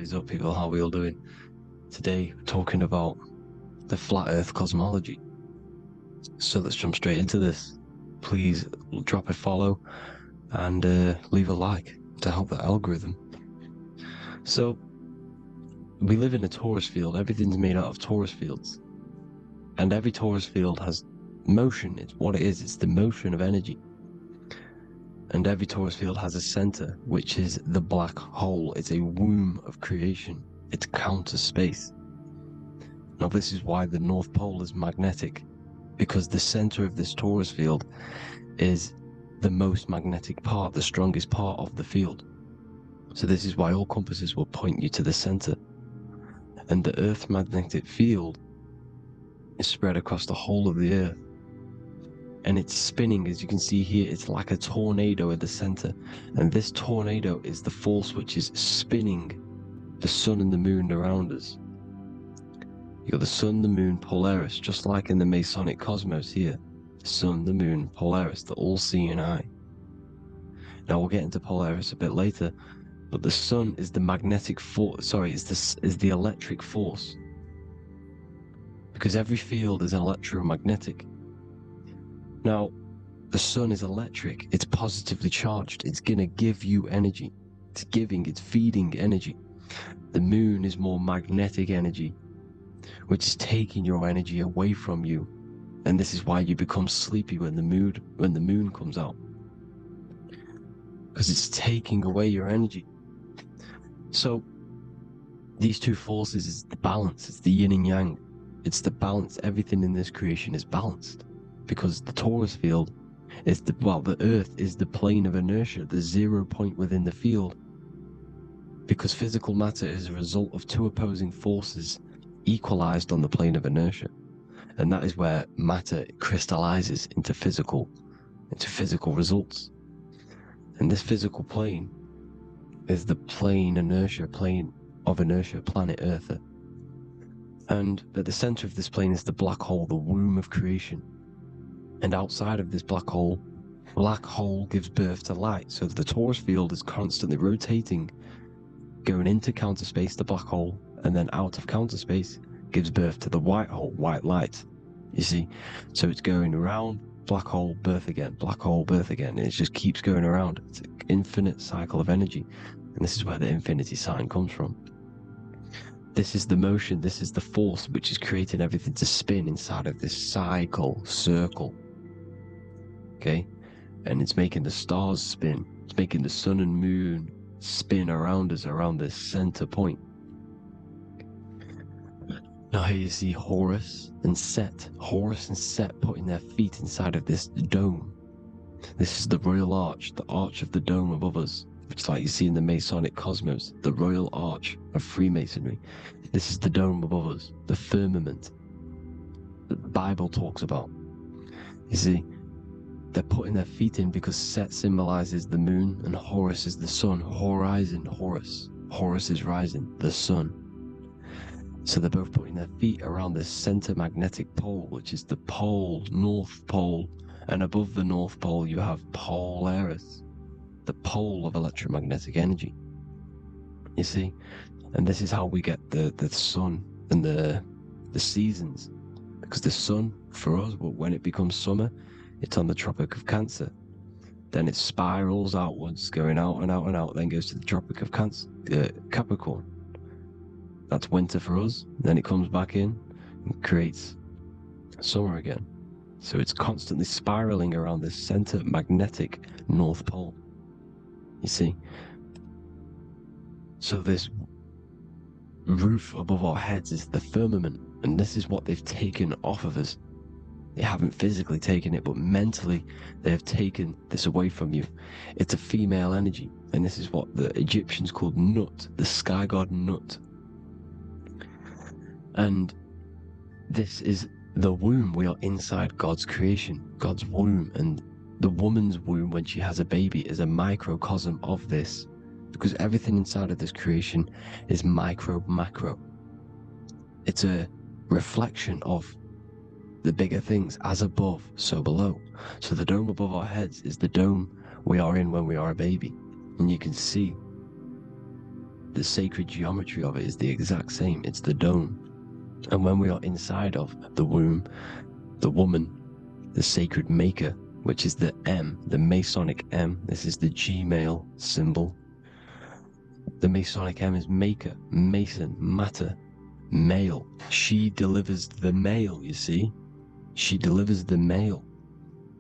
is up, people? How are we all doing? Today, we're talking about the flat earth cosmology. So let's jump straight into this. Please drop a follow and leave a like to help the algorithm. So, we live in a torus field. Everything's made out of torus fields. And every torus field has motion. It's what it is. It's the motion of energy. And every torus field has a center, which is the black hole. It's a womb of creation. It's counter space. Now, this is why the North Pole is magnetic, because the center of this torus field is the most magnetic part, the strongest part of the field. So this is why all compasses will point you to the center. And the Earth's magnetic field is spread across the whole of the Earth. And it's spinning, as you can see here. It's like a tornado at the center. And this tornado is the force which is spinning the sun and the moon around us. You got the sun, the moon, Polaris, just like in the Masonic cosmos here. The sun, the moon, Polaris, the all-seeing eye. Now we'll get into Polaris a bit later, but the sun is the magnetic force. Sorry, is the electric force. Because every field is electromagnetic. Now, the sun is electric. It's positively charged. It's gonna give you energy. It's feeding energy. The moon is more magnetic energy, which is taking your energy away from you. And this is why you become sleepy when the moon comes out. Because it's taking away your energy. So, these two forces is the balance. It's the yin and yang. It's the balance. Everything in this creation is balanced. Because the torus field is the Earth is the plane of inertia, the 0 point within the field. Because physical matter is a result of two opposing forces equalized on the plane of inertia. And that is where matter crystallizes into physical results. And this physical plane is the plane of inertia, planet Earth. And at the center of this plane is the black hole, the womb of creation. And outside of this black hole gives birth to light. So the torus field is constantly rotating, going into counter space, the black hole, and then out of counter space gives birth to the white hole, white light. You see? So it's going around, black hole, birth again, black hole, birth again. And it just keeps going around. It's an infinite cycle of energy. And this is where the infinity sign comes from. This is the motion, this is the force which is creating everything to spin inside of this circle. Okay? And it's making the stars spin. It's making the sun and moon spin around us, around this center point. Now here you see Horus and Set. Horus and Set putting their feet inside of this dome. This is the royal arch, the arch of the dome above us, which is like you see in the Masonic cosmos, the royal arch of Freemasonry. This is the dome above us, the firmament that the Bible talks about. You see, they're putting their feet in because Set symbolizes the moon and Horus is the sun. Horizon, Horus. Horus is rising, the sun. So they're both putting their feet around this center magnetic pole, which is the pole, North Pole. And above the North Pole, you have Polaris, the pole of electromagnetic energy. You see? And this is how we get the sun and the seasons. Because the sun, for us, when it becomes summer, it's on the Tropic of Cancer. Then it spirals outwards, going out and out and out, then goes to the Tropic of Capricorn. That's winter for us. Then it comes back in and creates summer again. So it's constantly spiraling around this center magnetic North Pole. You see? So this roof above our heads is the firmament, and this is what they've taken off of us. They haven't physically taken it, but mentally they have taken this away from you. It's a female energy, and this is what the Egyptians called Nut, the sky god Nut. And this is the womb. We are inside God's creation, God's womb, and the woman's womb when she has a baby is a microcosm of this, because everything inside of this creation is macro. It's a reflection of the bigger things, as above, so below. So the dome above our heads is the dome we are in when we are a baby. And you can see the sacred geometry of it is the exact same. It's the dome. And when we are inside of the womb, the woman, the sacred maker, which is the M, the Masonic M, this is the G male symbol. The Masonic M is maker, mason, matter, male. She delivers the male, you see. She delivers the male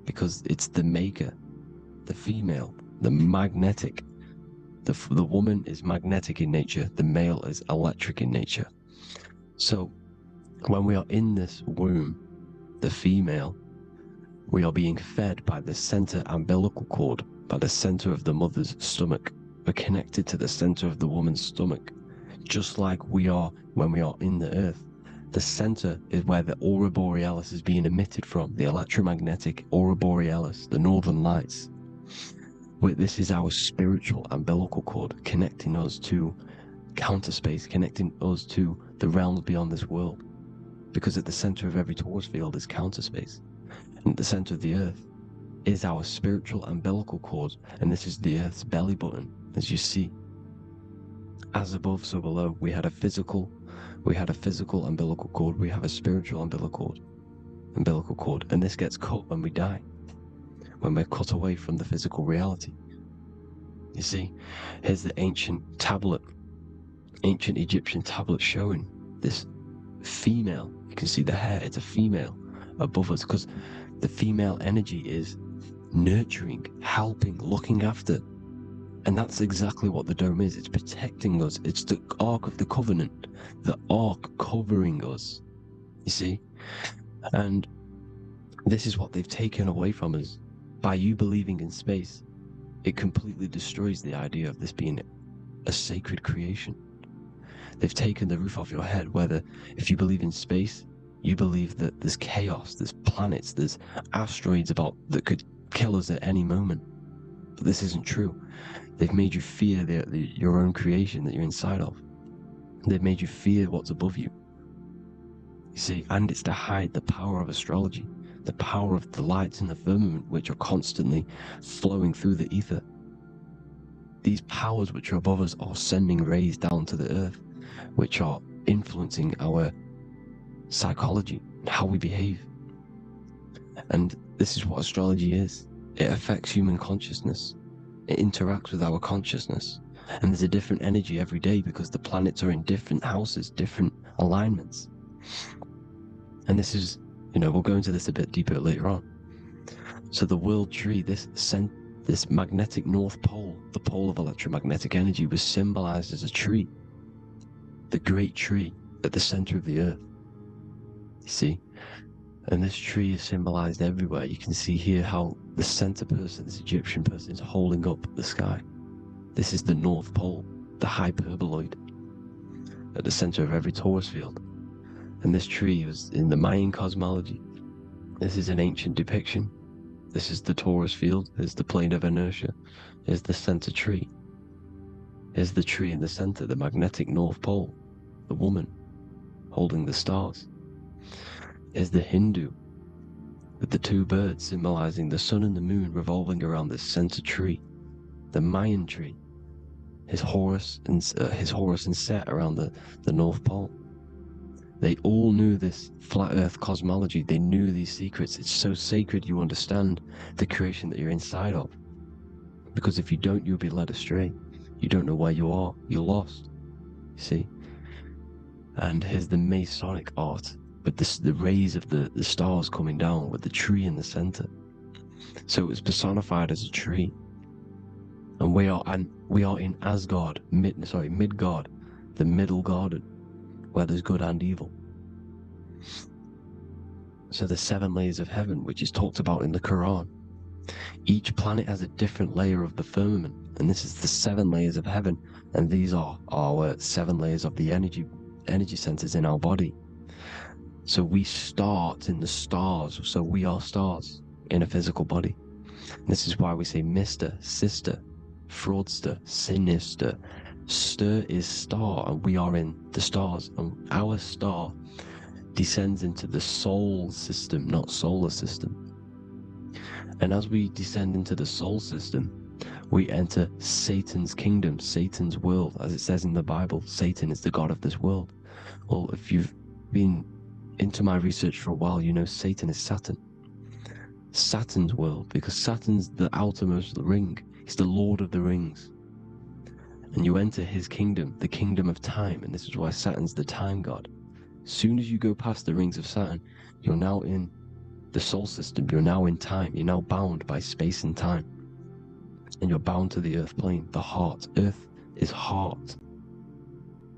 because it's the maker, the female, the magnetic. The woman is magnetic in nature, the male is electric in nature. So when we are in this womb, the female, we are being fed by the center umbilical cord, by the center of the mother's stomach. We're connected to the center of the woman's stomach, just like we are when we are in the earth. The center is where the aurora borealis is being emitted from, the electromagnetic aurora borealis, the northern lights. This is our spiritual umbilical cord, connecting us to counter space, connecting us to the realms beyond this world. Because at the center of every torus field is counter space. And at the center of the earth is our spiritual umbilical cord, and this is the earth's belly button, as you see. As above, so below. We had a physical umbilical cord, we have a spiritual umbilical cord, and this gets cut when we die, when we're cut away from the physical reality. You see, here's the ancient Egyptian tablet showing this female. You can see the hair, it's a female above us, because the female energy is nurturing, helping, looking after. And that's exactly what the dome is. It's protecting us. It's the Ark of the Covenant, the Ark covering us, you see? And this is what they've taken away from us. By you believing in space, it completely destroys the idea of this being a sacred creation. They've taken the roof off your head, whether if you believe in space, you believe that there's chaos, there's planets, there's asteroids that could kill us at any moment. But this isn't true. They've made you fear your own creation that you're inside of. They've made you fear what's above you. You see, and it's to hide the power of astrology, the power of the lights in the firmament, which are constantly flowing through the ether. These powers which are above us are sending rays down to the earth, which are influencing our psychology and how we behave. And this is what astrology is. It affects human consciousness. It interacts with our consciousness. And there's a different energy every day because the planets are in different houses, different alignments. And this is, we'll go into this a bit deeper later on. So the world tree, this magnetic north pole, the pole of electromagnetic energy, was symbolized as a tree. The great tree at the center of the earth. You see? And this tree is symbolized everywhere. You can see here how the center person, this Egyptian person, is holding up the sky. This is the North Pole, the hyperboloid, at the center of every torus field. And this tree was in the Mayan cosmology. This is an ancient depiction. This is the torus field. There's the plane of inertia. Here's the center tree. Here's the tree in the center, the magnetic North Pole, the woman holding the stars. Is the Hindu, with the two birds symbolizing the sun and the moon revolving around this center tree. The Mayan tree, his Horus and Set around the North Pole. They all knew this flat earth cosmology. They knew these secrets. It's so sacred you understand the creation that you're inside of. Because if you don't, you'll be led astray. You don't know where you are. You're lost. You see? And here's the Masonic art, with the rays of the stars coming down, with the tree in the center. So it was personified as a tree. And we are in Asgard, Midgard, the middle garden, where there's good and evil. So the 7 layers of heaven, which is talked about in the Quran. Each planet has a different layer of the firmament, and this is the 7 layers of heaven, and these are our 7 layers of the energy centers in our body. So we start in the stars, so we are stars in a physical body. And this is why we say Mr., sister, fraudster, sinister. Stir is star, and we are in the stars, and our star descends into the soul system, not solar system. And as we descend into the soul system, We enter Satan's kingdom, Satan's world. As it says in the Bible, Satan is the god of this world. Well, if you've been into my research for a while, you know Satan is Saturn. Saturn's world, because Saturn's the outermost ring. He's the Lord of the Rings. And you enter his kingdom, the kingdom of time, and this is why Saturn's the time god. As soon as you go past the rings of Saturn, you're now in the soul system, you're now in time, you're now bound by space and time. And you're bound to the earth plane, the heart. Earth is heart.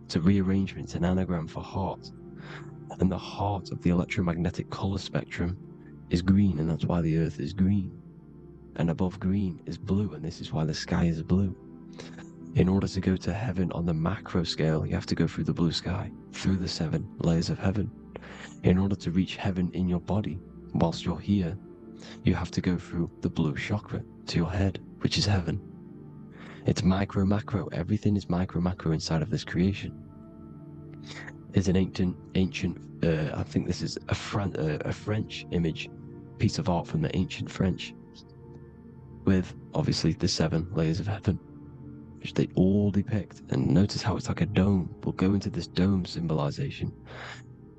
It's a rearrangement, it's an anagram for heart. And the heart of the electromagnetic color spectrum is green, and that's why the earth is green. And above green is blue, and this is why the sky is blue. In order to go to heaven on the macro scale, you have to go through the blue sky, through the 7 layers of heaven. In order to reach heaven in your body, whilst you're here, you have to go through the blue chakra to your head, which is heaven. It's micro, macro. Everything is micro, macro inside of this creation. It's an ancient, I think this is a French image, piece of art from the ancient French, with obviously the 7 layers of heaven, which they all depict. And notice how it's like a dome. We'll go into this dome symbolization,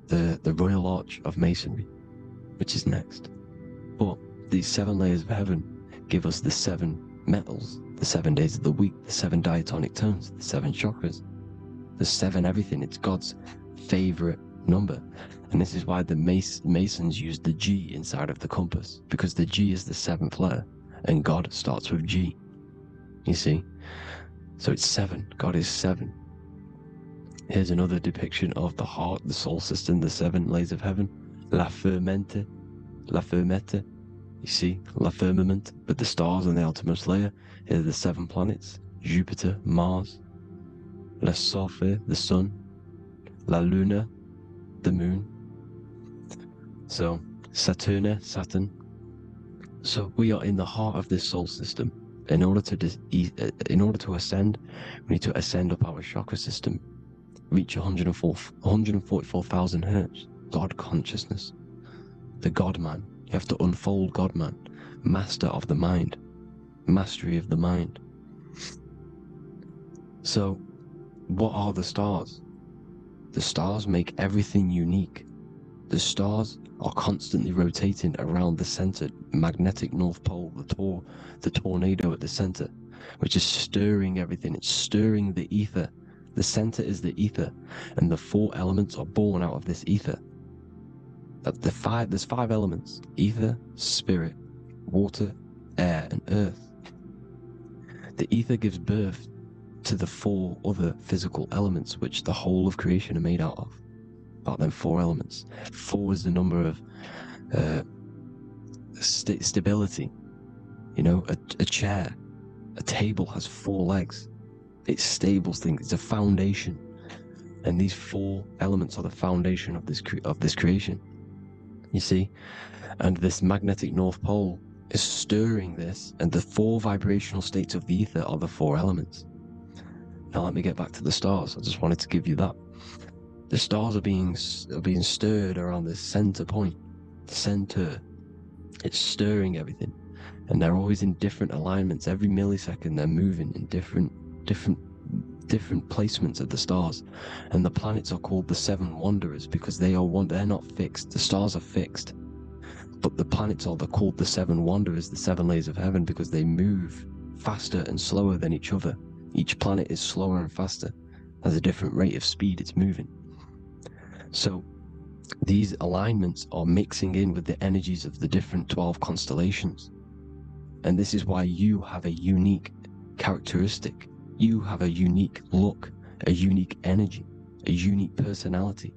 the Royal Arch of Masonry, which is next. But these 7 layers of heaven give us the 7 metals, the 7 days of the week, the 7 diatonic tones, the 7 chakras, the 7 everything. It's God's favorite number. And this is why the Masons use the G inside of the compass, because the G is the 7th letter, and God starts with G. You see? So it's 7. God is 7. Here's another depiction of the heart, the soul system, the 7 layers of heaven. La firmamente. You see, la firmament, with the stars on the outermost layer. Here are the 7 planets: Jupiter, Mars, la Sophie, the sun, la Luna, the moon. So Saturn. So we are in the heart of this soul system. In order to ascend, we need to ascend up our chakra system, reach 144,000 hertz, God consciousness, the God man. You have to unfold God man, master of the mind, mastery of the mind. So what are the stars? The stars make everything unique. The stars are constantly rotating around the center, magnetic North Pole, the tornado at the center, which is stirring everything. It's stirring the ether. The center is the ether, and the 4 elements are born out of this ether. There's 5 elements: ether, spirit, water, air, and earth. The ether gives birth to the 4 other physical elements, which the whole of creation are made out of. About them 4 elements. 4 is the number of stability. You know, a chair, a table has 4 legs. It stables things. It's a foundation, and these 4 elements are the foundation of this creation. You see, and this magnetic North Pole is stirring this, and the 4 vibrational states of the ether are the 4 elements. Now let me get back to the stars. I just wanted to give you that. The stars are being stirred around this center point. Center. It's stirring everything, and they're always in different alignments. Every millisecond, they're moving in different placements of the stars. And the planets are called the 7 wanderers because they're not fixed. The stars are fixed, but the planets are called the 7 wanderers, the 7 layers of heaven, because they move faster and slower than each other. Each planet is slower and faster, has a different rate of speed it's moving. So these alignments are mixing in with the energies of the different 12 constellations. And this is why you have a unique characteristic. You have a unique look, a unique energy, a unique personality.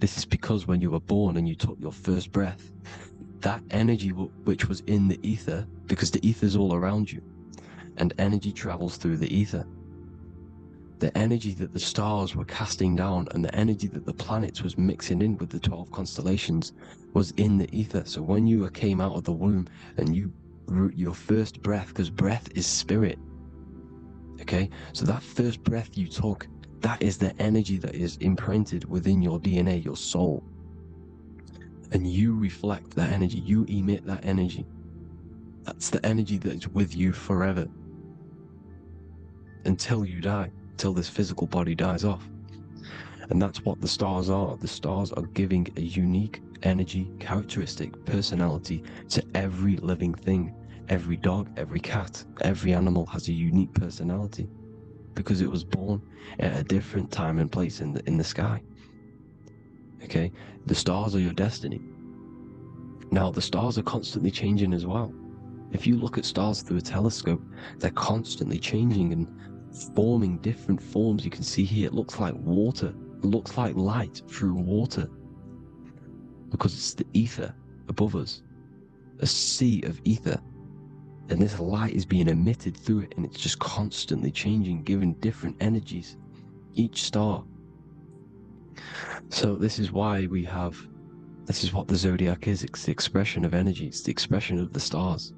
This is because when you were born and you took your first breath, that energy which was in the ether, because the ether is all around you, and energy travels through the ether. The energy that the stars were casting down and the energy that the planets was mixing in with the 12 constellations was in the ether. So when you came out of the womb and your first breath, because breath is spirit, okay? So that first breath you took, that is the energy that is imprinted within your DNA, your soul. And you reflect that energy, you emit that energy. That's the energy that is with you forever. until you die, until this physical body dies off. And that's what the stars are. The stars are giving a unique energy, characteristic, personality to every living thing. Every dog, every cat, every animal has a unique personality because it was born at a different time and place in the sky. Okay, the stars are your destiny. Now, the stars are constantly changing as well. If you look at stars through a telescope, they're constantly changing and forming different forms. You can see here, it looks like water. It looks like light through water because it's the ether above us, a sea of ether. And this light is being emitted through it, and it's just constantly changing, giving different energies, each star. So this is why this is what the Zodiac is. It's the expression of energy. It's the expression of the stars.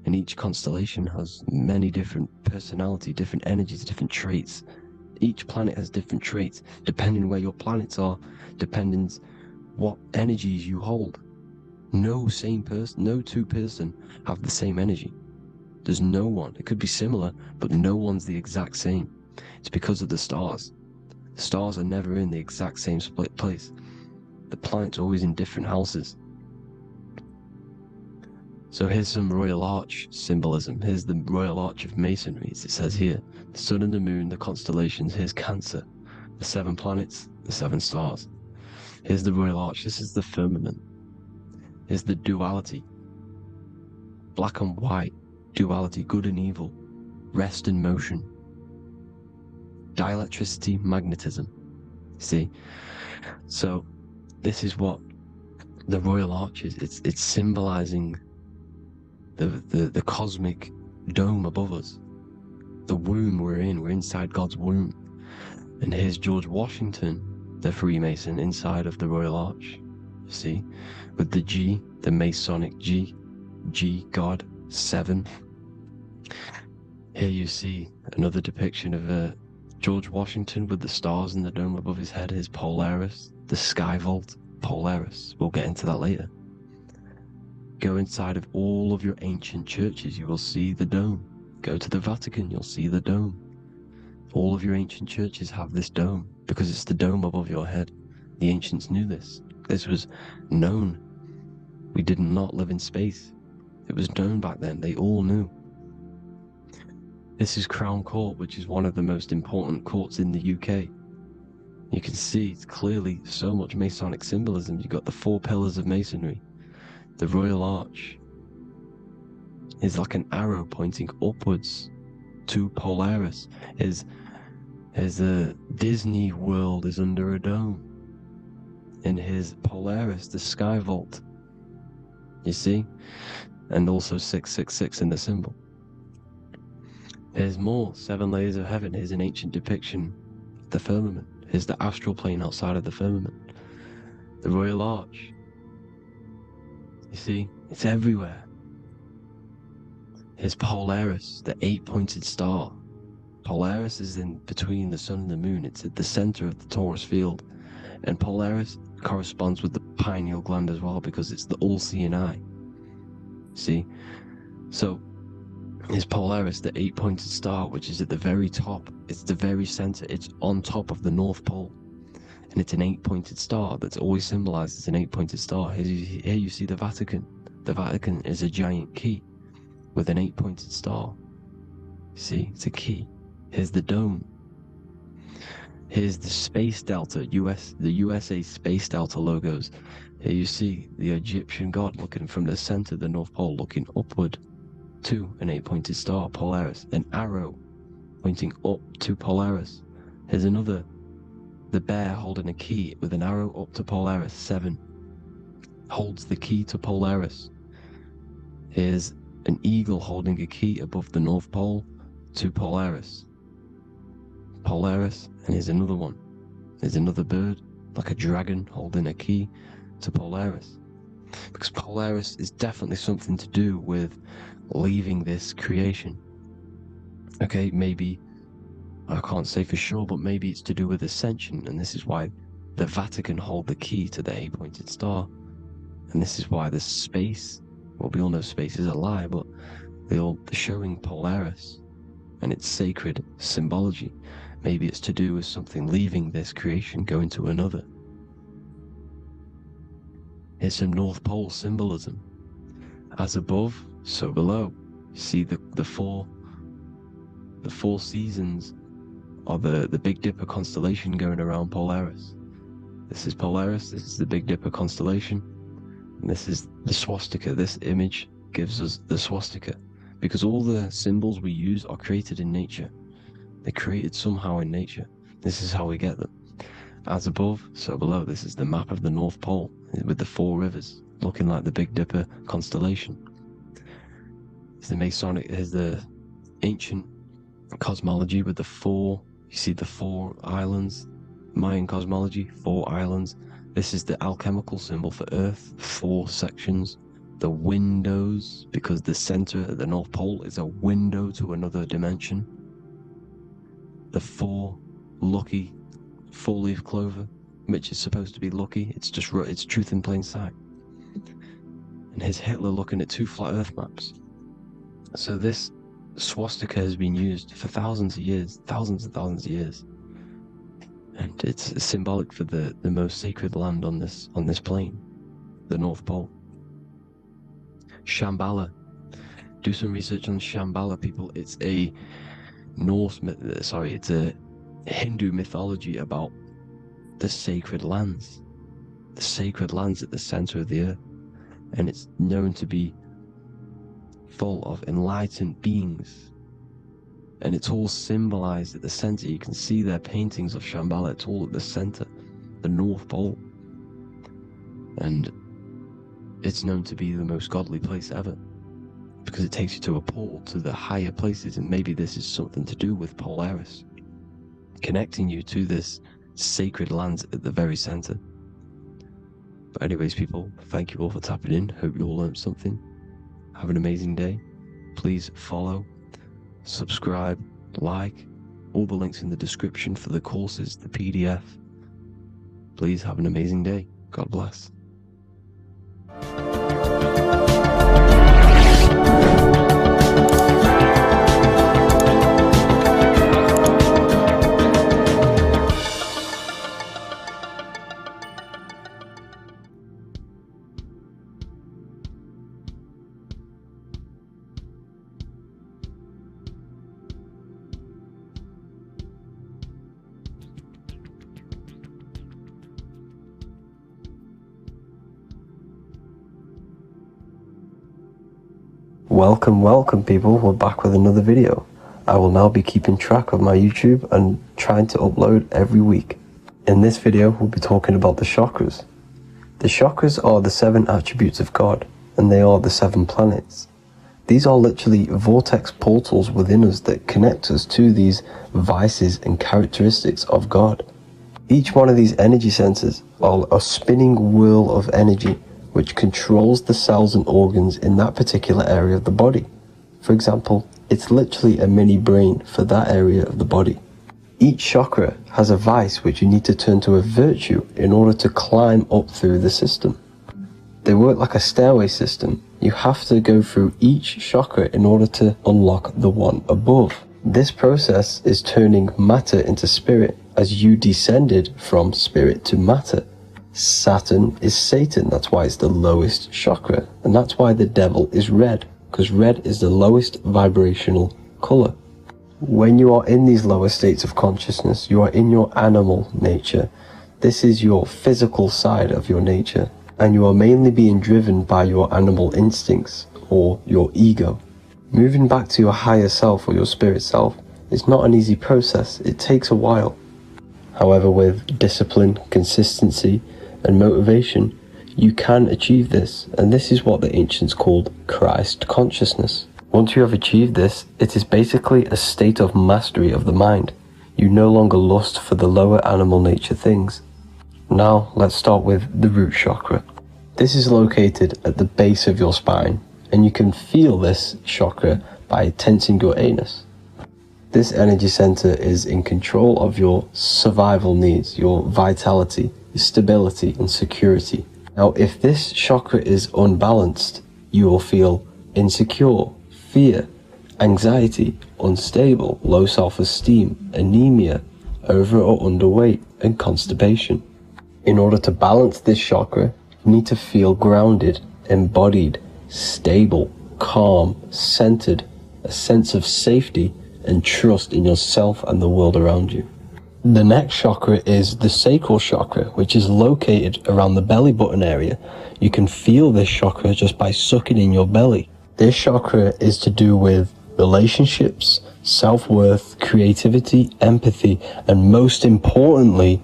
And each constellation has many different personality, different energies, different traits. Each planet has different traits, depending where your planets are, depending what energies you hold. No two person have the same energy. There's no one. It could be similar, but no one's the exact same. It's because of the stars. The stars are never in the exact same split place. The planets are always in different houses. So here's some Royal Arch symbolism. Here's the Royal Arch of Masonry, as it says here. The sun and the moon, the constellations. Here's Cancer, the 7 planets, the 7 stars. Here's the Royal Arch. This is the firmament. Here's the duality. Black and white, duality, good and evil, rest and motion. Dielectricity, magnetism. See? So this is what the Royal Arch is. It's symbolizing the cosmic dome above us. The womb we're in. We're inside God's womb. And here's George Washington, the Freemason, inside of the Royal Arch. You see? With the G, the Masonic G, God, 7. Here you see another depiction of George Washington with the stars in the dome above his head, his Polaris, the sky vault, Polaris. We'll get into that later. Go inside of all of your ancient churches, you will see the dome. Go to the Vatican, you'll see the dome. All of your ancient churches have this dome because it's the dome above your head. The ancients knew this. This was known. We did not live in space. It was known back then. They all knew. This is Crown Court, which is one of the most important courts in the UK. You can see it's clearly so much Masonic symbolism. You've got the 4 pillars of Masonry. The Royal Arch is like an arrow pointing upwards to Polaris. As the Disney World is under a dome. And his Polaris, the sky vault. You see? And also 666 in the symbol. Here's more 7 layers of heaven. Here's an ancient depiction of the firmament. Here's the astral plane outside of the firmament. The Royal Arch. You see? It's everywhere. Here's Polaris, the 8-pointed star. Polaris is in between the sun and the moon. It's at the center of the torus field. And Polaris corresponds with the pineal gland as well because it's the all-seeing eye. See? So, is Polaris, the 8-pointed star, which is at the very top. It's the very center. It's on top of the North Pole. And it's an 8-pointed star that's always symbolized as an 8-pointed star. Here you see the Vatican. The Vatican is a giant key with an 8-pointed star. See, it's a key. Here's the dome. Here's the Space Delta, the USA Space Delta logos. Here you see the Egyptian god looking from the center of the North Pole, looking upward to an 8-pointed star, Polaris. An arrow pointing up to Polaris. Here's another, the bear holding a key with an arrow up to Polaris, 7. Holds the key to Polaris. Here's an eagle holding a key above the North Pole to Polaris. Polaris, and here's another one. There's another bird, like a dragon, holding a key to Polaris. Because Polaris is definitely something to do with leaving this creation. Okay, maybe, I can't say for sure, but maybe it's to do with Ascension, and this is why the Vatican hold the key to the 8-pointed star. And this is why the space, well, we all know space is a lie, but they're showing Polaris and it's sacred symbology. Maybe it's to do with something leaving this creation, going to another. It's some North Pole symbolism. As above, so below. You see the four seasons of the Big Dipper constellation going around Polaris. This is Polaris, this is the Big Dipper constellation, and this is the swastika. This image gives us the swastika, because all the symbols we use are created in nature. They're created somehow in nature. This is how we get them. As above, so below. This is the map of the North Pole with the 4 rivers, looking like the Big Dipper constellation. It's the Masonic, is the ancient cosmology with the 4, you see the 4 islands, Mayan cosmology, 4 islands. This is the alchemical symbol for Earth, 4 sections. The windows, because the center at the North Pole is a window to another dimension. The 4 lucky 4-leaf clover, which is supposed to be lucky. It's just, it's truth in plain sight. And here's Hitler looking at 2 flat Earth maps. So this swastika has been used for thousands of years, thousands and thousands of years. And it's symbolic for the most sacred land on this plane, the North Pole. Shambhala. Do some research on Shambhala, people. It's a it's a Hindu mythology about the sacred lands at the center of the earth, and it's known to be full of enlightened beings, and it's all symbolized at the center. You can see their paintings of Shambhala. It's all at the center, the North Pole, and it's known to be the most godly place ever, because it takes you to a portal to the higher places. And maybe this is something to do with Polaris, connecting you to this sacred lands at the very center. But anyways, people, thank you all for tapping in. Hope you all learned something. Have an amazing day. Please follow, subscribe, like, all the links in the description for the courses, the PDF. Please have an amazing day. God bless. Welcome people, we're back with another video. I will now be keeping track of my YouTube and trying to upload every week. In this video, we'll be talking about the chakras. The chakras are the 7 attributes of God, and they are the 7 planets. These are literally vortex portals within us that connect us to these vices and characteristics of God. Each one of these energy centers are a spinning wheel of energy which controls the cells and organs in that particular area of the body. For example, it's literally a mini brain for that area of the body. Each chakra has a vice which you need to turn to a virtue in order to climb up through the system. They work like a stairway system. You have to go through each chakra in order to unlock the one above. This process is turning matter into spirit, as you descended from spirit to matter. Saturn is Satan, that's why it's the lowest chakra, and that's why the devil is red, because red is the lowest vibrational color. When you are in these lower states of consciousness, you are in your animal nature. This is your physical side of your nature, and you are mainly being driven by your animal instincts or your ego. Moving back to your higher self or your spirit self is not an easy process. It takes a while. However, with discipline, consistency, and motivation, you can achieve this, and this is what the ancients called Christ consciousness. Once you have achieved this, it is basically a state of mastery of the mind. You no longer lust for the lower animal nature things. Now let's start with the root chakra. This is located at the base of your spine, and you can feel this chakra by tensing your anus. This energy center is in control of your survival needs, your vitality, stability and security. Now, if this chakra is unbalanced, you will feel insecure, fear, anxiety, unstable, low self-esteem, anemia, over or underweight, and constipation. In order to balance this chakra, you need to feel grounded, embodied, stable, calm, centered, a sense of safety and trust in yourself and the world around you. The next chakra is the sacral chakra, which is located around the belly button area. You can feel this chakra just by sucking in your belly. This chakra is to do with relationships, self-worth, creativity, empathy, and most importantly,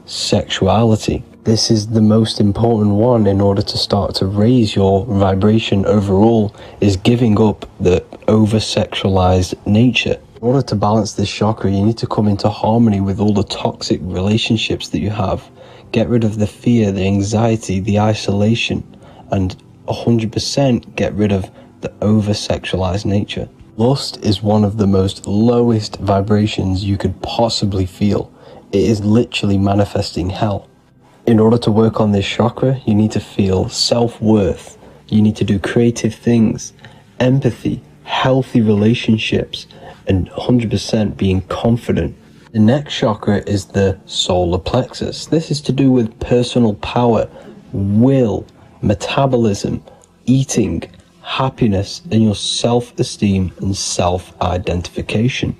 sexuality. This is the most important one in order to start to raise your vibration overall, is giving up the over-sexualized nature. In order to balance this chakra, you need to come into harmony with all the toxic relationships that you have. Get rid of the fear, the anxiety, the isolation, and 100% get rid of the over-sexualized nature. Lust is one of the most lowest vibrations you could possibly feel. It is literally manifesting hell. In order to work on this chakra, you need to feel self-worth. You need to do creative things, empathy, healthy relationships, and 100% being confident. The next chakra is the solar plexus. This is to do with personal power, will, metabolism, eating, happiness, and your self-esteem and self-identification.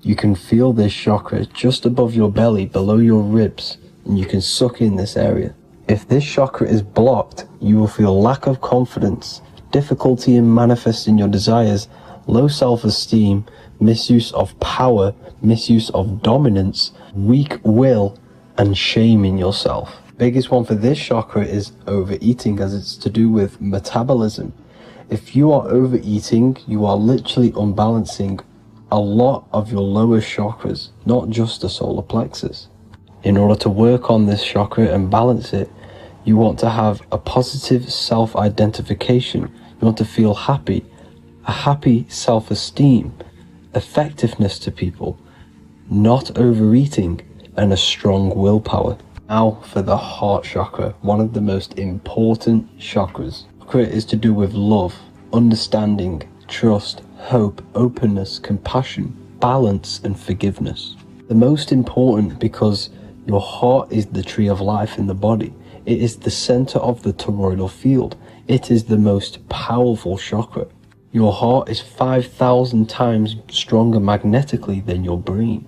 You can feel this chakra just above your belly, below your ribs, and you can suck in this area. If this chakra is blocked, you will feel lack of confidence, difficulty in manifesting your desires, low self-esteem, misuse of power, misuse of dominance, weak will, and shame in yourself. Biggest one for this chakra is overeating, as it's to do with metabolism. If you are overeating, you are literally unbalancing a lot of your lower chakras, not just the solar plexus. In order to work on this chakra and balance it, you want to have a positive self-identification. You want to feel happy, a happy self-esteem, effectiveness to people, not overeating, and a strong willpower. Now for the heart chakra, one of the most important chakras. Chakra is to do with love, understanding, trust, hope, openness, compassion, balance, and forgiveness. The most important because your heart is the tree of life in the body. It is the center of the toroidal field. It is the most powerful chakra. Your heart is 5,000 times stronger magnetically than your brain.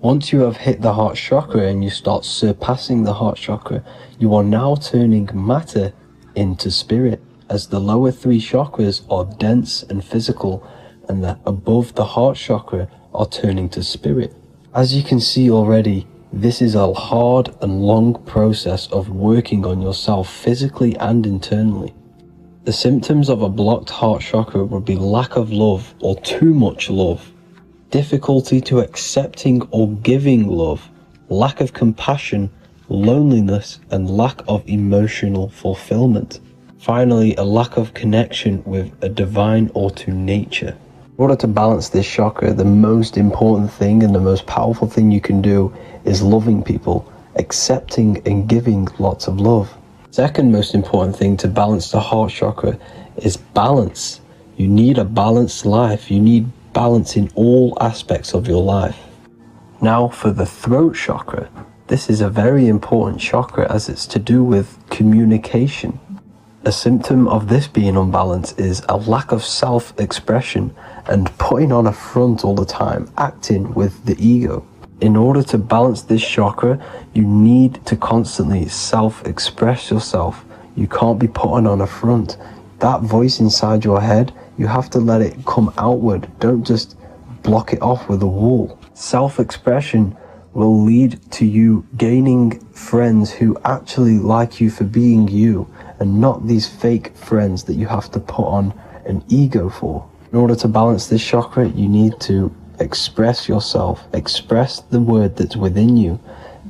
Once you have hit the heart chakra and you start surpassing the heart chakra, you are now turning matter into spirit, as the lower three chakras are dense and physical, and the above the heart chakra are turning to spirit. As you can see already, this is a hard and long process of working on yourself physically and internally. The symptoms of a blocked heart chakra would be lack of love or too much love, difficulty to accepting or giving love, lack of compassion, loneliness, and lack of emotional fulfillment. Finally, a lack of connection with a divine or to nature. In order to balance this chakra, the most important thing and the most powerful thing you can do is loving people, accepting and giving lots of love. Second most important thing to balance the heart chakra is balance. You need a balanced life. You need balance in all aspects of your life. Now for the throat chakra. This is a very important chakra as it's to do with communication. A symptom of this being unbalanced is a lack of self-expression and putting on a front all the time, acting with the ego. In order to balance this chakra, you need to constantly self-express yourself. You can't be putting on a front. That voice inside your head, you have to let it come outward. Don't just block it off with a wall. Self-expression will lead to you gaining friends who actually like you for being you, and not these fake friends that you have to put on an ego for. In order to balance this chakra, you need to express yourself, express the word that's within you.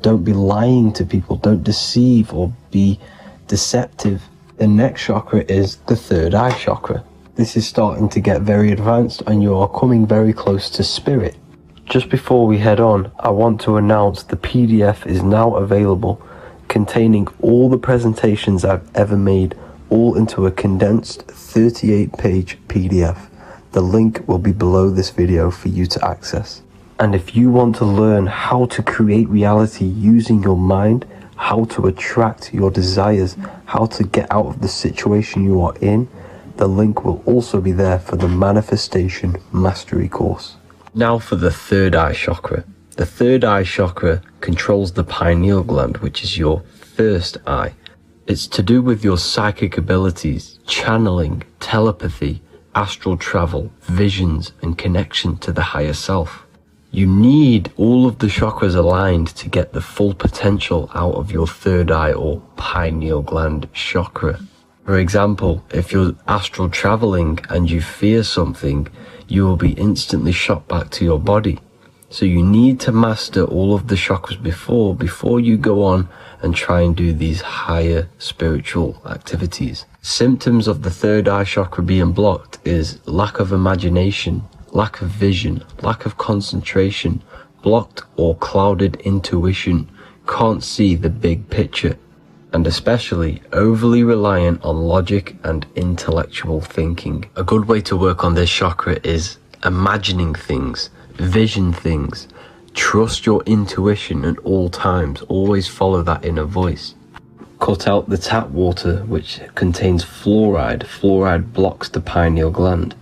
Don't be lying to people, don't deceive or be deceptive. The next chakra is the third eye chakra. This is starting to get very advanced and you are coming very close to spirit. Just before we head on, I want to announce the PDF is now available, containing all the presentations I've ever made, all into a condensed 38-page PDF. The link will be below this video for you to access. And if you want to learn how to create reality using your mind, how to attract your desires, how to get out of the situation you are in, the link will also be there for the Manifestation Mastery course. Now for the third eye chakra. The third eye chakra controls the pineal gland, which is your first eye. It's to do with your psychic abilities, channeling, telepathy, astral travel, visions, and connection to the higher self. You need all of the chakras aligned to get the full potential out of your third eye or pineal gland chakra. For example, if you're astral traveling and you fear something, you will be instantly shot back to your body. So you need to master all of the chakras before you go on and try and do these higher spiritual activities. Symptoms of the third eye chakra being blocked is lack of imagination, lack of vision, lack of concentration, blocked or clouded intuition, can't see the big picture, and especially overly reliant on logic and intellectual thinking. A good way to work on this chakra is imagining things, vision things, trust your intuition at all times, always follow that inner voice. Cut out the tap water which contains fluoride. Fluoride blocks the pineal gland.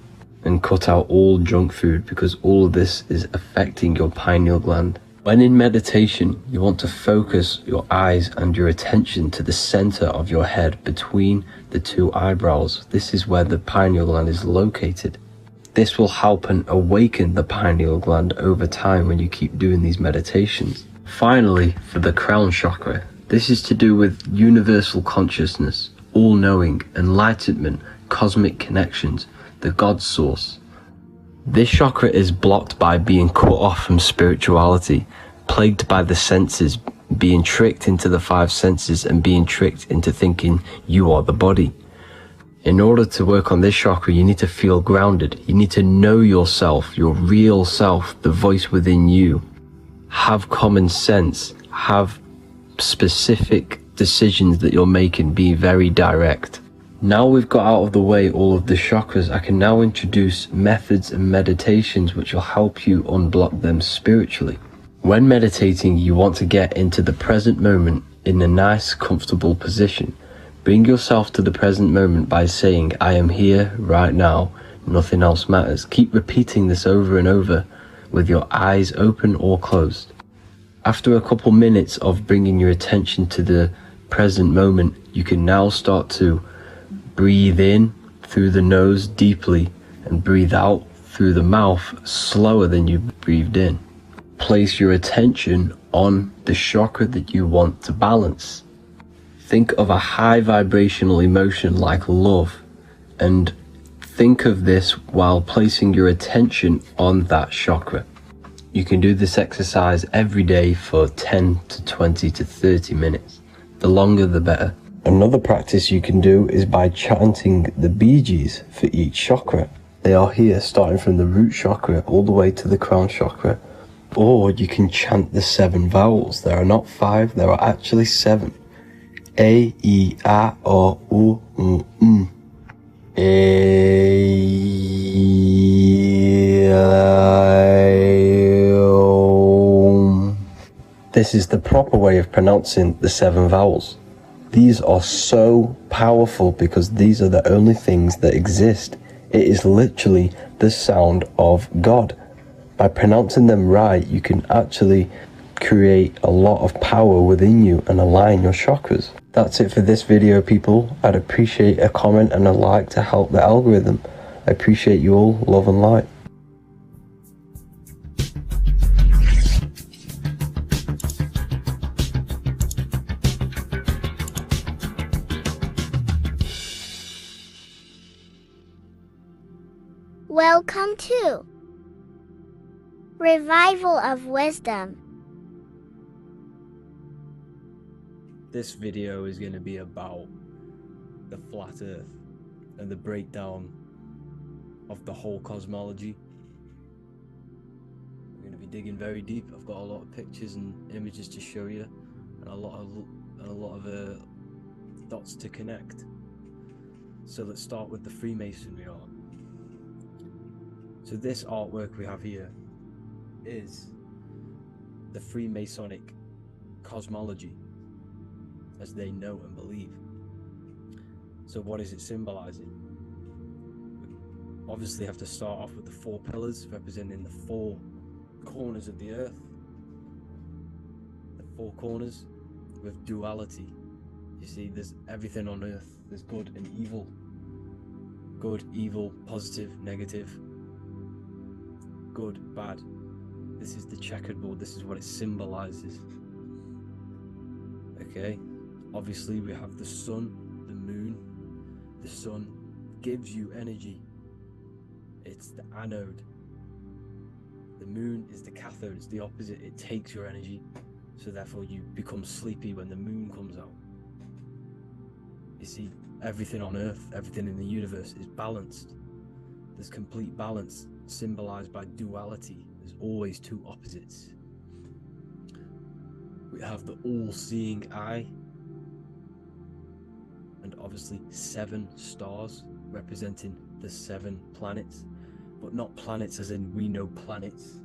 And cut out all junk food because all of this is affecting your pineal gland. When in meditation, you want to focus your eyes and your attention to the center of your head between the two eyebrows. This is where the pineal gland is located. This will help and awaken the pineal gland over time when you keep doing these meditations. Finally, for the crown chakra, this is to do with universal consciousness, all-knowing, enlightenment, cosmic connections, the God source. This chakra is blocked by being cut off from spirituality, plagued by the senses, being tricked into the five senses and being tricked into thinking you are the body. In order to work on this chakra, you need to feel grounded. You need to know yourself, your real self, the voice within you. Have common sense, have specific decisions that you're making, be very direct. Now we've got out of the way all of the chakras, I can now introduce methods and meditations which will help you unblock them spiritually. When meditating, you want to get into the present moment in a nice, comfortable position. Bring yourself to the present moment by saying, I am here right now, nothing else matters. Keep repeating this over and over with your eyes open or closed. After a couple minutes of bringing your attention to the present moment, you can now start to breathe in through the nose deeply and breathe out through the mouth slower than you breathed in. Place your attention on the chakra that you want to balance. Think of a high vibrational emotion like love, and think of this while placing your attention on that chakra. You can do this exercise every day for 10 to 20 to 30 minutes. The longer the better. Another practice you can do is by chanting the Bijis for each chakra. They are here starting from the root chakra all the way to the crown chakra. Or you can chant the 7 vowels. There are not 5, there are actually 7. A, I, A, O, U, M. A, I, O. This is the proper way of pronouncing the 7 vowels. These are so powerful because these are the only things that exist. It is literally the sound of God. By pronouncing them right, you can actually create a lot of power within you and align your chakras. That's it for this video, people. I'd appreciate a comment and a like to help the algorithm. I appreciate you all. Love and light. Welcome to Revival of Wisdom. This video is going to be about the flat earth and the breakdown of the whole cosmology. We're going to be digging very deep. I've got a lot of pictures and images to show you, and a lot of dots to connect. So let's start with the Freemasonry art. So this artwork we have here is the Freemasonic cosmology, as they know and believe. So what is it symbolizing? We obviously have to start off with the 4 pillars representing the 4 corners of the earth. The 4 corners with duality. You see, there's everything on earth. There's good and evil. Good, evil, positive, negative. Good, bad. This is the checkered board. This is what it symbolizes. Okay, obviously we have the sun, the moon. The sun gives you energy. It's the anode. The moon is the cathode. It's the opposite. It takes your energy. So therefore you become sleepy when the moon comes out. You see, everything on earth, everything in the universe is balanced. There's complete balance, symbolized by duality. There's always 2 opposites. We have the all-seeing eye, and obviously 7 stars representing the 7 planets, but not planets as in we know planets.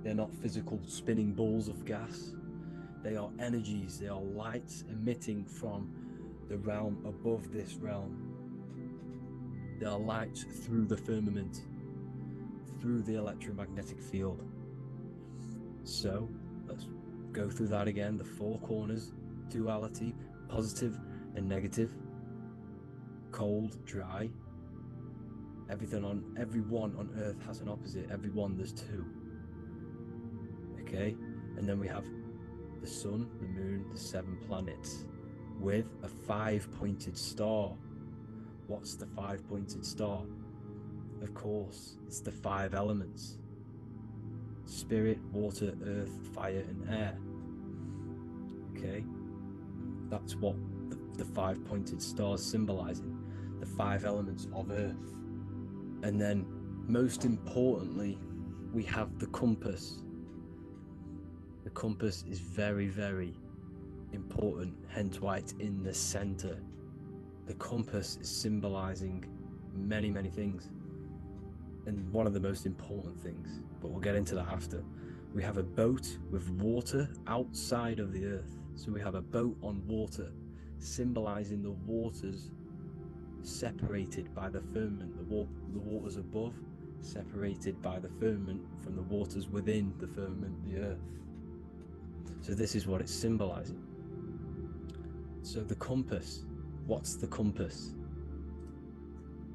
They're not physical spinning balls of gas. They are energies, they are lights emitting from the realm above this realm. There are lights through the firmament, through the electromagnetic field. So let's go through that again. The 4 corners, duality, positive and negative, cold, dry. Everyone on earth has an opposite. Everyone, there's 2. Okay, and then we have the sun, the moon, the 7 planets, with a 5-pointed star. What's the 5-pointed star? Of course, it's the 5 elements: spirit, water, earth, fire, and air. Okay, that's what the 5-pointed star is symbolizing, the 5 elements of earth. And then, most importantly, we have the compass. The compass is very, very important, hence why it's in the center. The compass is symbolizing many, many things, and one of the most important things, but we'll get into that after. We have a boat with water outside of the earth. So we have a boat on water, symbolizing the waters separated by the firmament, the waters above, separated by the firmament from the waters within the firmament, the earth. So this is what it's symbolizing. So the compass, what's the compass?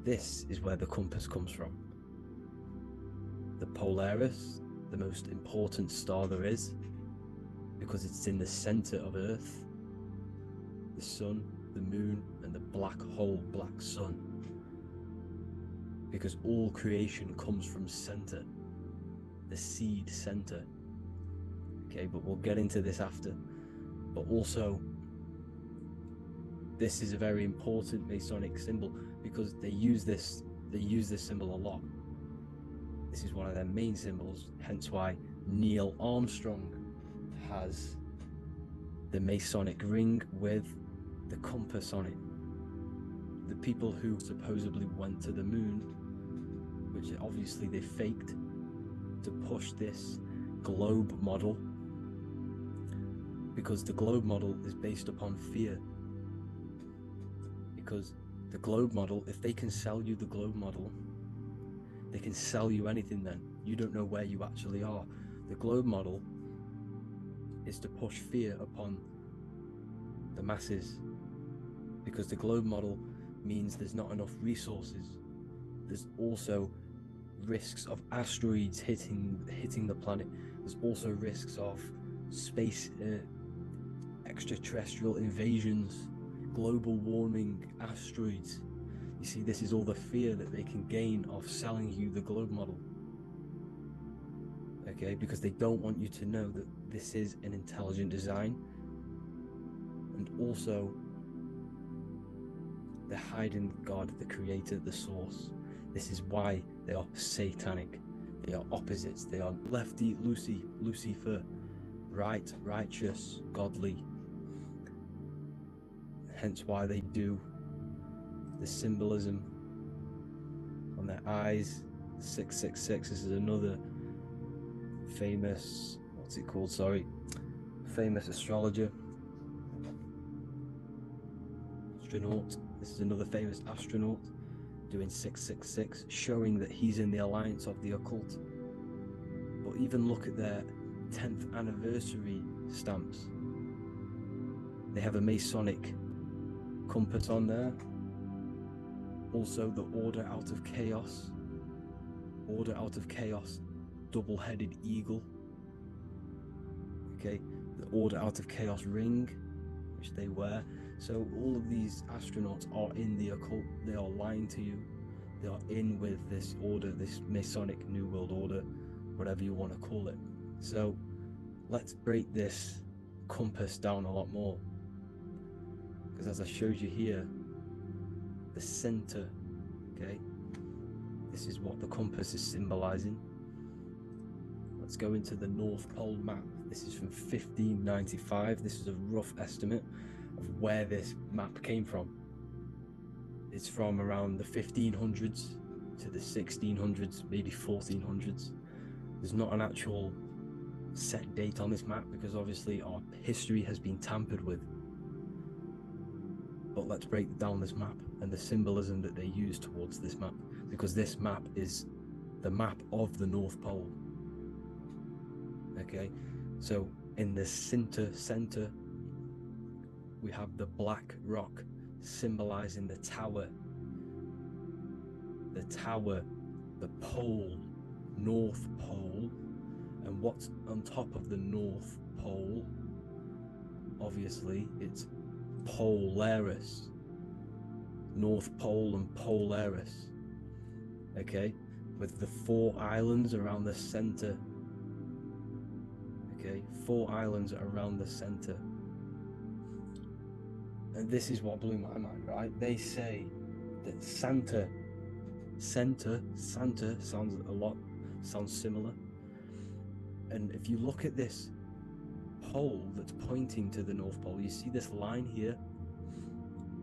This is where the compass comes from. The Polaris, the most important star there is, because it's in the center of Earth. The sun, the moon, and the black hole, black sun. Because all creation comes from center, the seed center. Okay, but we'll get into this after. But also, this is a very important Masonic symbol because they use this symbol a lot. This is one of their main symbols, hence why Neil Armstrong has the Masonic ring with the compass on it. The people who supposedly went to the moon, which obviously they faked to push this globe model, because the globe model is based upon fear. Because the globe model, if they can sell you the globe model, they can sell you anything then. You don't know where you actually are. The globe model is to push fear upon the masses, because the globe model means there's not enough resources. There's also risks of asteroids hitting the planet. There's also risks of space, extraterrestrial invasions, global warming, asteroids. You see, this is all the fear that they can gain of selling you the globe model. Okay, because they don't want you to know that this is an intelligent design. And also, they're hiding God, the creator, the source. This is why they are satanic. They are opposites. They are lefty, Lucifer, right, righteous, godly. Hence why they do the symbolism on their eyes, 666. This is another famous, what's it called? Sorry, famous astrologer, astronaut. This is another famous astronaut doing 666, showing that he's in the alliance of the occult. But even look at their 10th anniversary stamps. They have a Masonic compass on there. Also the Order Out of Chaos. Order Out of Chaos, double-headed eagle. Okay, the Order Out of Chaos ring, which they wear. So all of these astronauts are in the occult. They are lying to you. They are in with this order, this Masonic New World Order, whatever you want to call it. So let's break this compass down a lot more. Because as I showed you here, the center, okay, this is what the compass is symbolizing. Let's go into the North Pole map. This is from 1595. This is a rough estimate of where this map came from. It's from around the 1500s to the 1600s, maybe 1400s. There's not an actual set date on this map because obviously our history has been tampered with. But let's break down this map and the symbolism that they use towards this map, because this map is the map of the North Pole. Okay, so in the center, we have the black rock symbolizing the tower, the pole, North Pole. And what's on top of the North Pole? Obviously, it's Polaris. North Pole and Polaris. Okay, with the 4 islands around the center. Okay, 4 islands around the center. And this is what blew my mind, right? They say that Santa sounds similar. And if you look at this pole that's pointing to the North Pole, you see this line here.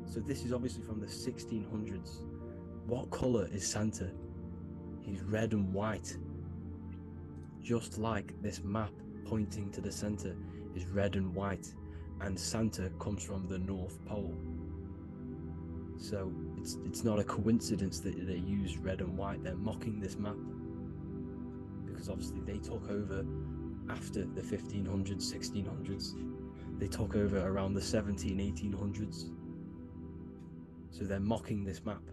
So this is obviously from the 1600s. What color is Santa? He's red and white. Just like this map pointing to the center is red and white, and Santa comes from the North Pole. So it's not a coincidence that they use red and white. They're mocking this map because obviously they took over after the 1500s, 1600s. They took over around the 1800s. So they're mocking this map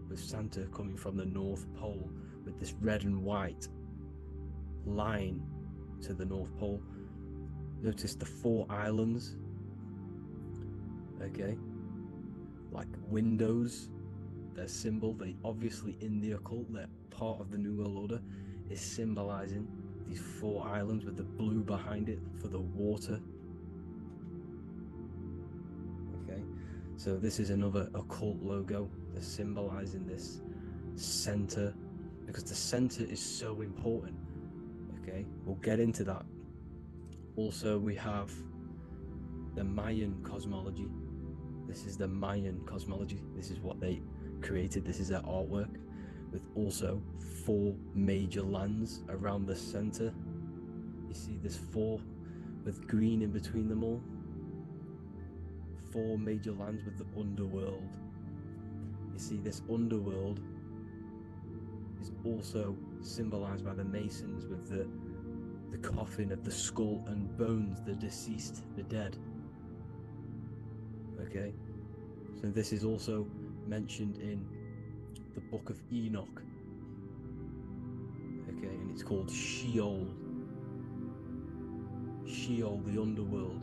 with Santa coming from the North Pole with this red and white line to the North Pole. Notice the 4 islands, okay, like windows, their symbol, they obviously in the occult, they're part of the New World Order, is symbolizing these 4 islands with the blue behind it for the water. Okay, so this is another occult logo. They're symbolizing this center because the center is so important. Okay, we'll get into that. Also, we have the Mayan cosmology. This is the Mayan cosmology. This is what they created. This is their artwork, with also 4 major lands around the center. You see this 4 with green in between them all. 4 major lands with the underworld. You see this underworld is also symbolized by the Masons with the coffin of the skull and bones, the deceased, the dead. Okay, so this is also mentioned in the Book of Enoch. Okay, and it's called Sheol. Sheol, the underworld.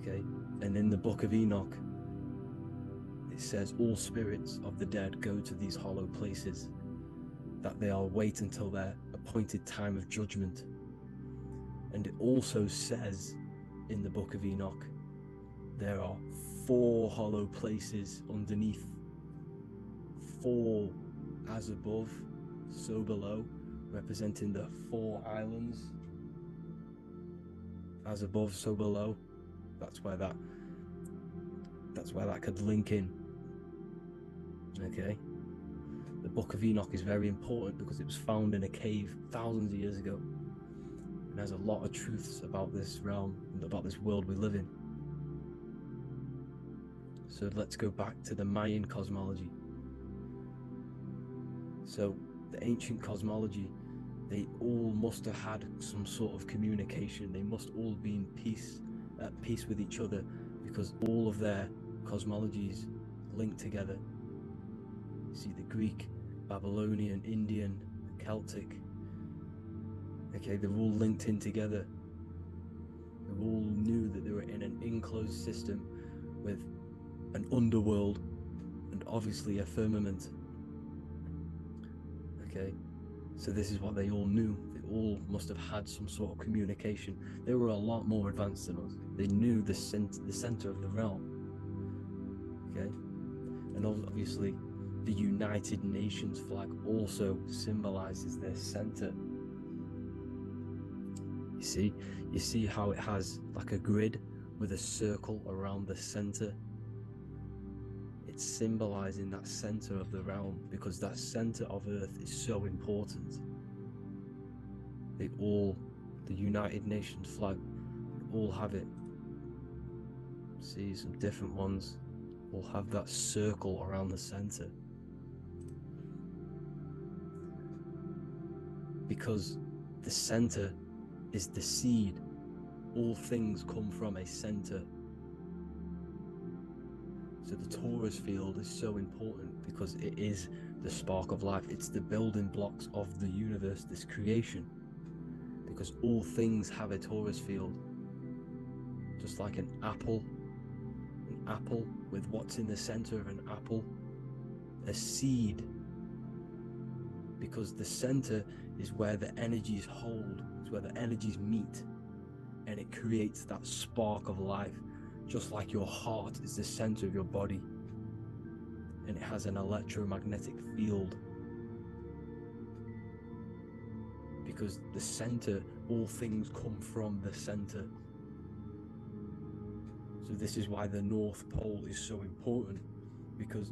Okay, and in the Book of Enoch, it says all spirits of the dead go to these hollow places, that they will wait until their appointed time of judgment. And it also says in the Book of Enoch, there are 4 hollow places underneath. 4 as above, so below, representing the 4 islands. As above, so below. That's where that could link in. Okay. The The Book of Enoch is very important because it was found in a cave thousands of years ago. And there's a lot of truths about this realm and about this world we live in. So let's go back to the Mayan cosmology. So the ancient cosmology, they all must have had some sort of communication. They must all be at peace with each other, because all of their cosmologies link together. You see, the Greek, Babylonian, Indian, Celtic, okay, they're all linked in together. They all knew that they were in an enclosed system with an underworld and obviously a firmament. Okay, so this is what they all knew. They all must have had some sort of communication. They were a lot more advanced than us. They knew the center of the realm. Okay, and obviously the United Nations flag also symbolizes their center. You see how it has like a grid with a circle around the center. It's symbolizing that center of the realm, because that center of Earth is so important. The United Nations flag, all have it. See, some different ones will have that circle around the center. Because the center is the seed. All things come from a center. So the torus field is so important because it is the spark of life. It's the building blocks of the universe, this creation. Because all things have a torus field. Just like an apple with what's in the center of an apple, a seed. Because the center is where the energies hold, it's where the energies meet, and it creates that spark of life. Just like your heart is the center of your body, and it has an electromagnetic field. Because the center, all things come from the center. So this is why the North Pole is so important, because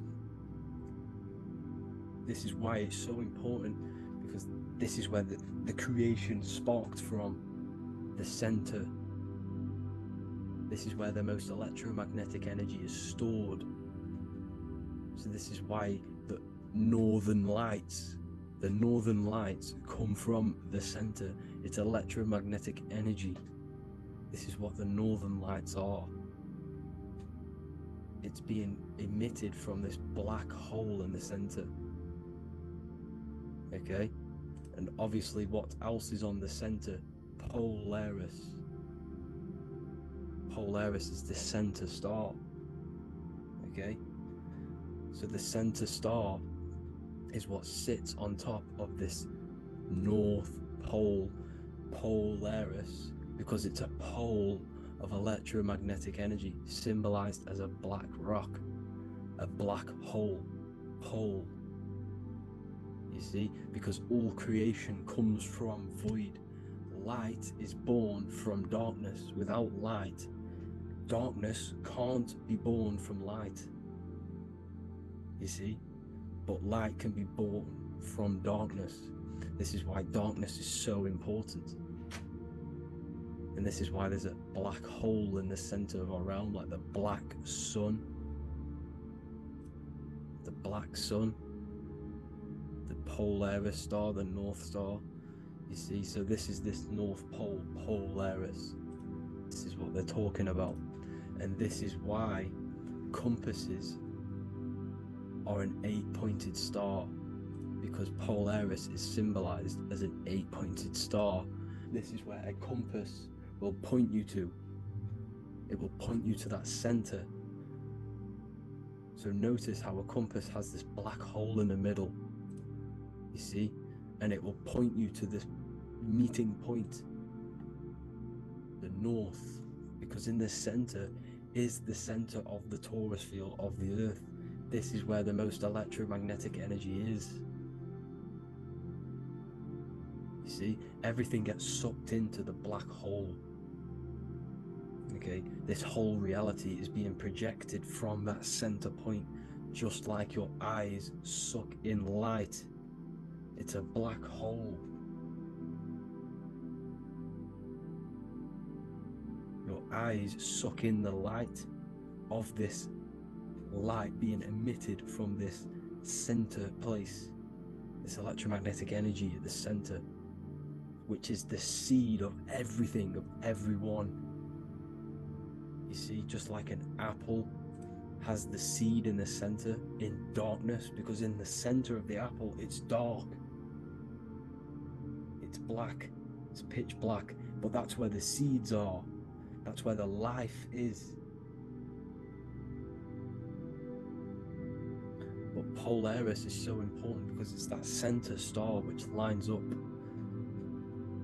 this is why it's so important, because this is where the creation sparked from, the center. This is where the most electromagnetic energy is stored. So this is why the northern lights come from the center. It's electromagnetic energy. This is what the northern lights are. It's being emitted from this black hole in the center. Okay, and obviously what else is on the center? Polaris. Polaris is the center star. Okay, so the center star is what sits on top of this North Pole, Polaris, because it's a pole of electromagnetic energy, symbolized as a black rock, a black hole, pole. You see, because all creation comes from void. Light is born from darkness. Without light, darkness can't be born from light. You see, but light can be born from darkness. This is why darkness is so important. And this is why there's a black hole in the center of our realm, like the black sun. The black sun, the Polaris star, the North Star. You see, so this is this North Pole, Polaris. This is what they're talking about. And this is why compasses are an 8-pointed star, because Polaris is symbolized as an 8-pointed star. This is where a compass will point you to. It will point you to that center. So notice how a compass has this black hole in the middle, you see, and it will point you to this meeting point, the north, because in the center is the center of the torus field of the earth. This is where the most electromagnetic energy is. You see, everything gets sucked into the black hole. Okay, this whole reality is being projected from that center point, just like your eyes suck in light. It's a black hole. Your eyes suck in the light of this light being emitted from this center place, this electromagnetic energy at the center, which is the seed of everything, of everyone. You see, just like an apple has the seed in the center in darkness, because in the center of the apple it's dark, it's black, it's pitch black, but that's where the seeds are, that's where the life is. But Polaris is so important because it's that center star which lines up.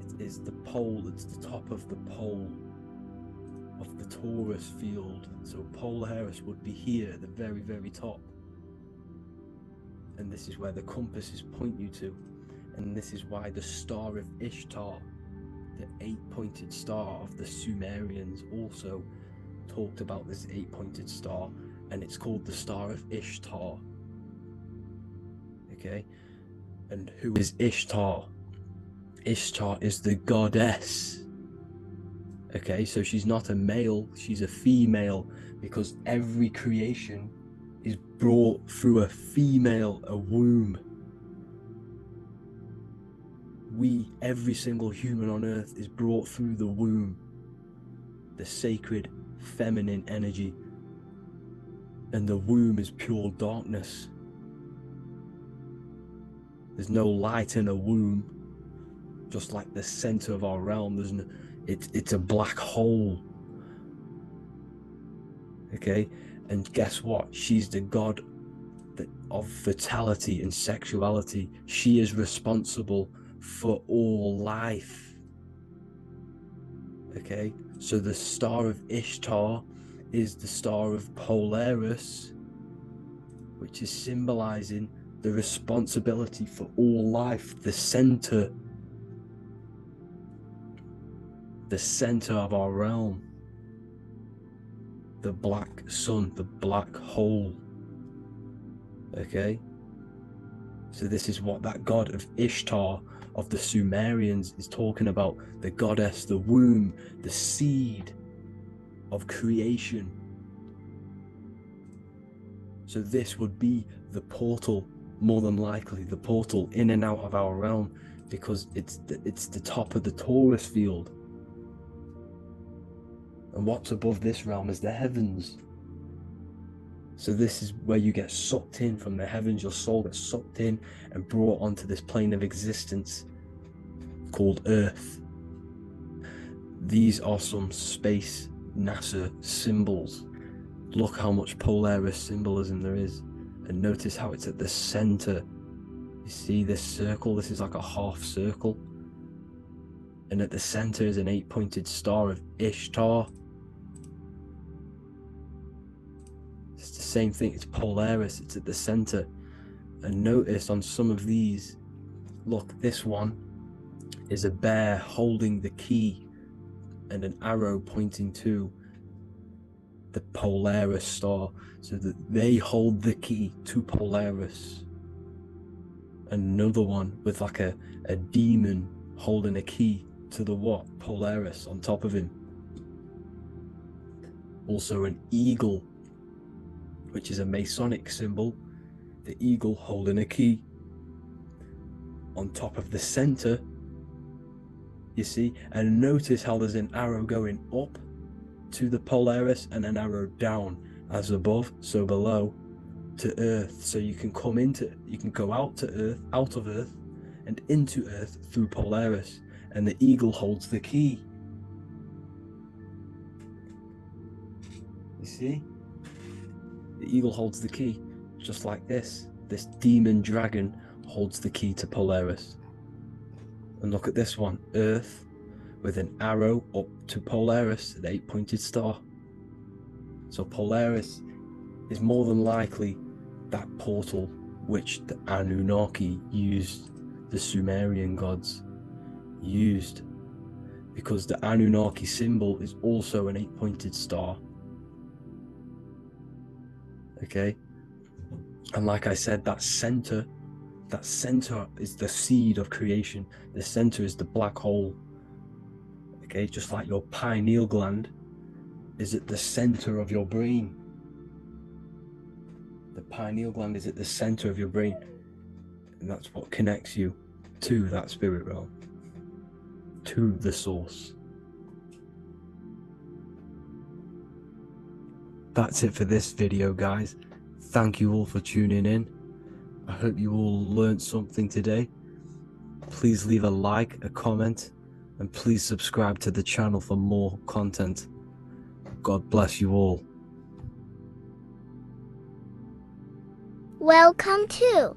It is the pole, it's the top of the pole of the torus field. So Polaris would be here at the very, very top. And this is where the compasses point you to. And this is why the star of Ishtar, the 8-pointed star of the Sumerians, also talked about this 8-pointed star, and it's called the Star of Ishtar. Okay, and who is Ishtar? Ishtar is the goddess. Okay, so she's not a male, she's a female, because every creation is brought through a female, a womb. Every single human on earth is brought through the womb, the sacred feminine energy, and the womb is pure darkness. There's no light in a womb, just like the center of our realm. There's no, it's a black hole. Okay, and guess what? She's the god of fertility and sexuality. She is responsible for all life. Okay, so the star of Ishtar is the star of Polaris, which is symbolizing the responsibility for all life, the center of our realm, the black sun, the black hole. Okay, so this is what that god of Ishtar of the Sumerians is talking about, the goddess, the womb, the seed of creation. So this would be the portal, more than likely the portal in and out of our realm, because it's the top of the torus field, and what's above this realm is the heavens. So this is where you get sucked in from the heavens. Your soul gets sucked in and brought onto this plane of existence called Earth. These are some space NASA symbols. Look how much Polaris symbolism there is, and notice how it's at the center. You see this circle? This is like a half circle, and at the center is an 8-pointed star of Ishtar. It's the same thing, it's Polaris, it's at the center. And notice on some of these, look, this one is a bear holding the key and an arrow pointing to the Polaris star, so that they hold the key to Polaris. Another one with like a demon holding a key to the what? Polaris on top of him. Also an eagle, which is a Masonic symbol, the eagle holding a key on top of the center, you see. And notice how there's an arrow going up to the Polaris and an arrow down, as above so below, to Earth. So you can go out to Earth, out of Earth and into Earth through Polaris, and the eagle holds the key. You see? The eagle holds the key, just like this. This demon dragon holds the key to Polaris. And look at this one, Earth, with an arrow up to Polaris, an 8-pointed star. So Polaris is more than likely that portal which the Anunnaki used, the Sumerian gods used, because the Anunnaki symbol is also an 8-pointed star. Okay, And like I said, that center is the seed of creation. The center is the black hole. Okay, just like your pineal gland is at the center of your brain. The pineal gland is at the center of your brain. And that's what connects you to that spirit realm, to the source. That's it for this video, guys. Thank you all for tuning in. I hope you all learned something today. Please leave a like, a comment, and please subscribe to the channel for more content. God bless you all. Welcome to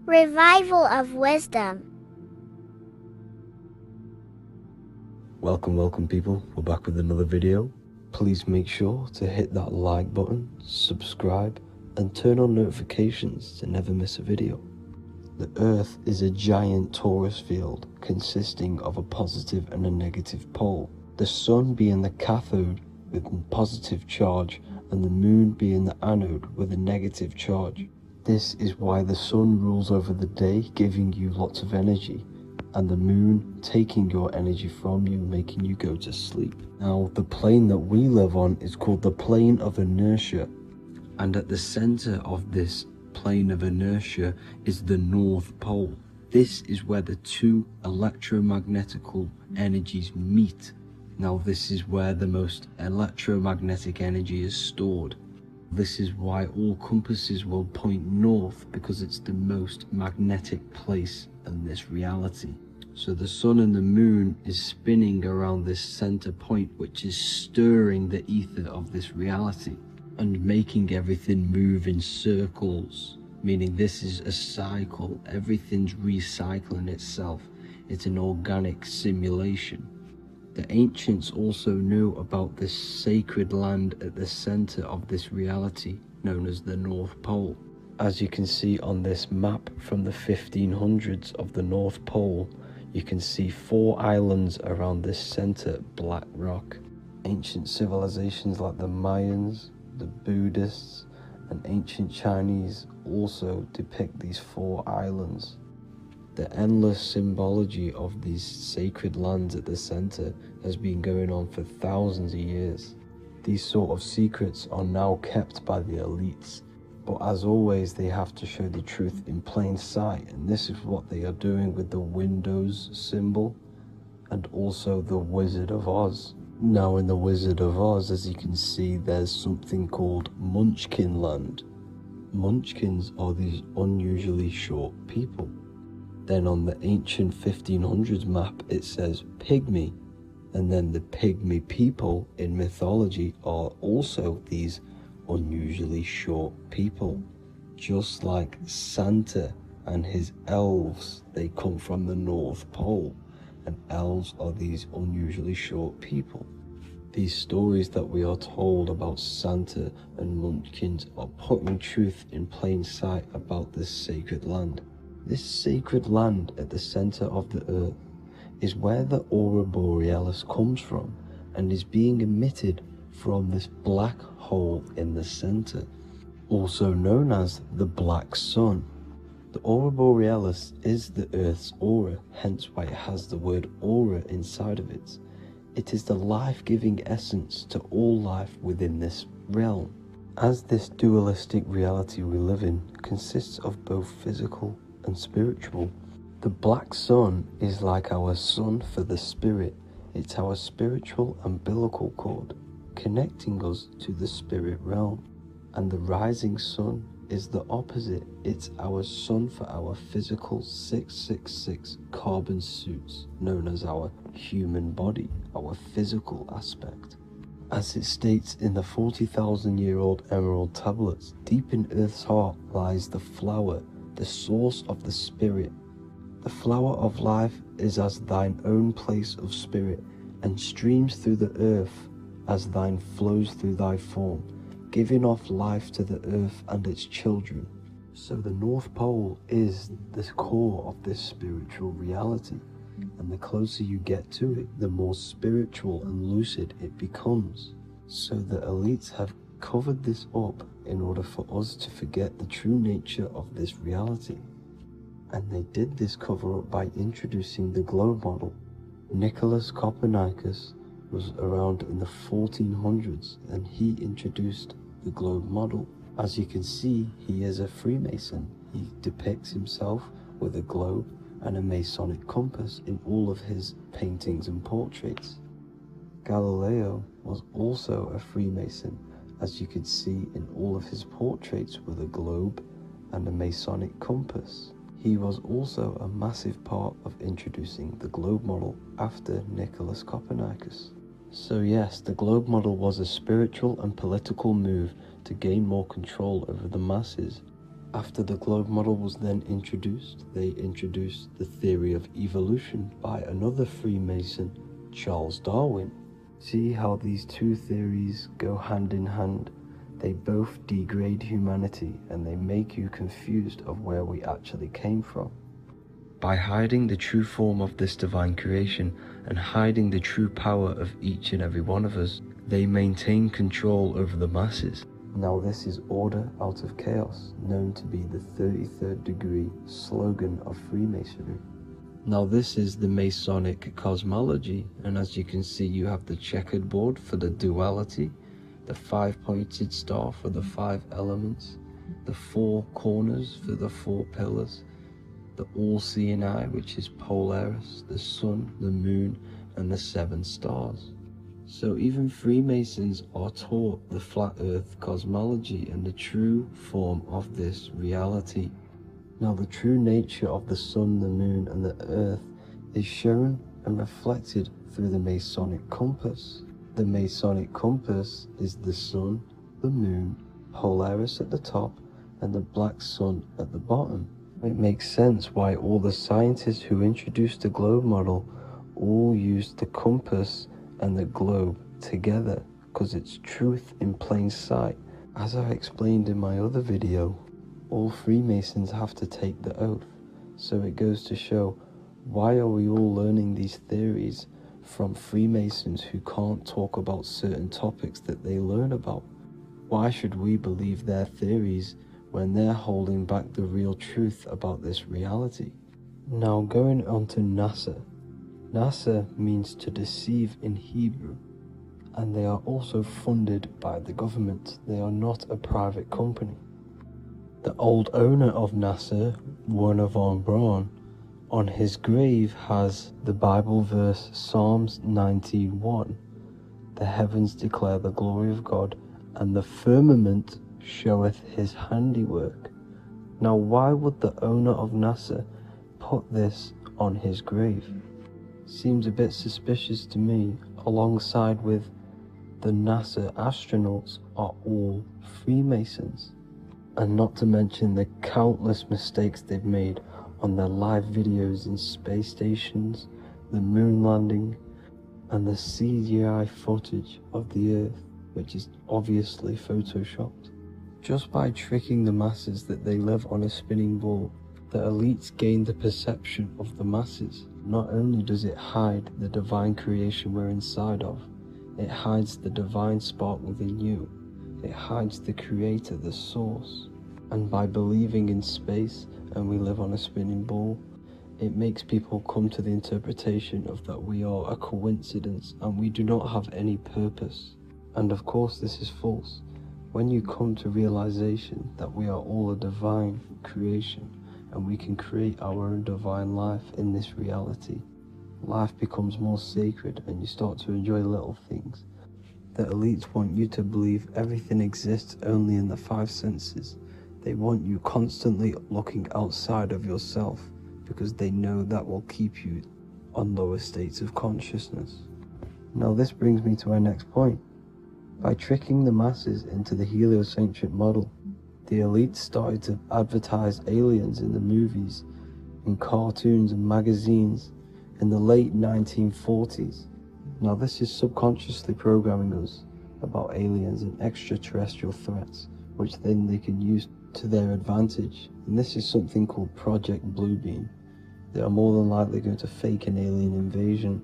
Revival of Wisdom. Welcome people, we're back with another video. Please make sure to hit that like button, subscribe, and turn on notifications to never miss a video. The Earth is a giant torus field consisting of a positive and a negative pole. The Sun being the cathode with a positive charge and the Moon being the anode with a negative charge. This is why the Sun rules over the day, giving you lots of energy, and the Moon taking your energy from you, making you go to sleep. Now, the plane that we live on is called the plane of inertia, and at the center of this plane of inertia is the North Pole. This is where the two electromagnetical energies meet. Now, this is where the most electromagnetic energy is stored. This is why all compasses will point north, because it's the most magnetic place in this reality. So the Sun and the Moon is spinning around this center point, which is stirring the ether of this reality and making everything move in circles, meaning this is a cycle. Everything's recycling itself. It's an organic simulation. The ancients also knew about this sacred land at the center of this reality, known as the North Pole. As you can see on this map from the 1500s of the North Pole, you can see 4 islands around this center black rock. Ancient civilizations like the Mayans, the Buddhists, and ancient Chinese also depict these 4 islands. The endless symbology of these sacred lands at the center has been going on for thousands of years. These sort of secrets are now kept by the elites, but as always they have to show the truth in plain sight, and this is what they are doing with the Windows symbol and also the Wizard of Oz. Now in the Wizard of Oz, as you can see, there's something called Munchkin Land. Munchkins are these unusually short people. Then on the ancient 1500s map it says pygmy, and then the pygmy people in mythology are also these unusually short people. Just like Santa and his elves, they come from the North Pole, and elves are these unusually short people. These stories that we are told about Santa and Munchkins are putting truth in plain sight about this sacred land. This sacred land at the center of the earth is where the aurora borealis comes from and is being emitted from this black hole in the center, also known as the black sun. The aurora borealis is the earth's aura, hence why it has the word aura inside of it. It is the life-giving essence to all life within this realm. As this dualistic reality we live in consists of both physical and spiritual, the black sun is like our sun for the spirit. It's our spiritual umbilical cord, connecting us to the spirit realm. And the rising sun is the opposite. It's our sun for our physical 666 carbon suits, known as our human body, our physical aspect. As it states in the 40,000-year-old emerald tablets, deep in Earth's heart lies the flower, the source of the spirit. The flower of life is as thine own place of spirit, and streams through the earth as thine flows through thy form, giving off life to the earth and its children. So the North Pole is the core of this spiritual reality, and the closer you get to it, the more spiritual and lucid it becomes. So the elites have covered this up in order for us to forget the true nature of this reality. And they did this cover up by introducing the globe model. Nicholas Copernicus was around in the 1400s and he introduced the globe model. As you can see, he is a Freemason. He depicts himself with a globe and a Masonic compass in all of his paintings and portraits. Galileo was also a Freemason, as you could see in all of his portraits with a globe and a Masonic compass. He was also a massive part of introducing the globe model after Nicholas Copernicus. So yes, the globe model was a spiritual and political move to gain more control over the masses. After the globe model was then introduced, they introduced the theory of evolution by another Freemason, Charles Darwin. See how these two theories go hand in hand? They both degrade humanity and they make you confused of where we actually came from. By hiding the true form of this divine creation and hiding the true power of each and every one of us, they maintain control over the masses. Now this is order out of chaos, known to be the 33rd degree slogan of Freemasonry. Now this is the Masonic cosmology, and as you can see you have the checkered board for the duality, the 5-pointed star for the 5 elements, the 4 corners for the 4 pillars, the all-seeing eye which is Polaris, the sun, the moon and the 7 stars. So even Freemasons are taught the flat earth cosmology and the true form of this reality. Now the true nature of the sun, the moon and the earth is shown and reflected through the Masonic compass. The Masonic compass is the sun, the moon, Polaris at the top and the black sun at the bottom. It makes sense why all the scientists who introduced the globe model all used the compass and the globe together, because it's truth in plain sight. As I explained in my other video, all Freemasons have to take the oath, so it goes to show, why are we all learning these theories from Freemasons who can't talk about certain topics that they learn about? Why should we believe their theories when they're holding back the real truth about this reality? Now going on to NASA. NASA means to deceive in Hebrew, and they are also funded by the government. They are not a private company. The old owner of NASA, Werner von Braun, on his grave has the Bible verse Psalms 91. The heavens declare the glory of God, and the firmament showeth his handiwork. Now why would the owner of NASA put this on his grave? Seems a bit suspicious to me, alongside with the NASA astronauts are all Freemasons. And not to mention the countless mistakes they've made on their live videos in space stations, the moon landing, and the CGI footage of the Earth, which is obviously photoshopped. Just by tricking the masses that they live on a spinning ball, the elites gain the perception of the masses. Not only does it hide the divine creation we're inside of, it hides the divine spark within you. It hides the creator, the source. And by believing in space and we live on a spinning ball, it makes people come to the interpretation of that we are a coincidence and we do not have any purpose. And of course this is false. When you come to realization that we are all a divine creation and we can create our own divine life in this reality, life becomes more sacred and you start to enjoy little things. The elites want you to believe everything exists only in the 5 senses. They want you constantly looking outside of yourself because they know that will keep you on lower states of consciousness. Now this brings me to our next point. By tricking the masses into the heliocentric model, the elites started to advertise aliens in the movies, in cartoons and magazines in the late 1940s. Now this is subconsciously programming us about aliens and extraterrestrial threats, which then they can use to their advantage. And this is something called Project Bluebeam. They are more than likely going to fake an alien invasion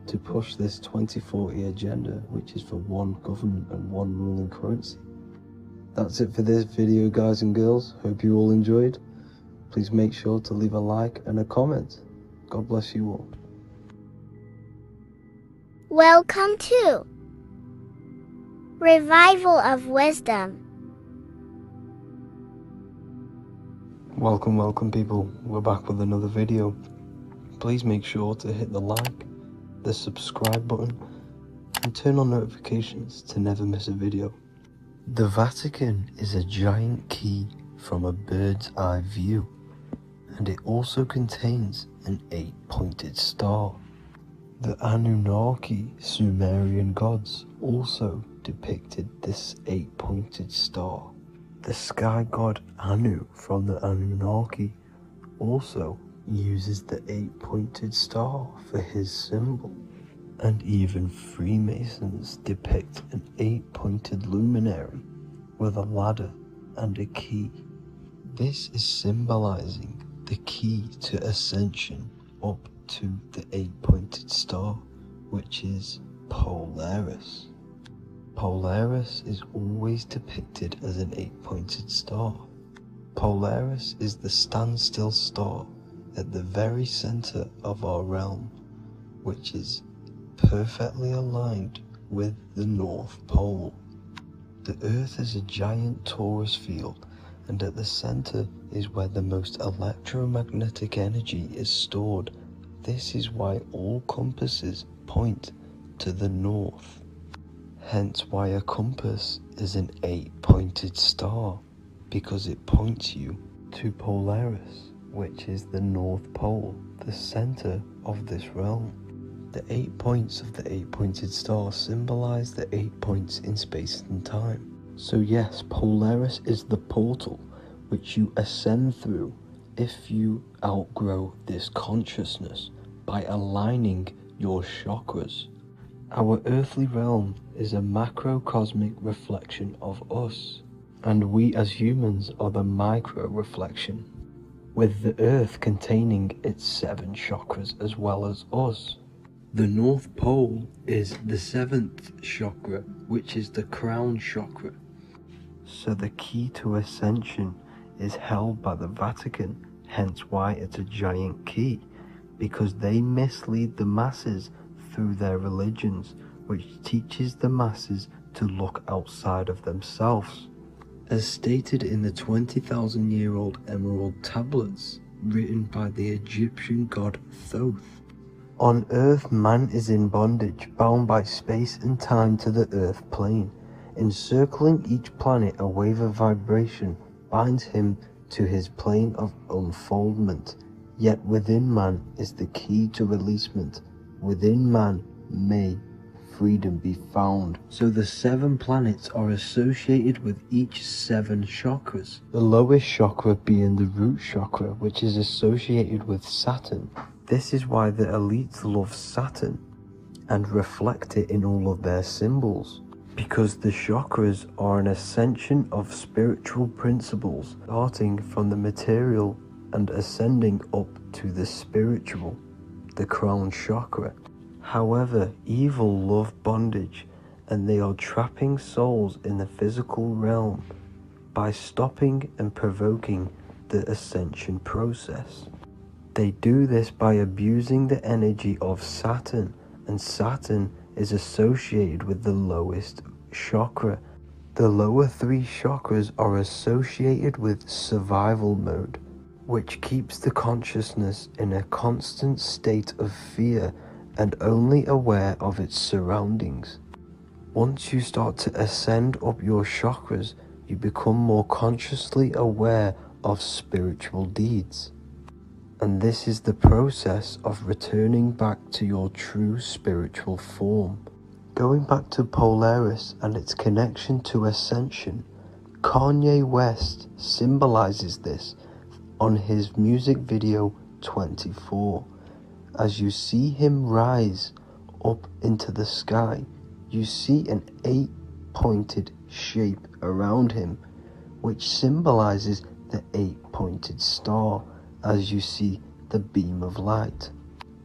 to push this 2040 agenda, which is for one government and one ruling currency. That's it for this video, guys and girls. Hope you all enjoyed. Please make sure to leave a like and a comment. God bless you all. Welcome to Revival of Wisdom. Welcome people. We're back with another video. Please make sure to hit the like, the subscribe button, and turn on notifications to never miss a video. The Vatican is a giant key from a bird's eye view, and it also contains an 8-pointed star. The Anunnaki Sumerian gods also depicted this 8-pointed star. The sky god Anu from the Anunnaki also uses the 8-pointed star for his symbol. And even Freemasons depict an 8-pointed luminary with a ladder and a key. This is symbolizing the key to ascension up to the 8-pointed star, which is Polaris. Polaris is always depicted as an 8-pointed star. Polaris is the standstill star at the very center of our realm, which is perfectly aligned with the North Pole. The Earth is a giant torus field, and at the center is where the most electromagnetic energy is stored. This is why all compasses point to the north. Hence why a compass is an 8-pointed star, because it points you to Polaris, which is the North Pole, the center of this realm. The 8 points of the 8-pointed star symbolize the 8 points in space and time. So yes, Polaris is the portal which you ascend through if you outgrow this consciousness by aligning your chakras. Our earthly realm is a macrocosmic reflection of us, and we as humans are the micro reflection, with the earth containing its 7 chakras as well as us. The North Pole is the 7th chakra, which is the crown chakra. So the key to ascension is held by the Vatican, hence why it's a giant key, because they mislead the masses through their religions, which teaches the masses to look outside of themselves. As stated in the 20,000-year-old emerald tablets written by the Egyptian god Thoth. On Earth, man is in bondage, bound by space and time to the Earth plane. Encircling each planet, a wave of vibration binds him to his plane of unfoldment. Yet within man is the key to releasement. Within man may freedom be found. So the 7 planets are associated with each 7 chakras. The lowest chakra being the root chakra, which is associated with Saturn. This is why the elites love Saturn and reflect it in all of their symbols, because the chakras are an ascension of spiritual principles, starting from the material and ascending up to the spiritual, the crown chakra. However, evil love bondage, and they are trapping souls in the physical realm by stopping and provoking the ascension process. They do this by abusing the energy of Saturn, and Saturn is associated with the lowest chakra. The lower 3 chakras are associated with survival mode, which keeps the consciousness in a constant state of fear and only aware of its surroundings. Once you start to ascend up your chakras, you become more consciously aware of spiritual deeds. And this is the process of returning back to your true spiritual form. Going back to Polaris and its connection to Ascension, Kanye West symbolizes this on his music video 24. As you see him rise up into the sky, you see an 8-pointed shape around him, which symbolizes the 8-pointed star, as you see the beam of light.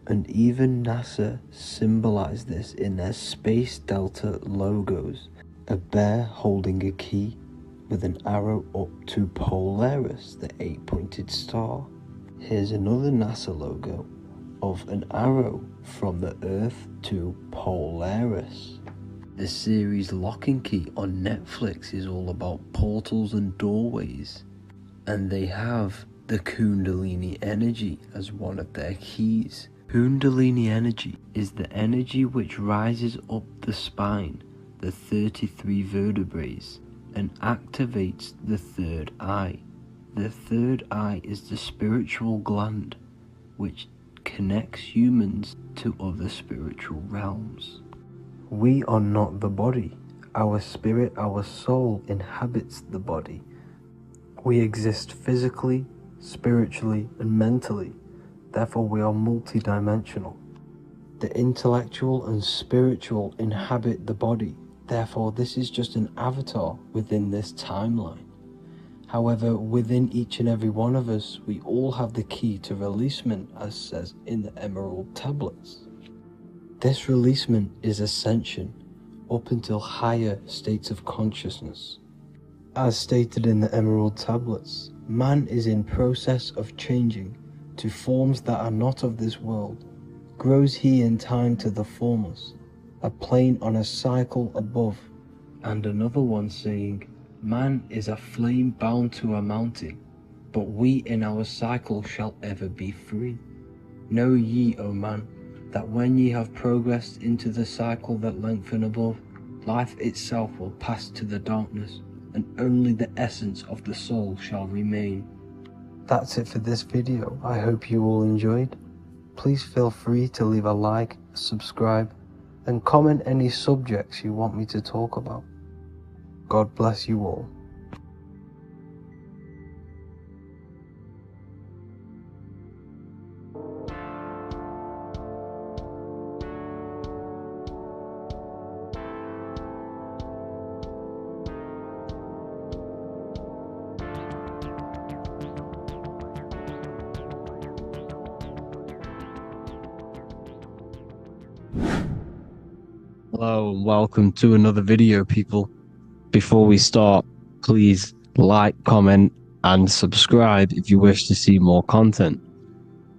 And even NASA symbolize this in their Space Delta logos, a bear holding a key, with an arrow up to Polaris, the 8-pointed star. Here's another NASA logo of an arrow from the Earth to Polaris. The series Lock and Key on Netflix is all about portals and doorways, and they have the Kundalini energy as one of their keys. Kundalini energy is the energy which rises up the spine, the 33 vertebrae, and activates the third eye. The third eye is the spiritual gland which connects humans to other spiritual realms. We are not the body. Our spirit, our soul inhabits the body. We exist physically, spiritually, and mentally. Therefore, we are multidimensional. The intellectual and spiritual inhabit the body. Therefore, this is just an avatar within this timeline. However, within each and every one of us, we all have the key to releasement, as says in the Emerald Tablets. This releasement is ascension, up until higher states of consciousness. As stated in the Emerald Tablets, man is in process of changing to forms that are not of this world. Grows he in time to the formless, a plane on a cycle above. And another one saying, man is a flame bound to a mountain, but we in our cycle shall ever be free. Know ye, O man, that when ye have progressed into the cycle that lengthen above, life itself will pass to the darkness, and only the essence of the soul shall remain. That's it for this video. I hope you all enjoyed. Please feel free to leave a like, subscribe, and comment any subjects you want me to talk about. God bless you all. Hello and welcome to another video, people. Before we start, please like, comment and subscribe if you wish to see more content.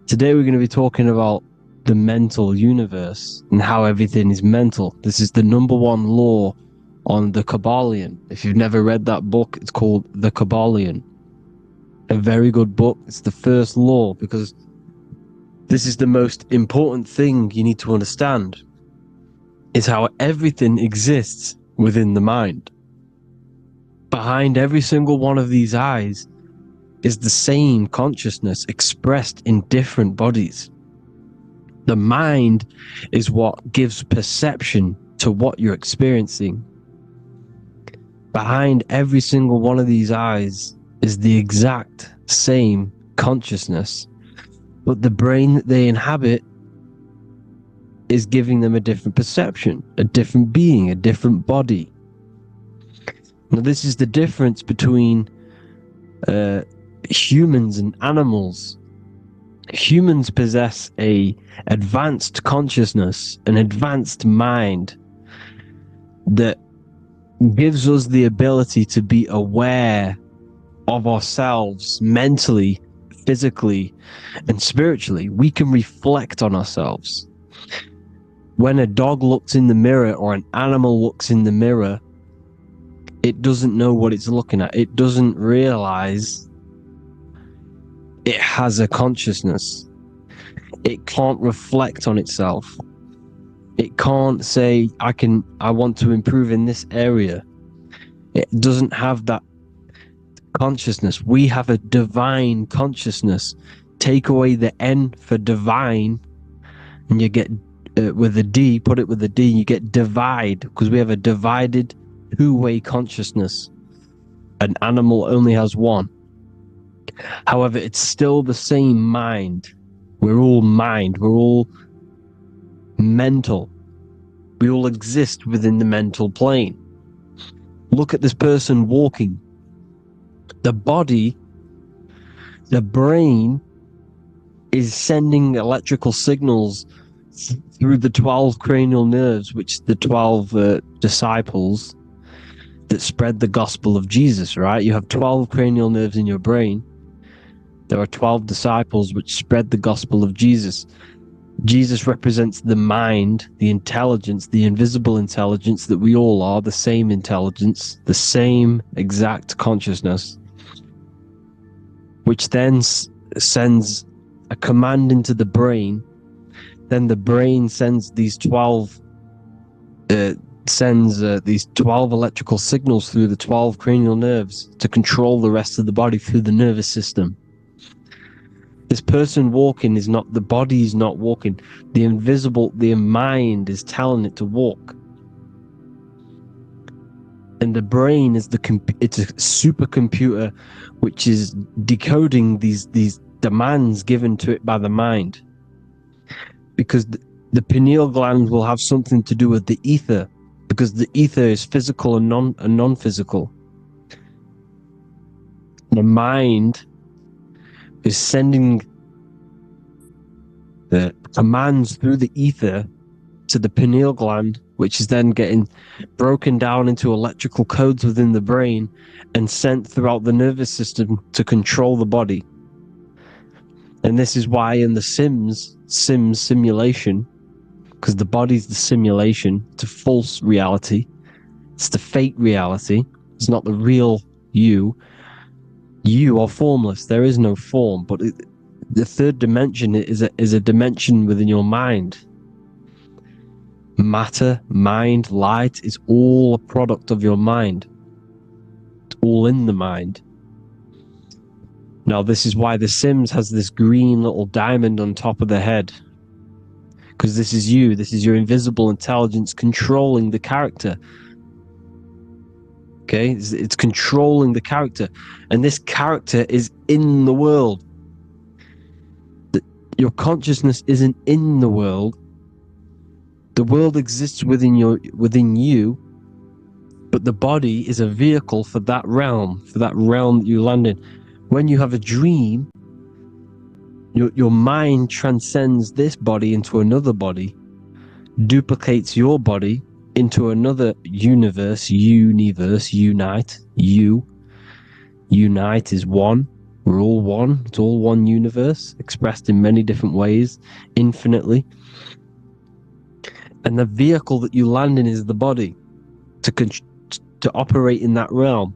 Today we're going to be talking about the mental universe and how everything is mental. This is the #1 law on the Kabbalion. If you've never read that book, it's called The Kabbalion. A very good book. It's the first law because this is the most important thing you need to understand. Is how everything exists within the mind. Behind every single one of these eyes is the same consciousness expressed in different bodies. The mind is what gives perception to what you're experiencing. Behind every single one of these eyes is the exact same consciousness, but the brain that they inhabit is giving them a different perception, a different being, a different body. Now, this is the difference between humans and animals. Humans possess a advanced consciousness, an advanced mind that gives us the ability to be aware of ourselves mentally, physically, and spiritually. We can reflect on ourselves. When a dog looks in the mirror or an animal looks in the mirror, it doesn't know what it's looking at. It doesn't realize it has a consciousness. It can't reflect on itself. It can't say, I want to improve in this area. It doesn't have that consciousness. We have a divine consciousness. Take away the N for divine, and you get with a D, put it with a D, you get divide, because we have a divided two-way consciousness. An animal only has one. However, it's still the same mind. We're all mind. We're all mental. We all exist within the mental plane. Look at this person walking. The body, the brain, is sending electrical signals through the 12 cranial nerves, which the 12 disciples, that spread the gospel of Jesus, right? You have 12 cranial nerves in your brain. There are 12 disciples which spread the gospel of Jesus. Jesus represents the mind, the intelligence, the invisible intelligence that we all are, the same intelligence, the same exact consciousness, which then sends a command into the brain. Then the brain sends these 12 electrical signals through the 12 cranial nerves to control the rest of the body through the nervous system. This person walking is not, the body is not walking. The mind is telling it to walk. And the brain is it's a supercomputer which is decoding these demands given to it by the mind. Because the pineal gland will have something to do with the ether, because the ether is physical and non-physical. The mind is sending the commands through the ether to the pineal gland, which is then getting broken down into electrical codes within the brain and sent throughout the nervous system to control the body. And this is why in the simulation, because the body's the simulation, it's a false reality, it's the fake reality, it's not the real you. You are formless. There is no form, but the third dimension is a dimension within your mind. Matter, mind, light is all a product of your mind. It's all in the mind. Now, this is why The Sims has this green little diamond on top of the head. Because this is you. This is your invisible intelligence controlling the character. Okay, it's controlling the character, and this character is in the world. Your consciousness isn't in the world. The world exists within you, but the body is a vehicle for that realm that you land in. When you have a dream, your mind transcends this body into another body, duplicates your body into another unite. Unite is one. We're all one. It's all one universe, expressed in many different ways, infinitely. And the vehicle that you land in is the body to operate in that realm.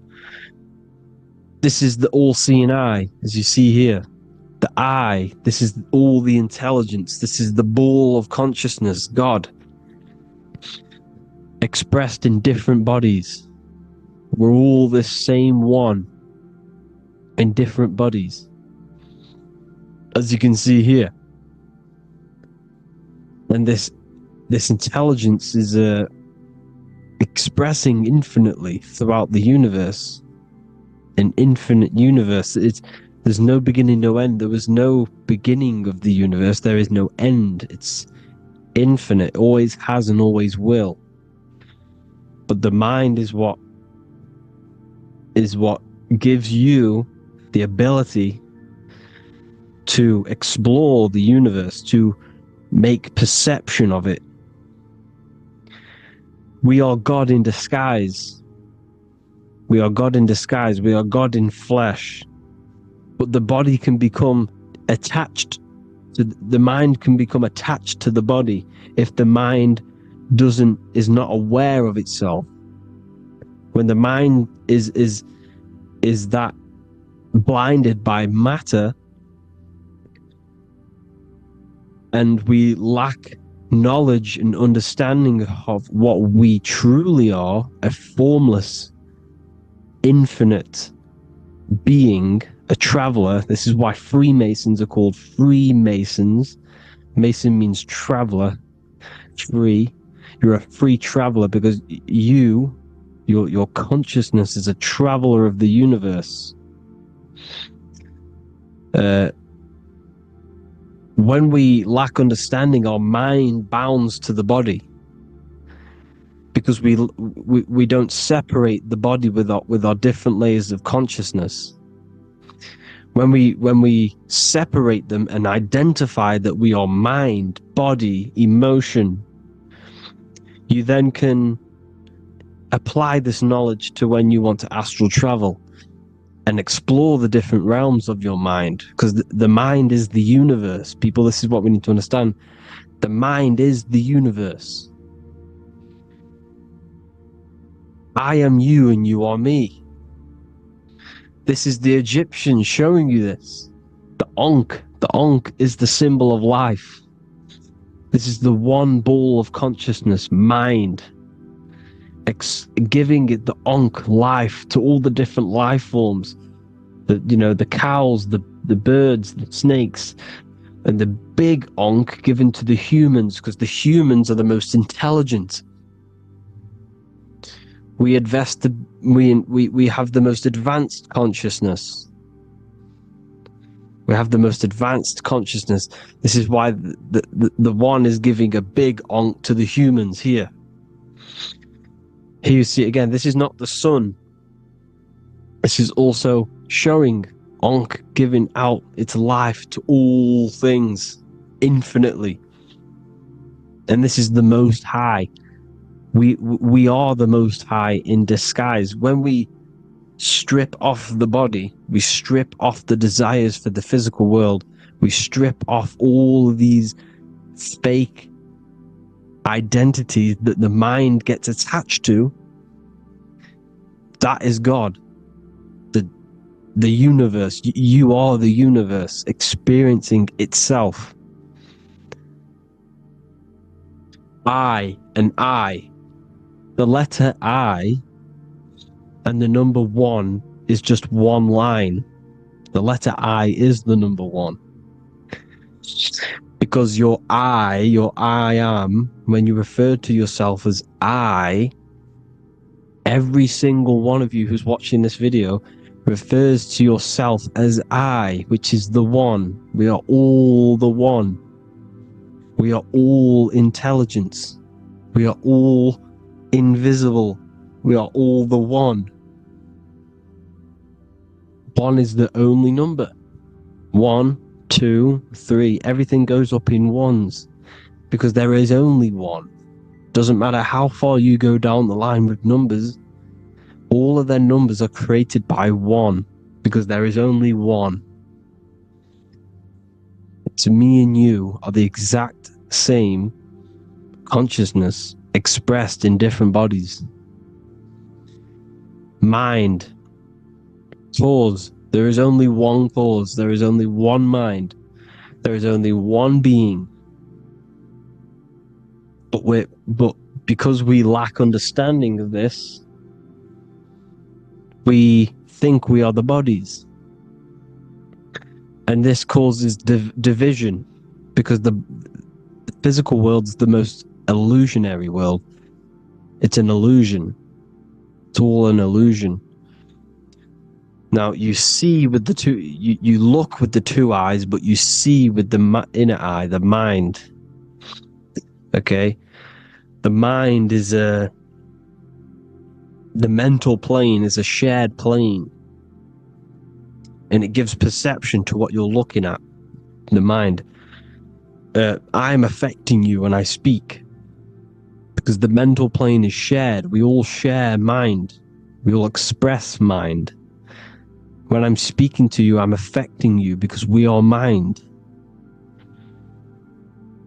This is the all-seeing eye, as you see here. The eye, this is all the intelligence. This is the ball of consciousness, God, expressed in different bodies. We're all this same one in different bodies, as you can see here. And this intelligence is expressing infinitely throughout the universe. An infinite universe. There's no beginning, no end. There was no beginning of the universe. There is no end. It's infinite. Always has and always will. But the mind is what gives you the ability to explore the universe, to make perception of it. We are God in disguise. We are God in disguise. We are God in flesh. But the body can become attached to the mind, can become attached to the body if the mind is not aware of itself. When the mind is that blinded by matter, and we lack knowledge and understanding of what we truly are, a formless, infinite being, a traveler. This is why Freemasons are called Freemasons. Mason means traveler. Free. You're a free traveler because your consciousness is a traveler of the universe. When we lack understanding, our mind bounds to the body because we don't separate the body with our different layers of consciousness. When we separate them and identify that we are mind, body, emotion, you then can apply this knowledge to when you want to astral travel and explore the different realms of your mind, because the mind is the universe. People, this is what we need to understand. The mind is the universe. I am you and you are me. This is the Egyptians showing you this. The Ankh is the symbol of life. This is the one ball of consciousness, mind, giving it the Ankh life to all the different life forms. The cows, the birds, the snakes, and the big Ankh given to the humans, because the humans are the most intelligent. We have the most advanced consciousness. We have the most advanced consciousness. This is why the one is giving a big Ankh to the humans here. Here you see again, this is not the sun. This is also showing Ankh giving out its life to all things infinitely. And this is the Most High. We are the Most High in disguise. When we strip off the body, we strip off the desires for the physical world, we strip off all of these fake identities that the mind gets attached to. That is God. The universe. You are the universe experiencing itself. I and I. The letter I and the number 1 is just one line. The letter I is the number 1. Because your I am, when you refer to yourself as I, every single one of you who's watching this video refers to yourself as I, which is the one. We are all the one. We are all intelligence. We are all invisible. We are all the one. 1 is the only number. 1, 2, 3. Everything goes up in ones because there is only one. Doesn't matter how far you go down the line with numbers, all of their numbers are created by 1 because there is only one. So me and you are the exact same consciousness expressed in different bodies. Mind, cause. There is only one cause. There is only one mind. There is only one being. But because we lack understanding of this, we think we are the bodies. And this causes division, because the physical world is the most illusionary world. It's an illusion. It's all an illusion. Now you see with the two, you look with the two eyes, but you see with the inner eye, the mind. Okay, the mind is the mental plane is a shared plane, and it gives perception to what you're looking at. The mind. I'm affecting you when I speak, because the mental plane is shared. We all share mind. We all express mind. When I'm speaking to you, I'm affecting you because we are mind.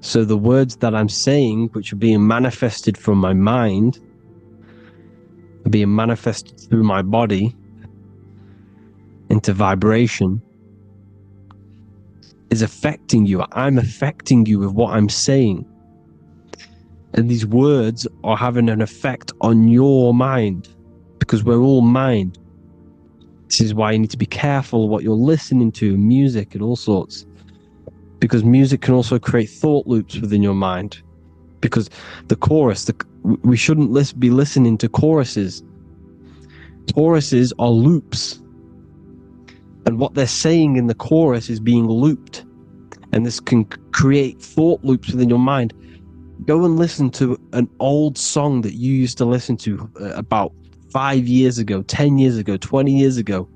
So the words that I'm saying, which are being manifested from my mind, are being manifested through my body into vibration, is affecting you. I'm affecting you with what I'm saying. And these words are having an effect on your mind, because we're all mind. This is why you need to be careful what you're listening to, music and all sorts. Because music can also create thought loops within your mind. Because the chorus, we shouldn't be listening to choruses. Choruses are loops. And what they're saying in the chorus is being looped. And this can create thought loops within your mind. Go and listen to an old song that you used to listen to about 5 years ago, 10 years ago, 20 years ago.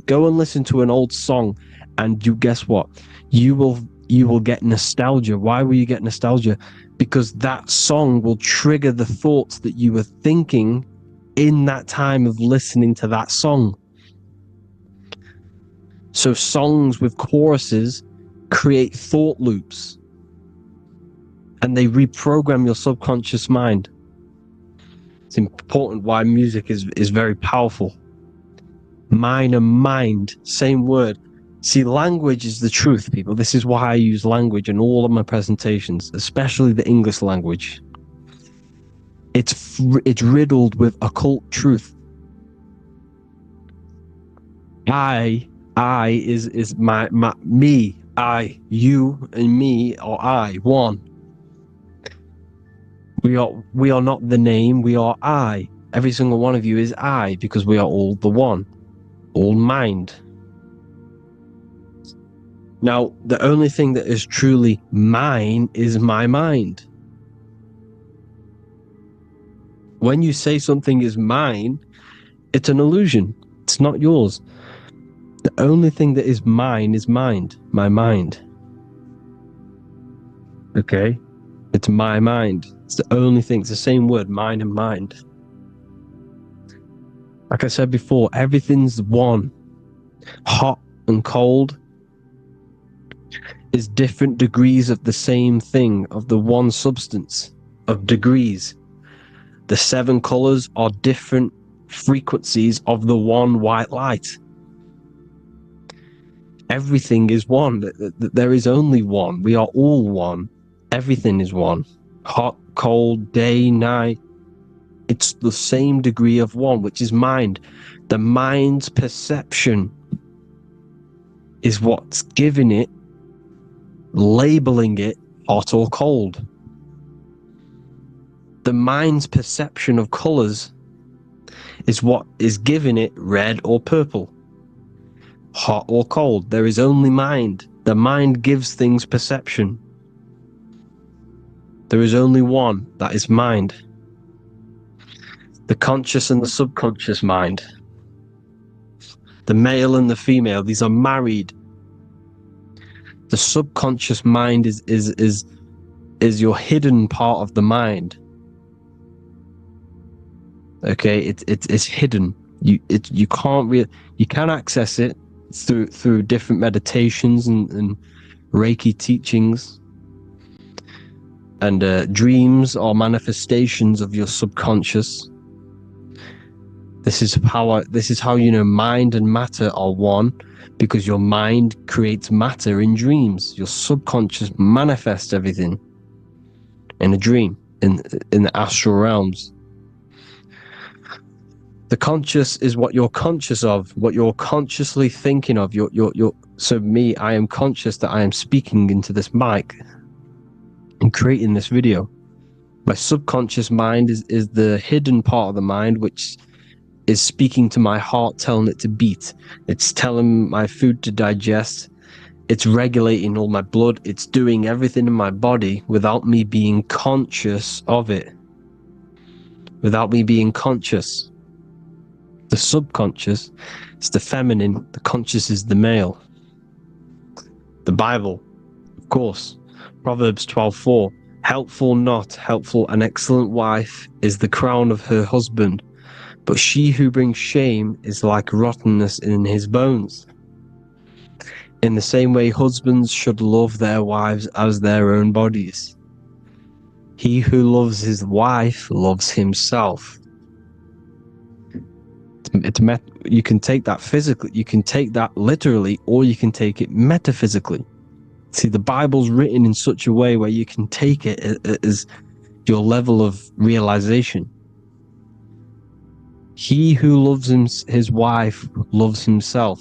Go and listen to an old song, and you guess what? You will get nostalgia. Why will you get nostalgia? Because that song will trigger the thoughts that you were thinking in that time of listening to that song. So songs with choruses create thought loops, and they reprogram your subconscious mind. It's important why music is very powerful. Mind and mind, same word. See, language is the truth, people. This is why I use language in all of my presentations, especially the English language. It's riddled with occult truth. I is my me, I, you and me, or I, one. We are not the name, we are I. Every single one of you is I, because we are all the one, all mind. Now, the only thing that is truly mine is my mind. When you say something is mine, it's an illusion. It's not yours. The only thing that is mine is mind, my mind. Okay? It's my mind. It's the only thing. It's the same word, mind and mind. Like I said before, everything's one. Hot and cold is different degrees of the same thing, of the one substance, of degrees. The 7 colors are different frequencies of the one white light. Everything is one. There is only one. We are all one. Everything is one. Hot, cold, day, night. It's the same degree of one, which is mind. The mind's perception is what's giving it, labeling it hot or cold. The mind's perception of colors is what is giving it red or purple, hot or cold. There is only mind. The mind gives things perception. There is only one, that is mind. The conscious and the subconscious mind. The male and the female, these are married. The subconscious mind is your hidden part of the mind. Okay, it's hidden. You can access it through different meditations and Reiki teachings, and dreams are manifestations of your subconscious. This is how you know mind and matter are one, because your mind creates matter in dreams. Your subconscious manifests everything in a dream, in the astral realms. The conscious is what you're conscious of, what you're consciously thinking of. So me, I am conscious that I am speaking into this mic and creating this video. My subconscious mind is the hidden part of the mind, which is speaking to my heart, telling it to beat. It's telling my food to digest. It's regulating all my blood. It's doing everything in my body without me being conscious of it. Without me being conscious. The subconscious is the feminine, the conscious is the male. The Bible, of course, Proverbs 12:4, helpful not helpful, an excellent wife is the crown of her husband, but she who brings shame is like rottenness in his bones. In the same way, husbands should love their wives as their own bodies. He who loves his wife loves himself. You can take that physically, you can take that literally, or you can take it metaphysically. See, the Bible's written in such a way where you can take it as your level of realization. He who loves his wife loves himself.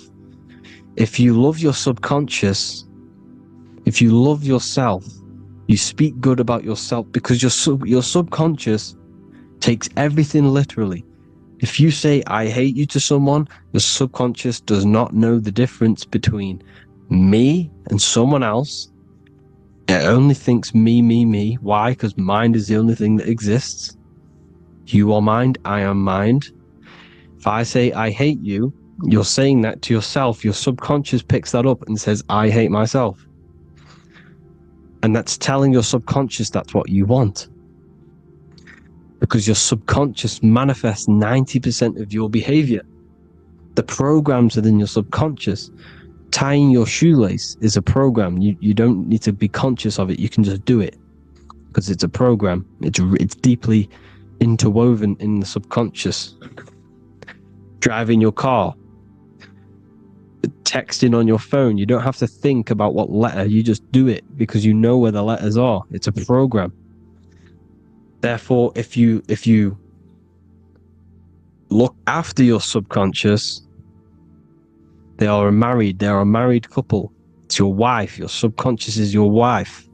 If you love your subconscious, if you love yourself, you speak good about yourself, because your subconscious takes everything literally. If you say, I hate you to someone, your subconscious does not know the difference between me and someone else. It only thinks me, me, me. Why? Because mind is the only thing that exists. You are mind, I am mind. If I say, I hate you, you're saying that to yourself. Your subconscious picks that up and says, I hate myself. And that's telling your subconscious that's what you want. The because your subconscious manifests 90% of your behavior. The programs within your subconscious, tying your shoelace is a program. You don't need to be conscious of it. You can just do it because it's a program. It's deeply interwoven in the subconscious. Driving your car, texting on your phone, you don't have to think about what letter, you just do it because you know where the letters are. It's a program. Therefore, if you look after your subconscious, they are a married couple. It's your wife. Your subconscious is your wife,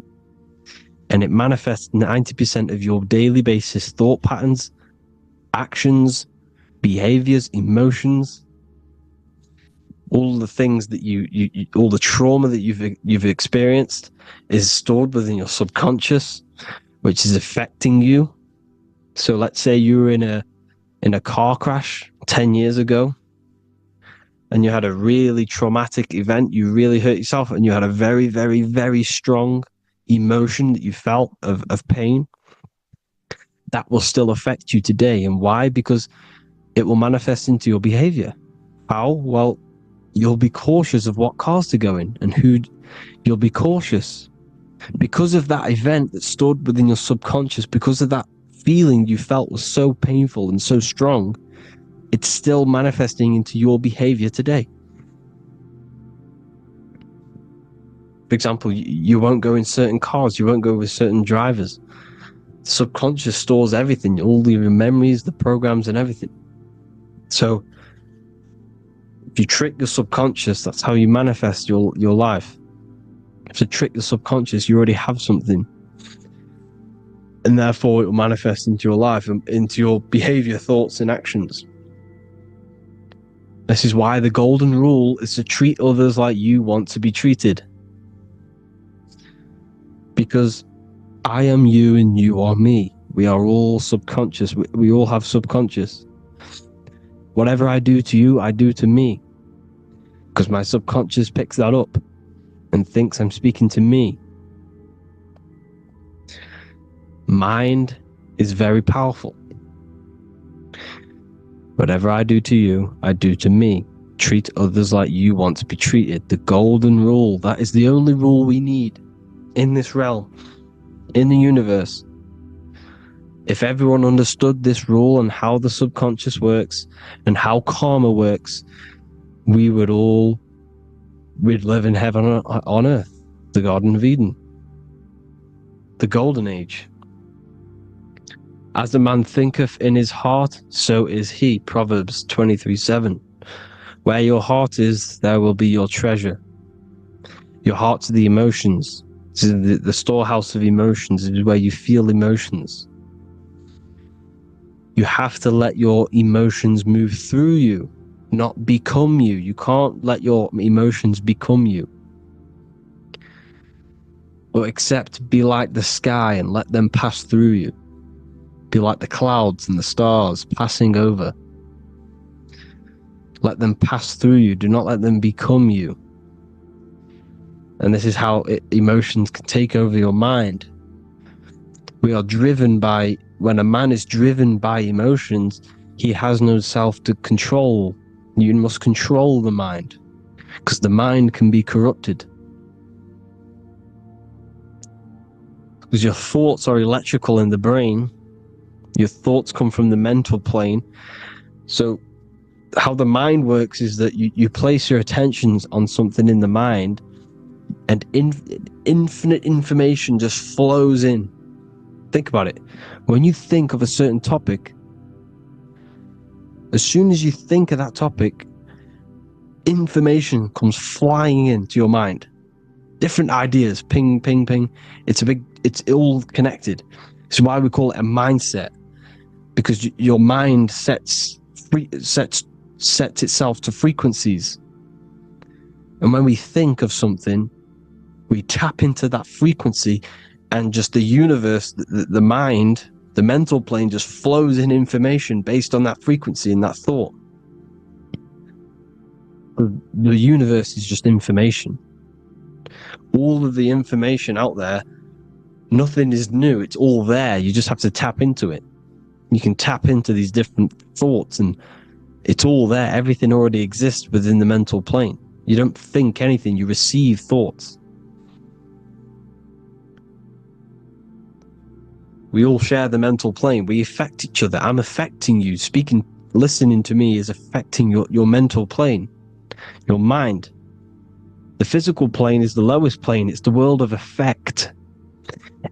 and it manifests 90% of your daily basis thought patterns, actions, behaviors, emotions, all the things that you all the trauma that you've experienced is stored within your subconscious, which is affecting you. So let's say you were in a car crash 10 years ago and you had a really traumatic event, you really hurt yourself, and you had a very, very, very strong emotion that you felt of pain. That will still affect you today. And why? Because it will manifest into your behavior. How? Well, you'll be cautious of what cars to go in and who. You'll be cautious because of that event that stored within your subconscious, because of that feeling you felt was so painful and so strong. It's still manifesting into your behavior today. For example, you won't go in certain cars, you won't go with certain drivers. The subconscious stores everything, all your memories, the programs and everything. So if you trick the subconscious, that's how you manifest your life. If you trick the subconscious, you already have something. And therefore it will manifest into your life and into your behavior, thoughts and actions. This is why the golden rule is to treat others like you want to be treated. Because I am you and you are me. We are all subconscious. We all have subconscious. Whatever I do to you, I do to me. Because my subconscious picks that up and thinks I'm speaking to me. Mind is very powerful. Whatever I do to you, I do to me. Treat others like you want to be treated. The golden rule. That is the only rule we need in this realm, in the universe. If everyone understood this rule and how the subconscious works and how karma works, we'd live in heaven on earth, the Garden of Eden, the golden age. As a man thinketh in his heart, so is he. Proverbs 23:7. Where your heart is, there will be your treasure. Your heart's the emotions. This is the storehouse of emotions. It is where you feel emotions. You have to let your emotions move through you, not become you. You can't let your emotions become you. Or except be like the sky and let them pass through you. Be like the clouds and the stars passing over. Let them pass through you. Do not let them become you. And this is how emotions can take over your mind. We are driven by, when a man is driven by emotions, he has no self to control. You must control the mind, because the mind can be corrupted. Because your thoughts are electrical in the brain. Your thoughts come from the mental plane. So how the mind works is that you place your attentions on something in the mind, and infinite information just flows in. Think about it. When you think of a certain topic, as soon as you think of that topic, information comes flying into your mind. Different ideas, ping, ping, ping. It's all connected. It's why we call it a mindset, because your mind sets itself to frequencies. And when we think of something, we tap into that frequency, and just the universe, the mind, the mental plane just flows in information based on that frequency and that thought. The universe is just information. All of the information out there, nothing is new. It's all there. You just have to tap into it. You can tap into these different thoughts, and it's all there. Everything already exists within the mental plane. You don't think anything, you receive thoughts. We all share the mental plane. We affect each other. I'm affecting you. Listening to me is affecting your mental plane, your mind. The physical plane is the lowest plane. It's the world of effect.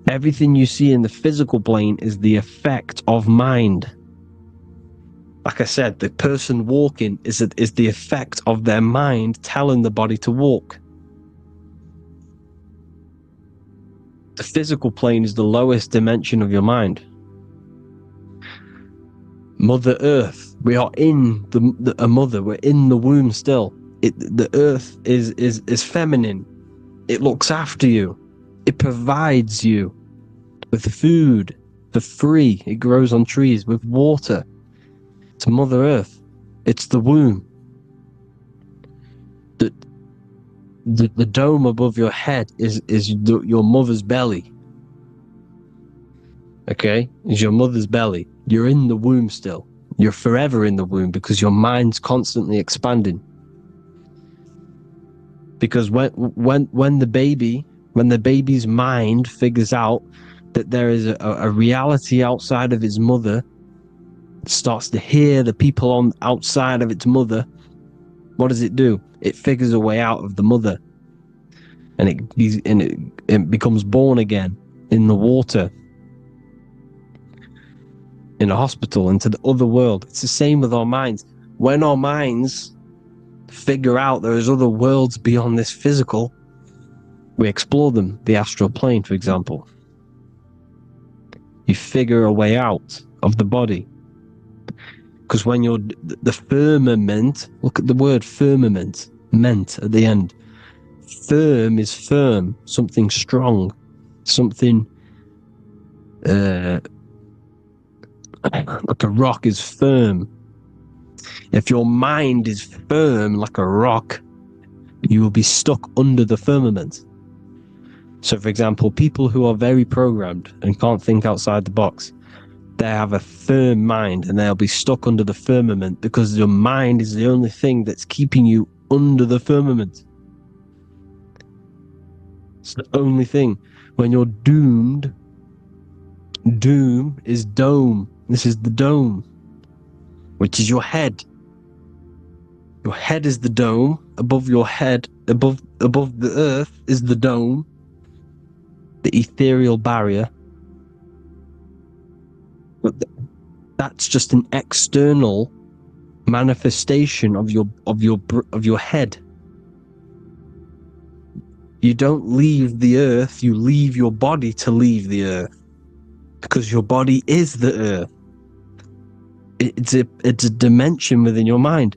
Everything you see in the physical plane is the effect of mind. Like I said, the person walking is the effect of their mind telling the body to walk. The physical plane is the lowest dimension of your mind. Mother Earth, we are in a mother. We're in the womb still. The Earth is feminine. It looks after you. It provides you with food for free. It grows on trees with water. It's Mother Earth. It's the womb. The dome above your head is your mother's belly. Okay? Is your mother's belly. You're in the womb still. You're forever in the womb because your mind's constantly expanding. Because when the baby's mind figures out that there is a reality outside of its mother, starts to hear the people on outside of its mother, what does it do? It figures a way out of the mother, and it becomes born again in the water, in a hospital, into the other world. It's the same with our minds. When our minds figure out there is other worlds beyond this physical, we explore them. The astral plane, for example. You figure a way out of the body. Because when you're the firmament, look at the word firmament, meant at the end. Firm is firm, something strong, something like a rock is firm. If your mind is firm like a rock, you will be stuck under the firmament. So, for example, people who are very programmed and can't think outside the box, they have a firm mind and they'll be stuck under the firmament because your mind is the only thing that's keeping you under the firmament. It's the only thing. When you're doomed, doom is dome. This is the dome, which is your head. Your head is the dome. Above your head, above the earth is the dome, the ethereal barrier. But that's just an external manifestation of your head. You don't leave the earth, you leave your body to leave the earth, because your body is the earth. It's a dimension within your mind.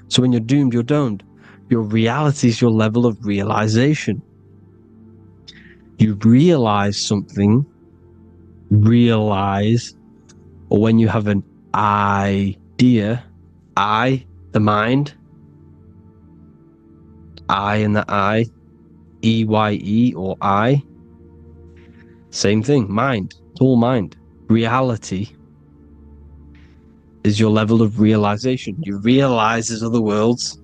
So when you're doomed, you're domed. Your reality is your level of realization. You realize something, or when you have an idea, the mind, in the EYE or I, same thing, mind, it's all mind. Reality is your level of realization. You realize there's other worlds,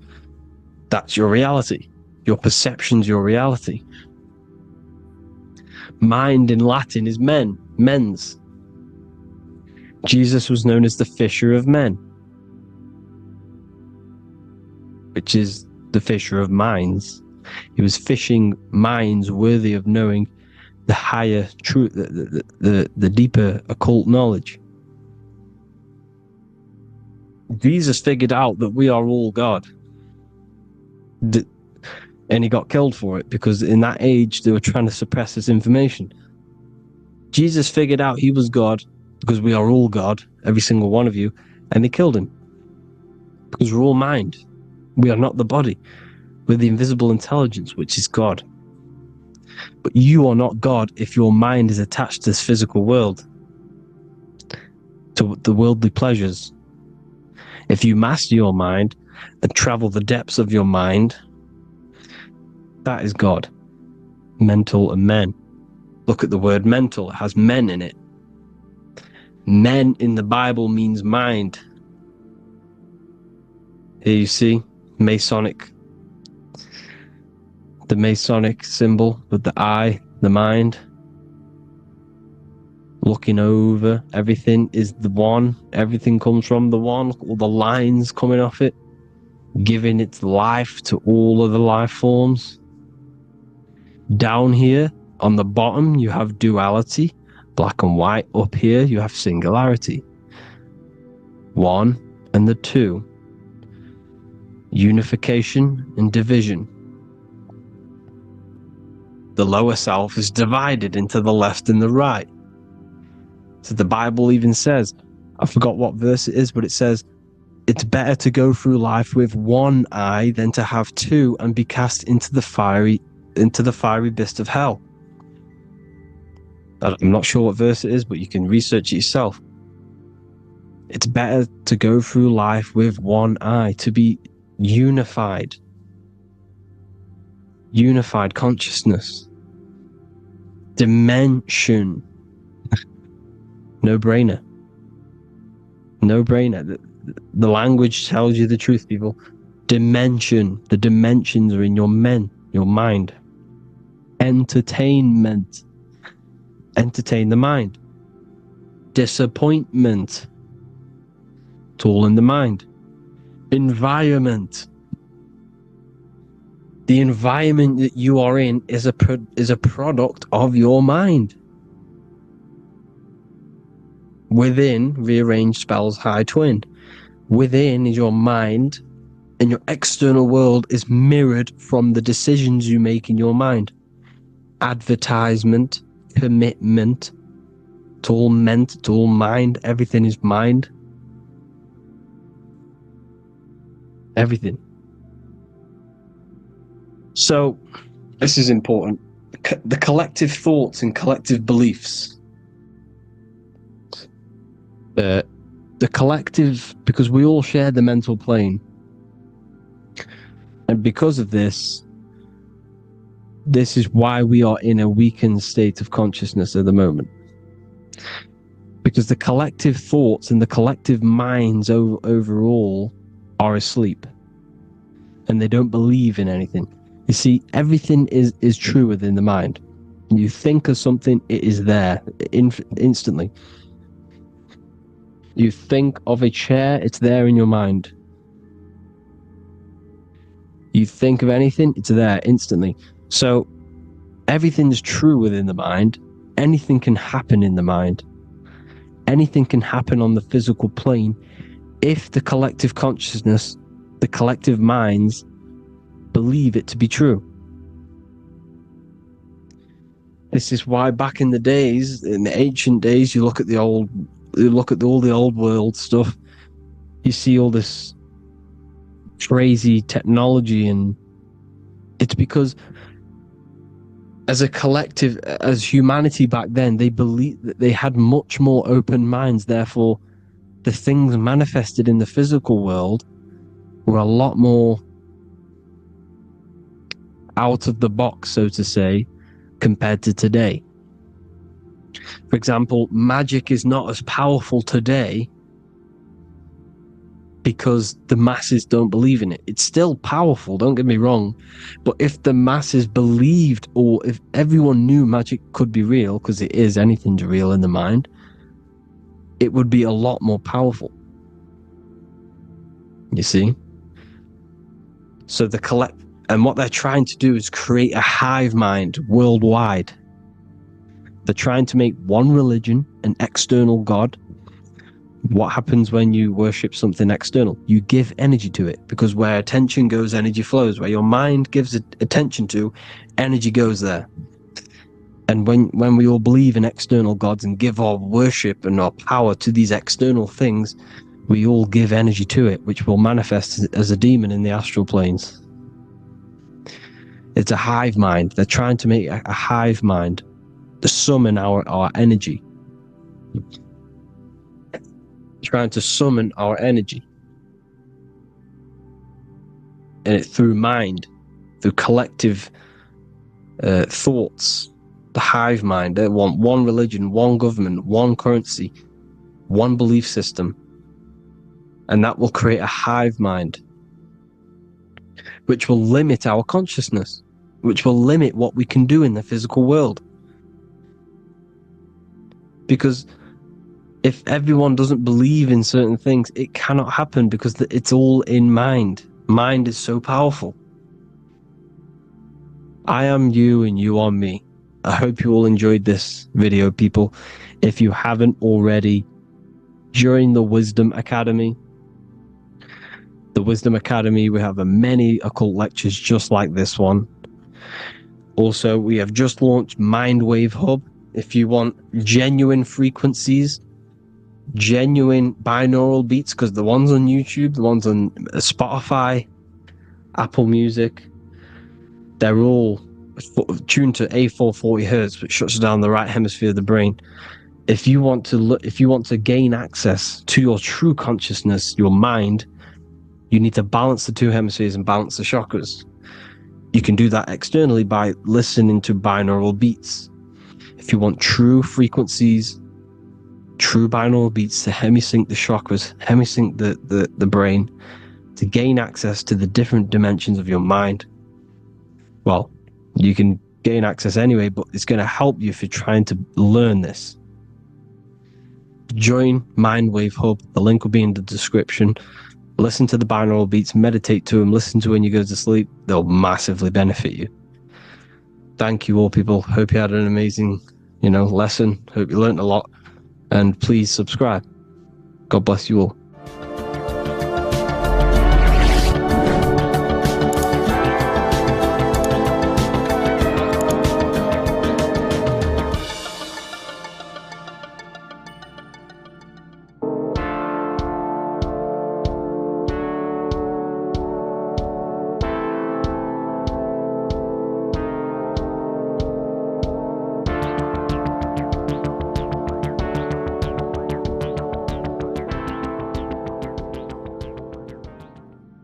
that's your reality. Your perception's your reality. Mind in Latin is mens. Jesus was known as the fisher of men, which is the fisher of minds. He was fishing minds worthy of knowing the higher truth, the deeper occult knowledge. Jesus figured out that we are all God. And he got killed for it, because in that age they were trying to suppress this information. Jesus figured out he was God, because we are all God, every single one of you, and they killed him. Because we're all mind. We are not the body. We're the invisible intelligence, which is God. But you are not God if your mind is attached to this physical world, to the worldly pleasures. If you master your mind and travel the depths of your mind, that is God. Mental and men. Look at the word mental. It has men in it. Men in the Bible means mind. Here you see Masonic, the Masonic symbol with the eye, the mind. Looking over, everything is the one, everything comes from the one, all the lines coming off it, giving its life to all of the life forms. Down here on the bottom you have duality, black and white. Up here you have singularity, one and the two, unification and division. The lower self is divided into the left and the right. So the Bible even says, I forgot what verse it is, but it says, it's better to go through life with one eye than to have two and be cast into the fiery abyss of hell. I'm not sure what verse it is, but you can research it yourself. It's better to go through life with one eye, to be unified. Unified consciousness. Dimension. No-brainer. No-brainer. The language tells you the truth, people. Dimension. The dimensions are in your mind. Entertainment. Entertain the mind. Disappointment. It's all in the mind. Environment. The environment that you are in is a product of your mind. Within, rearranged spells high twin. Within is your mind, and your external world is mirrored from the decisions you make in your mind. Advertisement, commitment, it's all meant, it's all mind, everything is mind. Everything. So, this is important. The collective thoughts and collective beliefs. The collective, because we all share the mental plane. And because of this is why we are in a weakened state of consciousness at the moment. Because the collective thoughts and the collective minds overall are asleep. And they don't believe in anything. You see, everything is true within the mind. You think of something, it is there instantly. You think of a chair, it's there in your mind. You think of anything, it's there instantly. So everything is true within the mind. Anything can happen in the mind. Anything can happen on the physical plane if the collective consciousness, the collective minds, believe it to be true. This is why back in the days, in the ancient days, you look at all the old world stuff, you see all this crazy technology, and it's because as a collective, as humanity back then, they believed that they had much more open minds. Therefore, the things manifested in the physical world were a lot more out of the box, so to say, compared to today. For example, magic is not as powerful today because the masses don't believe in it. It's still powerful, don't get me wrong, but if the masses believed, or if everyone knew magic could be real, because it is, anything's real in the mind, it would be a lot more powerful. You see? So and what they're trying to do is create a hive mind worldwide. They're trying to make one religion, an external god. What happens when you worship something external? You give energy to it, because where attention goes, energy flows. Where your mind gives attention to, energy goes there. And when we all believe in external gods and give our worship and our power to these external things, we all give energy to it, which will manifest as a demon in the astral planes. It's a hive mind. They're trying to make a hive mind to summon our energy. Trying to summon our energy. And it through mind, through collective thoughts. The hive mind. They want one religion, one government, one currency. one belief system, and that will create a hive mind, which will limit our consciousness, which will limit what we can do in the physical world. Because if everyone doesn't believe in certain things, it cannot happen, because it's all in mind. Mind is so powerful. I am you and you are me. I hope you all enjoyed this video, people. If you haven't already, join the Wisdom Academy. The Wisdom Academy, we have many occult lectures just like this one. Also, we have just launched Mindwave Hub. If you want genuine frequencies, genuine binaural beats, because the ones on YouTube, the ones on Spotify, Apple Music, they're all tuned to A440 hertz, which shuts down the right hemisphere of the brain. If you want to gain access to your true consciousness, your mind, you need to balance the two hemispheres and balance the chakras. You can do that externally by listening to binaural beats. If you want true frequencies, true binaural beats to hemisync the chakras, hemisync the brain, to gain access to the different dimensions of your mind, well, you can gain access anyway, but it's going to help you if you're trying to learn this. Join Mindwave Hub. The link will be in the description. Listen to the binaural beats, meditate to them, listen to when you go to sleep. They'll massively benefit you. Thank you all, people. Hope you had an amazing, lesson. Hope you learned a lot. And please subscribe. God bless you all.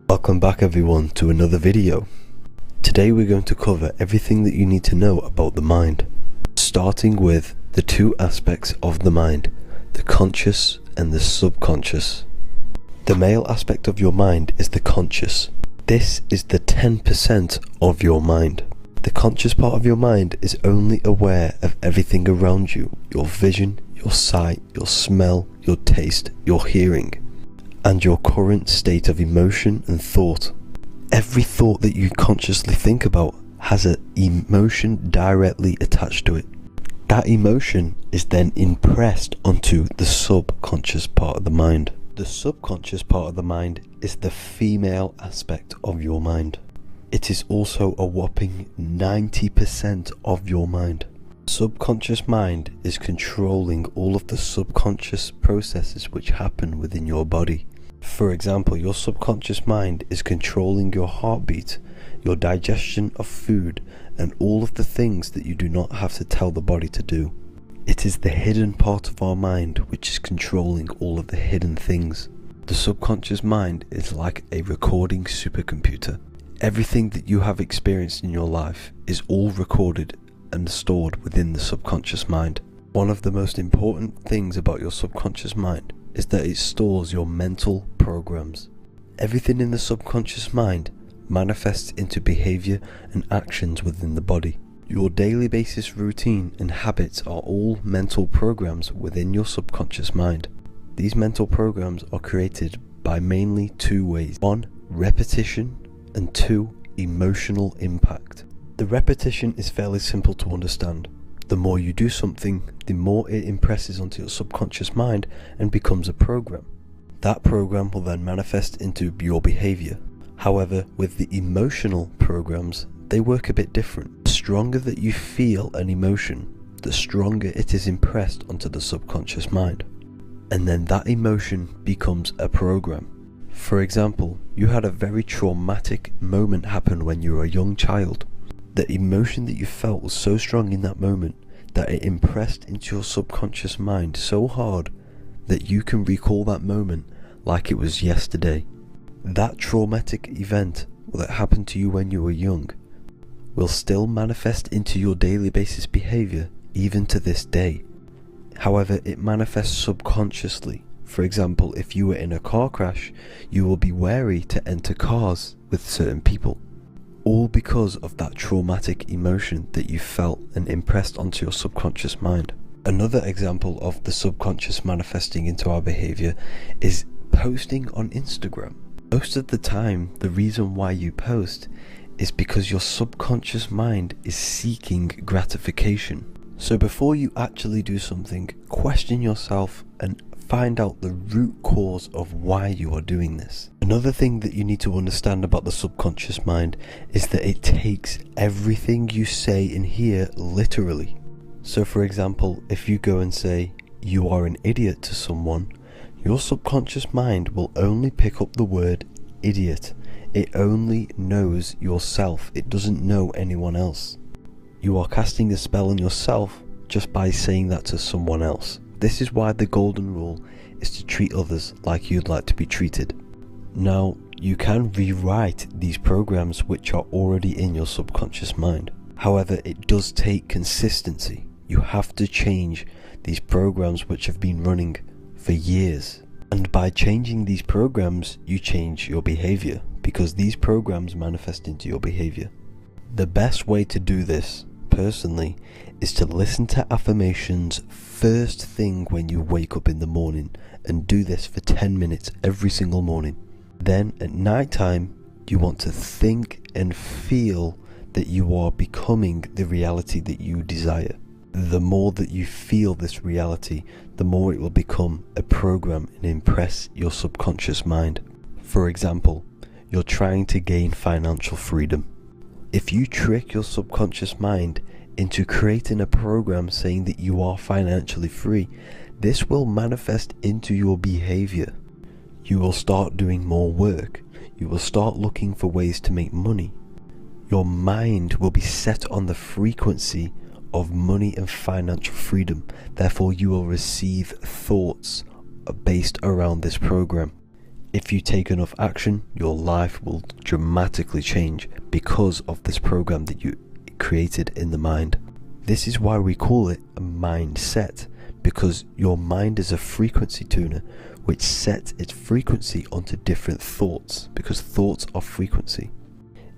Welcome back everyone to another video. Today we're going to cover everything that you need to know about the mind, starting with the two aspects of the mind, the conscious and the subconscious. The male aspect of your mind is the conscious. This is the 10% of your mind. The conscious part of your mind is only aware of everything around you, your vision, your sight, your smell, your taste, your hearing, and your current state of emotion and thought. Every thought that you consciously think about has an emotion directly attached to it. That emotion is then impressed onto the subconscious part of the mind. The subconscious part of the mind is the female aspect of your mind. It is also a whopping 90% of your mind. Subconscious mind is controlling all of the subconscious processes which happen within your body. For example, your subconscious mind is controlling your heartbeat, your digestion of food, and all of the things that you do not have to tell the body to do. It is the hidden part of our mind which is controlling all of the hidden things. The subconscious mind is like a recording supercomputer. Everything that you have experienced in your life is all recorded and stored within the subconscious mind. One of the most important things about your subconscious mind is that it stores your mental programs. Everything in the subconscious mind manifests into behavior and actions within the body. Your daily basis routine and habits are all mental programs within your subconscious mind. These mental programs are created by mainly two ways. 1, repetition, and 2, emotional impact. The repetition is fairly simple to understand. The more you do something, the more it impresses onto your subconscious mind and becomes a program. That program will then manifest into your behavior. However, with the emotional programs, they work a bit different. The stronger that you feel an emotion, the stronger it is impressed onto the subconscious mind. And then that emotion becomes a program. For example, you had a very traumatic moment happen when you were a young child. The emotion that you felt was so strong in that moment that it impressed into your subconscious mind so hard that you can recall that moment like it was yesterday. That traumatic event that happened to you when you were young will still manifest into your daily basis behavior even to this day. However, it manifests subconsciously. For example, if you were in a car crash, you will be wary to enter cars with certain people. All because of that traumatic emotion that you felt and impressed onto your subconscious mind. Another example of the subconscious manifesting into our behavior is posting on Instagram. Most of the time, the reason why you post is because your subconscious mind is seeking gratification. So before you actually do something, question yourself and find out the root cause of why you are doing this. Another thing that you need to understand about the subconscious mind is that it takes everything you say in here literally. So for example, if you go and say, "You are an idiot" to someone, your subconscious mind will only pick up the word idiot. It only knows yourself. It doesn't know anyone else. You are casting a spell on yourself just by saying that to someone else. This is why the golden rule is to treat others like you'd like to be treated. Now, you can rewrite these programs which are already in your subconscious mind. However, it does take consistency. You have to change these programs which have been running for years. And by changing these programs, you change your behavior, because these programs manifest into your behavior. The best way to do this, personally, is to listen to affirmations first thing when you wake up in the morning, and do this for 10 minutes every single morning. Then at night time, you want to think and feel that you are becoming the reality that you desire. The more that you feel this reality, the more it will become a program and impress your subconscious mind. For example, you're trying to gain financial freedom. If you trick your subconscious mind into creating a program saying that you are financially free, this will manifest into your behavior. You will start doing more work. You will start looking for ways to make money. Your mind will be set on the frequency of money and financial freedom. Therefore, you will receive thoughts based around this program. If you take enough action, your life will dramatically change because of this program that you created in the mind. This is why we call it a mindset, because your mind is a frequency tuner which sets its frequency onto different thoughts, because thoughts are frequency.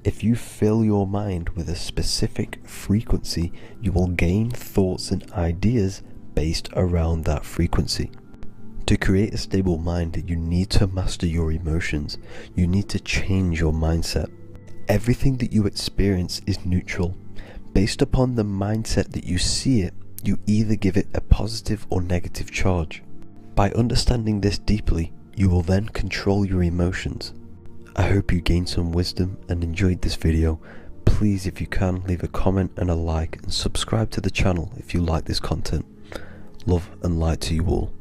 If you fill your mind with a specific frequency, you will gain thoughts and ideas based around that frequency. To create a stable mind, you need to master your emotions. You need to change your mindset. Everything that you experience is neutral. Based upon the mindset that you see it, you either give it a positive or negative charge. By understanding this deeply, you will then control your emotions. I hope you gained some wisdom and enjoyed this video. Please, if you can, leave a comment and a like, and subscribe to the channel if you like this content. Love and light to you all.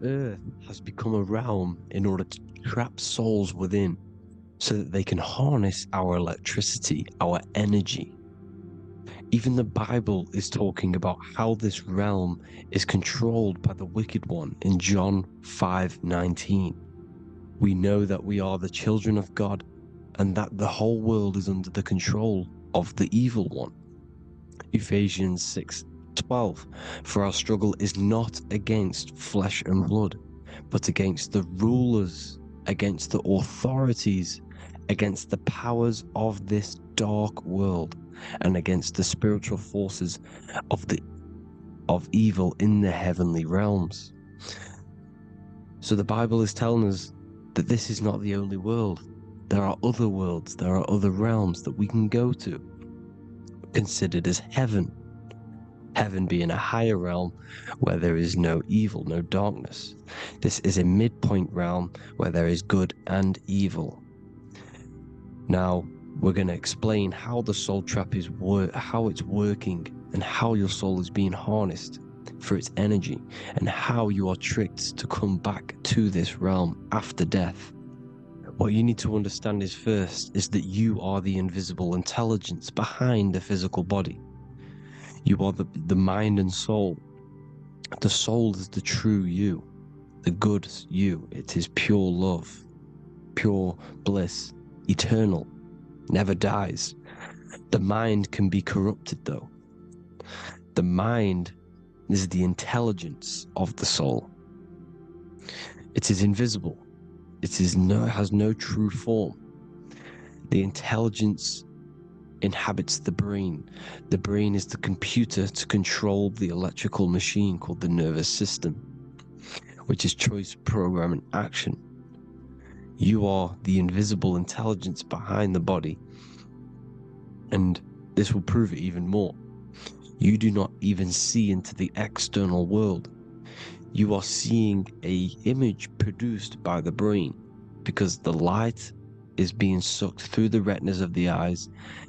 The earth has become a realm in order to trap souls within, so that they can harness our electricity, our energy. Even the Bible is talking about how this realm is controlled by the wicked one in John 5:19. We know that we are the children of God, and that the whole world is under the control of the evil one. Ephesians 6:12, for our struggle is not against flesh and blood, but against the rulers, against the authorities, against the powers of this dark world, and against the spiritual forces of evil in the heavenly realms. So the Bible is telling us that this is not the only world. There are other worlds, there are other realms that we can go to, considered as heaven. Heaven being a higher realm where there is no evil, no darkness. This is a midpoint realm where there is good and evil. Now, We're going to explain how the soul trap is how it's working, and how your soul is being harnessed for its energy, and how you are tricked to come back to this realm after death. What you need to understand is first is that you are the invisible intelligence behind the physical body. You are the mind and soul. The soul is the true you, the good you. It is pure love, pure bliss, eternal, never dies. The mind can be corrupted though. The mind is the intelligence of the soul. It is invisible. It has no true form. The intelligence inhabits the brain. The brain is the computer to control the electrical machine called the nervous system, which is choice, program, and action. You are the invisible intelligence behind the body, and this will prove it even more. You do not even see into the external world. You are seeing an image produced by the brain, because the light is being sucked through the retinas of the eyes.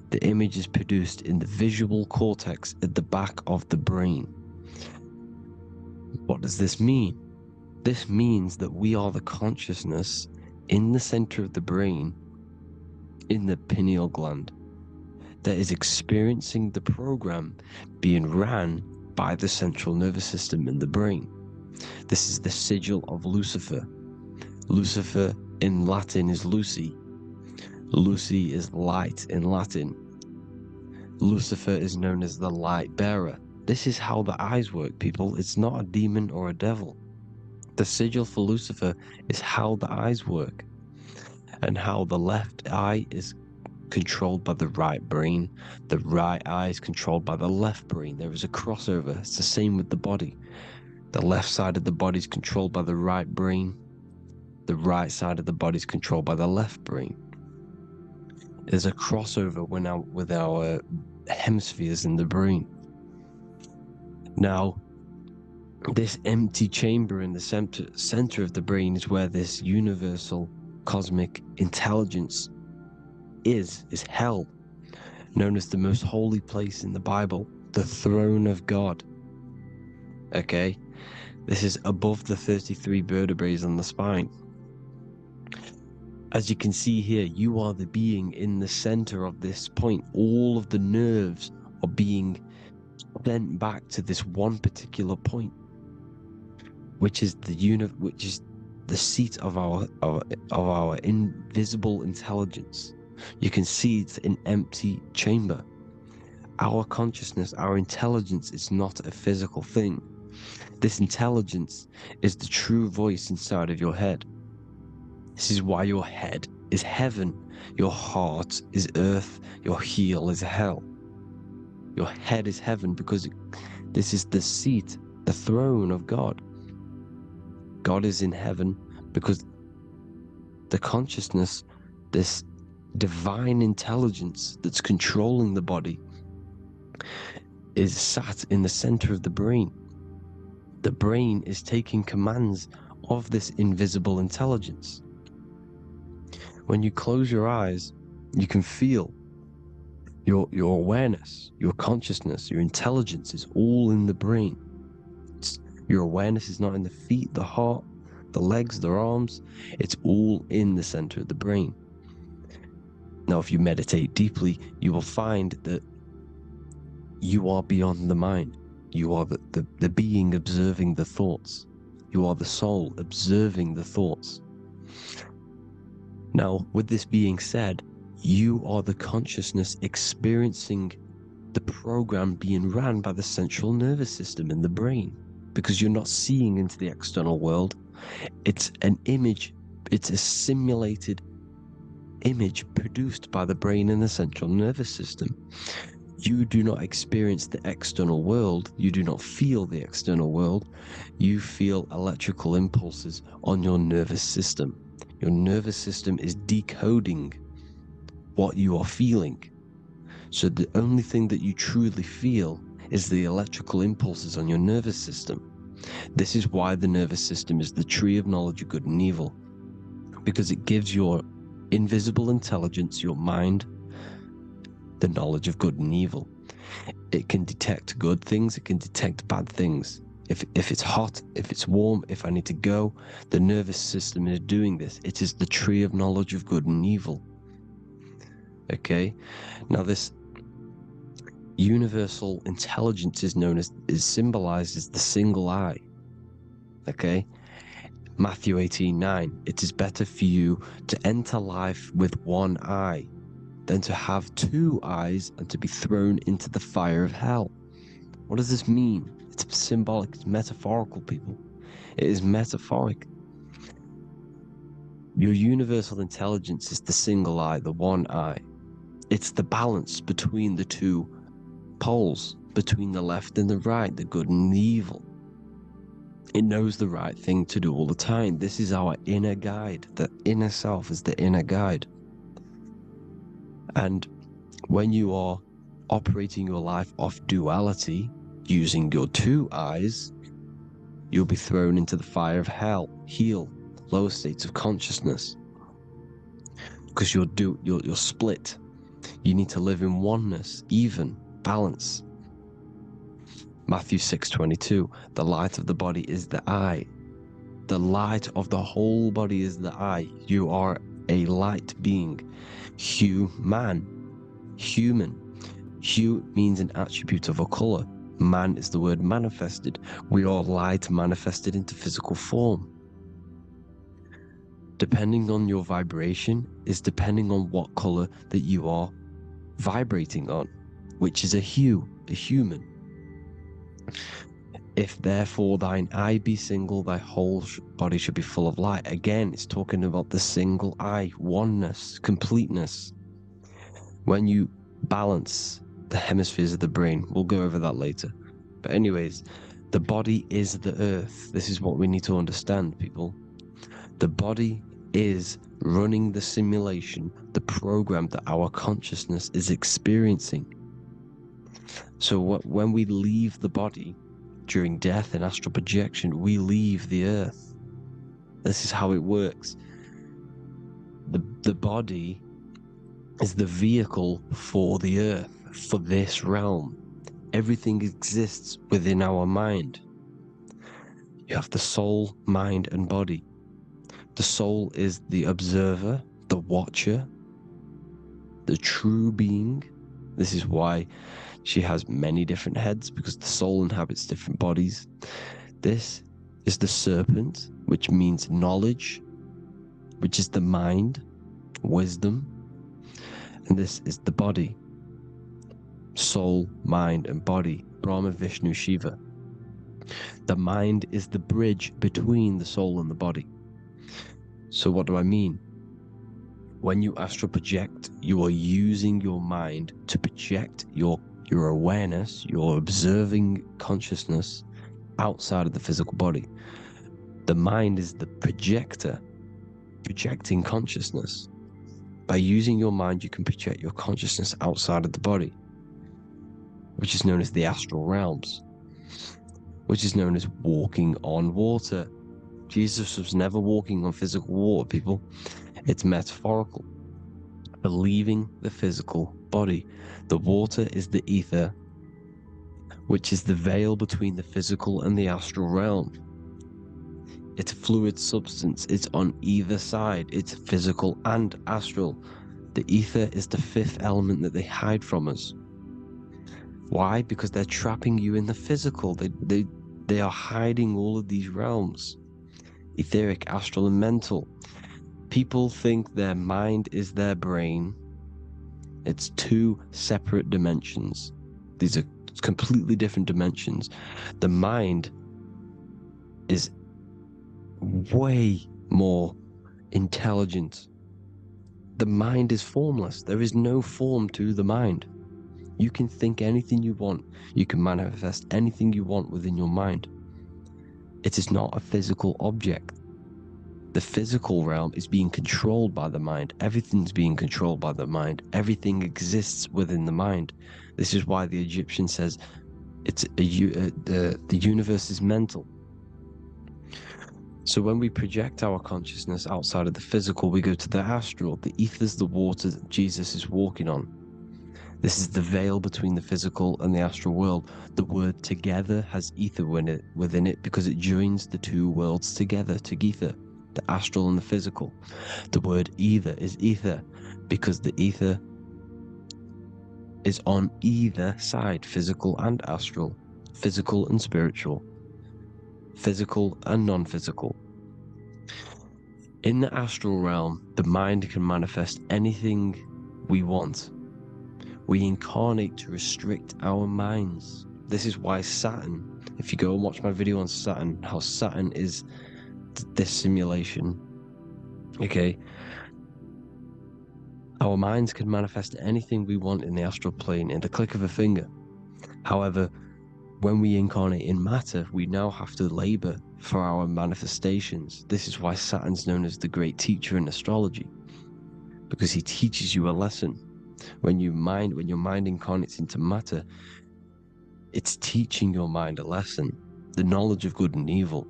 The image is produced in the visual cortex at the back of the brain. What does this mean? This means that we are the consciousness in the center of the brain, in the pineal gland, that is experiencing the program being ran by the central nervous system in the brain. This is the sigil of Lucifer. Lucifer in Latin is Lucy. Lucy is light in Latin. Lucifer is known as the light bearer. This is how the eyes work, people. It's not a demon or a devil. The sigil for Lucifer is how the eyes work, and how the left eye is controlled by the right brain. The right eye is controlled by the left brain. There is a crossover. It's the same with the body. The left side of the body is controlled by the right brain. The right side of the body is controlled by the left brain. There's a crossover with our hemispheres in the brain. Now, this empty chamber in the center of the brain is where this universal cosmic intelligence is held, known as the most holy place in the Bible, the throne of God. Okay, this is above the 33 vertebrae on the spine. As you can see here, you are the being in the center of this point. All of the nerves are being sent back to this one particular point, which is the seat of our invisible intelligence. You can see it's an empty chamber. Our consciousness, our intelligence is not a physical thing. This intelligence is the true voice inside of your head. This is why your head is heaven, your heart is earth, your heel is hell. Your head is heaven because this is the seat, the throne of God. God is in heaven because the consciousness, this divine intelligence that's controlling the body, is sat in the center of the brain. The brain is taking commands of this invisible intelligence. When you close your eyes, you can feel your awareness, your consciousness, your intelligence is all in the brain. Your awareness is not in the feet, the heart, the legs, the arms. It's all in the center of the brain. Now, if you meditate deeply, you will find that you are beyond the mind. You are the being observing the thoughts. You are the soul observing the thoughts. Now, with this being said, you are the consciousness experiencing the program being ran by the central nervous system in the brain, because you're not seeing into the external world. It's an image, it's a simulated image produced by the brain and the central nervous system. You do not experience the external world. You do not feel the external world. You feel electrical impulses on your nervous system. Your nervous system is decoding what you are feeling. So the only thing that you truly feel is the electrical impulses on your nervous system. This is why the nervous system is the tree of knowledge of good and evil, because it gives your invisible intelligence, your mind, the knowledge of good and evil. It can detect good things, it can detect bad things. If it's hot, if it's warm, if I need to go, the nervous system is doing this. It is the tree of knowledge of good and evil. Okay? Now this universal intelligence is symbolized as the single eye. Okay? Matthew 18:9. It is better for you to enter life with one eye than to have two eyes and to be thrown into the fire of hell. What does this mean? It's symbolic, it's metaphorical, people. It is metaphoric. Your universal intelligence is the single eye, the one eye. It's the balance between the two poles, between the left and the right, the good and the evil. It knows the right thing to do all the time. This is our inner guide. The inner self is the inner guide. And when you are operating your life off duality, using your two eyes, you'll be thrown into the fire of hell, lower states of consciousness. Because you're split. You need to live in oneness, even, balance. Matthew 6:22, the light of the body is the eye. The light of the whole body is the eye. You are a light being. Human. Hue means an attribute of a color. Man is the word manifested. We are light manifested into physical form. Depending on your vibration is depending on what color that you are vibrating on, which is a hue, a human. If therefore thine eye be single, thy whole body should be full of light. Again, it's talking about the single eye, oneness, completeness. When you balance the hemispheres of the brain, we'll go over that later. But anyways, the body is the earth. This is what we need to understand, people. The body is running the simulation, the program that our consciousness is experiencing. So when we leave the body during death and astral projection, we leave the earth. This is how it works. The body is the vehicle for the earth, for this realm. Everything exists within our mind. You have the soul, mind, and body. The soul is the observer, the watcher, the true being. This is why she has many different heads, because the soul inhabits different bodies. This is the serpent, which means knowledge, which is the mind, wisdom. And this is the body. Soul, mind, and body. Brahma, Vishnu, Shiva. The mind is the bridge between the soul and the body. So what do I mean? When you astral project, you are using your mind to project your awareness, your observing consciousness outside of the physical body. The mind is the projector, projecting consciousness. By using your mind, you can project your consciousness outside of the body, which is known as the astral realms, which is known as walking on water. Jesus was never walking on physical water, people. It's metaphorical. Leaving the physical body. The water is the ether, which is the veil between the physical and the astral realm. It's a fluid substance. It's on either side. It's physical and astral. The ether is the fifth element that they hide from us. Why? Because they're trapping you in the physical. They are hiding all of these realms. Etheric, astral, and mental. People think their mind is their brain. It's two separate dimensions. These are completely different dimensions. The mind is way more intelligent. The mind is formless. There is no form to the mind. You can think anything you want. You can manifest anything you want within your mind. It is not a physical object. The physical realm is being controlled by the mind. Everything's being controlled by the mind. Everything exists within the mind. This is why the Egyptian says the universe is mental. So when we project our consciousness outside of the physical, we go to the astral. The ether is the water that Jesus is walking on. This is the veil between the physical and the astral world. The word together has ether within it because it joins the two worlds together, together, the astral and the physical. The word either is ether because the ether is on either side, physical and astral, physical and spiritual, physical and non-physical. In the astral realm, the mind can manifest anything we want. We incarnate to restrict our minds. This is why Saturn, if you go and watch my video on Saturn, how Saturn is this simulation, okay? Our minds can manifest anything we want in the astral plane in the click of a finger. However, when we incarnate in matter, we now have to labor for our manifestations. This is why Saturn's known as the great teacher in astrology, because he teaches you a lesson. When your mind incarnates into matter, it's teaching your mind a lesson, the knowledge of good and evil.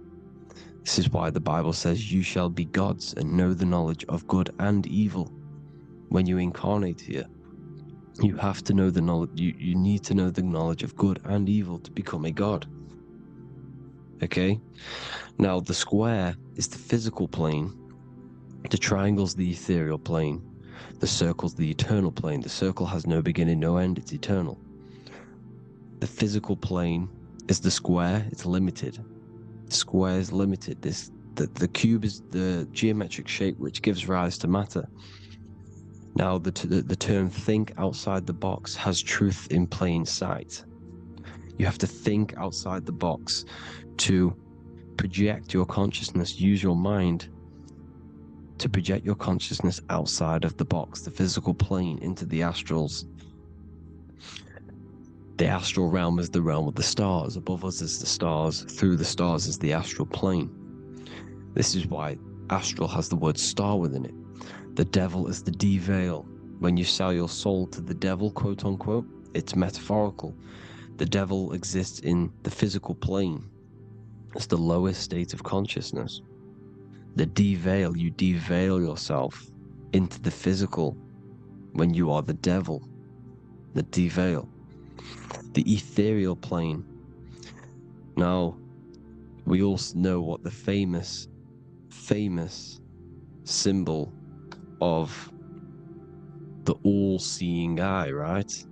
This is why the Bible says you shall be gods and know the knowledge of good and evil. When you incarnate here, you have to know the knowledge, you need to know the knowledge of good and evil to become a god. Okay? Now the square is the physical plane, the triangle's the ethereal plane, the circle's the eternal plane. The circle has no beginning, no end, it's eternal. The physical plane is the square, it's limited. The square is limited. The cube is the geometric shape which gives rise to matter. Now the term think outside the box has truth in plain sight. You have to think outside the box to project your consciousness, use your mind to project your consciousness outside of the box, the physical plane, into the astrals. The astral realm is the realm of the stars. Above us is the stars. Through the stars is the astral plane. This is why astral has the word star within it. The devil is the de-veil. When you sell your soul to the devil, quote unquote, it's metaphorical. The devil exists in the physical plane. It's the lowest state of consciousness. The de-veil, you de-veil yourself into the physical when you are the devil. The de-veil. The ethereal plane. Now, we also know what the famous symbol of the all-seeing eye, right?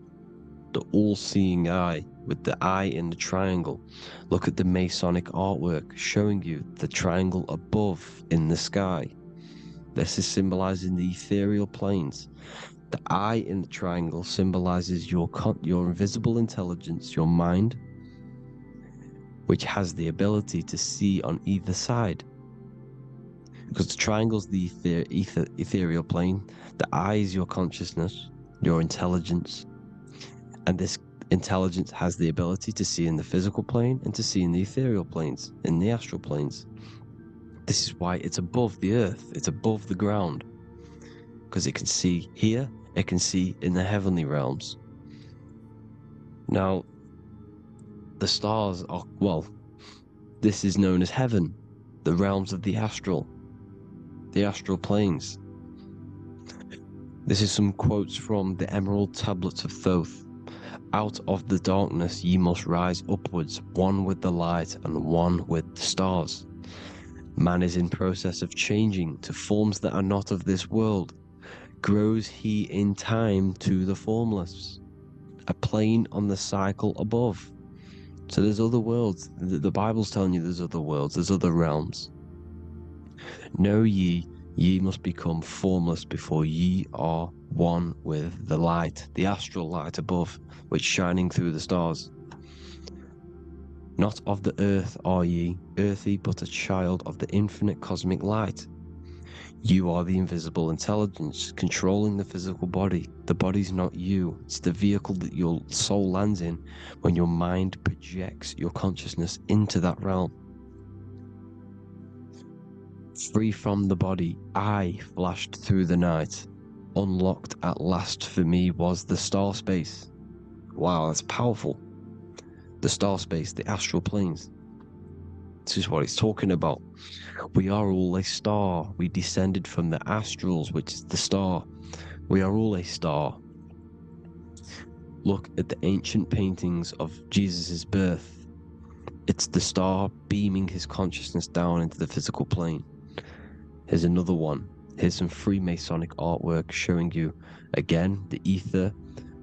The all-seeing eye with the eye in the triangle. Look at the Masonic artwork showing you the triangle above in the sky. This is symbolizing the ethereal planes. The eye in the triangle symbolizes your invisible intelligence, your mind, which has the ability to see on either side. Because the triangle's the ethereal plane, the eye is your consciousness, your intelligence, and this intelligence has the ability to see in the physical plane and to see in the ethereal planes, in the astral planes. This is why it's above the earth, it's above the ground, because it can see here, it can see in the heavenly realms. Now, the stars are, well, this is known as heaven, the realms of the astral planes. This is some quotes from the Emerald Tablets of Thoth. Out of the darkness ye must rise upwards, one with the light and one with the stars. Man is in process of changing to forms that are not of this world. Grows he in time to the formless, a plane on the cycle above. So there's other worlds. The Bible's telling you there's other worlds, there's other realms. Know ye must become formless before ye are one with the light, the astral light above, which shining through the stars. Not of the earth are ye, earthy, but a child of the infinite cosmic light. You are the invisible intelligence controlling the physical body. The body's not you. It's the vehicle that your soul lands in when your mind projects your consciousness into that realm. Free from the body, I flashed through the night. Unlocked at last for me was the star space. Wow, that's powerful. The star space, the astral planes. This is what it's talking about. We are all a star. We descended from the astrals, which is the star. We are all a star. Look at the ancient paintings of Jesus' birth. It's the star beaming his consciousness down into the physical plane. Here's another one. Here's some Freemasonic artwork showing you, again, the ether,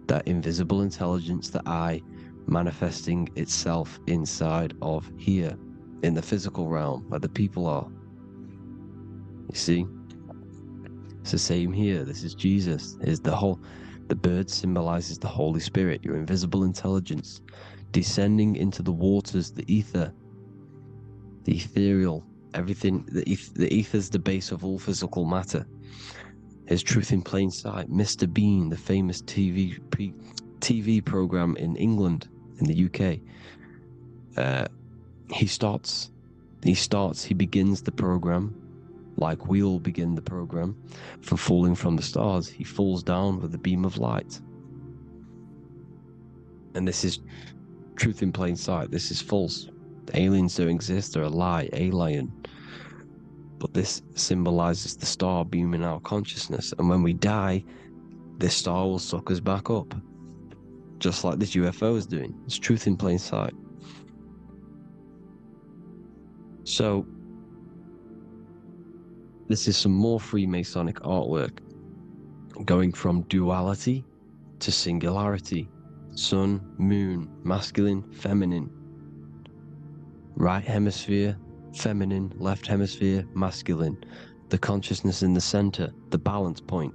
that invisible intelligence, the I, manifesting itself inside of here, in the physical realm, where the people are. You see? It's the same here. This is Jesus. Here's the bird symbolizes the Holy Spirit, your invisible intelligence, descending into the waters, the ether, the ethereal, everything. The ether's the base of all physical matter. Here's Truth in Plain Sight. Mr. Bean, the famous TV program in England, in the UK. He begins the program like we all begin the program, for falling from the stars. He falls down with a beam of light. And this is truth in plain sight. This is false. The aliens don't exist. They're a lie, alien. But this symbolizes the star beaming our consciousness. And when we die, this star will suck us back up. Just like this UFO is doing. It's truth in plain sight. So, this is some more Freemasonic artwork, going from duality to singularity, sun, moon, masculine, feminine, right hemisphere, feminine, left hemisphere, masculine, the consciousness in the center, the balance point.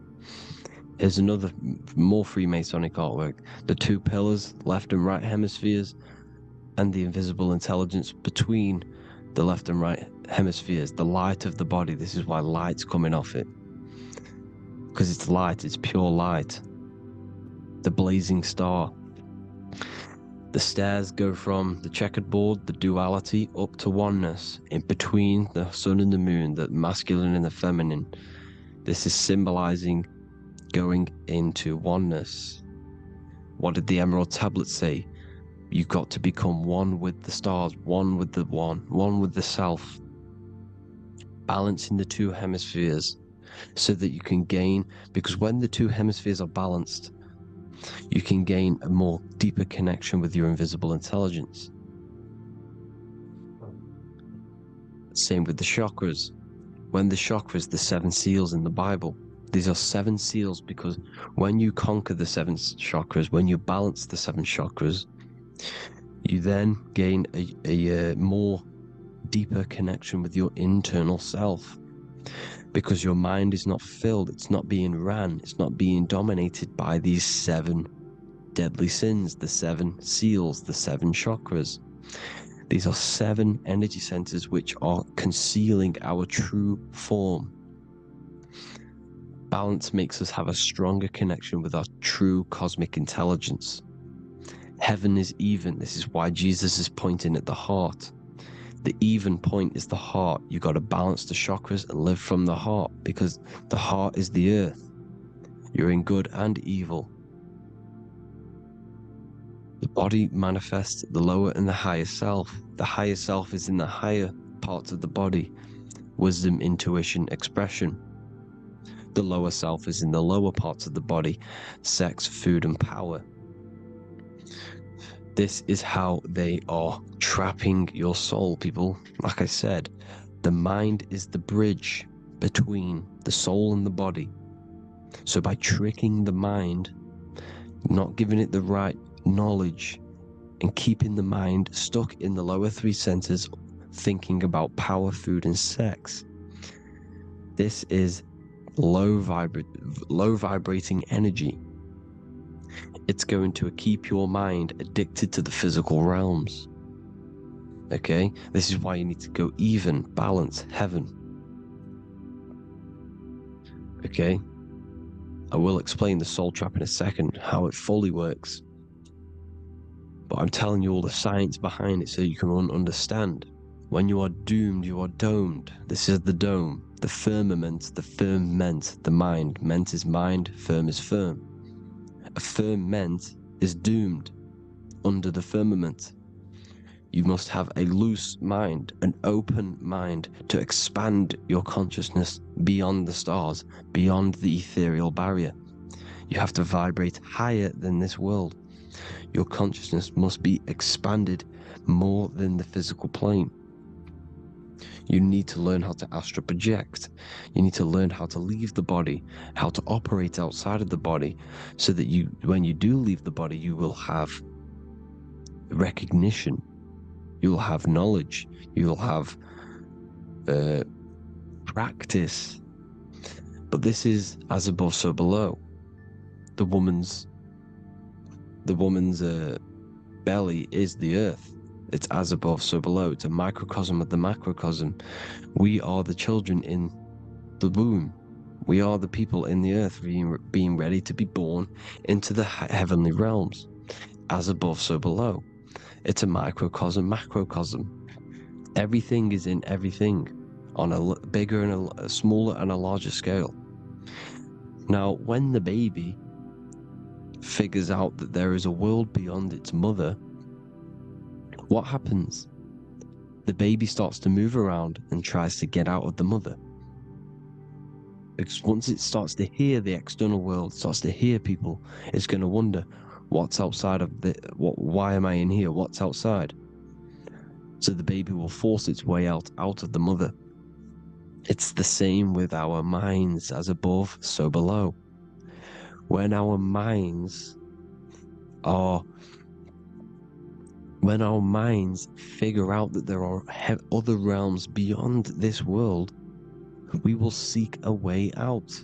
Here's another more Freemasonic artwork, the two pillars, left and right hemispheres, and the invisible intelligence between the left and right hemispheres, the light of the body. This is why light's coming off it, because it's light, it's pure light, the blazing star. The stairs go from the checkered board, the duality, up to oneness, in between the sun and the moon, the masculine and the feminine. This is symbolizing going into oneness. What did the Emerald Tablet say? You've got to become one with the stars, one with the one with the self. Balancing the two hemispheres so that you can gain, because when the two hemispheres are balanced, you can gain a more deeper connection with your invisible intelligence. Same with the chakras. When the chakras, the 7 seals in the Bible, these are 7 seals because when you conquer the 7 chakras, when you balance the 7 chakras, you then gain a more deeper connection with your internal self, because your mind is not filled, it's not being ran, it's not being dominated by these 7 deadly sins, the 7 seals, the 7 chakras. These are 7 energy centers which are concealing our true form. Balance makes us have a stronger connection with our true cosmic intelligence. Heaven is even. This is why Jesus is pointing at the heart. The even point is the heart. You got to balance the chakras and live from the heart, because the heart is the earth. You're in good and evil. The body manifests the lower and the higher self. The higher self is in the higher parts of the body. Wisdom, intuition, expression. The lower self is in the lower parts of the body. Sex, food, and power. This is how they are trapping your soul, people. Like I said, the mind is the bridge between the soul and the body. So by tricking the mind, not giving it the right knowledge, and keeping the mind stuck in the lower 3 centers, thinking about power, food, and sex, this is low vibrating energy. It's going to keep your mind addicted to the physical realms. Okay? This is why you need to go even, balance, heaven. Okay? I will explain the soul trap in a second, how it fully works. But I'm telling you all the science behind it so you can understand. When you are doomed, you are domed. This is the dome, the firmament, the mind. Ment is mind, firm is firm. A firmament is doomed under the firmament. You must have a loose mind, an open mind, to expand your consciousness beyond the stars, beyond the ethereal barrier. You have to vibrate higher than this world. Your consciousness must be expanded more than the physical plane. You need to learn how to astral project. You need to learn how to leave the body, how to operate outside of the body, so that you, when you do leave the body, you will have recognition, you'll have knowledge, you'll have practice. But this is as above, so below. The woman's belly is the earth. It's as above, so below. It's a microcosm of the macrocosm. We are the children in the womb. We are the people in the earth being ready to be born into the heavenly realms. As above, so below. It's a microcosm, macrocosm. Everything is in everything on a bigger and a smaller and a larger scale. Now, when the baby figures out that there is a world beyond its mother, what happens? The baby starts to move around and tries to get out of the mother. Because once it starts to hear the external world, starts to hear people, it's going to wonder, what's outside of why am I in here? What's outside? So the baby will force its way out of the mother. It's the same with our minds, as above, so below. When our minds figure out that there are other realms beyond this world, we will seek a way out.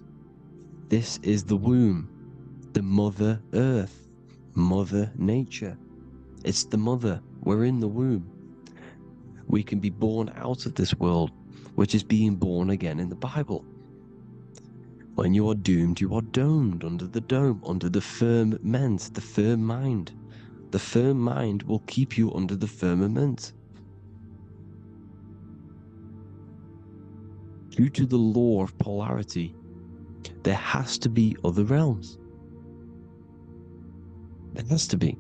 This is the womb, the Mother Earth, Mother Nature. It's the mother. We're in the womb. We can be born out of this world, which is being born again in the Bible. When you are doomed, you are domed under the dome, under the firmament, the firm mind. The firm mind will keep you under the firmament. Due to the law of polarity, there has to be other realms. There has to be.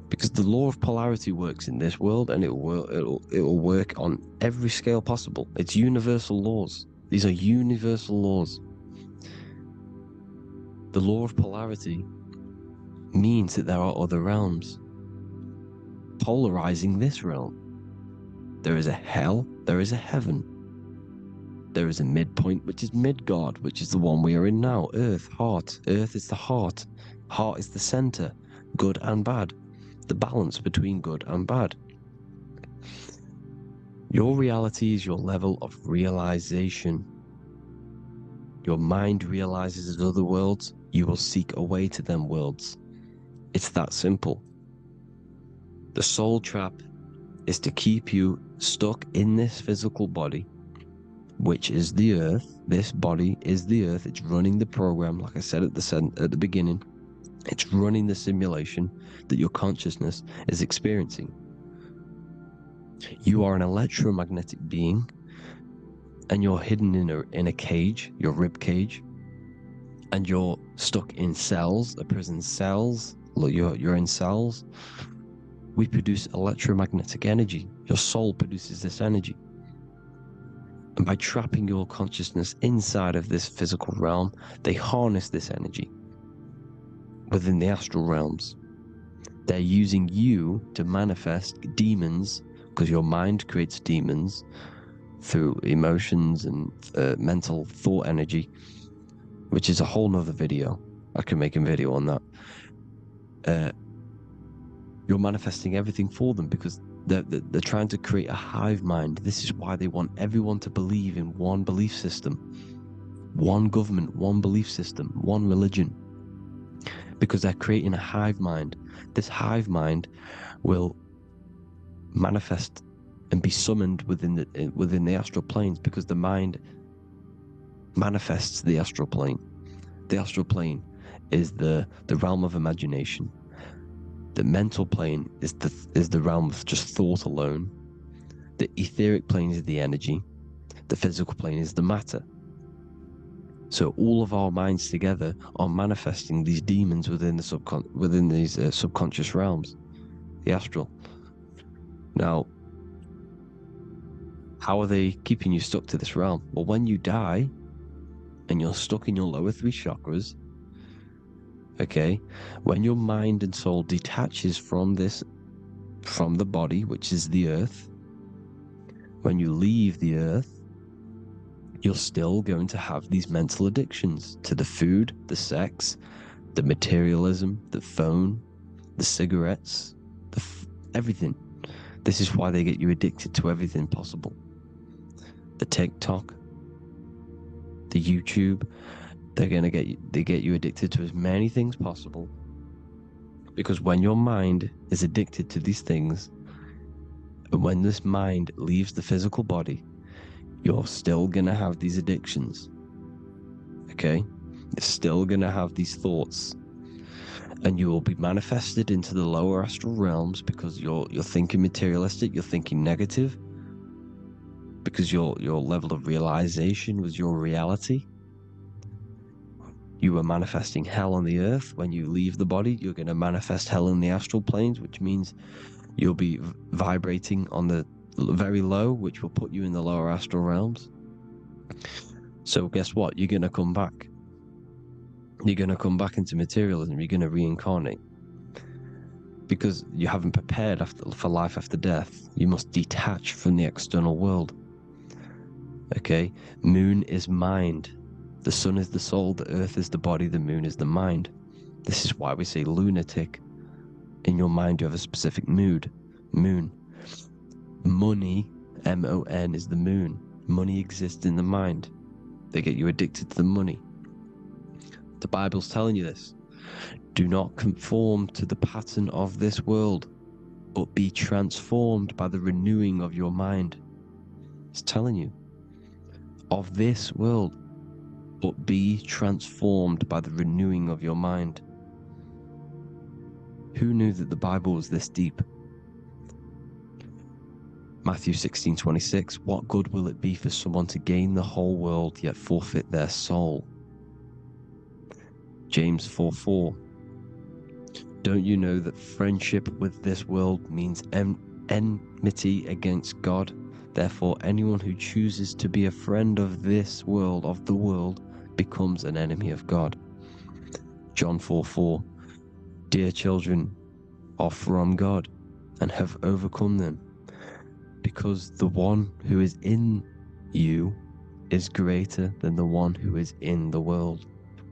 Because the law of polarity works in this world, and it will work on every scale possible. It's universal laws. These are universal laws. The law of polarity means that there are other realms polarizing this realm. There is a hell, there is a heaven. There is a midpoint, which is Midgard, which is the one we are in now. Earth, heart. Earth is the heart. Heart is the center, good and bad. The balance between good and bad. Your reality is your level of realization. Your mind realizes other worlds, you will seek a way to them worlds. It's that simple. The soul trap is to keep you stuck in this physical body, which is the earth. This body is the earth. It's running the program, like I said at the beginning. It's running the simulation that your consciousness is experiencing. You are an electromagnetic being, and you're hidden in a cage, your rib cage, and you're stuck in cells, a prison cells. Look, you're in cells. We produce electromagnetic energy. Your soul produces this energy. And by trapping your consciousness inside of this physical realm, they harness this energy within the astral realms. They're using you to manifest demons, because your mind creates demons through emotions and mental thought energy, which is a whole nother video. I can make a video on that. You're manifesting everything for them because they're trying to create a hive mind. This is why they want everyone to believe in one belief system, one government, one belief system, one religion, because they're creating a hive mind. This hive mind will manifest and be summoned within the astral planes, because the mind manifests the astral plane. The astral plane is the realm of imagination. The mental plane is the realm of just thought alone. The etheric plane is the energy. The physical plane is the matter. So all of our minds together are manifesting these demons within these subconscious realms, the astral. Now, how are they keeping you stuck to this realm? Well, when you die and you're stuck in your lower three chakras, Okay, when your mind and soul detaches from the body, which is the earth, when you leave the earth, you're still going to have these mental addictions to the food, the sex, the materialism, the phone, the cigarettes, everything. This is why they get you addicted to everything possible. The TikTok, the YouTube, they get you addicted to as many things possible. Because when your mind is addicted to these things, and when this mind leaves the physical body, you're still gonna have these addictions. Okay? You're still gonna have these thoughts. And you will be manifested into the lower astral realms because you're thinking materialistic, you're thinking negative, because your level of realization was your reality. You were manifesting hell on the earth. When you leave the body, you're going to manifest hell in the astral planes, which means you'll be vibrating on the very low, which will put you in the lower astral realms. So guess what? You're going to come back. You're going to come back into materialism. You're going to reincarnate. Because you haven't prepared for life after death. You must detach from the external world. Okay? Moon is mind. The sun is the soul, the earth is the body, the moon is the mind. This is why we say lunatic. In your mind, you have a specific mood. Moon. Money, M-O-N, is the moon. Money exists in the mind. They get you addicted to the money. The Bible's telling you this. Do not conform to the pattern of this world, but be transformed by the renewing of your mind. It's telling you. Of this world, but be transformed by the renewing of your mind. Who knew that the Bible was this deep? Matthew 16:26, what good will it be for someone to gain the whole world yet forfeit their soul? James 4:4, don't you know that friendship with this world means enmity against God? Therefore, anyone who chooses to be a friend of this world, of the world, becomes an enemy of God. John 4:4, dear children are from God and have overcome them, because the one who is in you is greater than the one who is in the world.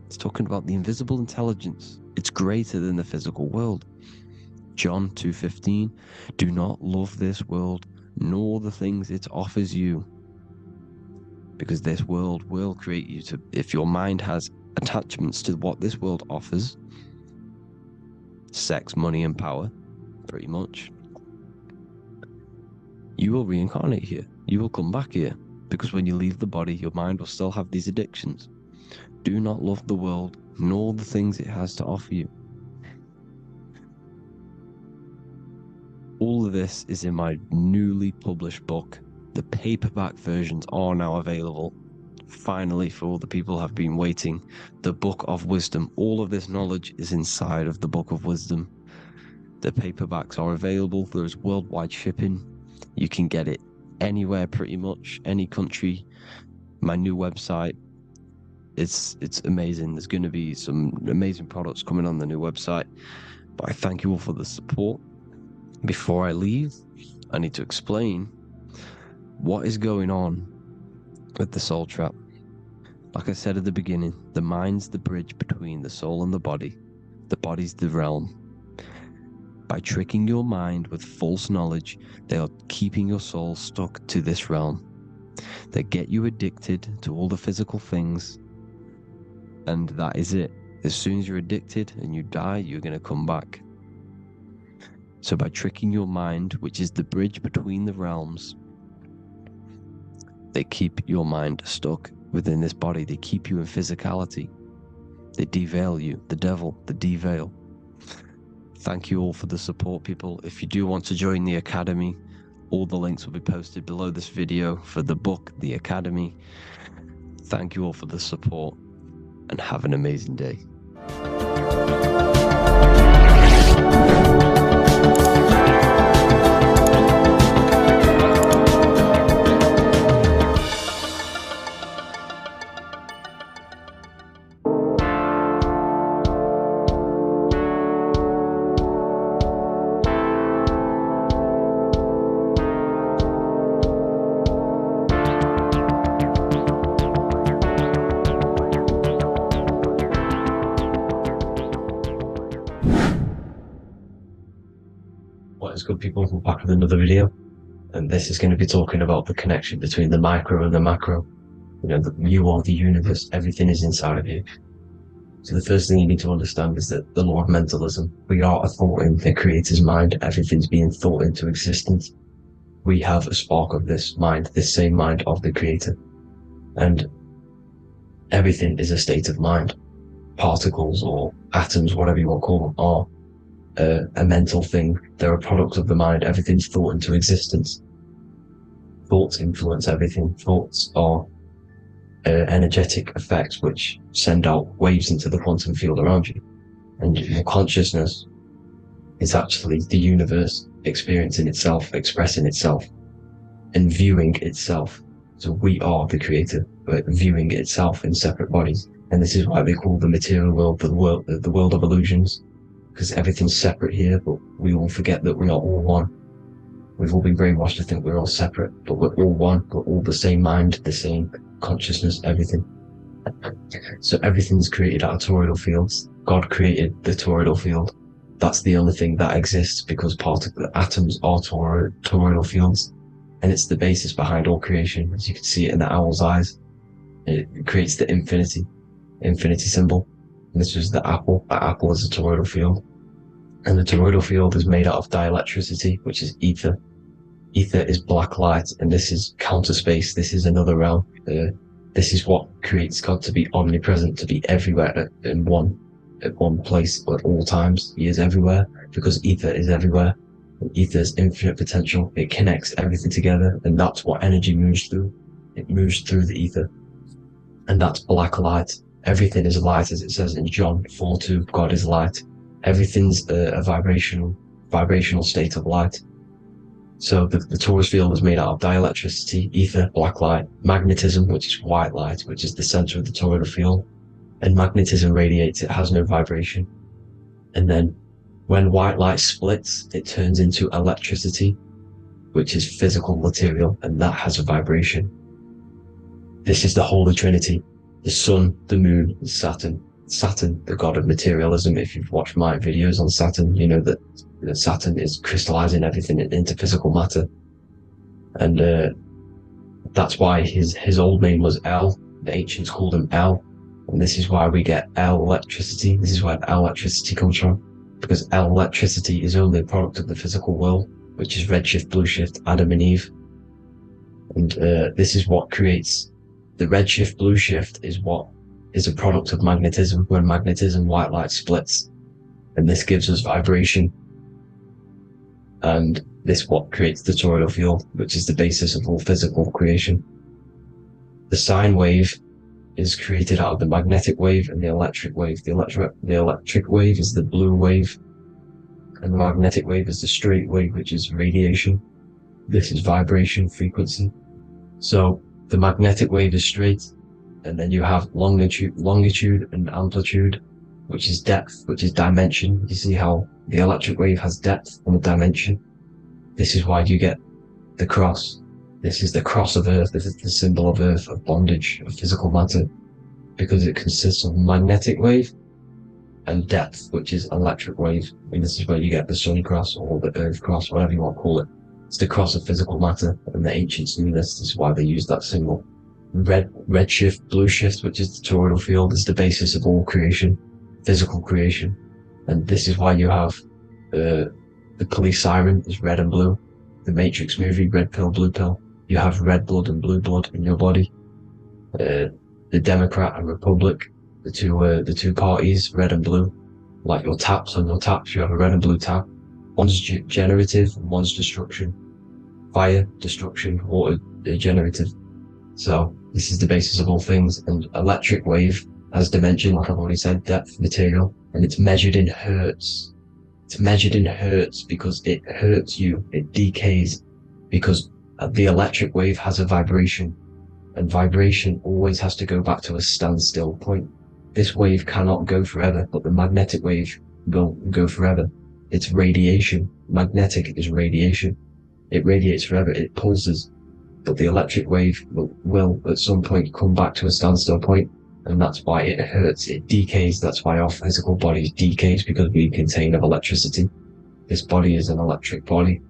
It's talking about the invisible intelligence. It's greater than the physical world. John 2:15, do not love this world, nor the things it offers you. Because this world will create you to, if your mind has attachments to what this world offers, sex, money, and power, pretty much, you will reincarnate here. You will come back here. Because when you leave the body, your mind will still have these addictions. Do not love the world, nor the things it has to offer you. All of this is in my newly published book. The paperback versions are now available. Finally, for all the people who have been waiting, the Book of Wisdom. All of this knowledge is inside of the Book of Wisdom. The paperbacks are available. There's worldwide shipping. You can get it anywhere, pretty much, any country. My new website, it's amazing. There's going to be some amazing products coming on the new website. But I thank you all for the support. Before I leave, I need to explain what is going on with the soul trap. Like I said at the beginning, the mind's the bridge between the soul and the body. The body's the realm. By tricking your mind with false knowledge, they are keeping your soul stuck to this realm. They get you addicted to all the physical things, and that is it. As soon as you're addicted and you die, you're going to come back. So by tricking your mind, which is the bridge between the realms, they keep your mind stuck within this body. They keep you in physicality. They deveil you, the devil, the deveil. Thank you all for the support, people. If you do want to join the Academy, all the links will be posted below this video for the book, the Academy. Thank you all for the support, and have an amazing day. What is good, people? We're back with another video, and this is going to be talking about the connection between the micro and the macro. You know, you are the universe, everything is inside of you. So the first thing you need to understand is that the law of mentalism, we are a thought in the creator's mind, everything's being thought into existence. We have a spark of this mind, this same mind of the creator, and everything is a state of mind. Particles or atoms, whatever you want to call them, are a mental thing. They're a product of the mind. Everything's thought into existence. Thoughts influence everything. Thoughts are energetic effects which send out waves into the quantum field around you. And your consciousness is actually the universe experiencing itself, expressing itself, and viewing itself. So we are the creator, but viewing itself in separate bodies. And this is why they call the material world the world of illusions, because everything's separate here, but we all forget that we are all one. We've all been brainwashed to think we're all separate, but we're all one. We're all the same mind, the same consciousness, everything. So everything's created out of toroidal fields. God created the toroidal field. That's the only thing that exists, because the atoms are toroidal fields, and it's the basis behind all creation. As you can see it in the owl's eyes, it creates the infinity symbol. And this was the apple. The apple is a toroidal field, and the toroidal field is made out of dielectricity, which is ether. Ether is black light, and this is counter space. This is another realm. This is what creates God to be omnipresent, to be everywhere at one place at all times. He is everywhere because ether is everywhere. And ether is infinite potential. It connects everything together, and that's what energy moves through. It moves through the ether, and that's black light. Everything is light, as it says in John 4:2. God is light. Everything's a vibrational state of light. So the torus field is made out of dielectricity, ether, black light, magnetism, which is white light, which is the center of the toroidal field. And magnetism radiates, it has no vibration. And then when white light splits, it turns into electricity, which is physical material, and that has a vibration. This is the Holy Trinity. The sun, the moon, and Saturn. Saturn, the god of materialism. If you've watched my videos on Saturn, you know that Saturn is crystallizing everything into physical matter. And that's why his old name was El. The ancients called him El. And this is why we get El electricity. This is where El electricity comes from. Because El electricity is only a product of the physical world, which is redshift, blueshift, Adam and Eve. And this is what creates the redshift, blueshift is a product of magnetism. When magnetism, white light splits, and this gives us vibration. And this what creates the toroidal field, which is the basis of all physical creation. The sine wave is created out of the magnetic wave and the electric wave. The electric wave is the blue wave, and the magnetic wave is the straight wave, which is radiation. This is vibration, frequency. So the magnetic wave is straight, and then you have longitude and amplitude, which is depth, which is dimension. You see how the electric wave has depth and a dimension. This is why you get the cross. This is the cross of Earth. This is the symbol of Earth, of bondage, of physical matter, because it consists of magnetic wave and depth, which is electric wave. And this is where you get the sun cross or the Earth cross, whatever you want to call it. It's the cross of physical matter, and the ancients knew this. This is why they used that symbol. Redshift, blueshift, which is the toroidal field, is the basis of all creation, physical creation. And this is why you have the police siren is red and blue. The Matrix movie, red pill, blue pill. You have red blood and blue blood in your body. The Democrat and Republic, the two parties, red and blue. Like your taps, on your taps, you have a red and blue tap. One's generative and one's destruction. Fire, destruction, water, generative. So this is the basis of all things. And electric wave has dimension, like I've already said, depth, material, and it's measured in hertz. It's measured in hertz because it hurts you, it decays, because the electric wave has a vibration, and vibration always has to go back to a standstill point. This wave cannot go forever, but the magnetic wave will go forever. It's radiation. Magnetic is radiation. It radiates forever, it pulses. But the electric wave will at some point come back to a standstill point, and that's why it hurts, it decays. That's why our physical bodies decays, because we contain of electricity. this body is an electric body,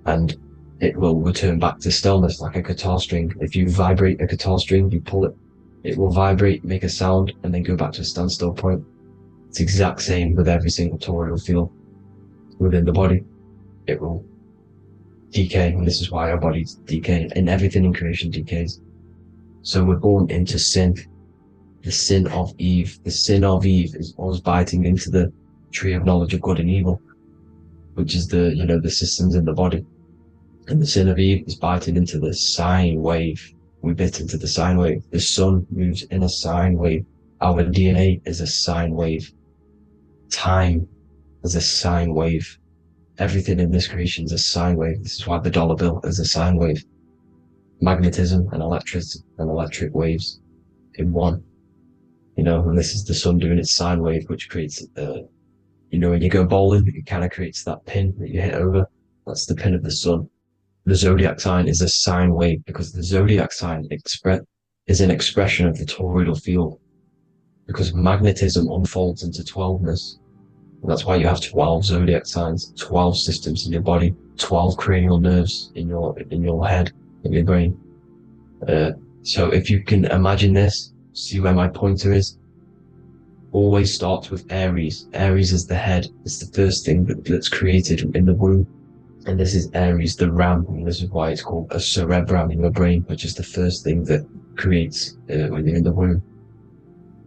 and it will return back to stillness like a guitar string. If you vibrate a guitar string, you pull it, it will vibrate, make a sound, and then go back to a standstill point. It's the exact same with every single toroidal field within the body. It will decay, and this is why our bodies decay, and everything in creation decays. So we're born into sin, the sin of Eve. The sin of Eve is always biting into the tree of knowledge of good and evil, which is the, the systems in the body. And the sin of Eve is biting into the sine wave. We bit into the sine wave. The sun moves in a sine wave. Our DNA is a sine wave. Time is a sine wave. Everything in this creation is a sine wave. This is why the dollar bill is a sine wave. Magnetism and electricity and electric waves in one. And this is the sun doing its sine wave, which creates, when you go bowling, it kind of creates that pin that you hit over. That's the pin of the sun. The zodiac sign is a sine wave because the zodiac sign is an expression of the toroidal field, because magnetism unfolds into 12ness. And that's why you have 12 zodiac signs, 12 systems in your body, 12 cranial nerves in your head, in your brain. So if you can imagine this, see where my pointer is, always starts with Aries. Aries is the head. It's the first thing that's created in the womb. And this is Aries, the ram. And this is why it's called a cerebrum in your brain, which is the first thing that creates when you're in the womb.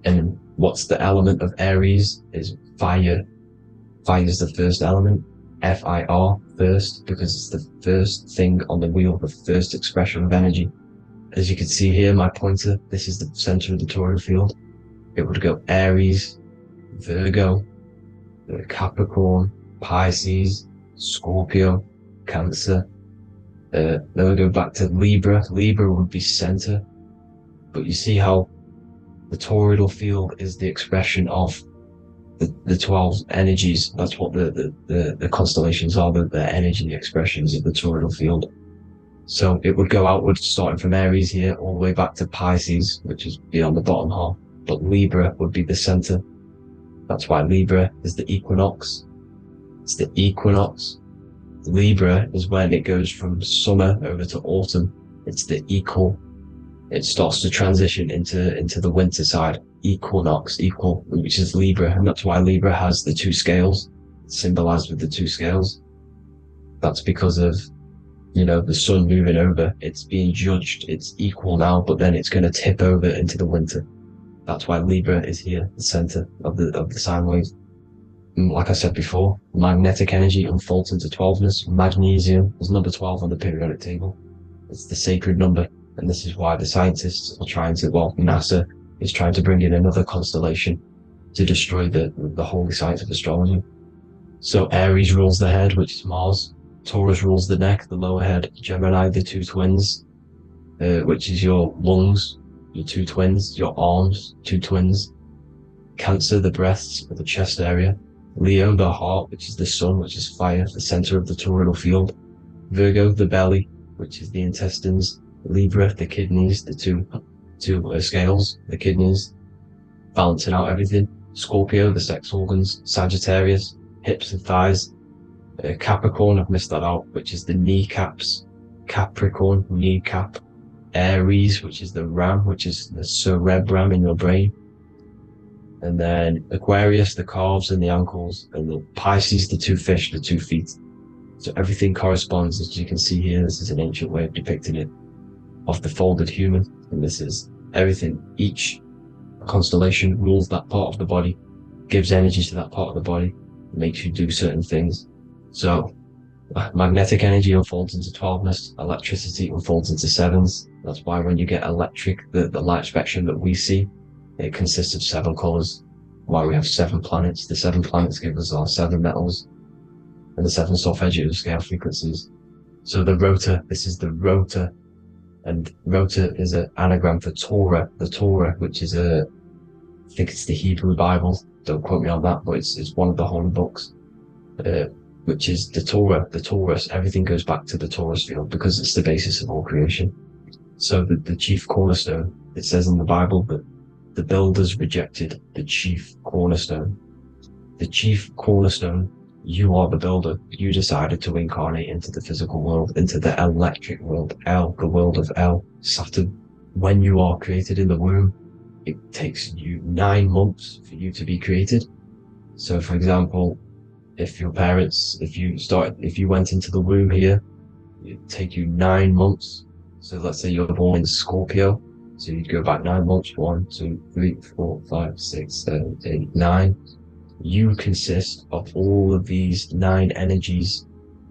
And what's the element of Aries is fire. Fire is the first element, F-I-R, first, because it's the first thing on the wheel, the first expression of energy. As you can see here, my pointer, this is the center of the toroidal field. It would go Aries, Virgo, Capricorn, Pisces, Scorpio, Cancer. Then we go back to Libra. Libra would be center. But you see how the toroidal field is the expression of the 12 energies. That's what the constellations are, the energy expressions of the toroidal field. So it would go outwards, starting from Aries here, all the way back to Pisces, which is beyond the bottom half. But Libra would be the center. That's why Libra is the equinox. It's the equinox. Libra is when it goes from summer over to autumn. It's the equal. It starts to transition into the winter side. Equinox, equal, which is Libra, and that's why Libra has the two scales, symbolized with the two scales. That's because of, the sun moving over. It's being judged. It's equal now, but then it's going to tip over into the winter. That's why Libra is here, the center of the sine wave. And like I said before, magnetic energy unfolds into 12ness. Magnesium is number 12 on the periodic table. It's the sacred number. And this is why the scientists are trying to, NASA is trying to bring in another constellation to destroy the holy science of astrology. So Aries rules the head, which is Mars. Taurus rules the neck, the lower head. Gemini, the two twins, which is your lungs, your two twins, your arms, two twins. Cancer, the breasts, or the chest area. Leo, the heart, which is the sun, which is fire, the center of the toroidal field. Virgo, the belly, which is the intestines. Libra, the kidneys, the two scales, the kidneys, balancing out everything. Scorpio, the sex organs. Sagittarius, hips and thighs. Capricorn, I've missed that out, which is the kneecaps. Capricorn, kneecap. Aries, which is the ram, which is the cerebrum in your brain. And then Aquarius, the calves and the ankles. And the Pisces, the two fish, the 2 feet. So everything corresponds, as you can see here. This is an ancient way of depicting it, of the folded human. And this is everything. Each constellation rules that part of the body, gives energy to that part of the body, makes you do certain things. So magnetic energy unfolds into 12ness, electricity unfolds into 7s. That's why when you get electric, the light spectrum that we see, it consists of 7 colors. Why we have 7 planets. The 7 planets give us our 7 metals and the 7 solfeggio scale frequencies. So the rotor, this is the rotor. And rotor is an anagram for Torah, the Torah, which is I think it's the Hebrew Bible. Don't quote me on that, but it's one of the holy books, which is the Torah, the torus. Everything goes back to the torus field because it's the basis of all creation. So the chief cornerstone, it says in the Bible that the builders rejected the chief cornerstone. The chief cornerstone You are the builder. You decided to incarnate into the physical world, into the electric world, El, the world of El, Saturn. When you are created in the womb, it takes you 9 months for you to be created. So for example, if your parents, if you went into the womb here, it'd take you 9 months. So let's say you're born in Scorpio. So you'd go back 9 months, 1, 2, 3, 4, 5, 6, 7, 8, 9. You consist of all of these 9 energies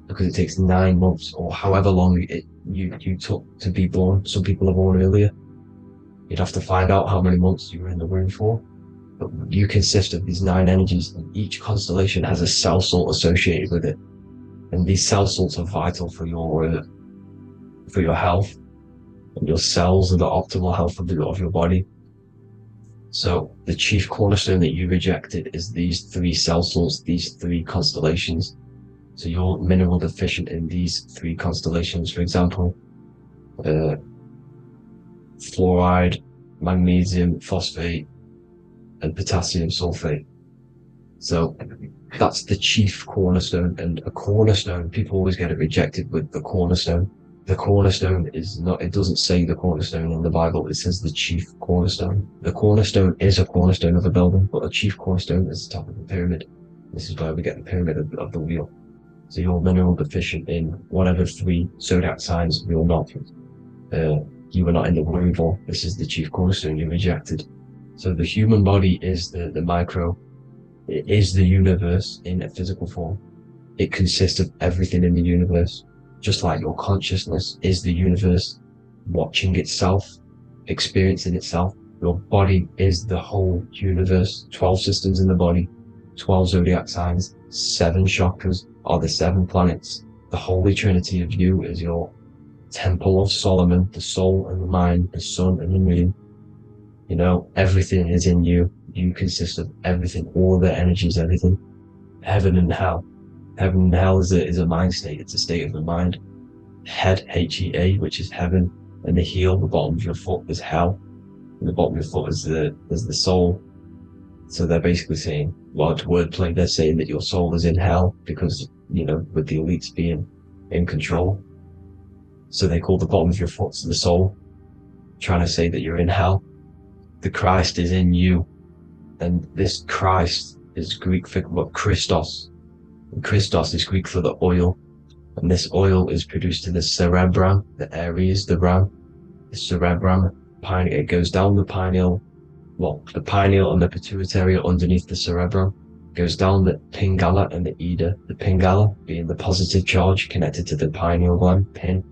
because it takes 9 months or however long you took to be born. Some people are born earlier. You'd have to find out how many months you were in the womb for. But you consist of these 9 energies, and each constellation has a cell salt associated with it. And these cell salts are vital for your health, and your cells and the optimal health of your body. So the chief cornerstone that you rejected is these 3 cell salts, these 3 constellations. So you're mineral deficient in these 3 constellations. For example, fluoride, magnesium, phosphate, and potassium sulfate. So that's the chief cornerstone. And a cornerstone, people always get it rejected with the cornerstone. The cornerstone is not, it doesn't say the cornerstone in the Bible, it says the chief cornerstone. The cornerstone is a cornerstone of a building, but a chief cornerstone is the top of the pyramid. This is where we get the pyramid of the wheel. So you're mineral deficient in whatever 3 zodiac signs you're not. You were not in the womb for. This is the chief cornerstone you rejected. So the human body is the micro. It is the universe in a physical form. It consists of everything in the universe. Just like your consciousness is the universe watching itself, experiencing itself. Your body is the whole universe. 12 systems in the body, 12 zodiac signs, 7 chakras are the 7 planets. The Holy Trinity of you is your Temple of Solomon, the soul and the mind, the sun and the moon. You know, everything is in you. You consist of everything, all the energies, everything. Heaven and hell. Heaven and hell is a mind state. It's a state of the mind. Head, H-E-A, which is heaven, and the heel, the bottom of your foot, is hell. And the bottom of your foot is the soul. So they're basically saying, well, it's wordplay. They're saying that your soul is in hell because, you know, with the elites being in control. So they call the bottom of your foot the soul, trying to say that you're in hell. The Christ is in you. And this Christ is Greek for Christos. And Christos is Greek for the oil. And this oil is produced in the cerebrum, the Aries, the ram, the cerebrum. It goes down the pineal. Well, the pineal and the pituitary are underneath the cerebrum. Goes down the pingala and the ida. The pingala being the positive charge connected to the pineal gland, pin,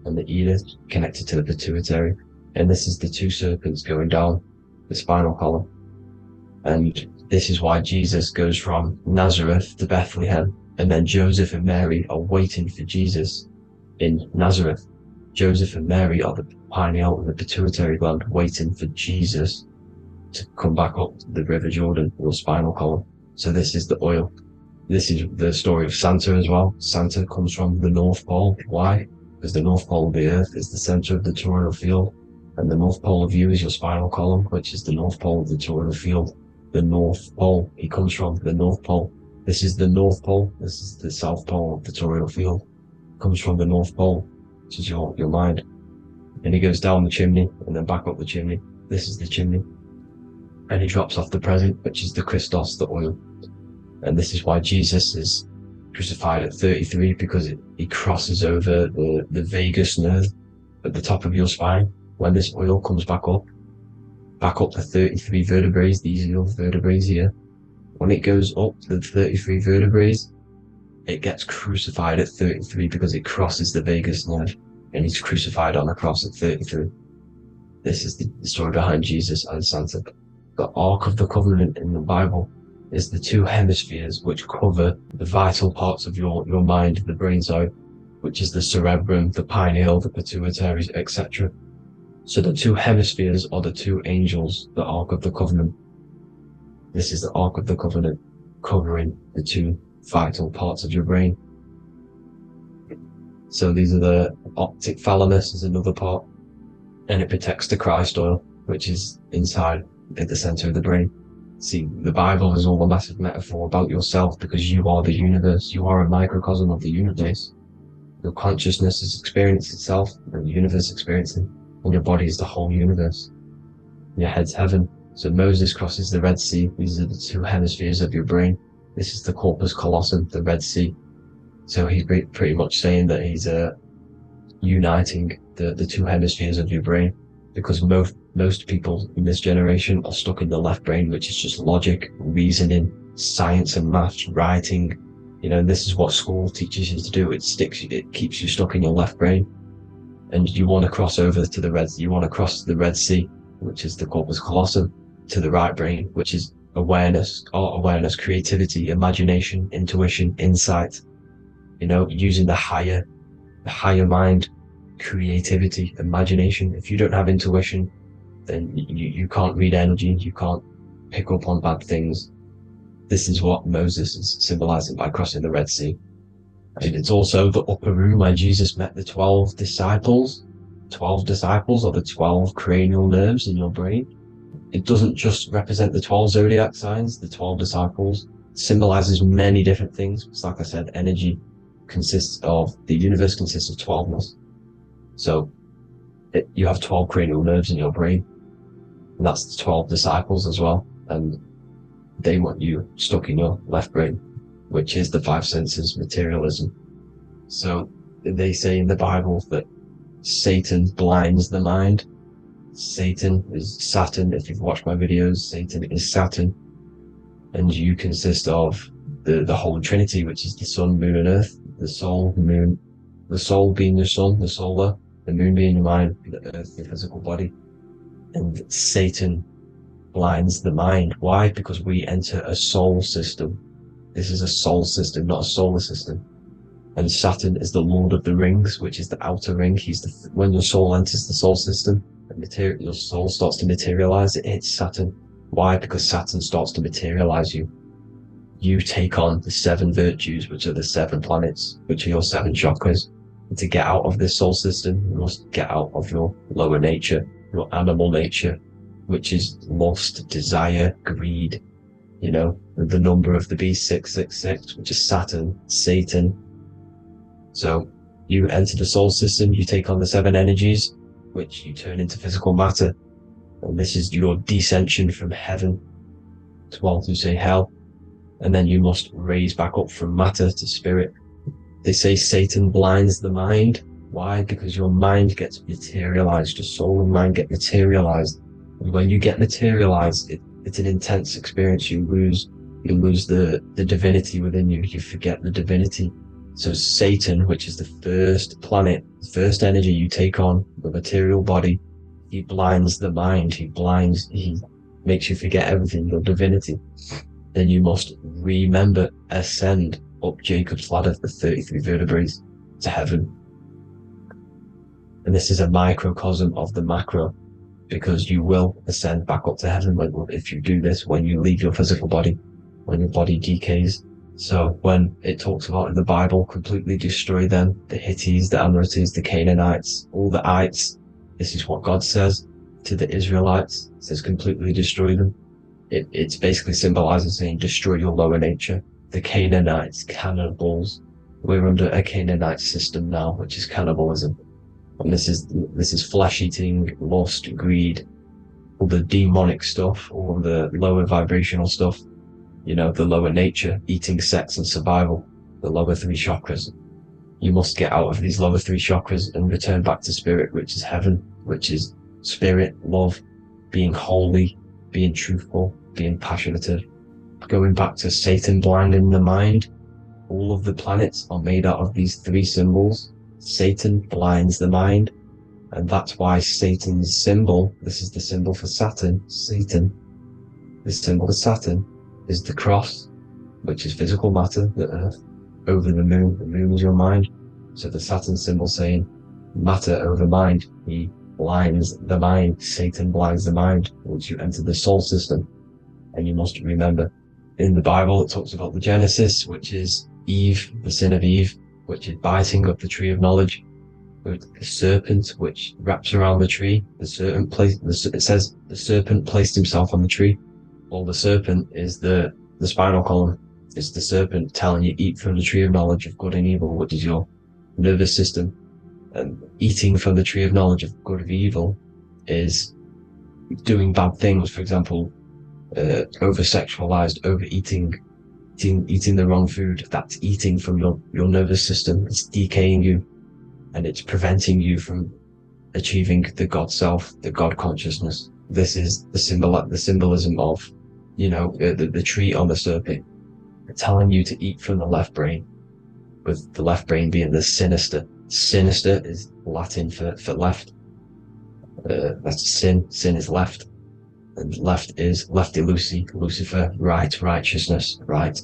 and the ida connected to the pituitary. And this is the 2 serpents going down the spinal column. And this is why Jesus goes from Nazareth to Bethlehem, and then Joseph and Mary are waiting for Jesus in Nazareth. Joseph and Mary are the pineal and the pituitary gland waiting for Jesus to come back up the River Jordan, or spinal column. So this is the oil. This is the story of Santa as well. Santa comes from the North Pole. Why? Because the North Pole of the Earth is the center of the toroidal field, and the North Pole of you is your spinal column, which is the North Pole of the toroidal field. The North Pole, he comes from the North Pole. This is the North Pole. This is the South Pole of the toroidal field. Comes from the North Pole, which is your mind. And he goes down the chimney and then back up the chimney. This is the chimney. And he drops off the present, which is the Christos, the oil. And this is why Jesus is crucified at 33, because he crosses over the vagus nerve at the top of your spine. When this oil comes back up the 33 vertebrae, these are your vertebrae here. When it goes up to the 33 vertebrae, it gets crucified at 33 because it crosses the vagus nerve, and he's crucified on the cross at 33. This is the story behind Jesus and Santa. The Ark of the Covenant in the Bible is the 2 hemispheres which cover the vital parts of your mind, the brain side, which is the cerebrum, the pineal, the pituitaries, etc. So the 2 hemispheres are the 2 angels, the Ark of the Covenant. This is the Ark of the Covenant, covering the 2 vital parts of your brain. So these are the optic thalamus is another part, and it protects the Christ oil, which is inside at the center of the brain. See, the Bible is all a massive metaphor about yourself, because you are the universe. You are a microcosm of the universe. Your consciousness is experiencing itself, and the universe experiencing, and your body is the whole universe. Your head's heaven. So Moses crosses the Red Sea. These are the two hemispheres of your brain. This is the corpus callosum, the Red Sea. So he's pretty much saying that he's uniting the two hemispheres of your brain, because most people in this generation are stuck in the left brain, which is just logic, reasoning, science and maths, writing. You know, this is what school teaches you to do. It keeps you stuck in your left brain. And you want to cross over to you want to cross the Red Sea, which is the corpus callosum, to the right brain, which is awareness, art awareness, creativity, imagination, intuition, insight. You know, using the higher mind, creativity, imagination. If you don't have intuition, then you can't read energy, you can't pick up on bad things. This is what Moses is symbolizing by crossing the Red Sea. And it's also the upper room where Jesus met the 12 disciples. 12 disciples are the 12 cranial nerves in your brain. It doesn't just represent the 12 zodiac signs. The 12 disciples symbolizes many different things. It's like I said, energy the universe consists of 12ness. So you have 12 cranial nerves in your brain, and that's the 12 disciples as well. And they want you stuck in your left brain, which is the five senses, materialism. So they say in the Bible that Satan blinds the mind. Satan is Saturn. If you've watched my videos, Satan is Saturn. And you consist of the whole Trinity, which is the sun, moon, and earth. The soul, the moon, the soul being your sun, the solar, the moon being your mind, the earth, your physical body. And Satan blinds the mind. Why? Because we enter a soul system. This is a soul system, not a solar system. And Saturn is the Lord of the Rings, which is the outer ring. When your soul enters the soul system, your soul starts to materialize, it hits Saturn. Why? Because Saturn starts to materialize you. You take on the 7 virtues, which are the 7 planets, which are your 7 chakras. And to get out of this soul system, you must get out of your lower nature, your animal nature, which is lust, desire, greed. You know, the number of the beast, 666, which is Saturn, Satan. So you enter the soul system, you take on the 7 energies, which you turn into physical matter. And this is your descension from heaven to, well, to say hell. And then you must raise back up from matter to spirit. They say Satan blinds the mind. Why? Because your mind gets materialized, your soul and mind get materialized. And when you get materialized, it's an intense experience. You lose the divinity within you. You forget the divinity. So Satan, which is the first planet, the first energy you take on, the material body, he blinds the mind. He makes you forget everything, your divinity. Then you must remember, ascend up Jacob's ladder, the 33 vertebrae, to heaven. And this is a microcosm of the macro, because you will ascend back up to heaven if you do this, when you leave your physical body, when your body decays. So when it talks about in the Bible, completely destroy them, the Hittites, the Amorites, the Canaanites, all the ites, this is what God says to the Israelites. It says completely destroy them. It's basically symbolizing saying destroy your lower nature. The Canaanites, cannibals. We're under a Canaanite system now, which is cannibalism. And this is flesh eating, lust, greed, all the demonic stuff, all the lower vibrational stuff. You know, the lower nature, eating, sex and survival, the lower 3 chakras. You must get out of these lower 3 chakras and return back to spirit, which is heaven, which is spirit, love, being holy, being truthful, being passionate. Going back to Satan blinding the mind, all of the planets are made out of these 3 symbols. Satan blinds the mind, and that's why Satan's symbol, this is the symbol for Saturn, Satan, this symbol for Saturn is the cross, which is physical matter, the earth, over the moon. The moon is your mind. So the Saturn symbol saying matter over mind. He blinds the mind. Satan blinds the mind once you enter the soul system. And you must remember, in the Bible it talks about the Genesis, which is Eve, the sin of Eve, which is biting of the tree of knowledge, with the serpent which wraps around the tree. It says the serpent placed himself on the tree. Or the serpent is the spinal column. It's the serpent telling you eat from the tree of knowledge of good and evil, which is your nervous system. And eating from the tree of knowledge of good and evil is doing bad things. For example, over-sexualized, overeating, eating the wrong food. That's eating from your nervous system. It's decaying you, and it's preventing you from achieving the God self, the God consciousness. This is the symbolism of, the tree on the serpent, telling you to eat from the left brain, with the left brain being the sinister. Sinister is Latin for left. That's sin. Sin is left. And left is lefty Lucy, Lucifer, right, righteousness, right,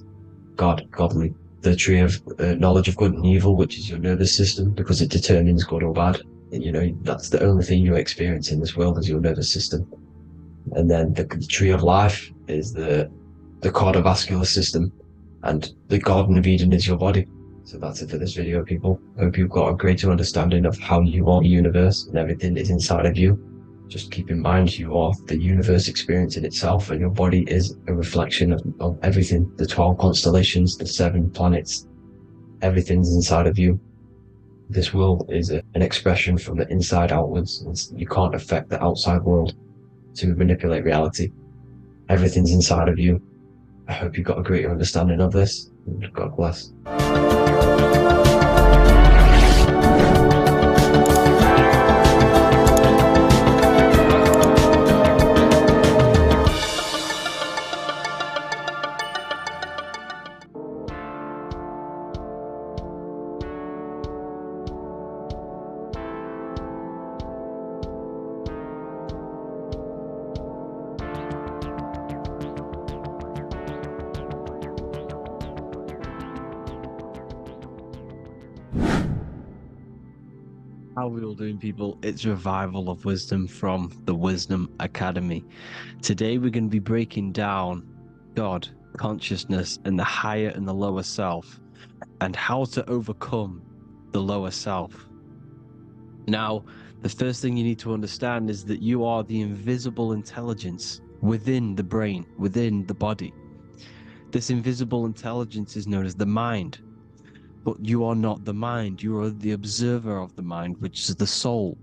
God, godly. The tree of knowledge of good and evil, which is your nervous system, because it determines good or bad. That's the only thing you experience in this world is your nervous system. And then the tree of life is the cardiovascular system, and the Garden of Eden is your body. So that's it for this video, people. I hope you've got a greater understanding of how you are the universe and everything is inside of you. Just keep in mind you are the universe experiencing itself, and your body is a reflection of everything. The 12 constellations, the 7 planets, everything's inside of you. This world is an expression from the inside outwards. You can't affect the outside world to manipulate reality. Everything's inside of you. I hope you got a greater understanding of this. God bless. How are we all doing, people? It's Revival of Wisdom from the Wisdom Academy. Today we're going to be breaking down God, consciousness, and the higher and the lower self, and how to overcome the lower self. Now, the first thing you need to understand is that you are the invisible intelligence within the brain, within the body. This invisible intelligence is known as the mind. But you are not the mind, you are the observer of the mind, which is the soul,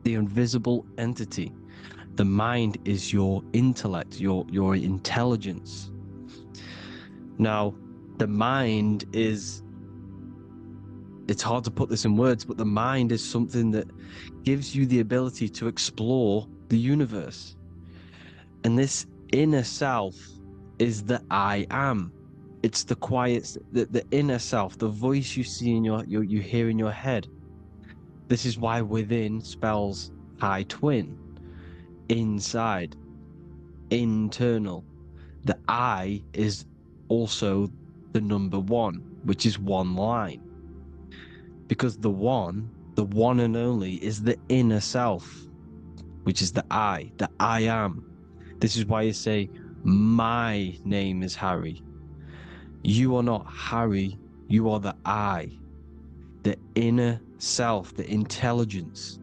the invisible entity. The mind is your intellect, your intelligence. Now, the mind is, it's hard to put this in words, but the mind is something that gives you the ability to explore the universe. And this inner self is the I am. It's the quiet, the inner self, the voice you see in you hear in your head. This is why within spells high twin, inside, internal. The I is also the number 1, which is one line. Because the one and only, is the inner self, which is the I am. This is why you say, my name is Harry. You are not Harry, you are the I, the inner self, the intelligence.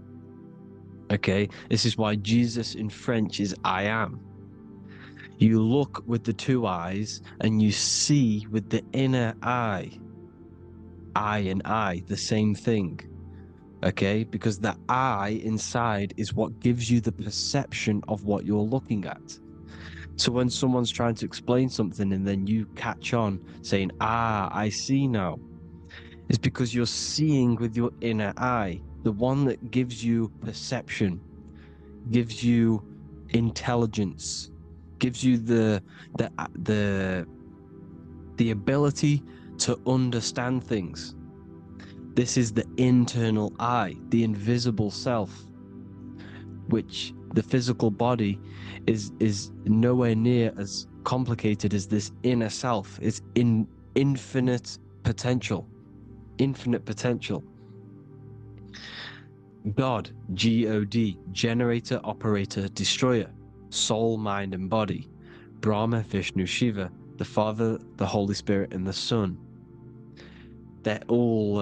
Okay, this is why Jesus in French is I am. You look with the 2 eyes and you see with the inner eye. I and I, the same thing. Okay, because the I inside is what gives you the perception of what you're looking at. So when someone's trying to explain something and then you catch on saying, I see now, it's because you're seeing with your inner eye, the one that gives you perception, gives you intelligence, gives you the ability to understand things. This is the internal I, the invisible self, which the physical body is nowhere near as complicated as this inner self. It's in infinite potential. God, G-O-D, generator, operator, destroyer, soul, mind, and body. Brahma, Vishnu, Shiva, the Father, the Holy Spirit, and the Son. They're all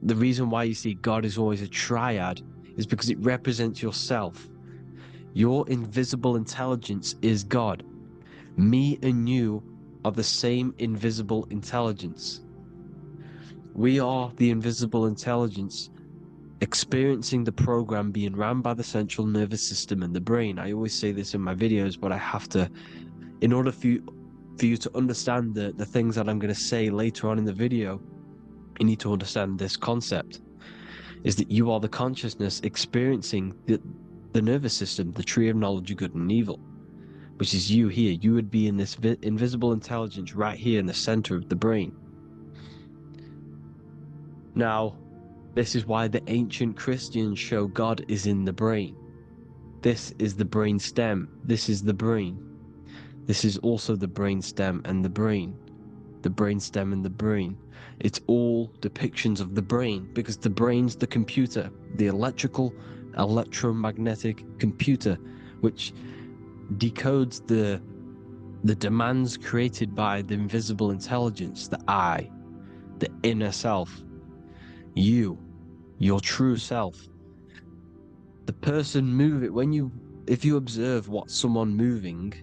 the reason why you see God is always a triad is because it represents yourself. Your invisible intelligence is God. Me and you are the same invisible intelligence. We are the invisible intelligence experiencing the program being ran by the central nervous system and the brain. I always say this in my videos, but I have to, in order for you to understand the things that I'm going to say later on in the video, you need to understand this concept, is that you are the consciousness experiencing the nervous system, the tree of knowledge of good and evil, which is you here. You would be in this invisible intelligence right here in the center of the brain. Now, this is why the ancient Christians show God is in the brain. This is the brain stem. This is the brain. This is also the brain stem and the brain. The brain stem and the brain. It's all depictions of the brain, because the brain's the computer, the electromagnetic computer, which decodes the demands created by the invisible intelligence, the I, the inner self, you, your true self. The person if you observe what someone moving,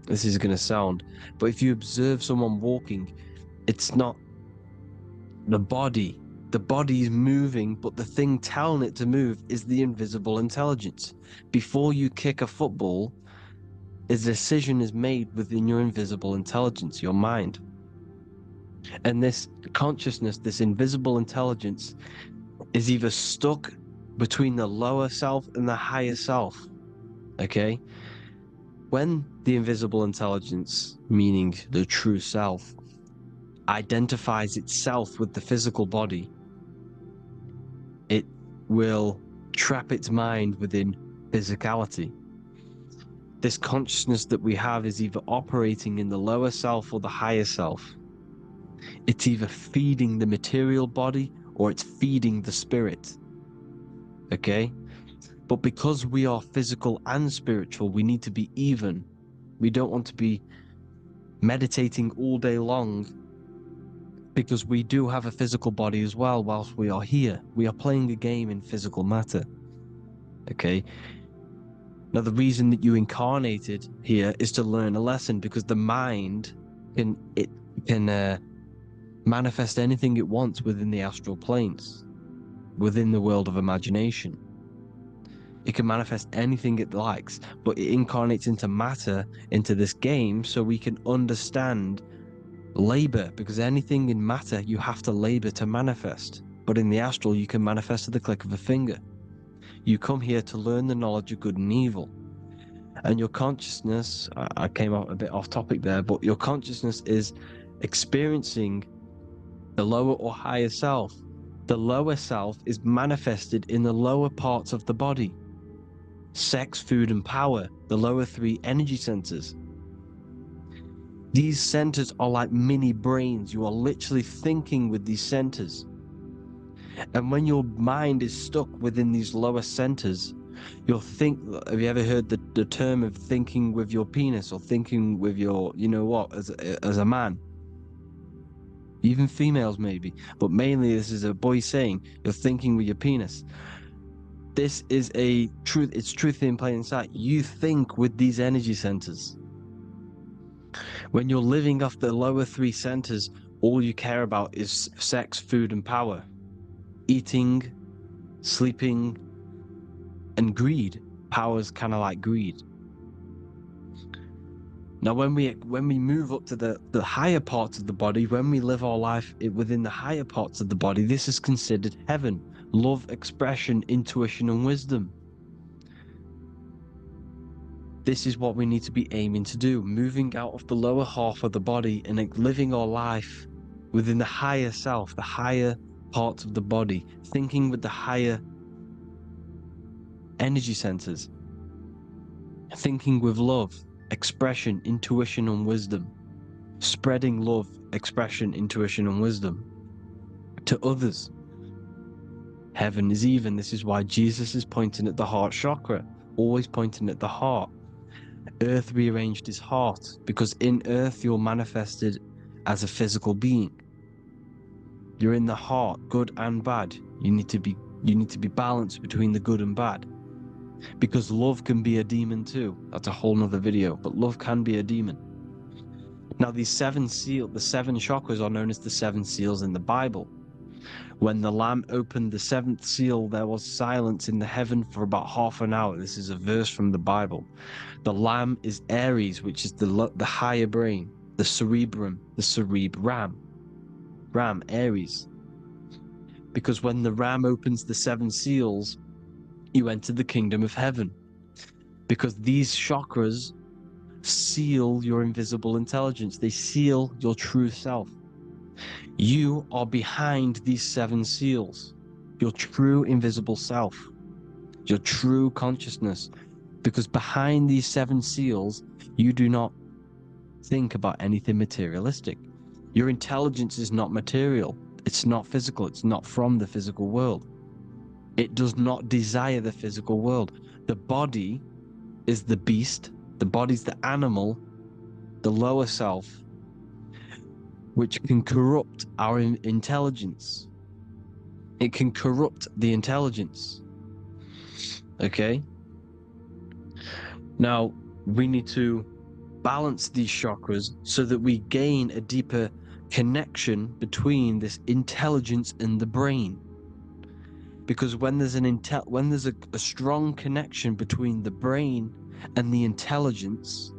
this is going to sound, but if you observe someone walking, it's not the body. The body is moving, but the thing telling it to move is the invisible intelligence. Before you kick a football, a decision is made within your invisible intelligence, your mind. And this consciousness, this invisible intelligence, is either stuck between the lower self and the higher self. Okay? When the invisible intelligence, meaning the true self, identifies itself with the physical body, it will trap its mind within physicality. This consciousness that we have is either operating in the lower self or the higher self. It's either feeding the material body or it's feeding the spirit. Okay? But because we are physical and spiritual, we need to be even. We don't want to be meditating all day long, because we do have a physical body as well whilst we are here. We are playing a game in physical matter. Okay? Now, the reason that you incarnated here is to learn a lesson, because the mind can manifest anything it wants within the astral planes, within the world of imagination. It can manifest anything it likes, but it incarnates into matter, into this game, so we can understand labor, because anything in matter you have to labor to manifest. But in the astral, you can manifest at the click of a finger. You come here to learn the knowledge of good and evil. And your consciousness, I came out a bit off topic there, but your consciousness is experiencing the lower or higher self. The lower self is manifested in the lower parts of the body. Sex, food, and power, the lower three energy centers. These centers are like mini brains. You are literally thinking with these centers. And when your mind is stuck within these lower centers, you'll think, have you ever heard the term of thinking with your penis, or thinking with your, you know what, as a man? Even females maybe, but mainly this is a boy saying, you're thinking with your penis. This is a truth, it's truth in plain sight. You think with these energy centers. When you're living off the lower three centers, all you care about is sex, food, and power. Eating, sleeping, and greed. Power's kind of like greed. Now, when we move up to the higher parts of the body, when we live our life within the higher parts of the body, this is considered heaven. Love, expression, intuition, and wisdom. This is what we need to be aiming to do, moving out of the lower half of the body and living our life within the higher self, the higher parts of the body, thinking with the higher energy centers, thinking with love, expression, intuition, and wisdom, spreading love, expression, intuition, and wisdom to others. Heaven is even. This is why Jesus is pointing at the heart chakra, always pointing at the heart. Earth rearranged his heart, because in earth you're manifested as a physical being. You're in the heart, good and bad. You need to be balanced between the good and bad. because love can be a demon too. That's a whole nother video, but love can be a demon. Now, the seven chakras are known as the seven seals in the Bible. When the Lamb opened the seventh seal, there was silence in the heaven for about half an hour. This is a verse from the Bible. The Lamb is Aries, which is the higher brain, the cerebrum, Ram, Aries. Because when the Ram opens the seven seals, you enter the kingdom of heaven. Because these chakras seal your invisible intelligence. They seal your true self. You are behind these seven seals, your true invisible self, your true consciousness. Because behind these seven seals, you do not think about anything materialistic. Your intelligence is not material. It's not physical. It's not from the physical world. It does not desire the physical world. The body is the beast. The body's the animal, the lower self, which can corrupt our intelligence. It can corrupt the intelligence. Okay? Now, we need to balance these chakras so that we gain a deeper connection between this intelligence and the brain. Because when there's a strong connection between the brain and the intelligence,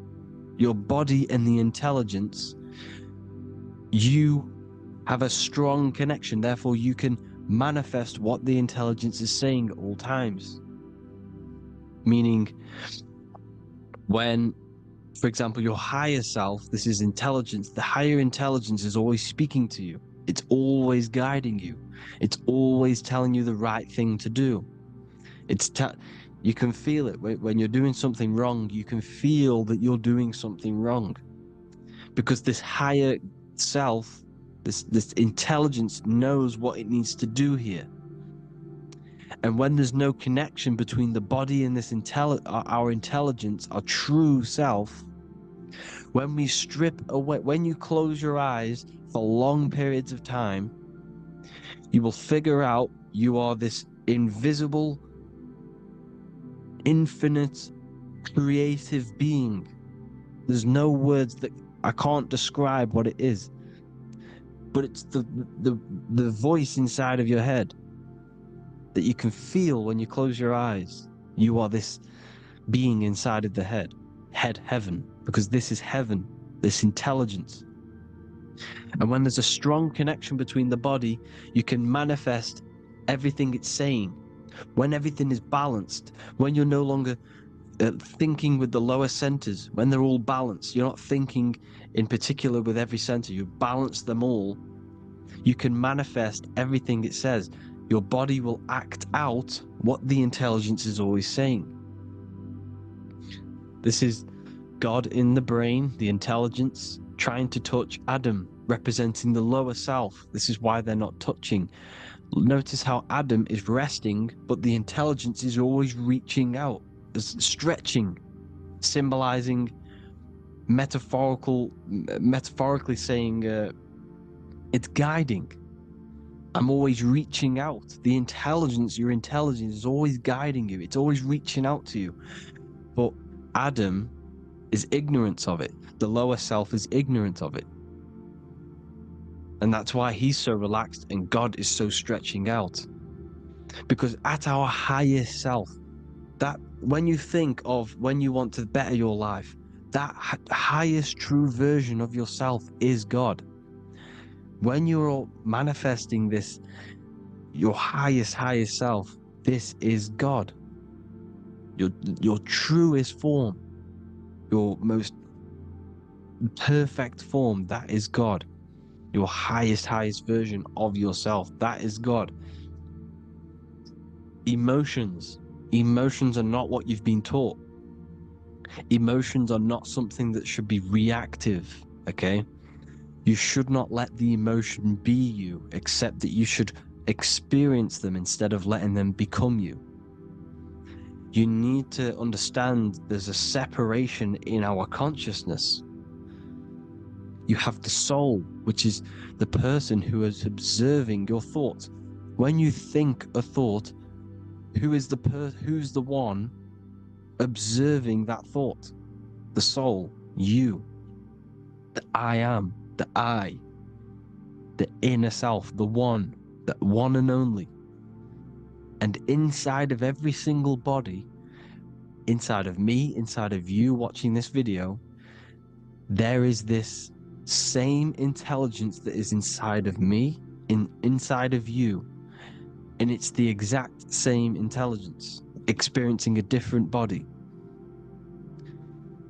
your body and the intelligence, you have a strong connection. Therefore, you can manifest what the intelligence is saying at all times. Meaning, when, for example, your higher self, this is intelligence, the higher intelligence is always speaking to you. It's always guiding you. It's always telling you the right thing to do. You can feel it when you're doing something wrong. You can feel that you're doing something wrong, because this higher self, this intelligence knows what it needs to do here. And when there's no connection between the body and this our intelligence, our true self, when we strip away, when you close your eyes for long periods of time, you will figure out you are this invisible, infinite, creative being. There's no words that I can't describe what it is, but it's the voice inside of your head that you can feel when you close your eyes. You are this being inside of the heaven, because this is heaven, this intelligence. And when there's a strong connection between the body, you can manifest everything it's saying. When everything is balanced, when you're no longer thinking with the lower centers, when they're all balanced, you're not thinking in particular with every center, you balance them all, you can manifest everything it says. Your body will act out what the intelligence is always saying. This is God in the brain, the intelligence, trying to touch Adam, representing the lower self. This is why they're not touching. Notice how Adam is resting, but the intelligence is always reaching out, stretching, symbolizing metaphorically saying it's guiding. I'm always reaching out. The intelligence, your intelligence is always guiding you. It's always reaching out to you. But Adam is ignorant of it. The lower self is ignorant of it. And that's why he's so relaxed and God is so stretching out. Because at our highest self, that when you think of when you want to better your life, that highest true version of yourself is God. When you're manifesting this, your highest self, this is God. Your truest form, your most perfect form, that is God. Your highest version of yourself, that is God. Emotions are not what you've been taught. Emotions are not something that should be reactive, okay? You should not let the emotion be you, except that you should experience them instead of letting them become you. You need to understand there's a separation in our consciousness. You have the soul, which is the person who is observing your thoughts. When you think a thought, who's the one observing that thought. The soul, you, the I am, the I, the inner self, the one and only. And inside of every single body, inside of me, inside of you watching this video, there is this same intelligence that is inside of me, inside of you. And it's the exact same intelligence, experiencing a different body.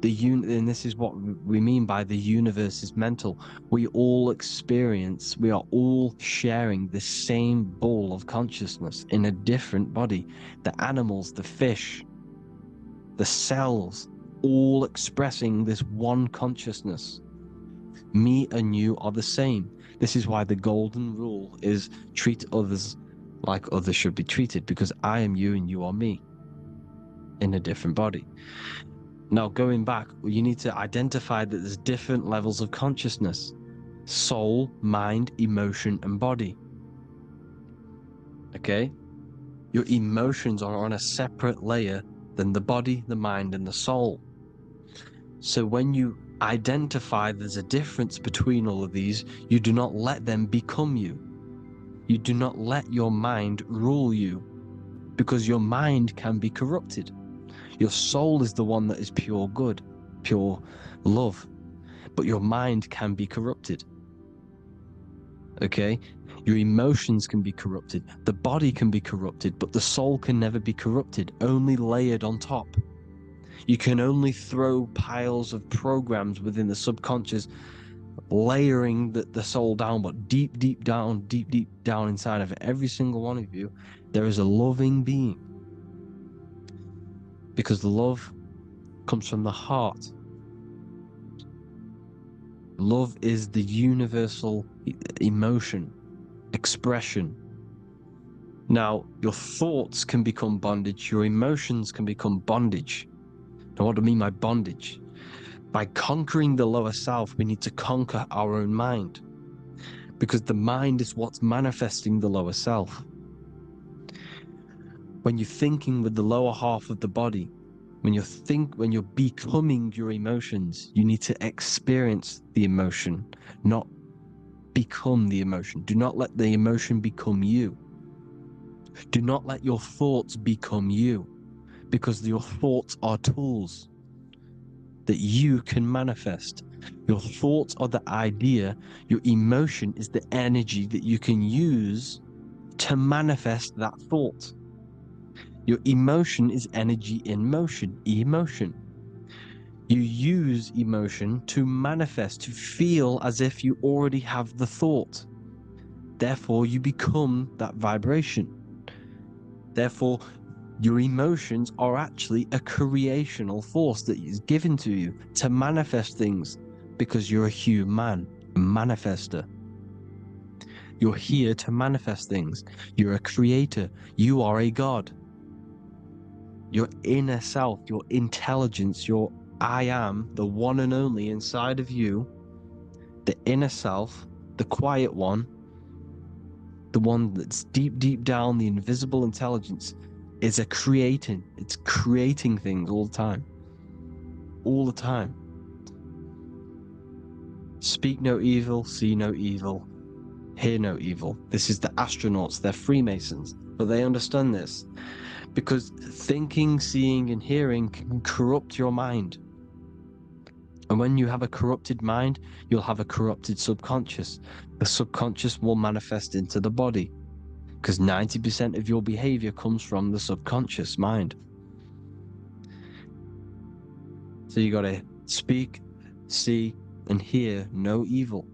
And this is what we mean by the universe is mental. We all are all sharing the same ball of consciousness in a different body. The animals, the fish, the cells, all expressing this one consciousness. Me and you are the same. This is why the golden rule is treat others like others should be treated, because I am you and you are me in a different body. Now, going back, you need to identify that there's different levels of consciousness: soul, mind, emotion, and body. Okay? Your emotions are on a separate layer than the body, the mind, and the soul. So when you identify there's a difference between all of these, you do not let them become you. You do not let your mind rule you, because your mind can be corrupted. Your soul is the one that is pure good, pure love, but your mind can be corrupted. Okay? Your emotions can be corrupted. The body can be corrupted, but the soul can never be corrupted, only layered on top. You can only throw piles of programs within the subconscious, layering the soul down, but deep down inside of every single one of you, there is a loving being. Because love comes from the heart. Love is the universal emotion, expression. Now, your thoughts can become bondage, your emotions can become bondage. Now, what do I mean by bondage? By conquering the lower self, we need to conquer our own mind, because the mind is what's manifesting the lower self. When you're thinking with the lower half of the body, when you're becoming your emotions, you need to experience the emotion, not become the emotion. Do not let the emotion become you. Do not let your thoughts become you, because your thoughts are tools that you can manifest. Your thoughts are the idea. Your emotion is the energy that you can use to manifest that thought. Your emotion is energy in motion, emotion. You use emotion to manifest, to feel as if you already have the thought. Therefore, you become that vibration. Therefore, your emotions are actually a creational force that is given to you to manifest things, because you're a human, a manifester. You're here to manifest things. You're a creator. You are a god. Your inner self, your intelligence, your I am, the one and only inside of you, the inner self, the quiet one, the one that's deep down, the invisible intelligence, is it's creating things all the time. All the time. Speak no evil, see no evil, hear no evil. This is the astronauts, they're Freemasons, but they understand this. Because thinking, seeing, and hearing can corrupt your mind. And when you have a corrupted mind, you'll have a corrupted subconscious. The subconscious will manifest into the body, because 90% of your behavior comes from the subconscious mind. So you got to speak, see, and hear no evil.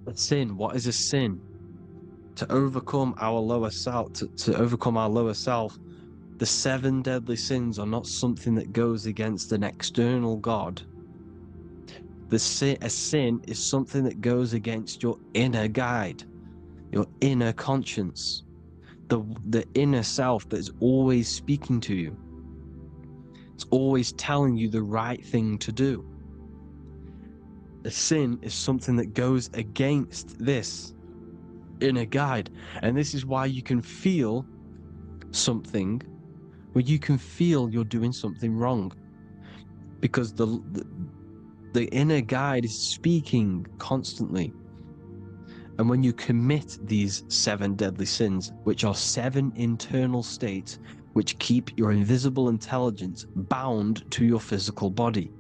A sin, what is a sin? To overcome our lower self, to overcome our lower self, the 7 deadly sins are not something that goes against an external God. A sin is something that goes against your inner guide, your inner conscience, the inner self that is always speaking to you. It's always telling you the right thing to do. A sin is something that goes against this inner guide. And this is why you can feel something where you can feel you're doing something wrong, because the inner guide is speaking constantly. And when you commit these 7 deadly sins, which are 7 internal states which keep your invisible intelligence bound to your physical body.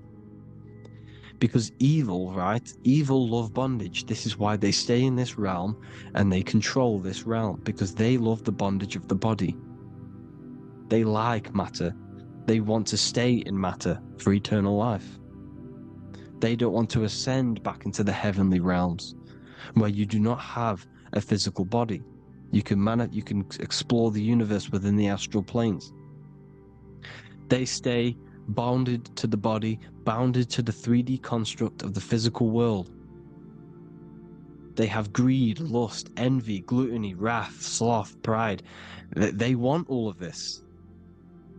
Because evil, right? Evil love bondage. This is why they stay in this realm and they control this realm, because they love the bondage of the body. They like matter. They want to stay in matter for eternal life. They don't want to ascend back into the heavenly realms, where you do not have a physical body. You can explore the universe within the astral planes. They stay bounded to the body, bounded to the 3D construct of the physical world. They have greed, lust, envy, gluttony, wrath, sloth, pride. They want all of this.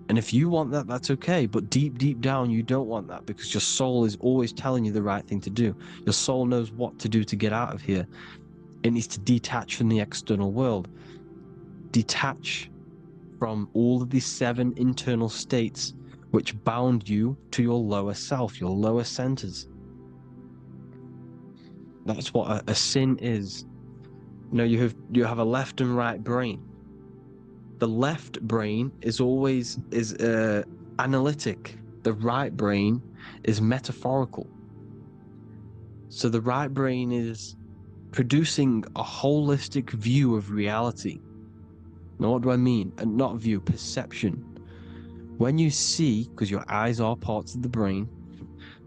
And if you want that, that's okay. But deep, deep down, you don't want that, because your soul is always telling you the right thing to do. Your soul knows what to do to get out of here. It needs to detach from the external world. Detach from all of these 7 internal states which bound you to your lower self, your lower centers. That's what a sin is. You know, you have a left and right brain. The left brain is always analytic. The right brain is metaphorical. So the right brain is producing a holistic view of reality. Now, what do I mean? And not view, perception. When you see, because your eyes are parts of the brain,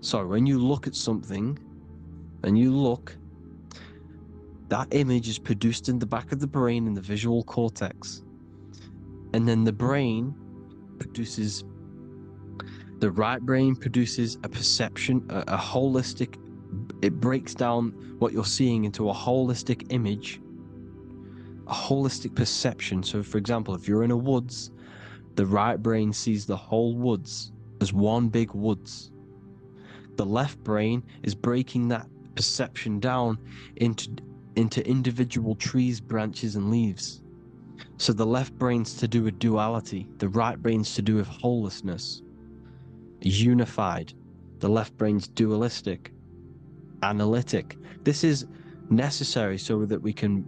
so when you look at something and you look, that image is produced in the back of the brain in the visual cortex. And then the right brain produces a perception, a holistic, it breaks down what you're seeing into a holistic image, a holistic perception. So for example, if you're in a woods, the right brain sees the whole woods as one big woods. The left brain is breaking that perception down into individual trees, branches, and leaves. So the left brain's to do with duality, the right brain's to do with wholeness, unified. The left brain's dualistic, analytic. This is necessary so that we can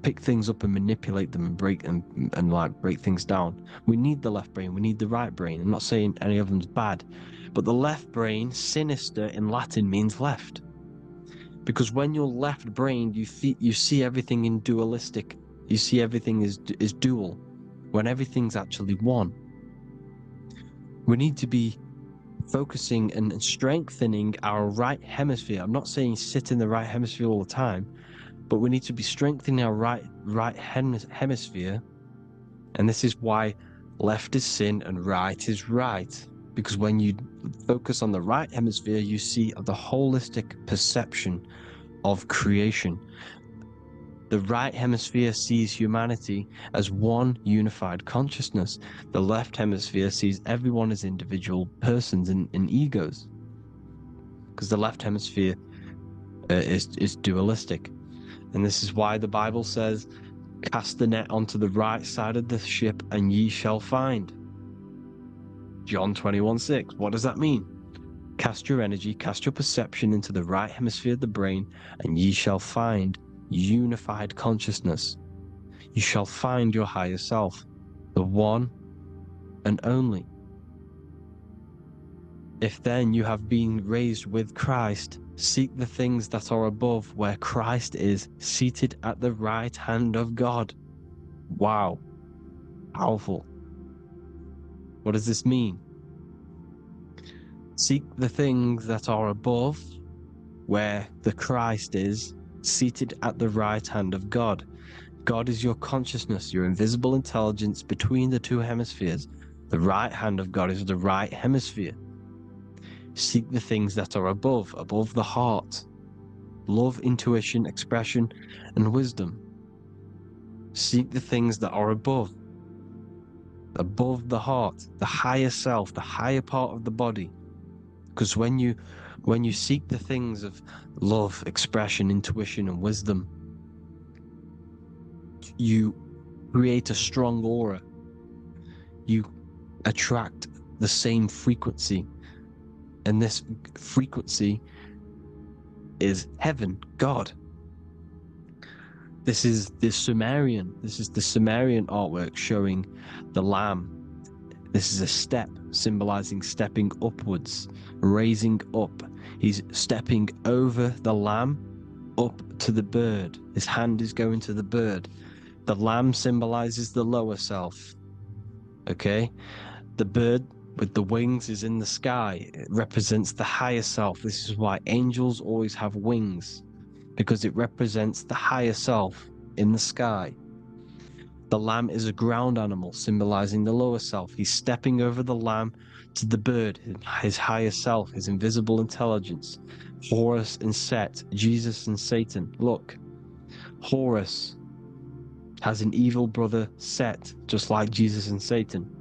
pick things up and manipulate them and break things down. We need the left brain, we need the right brain. I'm not saying any of them's bad, but the left brain, sinister in Latin, means left. Because when you're left-brained, you see everything in dualistic. You see everything is dual, when everything's actually one. We need to be focusing and strengthening our right hemisphere. I'm not saying sit in the right hemisphere all the time, but we need to be strengthening our right hemisphere. And this is why left is sin and right is right. Because when you focus on the right hemisphere, you see the holistic perception of creation. The right hemisphere sees humanity as one unified consciousness. The left hemisphere sees everyone as individual persons and egos. Because the left hemisphere is dualistic. And this is why the Bible says, cast the net onto the right side of the ship and ye shall find. John 21:6. What does that mean? Cast your energy, cast your perception into the right hemisphere of the brain, and ye shall find unified consciousness. You shall find your higher self, the one and only. If then you have been raised with Christ, seek the things that are above, where Christ is seated at the right hand of God. Wow. Powerful. What does this mean? Seek the things that are above, where the Christ is seated at the right hand of God. God is your consciousness, your invisible intelligence between the 2 hemispheres. The right hand of God is the right hemisphere. Seek the things that are above the heart. Love, intuition, expression, and wisdom. Seek the things that are above the heart, the higher self, the higher part of the body. Because when you seek the things of love, expression, intuition, and wisdom, you create a strong aura. You attract the same frequency, and this frequency is heaven, God. This is the Sumerian artwork showing the lamb. This is a step symbolizing stepping upwards, raising up. He's stepping over the lamb up to the bird. His hand is going to the bird. The lamb symbolizes the lower self. Okay? The bird with the wings is in the sky. It represents the higher self. This is why angels always have wings, because it represents the higher self in the sky. The lamb is a ground animal, symbolizing the lower self. He's stepping over the lamb to the bird, his higher self, his invisible intelligence. Horus and Set, Jesus and Satan. Look, Horus has an evil brother, Set, just like Jesus and Satan.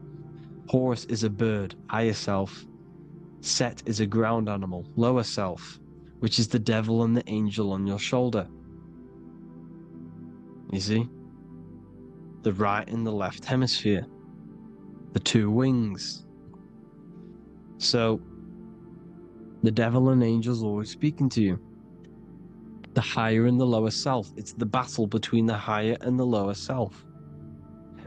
Horus is a bird, higher self. Set is a ground animal, lower self, which is the devil and the angel on your shoulder. You see? The right and the left hemisphere. The two wings. So, the devil and angels always speaking to you. The higher and the lower self. It's the battle between the higher and the lower self.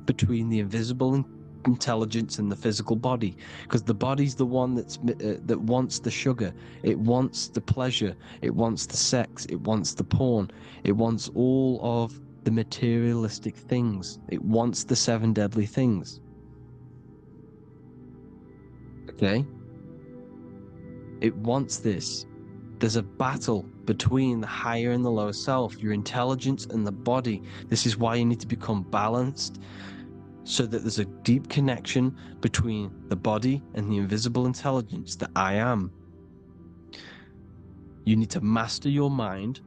Between the invisible intelligence and the physical body, because the body's the one that wants the sugar, it wants the pleasure, it wants the sex, it wants the porn, it wants all of the materialistic things, it wants the 7 deadly things. Okay, it wants this. There's a battle between the higher and the lower self, your intelligence and the body. This is why you need to become balanced, so that there's a deep connection between the body and the invisible intelligence, the I am. You need to master your mind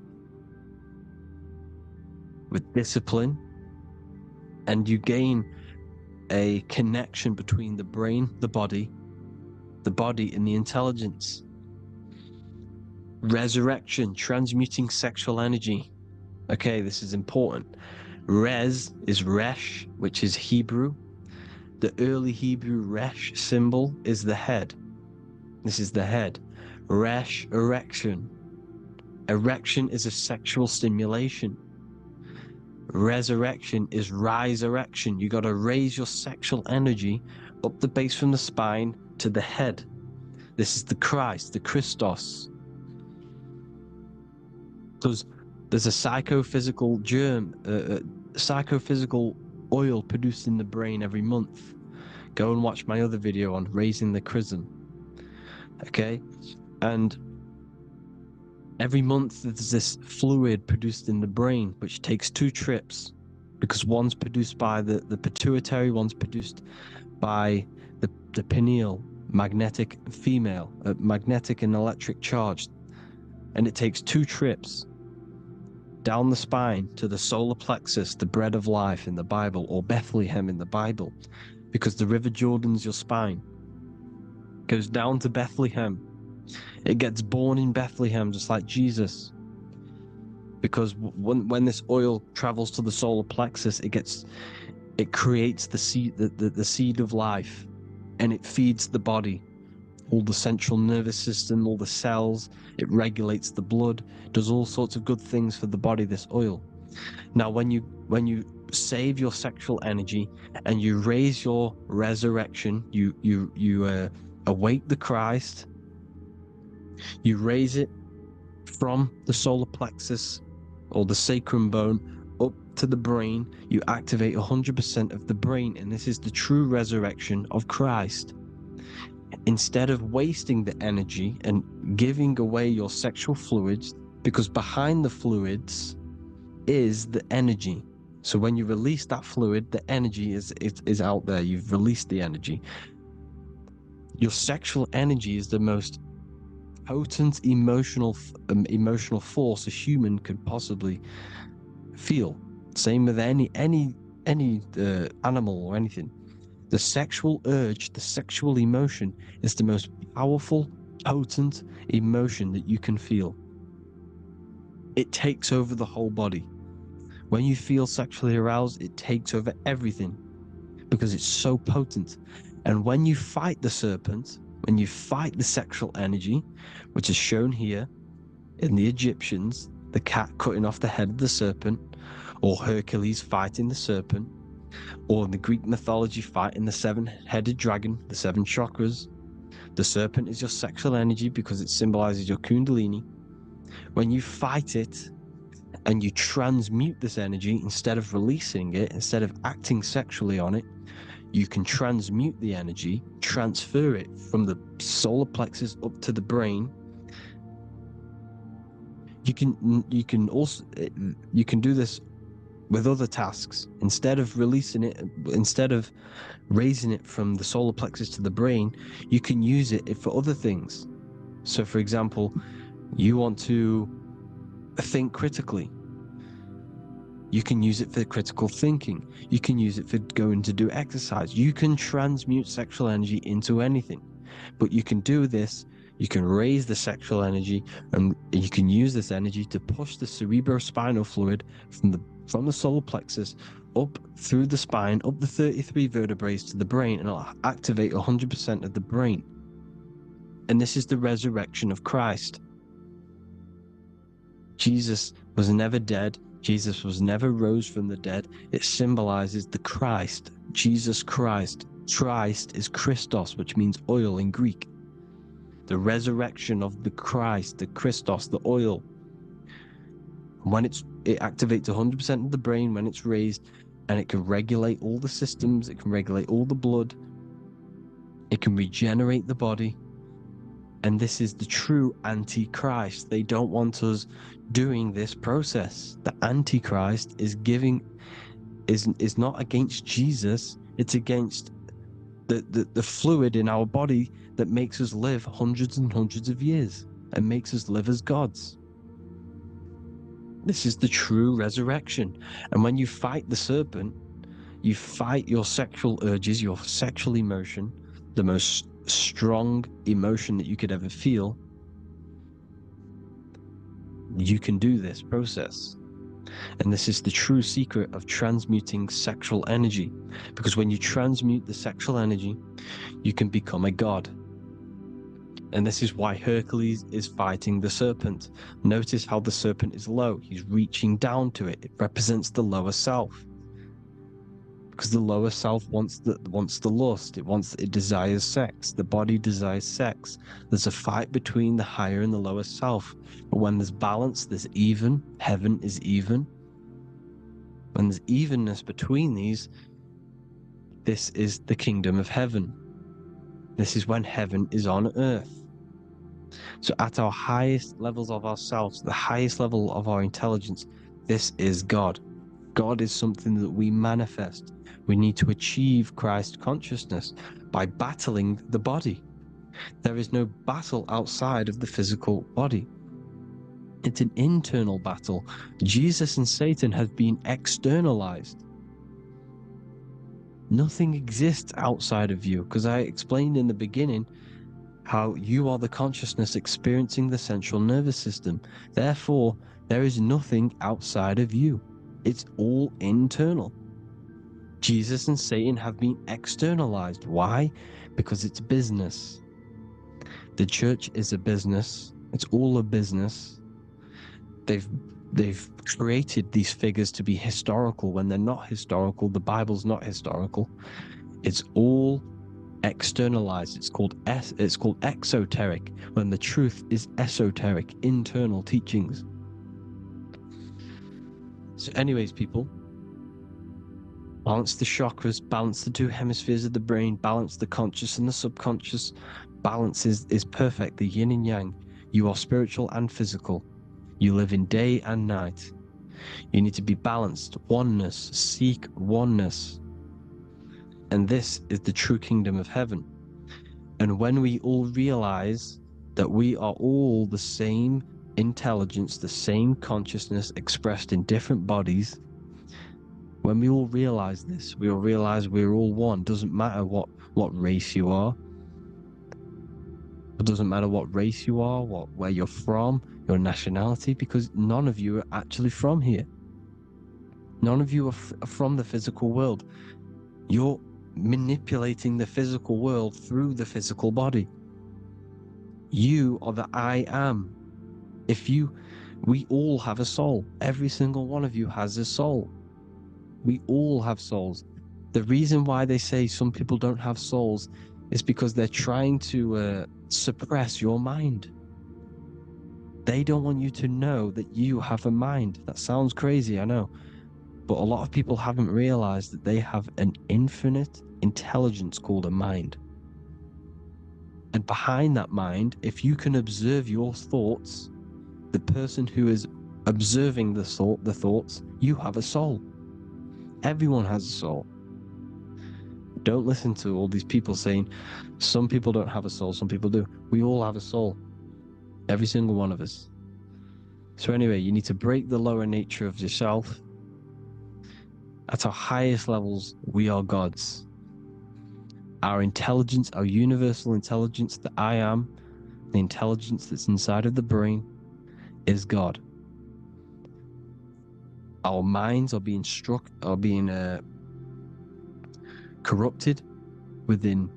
with discipline, and you gain a connection between the brain, the body and the intelligence. Resurrection, transmuting sexual energy. Okay, this is important. Res is Resh, which is Hebrew. The early Hebrew Resh symbol is the head. This is the head. Resh, erection. Erection is a sexual stimulation. Resurrection is rise erection. You got to raise your sexual energy up the base from the spine to the head. This is the Christ, the Christos. Because there's a psychophysical germ, psychophysical oil produced in the brain every month. Go and watch my other video on raising the chrism. Okay? And every month there's this fluid produced in the brain, which takes 2 trips, because one's produced by the pituitary, one's produced by the pineal, magnetic female, magnetic and electric charge. And it takes 2 trips down the spine to the solar plexus, the bread of life in the Bible, or Bethlehem in the Bible, because the River Jordan's your spine. Goes down to Bethlehem. It gets born in Bethlehem, just like Jesus. Because when this oil travels to the solar plexus, it creates the seed, the seed of life, and it feeds the body. All the central nervous system, all the cells, it regulates the blood, does all sorts of good things for the body, this oil. Now, when you save your sexual energy and you raise your resurrection, you awake the Christ, you raise it from the solar plexus or the sacrum bone up to the brain, you activate 100% of the brain, and this is the true resurrection of Christ. Instead of wasting the energy and giving away your sexual fluids, because behind the fluids is the energy. So when you release that fluid, the energy is out there. You've released the energy. Your sexual energy is the most potent emotional force a human could possibly feel. Same with any animal or anything. The sexual urge, the sexual emotion is the most powerful, potent emotion that you can feel. It takes over the whole body. When you feel sexually aroused, it takes over everything because it's so potent. And when you fight the serpent, when you fight the sexual energy, which is shown here in the Egyptians, the cat cutting off the head of the serpent, or Hercules fighting the serpent, or in the Greek mythology fighting the seven-headed dragon, the seven chakras. The serpent is your sexual energy because it symbolizes your kundalini. When you fight it and you transmute this energy, instead of releasing it, instead of acting sexually on it, you can transmute the energy, transfer it from the solar plexus up to the brain. You can also do this with other tasks. Instead of releasing it, instead of raising it from the solar plexus to the brain, you can use it for other things. So for example, you want to think critically. You can use it for critical thinking. You can use it for going to do exercise. You can transmute sexual energy into anything. But you can do this, you can raise the sexual energy, and you can use this energy to push the cerebrospinal fluid from the solar plexus up through the spine, up the 33 vertebrae to the brain, and it'll activate 100% of the brain. And this is the resurrection of Christ. Jesus was never dead. Jesus was never rose from the dead. It symbolizes the Christ, Jesus Christ. Christ is Christos, which means oil in Greek. The resurrection of the Christ, the Christos, the oil. When it activates 100% of the brain when it's raised, and it can regulate all the systems, it can regulate all the blood, it can regenerate the body. And this is the true Antichrist. They don't want us doing this process. The Antichrist is not against Jesus, it's against the fluid in our body that makes us live hundreds and hundreds of years and makes us live as gods. This is the true resurrection. And when you fight the serpent, you fight your sexual urges, your sexual emotion, the most strong emotion that you could ever feel. You can do this process. And this is the true secret of transmuting sexual energy. Because when you transmute the sexual energy, you can become a god. And this is why Hercules is fighting the serpent. Notice how the serpent is low. He's reaching down to it. It represents the lower self. Because the lower self wants the lust. It desires sex. The body desires sex. There's a fight between the higher and the lower self. But when there's balance, there's even. Heaven is even. When there's evenness between these, this is the kingdom of heaven. This is when heaven is on earth. So at our highest levels of ourselves, the highest level of our intelligence, this is God. God is something that we manifest. We need to achieve Christ consciousness by battling the body. There is no battle outside of the physical body. It's an internal battle. Jesus and Satan have been externalized. Nothing exists outside of you, because I explained in the beginning how you are the consciousness experiencing the central nervous system. Therefore, there is nothing outside of you. It's all internal. Jesus and Satan have been externalized. Why? Because it's business. The church is a business. It's all a business. They've created these figures to be historical when they're not historical. The Bible's not historical. It's all externalized. It's called exoteric, when the truth is esoteric, internal teachings. So anyways, people, balance the chakras, balance the two hemispheres of the brain, balance the conscious and the subconscious. Balance is perfect, the yin and yang. You are spiritual and physical. You live in day and night. You need to be balanced. Oneness. Seek oneness. And this is the true kingdom of heaven. And when we all realize that we are all the same intelligence, the same consciousness expressed in different bodies, when we all realize this, we all realize we're all one. Doesn't matter what race you are. It doesn't matter what race you are, where you're from, your nationality, because none of you are actually from here. None of you are from the physical world. You're manipulating the physical world through the physical body. You are the I am. We all have a soul. Every single one of you has a soul. We all have souls. The reason why they say some people don't have souls is because they're trying to suppress your mind. They don't want you to know that you have a mind. That sounds crazy, I know. But a lot of people haven't realized that they have an infinite intelligence called a mind. And behind that mind, if you can observe your thoughts, the person who is observing the thoughts, you have a soul. Everyone has a soul. Don't listen to all these people saying some people don't have a soul, some people do. We all have a soul. Every single one of us. So anyway, you need to break the lower nature of yourself. At our highest levels, we are gods. Our intelligence, our universal intelligence, the I am, the intelligence that's inside of the brain, is God. Our minds are being corrupted within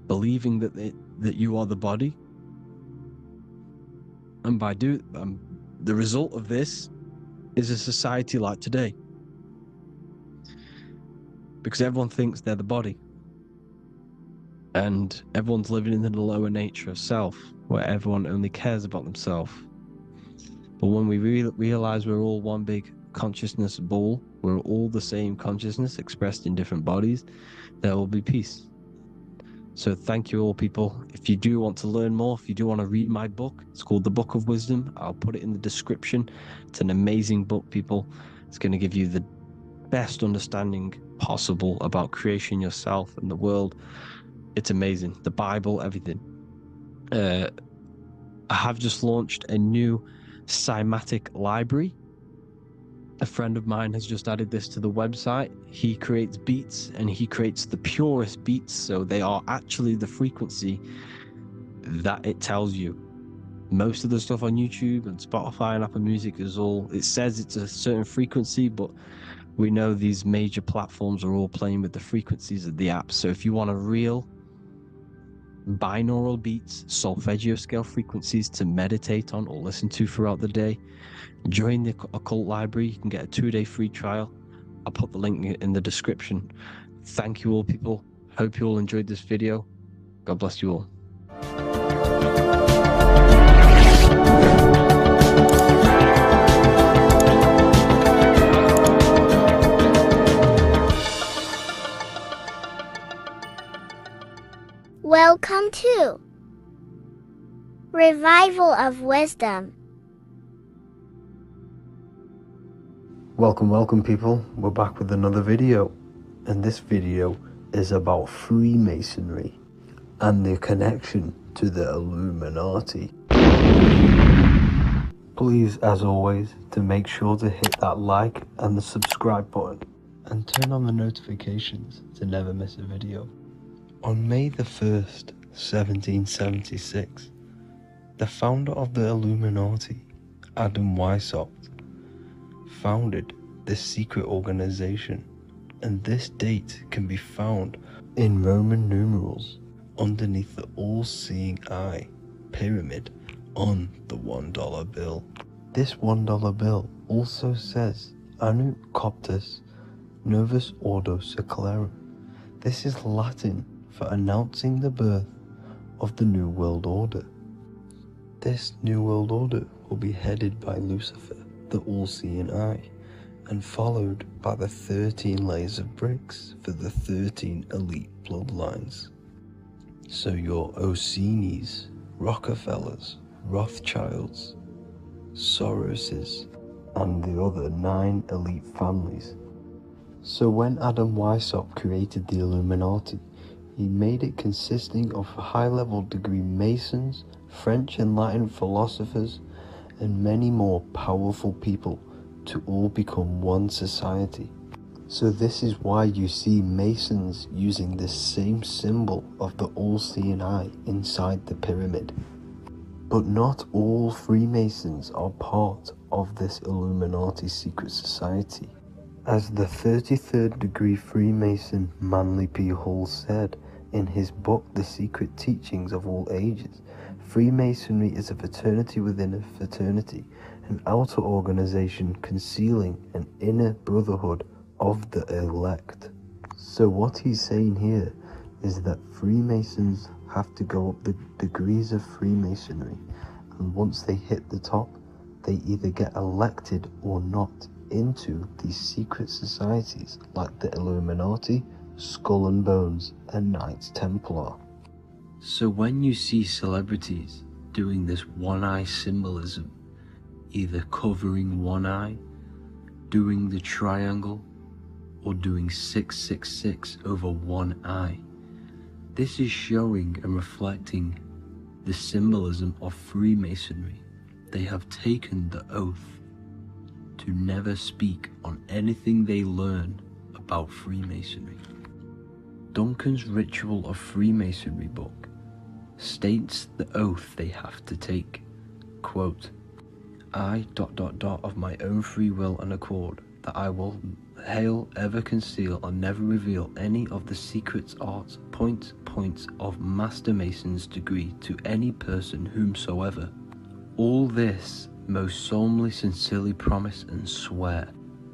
believing that you are the body, and by the result of this is a society like today, because everyone thinks they're the body, and everyone's living in the lower nature of self, where everyone only cares about themselves. But when we realize we're all one big consciousness ball, we're all the same consciousness expressed in different bodies, there will be peace. So thank you all, people. If you do want to learn more, if you do want to read my book, it's called The Book of Wisdom. I'll put it in the description. It's an amazing book, people. It's going to give you the best understanding possible about creation, yourself, and the world. It's amazing. The Bible, everything. I have just launched a new cymatic library. A friend of mine has just added this to the website. He creates beats, and he creates the purest beats, so they are actually the frequency that it tells you. Most of the stuff on YouTube and Spotify and Apple Music is all, it says it's a certain frequency, but we know these major platforms are all playing with the frequencies of the apps. So if you want a real binaural beats, solfeggio scale frequencies to meditate on or listen to throughout the day, join the occult library. You can get a 2-day free trial. I'll put the link in the description. Thank you all, people. Hope you all enjoyed this video. God bless you all. Welcome to Revival of Wisdom. Welcome people, we're back with another video, and this video is about Freemasonry and their connection to the Illuminati. Please, as always, to make sure to hit that like and the subscribe button and turn on the notifications to never miss a video. On May the 1st, 1776, the founder of the Illuminati, Adam Weishaupt, founded this secret organization, and this date can be found in Roman numerals underneath the all-seeing eye pyramid on the $1 bill. This $1 bill also says Anno Coptus Novus Ordo Secularum. This is Latin for announcing the birth of the New World Order. This New World Order will be headed by Lucifer, the all-seeing eye, and followed by the 13 layers of bricks for the 13 elite bloodlines. So your Orsini's, Rockefellers, Rothschilds, Soroses, and the other 9 elite families. So when Adam Weishaupt created the Illuminati, he made it consisting of high-level degree Masons, French and Latin philosophers, and many more powerful people to all become one society. So this is why you see Masons using this same symbol of the all-seeing eye inside the pyramid. But not all Freemasons are part of this Illuminati secret society, As the 33rd degree Freemason Manly P. Hall said in his book The Secret Teachings of All Ages, Freemasonry is a fraternity within a fraternity, an outer organization concealing an inner brotherhood of the elect. So what he's saying here is that Freemasons have to go up the degrees of Freemasonry, and once they hit the top, they either get elected or not into these secret societies like the Illuminati, Skull and Bones, and Knights Templar. So when you see celebrities doing this one-eye symbolism, either covering one eye, doing the triangle, or doing 666 over one eye, this is showing and reflecting the symbolism of Freemasonry. They have taken the oath to never speak on anything they learn about Freemasonry. Duncan's Ritual of Freemasonry book states the oath they have to take. Quote, I ... of my own free will and accord, that I will ever conceal and never reveal any of the secrets, arts, points of Master Mason's degree to any person whomsoever. All this most solemnly, sincerely promise and swear.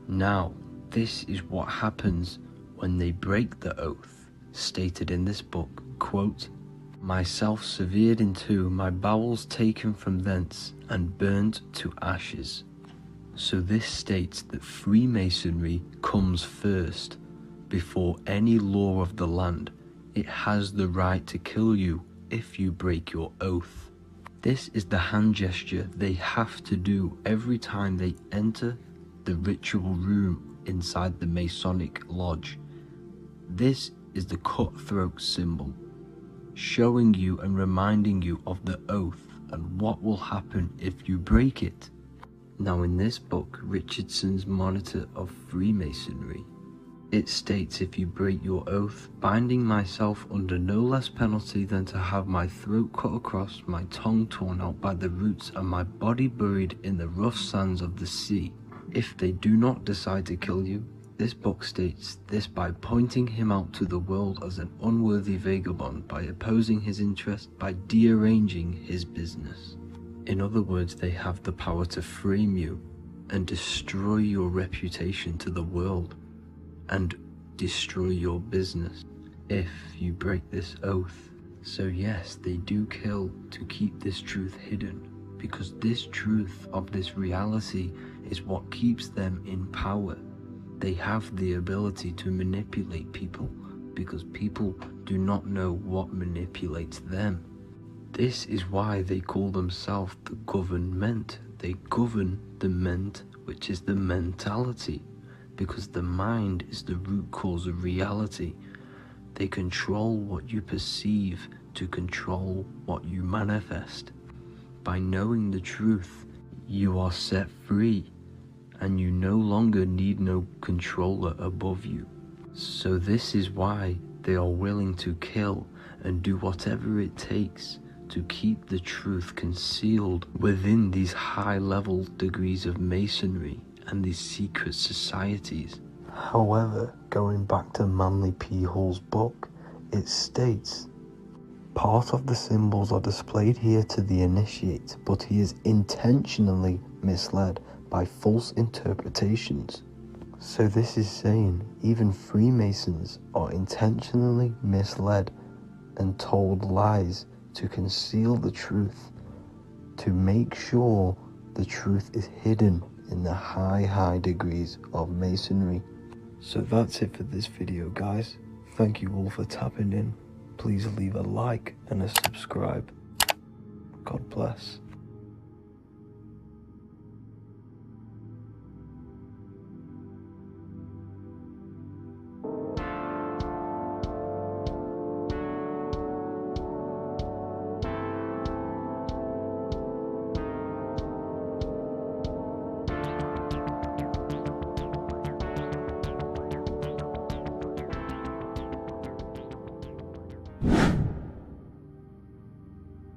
Now, this is what happens when they break the oath, stated in this book, quote, myself severed in two, my bowels taken from thence, and burnt to ashes. So this states that Freemasonry comes first, before any law of the land. It has the right to kill you if you break your oath. This is the hand gesture they have to do every time they enter the ritual room inside the Masonic lodge. This is the cutthroat symbol, showing you and reminding you of the oath and what will happen if you break it. Now in this book, Richardson's Monitor of Freemasonry, it states, if you break your oath, binding myself under no less penalty than to have my throat cut across, my tongue torn out by the roots, and my body buried in the rough sands of the sea. If they do not decide to kill you, this book states this by pointing him out to the world as an unworthy vagabond, by opposing his interest, by dearranging his business. In other words, they have the power to frame you and destroy your reputation to the world, and destroy your business if you break this oath. So yes, they do kill to keep this truth hidden, because this truth of this reality is what keeps them in power. They have the ability to manipulate people, because people do not know what manipulates them. This is why they call themselves the government. They govern the ment, which is the mentality, because the mind is the root cause of reality. They control what you perceive to control what you manifest. By knowing the truth, you are set free, and you no longer need no controller above you. So this is why they are willing to kill and do whatever it takes to keep the truth concealed within these high-level degrees of masonry and these secret societies. However, going back to Manly P. Hall's book, it states, part of the symbols are displayed here to the initiate, but he is intentionally misled by false interpretations. So this is saying even Freemasons are intentionally misled and told lies to conceal the truth, to make sure the truth is hidden in the high degrees of masonry. So that's it for this video, guys. Thank you all for tapping in. Please leave a like and a subscribe. God bless.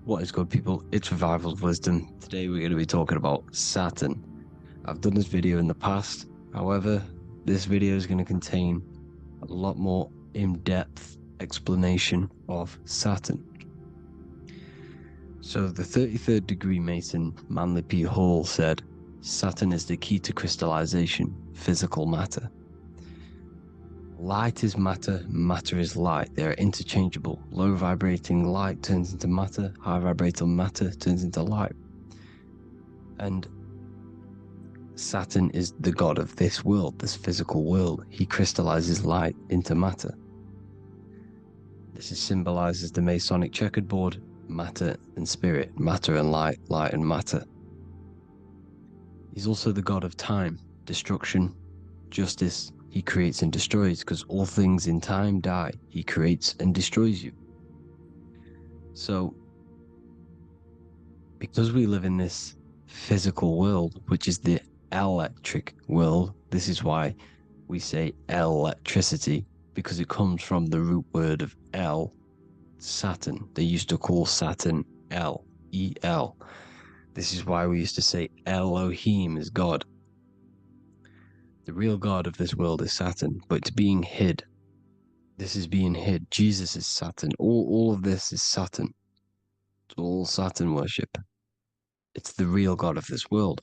What is good, people? It's Revival of Wisdom. Today we're going to be talking about Saturn. I've done this video in the past, however, this video is going to contain a lot more in-depth explanation of Saturn. So the 33rd degree Mason Manly P. Hall said, Saturn is the key to crystallization, physical matter. Light is matter, matter is light. They are interchangeable. Low vibrating light turns into matter, high vibrating matter turns into light. And Saturn is the god of this world, this physical world. He crystallizes light into matter. This symbolizes the Masonic checkered board, matter and spirit, matter and light, light and matter. He's also the god of time, destruction, justice. He creates and destroys, because all things in time die. He creates and destroys you. So, because we live in this physical world, which is the electric world, this is why we say electricity, because it comes from the root word of El, Saturn. They used to call Saturn El, E-L. This is why we used to say Elohim is God. The real God of this world is Saturn, but it's being hid. This is being hid. Jesus is Saturn. All of this is Saturn. It's all Saturn worship. It's the real God of this world,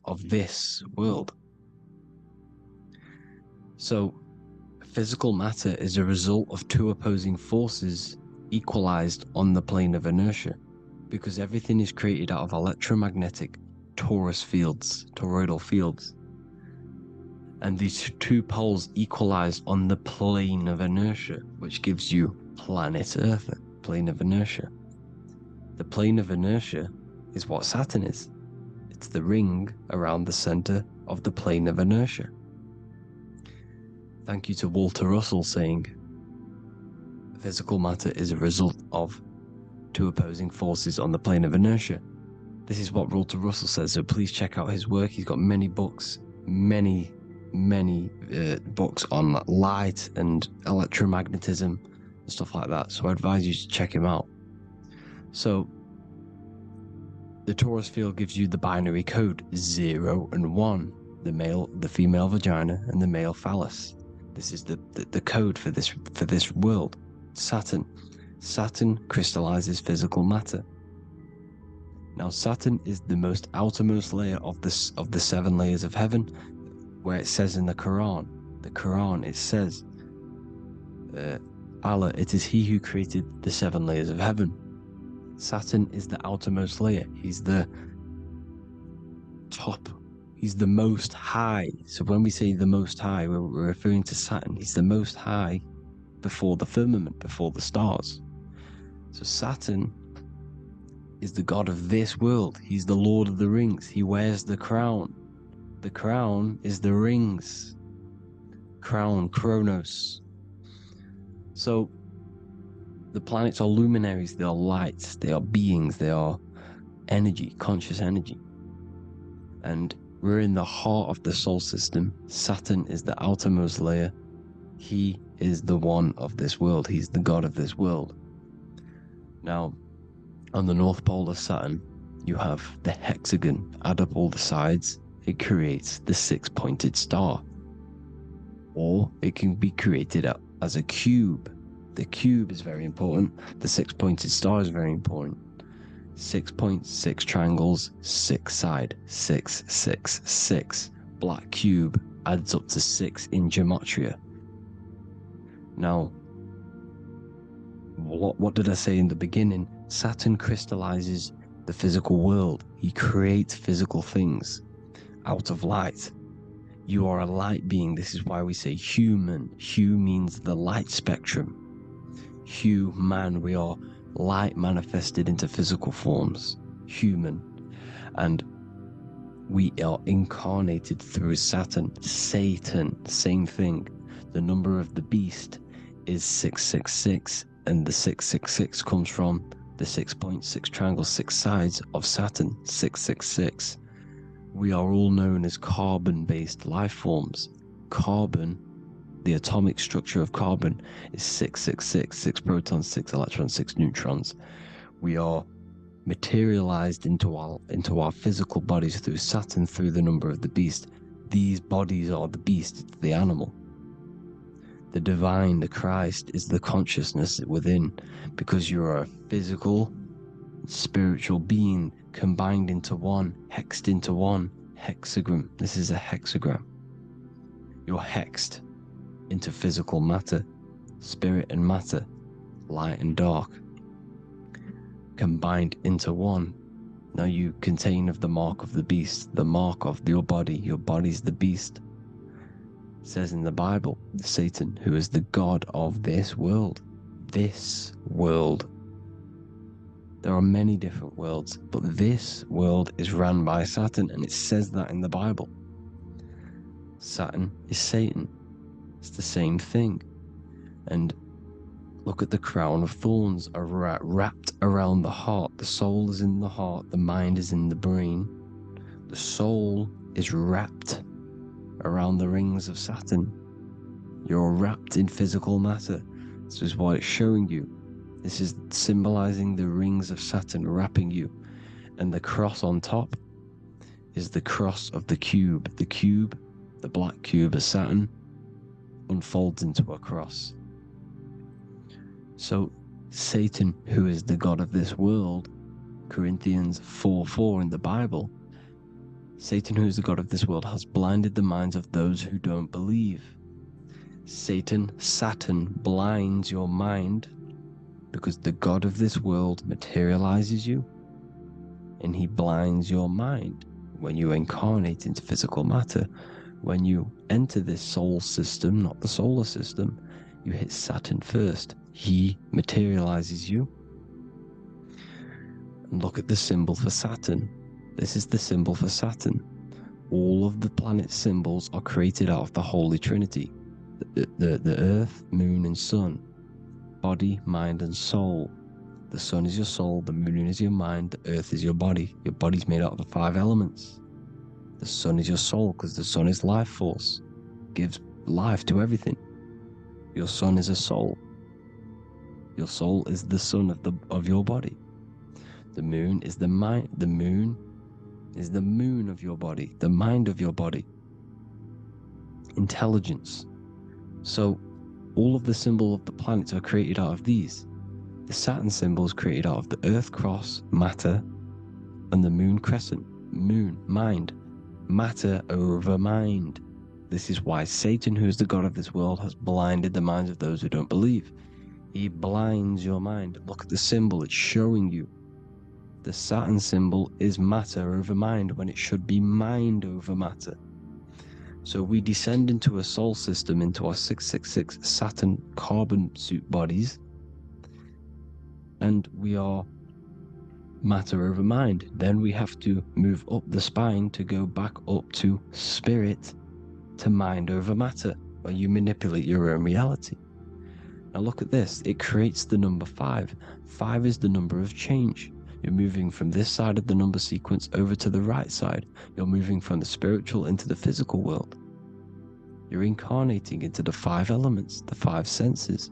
So, physical matter is a result of two opposing forces equalized on the plane of inertia, because everything is created out of electromagnetic torus fields, toroidal fields. And these two poles equalize on the plane of inertia, which gives you planet Earth, plane of inertia. The plane of inertia is what Saturn is. It's the ring around the center of the plane of inertia. Thank you to Walter Russell saying, physical matter is a result of two opposing forces on the plane of inertia. This is what Walter Russell says, so please check out his work. He's got many books, many books on light and electromagnetism and stuff like that, so I advise you to check him out. So the torus field gives you the binary code 0 and 1, the female vagina and the male phallus. This is the code for this world. Saturn crystallizes physical matter. Now Saturn is the most outermost layer of the 7 layers of heaven, where it says in the Quran, it says, Allah, it is He who created the 7 layers of heaven. Saturn is the outermost layer. He's the top. He's the most high. So when we say the most high, we're referring to Saturn. He's the most high before the firmament, before the stars. So Saturn is the god of this world. He's the Lord of the Rings. He wears the crown. The crown is the rings. Crown, Kronos. So the planets are luminaries. They are lights. They are beings. They are energy, conscious energy. And we're in the heart of the solar system. Saturn is the outermost layer. He is the one of this world. He's the god of this world. Now, on the North Pole of Saturn, you have the hexagon. Add up all the sides. It creates the 6-pointed star. Or it can be created as a cube. The cube is very important. The 6-pointed star is very important. 6 points, 6 triangles, 6 side, 6, 6, 6. Black cube adds up to 6 in gematria. Now, what did I say in the beginning? Saturn crystallizes the physical world. He creates physical things out of light. You are a light being. This is why we say human. Hue means the light spectrum. Hue, man, we are light manifested into physical forms, human. And we are incarnated through Saturn. Satan, same thing. The number of the beast is 666, and the 666 comes from the 6 points, 6 triangles, 6 sides of Saturn, 666. We are all known as carbon-based life forms. Carbon, the atomic structure of carbon, is 666, 6 protons, 6 electrons, 6 neutrons. We are materialized into our physical bodies through Saturn, through the number of the beast. These bodies are the beast, it's the animal. The divine, the Christ, is the consciousness within, because you are a physical, spiritual being combined into one, hexed into one. Hexagram. This is a hexagram. You're hexed into physical matter, spirit and matter, light and dark, combined into one. Now you contain of the mark of the beast, the mark of your body. Your body's the beast. It says in the Bible, Satan, who is the god of this world. This world. There are many different worlds, but this world is run by Saturn, and it says that in the Bible. Saturn is Satan. It's the same thing. And look at the crown of thorns are wrapped around the heart. The soul is in the heart. The mind is in the brain. The soul is wrapped around the rings of Saturn. You're wrapped in physical matter. This is what it's showing you. This is symbolizing the rings of Saturn wrapping you. And the cross on top is the cross of the cube. The cube, the black cube of Saturn, unfolds into a cross. So Satan, who is the god of this world, Corinthians 4:4 in the Bible, Satan, who is the god of this world, has blinded the minds of those who don't believe. Saturn blinds your mind because the god of this world materializes you, and he blinds your mind when you incarnate into physical matter. When you enter this soul system, not the solar system, you hit Saturn first. He materializes you. And look at the symbol for Saturn. This is the symbol for Saturn. All of the planet symbols are created out of the Holy Trinity. The Earth, Moon, and Sun. Body, mind, and soul. The Sun is your soul, the Moon is your mind, the Earth is your body. Your body's made out of the 5 elements. The Sun is your soul, because the Sun is life force. Gives life to everything. Your Sun is a soul. Your soul is the sun of your body. The Moon is the mind. The Moon is the moon of your body, the mind of your body. Intelligence. So all of the symbols of the planets are created out of these. The Saturn symbol is created out of the Earth cross, matter, and the Moon crescent, moon, mind, matter over mind. This is why Satan, who is the god of this world, has blinded the minds of those who don't believe. He blinds your mind. Look at the symbol, it's showing you. The Saturn symbol is matter over mind when it should be mind over matter. So we descend into a soul system, into our 666 Saturn carbon suit bodies, and we are matter over mind. Then we have to move up the spine to go back up to spirit, to mind over matter, where you manipulate your own reality. Now look at this, it creates the number 5. 5 is the number of change. You're moving from this side of the number sequence over to the right side. You're moving from the spiritual into the physical world. You're incarnating into the 5 elements, the 5 senses.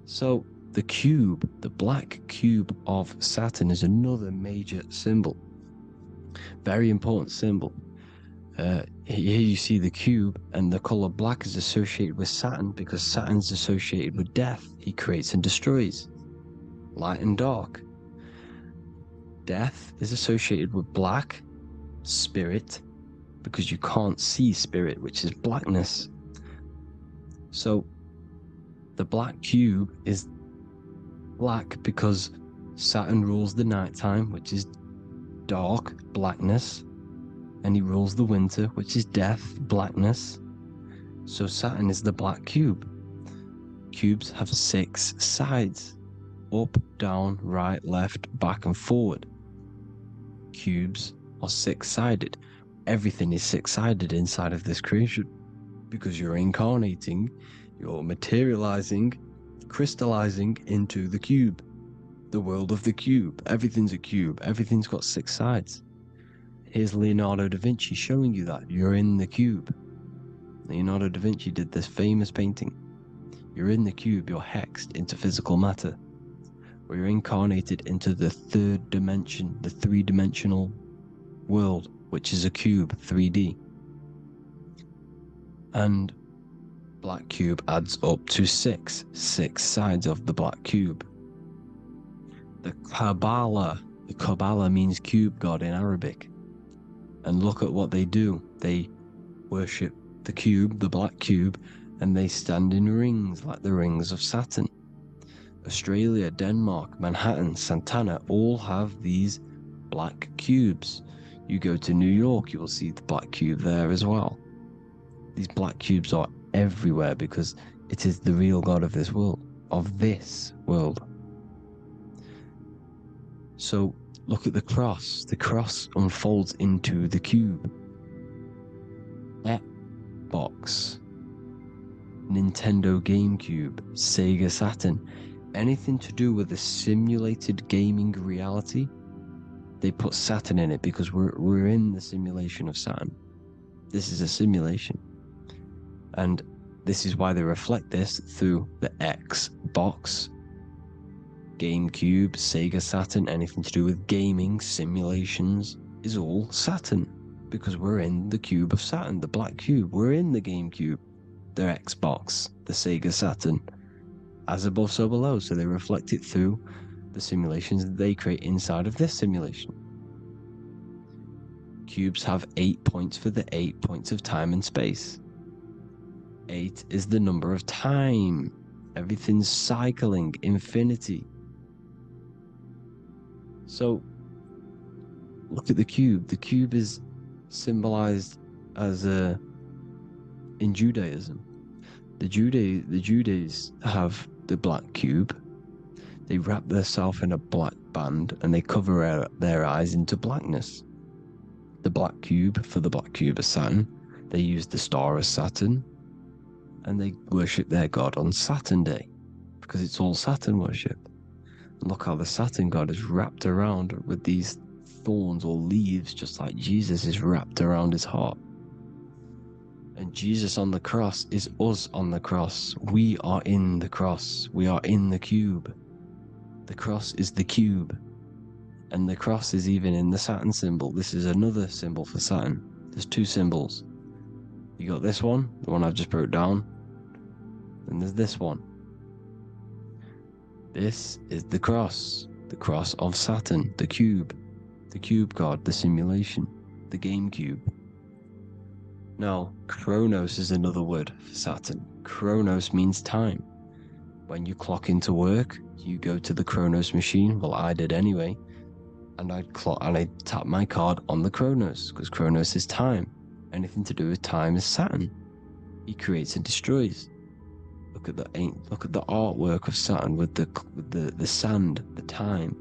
So the cube, the black cube of Saturn, is another major symbol. Very important symbol. Here you see the cube, and the color black is associated with Saturn because Saturn's associated with death. He creates and destroys. Light and dark. Death is associated with black, spirit, because you can't see spirit, which is blackness. So the black cube is black because Saturn rules the nighttime, which is dark, blackness, and he rules the winter, which is death, blackness. So Saturn is the black cube. Cubes have 6 sides. Up, down, right, left, back, and forward. Cubes are 6-sided. Everything is 6-sided inside of this creation because you're incarnating, you're materializing, crystallizing into the cube, the world of the cube. Everything's a cube. Everything's got 6 sides. Here's Leonardo da Vinci showing you that you're in the cube. Leonardo da Vinci did this famous painting. You're in the cube, you're hexed into physical matter, where you're incarnated into the 3rd dimension, the 3-dimensional world, which is a cube, 3D. And black cube adds up to 6 sides of the black cube. The Kabbalah means cube god in Arabic. And look at what they do. They worship the cube, the black cube, and they stand in rings like the rings of Saturn. Australia, Denmark, Manhattan, Santana all have these black cubes. You go to New York, you will see the black cube there as well. These black cubes are everywhere because it is the real God of this world. So look at the cross. The cross unfolds into the cube. Xbox, Nintendo GameCube, Sega Saturn, anything to do with a simulated gaming reality, they put Saturn in it because we're in the simulation of Saturn. This is a simulation. And this is why they reflect this through the Xbox, GameCube, Sega Saturn, anything to do with gaming, simulations, is all Saturn. Because we're in the cube of Saturn, the black cube. We're in the GameCube, the Xbox, the Sega Saturn. As above, so below. So they reflect it through the simulations that they create inside of this simulation. Cubes have 8 points for the 8 points of time and space. 8 is the number of time. Everything's cycling, infinity. So, look at the cube. The cube is symbolized as in Judaism. The Judees have the black cube. They wrap themselves in a black band and they cover their eyes into blackness. The black cube for the black cube of Saturn. They use the star as Saturn, and they worship their god on Saturn Day because it's all Saturn worship. And look how the Saturn god is wrapped around with these thorns or leaves, just like Jesus is wrapped around his heart. And Jesus on the cross is us on the cross. We are in the cross. We are in the cube. The cross is the cube. And the cross is even in the Saturn symbol. This is another symbol for Saturn. There's 2 symbols. You got this one, the one I've just broke down. And there's this one. This is the cross of Saturn, the cube god, the simulation, the game cube. Now, Chronos is another word for Saturn. Chronos means time. When you clock into work, you go to the Chronos machine. Well, I did anyway. And I tap my card on the Chronos, because Chronos is time. Anything to do with time is Saturn. He creates and destroys. Look at the artwork of Saturn with the sand, the time.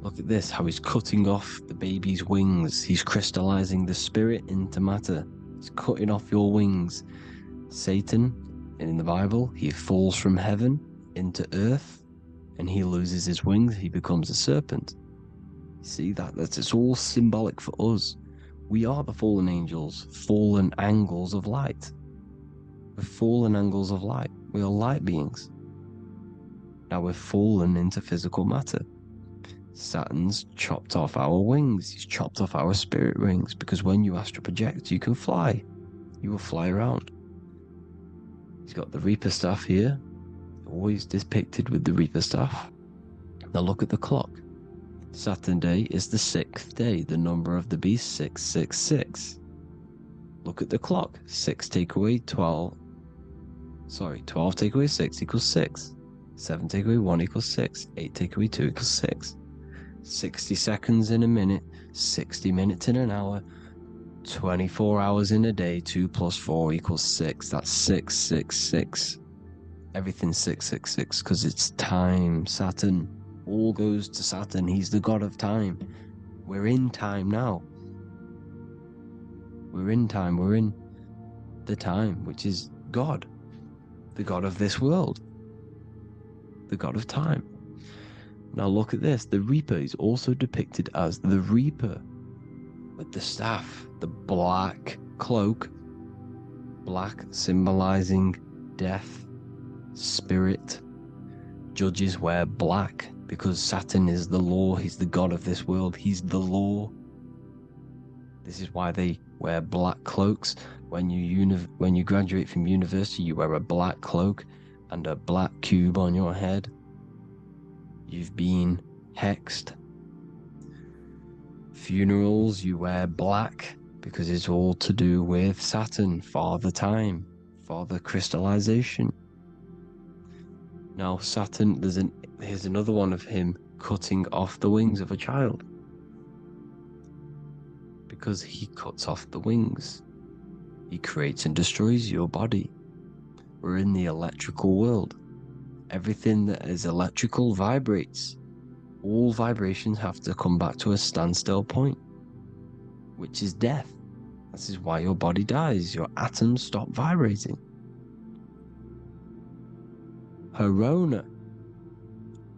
Look at this, how he's cutting off the baby's wings. He's crystallizing the spirit into matter. He's cutting off your wings. Satan, in the Bible, he falls from heaven into earth and he loses his wings. He becomes a serpent. See that's it's all symbolic for us. We are the fallen angels, fallen angles of light. We're fallen angles of light. We are light beings. Now we're fallen into physical matter. Saturn's chopped off our wings. He's chopped off our spirit wings, because when you astral project, you can fly. You will fly around. He's got the Reaper staff here, always depicted with the Reaper staff. Now look at the clock. Saturn Day is the 6th day, the number of the beast 666. Look at the clock. 6 take away 12. 12 take away 6 equals 6. 7 take away 1 equals 6. 8 take away 2 equals 6. 60 seconds in a minute, 60 minutes in an hour, 24 hours in a day, 2 plus 4 equals 6. That's 666. Everything's 666 because it's time. Saturn. All goes to Saturn. He's the god of time. We're in time now. We're in time. We're in the time, which is God. The god of this world. The god of time. Now look at this. The Reaper is also depicted as the Reaper with the staff, the black cloak, black symbolizing death, spirit. Judges wear black because Saturn is the law. He's the god of this world. He's the law. This is why they wear black cloaks. When you graduate from university, you wear a black cloak and a black cube on your head. You've been hexed. Funerals, you wear black because it's all to do with Saturn, Father Time, Father Crystallization. Now Saturn, here's another one of him cutting off the wings of a child. Because he cuts off the wings. He creates and destroys your body. We're in the electrical world. Everything that is electrical vibrates. All vibrations have to come back to a standstill point, which is death. This is why your body dies. Your atoms stop vibrating. Corona.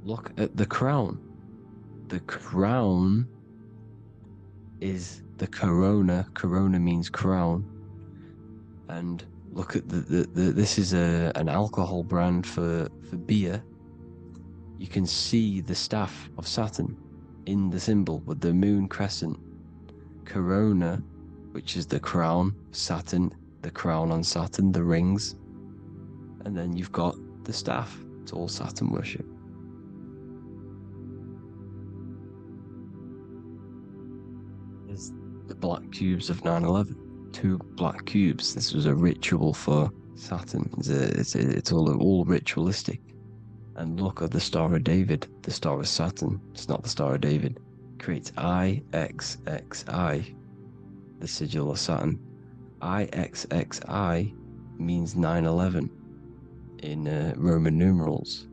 Look at the crown. The crown is the corona. Corona means crown. And look at this is an alcohol brand for beer. You can see the staff of Saturn in the symbol with the moon crescent. Corona, which is the crown, Saturn, the crown on Saturn, the rings. And then you've got the staff. It's all Saturn worship. There's the black cubes of 9/11. 2 black cubes. This was a ritual for Saturn. It's all ritualistic. And look at the Star of David, the Star of Saturn. It's not the Star of David. It creates IXXI, the sigil of Saturn. IXXI means 9/11 in Roman numerals.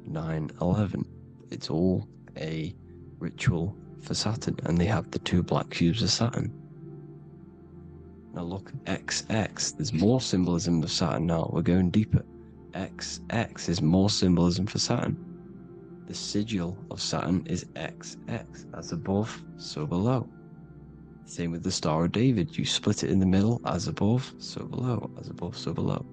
9/11. It's all a ritual for Saturn, and they have the 2 black cubes of Saturn. Now look, XX, there's more symbolism of Saturn now. We're going deeper. XX is more symbolism for Saturn. The sigil of Saturn is XX, as above, so below. Same with the Star of David. You split it in the middle, as above, so below, as above, so below.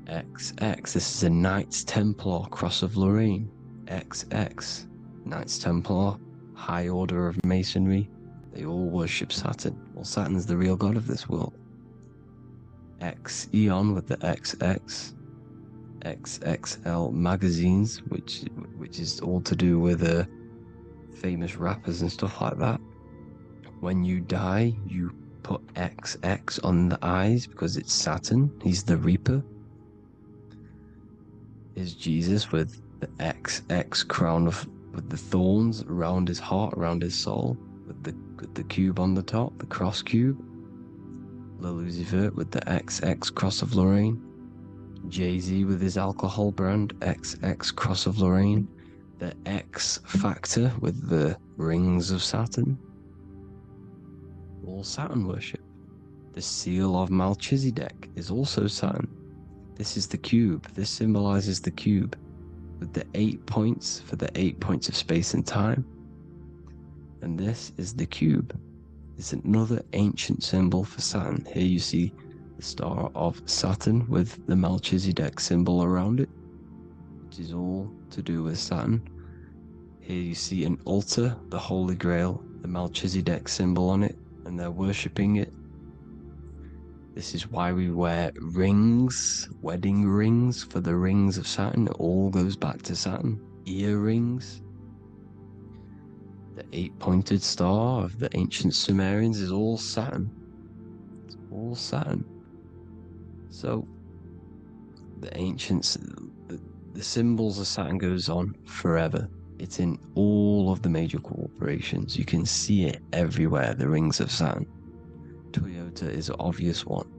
XX, this is a Knights Templar Cross of Lorraine. XX, Knights Templar, High Order of Masonry. They all worship Saturn. Well, Saturn's the real god of this world. X Eon with the XX, XXL magazines, which is all to do with famous rappers and stuff like that. When you die, you put XX on the eyes because it's Saturn. He's the Reaper. Is Jesus with the XX crown with the thorns around his heart, around his soul, with the cube on the top, the cross cube. Le Lucifer with the XX Cross of Lorraine. Jay-Z with his alcohol brand, XX Cross of Lorraine. The X Factor with the rings of Saturn. All Saturn worship. The seal of Melchizedek is also Saturn. This is the cube. This symbolizes the cube with the 8 points for the 8 points of space and time. And this is the cube. It's another ancient symbol for Saturn. Here you see the star of Saturn with the Melchizedek symbol around it, which is all to do with Saturn. Here you see an altar, the Holy Grail, the Melchizedek symbol on it, and they're worshipping it. This is why we wear rings, wedding rings for the rings of Saturn. It all goes back to Saturn. Earrings. The 8-pointed star of the ancient Sumerians is all Saturn. It's all Saturn. So, the ancients, the symbols of Saturn goes on forever. It's in all of the major corporations. You can see it everywhere, the rings of Saturn. Toyota is an obvious one.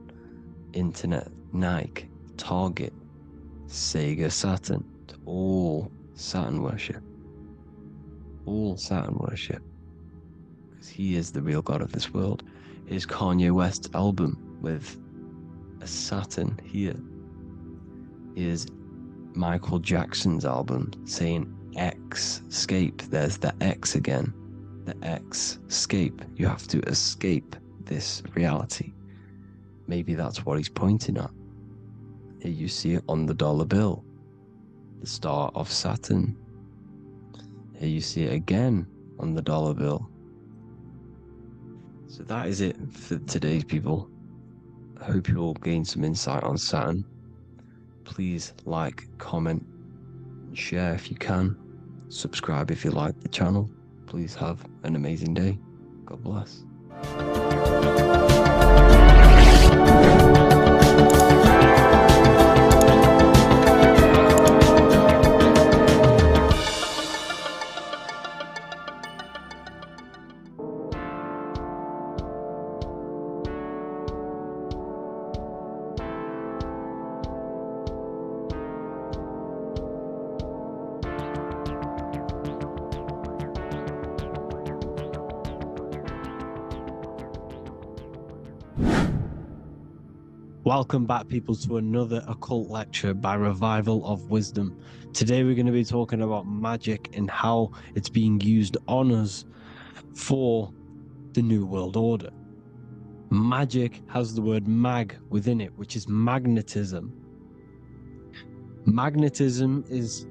Internet, Nike, Target, Sega, Saturn. It's all Saturn worship. All Saturn worship, because he is the real god of this world. Here's Kanye West's album with a Saturn here. Here's Michael Jackson's album saying X, escape. There's the X again. The X, escape. You have to escape this reality. Maybe that's what he's pointing at. Here you see it on the dollar bill. The star of Saturn. Here you see it again on the dollar bill. So that is it for today's people. I hope you all gained some insight on Saturn. Please like, comment, and share if you can. Subscribe if you like the channel. Please have an amazing day. God bless. Welcome back, people, to another occult lecture by Revival of Wisdom. Today we're going to be talking about magic and how it's being used on us for the New World Order. Magic has the word mag within it, which is magnetism. Magnetism is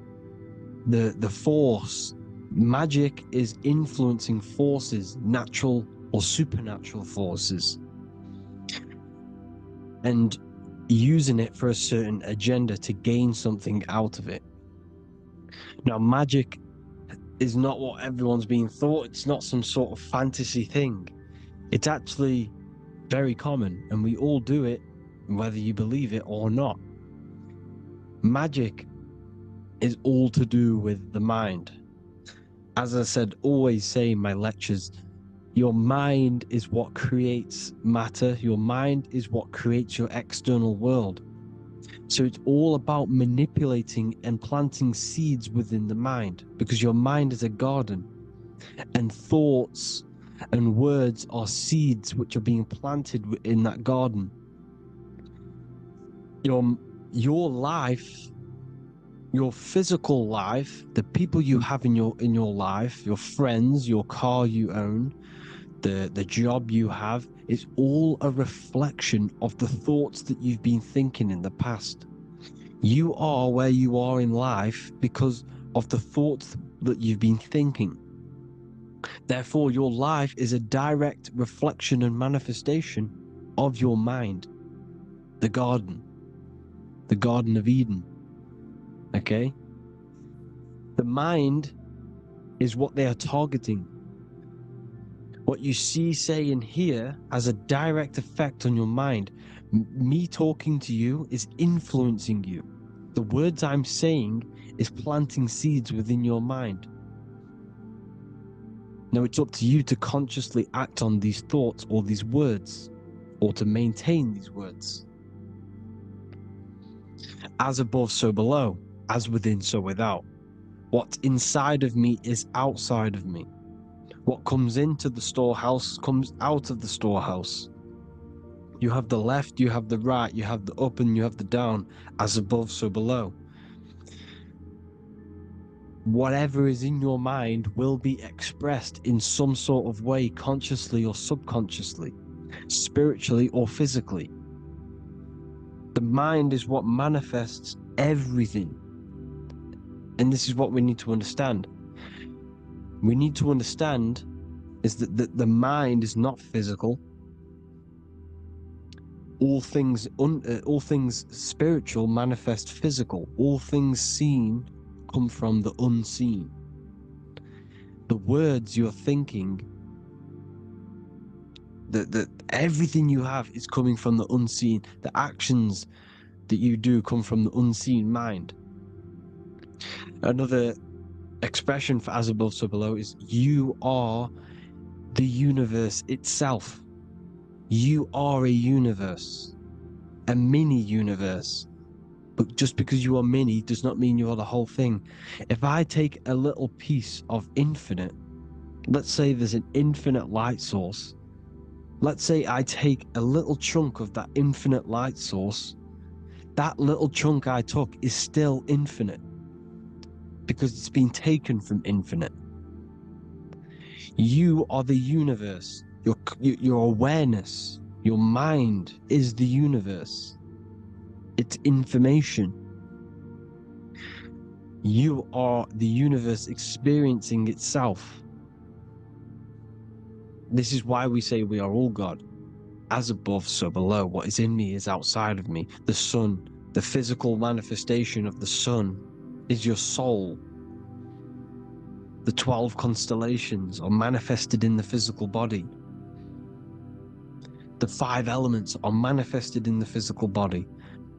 the force. Magic is influencing forces, natural or supernatural forces, and using it for a certain agenda to gain something out of it. Now, magic is not what everyone's being thought. It's not some sort of fantasy thing. It's actually very common, and we all do it, whether you believe it or not. Magic is all to do with the mind. As I said, always say in my lectures, your mind is what creates matter. Your mind is what creates your external world. So it's all about manipulating and planting seeds within the mind, because your mind is a garden, and thoughts and words are seeds which are being planted in that garden. Your life, your physical life, the people you have in your life, your friends, your car you own, the job you have, is all a reflection of the thoughts that you've been thinking in the past. You are where you are in life because of the thoughts that you've been thinking. Therefore, your life is a direct reflection and manifestation of your mind. The Garden of Eden. Okay? The mind is what they are targeting. What you see, say, and hear has a direct effect on your mind. Me talking to you is influencing you. The words I'm saying is planting seeds within your mind. Now it's up to you to consciously act on these thoughts or these words, or to maintain these words. As above, so below. As within, so without. What's inside of me is outside of me. What comes into the storehouse comes out of the storehouse. You have the left, you have the right, you have the up, and you have the down. As above, so below. Whatever is in your mind will be expressed in some sort of way, consciously or subconsciously, spiritually or physically. The mind is what manifests everything. And this is what we need to understand. We need to understand is that the mind is not physical. All things spiritual manifest physical. All things seen come from the unseen. The words you're thinking, that everything you have is coming from the unseen. The actions that you do come from the unseen mind. Another expression for as above, so below is you are the universe itself. You are a universe, a mini universe. But just because you are mini does not mean you are the whole thing. If I take a little piece of infinite, let's say there's an infinite light source. Let's say I take a little chunk of that infinite light source. That little chunk I took is still infinite because it's been taken from infinite. You are the universe. Your awareness, your mind is the universe. It's information. You are the universe experiencing itself. This is why we say we are all God. As above, so below. What is in me is outside of me. The sun, the physical manifestation of the sun, is your soul. The 12 constellations are manifested in the physical body. The 5 elements are manifested in the physical body.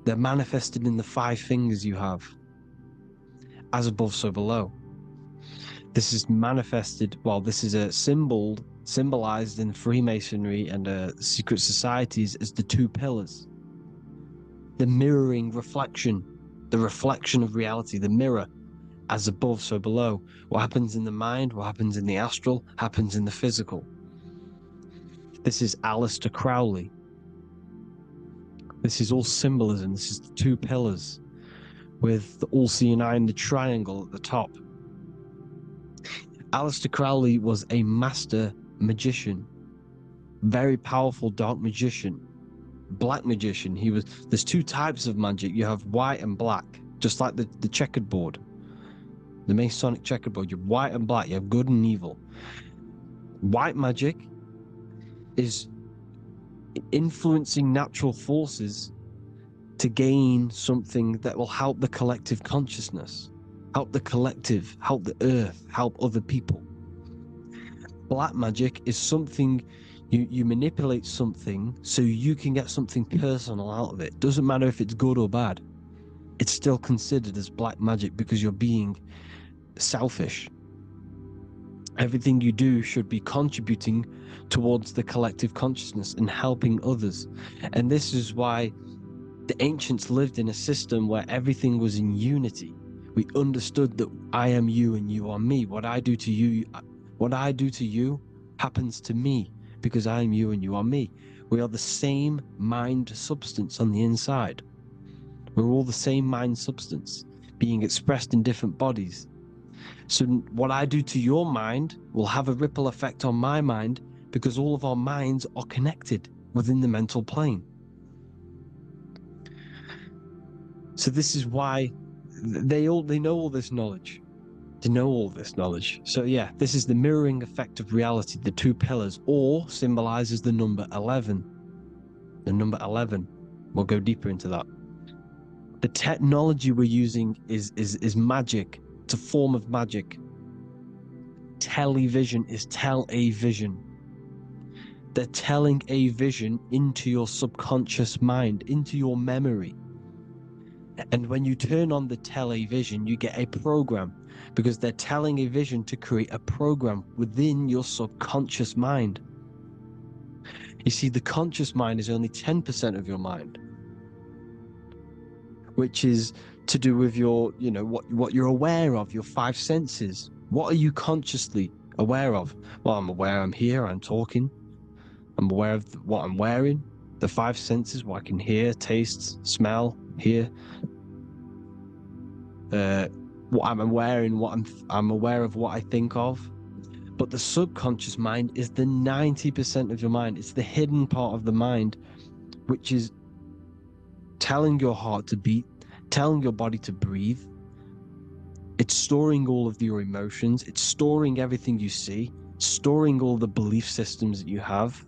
They're manifested in the 5 fingers you have. As above, so below. This is manifested, well, this is a symbolized in Freemasonry and secret societies as the 2 pillars. The mirroring reflection, the reflection of reality, the mirror, as above, so below. What happens in the mind, what happens in the astral, happens in the physical. This is Aleister Crowley. This is all symbolism. This is the 2 pillars with the all-seeing eye and the triangle at the top. Aleister Crowley was a master magician, very powerful dark magician, black magician. There's 2 types of magic. You have white and black, just like the checkered board, the Masonic checkered board. You have white and black, you have good and evil. White magic is influencing natural forces to gain something that will help the collective consciousness, help the collective, help the earth, help other people. Black magic is something you manipulate something so you can get something personal out of it. Doesn't matter if it's good or bad. It's still considered as black magic because you're being selfish. Everything you do should be contributing towards the collective consciousness and helping others. And this is why the ancients lived in a system where everything was in unity. We understood that I am you and you are me. What I do to you happens to me because I am you and you are me. We are the same mind substance on the inside. We're all the same mind substance being expressed in different bodies. So what I do to your mind will have a ripple effect on my mind because all of our minds are connected within the mental plane. So this is why they know all this knowledge. They know all this knowledge. So yeah, this is the mirroring effect of reality, the 2 pillars, or symbolizes the number 11. The number 11. We'll go deeper into that. The technology we're using is magic. It's a form of magic. Television is tell a vision. They're telling a vision into your subconscious mind, into your memory. And when you turn on the television, you get a program because they're telling a vision to create a program within your subconscious mind. You see, the conscious mind is only 10% of your mind, which is to do with your, what you're aware of, your 5 senses. What are you consciously aware of? Well, I'm aware I'm here, I'm talking. I'm aware of what I'm wearing, the 5 senses, what I can hear, taste, smell, hear. What I'm wearing, I'm aware of what I think of. But the subconscious mind is the 90% of your mind. It's the hidden part of the mind, which is telling your heart to beat, telling your body to breathe. It's storing all of your emotions. It's storing everything you see, storing all the belief systems that you have.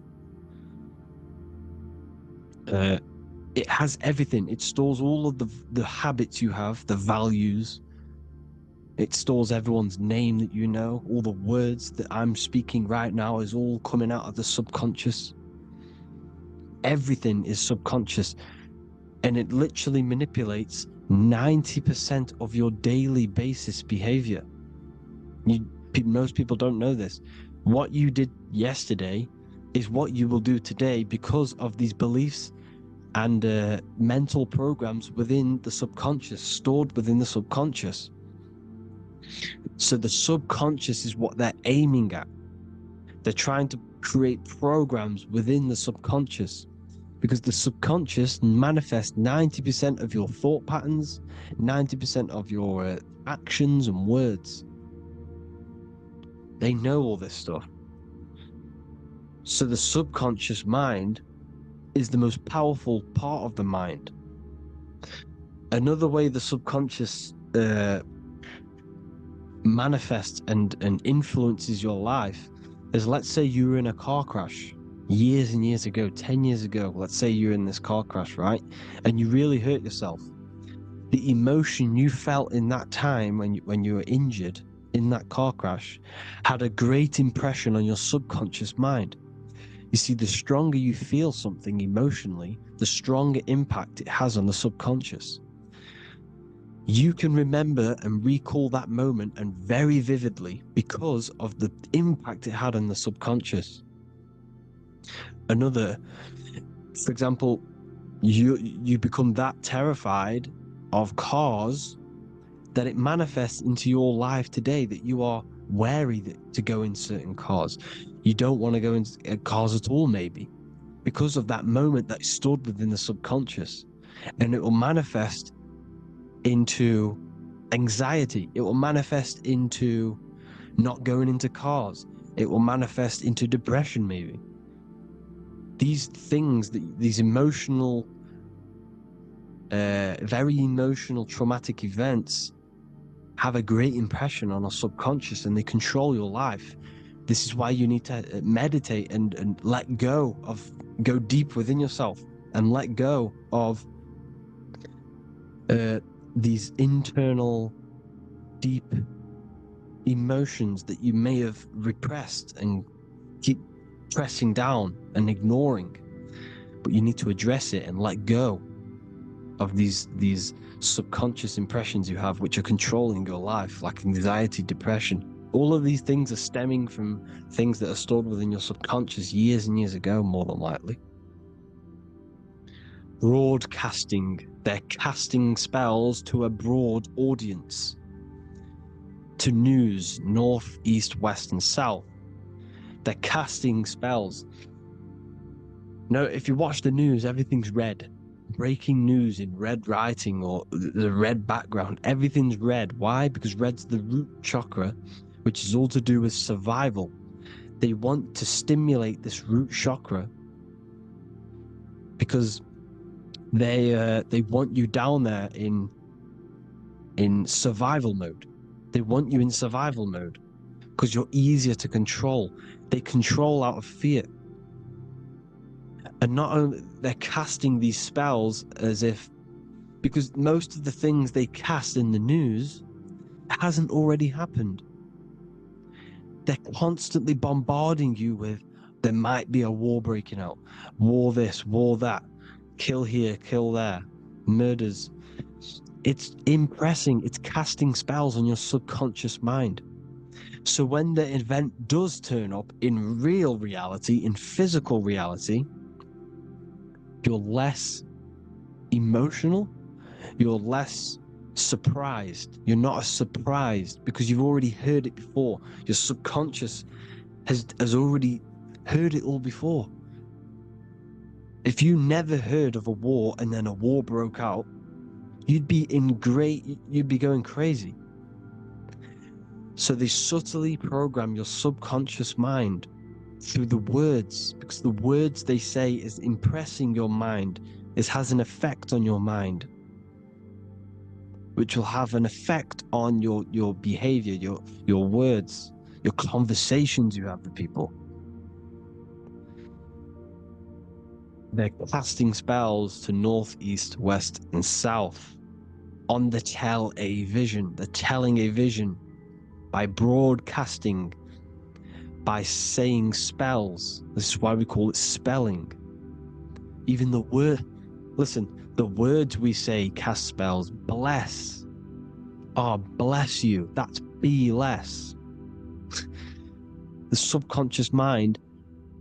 It has everything. It stores all of the habits you have, the values. It stores everyone's name that you know. All the words that I'm speaking right now is all coming out of the subconscious. Everything is subconscious. And it literally manipulates 90% of your daily basis behavior. Most people don't know this. What you did yesterday is what you will do today because of these beliefs and mental programs within the subconscious, stored within the subconscious. So the subconscious is what they're aiming at. They're trying to create programs within the subconscious because the subconscious manifests 90% of your thought patterns, 90% of your actions and words. They know all this stuff. So the subconscious mind is the most powerful part of the mind. Another way the subconscious manifests and influences your life is, let's say you were in a car crash years and years ago, 10 years ago. Let's say you're in this car crash, right? And you really hurt yourself. The emotion you felt in that time when you were injured in that car crash had a great impression on your subconscious mind. You see, the stronger you feel something emotionally, the stronger impact it has on the subconscious. You can remember and recall that moment, and very vividly, because of the impact it had on the subconscious. For example, you become that terrified of cars that it manifests into your life today, that you are wary to go in certain cars. You don't want to go in cars at all, maybe, because of that moment that stored within the subconscious. And it will manifest into anxiety. It will manifest into not going into cars. It will manifest into depression, maybe. These things, these emotional, very emotional, traumatic events have a great impression on our subconscious, and they control your life. This is why you need to meditate and let go deep within yourself and let go of these internal, deep emotions that you may have repressed and keep pressing down and ignoring. But you need to address it and let go of these subconscious impressions you have, which are controlling your life, like anxiety, depression. All of these things are stemming from things that are stored within your subconscious years and years ago, more than likely. Broadcasting. They're casting spells to a broad audience, to news, north, east, west, and south. They're casting spells. No, if you watch the news, everything's red. Breaking news in red writing or the red background, everything's red. Why? Because red's the root chakra, which is all to do with survival. They want to stimulate this root chakra because they want you down there in survival mode. They want you in survival mode because you're easier to control. They control out of fear. And not only, they're casting these spells as if, because most of the things they cast in the news hasn't already happened. They're constantly bombarding you with, there might be a war breaking out, war this, war that, kill here, kill there, murders. It's impressing, it's casting spells on your subconscious mind. So when the event does turn up in real reality, in physical reality, you're less emotional, you're less surprised. You're not as surprised because you've already heard it before. Your subconscious has already heard it all before. If you never heard of a war and then a war broke out, you'd be going crazy. So they subtly program your subconscious mind through the words, because the words they say is impressing your mind. It has an effect on your mind, which will have an effect on your behavior, your words, your conversations you have with people. They're casting spells to north, east, west, and south on the tell a vision. They're telling a vision by broadcasting, by saying spells. This is why we call it spelling. Even the word, listen, the words we say cast spells. Bless. Oh, bless you. That's be less. The subconscious mind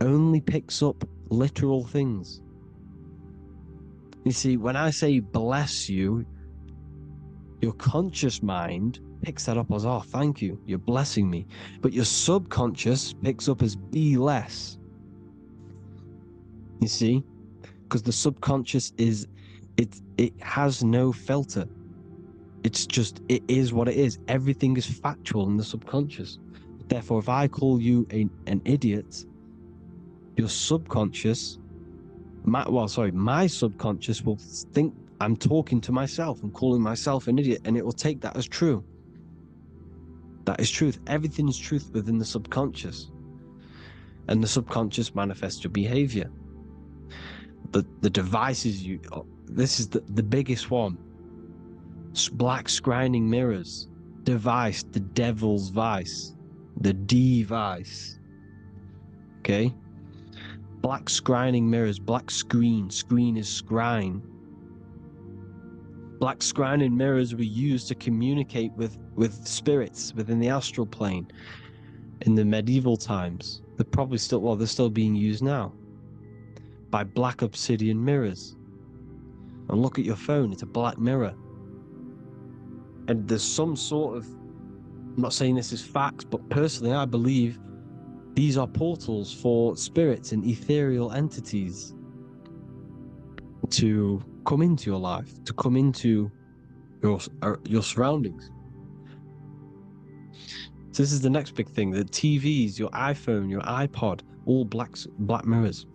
only picks up literal things. You see, when I say bless you, your conscious mind picks that up as, oh, thank you, you're blessing me. But your subconscious picks up as be less. You see? Because the subconscious it has no filter. It's just, it is what it is. Everything is factual in the subconscious. Therefore, if I call you an idiot, your subconscious, my subconscious will think I'm talking to myself and calling myself an idiot, and it will take that as true. That is truth. Everything is truth within the subconscious. and the subconscious manifests your behavior. The devices this is the biggest one. Black scrying mirrors, device, the devil's vice, the device. Okay? Black scrying mirrors, black screen is scrying. Black scrying mirrors were used to communicate with spirits within the astral plane in the medieval times. They're still being used now by black obsidian mirrors. And look at your phone, it's a black mirror. And there's some sort of, I'm not saying this is facts, but personally I believe these are portals for spirits and ethereal entities to come into your life, to come into your surroundings. So this is the next big thing. The TVs, your iPhone, your iPod, all black mirrors.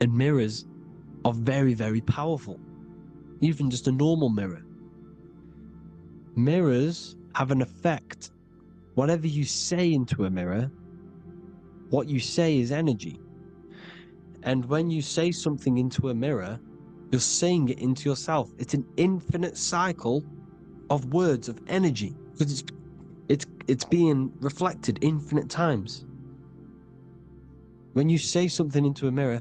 And mirrors are very, very powerful. Even just a normal mirror. Mirrors have an effect. Whatever you say into a mirror, what you say is energy. And when you say something into a mirror, you're saying it into yourself. It's an infinite cycle of words, of energy, because it's being reflected infinite times. When you say something into a mirror,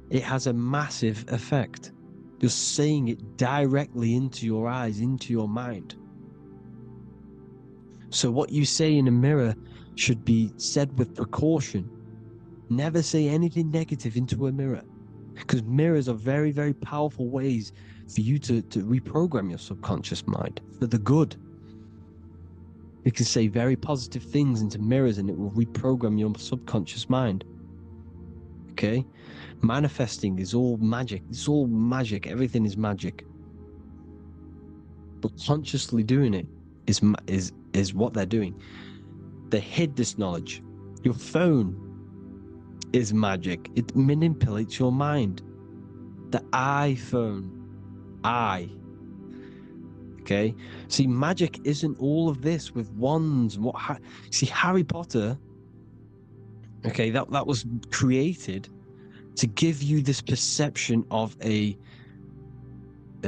it has a massive effect. You're saying it directly into your eyes, into your mind. So what you say in a mirror should be said with precaution. Never say anything negative into a mirror, because mirrors are very, very powerful ways for you to reprogram your subconscious mind for the good. You can say very positive things into mirrors and it will reprogram your subconscious mind. Okay? Manifesting is all magic. It's all magic. Everything is magic. But consciously doing it is what they're doing. They hid this knowledge. Your phone is magic. It manipulates your mind. The iPhone. Okay? See, magic isn't all of this with wands. See, Harry Potter, okay, that was created to give you this perception of a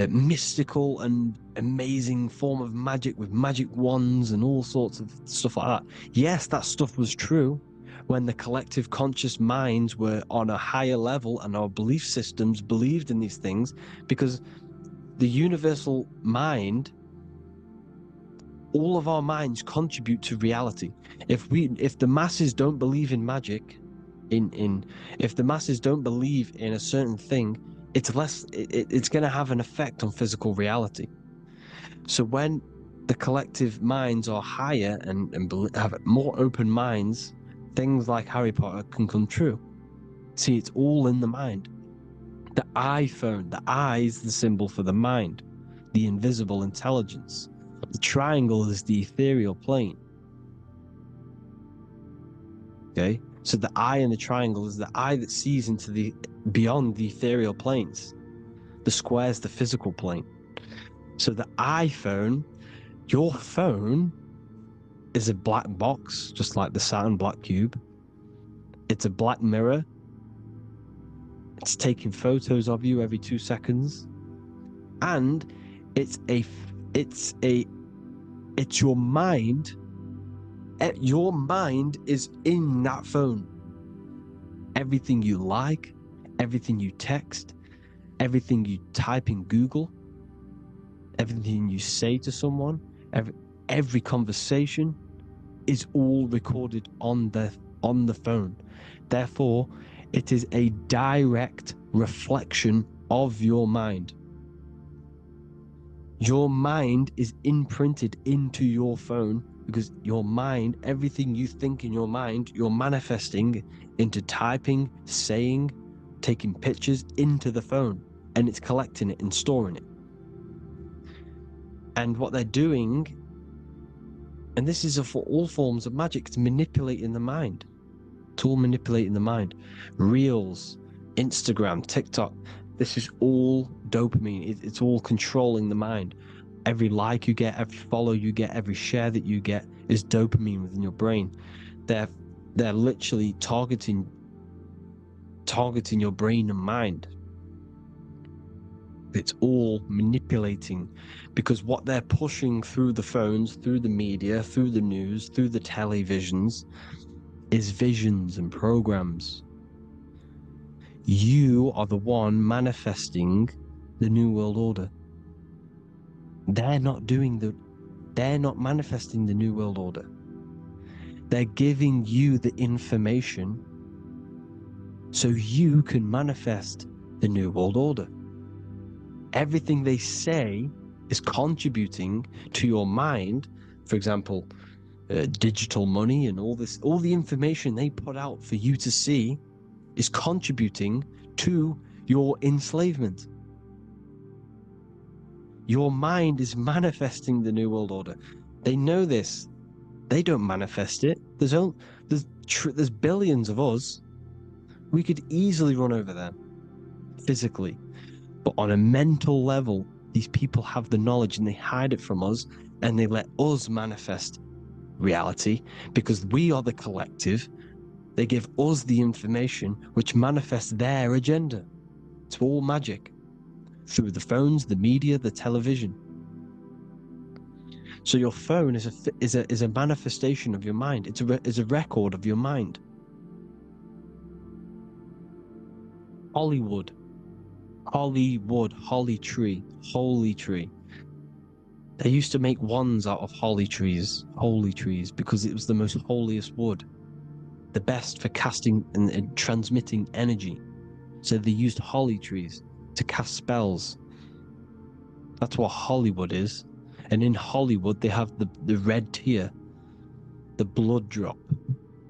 mystical and amazing form of magic with magic wands and all sorts of stuff like that. Yes, that stuff was true when the collective conscious minds were on a higher level and our belief systems believed in these things, because the universal mind, all of our minds contribute to reality. If the masses don't believe in magic, if the masses don't believe in a certain thing, it's going to have an effect on physical reality. So when the collective minds are higher and have more open minds, things like Harry Potter can come true. See, it's all in the mind. The iPhone, the eye is the symbol for the mind, the invisible intelligence. The triangle is the ethereal plane. Okay? So the eye in the triangle is the eye that sees into beyond the ethereal planes. The square is the physical plane. So the iPhone, your phone, is a black box, just like the Saturn black cube. It's a black mirror. It's taking photos of you every 2 seconds. And it's your mind. Your mind is in that phone. Everything you like, everything you text, everything you type in Google, everything you say to someone, every conversation is all recorded on the phone. Therefore, it is a direct reflection of your mind. Your mind is imprinted into your phone, because your mind, everything you think in your mind, you're manifesting into typing, saying, taking pictures into the phone, and it's collecting it and storing it. And what they're doing, and this is for all forms of magic, it's manipulating the mind. It's all manipulating the mind. Reels, Instagram, TikTok, this is all dopamine. It's all controlling the mind. Every like you get, every follow you get, every share that you get is dopamine within your brain. They're literally targeting your brain and mind. It's all manipulating, because what they're pushing through the phones, through the media, through the news, through the televisions, is visions and programs. You are the one manifesting the New World Order. They're not manifesting the New World Order. They're giving you the information so you can manifest the New World Order. Everything they say is contributing to your mind. For example, digital money and all the information they put out for you to see is contributing to your enslavement. Your mind is manifesting the New World Order. They know this. They don't manifest it. There's billions of us. We could easily run over them physically. But on a mental level, these people have the knowledge and they hide it from us, and they let us manifest reality because we are the collective. They give us the information which manifests their agenda. It's all magic through the phones, the media, the television. So your phone is a manifestation of your mind. It's a record of your mind. Hollywood, holly tree, holy tree. They used to make wands out of holy trees, because it was the most holiest wood, the best for casting and transmitting energy. So they used holly trees to cast spells. That's what Hollywood is. And in Hollywood, they have the red tear, the blood drop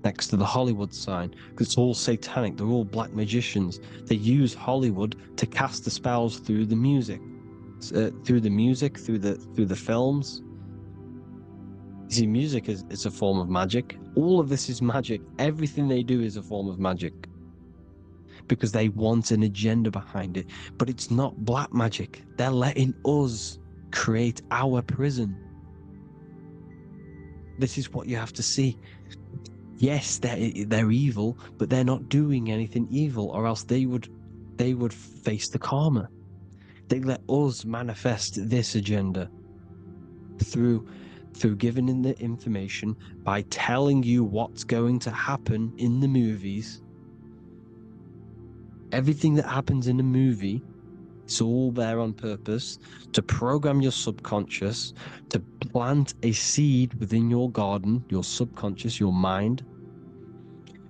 next to the Hollywood sign, because it's all satanic. They're all black magicians. They use Hollywood to cast the spells through the music, through the films. You see, music is a form of magic. All of this is magic. Everything they do is a form of magic, because they want an agenda behind it. But it's not black magic. They're letting us create our prison. This is what you have to see. Yes, they're evil, but they're not doing anything evil, or else they would face the karma. They let us manifest this agenda through giving in the information, by telling you what's going to happen in the movies. Everything that happens in a movie, it's all there on purpose to program your subconscious, to plant a seed within your garden, your subconscious, your mind.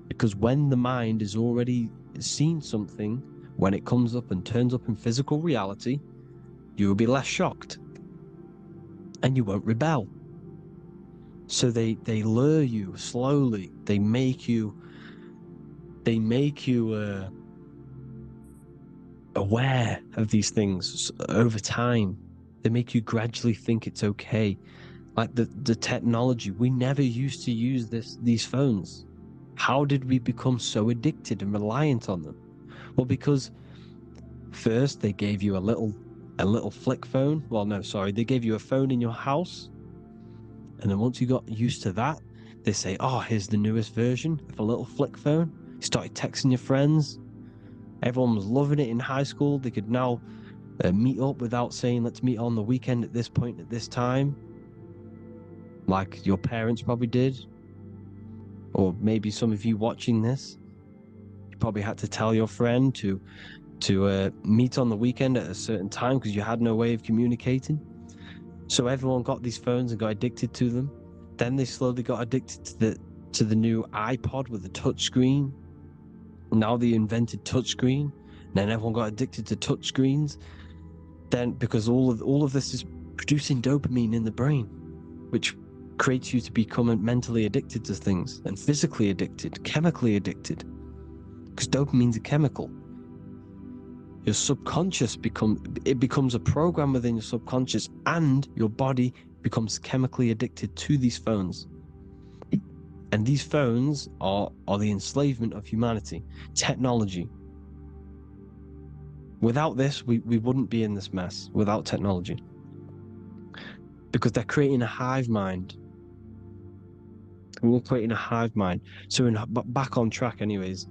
Because when the mind has already seen something, when it comes up and turns up in physical reality, you will be less shocked and you won't rebel. So they lure you slowly. They make you aware of these things over time. They make you gradually think it's okay. Like the technology, we never used to use these phones. How did we become so addicted and reliant on them? Well, because first they gave you a little flick phone. Well, no, sorry, they gave you a phone in your house, and then once you got used to that, they say, "Oh, here's the newest version of a little flick phone." You started texting your friends. Everyone was loving it in high school. They could now meet up without saying, "Let's meet on the weekend at this point at this time," like your parents probably did. Or maybe some of you watching this, you probably had to tell your friend to meet on the weekend at a certain time because you had no way of communicating. So everyone got these phones and got addicted to them. Then they slowly got addicted to the new iPod with the touch screen. Now they invented touchscreen. Then everyone got addicted to touchscreens. Then because all of this is producing dopamine in the brain, which creates you to become mentally addicted to things, and physically addicted, chemically addicted. Because dopamine's a chemical. Your subconscious becomes a program within your subconscious, and your body becomes chemically addicted to these phones. And these phones are the enslavement of humanity, technology. Without this, we wouldn't be in this mess, without technology. Because they're creating a hive mind. We're creating a hive mind. So back on track, anyways.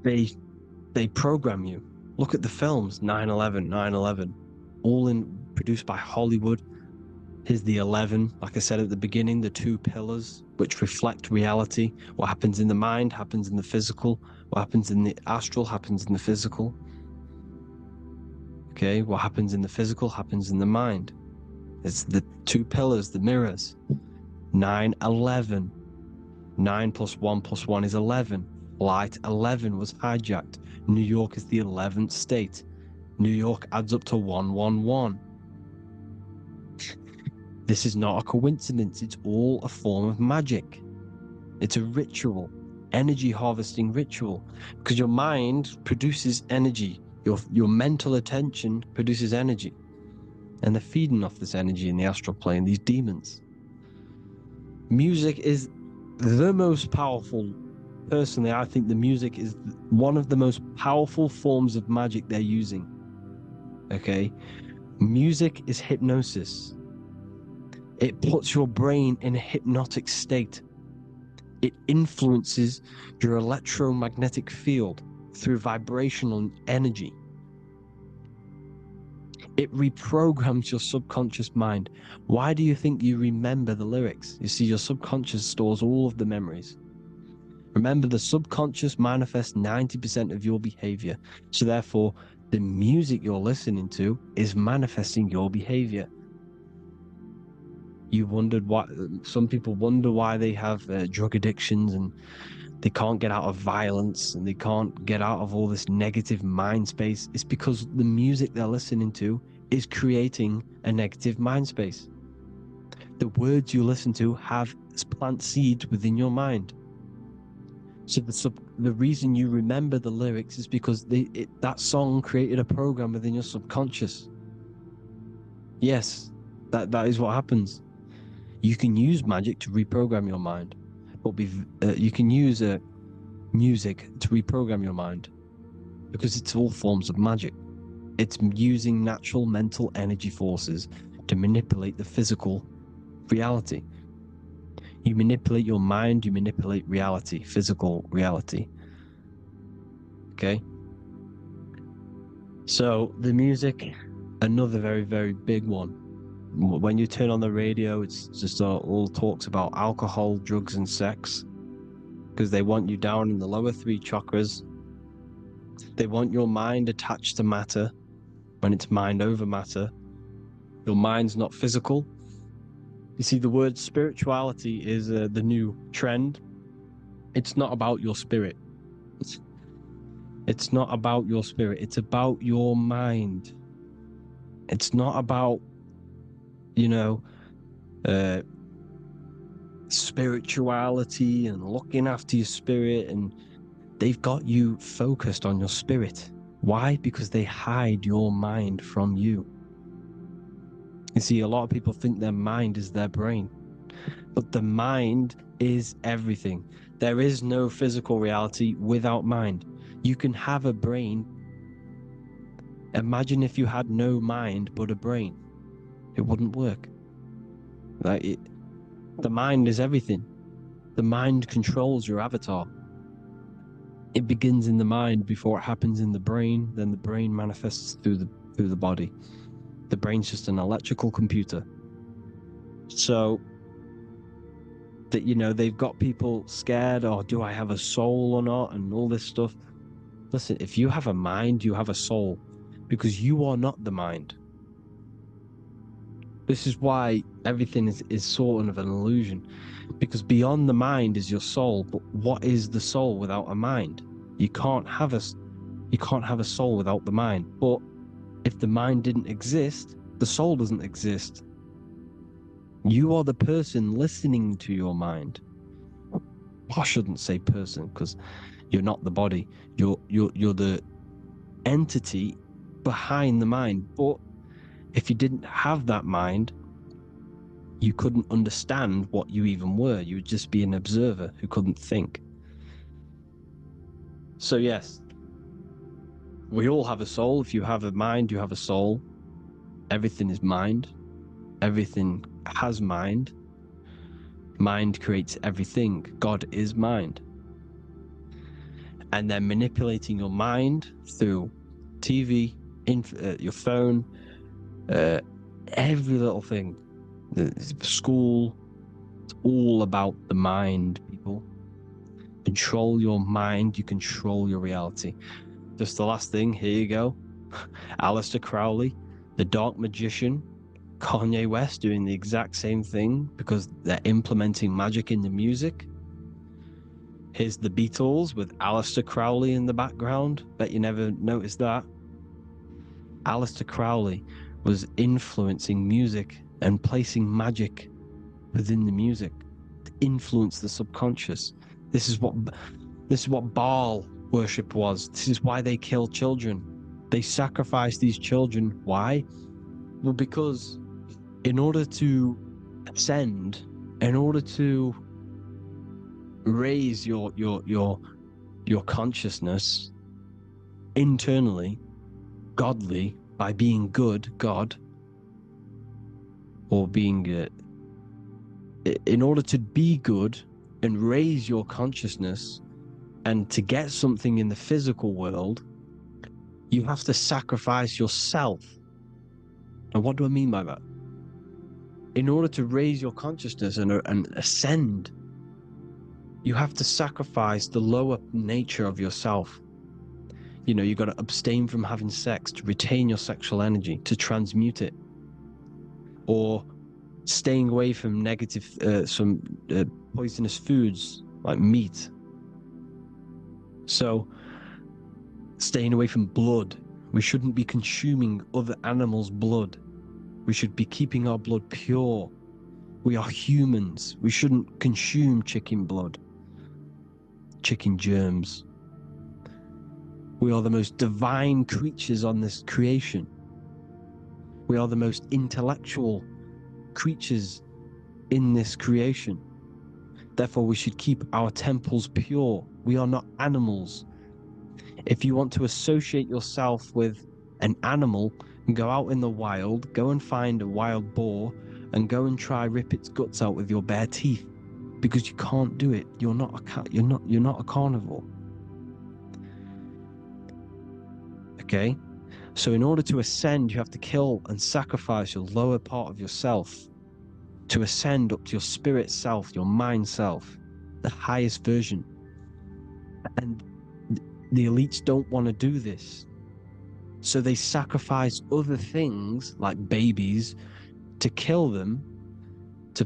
They program you. Look at the films, 9/11, 9/11, all produced by Hollywood. Here's the 11, like I said at the beginning, the two pillars which reflect reality. What happens in the mind happens in the physical. What happens in the astral happens in the physical. Okay, what happens in the physical happens in the mind. It's the two pillars, the mirrors. 9/11. 9 plus 1 plus 1 is 11. Light 11 was hijacked. New York is the 11th state. New York adds up to 111. This is not a coincidence. It's all a form of magic. It's a ritual, energy harvesting ritual, because your mind produces energy. Your mental attention produces energy, and they're feeding off this energy in the astral plane, these demons. Music is the most powerful. Personally, I think the music is one of the most powerful forms of magic they're using. Okay? Music is hypnosis. It puts your brain in a hypnotic state. It influences your electromagnetic field through vibrational energy. It reprograms your subconscious mind. Why do you think you remember the lyrics? You see, your subconscious stores all of the memories. Remember, the subconscious manifests 90% of your behavior. So therefore, the music you're listening to is manifesting your behavior. You wondered why some people wonder why they have drug addictions and they can't get out of violence and they can't get out of all this negative mind space. It's because the music they're listening to is creating a negative mind space. The words you listen to have plant seeds within your mind. So the reason you remember the lyrics is because that song created a program within your subconscious. Yes, that is what happens. You can use magic to reprogram your mind, but you can use music to reprogram your mind because it's all forms of magic. It's using natural mental energy forces to manipulate the physical reality. You manipulate your mind, you manipulate reality, physical reality. Okay? So the music, another very, very big one. When you turn on the radio, it's just all talks about alcohol, drugs, and sex, because they want you down in the lower three chakras. They want your mind attached to matter when it's mind over matter. Your mind's not physical. You see, the word spirituality is the new trend. It's not about your spirit. It's not about your spirit. It's about your mind. It's not about, spirituality and looking after your spirit. And they've got you focused on your spirit. Why? Because they hide your mind from you. You see, a lot of people think their mind is their brain, but the mind is everything. There is no physical reality without mind. You can have a brain. Imagine if you had no mind but a brain. It wouldn't work. The mind is everything. The mind controls your avatar. It begins in the mind before it happens in the brain. Then the brain manifests through the body. The brain's just an electrical computer. So that, they've got people scared, or do I have a soul or not, and all this stuff. Listen, if you have a mind, you have a soul, because you are not the mind. This is why everything is sort of an illusion, because beyond the mind is your soul. But what is the soul without a mind? You can't have a soul without the mind. But if the mind didn't exist, the soul doesn't exist. You are the person listening to your mind. I shouldn't say person, because you're not the body. You're the entity behind the mind. But if you didn't have that mind, you couldn't understand what you even were. You would just be an observer who couldn't think. So yes, we all have a soul. If you have a mind, you have a soul. Everything is mind. Everything has mind. Mind creates everything. God is mind. And they're manipulating your mind through TV, your phone, every little thing. The school, it's all about the mind, people. Control your mind, you control your reality. Just the last thing, here you go. Aleister Crowley, the dark magician, Kanye West doing the exact same thing because they're implementing magic in the music. Here's the Beatles with Aleister Crowley in the background. Bet you never noticed that. Aleister Crowley was influencing music and placing magic within the music to influence the subconscious. This is what Baal worship was. This is why they killed children. They sacrificed these children. Why? Well, because in order to ascend, in order to raise your consciousness internally, godly, by being good, God, or being in order to be good and raise your consciousness and to get something in the physical world, you have to sacrifice yourself. And what do I mean by that? In order to raise your consciousness and ascend, you have to sacrifice the lower nature of yourself. You know, you've got to abstain from having sex to retain your sexual energy, to transmute it, or staying away from negative, poisonous foods like meat. So, staying away from blood. We shouldn't be consuming other animals' blood. We should be keeping our blood pure. We are humans. We shouldn't consume chicken blood, chicken germs. We are the most divine creatures on this creation. We are the most intellectual creatures in this creation. Therefore, we should keep our temples pure. We are not animals. If you want to associate yourself with an animal, go out in the wild, go and find a wild boar, and go and try rip its guts out with your bare teeth, because you can't do it. You're not a carnivore. Okay? So in order to ascend, you have to kill and sacrifice your lower part of yourself to ascend up to your spirit self, your mind self, the highest version. And the elites don't want to do this. So they sacrifice other things like babies to kill them, to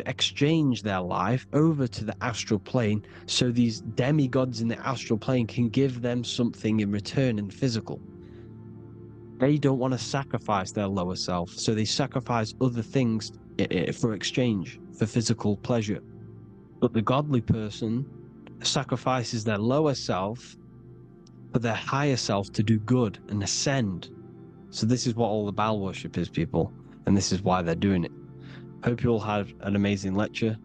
exchange their life over to the astral plane, so these demigods in the astral plane can give them something in return in physical. They don't want to sacrifice their lower self, so they sacrifice other things for exchange, for physical pleasure. But the godly person sacrifices their lower self for their higher self to do good and ascend. So this is what all the Baal worship is, people, and this is why they're doing it. Hope you all had an amazing lecture.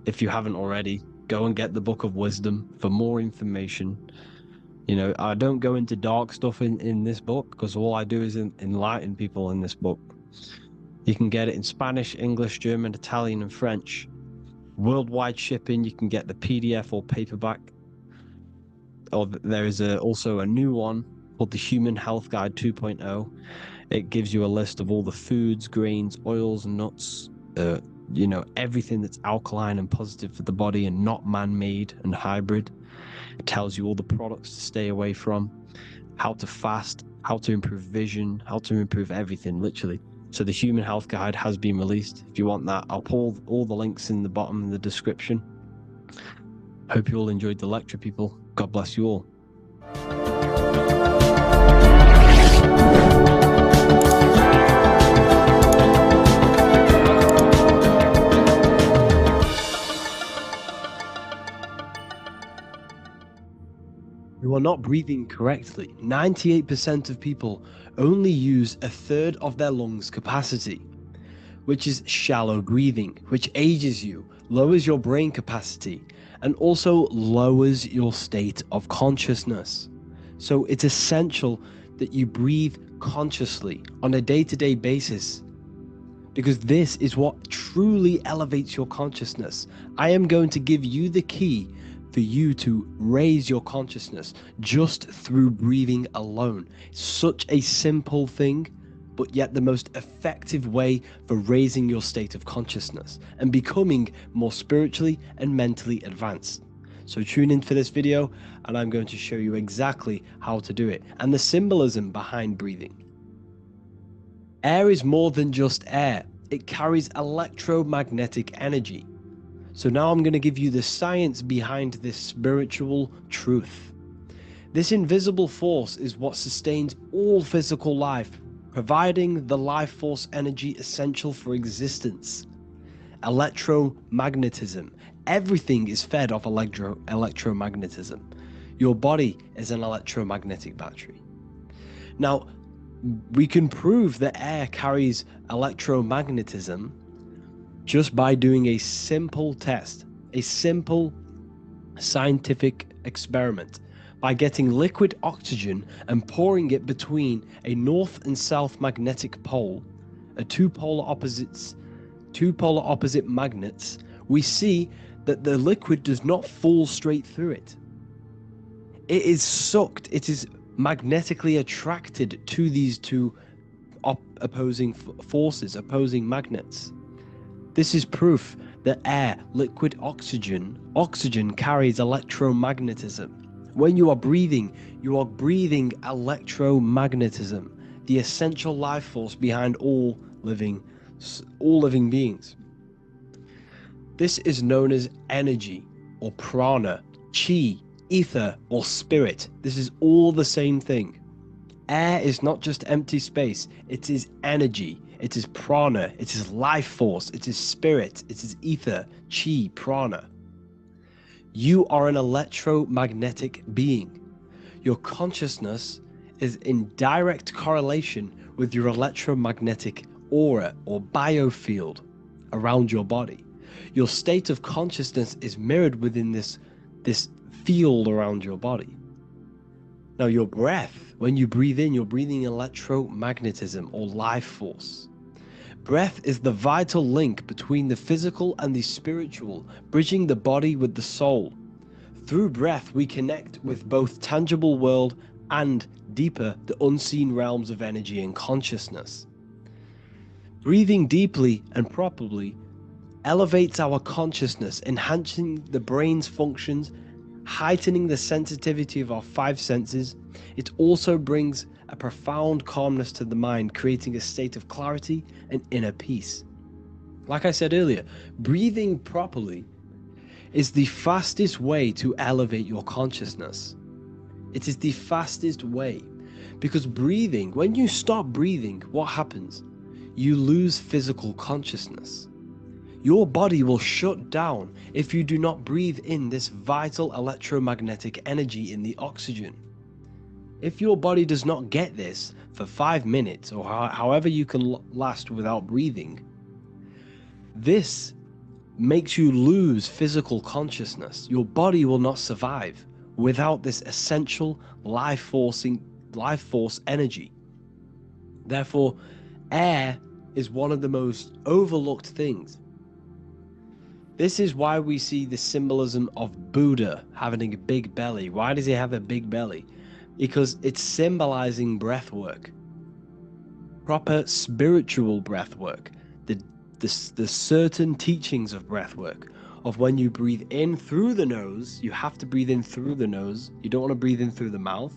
If you haven't already, go and get the Book of Wisdom for more information. You know, I don't go into dark stuff in this book, because all I do is enlighten people in this book. You can get it in Spanish, English, German, Italian, and French. Worldwide shipping. You can get the PDF or paperback. Or there is also a new one called the Human Health Guide 2.0. It gives you a list of all the foods, grains, oils, nuts, you know, everything that's alkaline and positive for the body and not man-made and hybrid. It tells you all the products to stay away from, how to fast, how to improve vision, how to improve everything, literally. So the Human Health Guide has been released. If you want that, I'll pull all the links in the bottom of the description. Hope you all enjoyed the lecture, people. God bless you all. You are not breathing correctly. 98% of people only use a third of their lungs capacity, which is shallow breathing, which ages you, lowers your brain capacity, and also lowers your state of consciousness. So it's essential that you breathe consciously on a day-to-day basis, because this is what truly elevates your consciousness. I am going to give you the key for you to raise your consciousness just through breathing alone. Such a simple thing, but yet the most effective way for raising your state of consciousness and becoming more spiritually and mentally advanced. So tune in for this video and I'm going to show you exactly how to do it and the symbolism behind breathing. Air is more than just air. It carries electromagnetic energy. So now I'm going to give you the science behind this spiritual truth. This invisible force is what sustains all physical life, providing the life force energy essential for existence. Electromagnetism. Everything is fed off electromagnetism. Your body is an electromagnetic battery. Now, we can prove that air carries electromagnetism just by doing a simple test, a simple scientific experiment, by getting liquid oxygen and pouring it between a north and south magnetic pole, two polar opposite magnets. We see that the liquid does not fall straight through it. It is sucked, it is magnetically attracted to these two opposing forces, opposing magnets. This is proof that air, liquid oxygen carries electromagnetism. When you are breathing electromagnetism, the essential life force behind all living beings. This is known as energy or prana, chi, ether or spirit. This is all the same thing. Air is not just empty space, it is energy, it is prana, it is life force, it is spirit, it is ether, chi, prana. You are an electromagnetic being. Your consciousness is in direct correlation with your electromagnetic aura or biofield around your body. Your state of consciousness is mirrored within this field around your body. Now your breath, when you breathe in, you're breathing electromagnetism or life force. Breath is the vital link between the physical and the spiritual, bridging the body with the soul. Through breath, we connect with both tangible world and deeper, the unseen realms of energy and consciousness. Breathing deeply and properly elevates our consciousness, enhancing the brain's functions, heightening the sensitivity of our five senses. It also brings a profound calmness to the mind, creating a state of clarity and inner peace. Like I said earlier, breathing properly is the fastest way to elevate your consciousness. It is the fastest way, because breathing, when you stop breathing, what happens? You lose physical consciousness. Your body will shut down if you do not breathe in this vital electromagnetic energy in the oxygen. If your body does not get this for 5 minutes or however you can last without breathing, this makes you lose physical consciousness. Your body will not survive without this essential life force energy. Therefore, air is one of the most overlooked things. This is why we see the symbolism of Buddha having a big belly. Why does he have a big belly? Because it's symbolizing breath work, proper spiritual breath work, the certain teachings of breath work, of when you breathe in through the nose, you have to breathe in through the nose. You don't want to breathe in through the mouth,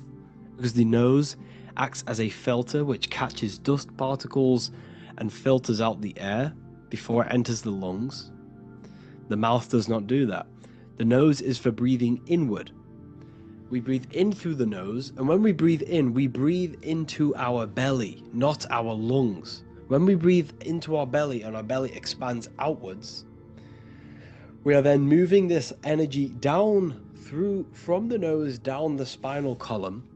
because the nose acts as a filter which catches dust particles and filters out the air before it enters the lungs. The mouth does not do that. The nose is for breathing inward. We breathe in through the nose, and when we breathe into our belly, not our lungs. When we breathe into our belly and our belly expands outwards, we are then moving this energy down from the nose down the spinal column.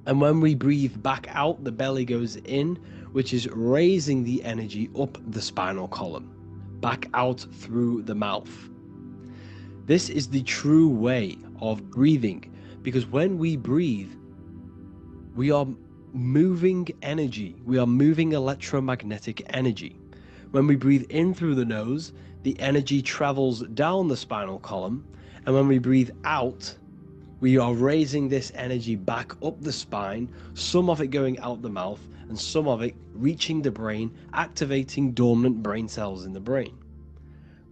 And when we breathe back out, the belly goes in, which is raising the energy up the spinal column, back out through the mouth. This is the true way of breathing, because when we breathe, we are moving energy. We are moving electromagnetic energy. When we breathe in through the nose, the energy travels down the spinal column, and when we breathe out, we are raising this energy back up the spine, some of it going out the mouth, and some of it reaching the brain, activating dormant brain cells in the brain.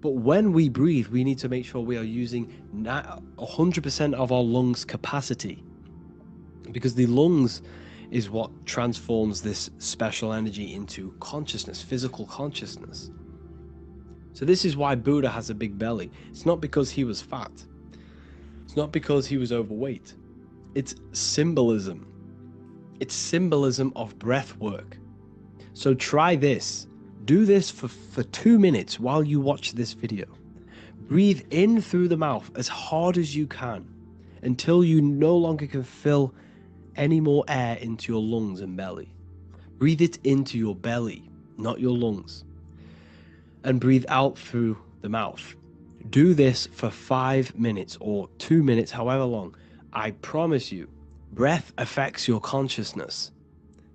But when we breathe, we need to make sure we are using 100% of our lungs' capacity, because the lungs is what transforms this special energy into consciousness, physical consciousness. So this is why Buddha has a big belly. It's not because he was fat. It's not because he was overweight. It's symbolism. It's symbolism of breath work. So try this. Do this for 2 minutes while you watch this video. Breathe in through the mouth as hard as you can until you no longer can fill any more air into your lungs and belly. Breathe it into your belly, not your lungs. And breathe out through the mouth. Do this for 5 minutes or 2 minutes, however long. I promise you, breath affects your consciousness.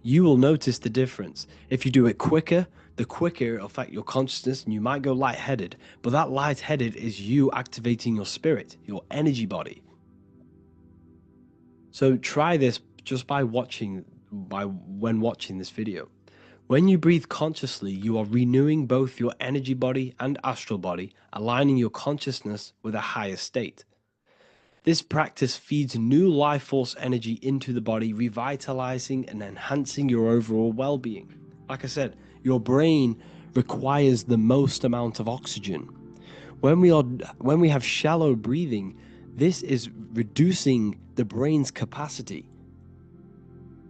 You will notice the difference. If you do it quicker, the quicker it'll affect your consciousness, and you might go lightheaded. But that lightheaded is you activating your spirit, your energy body. So try this just by watching this video. When you breathe consciously, you are renewing both your energy body and astral body, aligning your consciousness with a higher state. This practice feeds new life force energy into the body, revitalizing and enhancing your overall well-being. Like I said, your brain requires the most amount of oxygen. When we have shallow breathing, this is reducing the brain's capacity.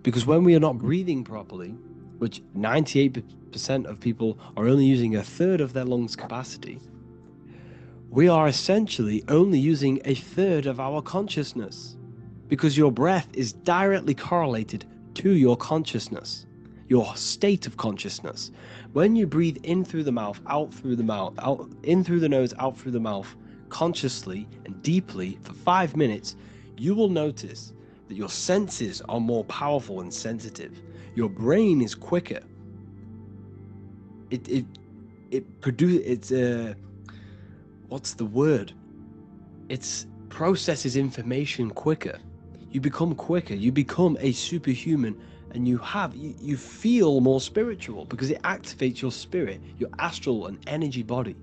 Because when we are not breathing properly, which 98% of people are only using a third of their lungs' capacity, we are essentially only using a third of our consciousness, because your breath is directly correlated to your consciousness, your state of consciousness. When you breathe in through the mouth, out through the mouth, out in through the nose, out through the mouth, consciously and deeply for 5 minutes, you will notice that your senses are more powerful and sensitive. Your brain is quicker. What's the word? It processes information quicker. You become quicker. You become a superhuman, and you feel more spiritual because it activates your spirit, your astral and energy body.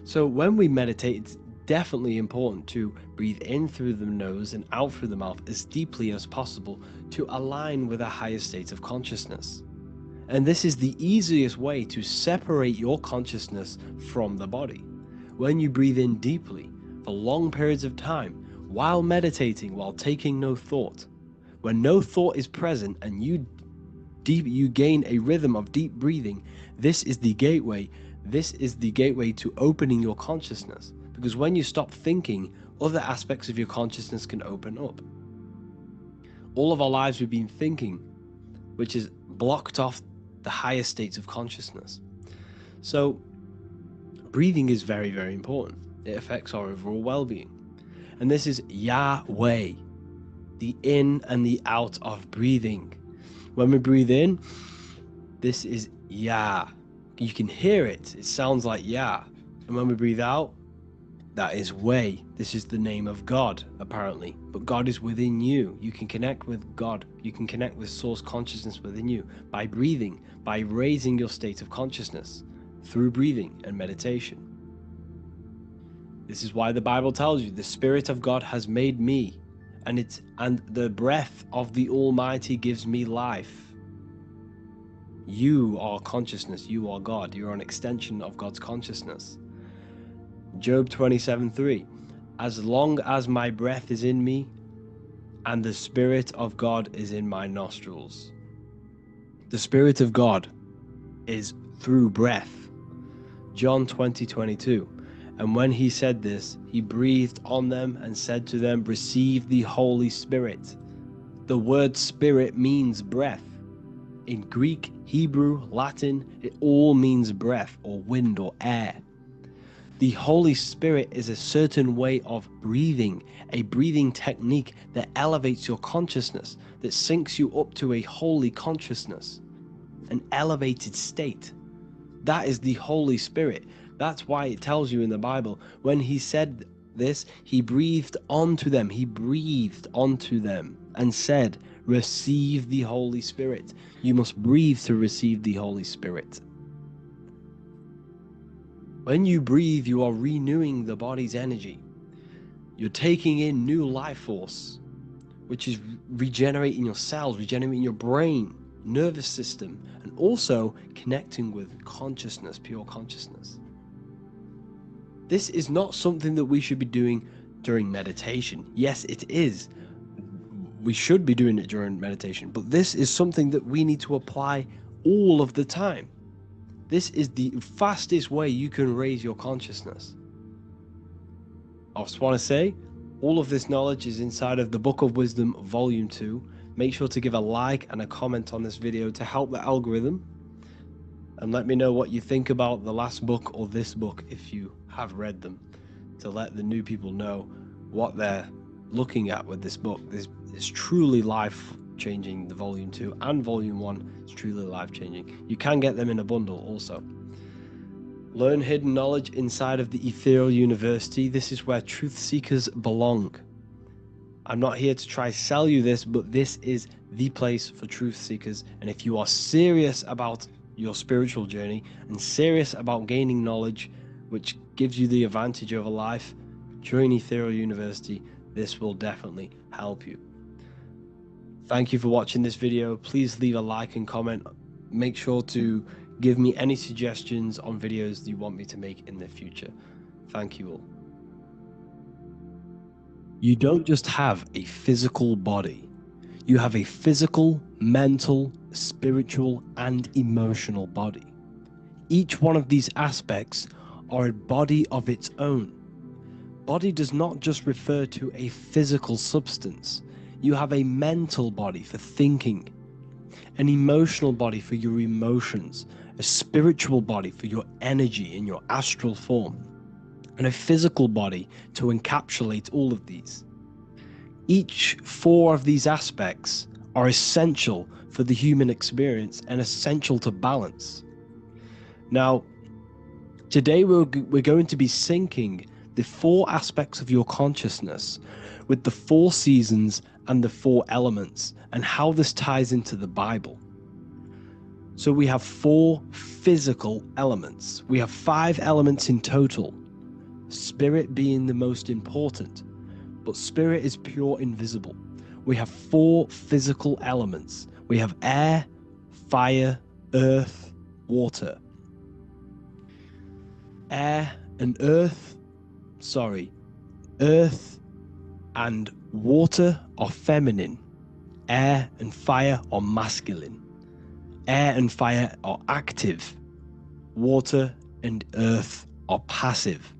So when we meditate, it's definitely important to breathe in through the nose and out through the mouth as deeply as possible to align with a higher state of consciousness. And this is the easiest way to separate your consciousness from the body. When you breathe in deeply for long periods of time, while meditating, while taking no thought, when no thought is present and you gain a rhythm of deep breathing, this is the gateway. This is the gateway to opening your consciousness. Because when you stop thinking, other aspects of your consciousness can open up. All of our lives we've been thinking, which is blocked off the higher states of consciousness. So breathing is very, very important. It affects our overall well-being. And this is Yahweh, the in and the out of breathing. When we breathe in, this is Yah. You can hear it. It sounds like Yah. And when we breathe out, that is Way. This is the name of God, apparently. But God is within you. You can connect with God. You can connect with source consciousness within you by breathing, by raising your state of consciousness through breathing and meditation. This is why the Bible tells you the Spirit of God has made me, and the breath of the Almighty gives me life. You are consciousness. You are God. You're an extension of God's consciousness. Job 27:3. As long as my breath is in me and the Spirit of God is in my nostrils. The Spirit of God is through breath. John 20:22. And when he said this, he breathed on them and said to them, receive the Holy Spirit. The word spirit means breath. In Greek, Hebrew, Latin, it all means breath or wind or air. The Holy Spirit is a certain way of breathing, a breathing technique that elevates your consciousness, that syncs you up to a holy consciousness, an elevated state. That is the Holy Spirit. That's why it tells you in the Bible, when he said this, he breathed onto them. He breathed onto them and said, receive the Holy Spirit. You must breathe to receive the Holy Spirit. When you breathe, you are renewing the body's energy. You're taking in new life force, which is regenerating your cells, regenerating your brain, nervous system, and also connecting with consciousness, pure consciousness. This is not something that we should be doing during meditation. Yes, it is. We should be doing it during meditation, but this is something that we need to apply all of the time. This is the fastest way you can raise your consciousness. I just want to say, all of this knowledge is inside of the Book of Wisdom, Volume 2. Make sure to give a like and a comment on this video to help the algorithm. And let me know what you think about the last book or this book if you have read them, to let the new people know what they're looking at with this book. This is truly life-changing. The Volume 2 and Volume 1 is truly life-changing. You can get them in a bundle also. Learn hidden knowledge inside of the Ethereal University. This is where truth seekers belong. I'm not here to try sell you this, but this is the place for truth seekers. And if you are serious about your spiritual journey and serious about gaining knowledge, which gives you the advantage over life, join Ethereal University. This will definitely help you. Thank you for watching this video. Please leave a like and comment. Make sure to give me any suggestions on videos you want me to make in the future. Thank you all. You don't just have a physical body. You have a physical, mental, spiritual, and emotional body. Each one of these aspects are a body of its own. Body does not just refer to a physical substance. You have a mental body for thinking, an emotional body for your emotions, a spiritual body for your energy in your astral form, and a physical body to encapsulate all of these. Each four of these aspects are essential for the human experience and essential to balance. Now, today we're going to be syncing the four aspects of your consciousness with the four seasons and the four elements, and how this ties into the Bible. So we have four physical elements. We have 5 elements in total, spirit being the most important, but spirit is pure invisible. We have 4 physical elements. We have air, fire, earth, water. Earth and water are feminine. Air and fire are masculine. Air and fire are active. Water and earth are passive.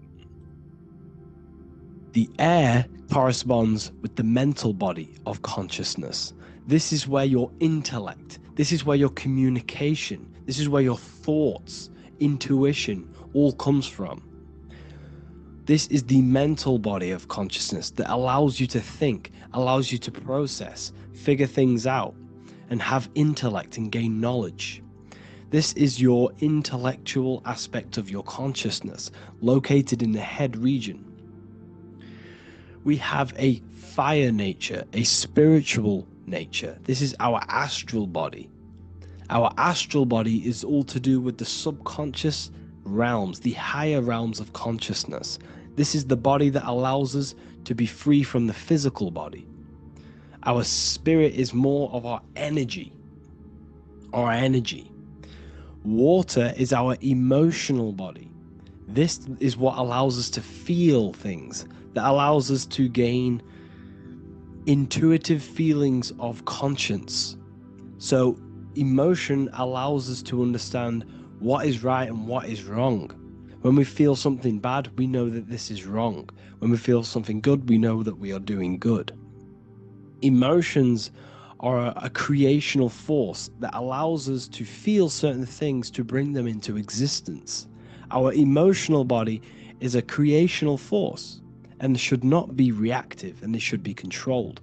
The air corresponds with the mental body of consciousness. This is where your intellect, this is where your communication, this is where your thoughts, intuition all comes from. This is the mental body of consciousness that allows you to think, allows you to process, figure things out, and have intellect and gain knowledge. This is your intellectual aspect of your consciousness, located in the head region. We have a fire nature, a spiritual nature. This is our astral body. Our astral body is all to do with the subconscious realms, the higher realms of consciousness. This is the body that allows us to be free from the physical body. Our spirit is more of our energy. Water is our emotional body. This is what allows us to feel things, that allows us to gain intuitive feelings of conscience. So emotion allows us to understand what is right and what is wrong. When we feel something bad, we know that this is wrong. When we feel something good, we know that we are doing good. Emotions are a creational force that allows us to feel certain things to bring them into existence. Our emotional body is a creational force and should not be reactive, and it should be controlled.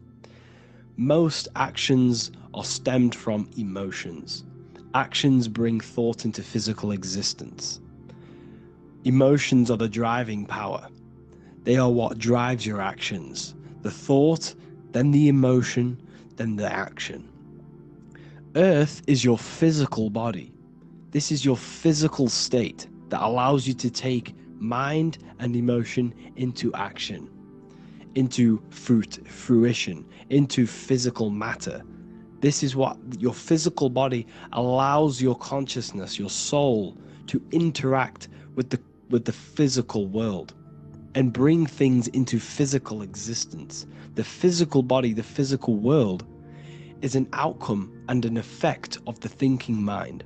Most actions are stemmed from emotions, Actions bring thought into physical existence. Emotions are the driving power. They are what drives your actions. The thought, then the emotion, then the action. Earth is your physical body. This is your physical state that allows you to take mind and emotion into action, into fruition, into physical matter. This is what your physical body allows your consciousness, your soul, to interact with the physical world and bring things into physical existence. The physical body, the physical world, is an outcome and an effect of the thinking mind.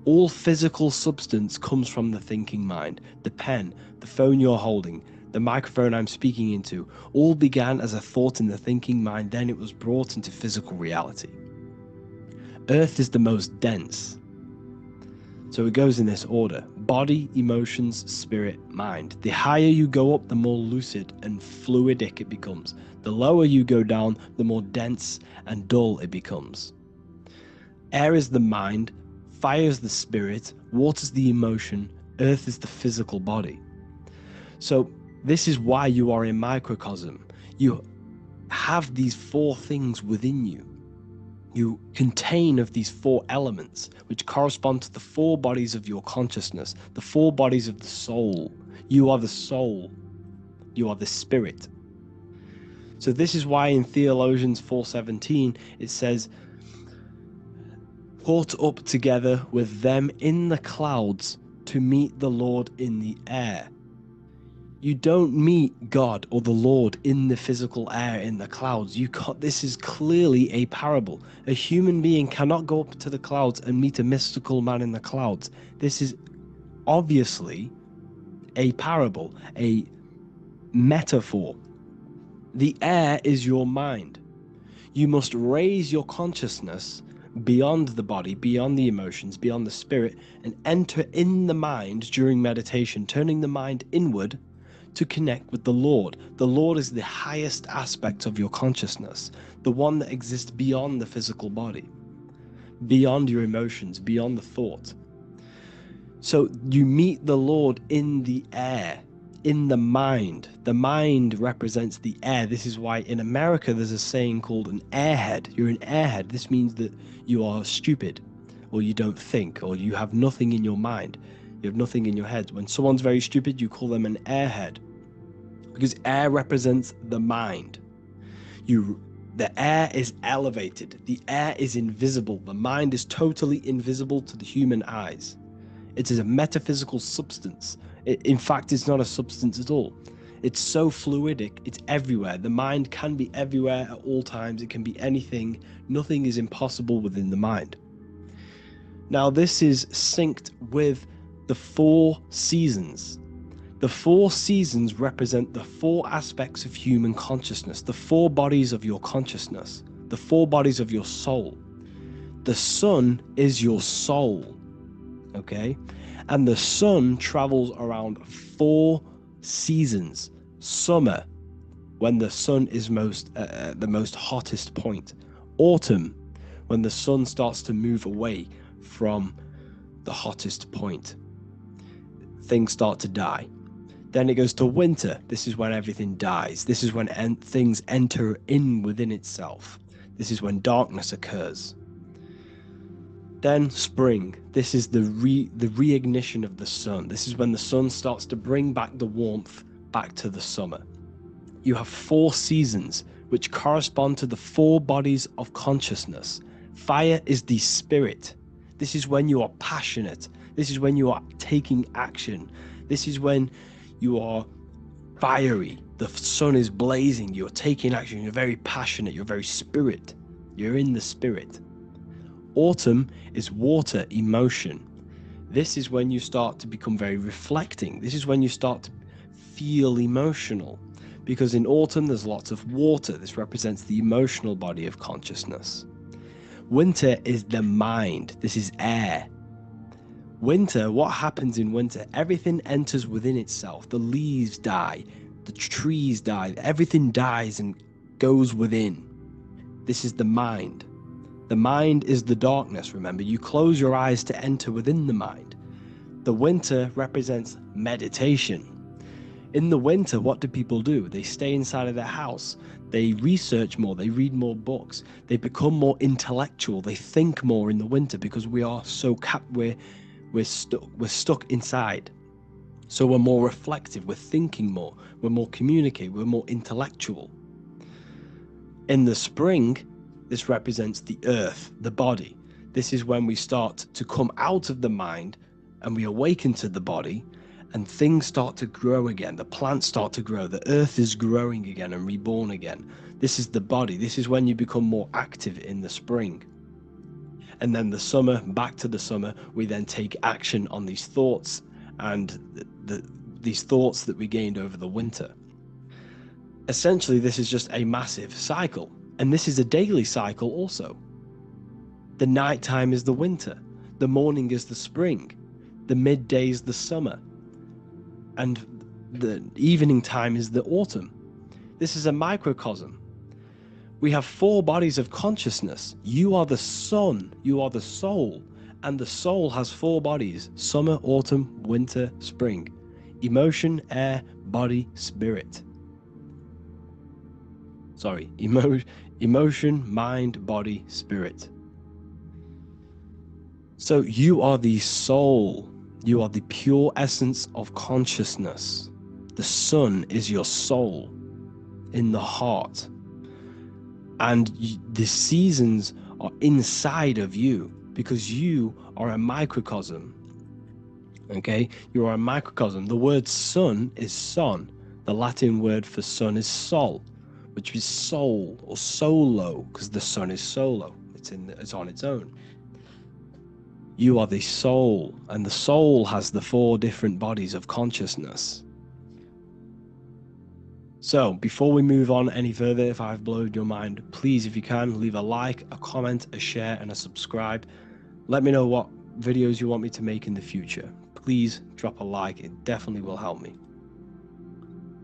All physical substance comes from the thinking mind. The pen, the phone you're holding, the microphone I'm speaking into, all began as a thought in the thinking mind, then it was brought into physical reality. Earth is the most dense. So it goes in this order: body, emotions, spirit, mind. The higher you go up, the more lucid and fluidic it becomes. The lower you go down, the more dense and dull it becomes. Air is the mind, fire is the spirit, water is the emotion, earth is the physical body. So this is why you are a microcosm. You have these four things within you. You contain of these four elements, which correspond to the four bodies of your consciousness, the four bodies of the soul. You are the soul. You are the spirit. So this is why in Theologians 4:17 it says, "Caught up together with them in the clouds to meet the Lord in the air." You don't meet God or the Lord in the physical air, in the clouds. This is clearly a parable. A human being cannot go up to the clouds and meet a mystical man in the clouds. This is obviously a parable, a metaphor. The air is your mind. You must raise your consciousness beyond the body, beyond the emotions, beyond the spirit, and enter in the mind during meditation, turning the mind inward to connect with the Lord. The Lord is the highest aspect of your consciousness, the one that exists beyond the physical body, beyond your emotions, beyond the thought. So you meet the Lord in the air, in the mind. The mind represents the air. This is why in America there's a saying called an airhead. You're an airhead. This means that you are stupid, or you don't think, or you have nothing in your mind. You have nothing in your head. When someone's very stupid, you call them an airhead, because air represents the mind. The air is elevated. The air is invisible. The mind is totally invisible to the human eyes. It is a metaphysical substance. In fact, it's not a substance at all. It's so fluidic. It's everywhere. The mind can be everywhere at all times. It can be anything. Nothing is impossible within the mind. Now, this is synced with the 4 seasons. The 4 seasons represent the 4 aspects of human consciousness, the 4 bodies of your consciousness, the 4 bodies of your soul. The sun is your soul, okay? And the sun travels around 4 seasons. Summer, when the sun is the most hottest point. Autumn, when the sun starts to move away from the hottest point. Things start to die. Then it goes to winter. This is when everything dies. This is when things enter in within itself. This is when darkness occurs. Then spring. This is the reignition of the sun. This is when the sun starts to bring back the warmth back to the summer. You have 4 seasons which correspond to the 4 bodies of consciousness. Fire is the spirit. This is when you are passionate. This is when you are taking action. This is when you are fiery. The sun is blazing. You're taking action. You're very passionate. You're very spirit. You're in the spirit. Autumn is water, emotion. This is when you start to become very reflecting. This is when you start to feel emotional. Because in autumn, there's lots of water. This represents the emotional body of consciousness. Winter is the mind. This is air. Winter, what happens in winter? Everything enters within itself. The leaves die, the trees die, everything dies and goes within. This is the mind. The mind is the darkness, remember. You close your eyes to enter within the mind. The winter represents meditation. In the winter, what do people do? They stay inside of their house. They research more. They read more books. They become more intellectual. They think more in the winter because we are so we're stuck inside. So we're more reflective. We're thinking more. We're more communicative. We're more intellectual. In the spring, this represents the earth, the body. This is when we start to come out of the mind and we awaken to the body, and things start to grow again. The plants start to grow. The earth is growing again and reborn again. This is the body. This is when you become more active in the spring. And then the summer, back to the summer, we then take action on these thoughts and these thoughts that we gained over the winter. Essentially, this is just a massive cycle. And this is a daily cycle also. The nighttime is the winter. The morning is the spring. The midday is the summer. And the evening time is the autumn. This is a microcosm. We have 4 bodies of consciousness. You are the sun, you are the soul, and the soul has 4 bodies: summer, autumn, winter, spring. Emotion, air, body, spirit. Sorry, emotion, mind, body, spirit. So you are the soul. You are the pure essence of consciousness. The sun is your soul in the heart. And the seasons are inside of you because you are a microcosm. Okay? You are a microcosm. The word sun is son. The Latin word for sun is sol, which is soul or solo, because the sun is solo. It's on its own. You are the soul, and the soul has the 4 different bodies of consciousness. So, before we move on any further, if I've blown your mind, please, if you can, leave a like, a comment, a share, and a subscribe. Let me know what videos you want me to make in the future. Please drop a like, it definitely will help me.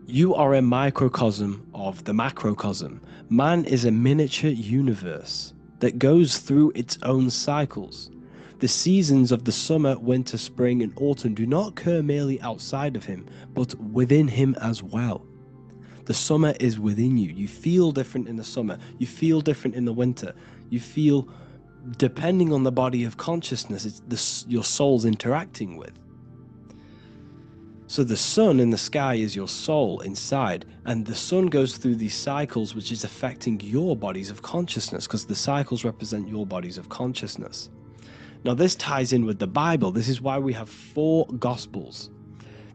You are a microcosm of the macrocosm. Man is a miniature universe that goes through its own cycles. The seasons of the summer, winter, spring, and autumn do not occur merely outside of him, but within him as well. The summer is within you. You feel different in the summer. You feel different in the winter. You feel, depending on the body of consciousness, it's your soul's interacting with. So the sun in the sky is your soul inside, and the sun goes through these cycles, which is affecting your bodies of consciousness, because the cycles represent your bodies of consciousness. Now, this ties in with the Bible. This is why we have 4 Gospels.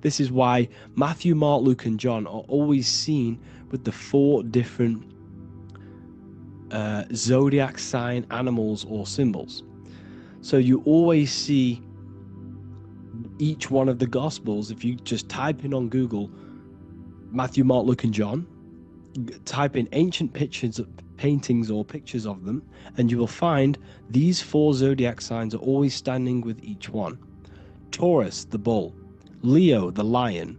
This is why Matthew, Mark, Luke, and John are always seen with the 4 different zodiac sign animals or symbols. So you always see each one of the Gospels. If you just type in on Google Matthew, Mark, Luke, and John, type in ancient paintings or pictures of them, and you will find these 4 zodiac signs are always standing with each one. Taurus, the bull; Leo, the lion;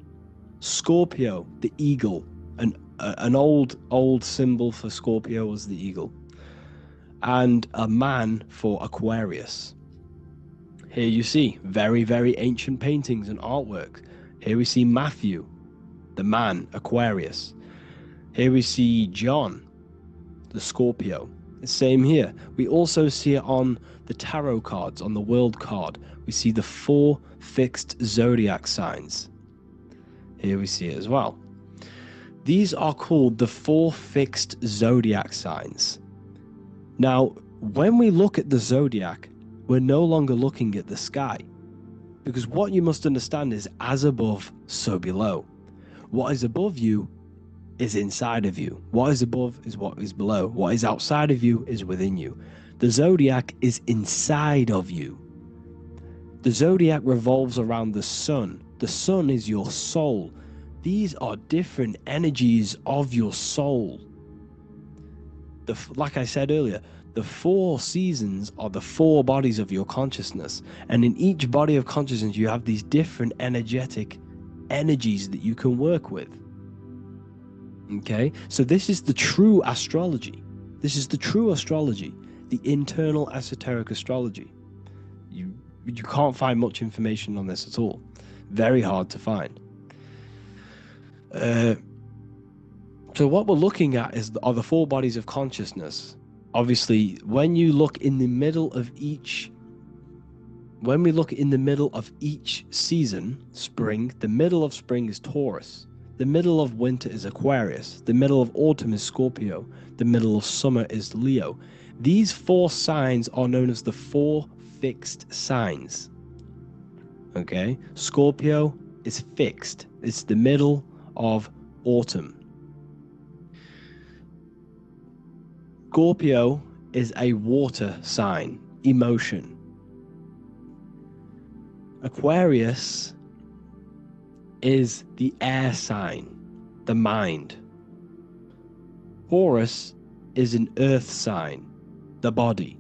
Scorpio, the eagle. An old symbol for Scorpio was the eagle, and a man for Aquarius. Here you see very, very ancient paintings and artwork. Here we see Matthew, the man, Aquarius. Here we see John, the Scorpio. The same here. We also see it on the tarot cards, on the world card. We see the 4 fixed zodiac signs. Here we see it as well. These are called the 4 fixed zodiac signs. Now, when we look at the zodiac, we're no longer looking at the sky, because what you must understand is as above, so below. What is above you is inside of you. What is above is what is below. What is outside of you is within you. The zodiac is inside of you. The zodiac revolves around the sun. The sun is your soul. These are different energies of your soul. Like I said earlier, the 4 seasons are the 4 bodies of your consciousness. And in each body of consciousness, you have these different energetic energies that you can work with. Okay, so this is the true astrology. This is the true astrology. the internal esoteric astrology. You can't find much information on this at all. Very hard to find. So what we're looking at are the four bodies of consciousness. Obviously, when you look in the middle of each, when we look in the middle of each season, spring, the middle of spring is Taurus. The middle of winter is Aquarius. The middle of autumn is Scorpio. The middle of summer is Leo. These four signs are known as the four fixed signs. Okay? Scorpio is fixed. It's the middle of autumn. Scorpio is a water sign, emotion. Aquarius is the air sign, the mind. Taurus is an earth sign, the body.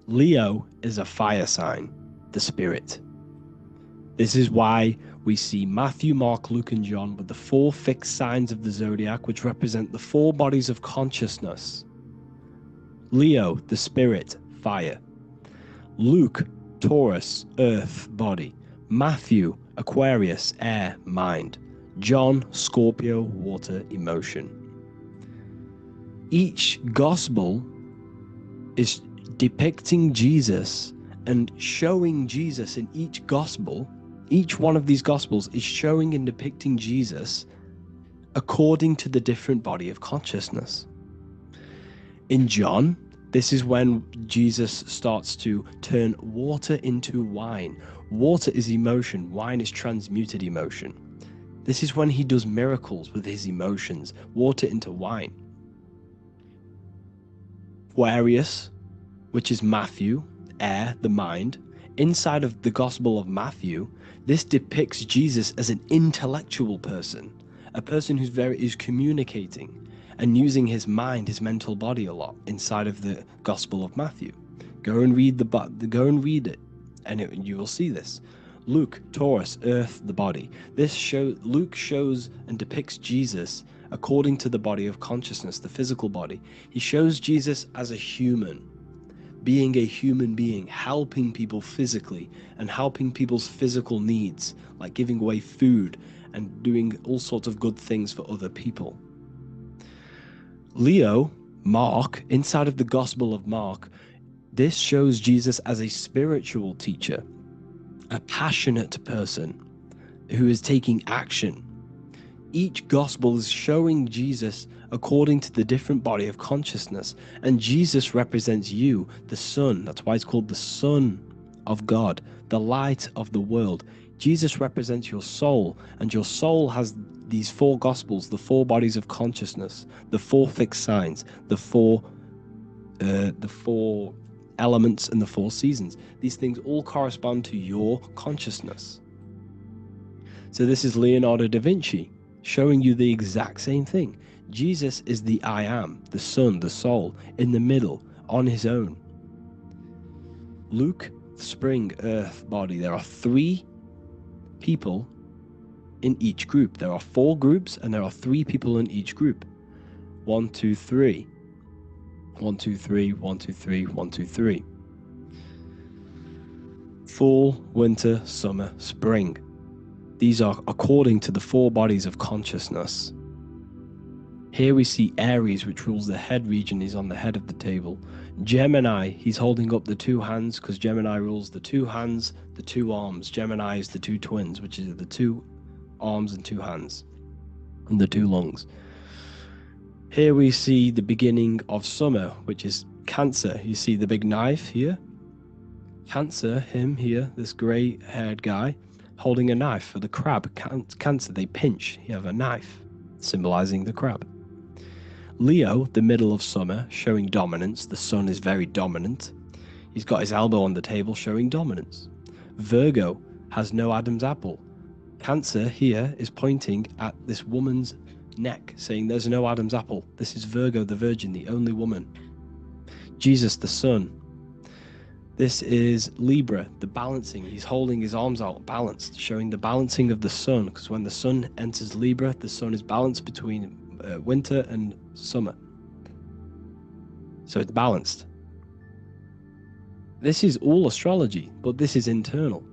Leo is a fire sign, the spirit. This is why we see Matthew, Mark, Luke, and John with the four fixed signs of the Zodiac, which represent the four bodies of consciousness. Leo, the spirit, fire. Luke, Taurus, earth, body. Matthew, Aquarius, air, mind. John, Scorpio, water, emotion. Each gospel is depicting Jesus and showing Jesus in each gospel. Each one of these gospels is showing and depicting Jesus according to the different body of consciousness. In John, this is when Jesus starts to turn water into wine. Water is emotion, wine is transmuted emotion. This is when he does miracles with his emotions, water into wine. Aquarius, which is Matthew, air, the mind. Inside of the Gospel of Matthew, this depicts Jesus as an intellectual person, a person who's communicating and using his mind, his mental body a lot inside of the Gospel of Matthew. Go and read it, and you will see this. Luke, Taurus, earth, the body. Luke shows and depicts Jesus according to the body of consciousness, the physical body. He shows Jesus as a human, being a human being, helping people physically and helping people's physical needs, like giving away food and doing all sorts of good things for other people. Leo, Mark, inside of the Gospel of Mark, this shows Jesus as a spiritual teacher, a passionate person who is taking action. Each gospel is showing Jesus according to the different body of consciousness, and Jesus represents you, the sun. That's why it's called the Son of God, the light of the world. Jesus represents your soul, and your soul has these four gospels, the four bodies of consciousness, the four fixed signs, the four elements, and the four seasons. These things all correspond to your consciousness. So this is Leonardo da Vinci showing you the exact same thing. Jesus is the I am, the sun, the soul, in the middle, on his own. Luke, spring, earth, body. There are three people in each group. There are four groups, and there are three people in each group. 1, 2, 3. 1, 2, 3, 1, 2, 3, 1, 2, 3. Fall, winter, summer, spring. These are according to the four bodies of consciousness. Here we see Aries, which rules the head region. He's on the head of the table. Gemini, he's holding up the two hands because Gemini rules the two hands, the two arms. Gemini is the two twins, which is the two arms and two hands, and the two lungs. Here we see the beginning of summer, which is Cancer. You see the big knife here? Cancer, him here, this grey-haired guy, holding a knife for the crab. Cancer, they pinch. You have a knife, symbolizing the crab. Leo, the middle of summer, showing dominance. The sun is very dominant. He's got his elbow on the table, showing dominance. Virgo has no Adam's apple. Cancer here is pointing at this woman's neck, saying there's no Adam's apple. This is Virgo, the virgin, the only woman. Jesus, the sun. This is Libra, the balancing. He's holding his arms out, balanced, showing the balancing of the sun, because when the sun enters Libra, the sun is balanced between winter and summer. So it's balanced. This is all astrology, but this is internal.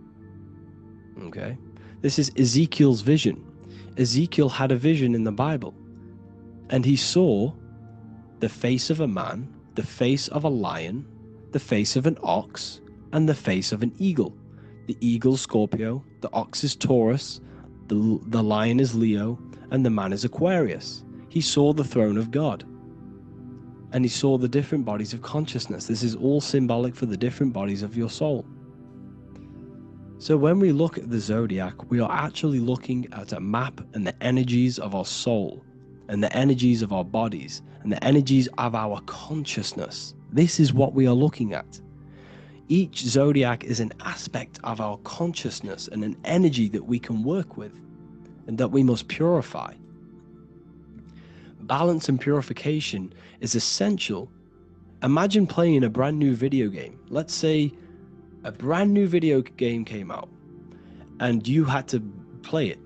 Okay? This is Ezekiel's vision. Ezekiel had a vision in the Bible, and he saw the face of a man, the face of a lion, the face of an ox, and the face of an eagle. The eagle, Scorpio, the ox is Taurus, the lion is Leo, and the man is Aquarius. He saw the throne of God, and he saw the different bodies of consciousness. This is all symbolic for the different bodies of your soul. So when we look at the zodiac, we are actually looking at a map and the energies of our soul, and the energies of our bodies, and the energies of our consciousness. This is what we are looking at. Each zodiac is an aspect of our consciousness and an energy that we can work with and that we must purify. Balance and purification is essential. Imagine playing a brand new video game. Let's say a brand new video game came out and you had to play it.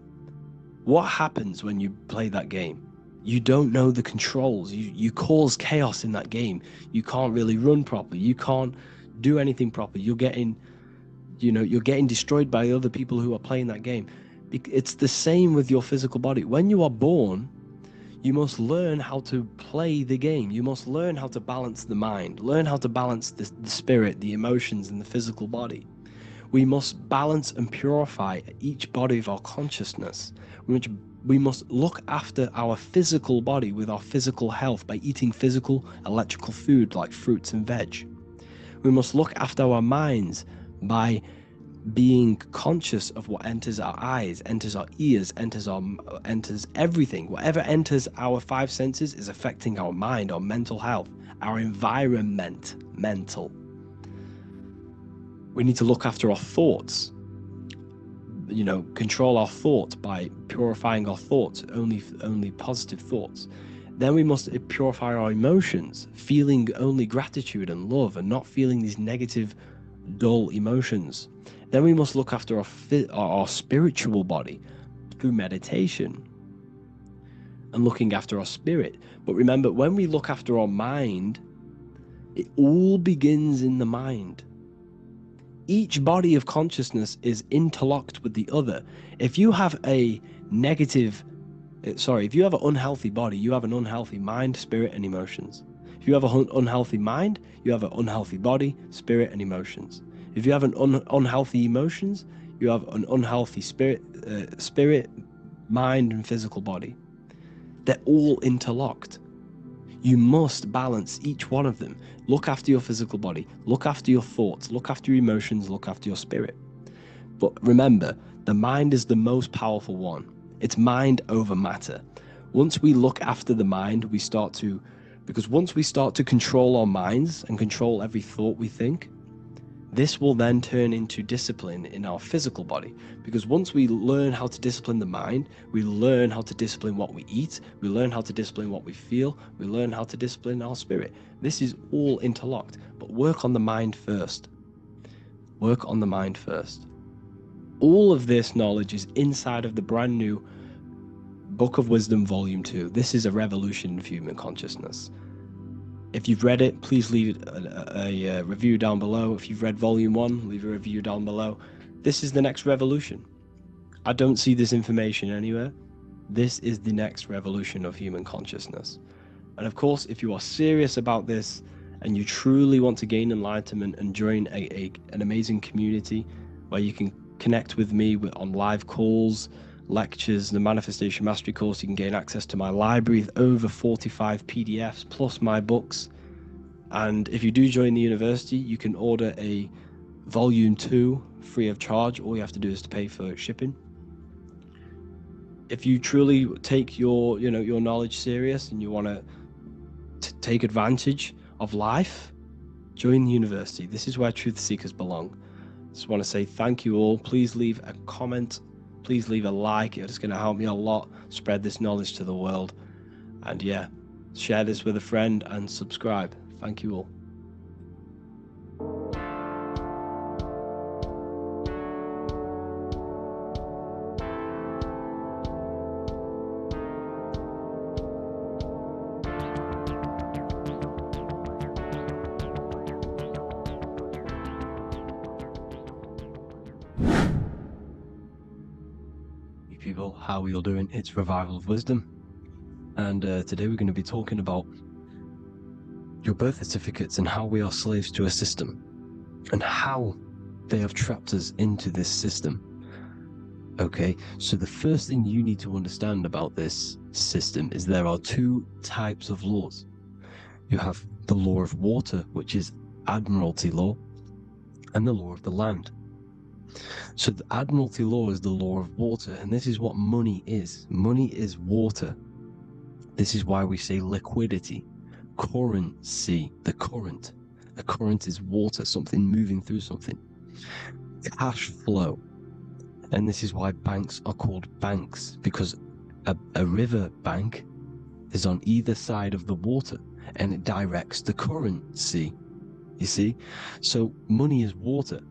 What happens when you play that game? You don't know the controls. You cause chaos in that game. You can't really run properly. You can't do anything properly. You're getting destroyed by other people who are playing that game. It's the same with your physical body. When you are born, you must learn how to play the game. You must learn how to balance the mind, learn how to balance the spirit, the emotions, and the physical body. We must balance and purify each body of our consciousness. We must look after our physical body with our physical health by eating physical, electrical food like fruits and veg. We must look after our minds by being conscious of what enters our eyes, enters our ears, enters everything. Whatever enters our five senses is affecting our mind, our mental health, our environment, mental. We need to look after our thoughts, control our thoughts by purifying our thoughts, only positive thoughts. Then we must purify our emotions, feeling only gratitude and love and not feeling these negative, dull emotions. Then we must look after our spiritual body through meditation and looking after our spirit. But remember, when we look after our mind, it all begins in the mind. Each body of consciousness is interlocked with the other. If you have an unhealthy body, you have an unhealthy mind, spirit, and emotions. If you have an unhealthy mind, you have an unhealthy body, spirit, and emotions. If you have an unhealthy emotions, you have an unhealthy spirit, mind, and physical body. They're all interlocked. You must balance each one of them. Look after your physical body, look after your thoughts, look after your emotions, look after your spirit. But remember, the mind is the most powerful one. It's mind over matter. Once we look after the mind, once we start to control our minds and control every thought we think, this will then turn into discipline in our physical body. Because once we learn how to discipline the mind, we learn how to discipline what we eat, we learn how to discipline what we feel, we learn how to discipline our spirit. This is all interlocked, but work on the mind first. Work on the mind first. All of this knowledge is inside of the brand new Book of Wisdom, Volume 2. This is a revolution in human consciousness. If you've read it, please leave a review down below. If you've read Volume 1, leave a review down below. This is the next revolution. I don't see this information anywhere. This is the next revolution of human consciousness. And of course, if you are serious about this and you truly want to gain enlightenment and join an amazing community where you can connect with me on live calls, lectures, the Manifestation Mastery course, you can gain access to my library with over 45 PDFs plus my books. And if you do join the university, you can order a Volume 2 free of charge. All you have to do is to pay for shipping. If you truly take your knowledge serious and you want to take advantage of life, join the university. This is where truth seekers belong. Just want to say thank you all. Please leave a comment. Please leave a like. It's going to help me a lot spread this knowledge to the world. And yeah, share this with a friend and subscribe. Thank you all. people, how are you all doing? It's Revival of Wisdom, and today we're going to be talking about your birth certificates and how we are slaves to a system and how they have trapped us into this system. Okay, so the first thing you need to understand about this system is there are two types of laws. You have the law of water, which is Admiralty law, and the law of the land. So the Admiralty law is the law of water, and this is what money is. Money is water. This is why we say liquidity, currency, the current. A current is water, something moving through something. Cash flow. And this is why banks are called banks, because a river bank is on either side of the water and it directs the currency. You see? So money is water.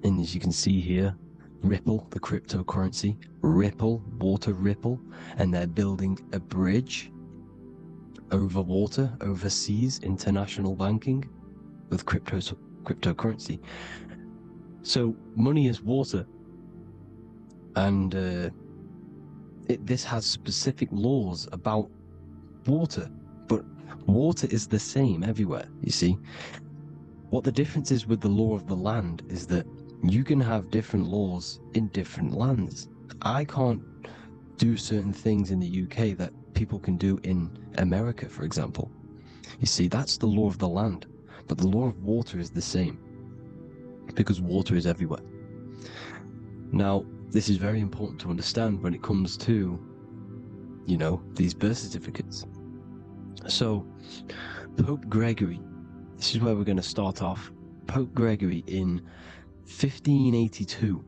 And as you can see here, Ripple, the cryptocurrency, Ripple, water Ripple, and they're building a bridge over water, overseas, international banking with cryptocurrency. So money is water, and this has specific laws about water, but water is the same everywhere, you see. What the difference is with the law of the land is that you can have different laws in different lands. I can't do certain things in the UK that people can do in America, for example. You see, that's the law of the land, but the law of water is the same because water is everywhere. Now, this is very important to understand when it comes to, you know, these birth certificates. So, Pope Gregory, this is where we're going to start off. Pope Gregory in 1582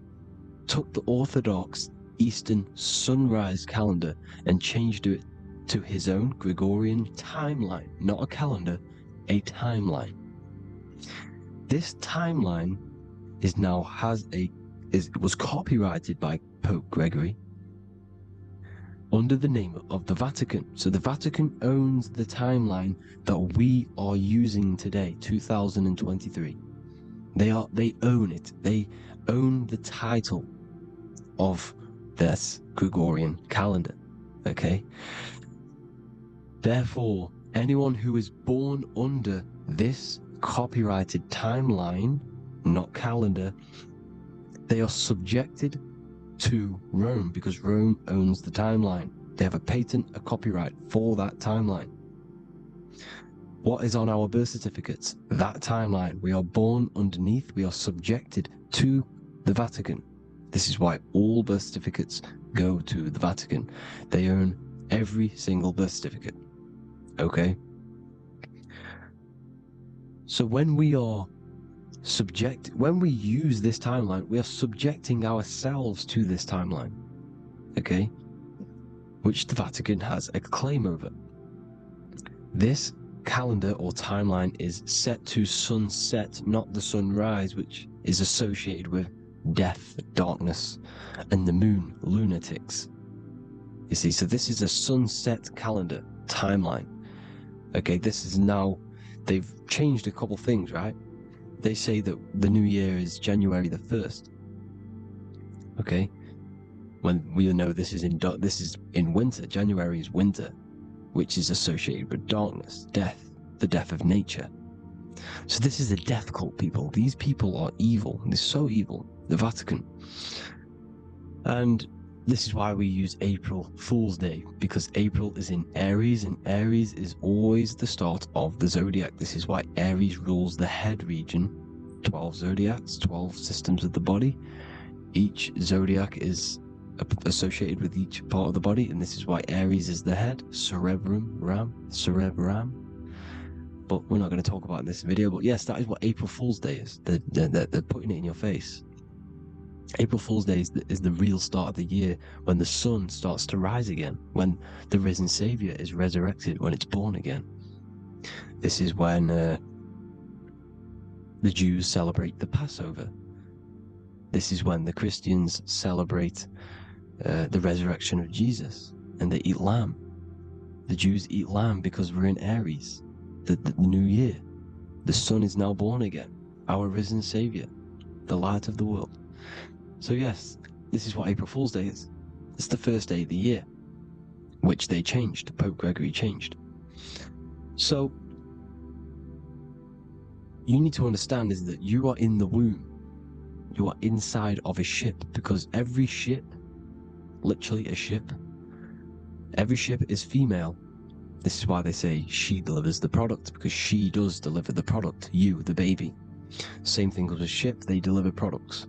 took the Orthodox Eastern sunrise calendar and changed it to his own Gregorian timeline, not a calendar, a timeline. This timeline was copyrighted by Pope Gregory under the name of the Vatican. So the Vatican owns the timeline that we are using today, 2023. They own it. They own the title of this Gregorian calendar. Okay? Therefore, anyone who is born under this copyrighted timeline, not calendar, they are subjected to Rome because Rome owns the timeline. They have a patent, a copyright for that timeline. What is on our birth certificates? That timeline. We are born underneath, we are subjected to the Vatican. This is why all birth certificates go to the Vatican. They own every single birth certificate. Okay? So when we use this timeline, we are subjecting ourselves to this timeline. Okay? Which the Vatican has a claim over. This calendar or timeline is set to sunset, not the sunrise, which is associated with death, darkness, and the moon, lunatics. You see, so this is a sunset calendar timeline. Okay, this is now, they've changed a couple things, right? They say that the new year is January the 1st. Okay, when we know this is in winter. January is winter, which is associated with darkness, death, the death of nature. So this is a death cult, people. These people are evil. They're so evil. The Vatican. And this is why we use April Fool's Day, because April is in Aries, and Aries is always the start of the Zodiac. This is why Aries rules the head region. 12 Zodiacs, 12 systems of the body. Each Zodiac is associated with each part of the body, and this is why Aries is the head, cerebrum. But we're not going to talk about it in this video. But yes, that is what April Fool's Day is. They're putting it in your face. April Fool's Day is the real start of the year, when the sun starts to rise again, when the risen Savior is resurrected, when it's born again. This is when the Jews celebrate the Passover. This is when the Christians celebrate the resurrection of Jesus, and they eat lamb. The Jews eat lamb because we're in Aries, the new year. The sun is now born again, our risen Savior, the light of the world. So yes, this is what April Fool's Day is. It's the first day of the year, which they changed. Pope Gregory changed. So you need to understand is that you are in the womb. You are inside of a ship, because every ship, literally a ship, every ship is female. This is why they say she delivers the product, because she does deliver the product, you, the baby. Same thing with a ship, they deliver products.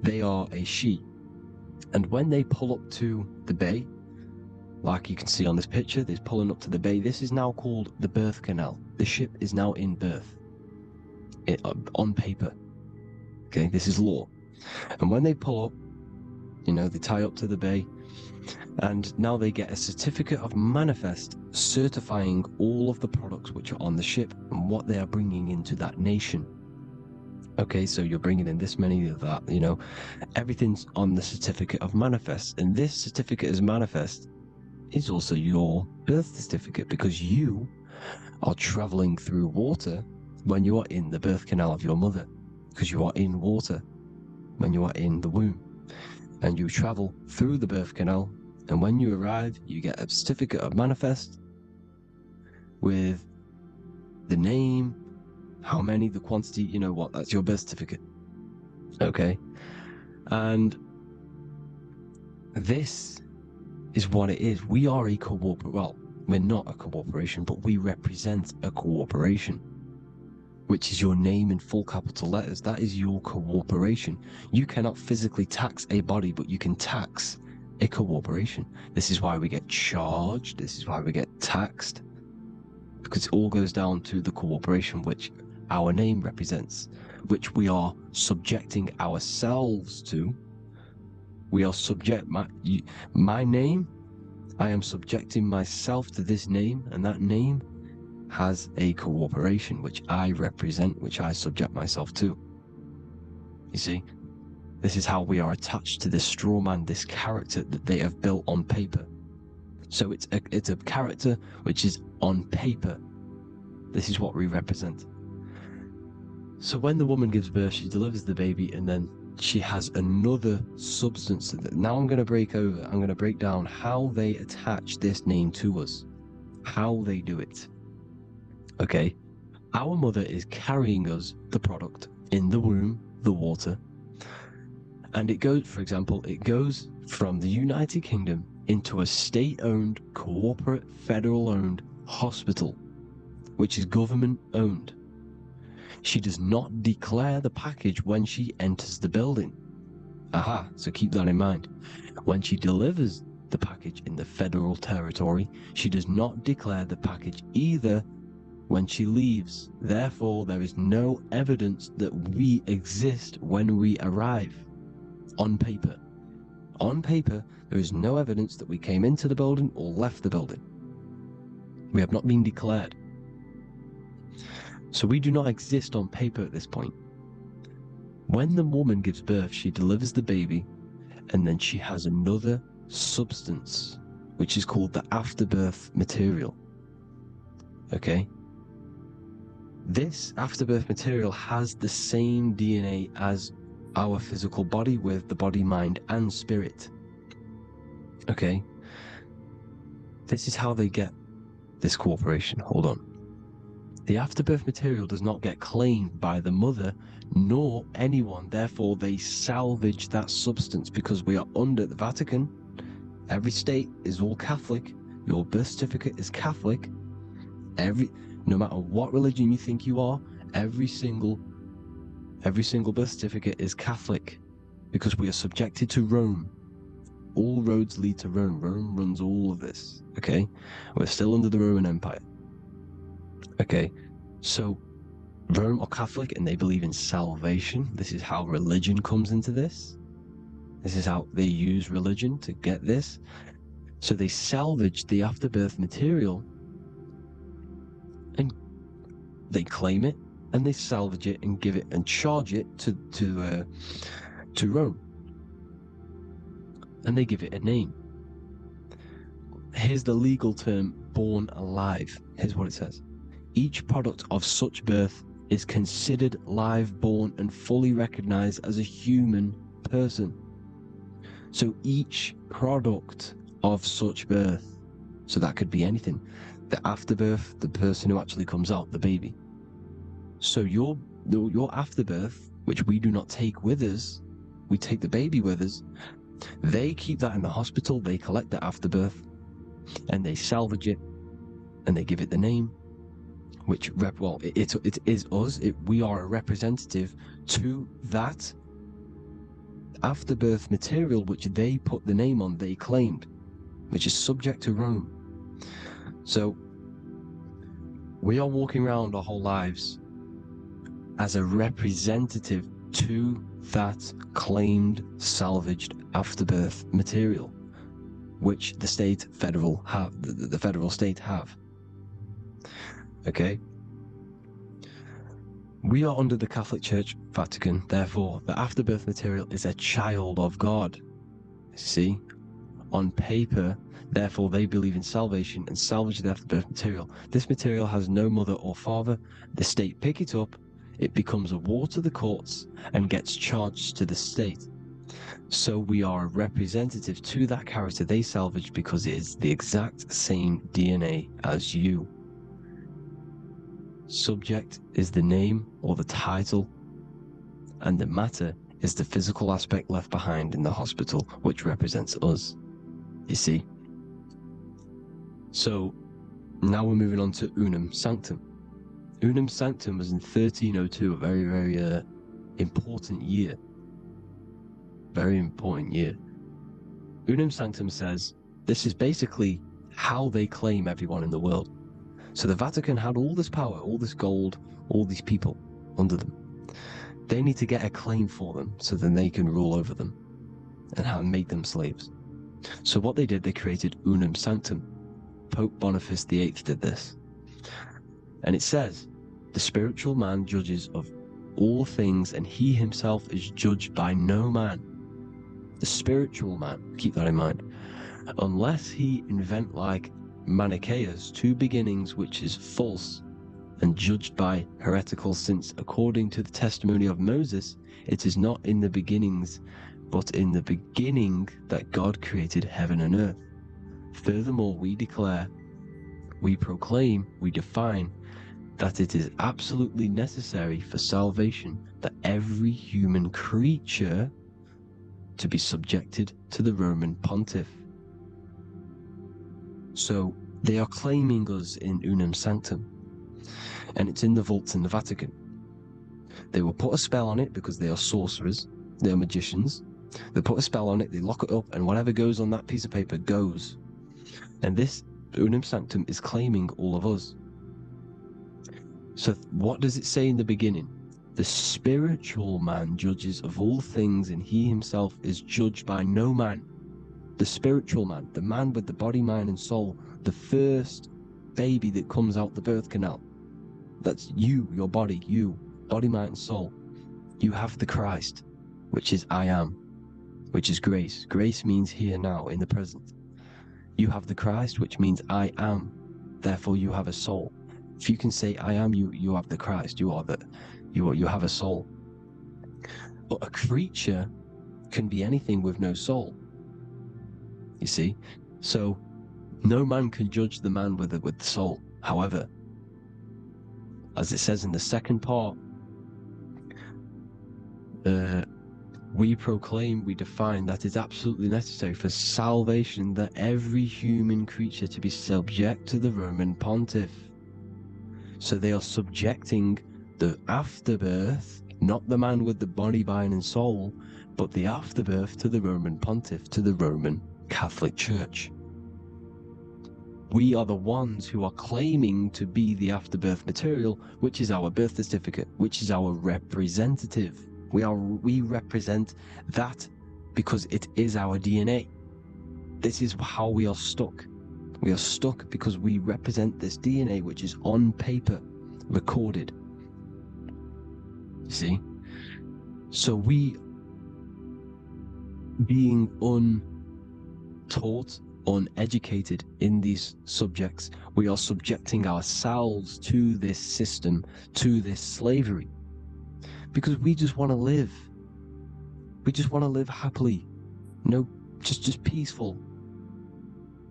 They are a she. And when they pull up to the bay, like you can see on this picture, they're pulling up to the bay. This is now called the birth canal. The ship is now in birth, on paper. Okay, this is law. And when they pull up, you know, they tie up to the bay, and now they get a certificate of manifest certifying all of the products which are on the ship and what they are bringing into that nation. Okay, so you're bringing in this many of that, you know, everything's on the certificate of manifest. And this certificate as manifest is also your birth certificate, because you are traveling through water when you are in the birth canal of your mother, because you are in water when you are in the womb, and you travel through the birth canal, and when you arrive you get a certificate of manifest with the name, how many, the quantity, you know what, that's your birth certificate. Okay, and this is what it is. We are a well, we're not a corporation, but we represent a corporation, which is your name in full capital letters. That is your corporation. You cannot physically tax a body, but you can tax a corporation. This is why we get charged. This is why we get taxed, because it all goes down to the corporation which our name represents, which we are subjecting ourselves to. We are subject, my name, I am subjecting myself to this name, and that name has a corporation which I represent, which I subject myself to. You see, this is how we are attached to this straw man, this character that they have built on paper. So it's a character which is on paper. This is what we represent. So when the woman gives birth, she delivers the baby, and then she has another substance. Now I'm going to break down how they attach this name to us, how they do it. Okay, our mother is carrying us the product in the womb, the water, and it goes, for example, it goes from the United Kingdom into a state-owned, corporate, federal-owned hospital, which is government-owned. She does not declare the package when she enters the building. Aha, so keep that in mind. When she delivers the package in the federal territory, she does not declare the package either when she leaves. Therefore, there is no evidence that we exist when we arrive. On paper. On paper, there is no evidence that we came into the building or left the building. We have not been declared. So we do not exist on paper at this point. When the woman gives birth, she delivers the baby, and then she has another substance, which is called the afterbirth material. Okay? This afterbirth material has the same DNA as our physical body, with the body, mind, and spirit. Okay? This is how they get this corporation. Hold on. The afterbirth material does not get claimed by the mother nor anyone. Therefore, they salvage that substance, because we are under the Vatican. Every state is all Catholic. Your birth certificate is Catholic. No matter what religion you think you are, every single birth certificate is Catholic, because we are subjected to Rome. All roads lead to Rome. Rome runs all of this. Okay? We're still under the Roman Empire. Okay, so Rome are Catholic and they believe in salvation. This is how religion comes into this. This is how they use religion to get this. So they salvage the afterbirth material and they claim it, and they salvage it and give it and charge it to Rome. And they give it a name. Here's the legal term, born alive. Here's what it says. Each product of such birth is considered live, born, and fully recognized as a human person. So each product of such birth, so that could be anything, the afterbirth, the person who actually comes out, the baby. So your afterbirth, which we do not take with us, we take the baby with us. They keep that in the hospital. They collect the afterbirth, and they salvage it, and they give it the name, which it is us. We are a representative to that afterbirth material, which they put the name on. They claimed, which is subject to Rome. So we are walking around our whole lives as a representative to that claimed salvaged afterbirth material, which the federal state have. Okay? We are under the Catholic Church, Vatican, therefore the afterbirth material is a child of God. See? On paper, therefore they believe in salvation and salvage the afterbirth material. This material has no mother or father. The state pick it up, it becomes a war to the courts and gets charged to the state. So we are a representative to that character they salvaged because it is the exact same DNA as you. Subject is the name or the title, and the matter is the physical aspect left behind in the hospital, which represents us. You see? So now we're moving on to Unum Sanctum. Unum Sanctum was in 1302, a very, very important year. Very important year. Unum Sanctum says this is basically how they claim everyone in the world. So the Vatican had all this power, all this gold, all these people under them. They need to get a claim for them so then they can rule over them and make them slaves. So what they did, they created Unum Sanctum. Pope Boniface VIII did this. And it says, the spiritual man judges of all things, and he himself is judged by no man. The spiritual man, keep that in mind, unless he invent like Manichaeus, two beginnings, which is false and judged by heretical, since according to the testimony of Moses, it is not in the beginnings, but in the beginning that God created heaven and earth. Furthermore, we declare, we proclaim, we define that it is absolutely necessary for salvation that every human creature to be subjected to the Roman pontiff. So they are claiming us in Unum Sanctum, and it's in the vaults in the Vatican. They will put a spell on it because they are sorcerers, they are magicians. They put a spell on it, they lock it up, and whatever goes on that piece of paper goes. And this Unum Sanctum is claiming all of us. So what does it say in the beginning? The spiritual man judges of all things, and he himself is judged by no man. The spiritual man, the man with the body, mind, and soul, the first baby that comes out the birth canal. That's you, your body, you, body, mind, and soul. You have the Christ, which is I am, which is grace. Grace means here now, in the present. You have the Christ, which means I am. Therefore, you have a soul. If you can say I am, you have the Christ. You have a soul. But a creature can be anything with no soul. You see, so no man can judge the man with the soul. However, as it says in the second part, we proclaim, we define that it's absolutely necessary for salvation that every human creature to be subject to the Roman pontiff. So they are subjecting the afterbirth, not the man with the body, mind, and soul, but the afterbirth to the Roman pontiff, to the Roman Catholic Church. We are the ones who are claiming to be the afterbirth material, which is our birth certificate, which is our representative. We represent that because it is our DNA. This is how we are stuck. We are stuck because we represent this DNA, which is on paper, recorded. You see? So we, being untaught, uneducated in these subjects, we are subjecting ourselves to this system, to this slavery, because we just want to live. We just want to live happily. No just peaceful.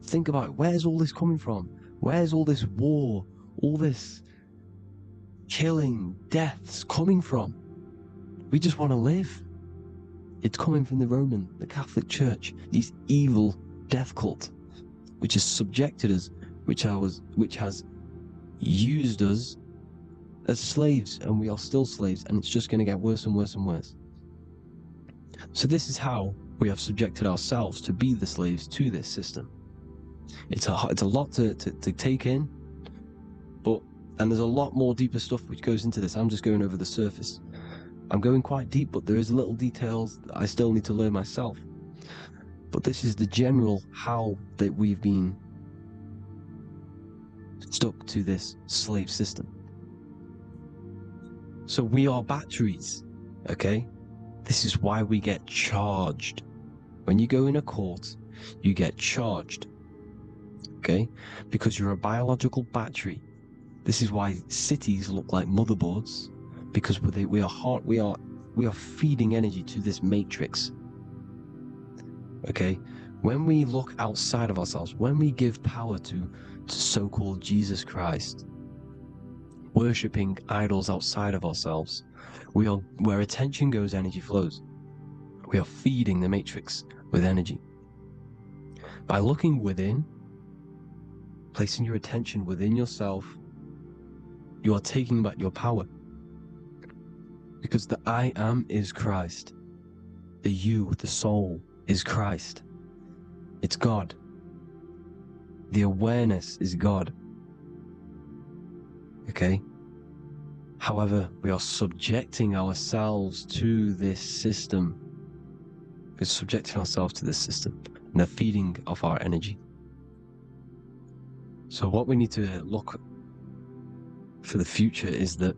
Think about it. Where's all this coming from? Where's all this war, all this killing, deaths coming from? We just want to live. It's coming from the Catholic Church, these evil death cult, which has subjected us, which has used us as slaves, and we are still slaves, and it's just going to get worse and worse and worse. So this is how we have subjected ourselves to be the slaves to this system. It's a lot to take in, and there's a lot more deeper stuff which goes into this. I'm just going over the surface. I'm going quite deep, but there is little details that I still need to learn myself. But this is the general how that we've been stuck to this slave system. So we are batteries, okay? This is why we get charged. When you go in a court, you get charged, okay? Because you're a biological battery. This is why cities look like motherboards, because we are feeding energy to this matrix. Okay, when we look outside of ourselves, when we give power to so-called Jesus Christ, worshipping idols outside of ourselves, where attention goes, energy flows. We are feeding the matrix with energy. By looking within, placing your attention within yourself, you are taking back your power. Because the I am is Christ. The you, the soul, is Christ. It's God. The awareness is God. Okay? However, we are subjecting ourselves to this system. We're subjecting ourselves to this system, and they're feeding off our energy. So what we need to look for the future is that,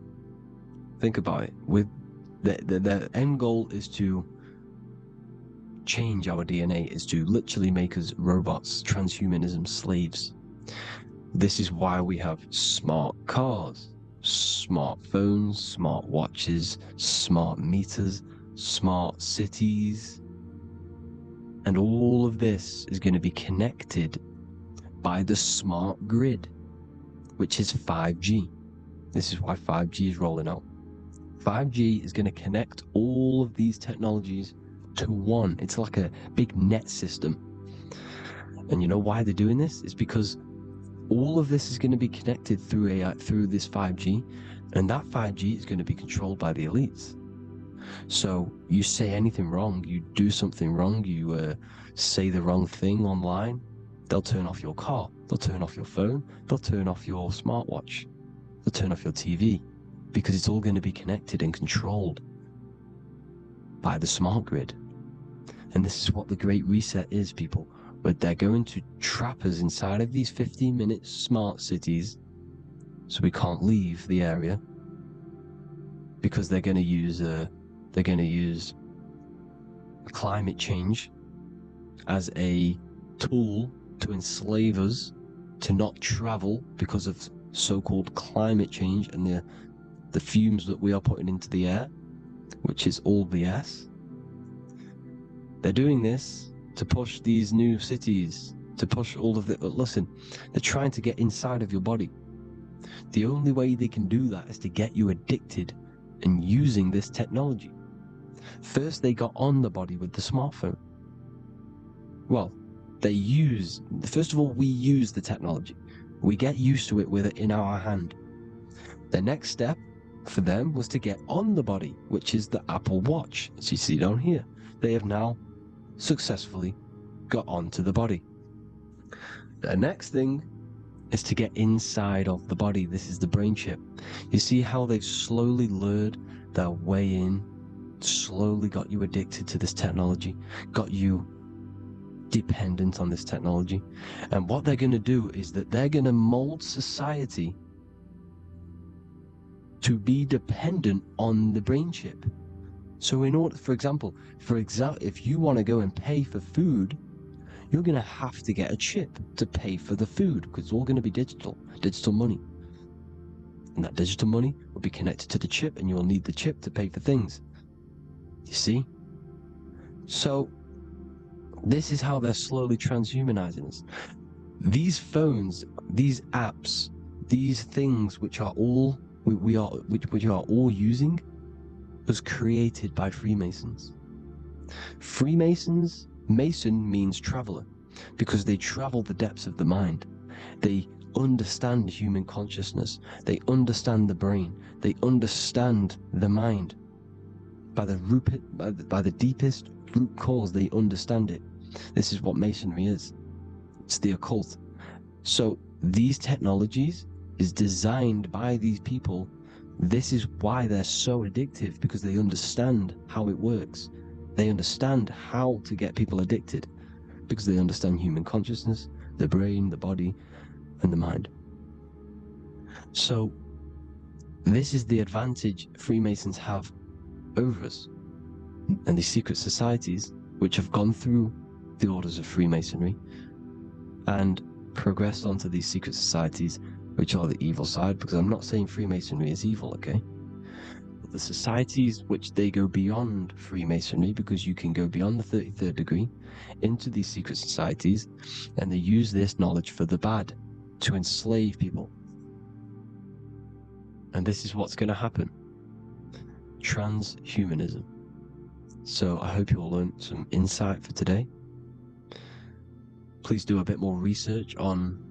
think about it, with the end goal is to change our DNA, is to literally make us robots, transhumanism, slaves. This is why we have smart cars, smartphones, smart watches, smart meters, smart cities, and all of this is going to be connected by the smart grid, which is 5G. This is why 5G is rolling out. 5G is going to connect all of these technologies to one. It's like a big net system. And you know why they're doing this? It's because all of this is going to be connected through this 5G, and that 5G is going to be controlled by the elites. So you say anything wrong, you do something wrong, you say the wrong thing online, they'll turn off your car, they'll turn off your phone, they'll turn off your smartwatch, they'll turn off your TV, because it's all going to be connected and controlled by the smart grid. And this is what the Great Reset is, people. But they're going to trap us inside of these 15-minute smart cities, so we can't leave the area, because they're going to use climate change as a tool to enslave us to not travel because of so-called climate change and the fumes that we are putting into the air, which is all BS. They're doing this to push these new cities, to push all of the... Listen, they're trying to get inside of your body. The only way they can do that is to get you addicted and using this technology. First, they got on the body with the smartphone. Well, first of all, we use the technology. We get used to it with it in our hand. The next step for them was to get on the body, which is the Apple Watch, as you see down here. They have now successfully got onto the body. The next thing is to get inside of the body. This is the brain chip. You see how they've slowly lured their way in, slowly got you addicted to this technology, got you dependent on this technology. And what they're going to do is that they're going to mold society to be dependent on the brain chip. So in order, for example, if you want to go and pay for food, you're going to have to get a chip to pay for the food, because it's all going to be digital money. And that digital money will be connected to the chip, and you'll need the chip to pay for things. You see? So This is how they're slowly transhumanizing us. These phones, these apps, these things which are all we are all using was created by Freemasons. Freemasons, Mason means traveler, because they travel the depths of the mind. They understand human consciousness. They understand the brain. They understand the mind. By the deepest root cause, they understand it. This is what Masonry is. It's the occult. So these technologies is designed by these people. This is why they're so addictive, because they understand how it works. They understand how to get people addicted, because they understand human consciousness, the brain, the body, and the mind. So this is the advantage Freemasons have over us. And these secret societies, which have gone through the orders of Freemasonry and progressed onto these secret societies, which are the evil side, because I'm not saying Freemasonry is evil, okay? But the societies which they go beyond Freemasonry, because you can go beyond the 33rd degree into these secret societies, and they use this knowledge for the bad, to enslave people. And this is what's going to happen. Transhumanism. So I hope you all learned some insight for today. Please do a bit more research on,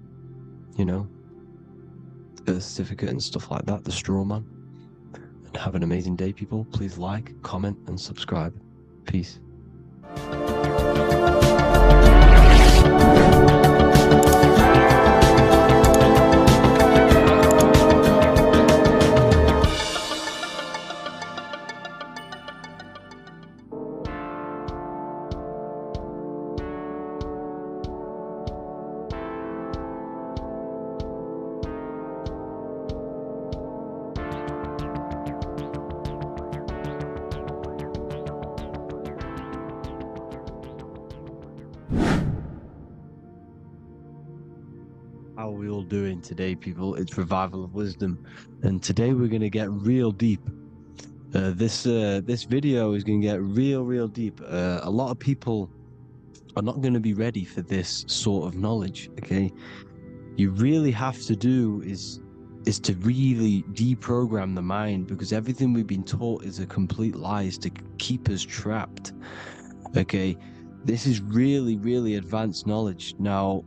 birth certificate and stuff like that, the straw man. And have an amazing day, people. Please like, comment, and subscribe. Peace. How are we all doing today, people? It's Revival of Wisdom, and today we're going to get real deep. This video is going to get real deep. A lot of people are not going to be ready for this sort of knowledge, okay? You really have to do is to really deprogram the mind, because everything we've been taught is a complete lie, is to keep us trapped, okay? This is really advanced knowledge. Now,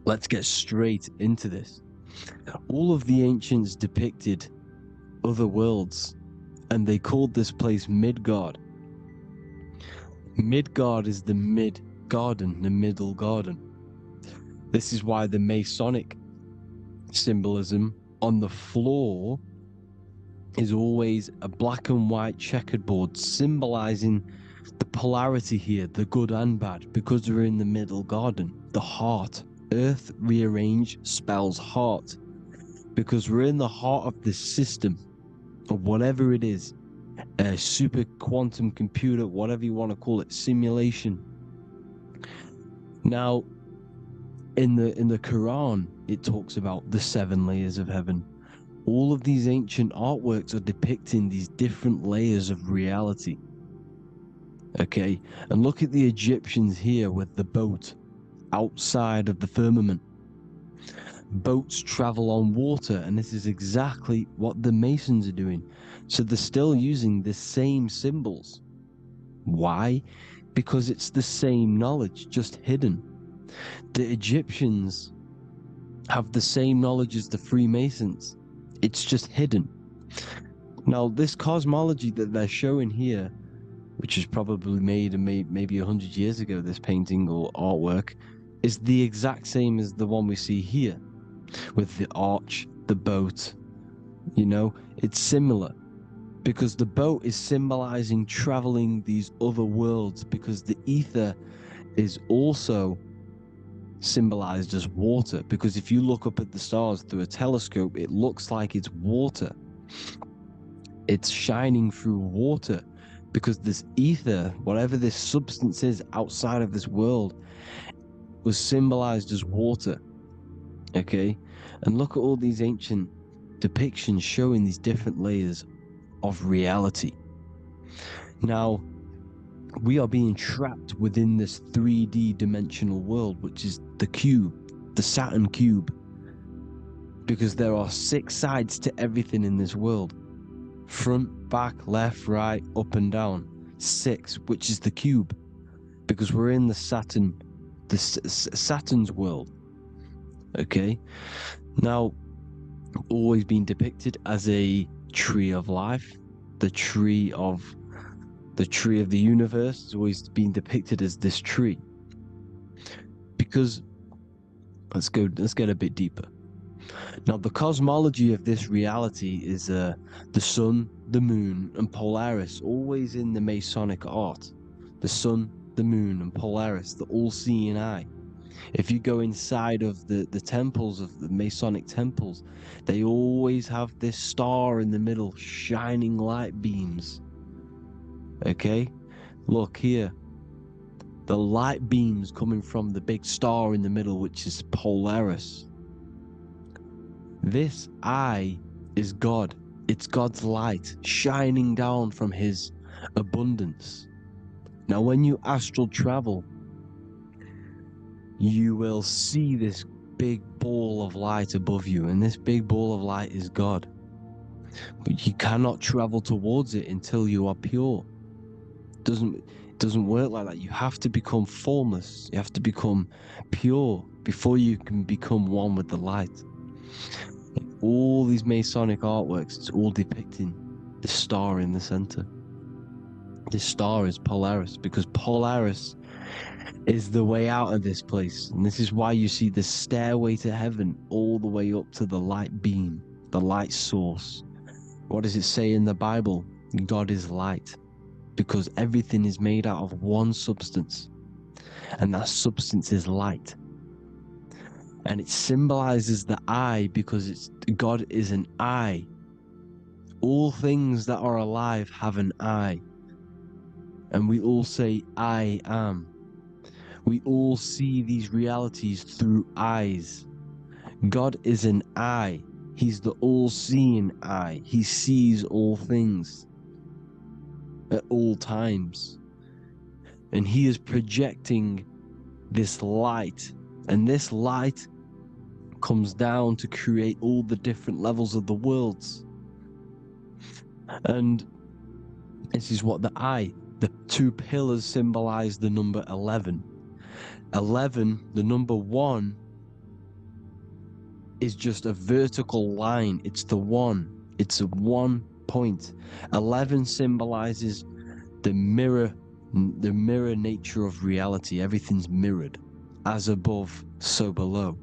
let's get straight into this. All of the ancients depicted other worlds, and they called this place Midgard. Midgard is the mid-garden, the middle garden. This is why the Masonic symbolism on the floor is always a black and white checkered board, symbolizing the polarity here, the good and bad, because we're in the middle garden, the heart. Earth rearranged spells heart, because we're in the heart of this system, of whatever it is, a super quantum computer, whatever you want to call it, simulation. Now, in the Quran, it talks about the 7 layers of heaven. All of these ancient artworks are depicting these different layers of reality. Okay, and look at the Egyptians here with the boat outside of the firmament. Boats travel on water, and this is exactly what the Masons are doing. So they're still using the same symbols. Why? Because it's the same knowledge, just hidden. The Egyptians have the same knowledge as the Freemasons. It's just hidden. Now, this cosmology that they're showing here, which is probably made maybe 100 years ago, this painting or artwork, is the exact same as the one we see here, with the arch, the boat. It's similar, because the boat is symbolizing traveling these other worlds, because the ether is also symbolized as water, because if you look up at the stars through a telescope, it looks like it's water. It's shining through water, because this ether, whatever this substance is outside of this world, was symbolized as water. Okay, and look at all these ancient depictions showing these different layers of reality. Now, we are being trapped within this 3D dimensional world, which is the cube, the Saturn cube, because there are 6 sides to everything in this world: front, back, left, right, up and down. 6, which is the cube, because we're in the Saturn's world. Okay, now always been depicted as a tree of life, the tree of the universe has always been depicted as this tree. Because let's get a bit deeper. Now, the cosmology of this reality is the sun, the moon, and Polaris, always in the Masonic art. The sun, the moon, and Polaris, the all-seeing eye. If you go inside of the temples, of the Masonic temples, they always have this star in the middle, shining light beams. Okay? Look here. The light beams coming from the big star in the middle, which is Polaris. This eye is God. It's God's light shining down from his abundance. Now, when you astral travel, you will see this big ball of light above you, and this big ball of light is God. But you cannot travel towards it until you are pure. It doesn't work like that. You have to become formless. You have to become pure before you can become one with the light. All these Masonic artworks, it's all depicting the star in the center. This star is Polaris, because Polaris is the way out of this place. And this is why you see the stairway to heaven all the way up to the light beam, the light source. What does it say in the Bible? God is light, because everything is made out of one substance, and that substance is light. And it symbolizes the eye, because God is an eye. All things that are alive have an eye. And we all say, I am. We all see these realities through eyes. God is an eye. He's the all-seeing eye. He sees all things at all times. And he is projecting this light. And this light comes down to create all the different levels of the worlds. And this is what the 2 pillars symbolize the number 11. 11, the number 1, is just a vertical line. It's the 1. It's a 1 point. 11 symbolizes the mirror nature of reality. Everything's mirrored. As above, so below.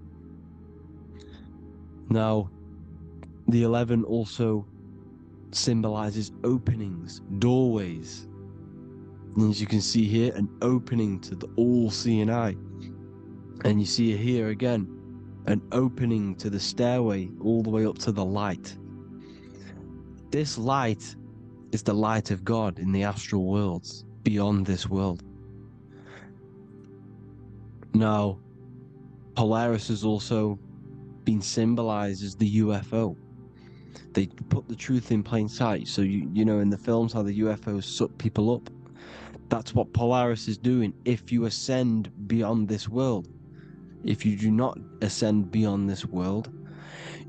Now, the 11 also symbolizes openings, doorways. And as you can see here, an opening to the all-seeing eye. And you see here again, an opening to the stairway all the way up to the light. This light is the light of God in the astral worlds, beyond this world. Now, Polaris has also been symbolized as the UFO. They put the truth in plain sight. So you know in the films how the UFOs suck people up. That's what Polaris is doing. If you ascend beyond this world, if you do not ascend beyond this world,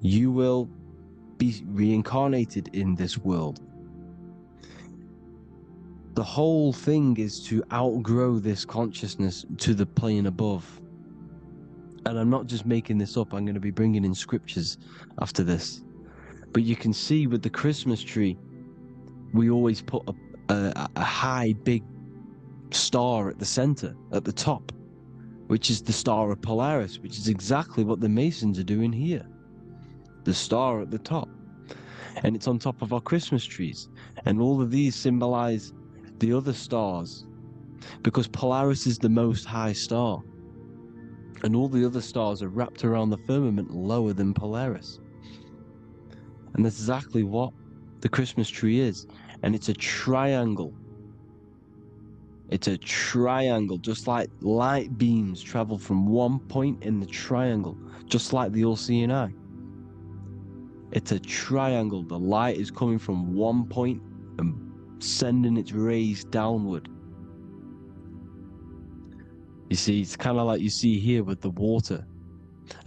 you will be reincarnated in this world. The whole thing is to outgrow this consciousness to the plane above. And I'm not just making this up, I'm going to be bringing in scriptures after this. But you can see with the Christmas tree, we always put a high, big star at the center, at the top, which is the star of Polaris, which is exactly what the Masons are doing here. The star at the top. And it's on top of our Christmas trees. And all of these symbolize the other stars, because Polaris is the most high star. And all the other stars are wrapped around the firmament lower than Polaris. And that's exactly what the Christmas tree is. And it's a triangle. It's a triangle, just like light beams travel from one point in the triangle, just like the all-seeing eye. It's a triangle. The light is coming from one point and sending its rays downward. You see, it's kind of like you see here with the water.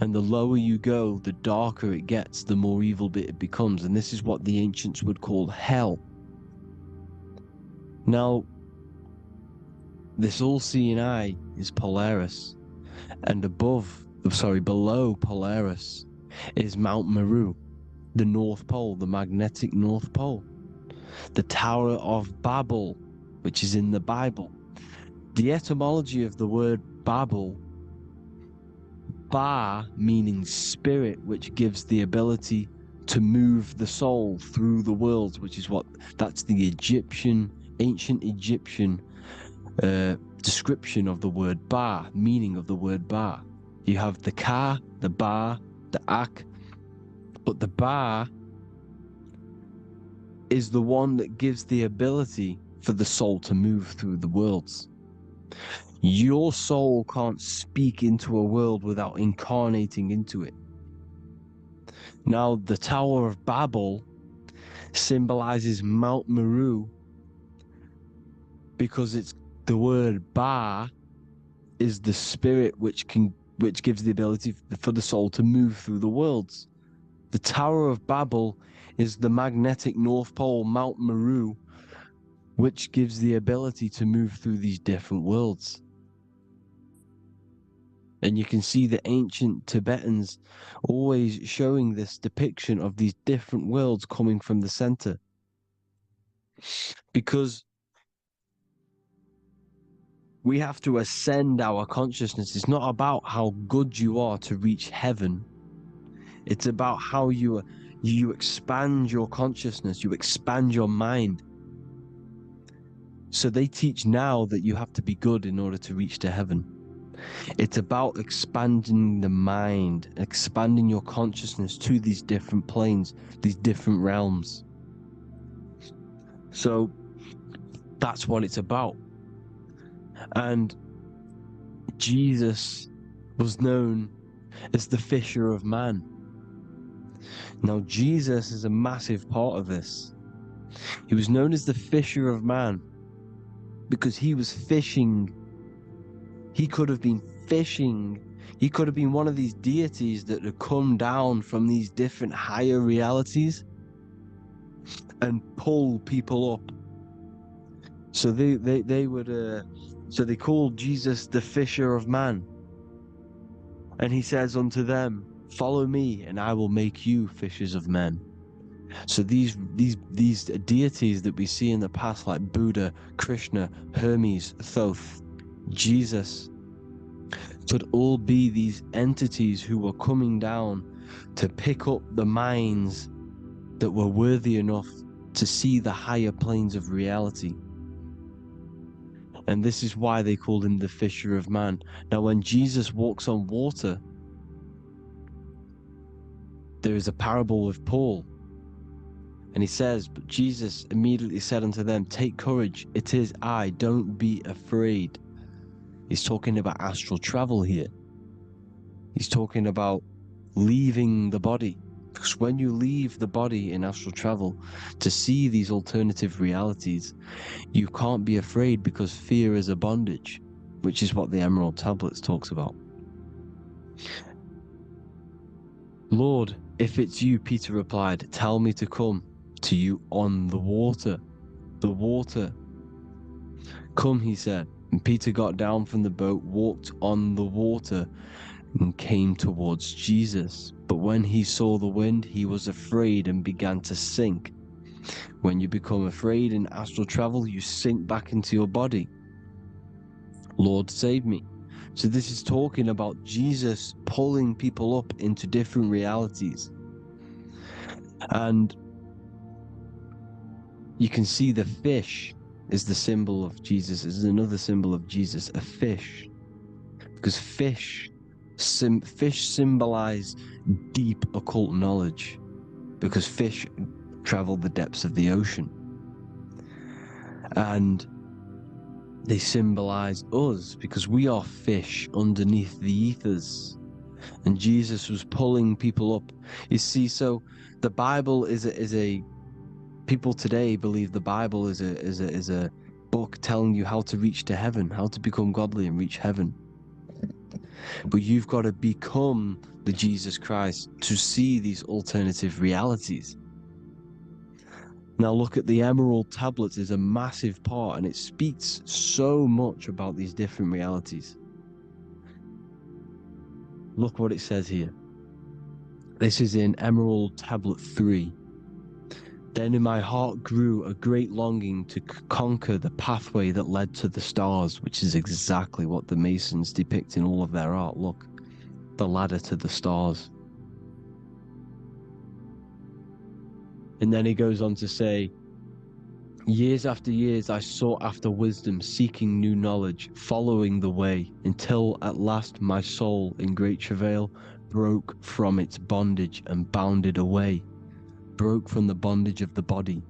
And the lower you go, the darker it gets, the more evil it becomes. And this is what the ancients would call hell. Now, this all-seeing eye is Polaris. And below Polaris is Mount Meru, the North Pole, the magnetic North Pole. The Tower of Babel, which is in the Bible. The etymology of the word Babel, Ba meaning spirit, which gives the ability to move the soul through the worlds, which is that's the ancient Egyptian description of the word Ba, meaning of the word Ba. You have the Ka, the Ba, the Ak, but the Ba is the one that gives the ability for the soul to move through the worlds. Your soul can't speak into a world without incarnating into it. Now, the Tower of Babel symbolizes Mount Meru because it's the word Ba is the spirit which gives the ability for the soul to move through the worlds. The Tower of Babel is the magnetic North Pole, Mount Meru, which gives the ability to move through these different worlds. And you can see the ancient Tibetans always showing this depiction of these different worlds coming from the center. Because we have to ascend our consciousness. It's not about how good you are to reach heaven. It's about how you expand your consciousness, you expand your mind. So they teach now that you have to be good in order to reach to heaven. It's about expanding the mind, expanding your consciousness to these different planes, these different realms. So that's what it's about. And Jesus was known as the fisher of man. Now, Jesus is a massive part of this. He was known as the fisher of man because he was fishing. He could have been fishing. He could have been one of these deities that had come down from these different higher realities and pull people up. So they called Jesus the fisher of man. And he says unto them, follow me and I will make you fishers of men. So these deities that we see in the past, like Buddha, Krishna, Hermes, Thoth, Jesus, could all be these entities who were coming down to pick up the minds that were worthy enough to see the higher planes of reality. And this is why they called him the fisher of man. Now, when Jesus walks on water, there is a parable with Paul. And he says, but Jesus immediately said unto them, take courage, it is I, don't be afraid. He's talking about astral travel here. He's talking about leaving the body. Because when you leave the body in astral travel to see these alternative realities, you can't be afraid because fear is a bondage, which is what the Emerald Tablets talks about. Lord, if it's you, Peter replied, tell me to come to you on the water. The water. Come, he said. And Peter got down from the boat, walked on the water, and came towards Jesus. But when he saw the wind, he was afraid and began to sink. When you become afraid in astral travel, you sink back into your body. Lord, save me. So this is talking about Jesus pulling people up into different realities. And you can see the fish is the symbol of Jesus. This is another symbol of Jesus, a fish. Because fish symbolize deep occult knowledge. Because fish travel the depths of the ocean. And they symbolize us because we are fish underneath the ethers. And Jesus was pulling people up. You see, so the Bible is a people today believe the Bible is a book telling you how to reach to heaven, how to become godly and reach heaven. But you've got to become the Jesus Christ to see these alternative realities. Now look at the Emerald Tablets is a massive part, and it speaks so much about these different realities. Look what it says here. This is in Emerald Tablet 3. Then in my heart grew a great longing to conquer the pathway that led to the stars, which is exactly what the Masons depict in all of their art. Look, the ladder to the stars. And then he goes on to say, years after years I sought after wisdom, seeking new knowledge, following the way, until at last my soul in great travail broke from its bondage and bounded away, broke from the bondage of the body.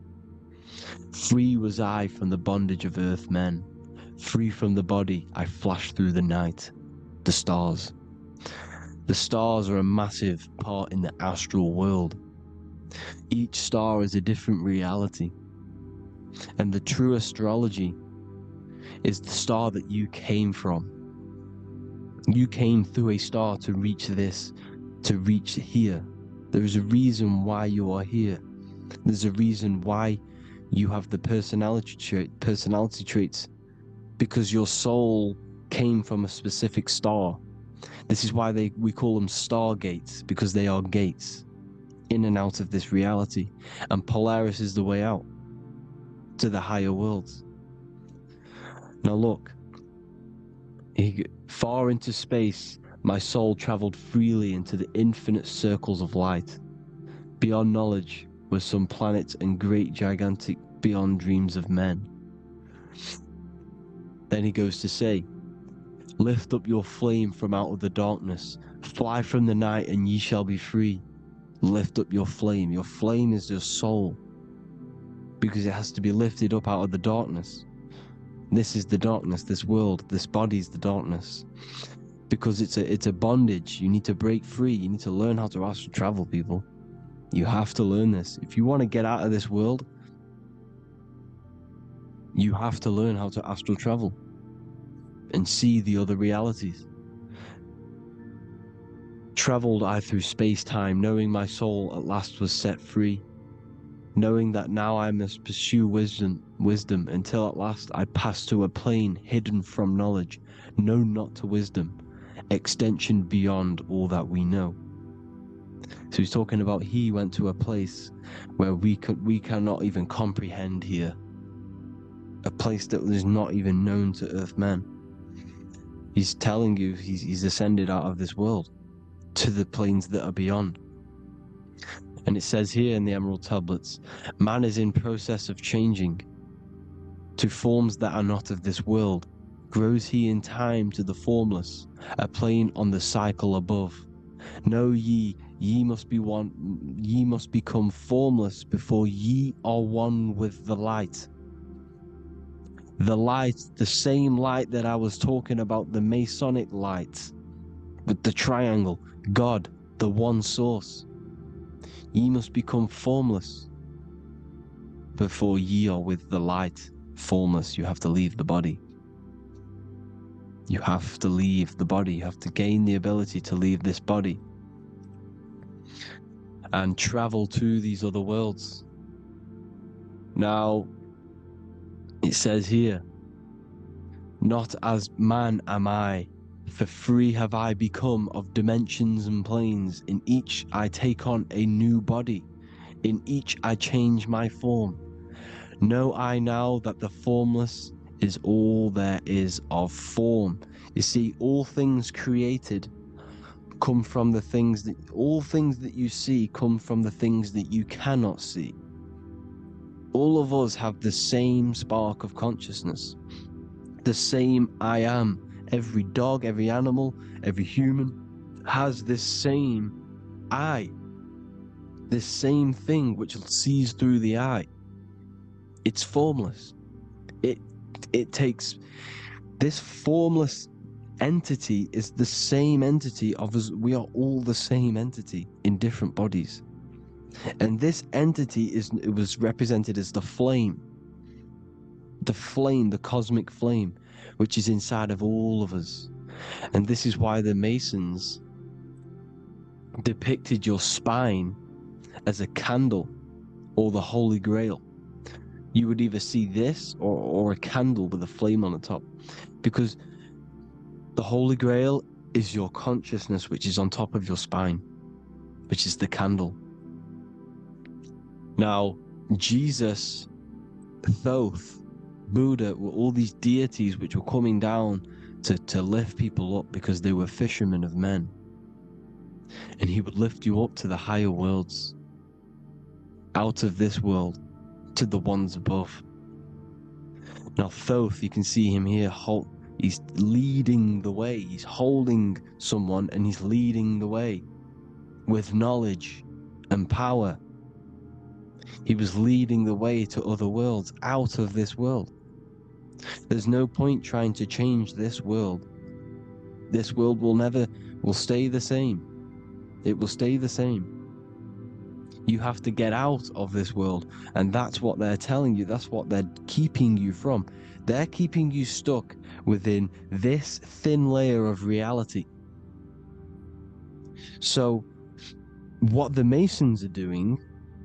Free was I from the bondage of earth men, free from the body I flashed through the night. The stars. The stars are a massive part in the astral world. Each star is a different reality. And the true astrology is the star that you came from. You came through a star to reach this, to reach here. There is a reason why you are here. There's a reason why you have the personality traits, because your soul came from a specific star. This is why we call them stargates, because they are gates in and out of this reality, and Polaris is the way out to the higher worlds. Now look, far into space, my soul traveled freely into the infinite circles of light. Beyond knowledge were some planets and great gigantic beyond dreams of men. Then he goes to say, lift up your flame from out of the darkness, fly from the night and ye shall be free. Lift up your flame. Your flame is your soul, because it has to be lifted up out of the darkness. This is the darkness, this world, this body is the darkness, because it's a bondage. You need to break free. You need to learn how to astral travel, people. You have to learn this. If you want to get out of this world, you have to learn how to astral travel and see the other realities. Traveled I through space-time, knowing my soul at last was set free, knowing that now I must pursue wisdom until at last I pass to a plane hidden from knowledge, known not to wisdom, extension beyond all that we know. So he's talking about he went to a place where we cannot even comprehend here, a place that is not even known to earth men. He's telling you he's ascended out of this world to the planes that are beyond. And it says here in the Emerald Tablets, man is in process of changing to forms that are not of this world. Grows he in time to the formless, a plane on the cycle above. Know ye must be one, ye must become formless before ye are one with the light. The light, the same light that I was talking about, the Masonic light, with the triangle, God, the one source. Ye must become formless before ye are with the light. Formless, you have to leave the body. You have to leave the body. You have to gain the ability to leave this body and travel to these other worlds. Now, it says here, not as man am I, for free have I become of dimensions and planes. In each I take on a new body. In each I change my form. Know I now that the formless is all there is of form. You see, all things created come from the things that, all things that you see come from the things that you cannot see. All of us have the same spark of consciousness, the same I am. Every dog, every animal, every human has this same I, this same thing which sees through the eye. It's formless. It takes, this formless entity is the same entity of us. We are all the same entity in different bodies. And this entity it was represented as the flame, the cosmic flame, which is inside of all of us. And this is why the Masons depicted your spine as a candle or the Holy Grail. You would either see this or a candle with a flame on the top, because the Holy Grail is your consciousness, which is on top of your spine, which is the candle. Now, Jesus, Thoth, Buddha were all these deities which were coming down to lift people up because they were fishermen of men. And he would lift you up to the higher worlds, out of this world, to the ones above. Now, Thoth, you can see him here, he's leading the way. He's holding someone and he's leading the way with knowledge and power. He was leading the way to other worlds, out of this world. There's no point trying to change this world. This world will stay the same. It will stay the same. You have to get out of this world, and that's what they're telling you. That's what they're keeping you from. They're keeping you stuck within this thin layer of reality. So what the Masons are doing,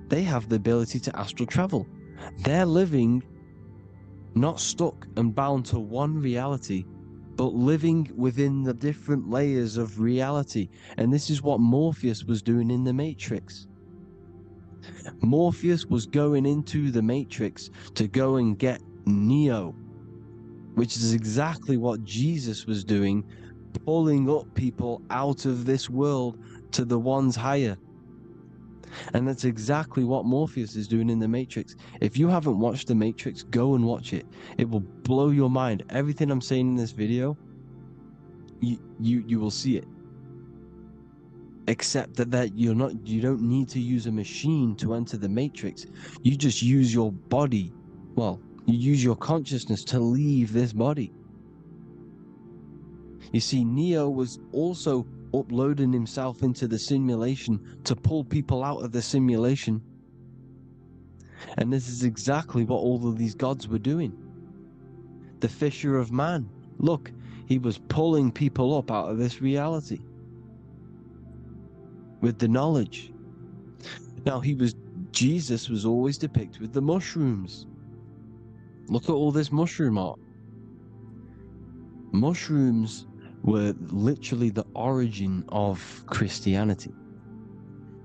they have the ability to astral travel. They're living not stuck and bound to one reality, but living within the different layers of reality. And this is what Morpheus was doing in the Matrix. Morpheus was going into the Matrix to go and get Neo, which is exactly what Jesus was doing, pulling up people out of this world to the ones higher. And that's exactly what Morpheus is doing in the Matrix. If you haven't watched the Matrix, go and watch it. It will blow your mind. Everything I'm saying in this video, you will see it. Except that you don't need to use a machine to enter the Matrix. You just use your body. Well, you use your consciousness to leave this body. You see, Neo was also uploading himself into the simulation to pull people out of the simulation. And this is exactly what all of these gods were doing. The fisher of man. Look, he was pulling people up out of this reality with the knowledge. Now, Jesus was always depicted with the mushrooms. Look at all this mushroom art. Mushrooms were literally the origin of Christianity.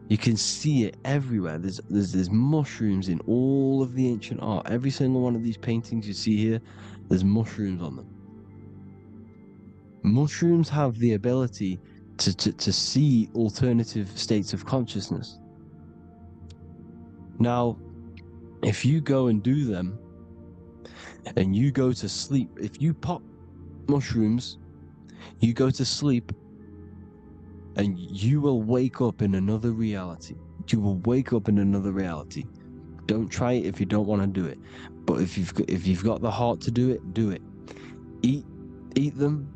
You can see it everywhere. There's mushrooms in all of the ancient art. Every single one of these paintings you see here, there's mushrooms on them. Mushrooms have the ability to see alternative states of consciousness. Now, if you go and do them, and you go to sleep, if you pop mushrooms, you go to sleep, and you will wake up in another reality. You will wake up in another reality. Don't try it if you don't want to do it. But if you've got the heart to do it, do it. Eat them,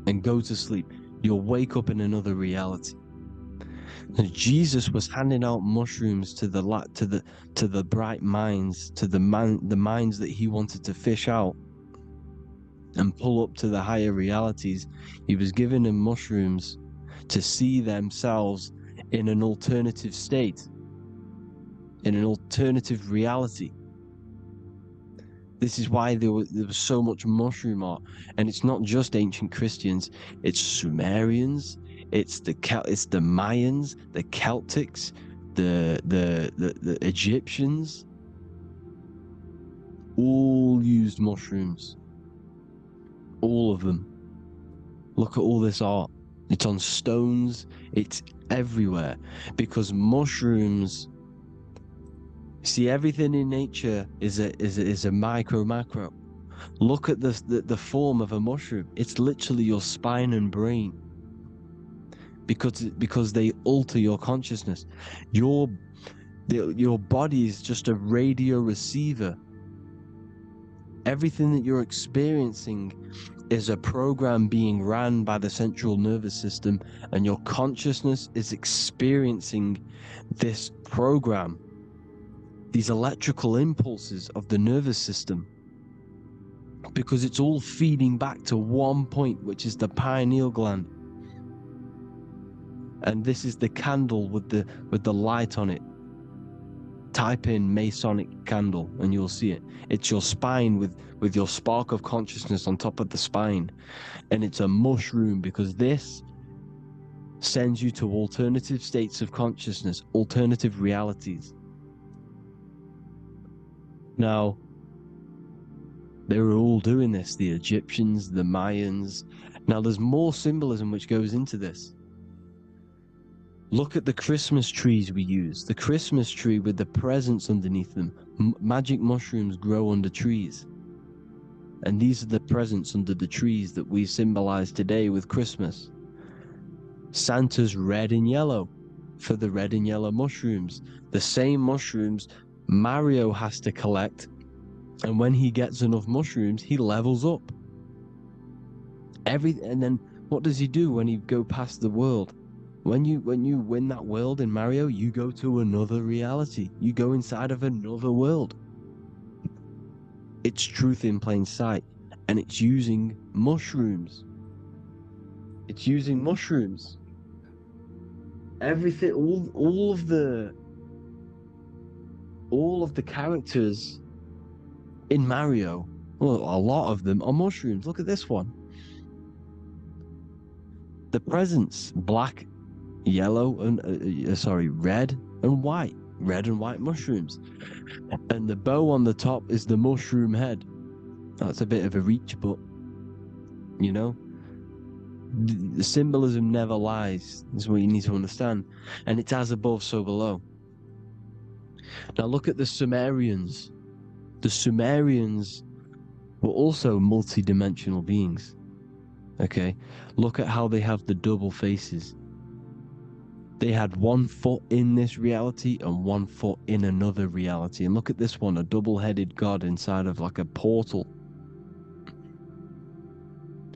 and go to sleep. You'll wake up in another reality. And Jesus was handing out mushrooms to the bright minds, to the minds that he wanted to fish out and pull up to the higher realities. He was giving them mushrooms to see themselves in an alternative state, in an alternative reality. This is why there was so much mushroom art, and it's not just ancient Christians. It's Sumerians, it's the Mayans, the Celtics, the Egyptians. All used mushrooms. All of them. Look at all this art. It's on stones. It's everywhere, because mushrooms. See, everything in nature is a macro. Look at the form of a mushroom. It's literally your spine and brain, because they alter your consciousness. Your body is just a radio receiver. Everything that you're experiencing is a program being ran by the central nervous system, and your consciousness is experiencing this program. These electrical impulses of the nervous system because it's all feeding back to one point, which is the pineal gland. And this is the candle with the light on it. Type in Masonic candle and you'll see it. It's your spine with your spark of consciousness on top of the spine. And it's a mushroom because this sends you to alternative states of consciousness, alternative realities. Now, they were all doing this, the Egyptians, the Mayans. Now, there's more symbolism which goes into this. Look at the Christmas trees we use. The Christmas tree with the presents underneath them. Magic mushrooms grow under trees. And these are the presents under the trees that we symbolize today with Christmas. Santa's red and yellow for the red and yellow mushrooms. The same mushrooms Mario has to collect. And when he gets enough mushrooms, he levels up. And then what does he do when he go past the world? When you win that world in Mario, you go to another reality. You go inside of another world. It's truth in plain sight. And it's using mushrooms. It's using mushrooms. Everything, all of the characters in Mario, well, a lot of them are mushrooms. Look at this one. The presents, black, yellow, and red and white. Red and white mushrooms. And the bow on the top is the mushroom head. That's a bit of a reach, but, you know, the symbolism never lies. This is what you need to understand. And it's as above, so below. Now look at the Sumerians. The Sumerians were also multi-dimensional beings. Okay, look at how they have the double faces. They had 1 foot in this reality and 1 foot in another reality. And look at this one, a double-headed god inside of like a portal.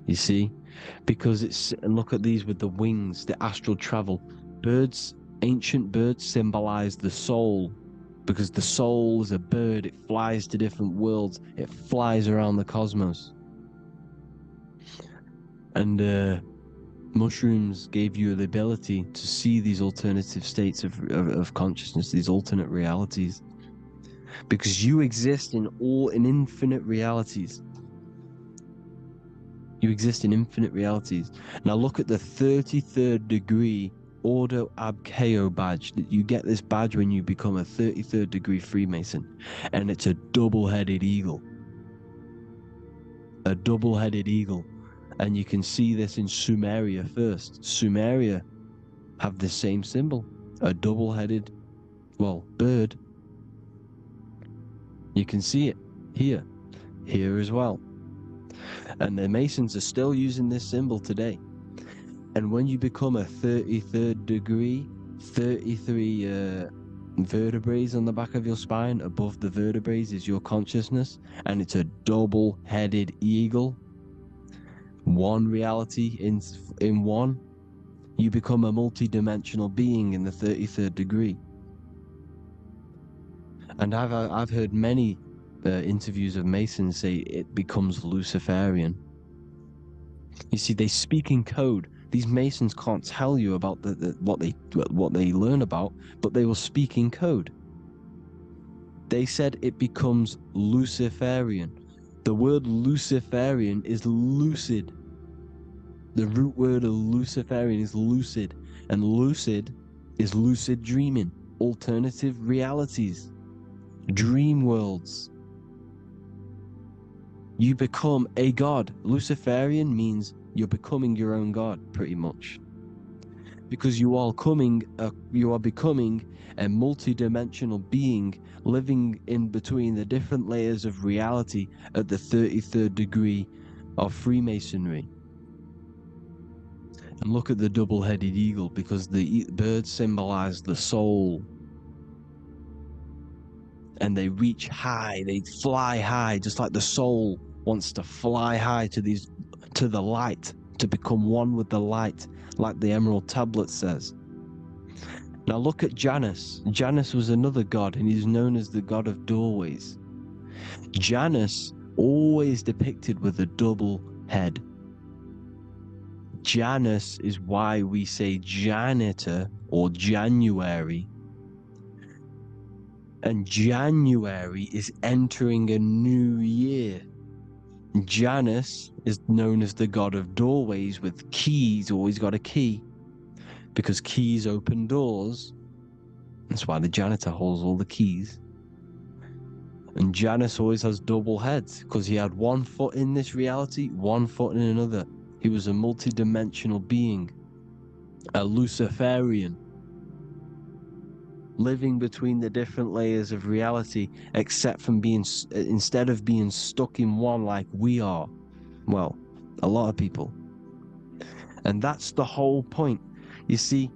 You see? Because it's, and look at these with the wings, the astral travel. Birds, ancient birds symbolize the soul. Because the soul is a bird, it flies to different worlds. It flies around the cosmos. And mushrooms gave you the ability to see these alternative states of consciousness, these alternate realities. Because you exist in infinite realities. You exist in infinite realities. Now look at the 33rd degree Ordo Ab Chao badge. You get this badge when you become a 33rd degree Freemason. And it's a double-headed eagle. A double-headed eagle. And you can see this in Sumeria first. Sumeria have the same symbol. A double-headed, well, bird. You can see it here. Here as well. And the Masons are still using this symbol today. And when you become a 33rd degree, 33 vertebrae on the back of your spine, above the vertebrae is your consciousness, and it's a double-headed eagle. One reality in one, you become a multi-dimensional being in the 33rd degree. And I've heard many interviews of Masons say it becomes Luciferian. You see, they speak in code. These Masons can't tell you about what they learn about, but they will speak in code. They said it becomes Luciferian. The word Luciferian is lucid. The root word of Luciferian is lucid, and lucid is lucid dreaming, alternative realities, dream worlds. You become a god. Luciferian means you're becoming your own god, pretty much, because you are becoming a multi-dimensional being living in between the different layers of reality at the 33rd degree of Freemasonry. And look at the double-headed eagle, because the birds symbolize the soul. And they reach high, they fly high, just like the soul wants to fly high to the light, to become one with the light, like the Emerald Tablet says. Now look at Janus. Janus was another god, and he's known as the god of doorways. Janus always depicted with a double head. Janus is why we say janitor or January. And January is entering a new year. Janus is known as the god of doorways with keys, always got a key. Because keys open doors. That's why the janitor holds all the keys. And Janus always has double heads because he had one foot in this reality, one foot in another. He was a multi-dimensional being, a Luciferian, living between the different layers of reality, except from instead of being stuck in one like we are. Well, a lot of people. And that's the whole point. You see,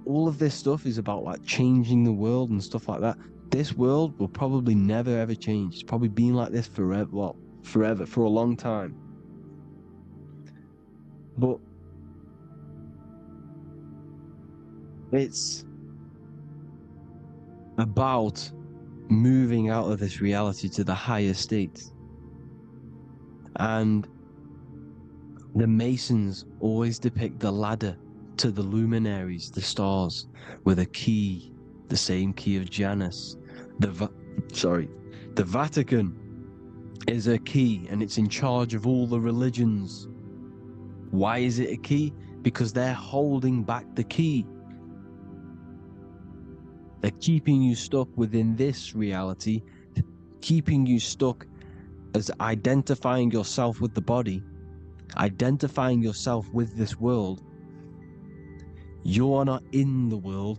all of this stuff is about like changing the world and stuff like that. This world will probably never ever change. It's probably been like this forever, well, forever, for a long time. But it's about moving out of this reality to the higher states. And the Masons always depict the ladder to the luminaries, the stars, with a key, the same key of Janus. The Vatican is a key, and it's in charge of all the religions. Why is it a key? Because they're holding back the key. They're keeping you stuck within this reality, keeping you stuck as identifying yourself with the body, identifying yourself with this world. You are not in the world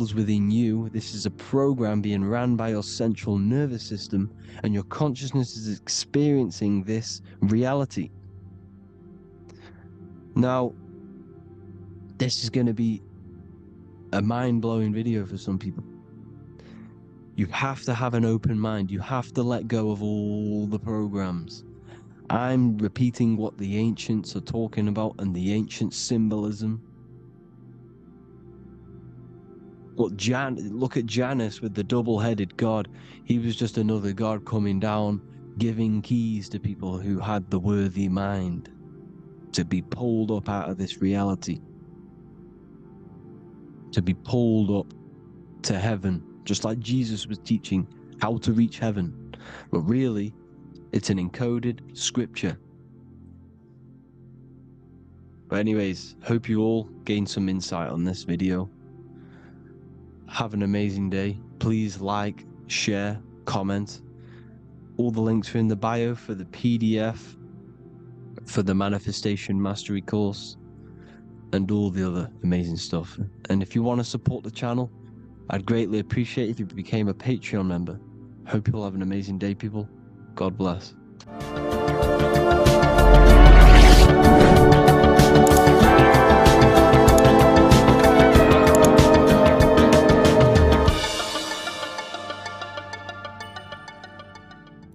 is within you. This is a program being ran by your central nervous system, and your consciousness is experiencing this reality. Now, this is going to be a mind-blowing video for some people. You have to have an open mind. You have to let go of all the programs. I'm repeating what the ancients are talking about and the ancient symbolism. Look at Janus with the double-headed god. He was just another god coming down, giving keys to people who had the worthy mind to be pulled up out of this reality, to be pulled up to heaven, just like Jesus was teaching how to reach heaven. But really, it's an encoded scripture. But anyways, hope you all gained some insight on this video. Have an amazing day. Please like, share, comment. All the links are in the bio for the PDF, for the Manifestation Mastery course, and all the other amazing stuff. And if you want to support the channel, I'd greatly appreciate if you became a Patreon member. Hope you'll have an amazing day, people. God bless.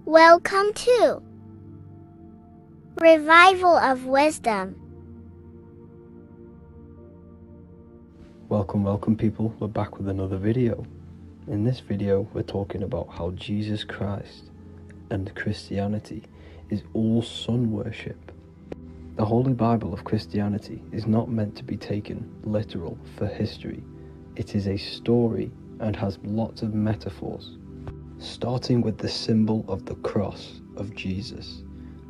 Welcome to Revival of Wisdom. Welcome people, we're back with another video. In this video we're talking about how Jesus Christ and Christianity is all sun worship. The Holy Bible of Christianity is not meant to be taken literal for history. It is a story and has lots of metaphors. Starting with the symbol of the cross of Jesus.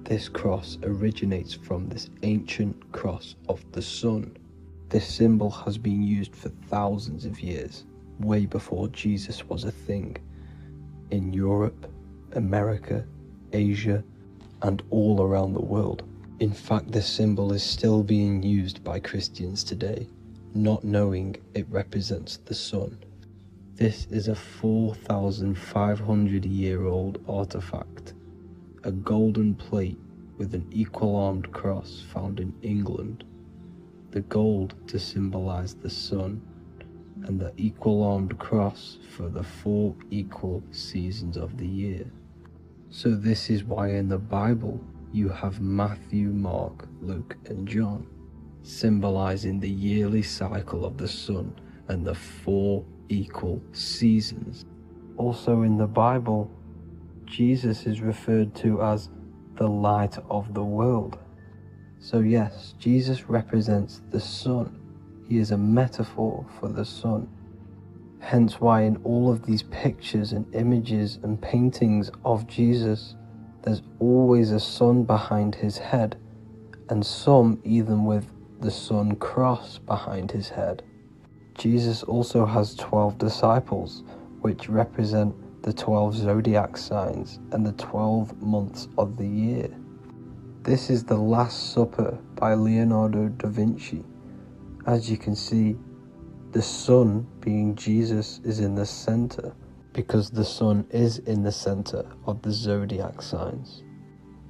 This cross originates from this ancient cross of the sun. This symbol has been used for thousands of years, way before Jesus was a thing, in Europe, America, Asia, and all around the world. In fact, this symbol is still being used by Christians today, not knowing it represents the sun. This is a 4,500-year-old artifact, a golden plate with an equal-armed cross found in England. The gold to symbolize the sun, and the equal-armed cross for the 4 equal seasons of the year. So this is why in the Bible you have Matthew, Mark, Luke, and John, symbolizing the yearly cycle of the sun and the 4 equal seasons. Also in the Bible, Jesus is referred to as the light of the world. So yes, Jesus represents the sun. He is a metaphor for the sun. Hence why in all of these pictures and images and paintings of Jesus, there's always a sun behind his head, and some even with the sun cross behind his head. Jesus also has 12 disciples, which represent the 12 zodiac signs and the 12 months of the year. This is the Last Supper by Leonardo da Vinci. As you can see, the sun, being Jesus, is in the center, because the sun is in the center of the zodiac signs.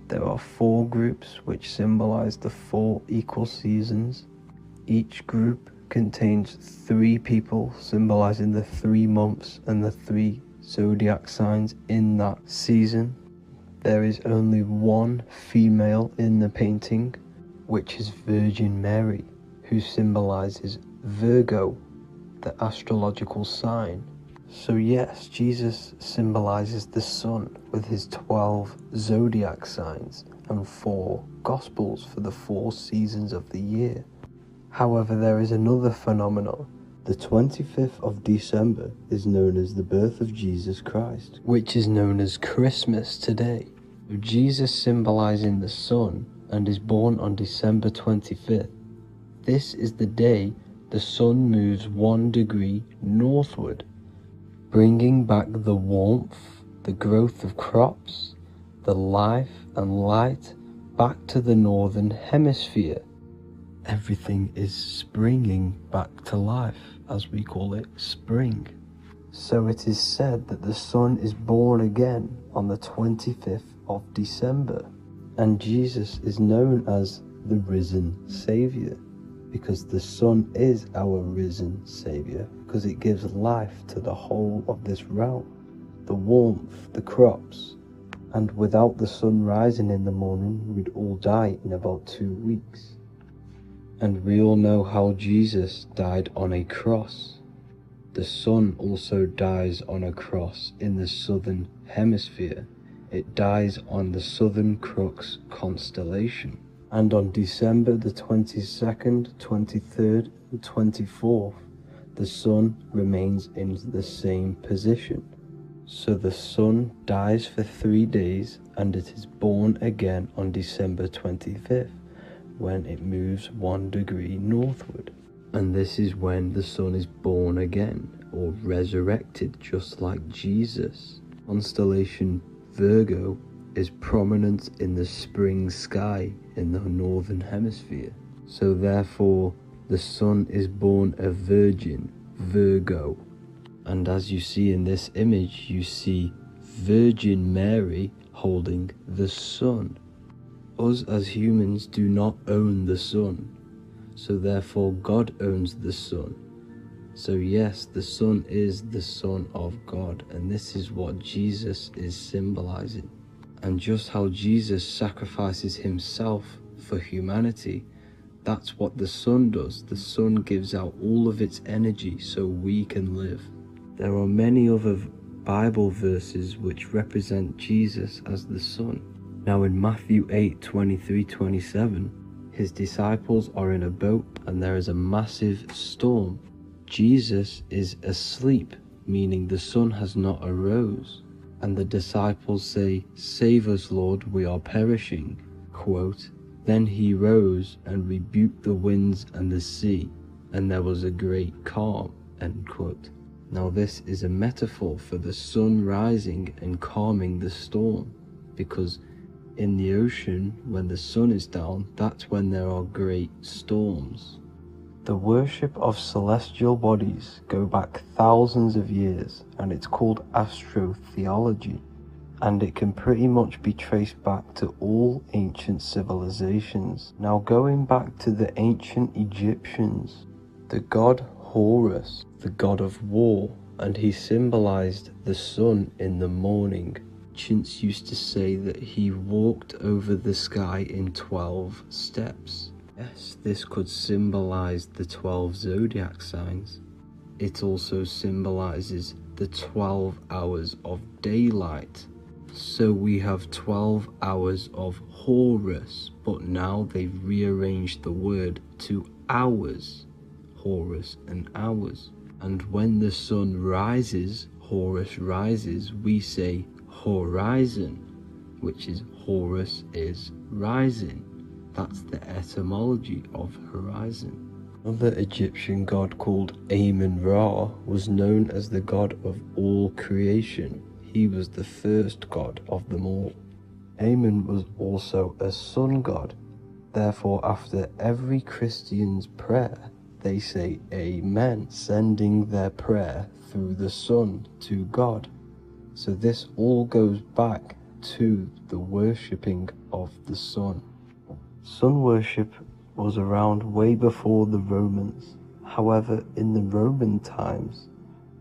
There are 4 groups which symbolize the 4 equal seasons. Each group contains 3 people symbolizing the 3 months and the 3 zodiac signs in that season. There is only one female in the painting, which is Virgin Mary, who symbolizes Virgo, the astrological sign. So yes, Jesus symbolizes the sun with his 12 zodiac signs and 4 gospels for the 4 seasons of the year. However, there is another phenomenon. The 25th of December is known as the birth of Jesus Christ, which is known as Christmas today. Jesus symbolizing the sun and is born on December 25th. This is the day the sun moves 1 degree northward, bringing back the warmth, the growth of crops, the life and light back to the northern hemisphere. Everything is springing back to life, as we call it, spring. So it is said that the sun is born again on the 25th of December, and Jesus is known as the risen Saviour, because the sun is our risen Saviour, because it gives life to the whole of this realm, the warmth, the crops, and without the sun rising in the morning, we'd all die in about 2 weeks. And we all know how Jesus died on a cross. The sun also dies on a cross in the southern hemisphere. It dies on the Southern Crux constellation. And on December the 22nd, 23rd, and 24th, the sun remains in the same position. So the sun dies for 3 days, and it is born again on December 25th, when it moves 1 degree northward. And this is when the sun is born again, or resurrected, just like Jesus. Constellation Virgo is prominent in the spring sky in the northern hemisphere. So therefore, the sun is born a virgin, Virgo. And as you see in this image, you see Virgin Mary holding the sun. Us as humans do not own the sun, so therefore God owns the sun. So yes, the sun is the Son of God, and this is what Jesus is symbolizing. And just how Jesus sacrifices himself for humanity, that's what the sun does. The sun gives out all of its energy so we can live. There are many other Bible verses which represent Jesus as the sun. Now in Matthew 8:23-27, his disciples are in a boat and there is a massive storm. Jesus is asleep, meaning the sun has not arose. And the disciples say, "Save us, Lord, we are perishing." Quote, "Then he rose and rebuked the winds and the sea, and there was a great calm." End quote. Now this is a metaphor for the sun rising and calming the storm, because in the ocean, when the sun is down, that's when there are great storms. The worship of celestial bodies go back thousands of years, and it's called astrotheology, and it can pretty much be traced back to all ancient civilizations. Now going back to the ancient Egyptians, the god Horus, the god of war, and he symbolized the sun in the morning. Ancients used to say that he walked over the sky in 12 steps. Yes, this could symbolize the 12 zodiac signs. It also symbolizes the 12 hours of daylight. So we have 12 hours of Horus, but now they've rearranged the word to hours, Horus and hours. And when the sun rises, Horus rises, we say horizon, which is Horus is rising. That's the etymology of horizon. Another Egyptian god called Amun-Ra was known as the god of all creation. He was the first god of them all. Amun was also a sun god. Therefore, after every Christian's prayer, they say Amen, sending their prayer through the sun to God. So this all goes back to the worshipping of the sun. Sun worship was around way before the Romans. However, in the Roman times,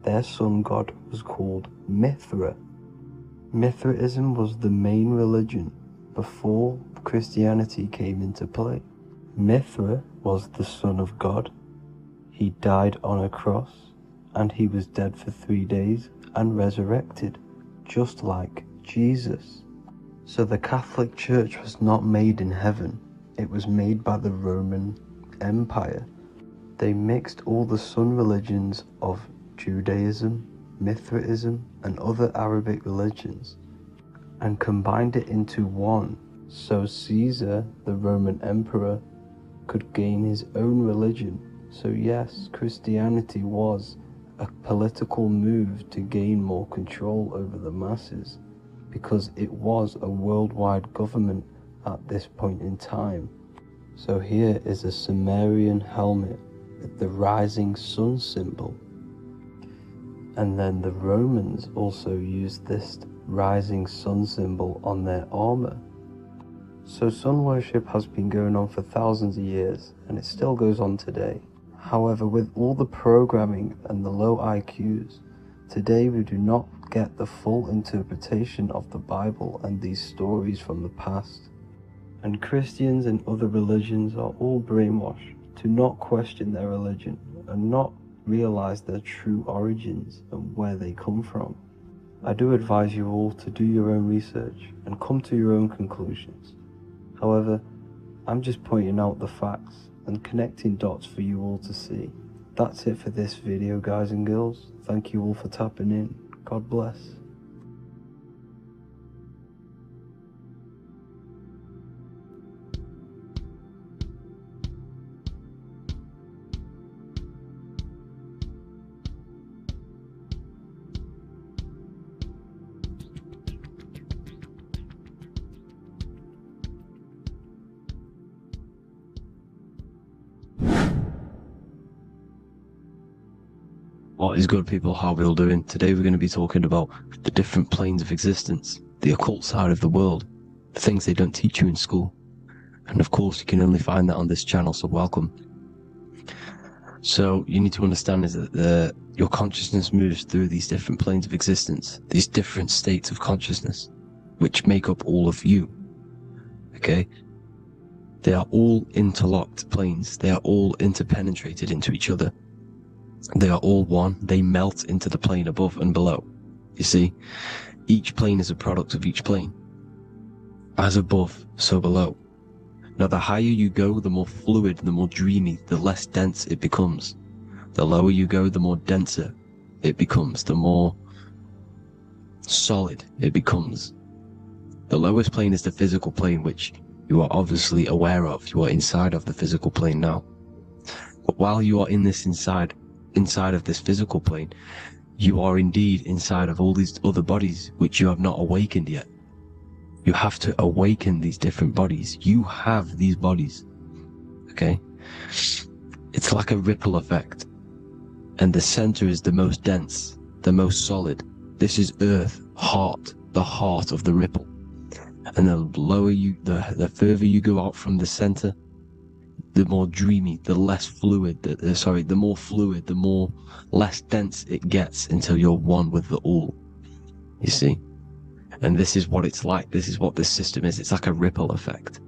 their sun god was called Mithra. Mithraism was the main religion before Christianity came into play. Mithra was the son of God. He died on a cross, and he was dead for 3 days and resurrected, just like Jesus. So the Catholic Church was not made in heaven. It was made by the Roman Empire. They mixed all the sun religions of Judaism, Mithraism, and other Arabic religions and combined it into one, so Caesar, the Roman emperor, could gain his own religion. So yes, Christianity was a political move to gain more control over the masses, because it was a worldwide government at this point in time. So here is a Sumerian helmet with the rising sun symbol. And then the Romans also used this rising sun symbol on their armor. So sun worship has been going on for thousands of years, and it still goes on today. However, with all the programming and the low IQs, today we do not get the full interpretation of the Bible and these stories from the past. And Christians and other religions are all brainwashed to not question their religion and not realize their true origins and where they come from. I do advise you all to do your own research and come to your own conclusions. However, I'm just pointing out the facts and connecting dots for you all to see. That's it for this video, guys and girls. Thank you all for tapping in. God bless. What is good, people? How are we all doing? Today we're going to be talking about the different planes of existence, the occult side of the world, the things they don't teach you in school. And of course, you can only find that on this channel, so welcome. So you need to understand is that your consciousness moves through these different planes of existence, these different states of consciousness, which make up all of you. Okay? They are all interlocked planes. They are all interpenetrated into each other. They are all one. They melt into the plane above and below. You see, each plane is a product of each plane. As above, so below. Now, the higher you go, the more fluid, the more dreamy, the less dense it becomes. The lower you go, the more denser it becomes, the more solid it becomes. The lowest plane is the physical plane, which you are obviously aware of. You are inside of the physical plane now. But while you are in this inside of this physical plane, you are indeed inside of all these other bodies which you have not awakened yet. You have to awaken these different bodies. You have these bodies. Okay? It's like a ripple effect. And the center is the most dense, the most solid. This is Earth, heart, the heart of the ripple. And the lower you, the further you go out from the center, the more dreamy, the less fluid, the more fluid, the more less dense it gets until you're one with the all. You see? And this is what it's like. This is what this system is. It's like a ripple effect.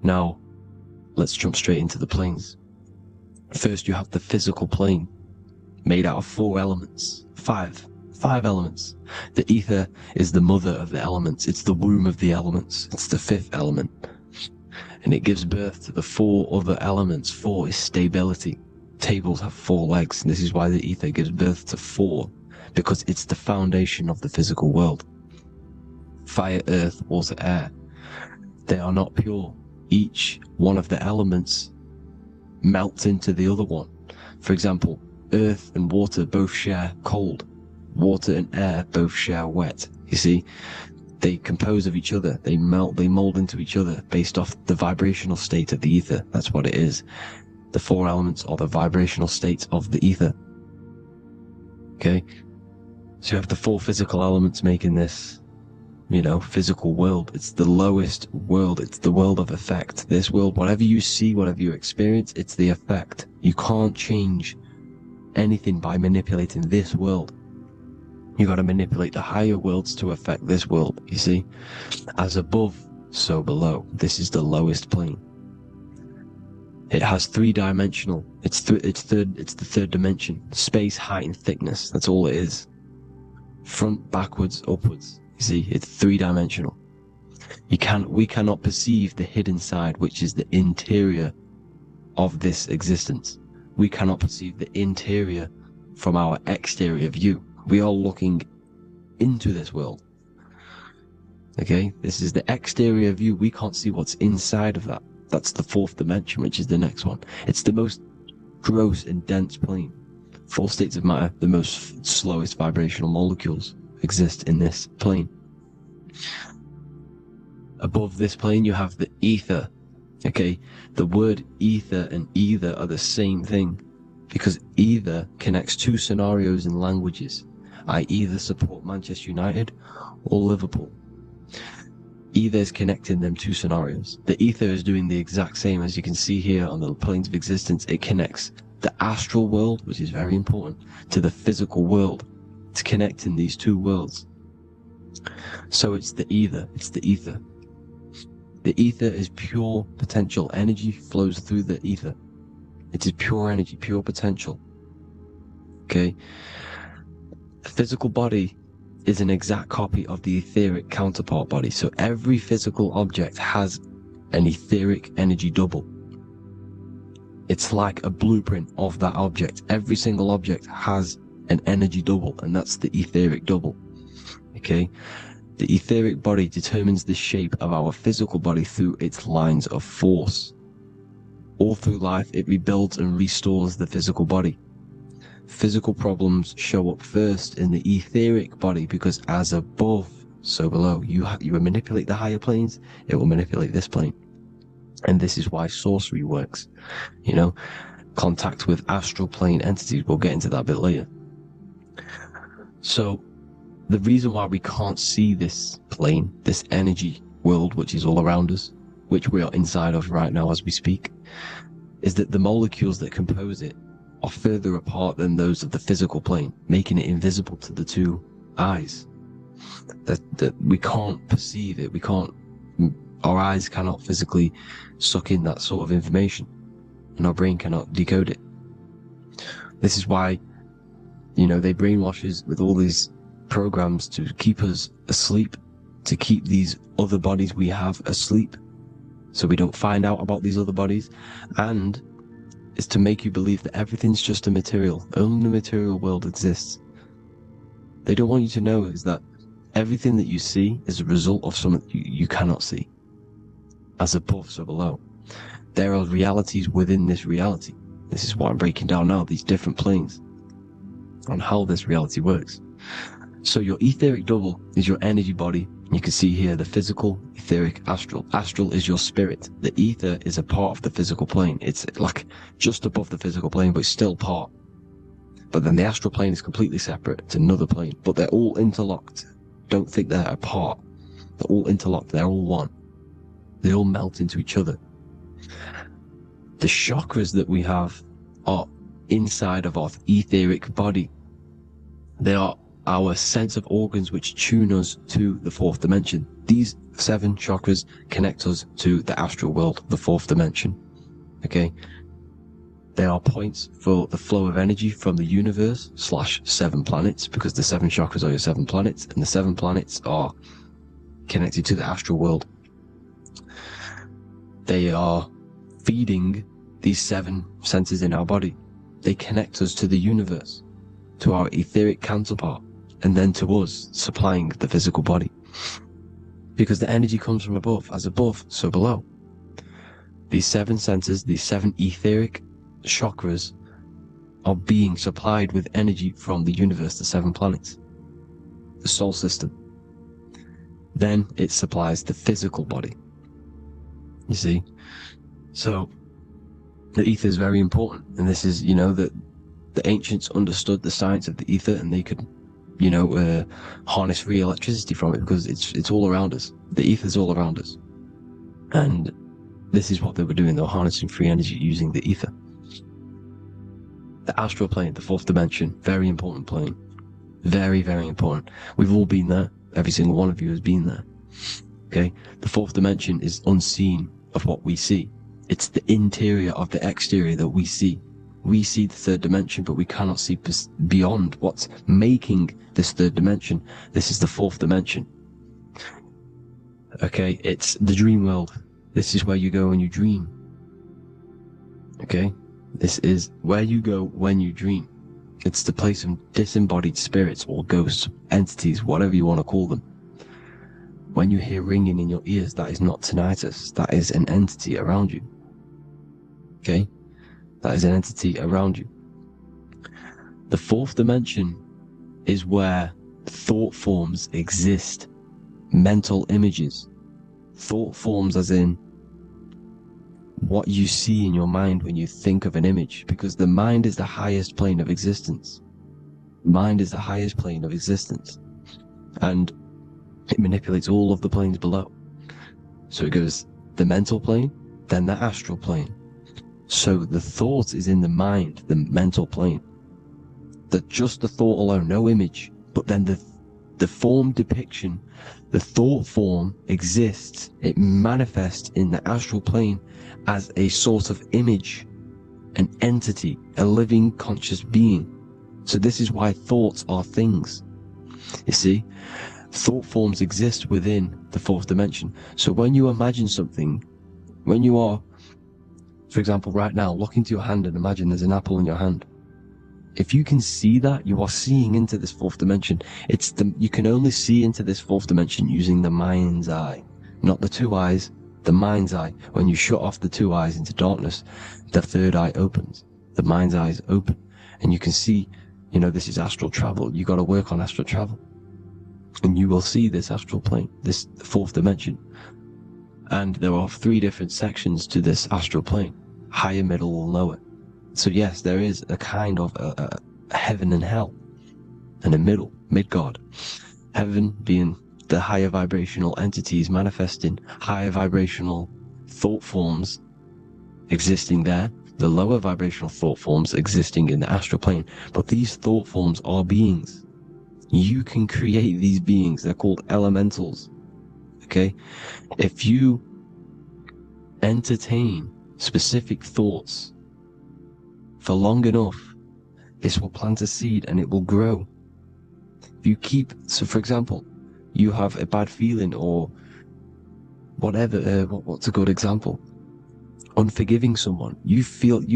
Now, let's jump straight into the planes. First, you have the physical plane, made out of 4 elements. 5 5 elements. The ether is the mother of the elements. It's the womb of the elements. It's the 5th element. And it gives birth to the 4 other elements. 4 is stability. Tables have 4 legs. And this is why the ether gives birth to 4, because it's the foundation of the physical world. Fire, earth, water, air. They are not pure. Each one of the elements melts into the other one. For example, earth and water both share cold. Water and air both share wet. You see, they compose of each other. They melt, they mold into each other based off the vibrational state of the ether. That's what it is. The 4 elements are the vibrational states of the ether. Okay? So you have the 4 physical elements making this, you know, physical world. It's the lowest world. It's the world of effect. This world, whatever you see, whatever you experience, it's the effect. You can't change anything by manipulating this world. You got to manipulate the higher worlds to affect this world, you see? As above, so below. This is the lowest plane. It has 3-dimensional. It's the 3rd dimension. Space, height, and thickness. That's all it is. Front, backwards, upwards. You see, it's 3-dimensional. We cannot perceive the hidden side, which is the interior of this existence. We cannot perceive the interior from our exterior view. We are looking into this world. Okay, this is the exterior view. We can't see what's inside of that. That's the 4th dimension, which is the next one. It's the most gross and dense plane. 4 states of matter, the most slowest vibrational molecules exist in this plane. Above this plane, you have the ether. Okay, the word ether and either are the same thing, because either connects 2 scenarios in languages. I either support Manchester United or Liverpool. Either is connecting them 2 scenarios. The ether is doing the exact same, as you can see here on the planes of existence. It connects the astral world, which is very important, to the physical world. It's connecting these 2 worlds. So it's the ether. It's the ether. The ether is pure potential. Energy flows through the ether. It is pure energy, pure potential. Okay? The physical body is an exact copy of the etheric counterpart body. So every physical object has an etheric energy double. It's like a blueprint of that object. Every single object has an energy double, and that's the etheric double. Okay? The etheric body determines the shape of our physical body through its lines of force. All through life, it rebuilds and restores the physical body. Physical problems show up first in the etheric body, because as above, so below. You manipulate the higher planes, it will manipulate this plane. And this is why sorcery works. You know, contact with astral plane entities. We'll get into that a bit later. So, the reason why we can't see this plane, this energy world, which is all around us, which we are inside of right now as we speak, is that the molecules that compose it are further apart than those of the physical plane, making it invisible to the 2 eyes. That we can't perceive it. Our eyes cannot physically suck in that sort of information, and our brain cannot decode it. This is why, you know, they brainwash us with all these programs to keep us asleep, to keep these other bodies we have asleep, so we don't find out about these other bodies, and is to make you believe that everything's just a material. Only the material world exists. They don't want you to know is that everything that you see is a result of something you cannot see. As above, so below. There are realities within this reality. This is what I'm breaking down now, these different planes, on how this reality works. So your etheric double is your energy body. You can see here the physical, etheric, astral. Astral is your spirit. The ether is a part of the physical plane. It's like just above the physical plane, but it's still part. But then the astral plane is completely separate. It's another plane, but they're all interlocked. Don't think they're apart. They're all interlocked. They're all one. They all melt into each other. The chakras that we have are inside of our etheric body. They are our sense of organs which tune us to the 4th dimension. These 7 chakras connect us to the astral world, the 4th dimension. Okay? They are points for the flow of energy from the universe / 7 planets, because the 7 chakras are your 7 planets, and the 7 planets are connected to the astral world. They are feeding these 7 centers in our body. They connect us to the universe, to our etheric counterpart, and then to us, supplying the physical body. Because the energy comes from above. As above, so below. These 7 centers, these 7 etheric chakras, are being supplied with energy from the universe, the 7 planets, the solar system. Then it supplies the physical body. You see? So the ether is very important, and this is, you know, that the ancients understood the science of the ether, and they could, you know, harness free electricity from it, because it's all around us. The ether is all around us, and this is what they were doing. They were harnessing free energy using the ether. The astral plane, the 4th dimension, very important plane, very, very important. We've all been there. Every single one of you has been there. Okay, the 4th dimension is unseen of what we see. It's the interior of the exterior that we see. We see the 3rd dimension, but we cannot see beyond what's making this 3rd dimension. This is the 4th dimension. Okay, it's the dream world. This is where you go when you dream. Okay, this is where you go when you dream. It's the place of disembodied spirits or ghosts, entities, whatever you want to call them. When you hear ringing in your ears, that is not tinnitus. That is an entity around you. Okay? That is an entity around you. The 4th dimension is where thought forms exist. Mental images. Thought forms as in what you see in your mind when you think of an image. Because the mind is the highest plane of existence. Mind is the highest plane of existence. And it manipulates all of the planes below. So it goes the mental plane, then the astral plane. So the thought is in the mind, the mental plane. Just the thought alone, no image. But then the form depiction, the thought form exists. It manifests in the astral plane as a sort of image, an entity, a living conscious being. So this is why thoughts are things. You see? Thought forms exist within the 4th dimension. So when you imagine something, when you are, for example, right now, look into your hand and imagine there's an apple in your hand. If you can see that, you are seeing into this 4th dimension. You can only see into this 4th dimension using the mind's eye, not the 2 eyes, the mind's eye. When you shut off the 2 eyes into darkness, the 3rd eye opens. The mind's eye is open, and you can see, you know, this is astral travel. You got to work on astral travel. And you will see this astral plane, this 4th dimension. And there are 3 different sections to this astral plane: higher, middle, or lower. So yes, there is a kind of a heaven and hell, and a mid-god. Heaven being the higher vibrational entities manifesting higher vibrational thought forms existing there, the lower vibrational thought forms existing in the astral plane. But these thought forms are beings. You can create these beings. They're called elementals. Okay? If you entertain specific thoughts for long enough, this will plant a seed and it will grow. If you keep, so for example, you have a bad feeling or whatever, what's a good example? Unforgiving someone. You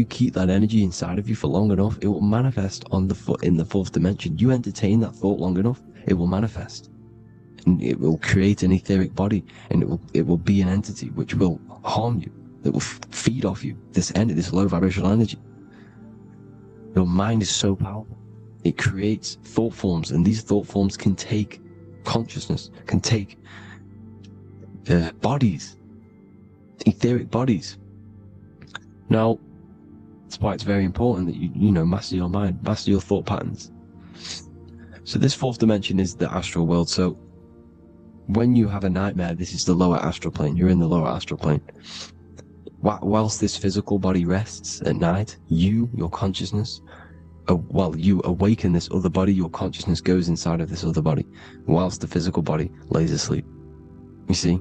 keep that energy inside of you for long enough, it will manifest in the 4th dimension. You entertain that thought long enough, it will manifest. And it will create an etheric body, and it will be an entity which will harm you. It will feed off you, this low vibrational energy. Your mind is so powerful. It creates thought forms, and these thought forms can take consciousness, can take bodies, etheric bodies. Now, that's why it's very important that you master your mind, master your thought patterns. So this 4th dimension is the astral world. So when you have a nightmare, this is the lower astral plane. You're in the lower astral plane. Whilst this physical body rests at night, your consciousness, you awaken this other body, your consciousness goes inside of this other body, whilst the physical body lays asleep. You see?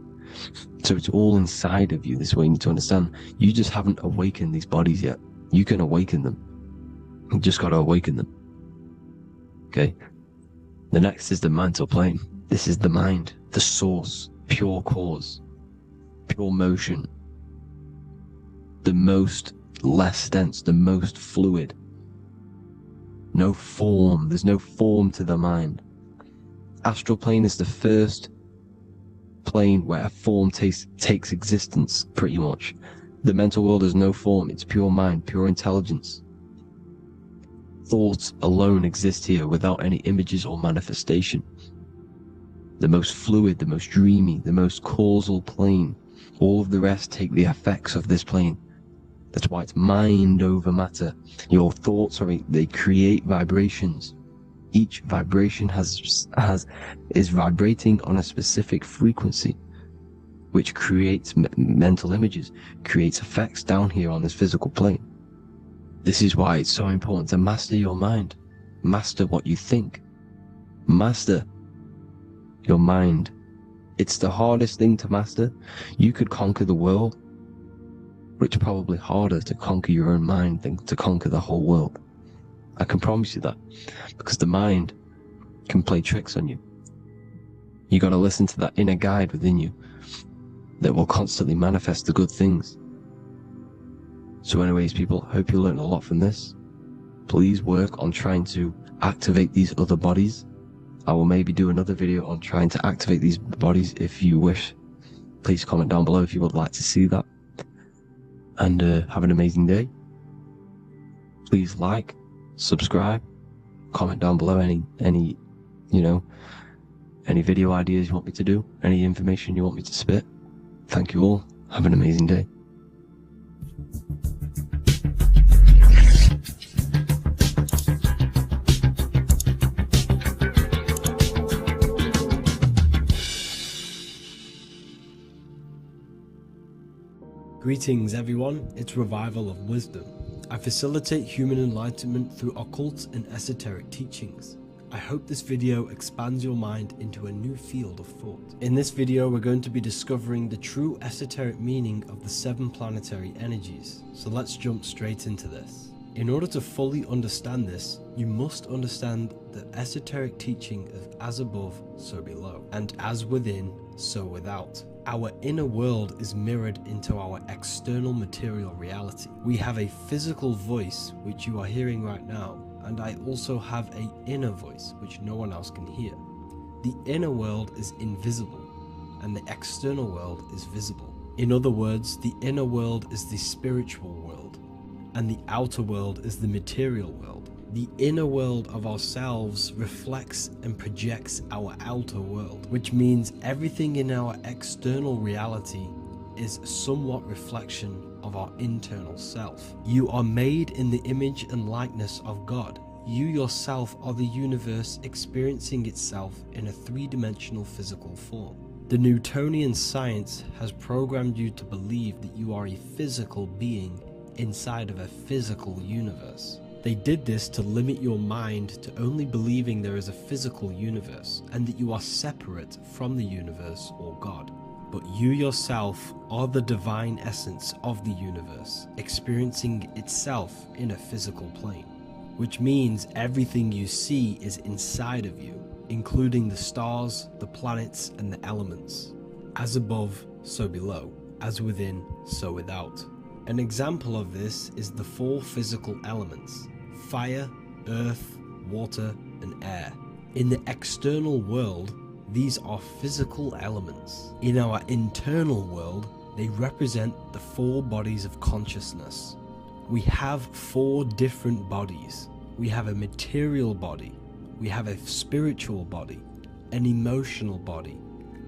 So it's all inside of you. This is what you need to understand. You just haven't awakened these bodies yet. You can awaken them. You just got to awaken them. Okay? The next is the mental plane. This is the mind, the source, pure cause, pure motion, the most less dense, the most fluid. No form. There's no form to the mind. Astral plane is the first plane where a form takes existence, pretty much. The mental world has no form. It's pure mind, pure intelligence. Thoughts alone exist here without any images or manifestation. The most fluid, the most dreamy, the most causal plane. All of the rest take the effects of this plane. That's why it's mind over matter. Your thoughts they create vibrations. Each vibration is vibrating on a specific frequency, which creates mental images, creates effects down here on this physical plane. This is why it's so important to master your mind. Master what you think. Master your mind. It's the hardest thing to master. You could conquer the world, but it's probably harder to conquer your own mind than to conquer the whole world. I can promise you that, because the mind can play tricks on you. You got to listen to that inner guide within you that will constantly manifest the good things. So anyways, people, hope you learned a lot from this. Please work on trying to activate these other bodies. I will maybe do another video on trying to activate these bodies if you wish. Please comment down below if you would like to see that. And have an amazing day. Please like, subscribe, comment down below any video ideas you want me to do, any information you want me to spit. Thank you all. Have an amazing day. Greetings everyone, it's Revival of Wisdom. I facilitate human enlightenment through occult and esoteric teachings. I hope this video expands your mind into a new field of thought. In this video we're going to be discovering the true esoteric meaning of the 7 planetary energies. So let's jump straight into this. In order to fully understand this, you must understand the esoteric teaching of as above, so below, and as within, so without. Our inner world is mirrored into our external material reality. We have a physical voice, which you are hearing right now, and I also have an inner voice, which no one else can hear. The inner world is invisible, and the external world is visible. In other words, the inner world is the spiritual world, and the outer world is the material world. The inner world of ourselves reflects and projects our outer world, which means everything in our external reality is somewhat reflection of our internal self. You are made in the image and likeness of God. You yourself are the universe experiencing itself in a 3-dimensional physical form. The Newtonian science has programmed you to believe that you are a physical being inside of a physical universe. They did this to limit your mind to only believing there is a physical universe and that you are separate from the universe or God. But you yourself are the divine essence of the universe, experiencing itself in a physical plane, which means everything you see is inside of you, including the stars, the planets, and the elements. As above, so below. As within, so without. An example of this is the 4 physical elements: fire, earth, water, and air. In the external world, these are physical elements. In our internal world, they represent the 4 bodies of consciousness. We have 4 different bodies. We have a material body, we have a spiritual body, an emotional body,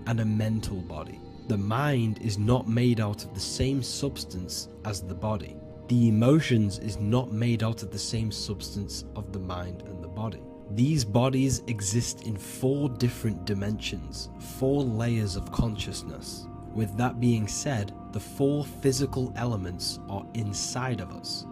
and a mental body. The mind is not made out of the same substance as the body. The emotions is not made out of the same substance of the mind and the body. These bodies exist in 4 different dimensions, 4 layers of consciousness. With that being said, the 4 physical elements are inside of us.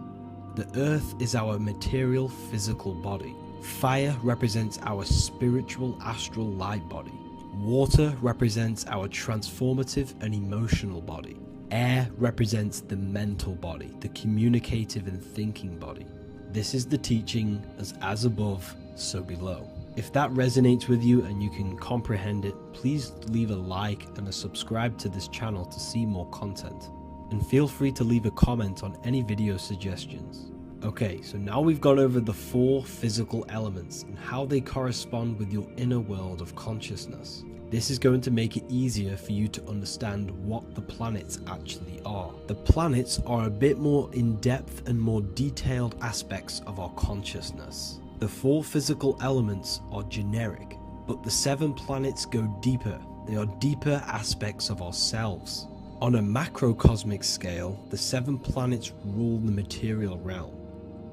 The earth is our material physical body. Fire represents our spiritual astral light body. Water represents our transformative and emotional body. Air represents the mental body, the communicative and thinking body. This is the teaching as above, so below. If that resonates with you and you can comprehend it, please leave a like and a subscribe to this channel to see more content. And feel free to leave a comment on any video suggestions. Okay, so now we've gone over the 4 physical elements and how they correspond with your inner world of consciousness. This is going to make it easier for you to understand what the planets actually are. The planets are a bit more in-depth and more detailed aspects of our consciousness. The 4 physical elements are generic, but the 7 planets go deeper. They are deeper aspects of ourselves. On a macrocosmic scale, the 7 planets rule the material realm.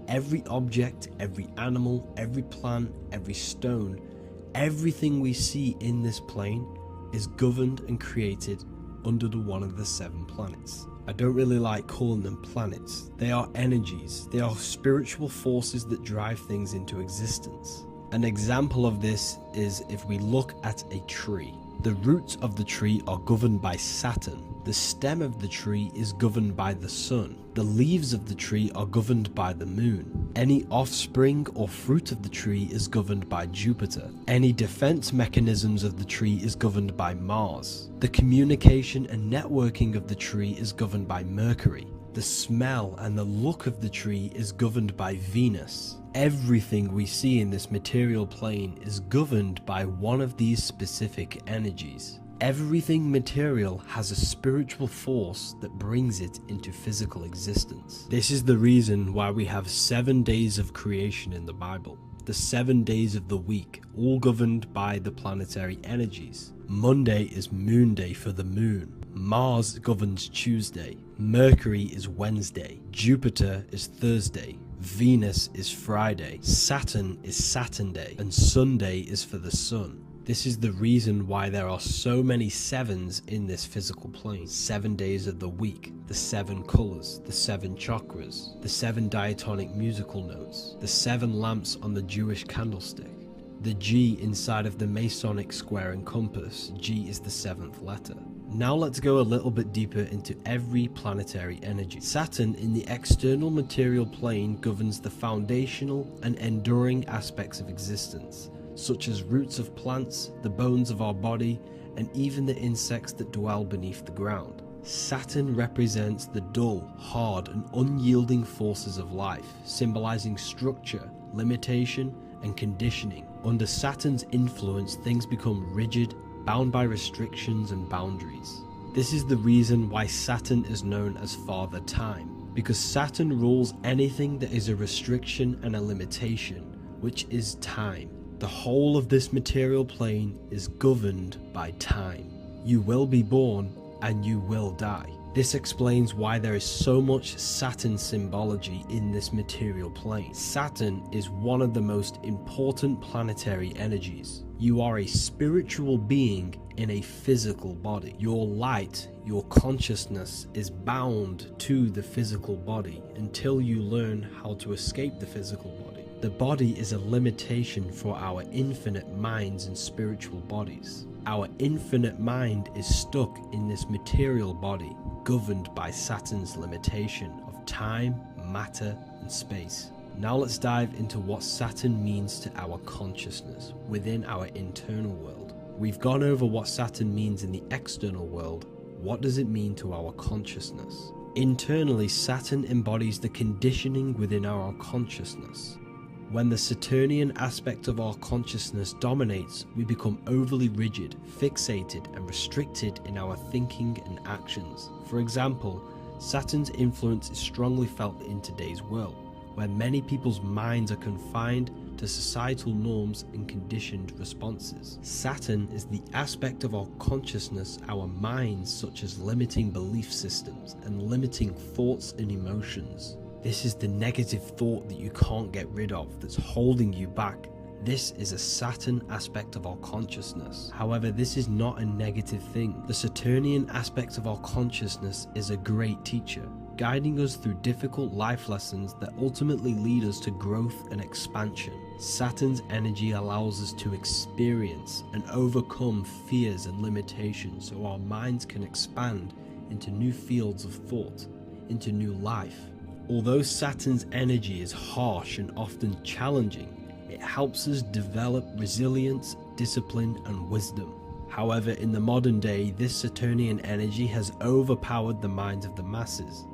Every object, every animal, every plant, every stone, everything we see in this plane is governed and created under one of the 7 planets. I don't really like calling them planets. They are energies. They are spiritual forces that drive things into existence. An example of this is if we look at a tree. The roots of the tree are governed by Saturn. The stem of the tree is governed by the sun. The leaves of the tree are governed by the moon. Any offspring or fruit of the tree is governed by Jupiter. Any defense mechanisms of the tree is governed by Mars. The communication and networking of the tree is governed by Mercury. The smell and the look of the tree is governed by Venus. Everything we see in this material plane is governed by one of these specific energies. Everything material has a spiritual force that brings it into physical existence. This is the reason why we have 7 days of creation in the Bible. The 7 days of the week, all governed by the planetary energies. Monday is Moon Day for the moon. Mars governs Tuesday. Mercury is Wednesday. Jupiter is Thursday. Venus is Friday. Saturn is Saturn Day. And Sunday is for the sun. This is the reason why there are so many 7s in this physical plane. 7 days of the week, the 7 colors, the 7 chakras, the 7 diatonic musical notes, the 7 lamps on the Jewish candlestick, the G inside of the Masonic square and compass. G is the 7th letter. Now let's go a little bit deeper into every planetary energy. Saturn in the external material plane governs the foundational and enduring aspects of existence, such as roots of plants, the bones of our body, and even the insects that dwell beneath the ground. Saturn represents the dull, hard, and unyielding forces of life, symbolizing structure, limitation, and conditioning. Under Saturn's influence, things become rigid, bound by restrictions and boundaries. This is the reason why Saturn is known as Father Time, because Saturn rules anything that is a restriction and a limitation, which is time. The whole of this material plane is governed by time. You will be born and you will die. This explains why there is so much Saturn symbology in this material plane. Saturn is one of the most important planetary energies. You are a spiritual being in a physical body. Your light, your consciousness is bound to the physical body until you learn how to escape the physical body. The body is a limitation for our infinite minds and spiritual bodies. Our infinite mind is stuck in this material body, governed by Saturn's limitation of time, matter, and space. Now let's dive into what Saturn means to our consciousness within our internal world. We've gone over what Saturn means in the external world. What does it mean to our consciousness? Internally, Saturn embodies the conditioning within our consciousness. When the Saturnian aspect of our consciousness dominates, we become overly rigid, fixated, and restricted in our thinking and actions. For example, Saturn's influence is strongly felt in today's world, where many people's minds are confined to societal norms and conditioned responses. Saturn is the aspect of our consciousness, our minds, such as limiting belief systems and limiting thoughts and emotions. This is the negative thought that you can't get rid of, that's holding you back. This is a Saturn aspect of our consciousness. However, this is not a negative thing. The Saturnian aspect of our consciousness is a great teacher, guiding us through difficult life lessons that ultimately lead us to growth and expansion. Saturn's energy allows us to experience and overcome fears and limitations so our minds can expand into new fields of thought, into new life. Although Saturn's energy is harsh and often challenging, it helps us develop resilience, discipline, and wisdom. However, in the modern day, this Saturnian energy has overpowered the minds of the masses,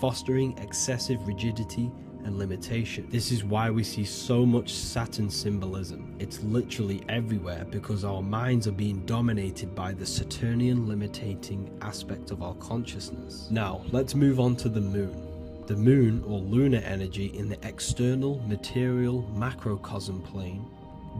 fostering excessive rigidity and limitation. This is why we see so much Saturn symbolism. It's literally everywhere because our minds are being dominated by the Saturnian limiting aspect of our consciousness. Now, let's move on to the moon. The moon, or lunar energy, in the external material macrocosm plane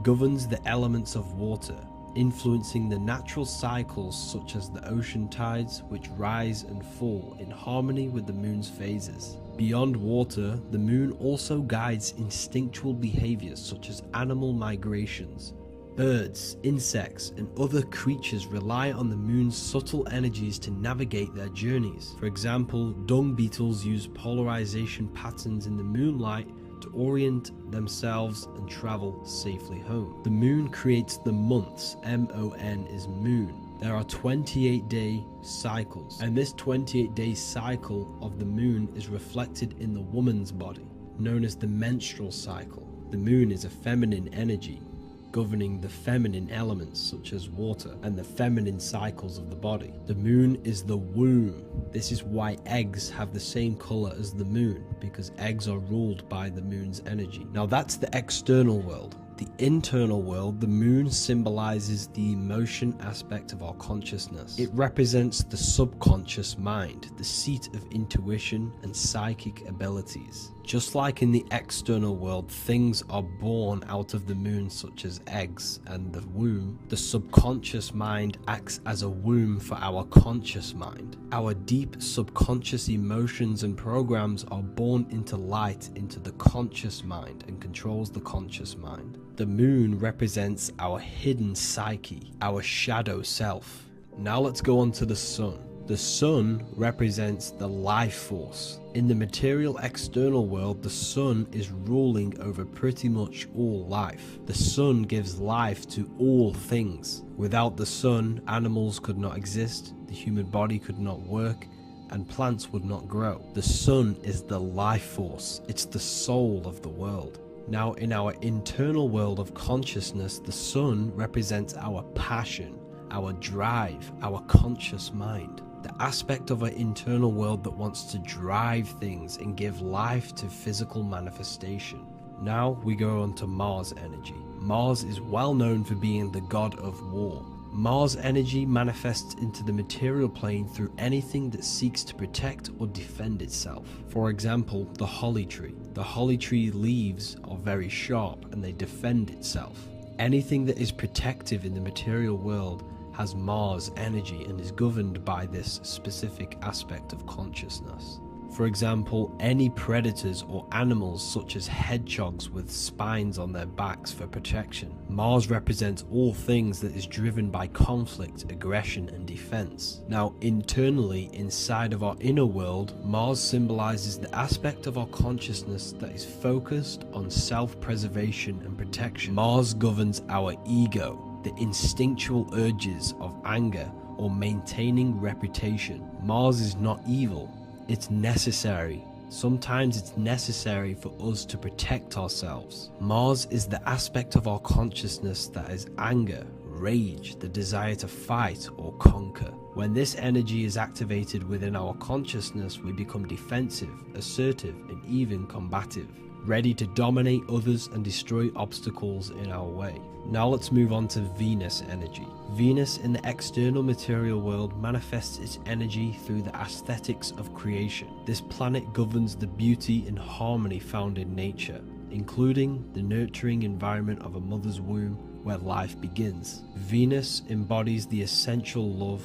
governs the elements of water, influencing the natural cycles such as the ocean tides, which rise and fall in harmony with the moon's phases. Beyond water, the moon also guides instinctual behaviors such as animal migrations. Birds, insects, and other creatures rely on the moon's subtle energies to navigate their journeys. For example, dung beetles use polarization patterns in the moonlight to orient themselves and travel safely home. The moon creates the months. M-O-N is moon. There are 28-day cycles, and this 28-day cycle of the moon is reflected in the woman's body, known as the menstrual cycle. The moon is a feminine energy, governing the feminine elements such as water and the feminine cycles of the body. The moon is the womb. This is why eggs have the same color as the moon, because eggs are ruled by the moon's energy. Now that's the external world. The internal world, the moon symbolizes the emotion aspect of our consciousness. It represents the subconscious mind, the seat of intuition and psychic abilities. Just like in the external world, things are born out of the moon, such as eggs and the womb. The subconscious mind acts as a womb for our conscious mind. Our deep subconscious emotions and programs are born into light into the conscious mind and controls the conscious mind. The moon represents our hidden psyche, our shadow self. Now let's go on to the sun. The sun represents the life force. In the material external world, the sun is ruling over pretty much all life. The sun gives life to all things. Without the sun, animals could not exist, the human body could not work, and plants would not grow. The sun is the life force. It's the soul of the world. Now, in our internal world of consciousness, the sun represents our passion, our drive, our conscious mind. The aspect of our internal world that wants to drive things and give life to physical manifestation. Now we go on to Mars energy. Mars is well known for being the god of war. Mars energy manifests into the material plane through anything that seeks to protect or defend itself. For example, the holly tree. The holly tree leaves are very sharp and they defend itself. Anything that is protective in the material world has Mars energy and is governed by this specific aspect of consciousness. For example, any predators or animals such as hedgehogs with spines on their backs for protection. Mars represents all things that is driven by conflict, aggression, and defense. Now, internally, inside of our inner world, Mars symbolizes the aspect of our consciousness that is focused on self-preservation and protection. Mars governs our ego, the instinctual urges of anger or maintaining reputation. Mars is not evil, it's necessary. Sometimes it's necessary for us to protect ourselves. Mars is the aspect of our consciousness that is anger, rage, the desire to fight or conquer. When this energy is activated within our consciousness, we become defensive, assertive, and even combative, ready to dominate others and destroy obstacles in our way. Now let's move on to Venus energy. Venus in the external material world manifests its energy through the aesthetics of creation. This planet governs the beauty and harmony found in nature, including the nurturing environment of a mother's womb where life begins. Venus embodies the essential love,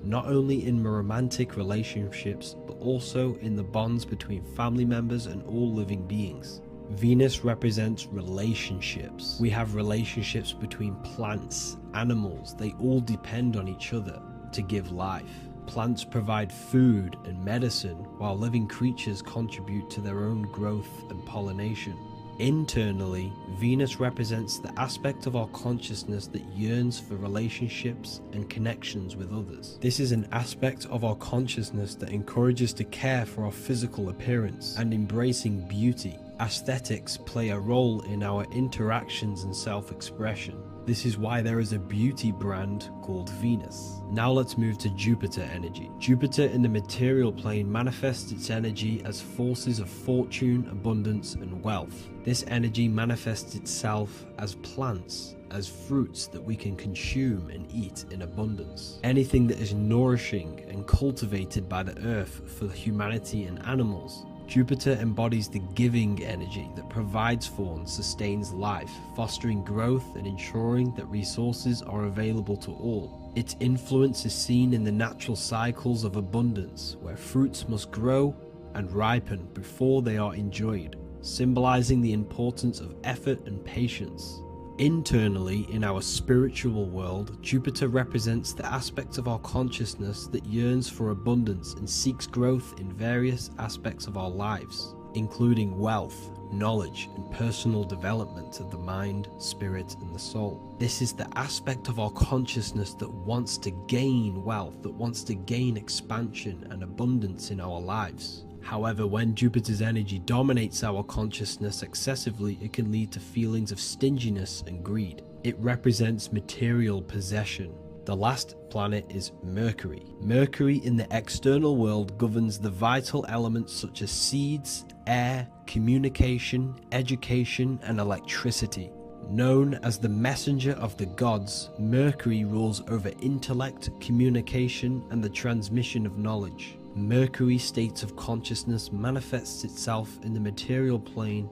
not only in romantic relationships, but also in the bonds between family members and all living beings. Venus represents relationships. We have relationships between plants, animals. They all depend on each other to give life. Plants provide food and medicine, while living creatures contribute to their own growth and pollination. Internally, Venus represents the aspect of our consciousness that yearns for relationships and connections with others. This is an aspect of our consciousness that encourages to care for our physical appearance and embracing beauty. Aesthetics play a role in our interactions and self-expression. This is why there is a beauty brand called Venus. Now let's move to Jupiter energy. Jupiter in the material plane manifests its energy as forces of fortune, abundance, and wealth. This energy manifests itself as plants, as fruits that we can consume and eat in abundance. Anything that is nourishing and cultivated by the earth for humanity and animals. Jupiter embodies the giving energy that provides for and sustains life, fostering growth and ensuring that resources are available to all. Its influence is seen in the natural cycles of abundance, where fruits must grow and ripen before they are enjoyed, symbolizing the importance of effort and patience. Internally, in our spiritual world, Jupiter represents the aspect of our consciousness that yearns for abundance and seeks growth in various aspects of our lives, including wealth, knowledge, and personal development of the mind, spirit, and the soul. This is the aspect of our consciousness that wants to gain wealth, that wants to gain expansion and abundance in our lives. However, when Jupiter's energy dominates our consciousness excessively, it can lead to feelings of stinginess and greed. It represents material possession. The last planet is Mercury. Mercury in the external world governs the vital elements such as seeds, air, communication, education, and electricity. Known as the messenger of the gods, Mercury rules over intellect, communication, and the transmission of knowledge. Mercury's state of consciousness manifests itself in the material plane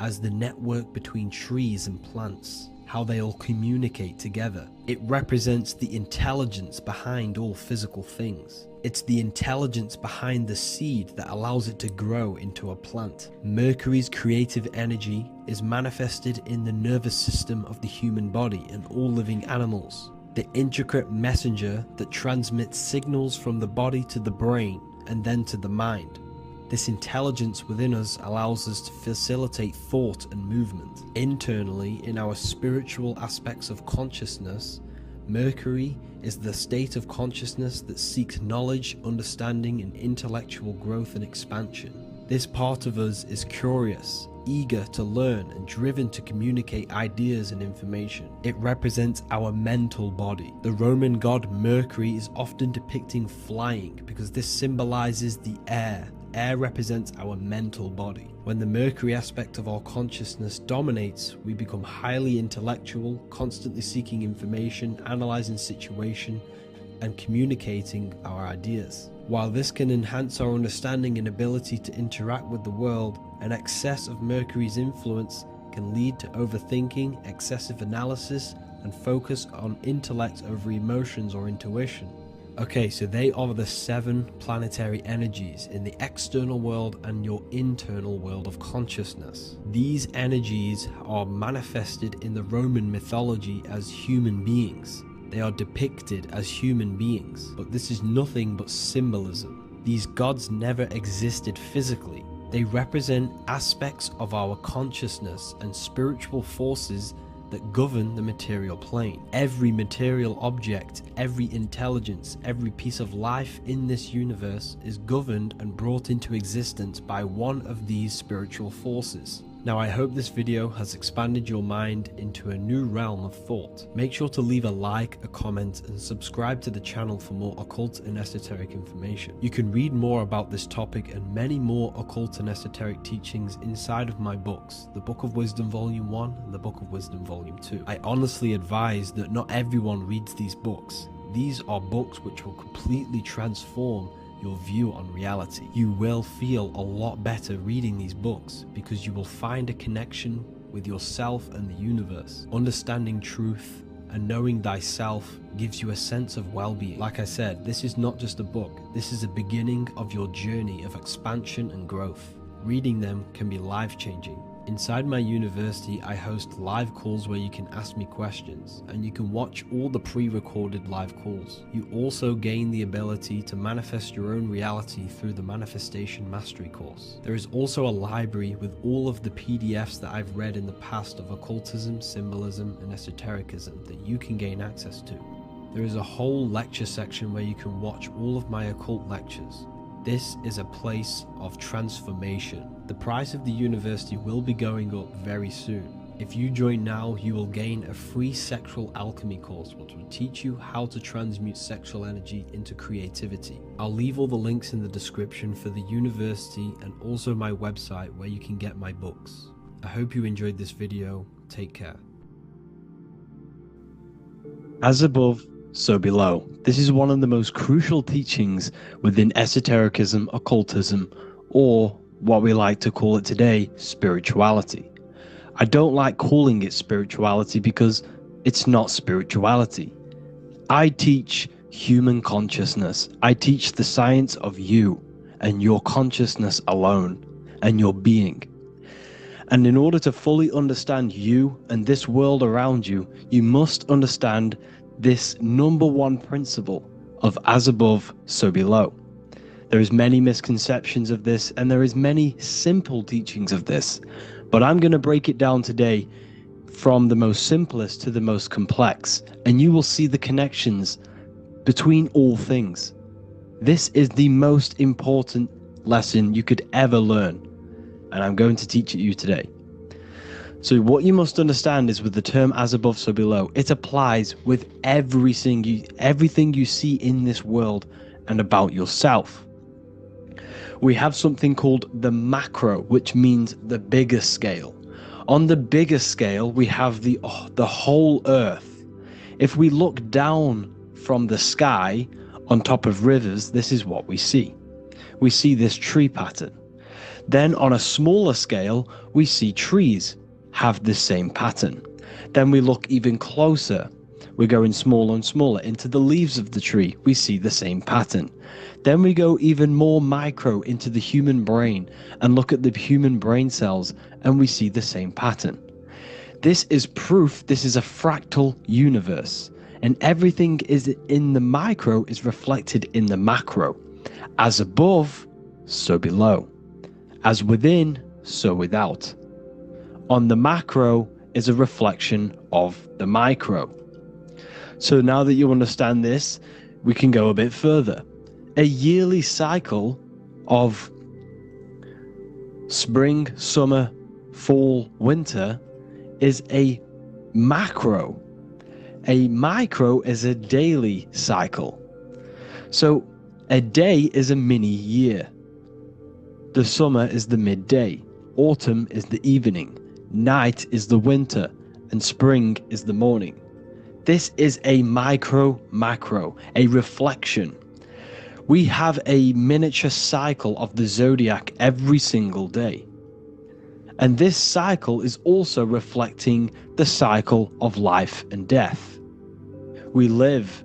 as the network between trees and plants, how they all communicate together. It represents the intelligence behind all physical things. It's the intelligence behind the seed that allows it to grow into a plant. Mercury's creative energy is manifested in the nervous system of the human body and all living animals. The intricate messenger that transmits signals from the body to the brain and then to the mind. This intelligence within us allows us to facilitate thought and movement. Internally, in our spiritual aspects of consciousness, Mercury is the state of consciousness that seeks knowledge, understanding, and intellectual growth and expansion. This part of us is curious, eager to learn, and driven to communicate ideas and information. It represents our mental body. The Roman god Mercury is often depicting flying because this symbolizes the air. Air represents our mental body. When the Mercury aspect of our consciousness dominates, we become highly intellectual, constantly seeking information, analyzing situation, and communicating our ideas. While this can enhance our understanding and ability to interact with the world, an excess of Mercury's influence can lead to overthinking, excessive analysis, and focus on intellect over emotions or intuition. Okay, so they are the 7 planetary energies in the external world and your internal world of consciousness. These energies are manifested in the Roman mythology as human beings. They are depicted as human beings, but this is nothing but symbolism. These gods never existed physically. They represent aspects of our consciousness and spiritual forces that govern the material plane. Every material object, every intelligence, every piece of life in this universe is governed and brought into existence by one of these spiritual forces. Now, I hope this video has expanded your mind into a new realm of thought. Make sure to leave a like, a comment, and subscribe to the channel for more occult and esoteric information. You can read more about this topic and many more occult and esoteric teachings inside of my books, the Book of Wisdom Volume 1 and the Book of Wisdom Volume 2. I honestly advise that not everyone reads these books. These are books which will completely transform your view on reality. You will feel a lot better reading these books because you will find a connection with yourself and the universe. Understanding truth and knowing thyself gives you a sense of well-being. Like I said, this is not just a book. This is a beginning of your journey of expansion and growth. Reading them can be life-changing. Inside my university, I host live calls where you can ask me questions, and you can watch all the pre-recorded live calls. You also gain the ability to manifest your own reality through the Manifestation Mastery course. There is also a library with all of the PDFs that I've read in the past of occultism, symbolism, and esotericism that you can gain access to. There is a whole lecture section where you can watch all of my occult lectures. This is a place of transformation. The price of the university will be going up very soon. If you join now, you will gain a free sexual alchemy course, which will teach you how to transmute sexual energy into creativity. I'll leave all the links in the description for the university and also my website where you can get my books. I hope you enjoyed this video. Take care. As above, so below. This is one of the most crucial teachings within esotericism, occultism, or what we like to call it today, spirituality. I don't like calling it spirituality because it's not spirituality. I teach human consciousness. I teach the science of you and your consciousness alone and your being. And in order to fully understand you and this world around you, you must understand this number one principle of as above, so below. There is many misconceptions of this, and there is many simple teachings of this, but I'm going to break it down today from the most simplest to the most complex, and you will see the connections between all things. This is the most important lesson you could ever learn, and I'm going to teach it you today. So what you must understand is with the term as above, so below, it applies with everything you see in this world and about yourself. We have something called the macro, which means the bigger scale. On the bigger scale, we have the whole earth. If we look down from the sky on top of rivers, this is what we see. We see this tree pattern. Then on a smaller scale, we see trees have the same pattern. Then we look even closer. We're going smaller and smaller into the leaves of the tree. We see the same pattern. Then we go even more micro into the human brain and look at the human brain cells, and we see the same pattern. This is proof this is a fractal universe, and everything is in the micro is reflected in the macro. As above, so below. As within, so without. On the macro is a reflection of the micro. So now that you understand this, we can go a bit further. A yearly cycle of spring, summer, fall, winter is a macro. A micro is a daily cycle. So a day is a mini year. The summer is the midday. Autumn is the evening. Night is the winter, and spring is the morning. This is a macro, a reflection. We have a miniature cycle of the Zodiac every single day. And this cycle is also reflecting the cycle of life and death. We live,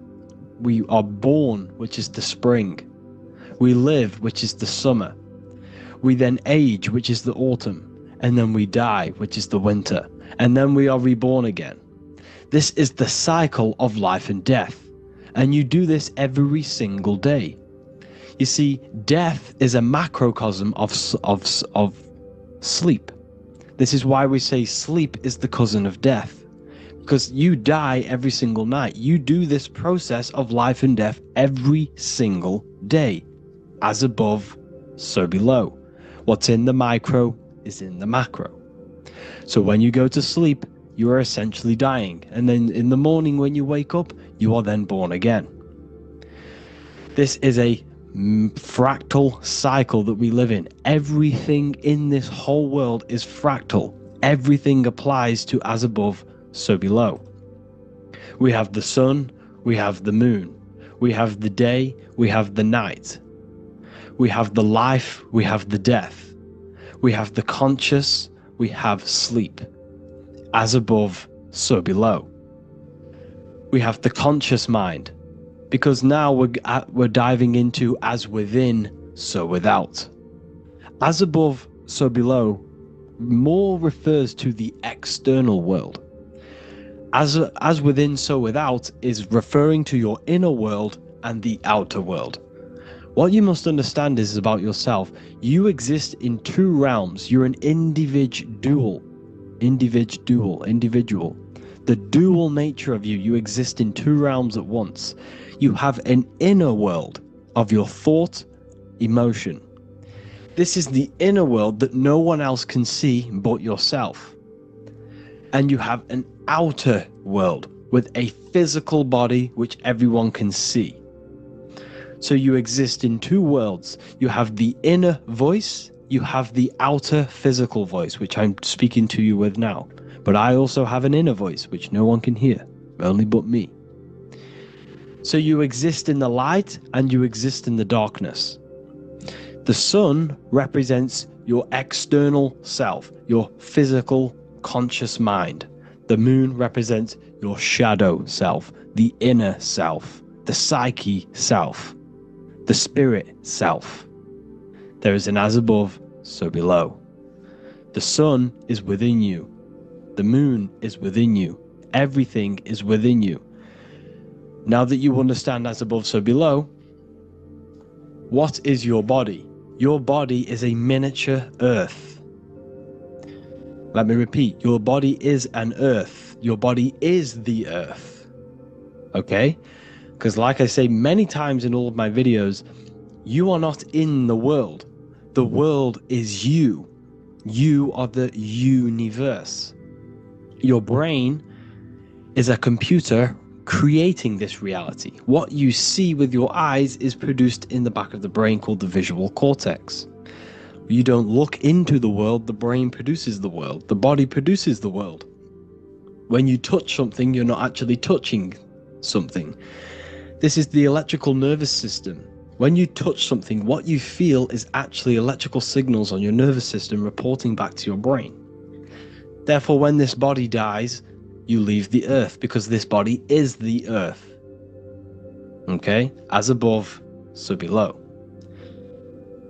we are born, which is the spring. We live, which is the summer. We then age, which is the autumn. And then we die, which is the winter, and then we are reborn again. This is the cycle of life and death, and you do this every single day. You see, death is a macrocosm of sleep. This is why we say sleep is the cousin of death, because you die every single night. You do this process of life and death every single day. As above, so below. What's in the micro is in the macro. So when you go to sleep, you are essentially dying, and then in the morning when you wake up, you are then born again. This is a fractal cycle that we live in. Everything in this whole world is fractal. Everything applies to as above, so below. We have the sun, we have the moon, we have the day, we have the night. We have the life, we have the death. We have the conscious, we have sleep. As above, so below. We have the conscious mind, because now we're diving into as within, so without. As above, so below more refers to the external world. As within, so without is referring to your inner world and the outer world. What you must understand is about yourself. You exist in two realms. You're an individual. The dual nature of you. You exist in two realms at once. You have an inner world of your thought, emotion. This is the inner world that no one else can see but yourself. And you have an outer world with a physical body which everyone can see. So you exist in two worlds. You have the inner voice, you have the outer physical voice, which I'm speaking to you with now. But I also have an inner voice, which no one can hear, only but me. So you exist in the light and you exist in the darkness. The sun represents your external self, your physical, conscious mind. The moon represents your shadow self, the inner self, the psyche self, the spirit self. There is an as above, so below. The sun is within you. The moon is within you. Everything is within you. Now that you understand as above, so below, what is your body? Your body is a miniature earth. Let me repeat, your body is an earth. Your body is the earth. Okay? Because like I say many times in all of my videos, you are not in the world. The world is you. You are the universe. Your brain is a computer creating this reality. What you see with your eyes is produced in the back of the brain called the visual cortex. You don't look into the world, the brain produces the world. The body produces the world. When you touch something, you're not actually touching something. This is the electrical nervous system. When you touch something, what you feel is actually electrical signals on your nervous system reporting back to your brain. Therefore, when this body dies, you leave the earth because this body is the earth. Okay? As above, so below.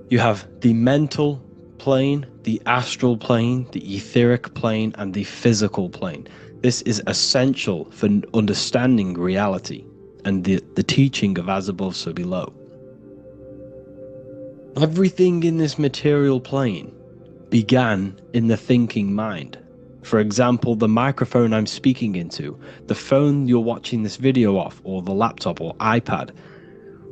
You have the mental plane, the astral plane, the etheric plane, and the physical plane. This is essential for understanding reality and the teaching of as above, so below. Everything in this material plane began in the thinking mind. For example, the microphone I'm speaking into, the phone you're watching this video off, or the laptop or iPad.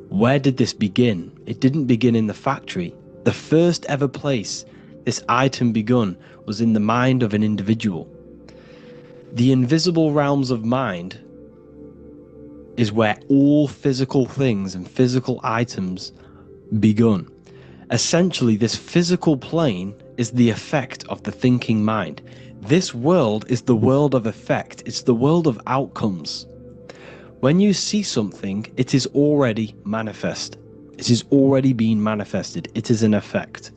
Where did this begin? It didn't begin in the factory. The first ever place this item begun was in the mind of an individual. The invisible realms of mind is where all physical things and physical items begun. Essentially, this physical plane is the effect of the thinking mind. This world is the world of effect. It's the world of outcomes. When you see something, it is already manifest. It is already being manifested. It is an effect.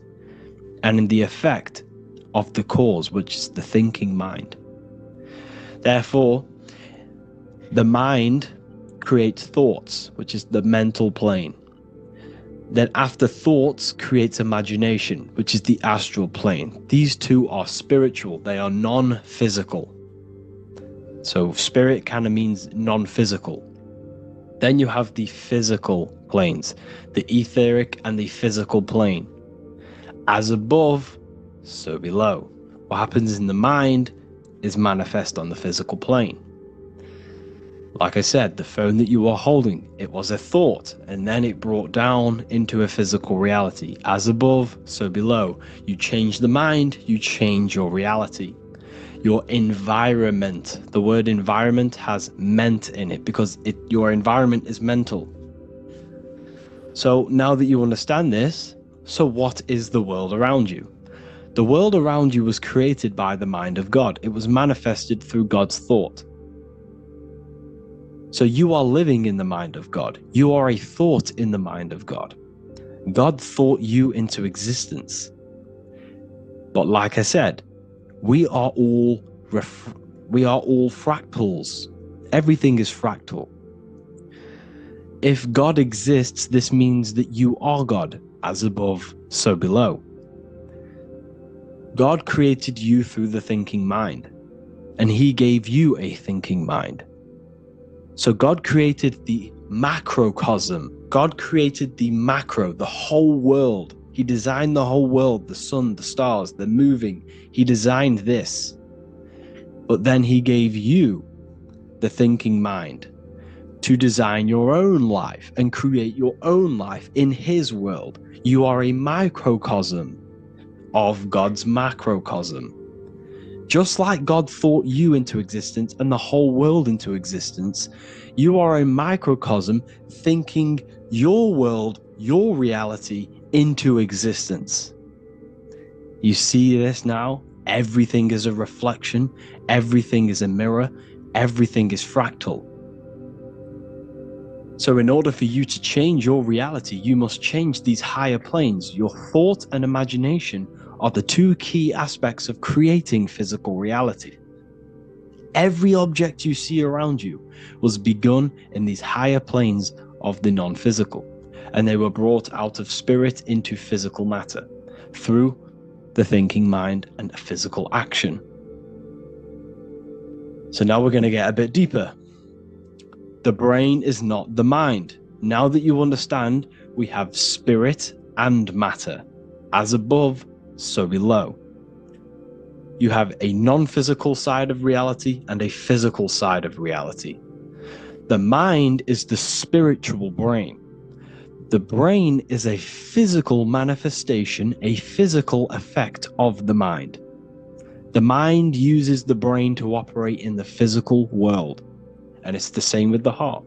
And in the effect of the cause, which is the thinking mind. Therefore, the mind creates thoughts, which is the mental plane. Then after thoughts creates imagination, which is the astral plane. These two are spiritual. They are non-physical. So spirit kind of means non-physical. Then you have the physical planes, the etheric and the physical plane. As above, so below. What happens in the mind is manifest on the physical plane. Like I said, the phone that you are holding, it was a thought, and then it brought down into a physical reality. As above, so below. You change the mind, you change your reality. Your environment, the word environment has ment in it because your environment is mental. So now that you understand this, so what is the world around you? The world around you was created by the mind of God. It was manifested through God's thought. So you are living in the mind of God. You are a thought in the mind of God. God thought you into existence. But like I said, we are all fractals. Everything is fractal. If God exists, this means that you are God, as above, so below. God created you through the thinking mind, and he gave you a thinking mind. So God created the macrocosm. God created the macro, the whole world. He designed the whole world, the sun, the stars, the moving. He designed this. But then he gave you the thinking mind to design your own life and create your own life in his world. You are a microcosm of God's macrocosm. Just like God thought you into existence and the whole world into existence, you are a microcosm thinking your world, your reality into existence. You see this now? Everything is a reflection, everything is a mirror, everything is fractal. So in order for you to change your reality, you must change these higher planes. Your thought and imagination are the two key aspects of creating physical reality. Every object you see around you was begun in these higher planes of the non-physical, and they were brought out of spirit into physical matter through the thinking mind and physical action. So now we're going to get a bit deeper. The brain is not the mind. Now that you understand, we have spirit and matter. As above, so below. You have a non-physical side of reality and a physical side of reality. The mind is the spiritual brain. The brain is a physical manifestation, a physical effect of the mind. The mind uses the brain to operate in the physical world, and it's the same with the heart.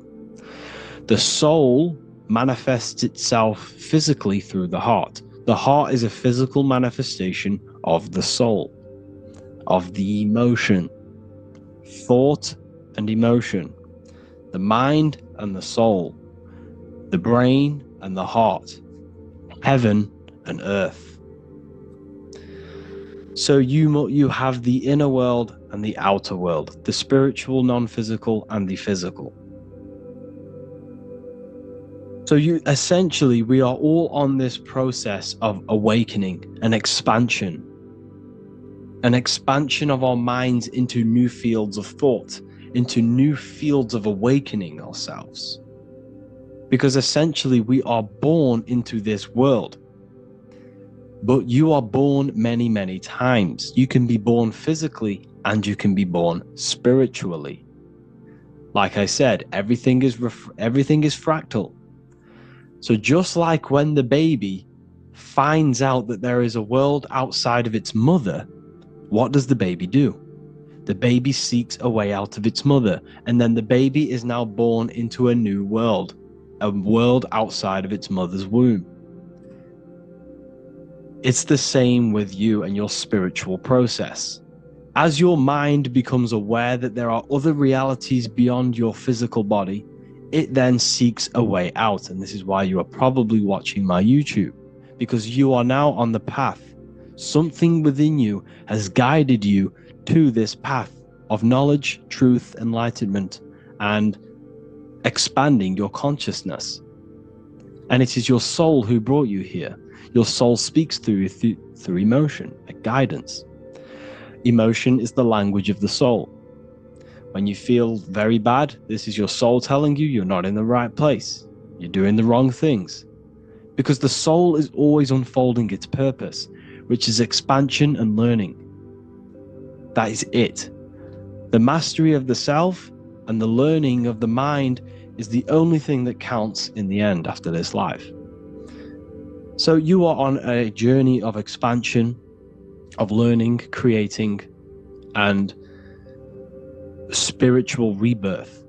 The soul manifests itself physically through the heart. The heart is a physical manifestation of the soul, of the emotion, thought and emotion, the mind and the soul, the brain and the heart, heaven and earth. So you have the inner world and the outer world, the spiritual, non-physical, and the physical. So essentially, we are all on this process of awakening, an expansion of our minds into new fields of thought, into new fields of awakening ourselves. Because essentially, we are born into this world. But you are born many, many times. You can be born physically and you can be born spiritually. Like I said, everything is fractal. So just like when the baby finds out that there is a world outside of its mother, what does the baby do? The baby seeks a way out of its mother, and then the baby is now born into a new world, a world outside of its mother's womb. It's the same with you and your spiritual process. As your mind becomes aware that there are other realities beyond your physical body, it then seeks a way out. And this is why you are probably watching my YouTube, because you are now on the path. Something within you has guided you to this path of knowledge, truth, enlightenment, and expanding your consciousness. And it is your soul who brought you here. Your soul speaks through emotion, a guidance. Emotion is the language of the soul. When you feel very bad, this is your soul telling you you're not in the right place. You're doing the wrong things. Because the soul is always unfolding its purpose, which is expansion and learning. That is it. The mastery of the self and the learning of the mind is the only thing that counts in the end after this life. So you are on a journey of expansion, of learning, creating, and spiritual rebirth.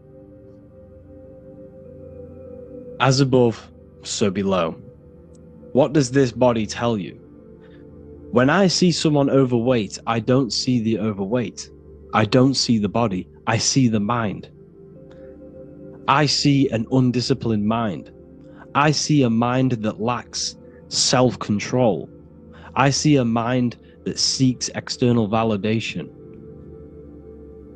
As above, so below. What does this body tell you? When I see someone overweight, I don't see the overweight. I don't see the body. I see the mind. I see an undisciplined mind. I see a mind that lacks self-control. I see a mind that seeks external validation.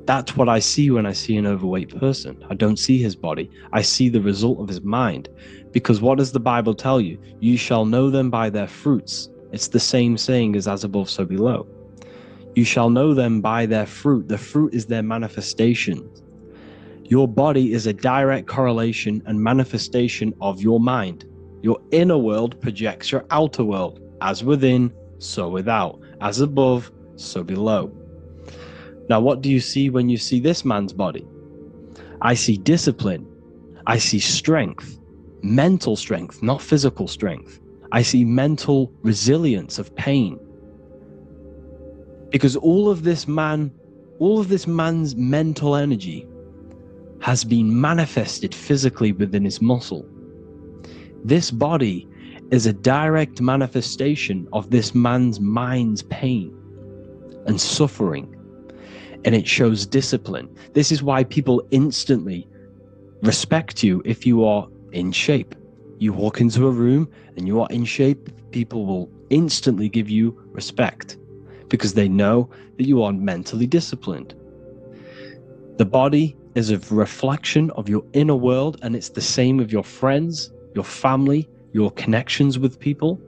That's what I see when I see an overweight person. I don't see his body. I see the result of his mind. Because what does the Bible tell you? You shall know them by their fruits. It's the same saying as above, so below. You shall know them by their fruit. The fruit is their manifestation. Your body is a direct correlation and manifestation of your mind. Your inner world projects your outer world. As within, so without. As above, so below. Now, what do you see when you see this man's body? I see discipline. I see strength. Mental strength, not physical strength. I see mental resilience of pain. Because all of this man's mental energy has been manifested physically within his muscle. This body is a direct manifestation of this man's mind's pain and suffering, and it shows discipline. This is why people instantly respect you if you are in shape. You walk into a room and you are in shape, people will instantly give you respect because they know that you are mentally disciplined. The body is a reflection of your inner world, and it's the same with your friends, your family, your connections with people.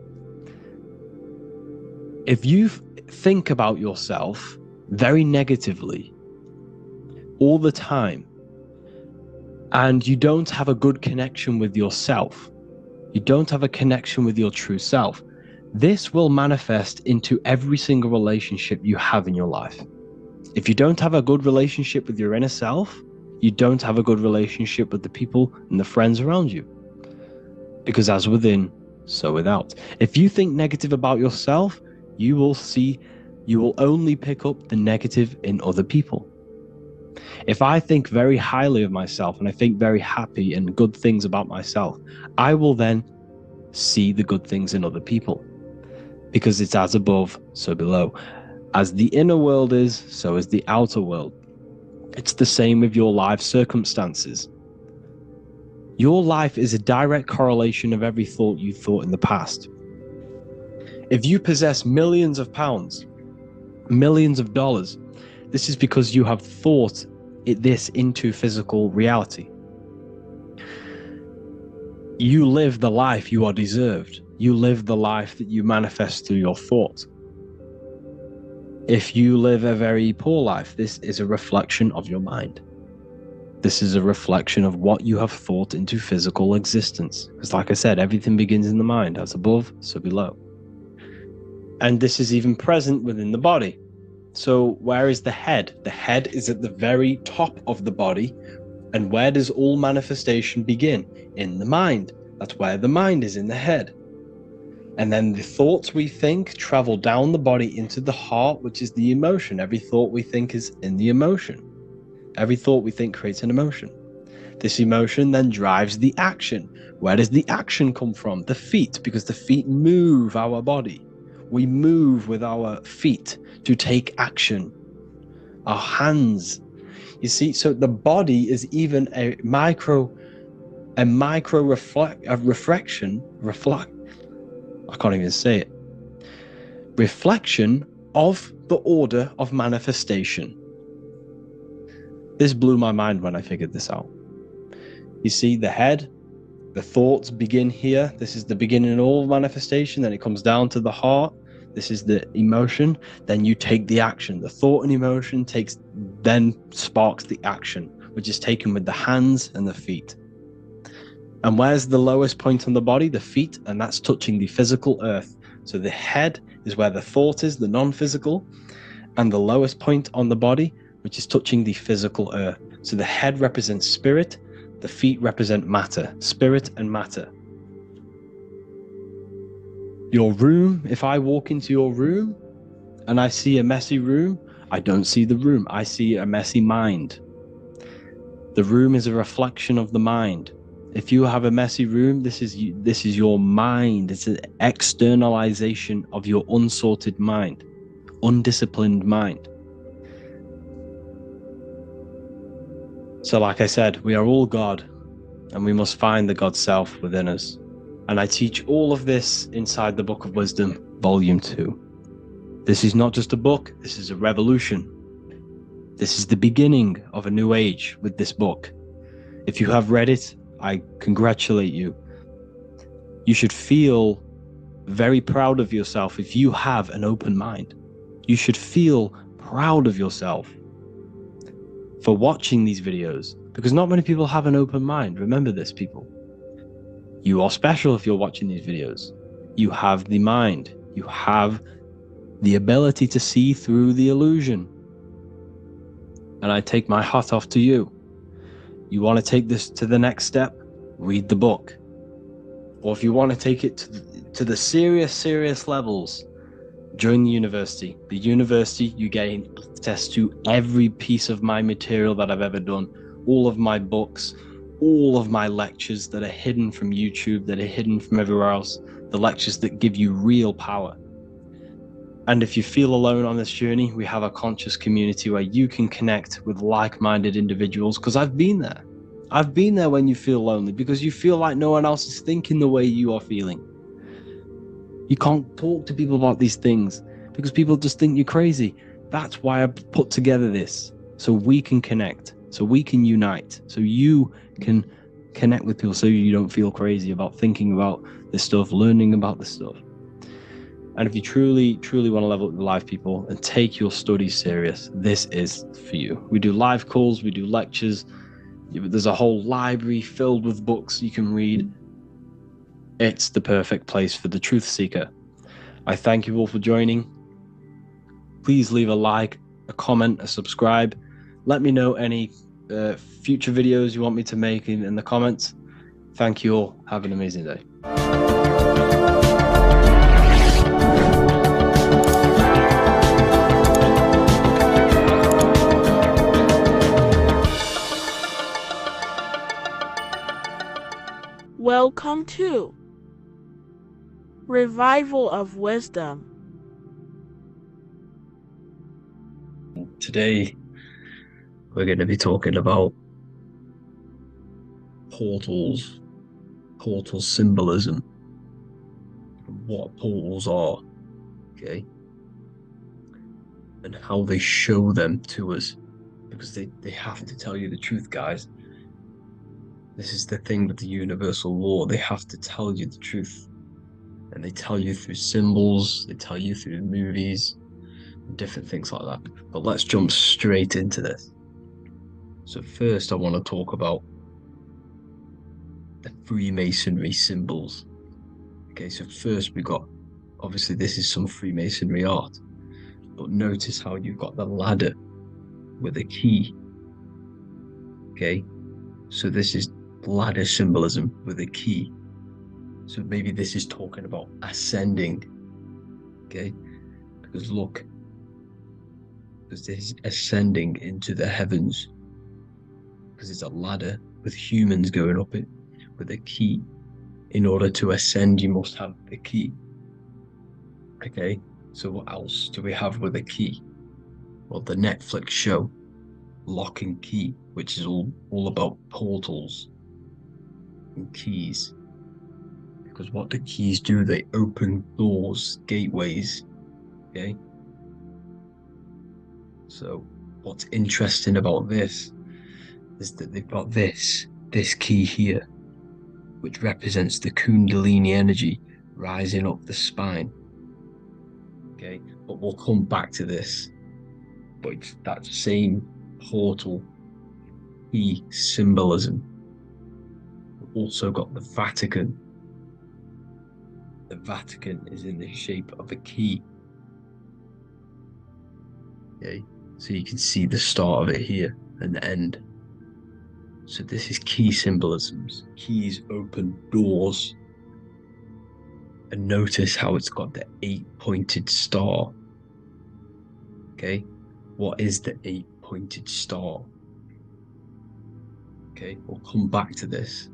If you think about yourself very negatively all the time, and you don't have a good connection with yourself, you don't have a connection with your true self, this will manifest into every single relationship you have in your life. If you don't have a good relationship with your inner self, you don't have a good relationship with the people and the friends around you. Because as within, so without. If you think negative about yourself, you will only pick up the negative in other people. If I think very highly of myself and I think very happy and good things about myself, I will then see the good things in other people. Because it's as above, so below. As the inner world is, so is the outer world. It's the same with your life circumstances. Your life is a direct correlation of every thought you thought in the past. If you possess millions of pounds, millions of dollars, this is because you have thought this into physical reality. You live the life you are deserved. You live the life that you manifest through your thought. If you live a very poor life, this is a reflection of your mind. This is a reflection of what you have thought into physical existence. Because like I said, everything begins in the mind. As above, so below. And this is even present within the body. So where is the head? The head is at the very top of the body. And where does all manifestation begin? In the mind. That's where the mind is, in the head. And then the thoughts we think travel down the body into the heart, which is the emotion. Every thought we think is in the emotion. Every thought we think creates an emotion. This emotion then drives the action. Where does the action come from? The feet, because the feet move our body. We move with our feet to take action. Our hands. You see, so the body is even a micro reflection. I can't even say it. Reflection of the order of manifestation. This blew my mind when I figured this out. You see, the head, the thoughts begin here. This is the beginning of all manifestation. Then it comes down to the heart. This is the emotion. Then you take the action. The thought and emotion then sparks the action, which is taken with the hands and the feet. And where's the lowest point on the body? The feet, and that's touching the physical earth. So the head is where the thought is, the non-physical, and the lowest point on the body, which is touching the physical earth. So the head represents spirit, the feet represent matter, spirit and matter. Your room, if I walk into your room and I see a messy room, I don't see the room, I see a messy mind. The room is a reflection of the mind. If you have a messy room, this is your mind. It's an externalization of your unsorted mind, undisciplined mind. So like I said, we are all God, and we must find the God self within us. And I teach all of this inside the Book of Wisdom, Volume 2. This is not just a book, this is a revolution. This is the beginning of a new age with this book. If you have read it, I congratulate you. You should feel very proud of yourself if you have an open mind. You should feel proud of yourself for watching these videos, because not many people have an open mind. Remember this, people. You are special if you're watching these videos. You have the mind. You have the ability to see through the illusion. And I take my hat off to you. You want to take this to the next step? Read the book. Or if you want to take it to the serious levels, join the university. The university, you gain access to every piece of my material that I've ever done, all of my books, all of my lectures that are hidden from YouTube, that are hidden from everywhere else, the lectures that give you real power. And if you feel alone on this journey, we have a conscious community where you can connect with like-minded individuals, because I've been there. I've been there when you feel lonely, because you feel like no one else is thinking the way you are feeling. You can't talk to people about these things because people just think you're crazy. That's why I put together this, so we can connect, so we can unite, so you can connect with people, so you don't feel crazy about thinking about this stuff, learning about this stuff. And if you truly want to level up your life, people, and take your studies serious, this is for you. We do live calls, we do lectures. There's a whole library filled with books you can read. It's the perfect place for the truth seeker. I thank you all for joining. Please leave a like, a comment, a subscribe. Let me know any future videos you want me to make in the comments. Thank you all. Have an amazing day. Welcome to Revival of Wisdom. Today, we're going to be talking about portal symbolism, what portals are, okay, and how they show them to us, because they have to tell you the truth, guys. This is the thing with the universal law. They have to tell you the truth, and they tell you through symbols, they tell you through movies, different things like that. But let's jump straight into this. So first, I want to talk about the Freemasonry symbols. Okay, so first we got, obviously this is some Freemasonry art, but notice how you've got the ladder with a key. Okay, so this is ladder symbolism with a key. So maybe this is talking about ascending. Okay, because look, because this is ascending into the heavens, because it's a ladder with humans going up it with a key. In order to ascend, you must have the key. Okay, so what else do we have with a key? Well, the Netflix show Lock and Key, which is all about portals and keys. Because what the keys do, they open doors, gateways. Okay, so what's interesting about this is that they've got this key here, which represents the Kundalini energy rising up the spine. Okay, but we'll come back to this. But it's that same portal key symbolism. We've also got the Vatican. The Vatican is in the shape of a key. Okay, so you can see the start of it here and the end. So this is key symbolisms. Keys open doors. And notice how it's got the 8-pointed star. Okay, what is the 8-pointed star? Okay, we'll come back to this.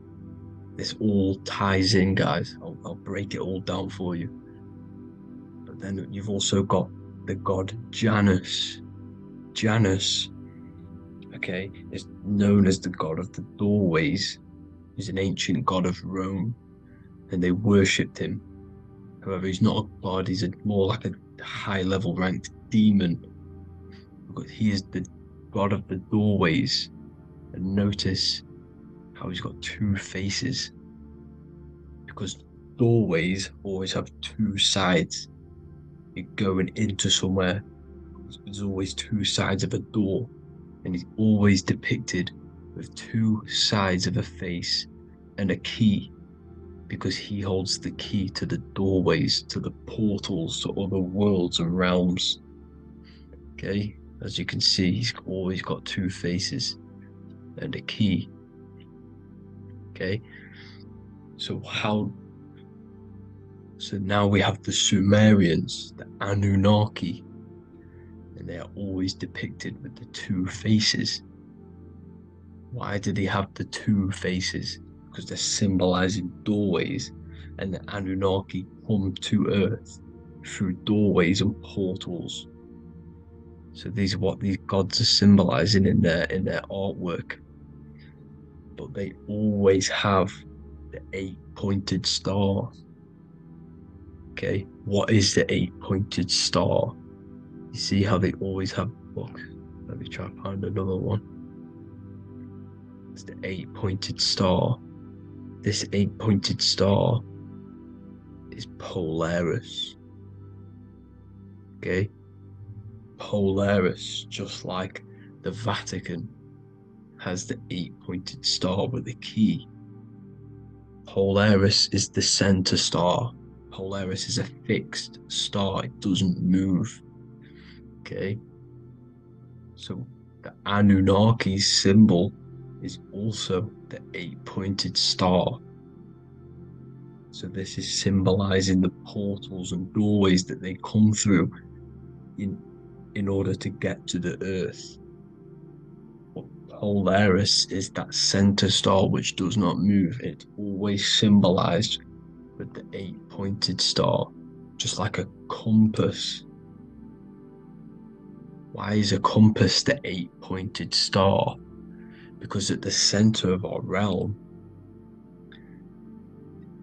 This all ties in, guys. I'll break it all down for you. But then you've also got the god Janus. Janus, okay, is known as the god of the doorways. He's an ancient god of Rome, and they worshipped him. However, he's not a god, he's more like a high-level ranked demon. Because he is the god of the doorways. And notice how he's got two faces. Because doorways always have two sides. You're going into somewhere There's always two sides of a door, and he's always depicted with two sides of a face and a key, because he holds the key to the doorways, to the portals, to other worlds and realms. Okay, as you can see, he's always got two faces and a key. Okay, so now we have the Sumerians, the Anunnaki, and they are always depicted with the two faces. Why do they have the two faces? Because they're symbolizing doorways, and the Anunnaki come to Earth through doorways and portals. So these are what these gods are symbolizing in their artwork. But they always have the 8-pointed star. Okay, what is the 8-pointed star? You see how they always have. Look, let me try to find another one. It's the 8-pointed star. This 8-pointed star is Polaris. Okay, Polaris, just like the Vatican has the 8-pointed star with a key. Polaris is the center star. Polaris is a fixed star, it doesn't move. Okay, so the Anunnaki's symbol is also the 8-pointed star. So this is symbolizing the portals and doorways that they come through in order to get to the Earth. But Polaris is that center star which does not move. It's always symbolized with the 8-pointed star, just like a compass. Why is a compass the 8-pointed star? Because at the center of our realm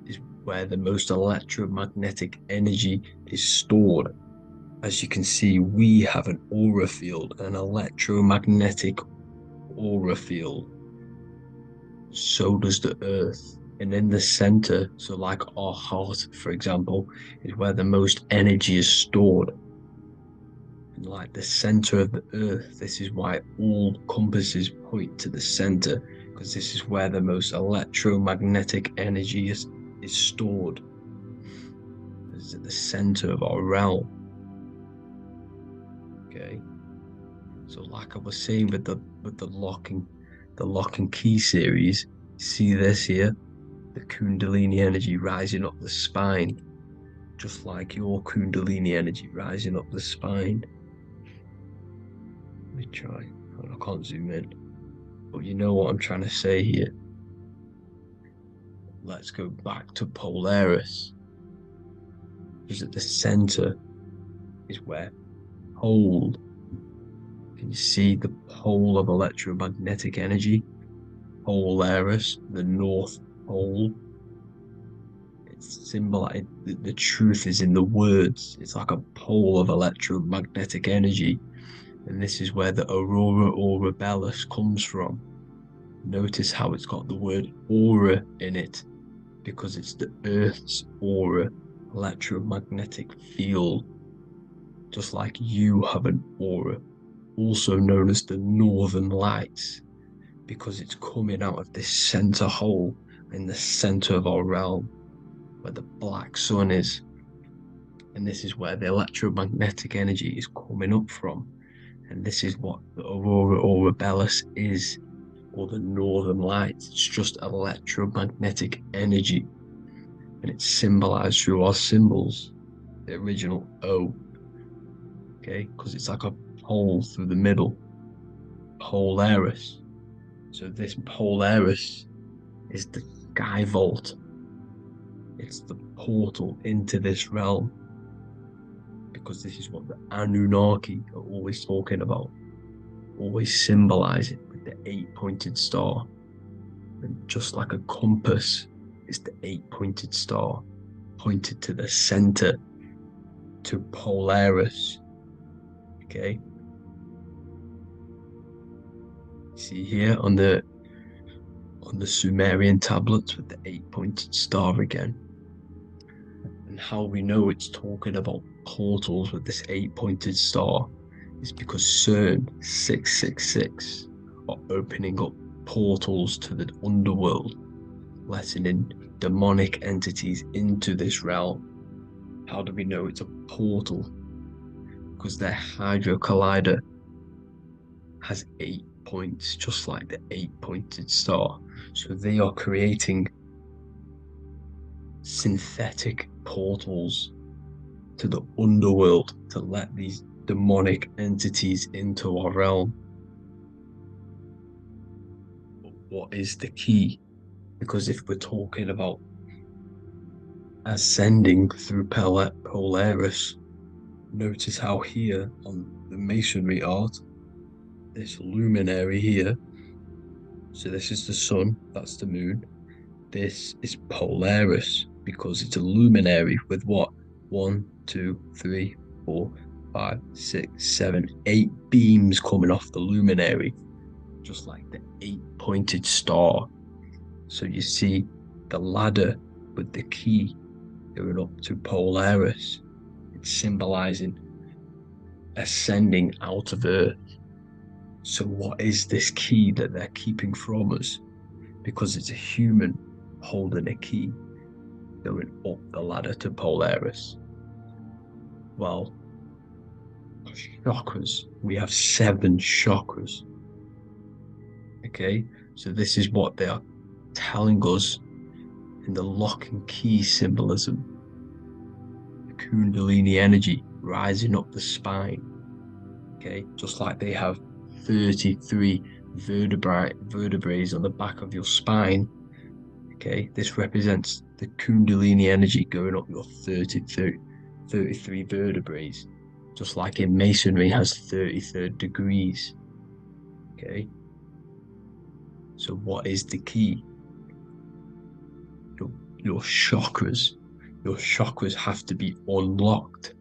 is where the most electromagnetic energy is stored. As you can see, we have an aura field, an electromagnetic aura field. So does the Earth. And in the center, so like our heart, for example, is where the most energy is stored. And like the center of the Earth, this is why all compasses point to the center, because this is where the most electromagnetic energy is stored. It's at the center of our realm. Okay. So like I was saying with the lock and key series, see this here? The Kundalini energy rising up the spine, just like your Kundalini energy rising up the spine. Let me try. I can't zoom in, but you know what I'm trying to say here. Let's go back to Polaris, because at the center is where pole. Can you see the pole of electromagnetic energy? Polaris, the North Pole. It's symbolized. The truth is in the words. It's like a pole of electromagnetic energy. And this is where the aurora borealis comes from. Notice how it's got the word aura in it, because it's the Earth's aura, electromagnetic field. Just like you have an aura, also known as the Northern Lights, because it's coming out of this center hole in the center of our realm, where the black sun is. And this is where the electromagnetic energy is coming up from. And this is what the aurora borealis is, or the Northern Lights. It's just electromagnetic energy. And it's symbolized through our symbols, the original O. Okay, because it's like a hole through the middle. Polaris. So this Polaris is the sky vault. It's the portal into this realm, because this is what the Anunnaki are always talking about, always symbolizing with the 8-pointed star. And just like a compass, it's the 8-pointed star pointed to the center, to Polaris. Okay, see here on the Sumerian tablets with the 8-pointed star again. And how we know it's talking about portals with this 8-pointed star is because CERN 666 are opening up portals to the underworld, letting in demonic entities into this realm. How do we know it's a portal? Because their Hydro Collider has 8 points, just like the 8-pointed star. So they are creating synthetic portals to the underworld to let these demonic entities into our realm. But what is the key? Because if we're talking about ascending through Polaris, notice how here on the masonry art, this luminary here, so this is the sun, that's the moon, this is Polaris because it's a luminary with what? 1, 2, 3, 4, 5, 6, 7, 8 beams coming off the luminary, just like the 8-pointed star. So you see the ladder with the key going up to Polaris. It's symbolizing ascending out of Earth. So what is this key that they're keeping from us? Because it's a human holding a key going up the ladder to Polaris. Well, chakras. We have 7 chakras. Okay, so this is what they are telling us in the lock and key symbolism. The Kundalini energy rising up the spine. Okay, just like they have 33 vertebrae on the back of your spine. Okay, this represents the Kundalini energy going up your 33 vertebrae, just like in Masonry has 33rd degrees. Okay, so what is the key? Your chakras. Your chakras have to be unlocked.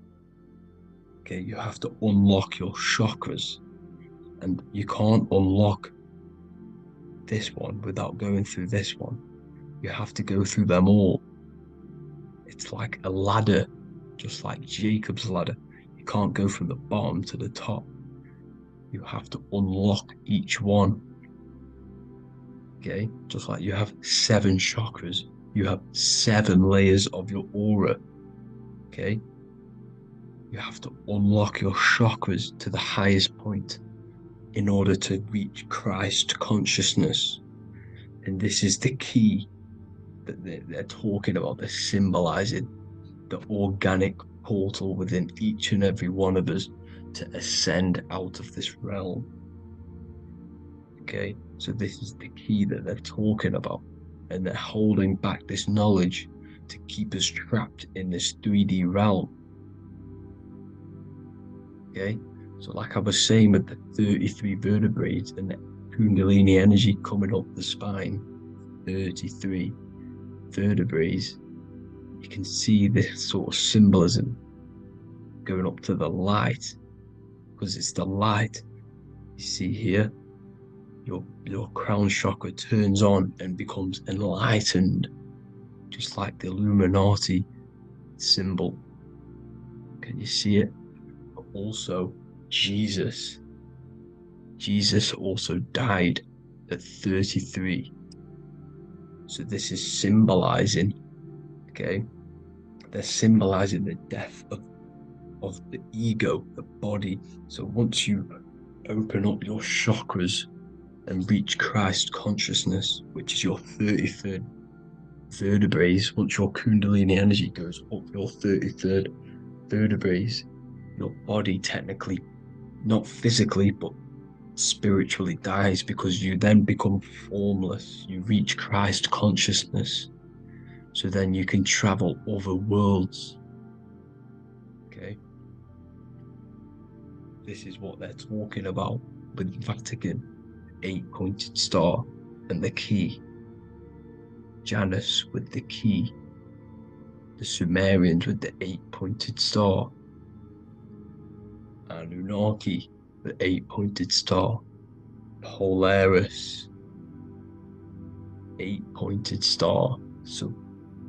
Okay, you have to unlock your chakras, and you can't unlock this one without going through this one. You have to go through them all. It's like a ladder, just like Jacob's ladder. You can't go from the bottom to the top. You have to unlock each one. Okay, just like you have 7 chakras, you have 7 layers of your aura. Okay, you have to unlock your chakras to the highest point in order to reach Christ consciousness. And this is the key that they're talking about. They're symbolizing the organic portal within each and every one of us to ascend out of this realm. Okay, so this is the key that they're talking about, and they're holding back this knowledge to keep us trapped in this 3D realm. Okay, so like I was saying with the 33 vertebrae and the Kundalini energy coming up the spine, 33 vertebrae, you can see this sort of symbolism going up to the light, because it's the light. You see here, your crown chakra turns on and becomes enlightened, just like the Illuminati symbol. Can you see it? But also Jesus also died at 33. So this is symbolizing, okay, they're symbolizing the death of the ego, the body. So once you open up your chakras and reach Christ consciousness, which is your 33rd vertebrae, once your Kundalini energy goes up your 33rd vertebrae, your body technically, not physically, but spiritually dies, because you then become formless. You reach Christ consciousness. So then you can travel other worlds. Okay. This is what they're talking about with Vatican, 8-pointed star, and the key. Janus with the key. The Sumerians with the 8-pointed star. Anunnaki, the 8-pointed star. Polaris, 8-pointed star. So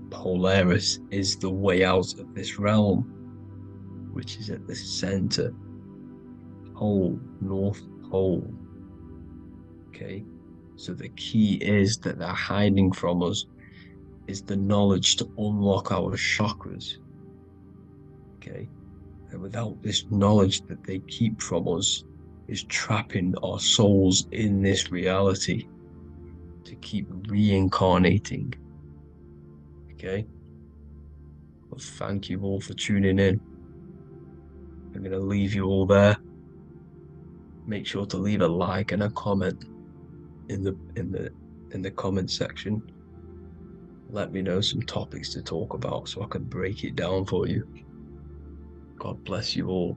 Polaris is the way out of this realm, which is at the center pole, North Pole. Okay, so the key is that they're hiding from us is the knowledge to unlock our chakras. Okay, and without this knowledge that they keep from us is trapping our souls in this reality to keep reincarnating. Okay, well, thank you all for tuning in. I'm going to leave you all there. Make sure to leave a like and a comment in the comment section. Let me know some topics to talk about so I can break it down for you. God bless you all.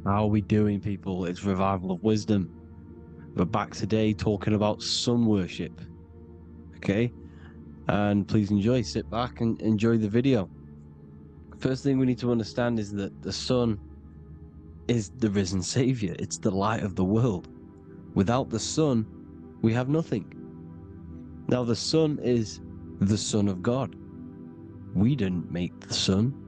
How are we doing, people? It's Revival of Wisdom. We're back today talking about sun worship. Okay? And please enjoy. Sit back and enjoy the video. First thing we need to understand is that the sun is the risen savior. It's the light of the world. Without the sun, we have nothing. Now, the sun is the Son of God. We didn't make the sun.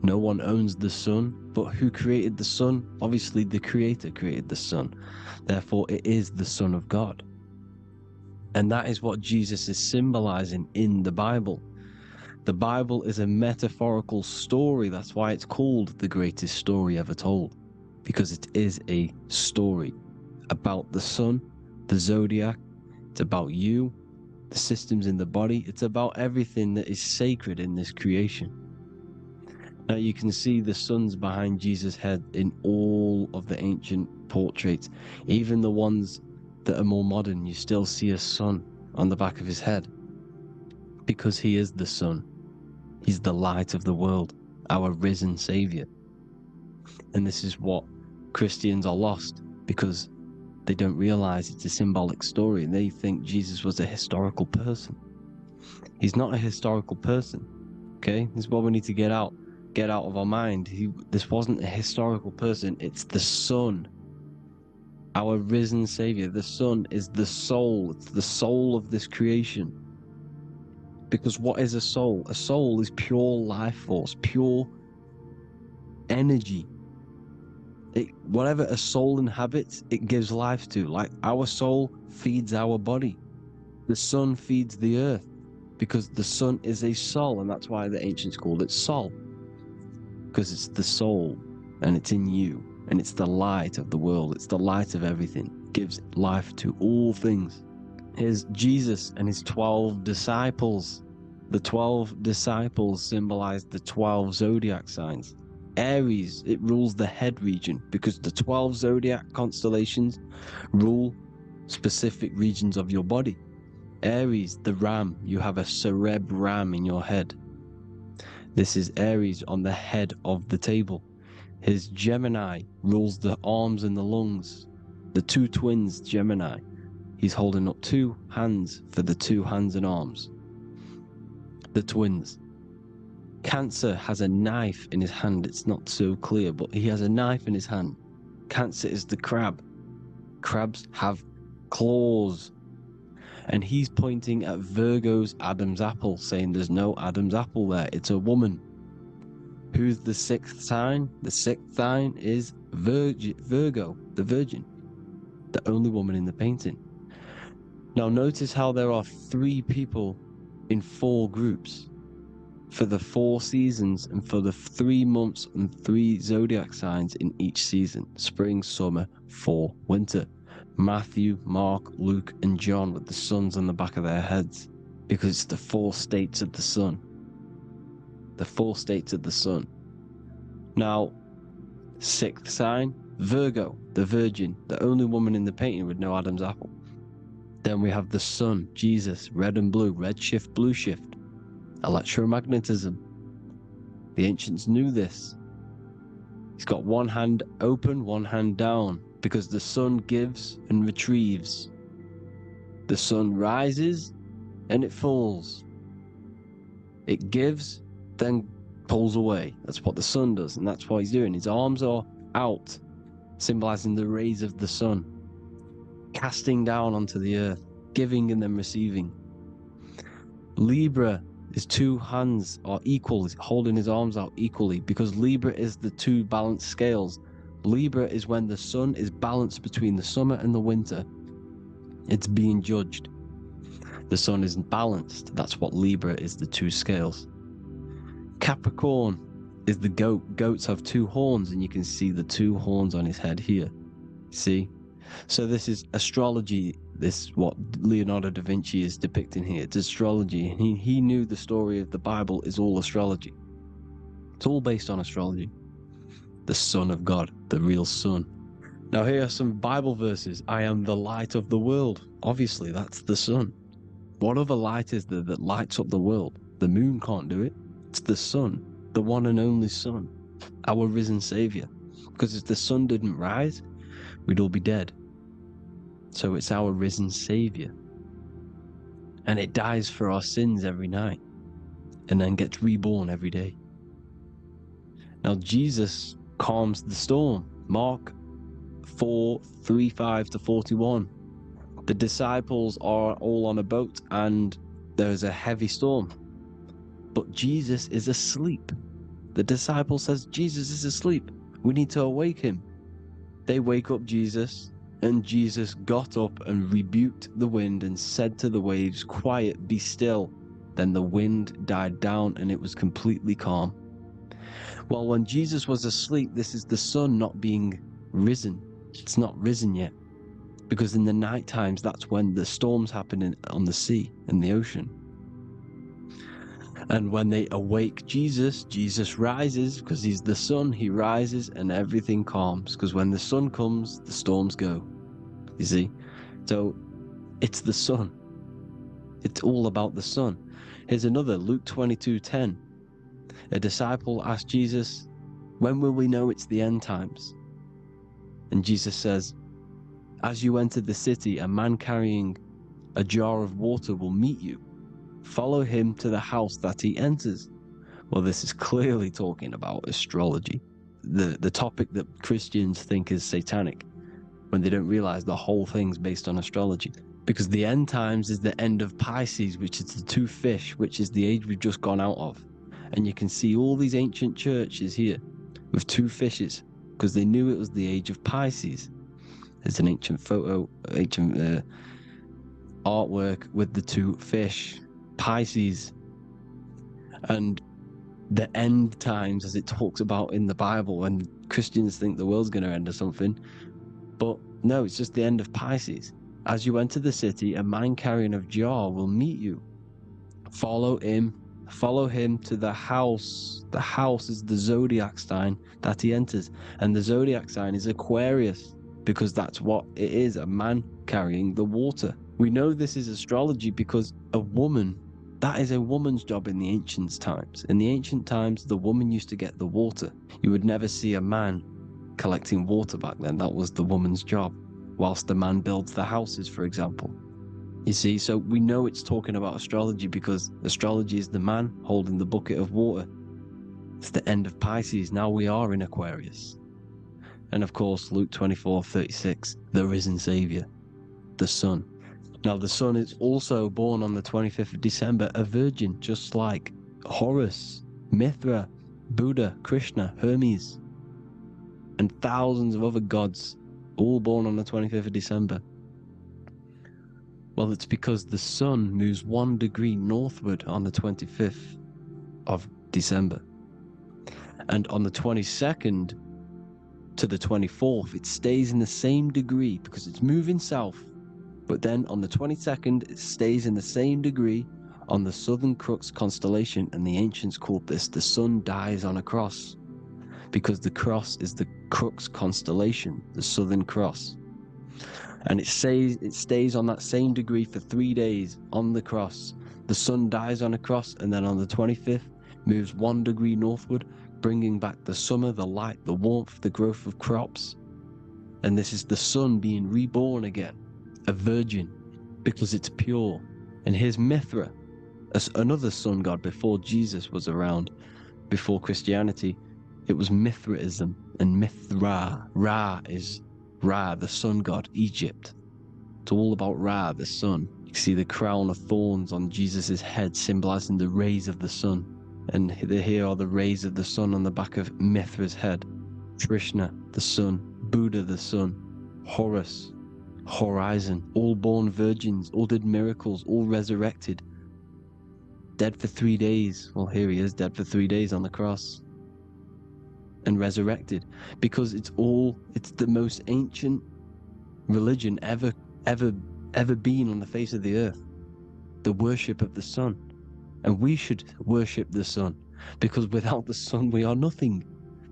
No one owns the sun, but who created the sun? Obviously, the Creator created the sun. Therefore, it is the Son of God. And that is what Jesus is symbolizing in the Bible. The Bible is a metaphorical story. That's why it's called the greatest story ever told, because it is a story about the sun, the Zodiac. It's about you, the systems in the body. It's about everything that is sacred in this creation. Now you can see the suns behind Jesus' head in all of the ancient portraits. Even the ones that are more modern, you still see a sun on the back of his head. Because he is the sun. He's the light of the world, our risen savior. And this is what Christians are lost, because they don't realize it's a symbolic story and they think Jesus was a historical person. He's not a historical person. Okay? This is what we need to get out of our mind. This wasn't a historical person. It's the sun, our risen savior. The sun is the soul. It's the soul of this creation. Because what is a soul? A soul is pure life force, pure energy. Whatever a soul inhabits, it gives life to. Like our soul feeds our body. The sun feeds the earth, because the sun is a soul, and that's why the ancients called it Sol. Because it's the soul, and it's in you, and it's the light of the world. It's the light of everything. It gives life to all things. Here's Jesus and his 12 disciples. The 12 disciples symbolize the 12 zodiac signs. Aries, it rules the head region, because the 12 zodiac constellations rule specific regions of your body. Aries, the ram, you have a cerebrum in your head. This is Aries on the head of the table. His Gemini rules the arms and the lungs. The two twins, Gemini. He's holding up two hands for the two hands and arms. The twins. Cancer has a knife in his hand. It's not so clear, but he has a knife in his hand. Cancer is the crab. Crabs have claws. And he's pointing at Virgo's Adam's apple, saying there's no Adam's apple there. It's a woman. Who's the sixth sign? The sixth sign is Virgo, the Virgin, the only woman in the painting. Now notice how there are 3 people in 4 groups for the 4 seasons and for the 3 months and 3 zodiac signs in each season: spring, summer, fall, winter. Matthew, Mark, Luke, and John with the suns on the back of their heads, because it's the 4 states of the sun. The 4 states of the sun. Now, 6th sign, Virgo, the Virgin, the only woman in the painting with no Adam's apple. Then we have the sun, Jesus, red and blue, red shift, blue shift, electromagnetism. The ancients knew this. He's got one hand open, one hand down, because the sun gives and retrieves. The sun rises and it falls. It gives, then pulls away. That's what the sun does, and that's what he's doing. His arms are out, symbolizing the rays of the sun, casting down onto the earth, giving and then receiving. Libra, his two hands are equal, he's holding his arms out equally, because Libra is the two balanced scales. Libra is when the sun is balanced between the summer and the winter. It's being judged. The sun isn't balanced. That's what Libra is, the two scales. Capricorn is the goat. Goats have two horns, and you can see the two horns on his head here. See? So this is astrology. This what Leonardo da Vinci is depicting here. It's astrology. He knew the story of the Bible is all astrology. It's all based on astrology. The Son of God, the real sun. Now here are some Bible verses. I am the light of the world. Obviously, that's the sun. What other light is there that lights up the world? The moon can't do it. It's the sun, the one and only sun, our risen Savior. Because if the sun didn't rise, we'd all be dead. So it's our risen Savior. And it dies for our sins every night and then gets reborn every day. Now Jesus calms the storm. Mark 4:35-41. The disciples are all on a boat and there's a heavy storm. But Jesus is asleep. The disciple says, Jesus is asleep. We need to awake him. They wake up Jesus, and Jesus got up and rebuked the wind and said to the waves, quiet, be still. Then the wind died down and it was completely calm. Well, when Jesus was asleep, this is the sun not being risen. It's not risen yet. Because in the night times, that's when the storms happen on the sea, in the ocean. And when they awake Jesus, Jesus rises because he's the sun. He rises and everything calms. Because when the sun comes, the storms go. You see? So it's the sun. It's all about the sun. Here's another, Luke 22:10. A disciple asked Jesus, when will we know it's the end times? And Jesus says, as you enter the city, a man carrying a jar of water will meet you. Follow him to the house that he enters. Well, this is clearly talking about astrology, the topic that Christians think is satanic, when they don't realize the whole thing's based on astrology. Because the end times is the end of Pisces, which is the two fish, which is the age we've just gone out of. And you can see all these ancient churches here with two fishes, because they knew it was the age of Pisces. There's an ancient photo, ancient artwork with the two fish, Pisces. And the end times, as it talks about in the Bible, when Christians think the world's going to end or something. But no, it's just the end of Pisces. As you enter the city, a man carrying a jar will meet you. Follow him to the house. The house is the Zodiac sign that he enters. And the Zodiac sign is Aquarius, because that's what it is, a man carrying the water. We know this is astrology because a woman, that is a woman's job in the ancient times. In the ancient times, the woman used to get the water. You would never see a man collecting water back then. That was the woman's job, whilst the man builds the houses, for example. You see, so we know it's talking about astrology because astrology is the man holding the bucket of water. It's the end of Pisces. Now we are in Aquarius. And of course, Luke 24:36, the risen Savior, the Son. Now the Son is also born on the 25th of December, a virgin, just like Horus, Mithra, Buddha, Krishna, Hermes, and thousands of other gods, all born on the 25th of December. Well, it's because the sun moves 1 degree northward on the 25th of December. And on the 22nd to the 24th, it stays in the same degree because it's moving south. But then on the 22nd, it stays in the same degree on the Southern Crux constellation. And the ancients called this the sun dies on a cross, because the cross is the Crux constellation, the Southern Cross. And it stays on that same degree for 3 days on the cross. The sun dies on a cross, and then on the 25th moves 1 degree northward, bringing back the summer, the light, the warmth, the growth of crops. And this is the sun being reborn again, a virgin, because it's pure. And here's Mithra, another sun god before Jesus was around, before Christianity. It was Mithraism and Mithra. Ra is Ra, the sun god, Egypt. It's all about Ra, the sun. You see the crown of thorns on Jesus' head, symbolizing the rays of the sun. And here are the rays of the sun on the back of Mithra's head. Krishna, the sun. Buddha, the sun. Horus, horizon. All born virgins, all did miracles, all resurrected. Dead for 3 days. Well, here he is, dead for 3 days on the cross. And resurrected. Because it's the most ancient religion ever been on the face of the earth. The worship of the sun. And we should worship the sun, because without the sun we are nothing.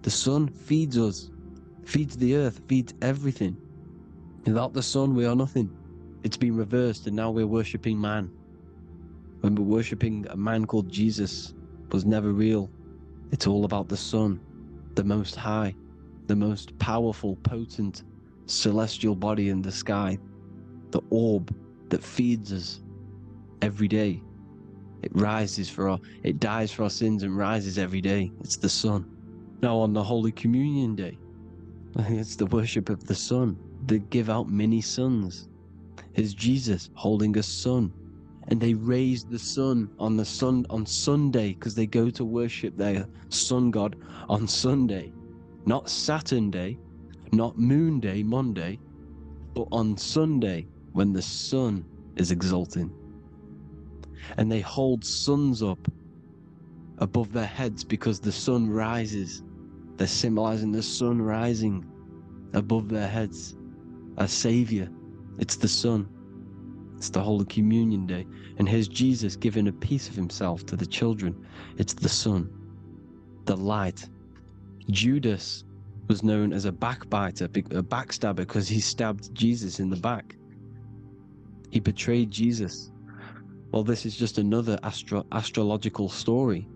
The sun feeds us, feeds the earth, feeds everything. Without the sun we are nothing. It's been reversed, and now we're worshipping man. When we're worshipping a man called Jesus, was never real. It's all about the sun, the most high, the most powerful, potent, celestial body in the sky, the orb that feeds us every day. It dies for our sins and rises every day. It's the sun. Now on the Holy Communion Day, it's the worship of the sun. They give out mini suns. Here's Jesus holding a sun. And they raise the sun on Sunday, because they go to worship their sun god on Sunday. Not Saturn Day, not Moon Day, Monday, but on Sunday when the sun is exalting. And they hold suns up above their heads because the sun rises. They're symbolizing the sun rising above their heads as savior. It's the sun. It's the Holy Communion Day. And here's Jesus giving a piece of himself to the children. It's the sun, the light. Judas was known as a backbiter, a backstabber, because he stabbed Jesus in the back. He betrayed Jesus. Well, this is just another astrological story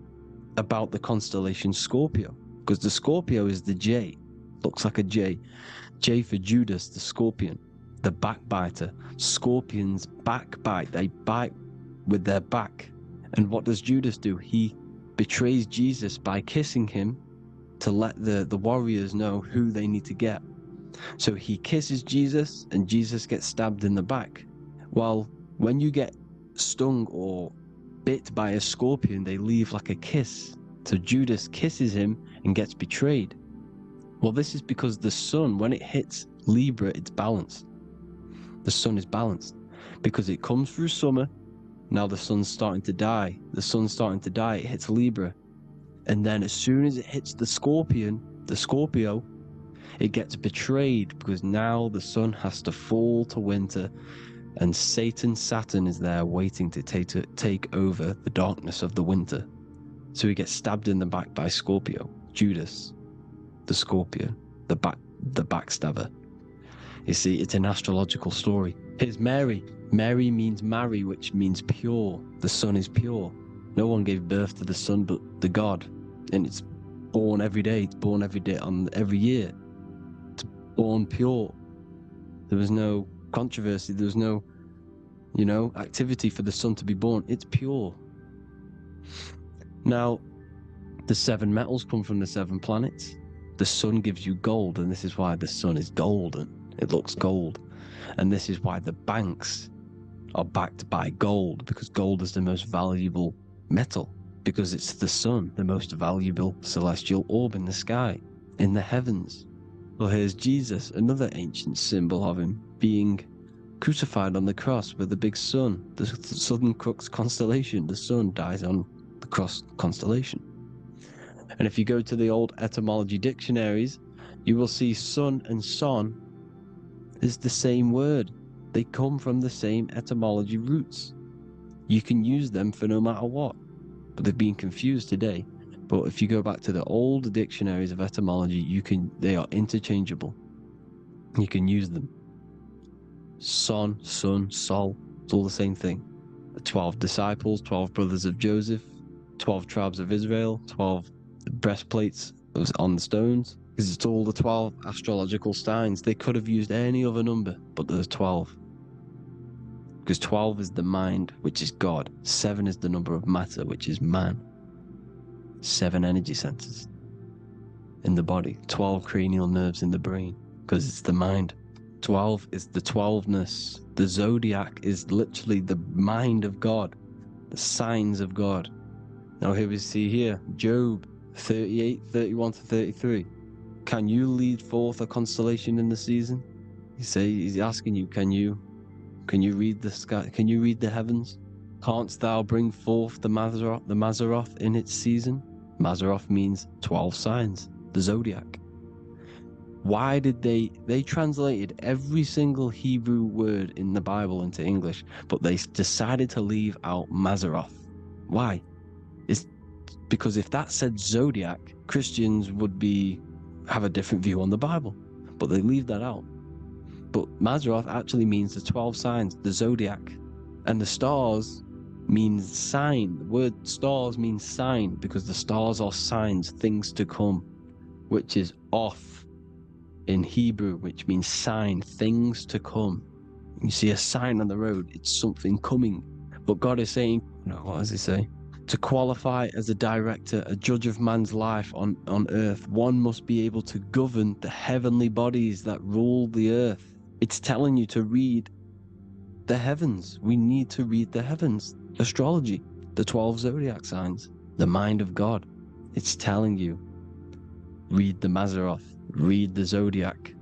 about the constellation Scorpio, because the Scorpio is the J, looks like a J. J for Judas, the scorpion, the backbiter. Scorpions backbite, they bite with their back. And what does Judas do? He betrays Jesus by kissing him to let the warriors know who they need to get. So he kisses Jesus, and Jesus gets stabbed in the back. Well, when you get stung or bit by a scorpion, they leave like a kiss. So Judas kisses him and gets betrayed. Well, this is because the sun, when it hits Libra, it's balanced. The sun is balanced because it comes through summer. Now the sun's starting to die. The sun's starting to die. It hits Libra. And then as soon as it hits the Scorpio, it gets betrayed, because now the sun has to fall to winter. And Saturn is there waiting to take over the darkness of the winter. So he gets stabbed in the back by Scorpio. Judas, the scorpion, the backstabber. You see, it's an astrological story. Here's Mary. Mary means marry, which means pure. The sun is pure. No one gave birth to the sun but the God. And it's born every day. It's born every day on every year. It's born pure. There was no controversy. There was no, activity for the sun to be born. It's pure. Now, the 7 metals come from the 7 planets. The sun gives you gold, and this is why the sun is golden. It looks gold. And this is why the banks are backed by gold, because gold is the most valuable metal, because it's the sun, the most valuable celestial orb in the sky, in the heavens. Well, here's Jesus, another ancient symbol of him being crucified on the cross with the big sun, the southern crux constellation. The sun dies on the cross constellation. And if you go to the old etymology dictionaries, you will see sun and son is the same word. They come from the same etymology roots. You can use them for no matter what, but they've been confused today. But if you go back to the old dictionaries of etymology, they are interchangeable. You can use them. Son, sun, sol, it's all the same thing. The 12 disciples, 12 brothers of Joseph, 12 tribes of Israel, 12 breastplates on the stones, because it's all the 12 astrological signs. They could have used any other number, but there's 12. Because 12 is the mind, which is God. 7 is the number of matter, which is man. 7 energy centers in the body. 12 cranial nerves in the brain, because it's the mind. 12 is the 12ness. The Zodiac is literally the mind of God, the signs of God. Now here we see here, Job 38, 31 to 33. Can you lead forth a constellation in the season? He's asking you, can you read the sky? Can you read the heavens? Canst thou bring forth the Mazzaroth in its season? Mazzaroth means 12 signs, the Zodiac. Why did they translated every single Hebrew word in the Bible into English, but they decided to leave out Mazzaroth. Why? It's because if that said Zodiac, Christians would have a different view on the Bible, but they leave that out. But Mazzaroth actually means the 12 signs, the Zodiac. And the stars means sign. The word stars means sign because the stars are signs, things to come, which is off in Hebrew, which means sign, things to come. You see a sign on the road, it's something coming. But God is saying, what does he say? To qualify as a director, a judge of man's life on earth, one must be able to govern the heavenly bodies that rule the earth. It's telling you to read the heavens. We need to read the heavens. Astrology, the 12 zodiac signs, the mind of God. It's telling you, read the Mazzaroth, read the Zodiac,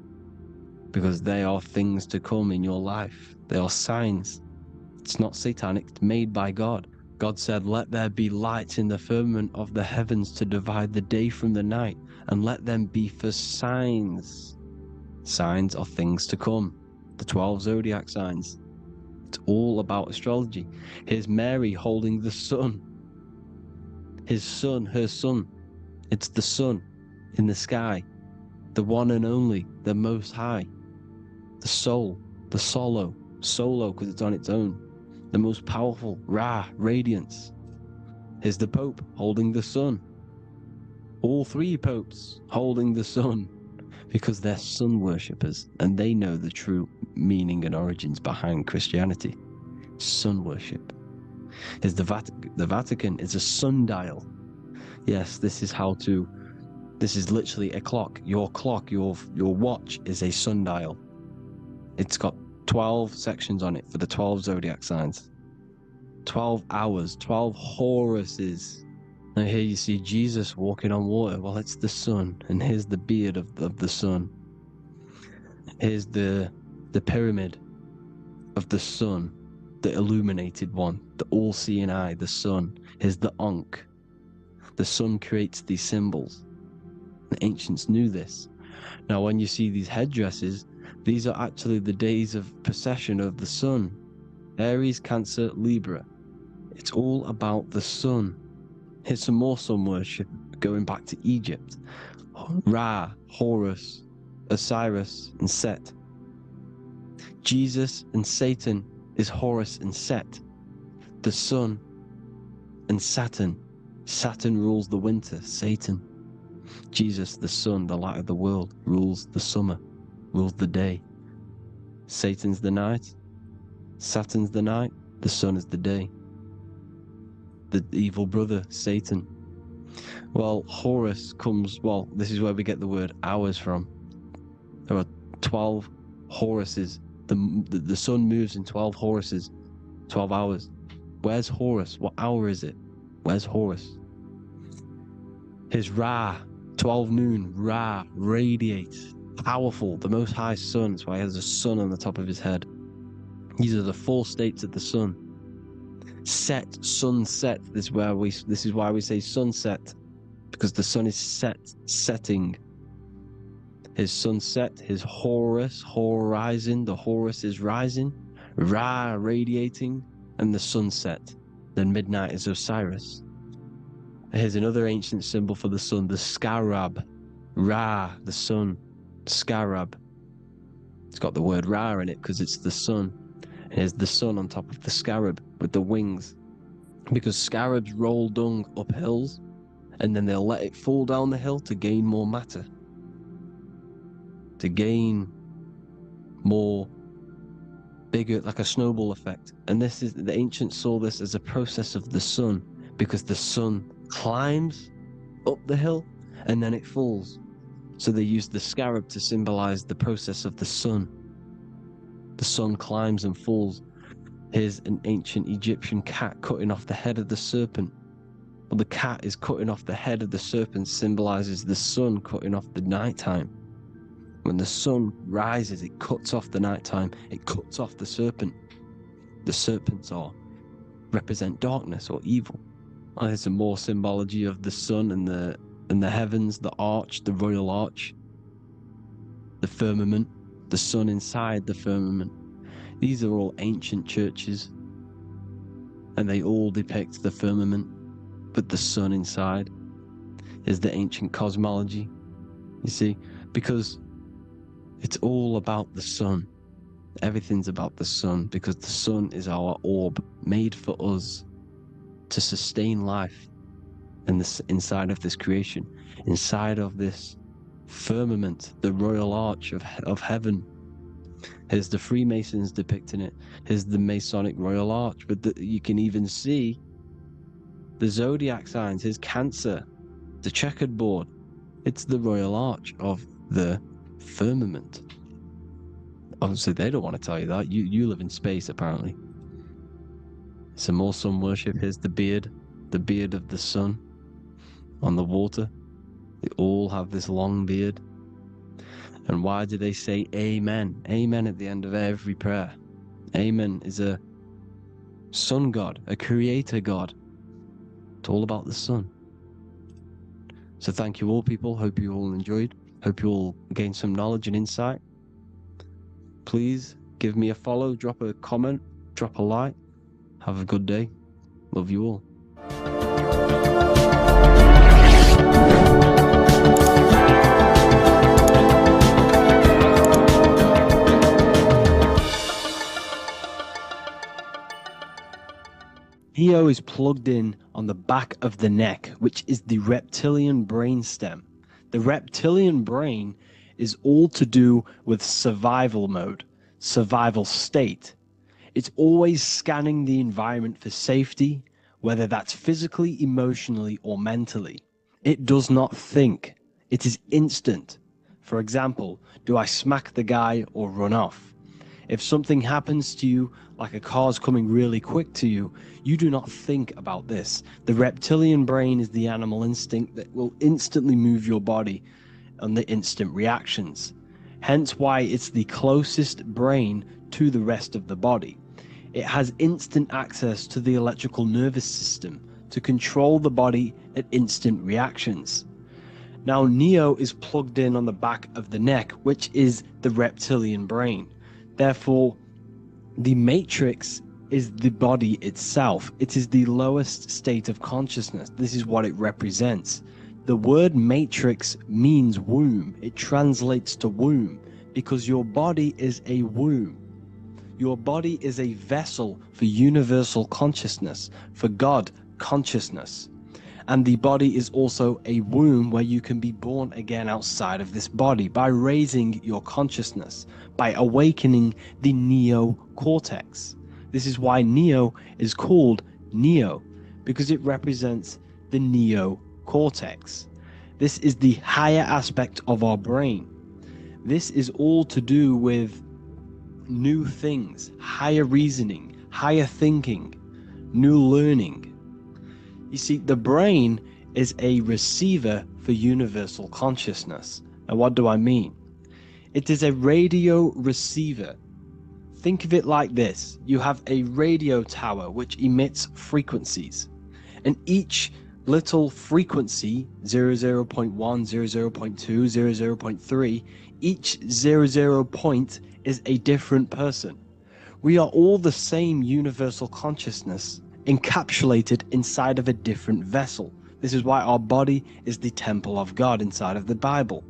because they are things to come in your life. They are signs. It's not satanic, it's made by God. God said, let there be lights in the firmament of the heavens to divide the day from the night, and let them be for signs. Signs are things to come. The 12 zodiac signs. It's all about astrology. Here's Mary holding the sun. His son, her son. It's the sun in the sky. The one and only, the most high. The soul, the solo because it's on its own. The most powerful, Ra, radiance. Here's the Pope holding the sun. All 3 popes holding the sun because they're sun worshippers and they know the true meaning and origins behind Christianity. Sun worship. Here's the Vatican is a sundial. Yes, this is literally a clock. Your clock, your watch is a sundial. It's got 12 sections on it for the 12 zodiac signs. 12 hours, 12 Horuses. Now here you see Jesus walking on water. Well, it's the sun, and here's the beard of the sun. Here's the pyramid of the sun, the illuminated one, the all-seeing eye, the sun. Here's the Ankh. The sun creates these symbols. The ancients knew this. Now when you see these headdresses, these are actually the days of precession of the sun. Aries, Cancer, Libra. It's all about the sun. Here's some more sun worship going back to Egypt. Ra, Horus, Osiris, and Set. Jesus and Satan is Horus and Set. The sun and Saturn. Saturn rules the winter, Satan. Jesus, the sun, the light of the world, rules the summer, rules the day. Satan's the night, Saturn's the night, the sun is the day. The evil brother, Satan. Well, Horus comes, this is where we get the word hours from. There are 12 Horuses. The sun moves in 12 Horuses, 12 hours. Where's Horus? What hour is it? Where's Horus? His Ra, 12 noon, Ra, radiates, powerful, the most high sun. That's why he has a sun on the top of his head. These are the 4 states of the sun. Set, sunset. This is why we say sunset, because the sun is setting. His sunset, his Horus, horizon. The Horus is rising, Ra radiating, and the sunset. Then midnight is Osiris. Here's another ancient symbol for the sun, the scarab. Ra, the sun, scarab. It's got the word Ra in it because it's the sun. And here's the sun on top of the scarab with the wings. Because scarabs roll dung up hills, and then they'll let it fall down the hill to gain more matter. To gain more bigger, like a snowball effect. And this is, the ancients saw this as a process of the sun, because the sun climbs up the hill and then it falls. So they used the scarab to symbolize the process of the sun. The sun climbs and falls. Here's an ancient Egyptian cat cutting off the head of the serpent. Well, the cat is cutting off the head of the serpent, symbolizes the sun cutting off the nighttime. When the sun rises, it cuts off the nighttime. It cuts off the serpent. The serpents represent darkness or evil. And there's some more symbology of the sun and the heavens, the arch, the royal arch, the firmament, the sun inside the firmament. These are all ancient churches, and they all depict the firmament, but the sun inside is the ancient cosmology. You see, because it's all about the sun. Everything's about the sun, because the sun is our orb, made for us to sustain life in this, inside of this creation, inside of this firmament, the royal arch of heaven. Here's the Freemasons depicting it. Here's the Masonic royal arch, but you can even see the Zodiac signs. Here's Cancer, the checkered board. It's the royal arch of the firmament. Obviously, they don't want to tell you that. You live in space, apparently. Some more sun worship. Here's the beard of the sun on the water. They all have this long beard. And why do they say amen? Amen at the end of every prayer. Amen is a sun god, a creator god. It's all about the sun. So thank you all, people. Hope you all enjoyed. Hope you all gained some knowledge and insight. Please give me a follow, drop a comment, drop a like. Have a good day. Love you all. Neo is plugged in on the back of the neck, which is the reptilian brainstem. The reptilian brain is all to do with survival mode, survival state. It's always scanning the environment for safety, whether that's physically, emotionally, or mentally. It does not think. It is instant. For example, do I smack the guy or run off? If something happens to you, like a car's coming really quick to you, you do not think about this. The reptilian brain is the animal instinct that will instantly move your body on the instant reactions. Hence why it's the closest brain to the rest of the body. It has instant access to the electrical nervous system to control the body at instant reactions. Now, Neo is plugged in on the back of the neck, which is the reptilian brain. Therefore, the matrix is the body itself. It is the lowest state of consciousness. This is what it represents. The word matrix means womb. It translates to womb because your body is a womb. Your body is a vessel for universal consciousness, for God consciousness. And the body is also a womb where you can be born again outside of this body by raising your consciousness, by awakening the neocortex. This is why Neo is called Neo, because it represents the neocortex. This is the higher aspect of our brain. This is all to do with new things, higher reasoning, higher thinking, new learning. You see, the brain is a receiver for universal consciousness. And what do I mean? It is a radio receiver. Think of it like this. You have a radio tower which emits frequencies. And each little frequency, 00.1, 00.2, 00.3, each 00 point is a different person. We are all the same universal consciousness, encapsulated inside of a different vessel. This is why our body is the temple of God inside of the Bible.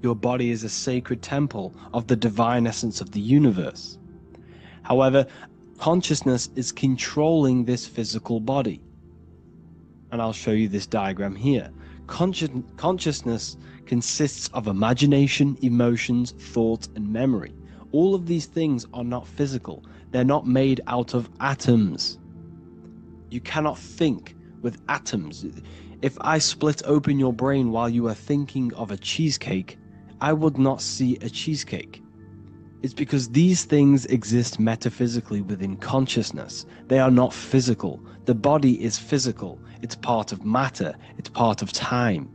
Your body is a sacred temple of the divine essence of the universe. However, consciousness is controlling this physical body. And I'll show you this diagram here. Consciousness consists of imagination, emotions, thought, and memory. All of these things are not physical. They're not made out of atoms. You cannot think with atoms. If I split open your brain while you are thinking of a cheesecake, I would not see a cheesecake. It's because these things exist metaphysically within consciousness. They are not physical. The body is physical. It's part of matter. It's part of time.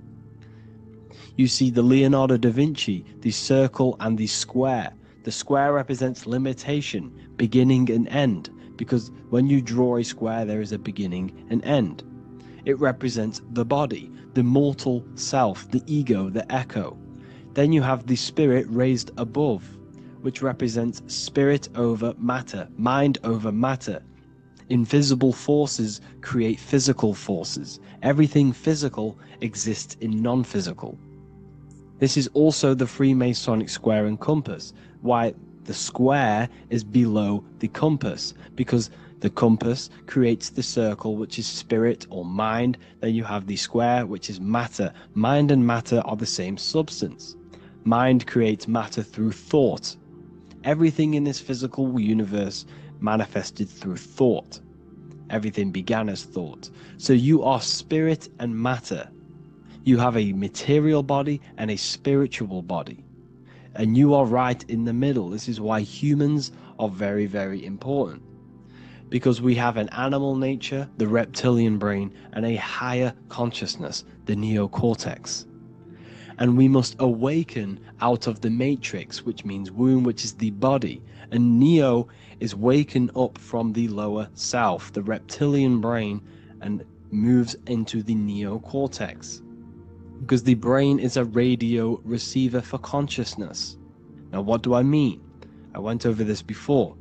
You see the Leonardo da Vinci, the circle and the square. The square represents limitation, beginning and end, because when you draw a square, there is a beginning and end. It represents the body, the mortal self, the ego, the echo. Then you have the spirit raised above, which represents spirit over matter, mind over matter. Invisible forces create physical forces. Everything physical exists in non-physical. This is also the Freemasonic square and compass, why the square is below the compass, because the compass creates the circle, which is spirit or mind. Then you have the square, which is matter. Mind and matter are the same substance. Mind creates matter through thought. Everything in this physical universe manifested through thought. Everything began as thought. So you are spirit and matter. You have a material body and a spiritual body. And you are right in the middle. This is why humans are very, very important. Because we have an animal nature, the reptilian brain, and a higher consciousness, the neocortex. And we must awaken out of the matrix, which means womb, which is the body. And neo is waken up from the lower self, the reptilian brain, and moves into the neocortex. Because the brain is a radio receiver for consciousness. Now, what do I mean? I went over this before.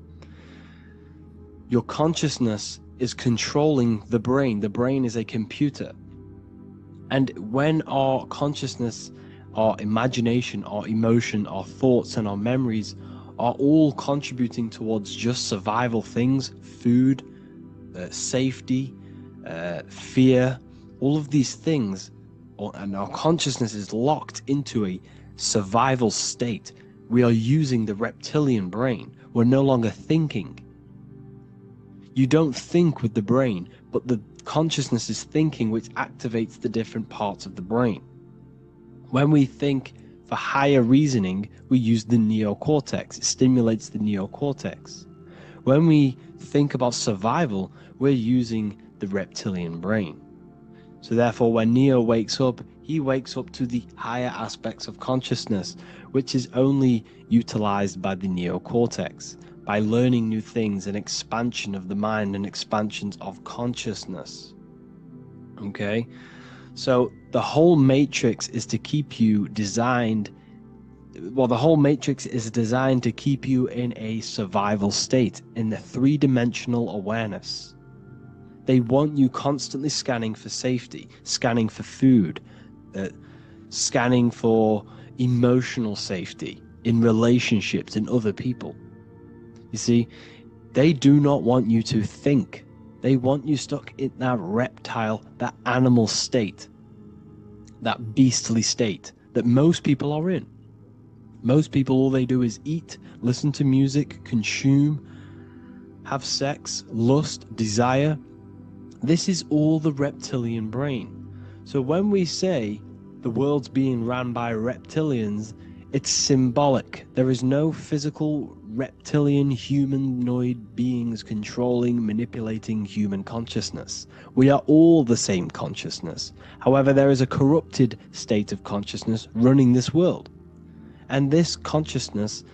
Your consciousness is controlling the brain. The brain is a computer. And when our consciousness, our imagination, our emotion, our thoughts, and our memories are all contributing towards just survival things, food, safety, fear, all of these things, and our consciousness is locked into a survival state, we are using the reptilian brain. We're no longer thinking. You don't think with the brain, but the consciousness is thinking, which activates the different parts of the brain. When we think for higher reasoning, we use the neocortex. It stimulates the neocortex. When we think about survival, we're using the reptilian brain. So therefore, when Neo wakes up, he wakes up to the higher aspects of consciousness, which is only utilized by the neocortex, by learning new things and expansion of the mind and expansions of consciousness. Okay? So the whole matrix is to keep you designed, well, the whole matrix is designed to keep you in a survival state, in the three-dimensional awareness. They want you constantly scanning for safety, scanning for food, scanning for emotional safety in relationships and other people. You see, they do not want you to think. They want you stuck in that reptile, that animal state, that beastly state that most people are in. Most people, all they do is eat, listen to music, consume, have sex, lust, desire. This is all the reptilian brain. So when we say the world's being ran by reptilians, it's symbolic. There is no physical reptilian humanoid beings controlling, manipulating human consciousness. We are all the same consciousness. However, there is a corrupted state of consciousness running this world. And this consciousness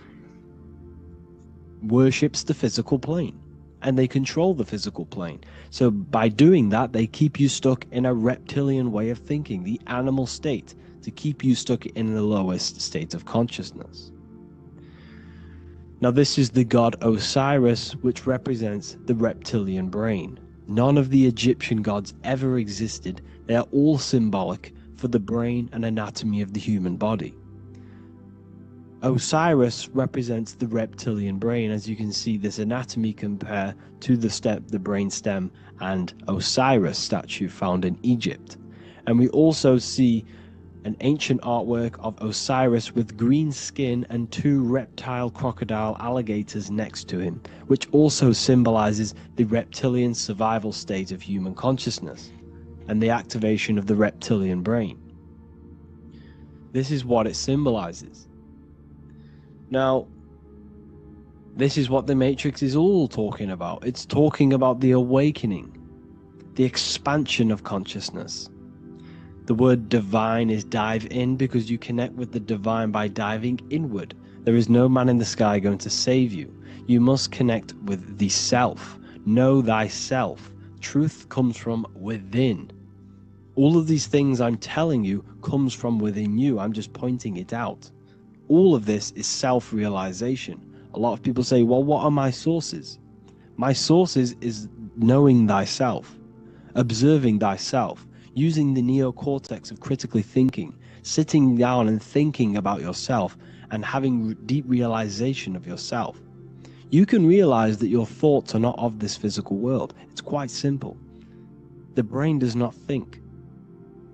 worships the physical plane, and they control the physical plane. So by doing that, they keep you stuck in a reptilian way of thinking, the animal state, to keep you stuck in the lowest state of consciousness. Now, this is the god Osiris, which represents the reptilian brain. None of the Egyptian gods ever existed. They are all symbolic for the brain and anatomy of the human body. Osiris represents the reptilian brain. As you can see, this anatomy compare to the brain stem and Osiris statue found in Egypt. And we also see an ancient artwork of Osiris with green skin and two reptile crocodile alligators next to him, which also symbolizes the reptilian survival state of human consciousness and the activation of the reptilian brain. This is what it symbolizes. Now, this is what the Matrix is all talking about. It's talking about the awakening, the expansion of consciousness. The word divine is dive in because you connect with the divine by diving inward. There is no man in the sky going to save you. You must connect with the self. Know thyself. Truth comes from within. All of these things I'm telling you comes from within you. I'm just pointing it out. All of this is self-realization. A lot of people say, well, what are my sources? My sources is knowing thyself, observing thyself, using the neocortex of critically thinking, sitting down and thinking about yourself and having deep realization of yourself. You can realize that your thoughts are not of this physical world. It's quite simple. The brain does not think.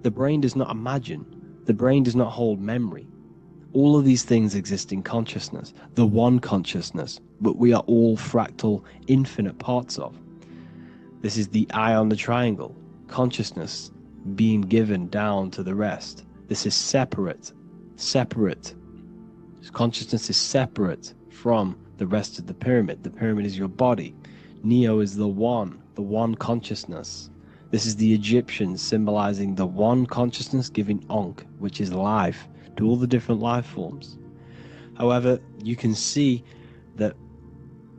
The brain does not imagine. The brain does not hold memory. All of these things exist in consciousness, the one consciousness, but we are all fractal, infinite parts of. This is the eye on the triangle, consciousness being given down to the rest. This is separate. Consciousness is separate from the rest of the pyramid. The pyramid is your body. Neo is the one consciousness. This is the Egyptians symbolizing the one consciousness giving Ankh, which is life, to all the different life forms. However, you can see that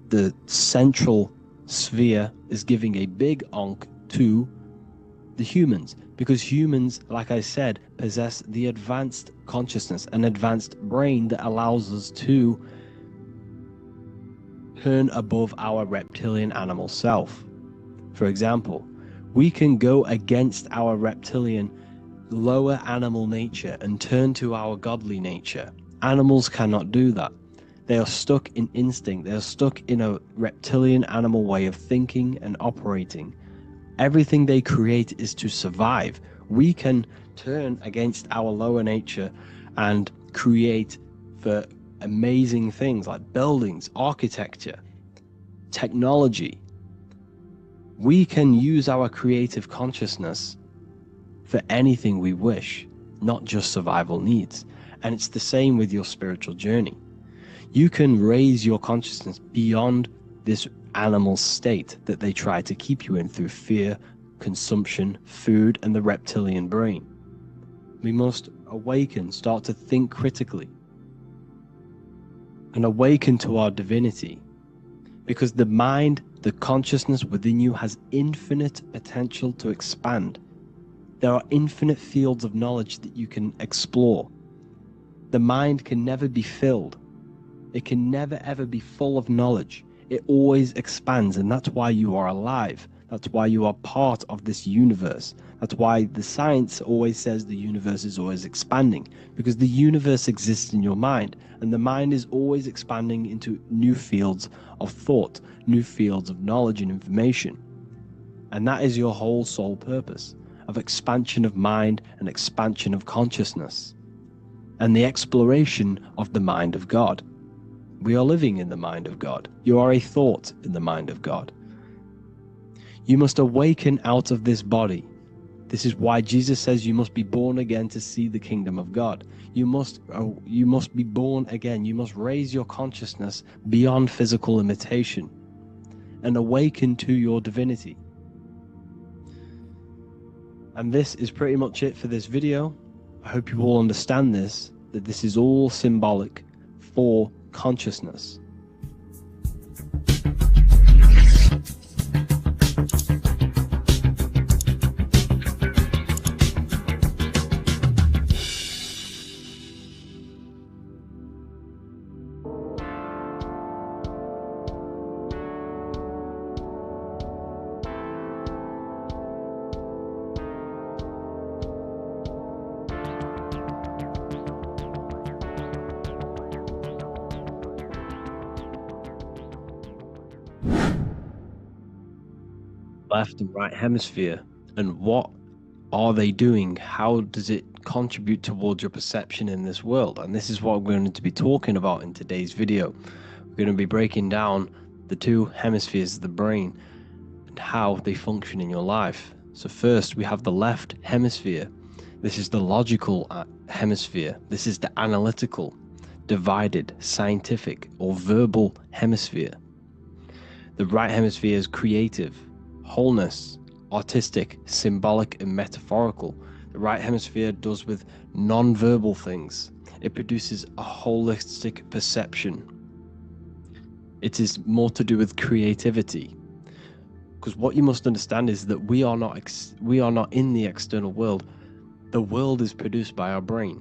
the central sphere is giving a big Ankh to the humans, because humans, like I said, possess the advanced consciousness, an advanced brain that allows us to turn above our reptilian animal self. For example, we can go against our reptilian lower animal nature and turn to our godly nature. Animals cannot do that. They are stuck in instinct. They are stuck in a reptilian animal way of thinking and operating. Everything they create is to survive. We can turn against our lower nature and create for amazing things like buildings, architecture, technology. We can use our creative consciousness for anything we wish, not just survival needs. And it's the same with your spiritual journey. You can raise your consciousness beyond this animal state that they try to keep you in through fear, consumption, food, and the reptilian brain. We must awaken, start to think critically, and awaken to our divinity, because the mind, the consciousness within you has infinite potential to expand. There are infinite fields of knowledge that you can explore. The mind can never be filled. It can never ever be full of knowledge. It always expands, and that's why you are alive. That's why you are part of this universe. That's why the science always says the universe is always expanding, because the universe exists in your mind, and the mind is always expanding into new fields of thought, new fields of knowledge and information. And that is your whole sole purpose, of expansion of mind and expansion of consciousness, and the exploration of the mind of God. We are living in the mind of God. You are a thought in the mind of God. You must awaken out of this body. This is why Jesus says you must be born again to see the kingdom of God. You must be born again. You must raise your consciousness beyond physical limitation and awaken to your divinity. And this is pretty much it for this video. I hope you all understand this, that this is all symbolic for consciousness. Left and right hemisphere, and what are they doing? How does it contribute towards your perception in this world. And this is what we're going to be talking about in today's video. We're going to be breaking down the two hemispheres of the brain and how they function in your life. So first, we have the left hemisphere. This is the logical hemisphere. This is the analytical, divided, scientific, or verbal hemisphere. The right hemisphere is creative, wholeness, artistic, symbolic, and metaphorical. The right hemisphere does with non-verbal things. It produces a holistic perception. It is more to do with creativity. Because what you must understand is that we are not in the external world. The world is produced by our brain.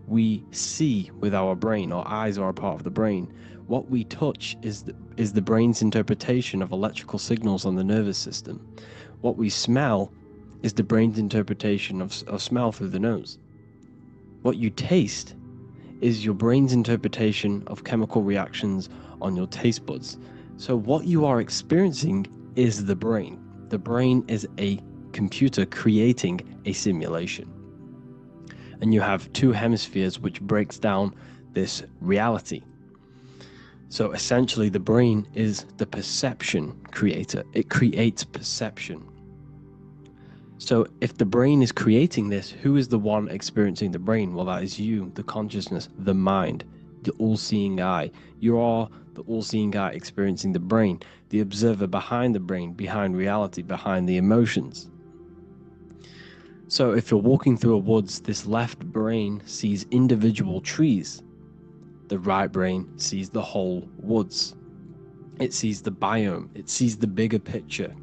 We see with our brain. Our eyes are a part of the brain. What we touch is the brain's interpretation of electrical signals on the nervous system. What we smell is the brain's interpretation of smell through the nose. What you taste is your brain's interpretation of chemical reactions on your taste buds. So what you are experiencing is the brain. The brain is a computer creating a simulation. And you have two hemispheres which breaks down this reality. So essentially the brain is the perception creator. It creates perception. So if the brain is creating this, who is the one experiencing the brain? Well, that is you, the consciousness, the mind, the all-seeing eye. You are the all-seeing eye experiencing the brain, the observer behind the brain, behind reality, behind the emotions. So if you're walking through a woods, this left brain sees individual trees. The right brain sees the whole woods. It sees the biome. It sees the bigger picture.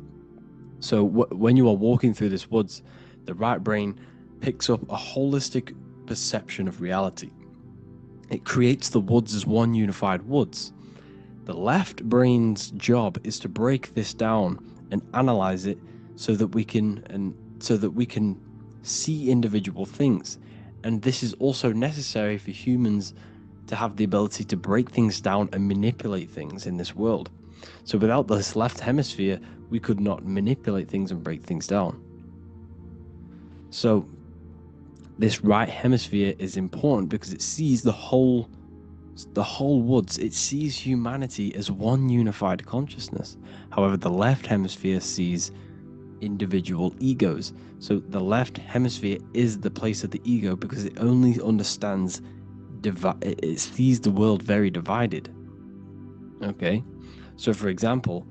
So when you are walking through this woods, the right brain picks up a holistic perception of reality. It creates the woods as one unified woods. The left brain's job is to break this down and analyze it so that we can see individual things. And this is also necessary for humans to have the ability to break things down and manipulate things in this world. So without this left hemisphere, we could not manipulate things and break things down. So this right hemisphere is important because it sees the whole woods. It sees humanity as one unified consciousness. However, the left hemisphere sees individual egos. So the left hemisphere is the place of the ego because it only understands it sees the world very divided. Okay, so for example,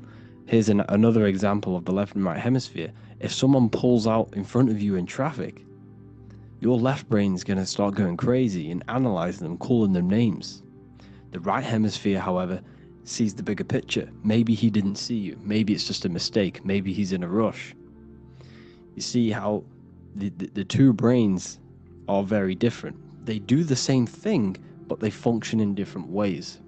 here's another example of the left and right hemisphere. If someone pulls out in front of you in traffic, your left brain is going to start going crazy and analyzing them, calling them names. The right hemisphere, however, sees the bigger picture. Maybe he didn't see you. Maybe it's just a mistake. Maybe he's in a rush. You see how the two brains are very different. They do the same thing, but they function in different ways.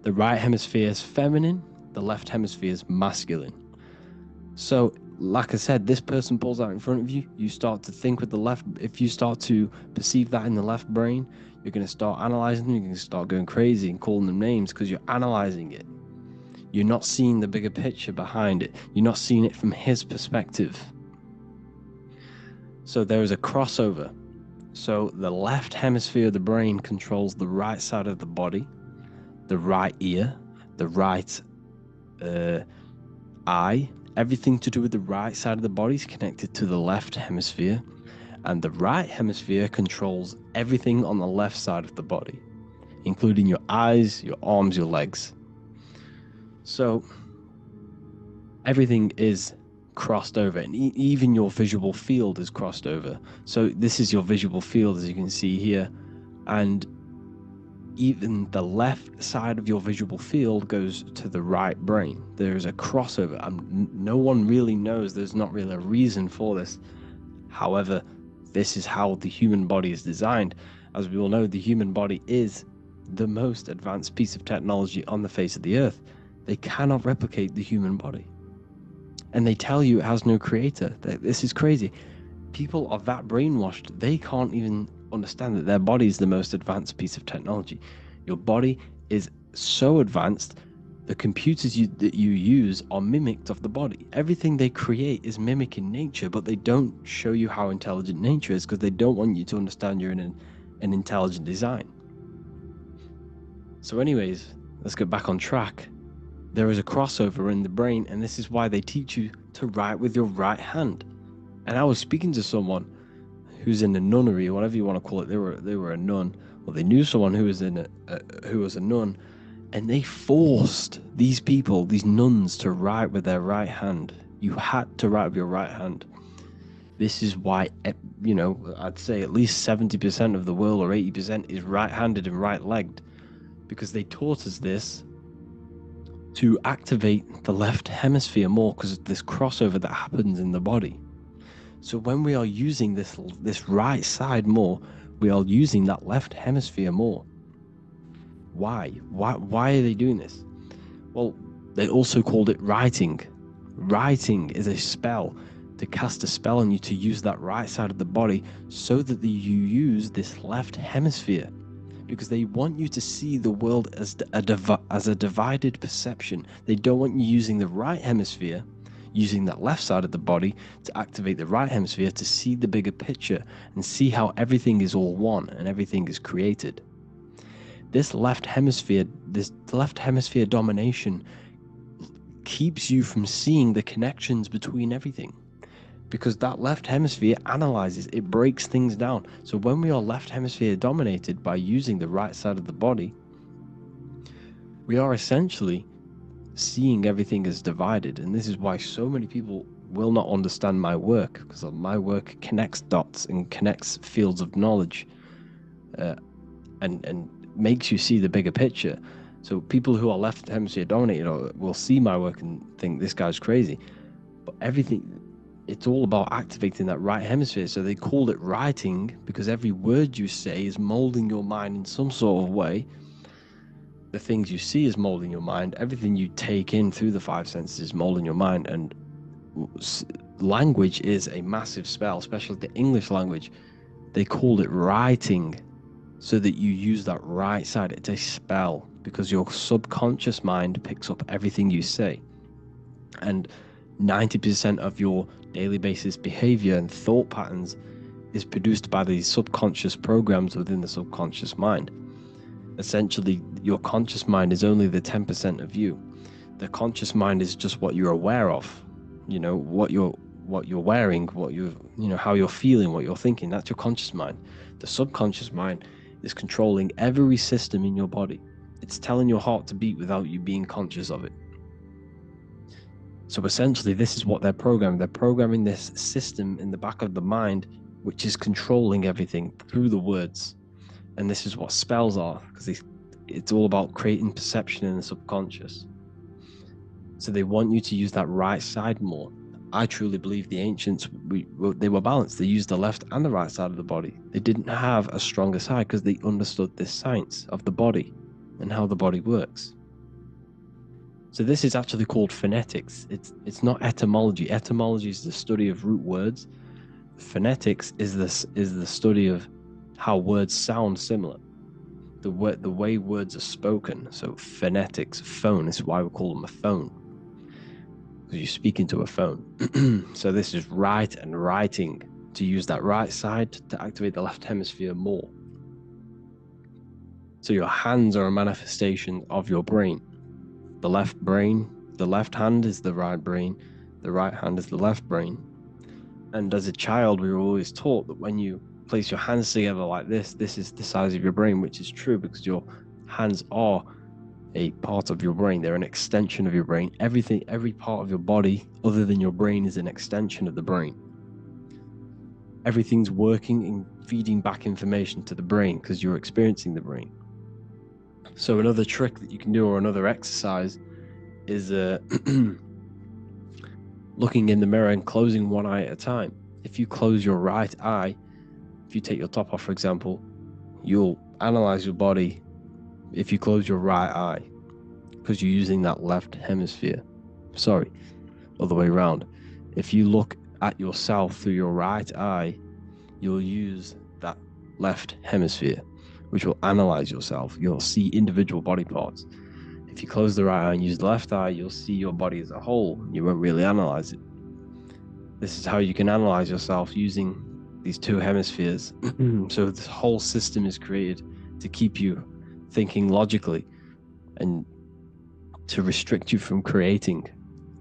The right hemisphere is feminine. The left hemisphere is masculine. So, like I said, this person pulls out in front of you. You start to think with the left. If you start to perceive that in the left brain, you're going to start analyzing them. You're going to start going crazy and calling them names because you're analyzing it. You're not seeing the bigger picture behind it. You're not seeing it from his perspective. So there is a crossover. So the left hemisphere of the brain controls the right side of the body, the right ear, the right eye. Everything to do with the right side of the body is connected to the left hemisphere, and the right hemisphere controls everything on the left side of the body, including your eyes, your arms, your legs. So everything is crossed over, and even your visual field is crossed over. So this is your visual field, as you can see here, and even the left side of your visual field goes to the right brain. There is a crossover. No one really knows. There's not really a reason for this. However, this is how the human body is designed. As we all know, the human body is the most advanced piece of technology on the face of the earth. They cannot replicate the human body. And they tell you it has no creator. This is crazy. People are that brainwashed, they can't even understand that their body is the most advanced piece of technology. Your body is so advanced The computers that you use are mimicked of the body. Everything they create is mimicking nature, but they don't show you how intelligent nature is because they don't want you to understand you're in an intelligent design. So anyways, let's get back on track. There is a crossover in the brain, and this is why they teach you to write with your right hand. And I was speaking to someone who's in a nunnery, or whatever you want to call it. They were a nun, or they knew someone who was a nun, and they forced these people, these nuns, to write with their right hand. You had to write with your right hand. This is why, I'd say at least 70% of the world, or 80%, is right-handed and right-legged, because they taught us this to activate the left hemisphere more, because of this crossover that happens in the body. So when we are using this right side more, we are using that left hemisphere more. Why are they doing this? Well, they also called it writing. Writing is a spell, to cast a spell on you, to use that right side of the body so that you use this left hemisphere, because they want you to see the world as a divided perception. They don't want you using the right hemisphere, using that left side of the body to activate the right hemisphere to see the bigger picture and see how everything is all one and everything is created. This left hemisphere domination keeps you from seeing the connections between everything, because that left hemisphere analyzes, it breaks things down. So when we are left hemisphere dominated by using the right side of the body, we are essentially seeing everything as divided. And this is why so many people will not understand my work, because my work connects dots and connects fields of knowledge, and makes you see the bigger picture. So people who are left hemisphere dominated will see my work and think this guy's crazy, but it's all about activating that right hemisphere. So they called it writing, because every word you say is molding your mind in some sort of way. The things you see is molding your mind. Everything you take in through the five senses is molding your mind. And language is a massive spell, especially the English language. They called it writing so that you use that right side. It's a spell, because your subconscious mind picks up everything you say. And 90% of your daily basis behavior and thought patterns is produced by these subconscious programs within the subconscious mind. Essentially, your conscious mind is only the 10% of you. The conscious mind is just what you're aware of, what you're wearing, how you're feeling, what you're thinking. That's your conscious mind. The subconscious mind is controlling every system in your body. It's telling your heart to beat without you being conscious of it. So essentially, this is what they're programming. They're programming this system in the back of the mind, which is controlling everything through the words. And this is what spells are, because it's all about creating perception in the subconscious. So they want you to use that right side more. I truly believe the ancients, they were balanced. They used the left and the right side of the body. They didn't have a stronger side because they understood this science of the body and how the body works. So this is actually called phonetics. It's not etymology. Etymology is the study of root words. Phonetics is the study of how words sound similar, the way words are spoken. So phonetics, phone, is why we call them a phone, because you speak into a phone. So this is write and writing, to use that right side to activate the left hemisphere more. So your hands are a manifestation of your brain. The left hand is the right brain, the right hand is the left brain. And as a child, we were always taught that when you place your hands together like this is the size of your brain, which is true, because your hands are a part of your brain. They're an extension of your brain. Every part of your body other than your brain is an extension of the brain. Everything's working and feeding back information to the brain because you're experiencing the brain. So another trick that you can do, or another exercise, is looking in the mirror and closing one eye at a time. If you close your right eye, if you take your top off, for example, you'll analyze your body if you close your right eye, because you're using that left hemisphere. Sorry, other way around. If you look at yourself through your right eye, you'll use that left hemisphere, which will analyze yourself. You'll see individual body parts. If you close the right eye and use the left eye, you'll see your body as a whole. You won't really analyze it. This is how you can analyze yourself using these two hemispheres. So this whole system is created to keep you thinking logically and to restrict you from creating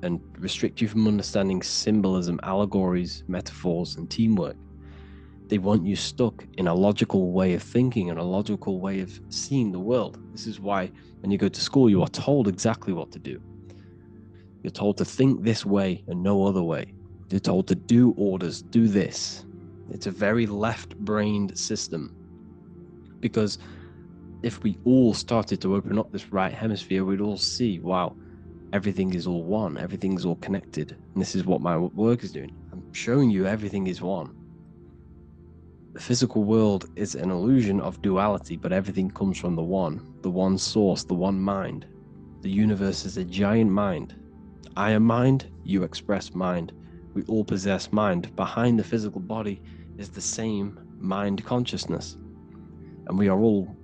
and restrict you from understanding symbolism, allegories, metaphors, and teamwork. They want you stuck in a logical way of thinking and a logical way of seeing the world. This is why when you go to school, you are told exactly what to do. You're told to think this way and no other way. You're told to do orders, do this. It's a very left-brained system. Because if we all started to open up this right hemisphere, we'd all see, wow, everything is all one, everything's all connected. And this is what my work is doing. I'm showing you everything is one. The physical world is an illusion of duality, but everything comes from the one source, the one mind. The universe is a giant mind. I am mind, you express mind. We all possess mind. Behind the physical body is the same mind consciousness. And we are all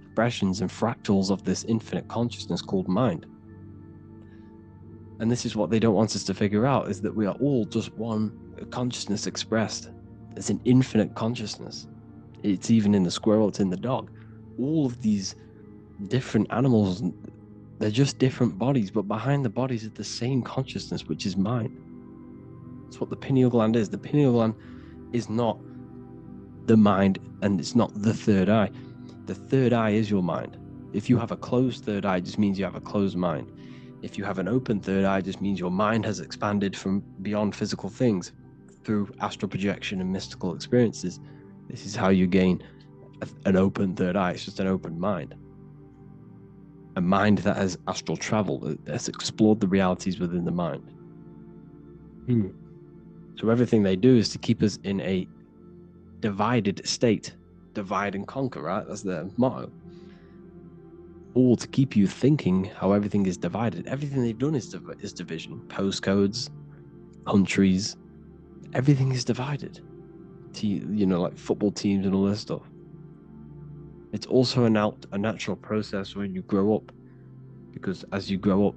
expressions and fractals of this infinite consciousness called mind. And this is what they don't want us to figure out, is that we are all just one consciousness expressed. It's an infinite consciousness. It's even in the squirrel, it's in the dog. All of these different animals, they're just different bodies, but behind the bodies is the same consciousness, which is mind. That's what the pineal gland is. The pineal gland is not the mind, and it's not the third eye. The third eye is your mind. If you have a closed third eye, it just means you have a closed mind. If you have an open third eye, it just means your mind has expanded from beyond physical things through astral projection and mystical experiences. This is how you gain an open third eye. It's just an open mind. A mind that has astral travel, that has explored the realities within the mind. So everything they do is to keep us in a divided state. Divide and conquer, right? That's their motto. All to keep you thinking how everything is divided. Everything they've done is division. Postcodes, countries, everything is divided. Like football teams and all this stuff. It's also a natural process when you grow up, because as you grow up,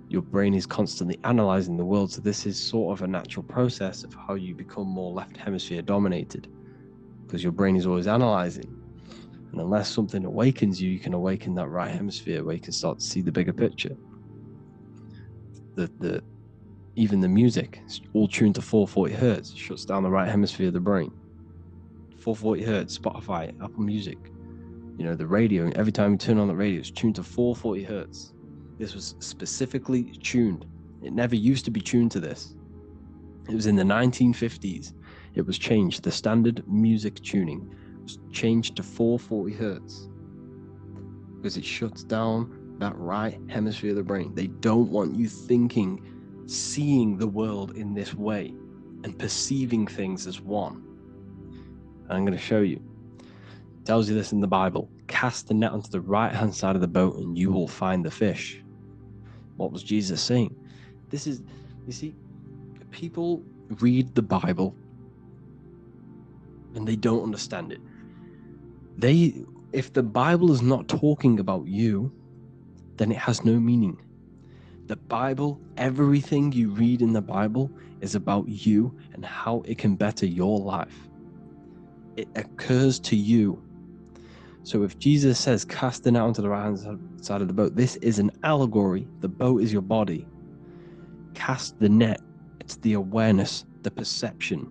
your brain is constantly analyzing the world. So this is sort of a natural process of how you become more left hemisphere dominated, because your brain is always analyzing. And unless something awakens you, you can awaken that right hemisphere where you can start to see the bigger picture. Even the music is all tuned to 440 hertz. It shuts down the right hemisphere of the brain. 440 hertz, Spotify, Apple Music, the radio. Every time you turn on the radio, it's tuned to 440 hertz. This was specifically tuned. It never used to be tuned to this. It was in the 1950s. It was changed. The standard music tuning was changed to 440 hertz because it shuts down that right hemisphere of the brain. They don't want you thinking, seeing the world in this way and perceiving things as one. And I'm going to show you. It tells you this in the Bible. Cast the net onto the right hand side of the boat and you will find the fish. What was Jesus saying? This is, you see, people read the Bible and they don't understand it. If the Bible is not talking about you, then it has no meaning. The Bible, everything you read in the Bible is about you and how it can better your life. It occurs to you. So if Jesus says, cast the net onto the right hand side of the boat, this is an allegory. The boat is your body. Cast the net, it's the awareness, the perception,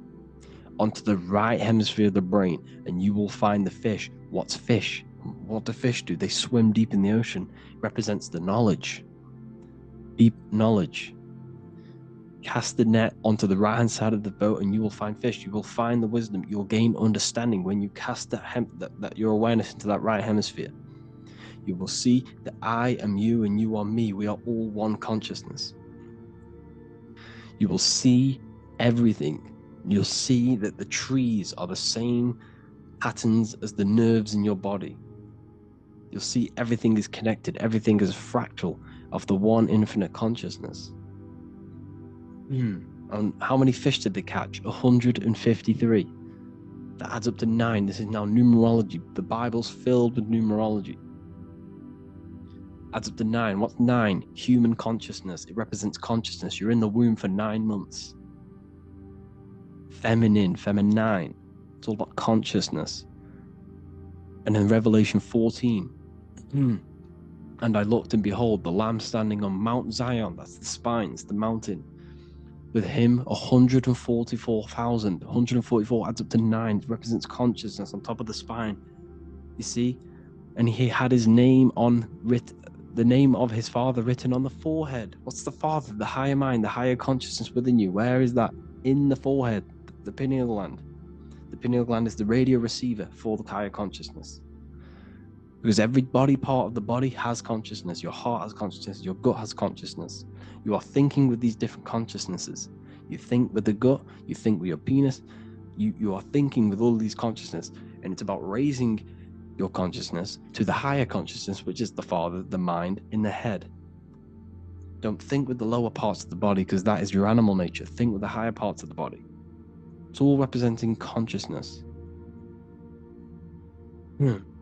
onto the right hemisphere of the brain, and you will find the fish. What's fish? What do fish do? They swim deep in the ocean. It represents the knowledge. Deep knowledge. Cast the net onto the right hand side of the boat and you will find fish. You will find the wisdom. You will gain understanding when you cast that your awareness into that right hemisphere. You will see that I am you and you are me. We are all one consciousness. You will see everything. You'll see that the trees are the same patterns as the nerves in your body. You'll see everything is connected. Everything is a fractal of the one infinite consciousness. And how many fish did they catch? 153. That adds up to 9. This is now numerology. The Bible's filled with numerology. adds up to 9. What's 9? Human consciousness. It represents consciousness. You're in the womb for 9 months. Feminine. It's all about consciousness. And then Revelation 14. And I looked, and behold, the Lamb standing on Mount Zion. That's the spine, it's the mountain. With him, 144,000. 144 adds up to 9. It represents consciousness on top of the spine. You see? And he had his name the name of his Father written on the forehead. What's the Father? The higher mind, the higher consciousness within you. Where is that? In the forehead, the pineal gland. The pineal gland is the radio receiver for the higher consciousness. Because every body part of the body has consciousness. Your heart has consciousness. Your gut has consciousness. You are thinking with these different consciousnesses. You think with the gut. You think with your penis. You are thinking with all these consciousness. And it's about raising your consciousness to the higher consciousness, which is the Father, the mind, in the head. Don't think with the lower parts of the body, because that is your animal nature. Think with the higher parts of the body. It's all representing consciousness.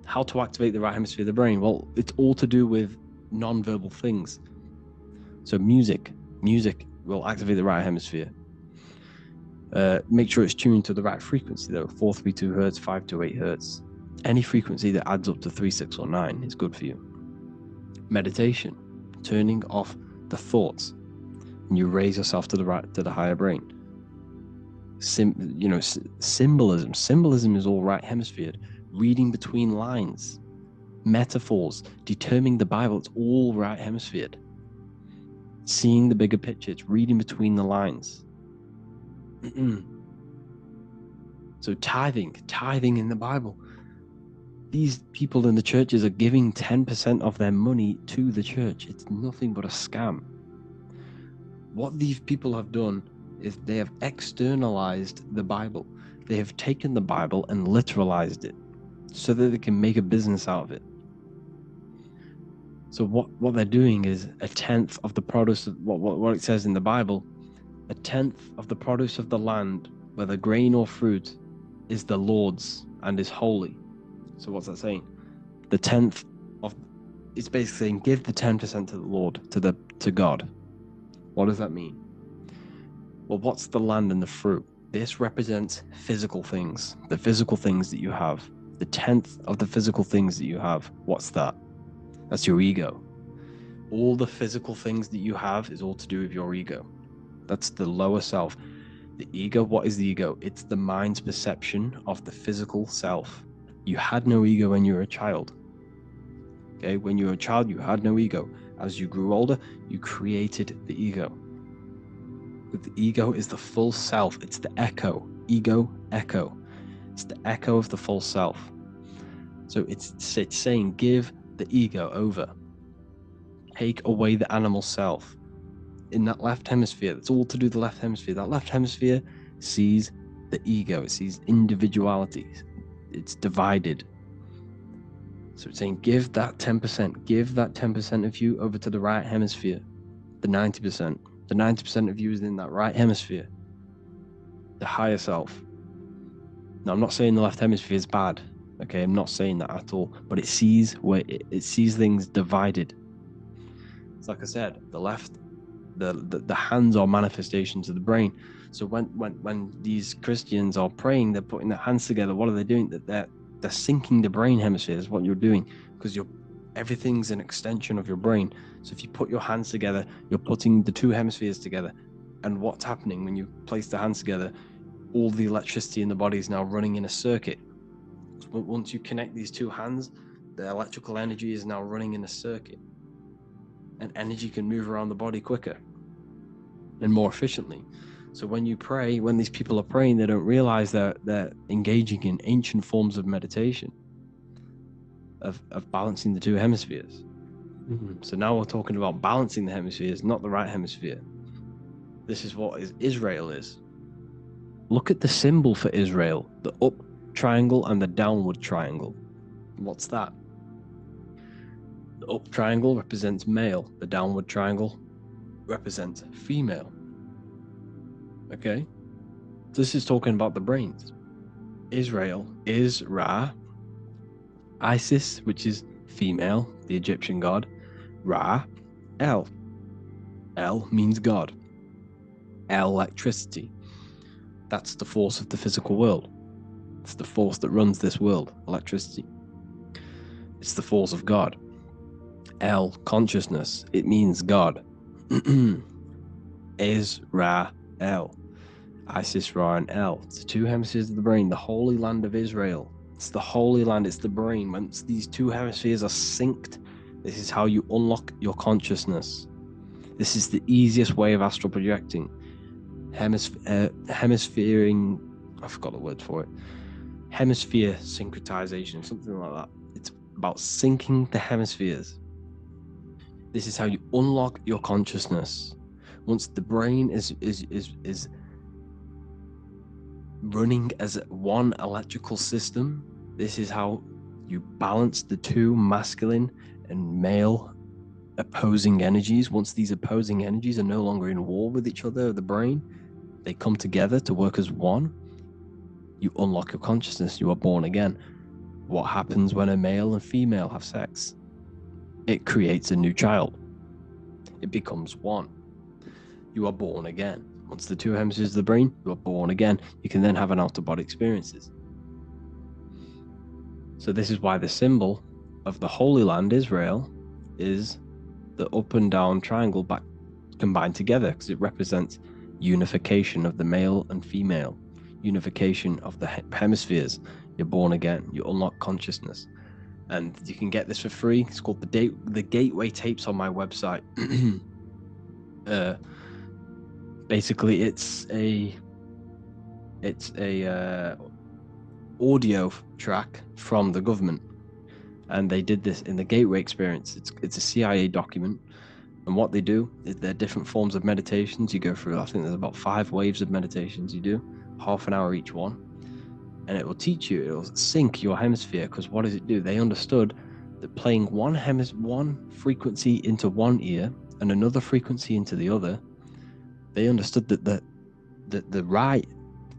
How to activate the right hemisphere of the brain? Well, it's all to do with non-verbal things. So music will activate the right hemisphere. Make sure it's tuned to the right frequency though. 432 hertz, 528 hertz. Any frequency that adds up to 3, 6, or 9 is good for you. Meditation, turning off the thoughts, and you raise yourself to the higher brain. Symbolism. Symbolism is all right hemisphered. Reading between lines, metaphors, determining the Bible, it's all right hemisphered. Seeing the bigger picture, it's reading between the lines. So tithing in the Bible. These people in the churches are giving 10% of their money to the church. It's nothing but a scam. What these people have done is they have externalized the Bible. They have taken the Bible and literalized it, so that they can make a business out of it. So what they're doing is 1/10 of the produce of what it says in the Bible, 1/10 of the produce of the land, whether grain or fruit, is the Lord's and is holy. So what's that saying? It's basically saying give the 10% to the Lord, to God. What does that mean? Well, what's the land and the fruit? This represents physical things, the physical things that you have. The 1/10 of the physical things that you have, what's that? That's your ego. All the physical things that you have is all to do with your ego. That's the lower self. The ego, what is the ego? It's the mind's perception of the physical self. You had no ego when you were a child. Okay, when you were a child, you had no ego. As you grew older, you created the ego. But the ego is the full self. It's the echo. Ego, echo. It's the echo of the full self. So it's saying give the ego over. Take away the animal self. In that left hemisphere, that's all to do with the left hemisphere. That left hemisphere sees the ego. It sees individuality. It's divided. So it's saying give that 10%. Give that 10% of you over to the right hemisphere. The 90%. The 90% of you is in that right hemisphere. The higher self. Now, I'm not saying the left hemisphere is bad. Okay, I'm not saying that at all. But it sees it sees things divided. It's like I said, the left, the hands are manifestations of the brain. So when these Christians are praying, they're putting their hands together. What are they doing? They're syncing the brain hemisphere is what you're doing, because everything's an extension of your brain. So if you put your hands together, you're putting the two hemispheres together. And what's happening when you place the hands together? All the electricity in the body is now running in a circuit. So once you connect these two hands, the electrical energy is now running in a circuit. And energy can move around the body quicker and more efficiently. So when you pray, when these people are praying, they don't realize that they're engaging in ancient forms of meditation, of balancing the two hemispheres. So now we're talking about balancing the hemispheres, not the right hemisphere. This is what Israel is. Look at the symbol for Israel, the up triangle and the downward triangle. What's that? The up triangle represents male. The downward triangle represents female. Okay? This is talking about the brains. Israel is Ra. Isis, which is female, the Egyptian god. Ra, El. El means God. Electricity. That's the force of the physical world. It's the force that runs this world, electricity. It's the force of God. El, consciousness. It means God. Is Ra, El. Isis, Ra, and El. It's the two hemispheres of the brain, the holy land of Israel. It's the holy land, it's the brain. Once these two hemispheres are synced, this is how you unlock your consciousness. This is the easiest way of astral projecting. Hemisphering, I forgot the word for it. Hemisphere syncretization, something like that. It's about syncing the hemispheres. This is how you unlock your consciousness. Once the brain is running as one electrical system, this is how you balance the two masculine and male opposing energies. Once these opposing energies are no longer in war with each other, the brain, they come together to work as one. You unlock your consciousness. You are born again. What happens when a male and female have sex? It creates a new child. It becomes one. You are born again. Once the two hemispheres of the brain, you are born again. You can then have an out-of-body experiences. So this is why the symbol of the Holy Land, Israel, is the up and down triangle back combined together, because it represents unification of the male and female, unification of the hemispheres. You're born again. You unlock consciousness. And you can get this for free. It's called the Gateway Tapes on my website. Basically, it's a audio track from the government, and they did this in the Gateway Experience. It's a CIA document, and what they do is there are different forms of meditations you go through. I think there's about 5 waves of meditations you do, half an hour each one, and it will teach you. It will sync your hemisphere, because what does it do? They understood that playing one frequency into one ear and another frequency into the other, they understood that the right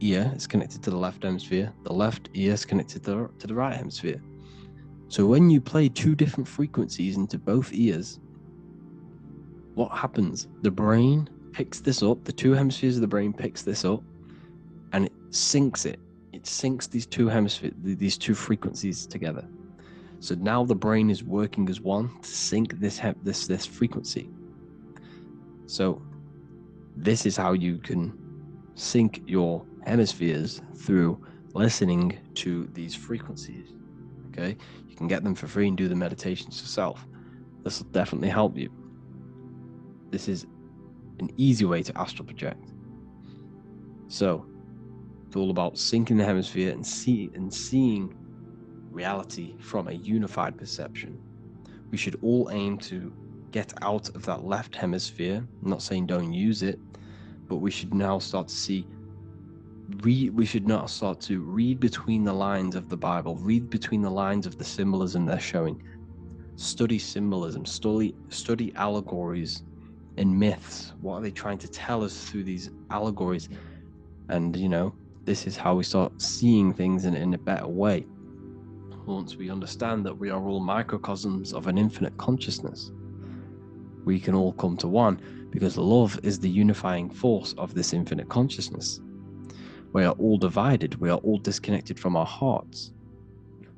ear is connected to the left hemisphere, the left ear is connected to the right hemisphere. So when you play 2 different frequencies into both ears, what happens? The brain picks this up, the 2 hemispheres of the brain picks this up, and it syncs it. It syncs these 2 hemispheres, these 2 frequencies together. So now the brain is working as one to sync this frequency. So this is how you can sync your hemispheres, through listening to these frequencies. Okay, you can get them for free and do the meditations yourself. This will definitely help you. This is an easy way to astral project. So it's all about syncing the hemisphere and seeing reality from a unified perception. We should all aim to get out of that left hemisphere. I'm not saying don't use it, but we should now start to read between the lines of the Bible, read between the lines of the symbolism they're showing. Study symbolism, study allegories and myths. What are they trying to tell us through these allegories? And this is how we start seeing things in a better way. Once we understand that we are all microcosms of an infinite consciousness, we can all come to one, because love is the unifying force of this infinite consciousness. We are all divided. We are all disconnected from our hearts.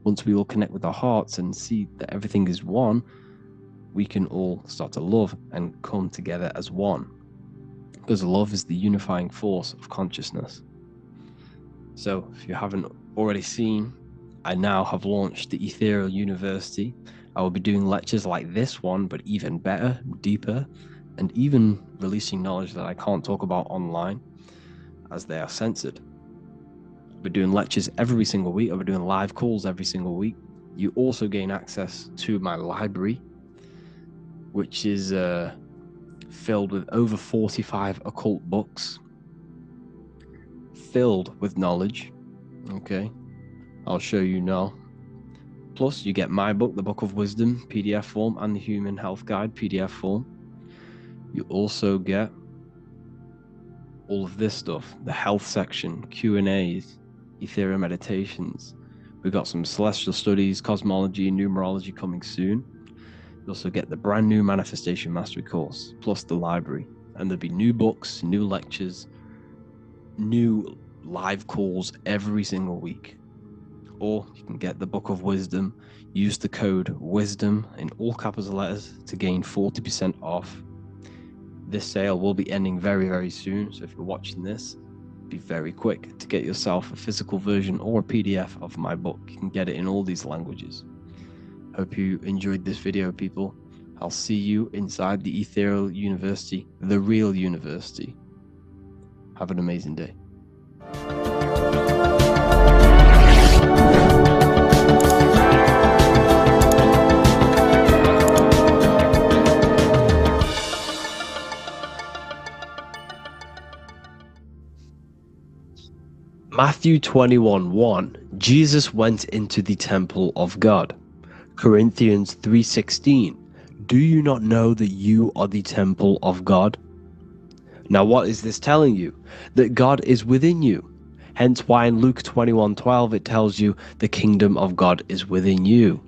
Once we all connect with our hearts and see that everything is one, we can all start to love and come together as one, because love is the unifying force of consciousness. So if you haven't already seen, I now have launched the Ethereal University. I will be doing lectures like this one, but even better, deeper, and even releasing knowledge that I can't talk about online, as they are censored. We're doing lectures every single week. I'll be doing live calls every single week. You also gain access to my library, which is filled with over 45 occult books, filled with knowledge. Okay, I'll show you now. Plus, you get my book, The Book of Wisdom, PDF form, and the Human Health Guide, PDF form. You also get all of this stuff, the health section, Q&As, ethereal meditations. We've got some celestial studies, cosmology, and numerology coming soon. You also get the brand new Manifestation Mastery course, plus the library. And there'll be new books, new lectures, new live calls every single week. Or you can get the Book of Wisdom. Use the code WISDOM in all capital letters to gain 40% off. This sale will be ending very, very soon. So if you're watching this, be very quick to get yourself a physical version or a PDF of my book. You can get it in all these languages. Hope you enjoyed this video, people. I'll see you inside the ethereal university, the real university. Have an amazing day. Matthew 21:1, Jesus went into the temple of God. Corinthians 3:16, do you not know that you are the temple of God? Now what is this telling you? That God is within you. Hence why in Luke 21:12 it tells you the kingdom of God is within you.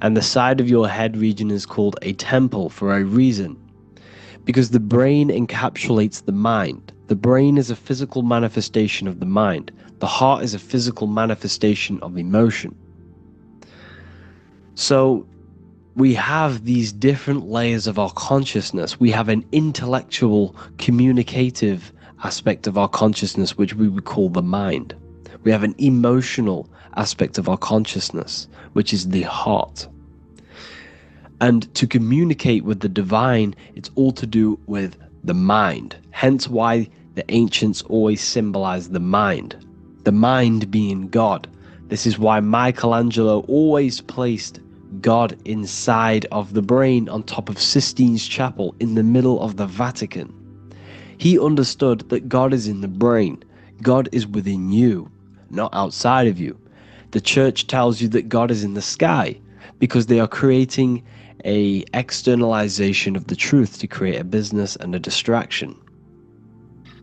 And the side of your head region is called a temple for a reason. Because the brain encapsulates the mind. The brain is a physical manifestation of the mind. The heart is a physical manifestation of emotion. So we have these different layers of our consciousness. We have an intellectual, communicative aspect of our consciousness, which we would call the mind. We have an emotional aspect of our consciousness, which is the heart. And to communicate with the divine, it's all to do with the mind. Hence why the ancients always symbolize the mind being God. This is why Michelangelo always placed God inside of the brain on top of Sistine Chapel in the middle of the Vatican. He understood that God is in the brain. God is within you, not outside of you. The church tells you that God is in the sky because they are creating a externalization of the truth to create a business and a distraction,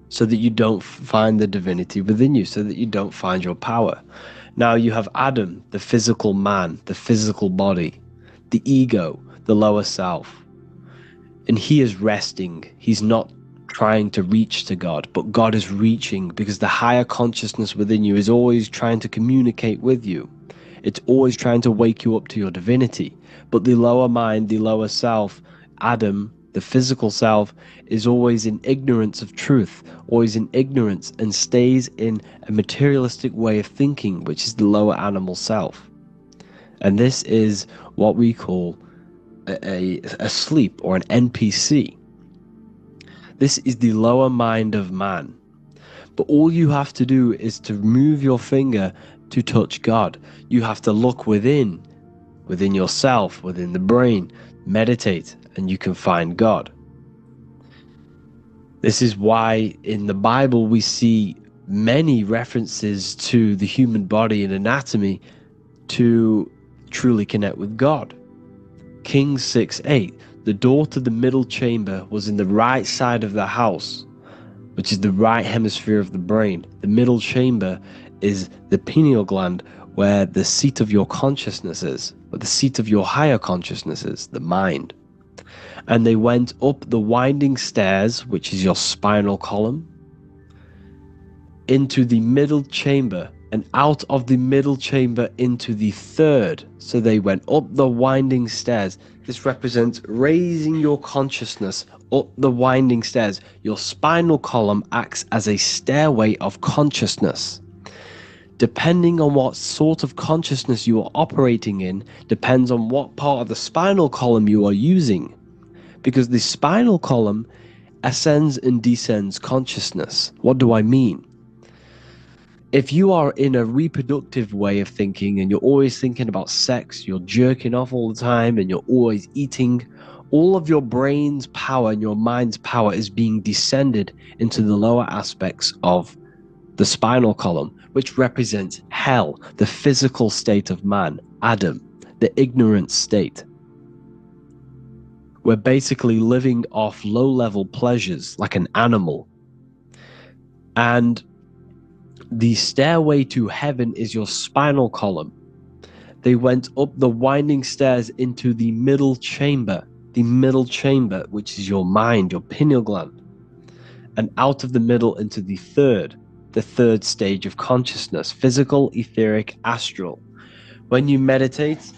so that you don't find the divinity within you, so that you don't find your power. Now you have Adam, the physical man, the physical body, the ego, the lower self. And he is resting. He's not trying to reach to God, but God is reaching, because the higher consciousness within you is always trying to communicate with you. It's always trying to wake you up to your divinity. But the lower mind, the lower self, Adam, the physical self, is always in ignorance of truth, always in ignorance, and stays in a materialistic way of thinking, which is the lower animal self. And this is what we call a sleep, or an NPC. This is the lower mind of man. But all you have to do is to move your finger to touch God. You have to look within yourself, within the brain, meditate, and you can find God. This is why in the Bible we see many references to the human body and anatomy to truly connect with God. Kings 6:8, the door to the middle chamber was in the right side of the house, which is the right hemisphere of the brain. The middle chamber is the pineal gland, where the seat of your consciousness is, or the seat of your higher consciousness is, the mind. And they went up the winding stairs, which is your spinal column, into the middle chamber, and out of the middle chamber into the third. So they went up the winding stairs. This represents raising your consciousness up the winding stairs. Your spinal column acts as a stairway of consciousness. Depending on what sort of consciousness you are operating in, depends on what part of the spinal column you are using. Because the spinal column ascends and descends consciousness. What do I mean? If you are in a reproductive way of thinking, and you're always thinking about sex, you're jerking off all the time, and you're always eating, all of your brain's power and your mind's power is being descended into the lower aspects of the spinal column, which represents hell, the physical state of man, Adam, the ignorant state. We're basically living off low-level pleasures like an animal. And the stairway to heaven is your spinal column. They went up the winding stairs into the middle chamber, which is your mind, your pineal gland, and out of the middle into the third stage of consciousness, physical, etheric, astral. When you meditate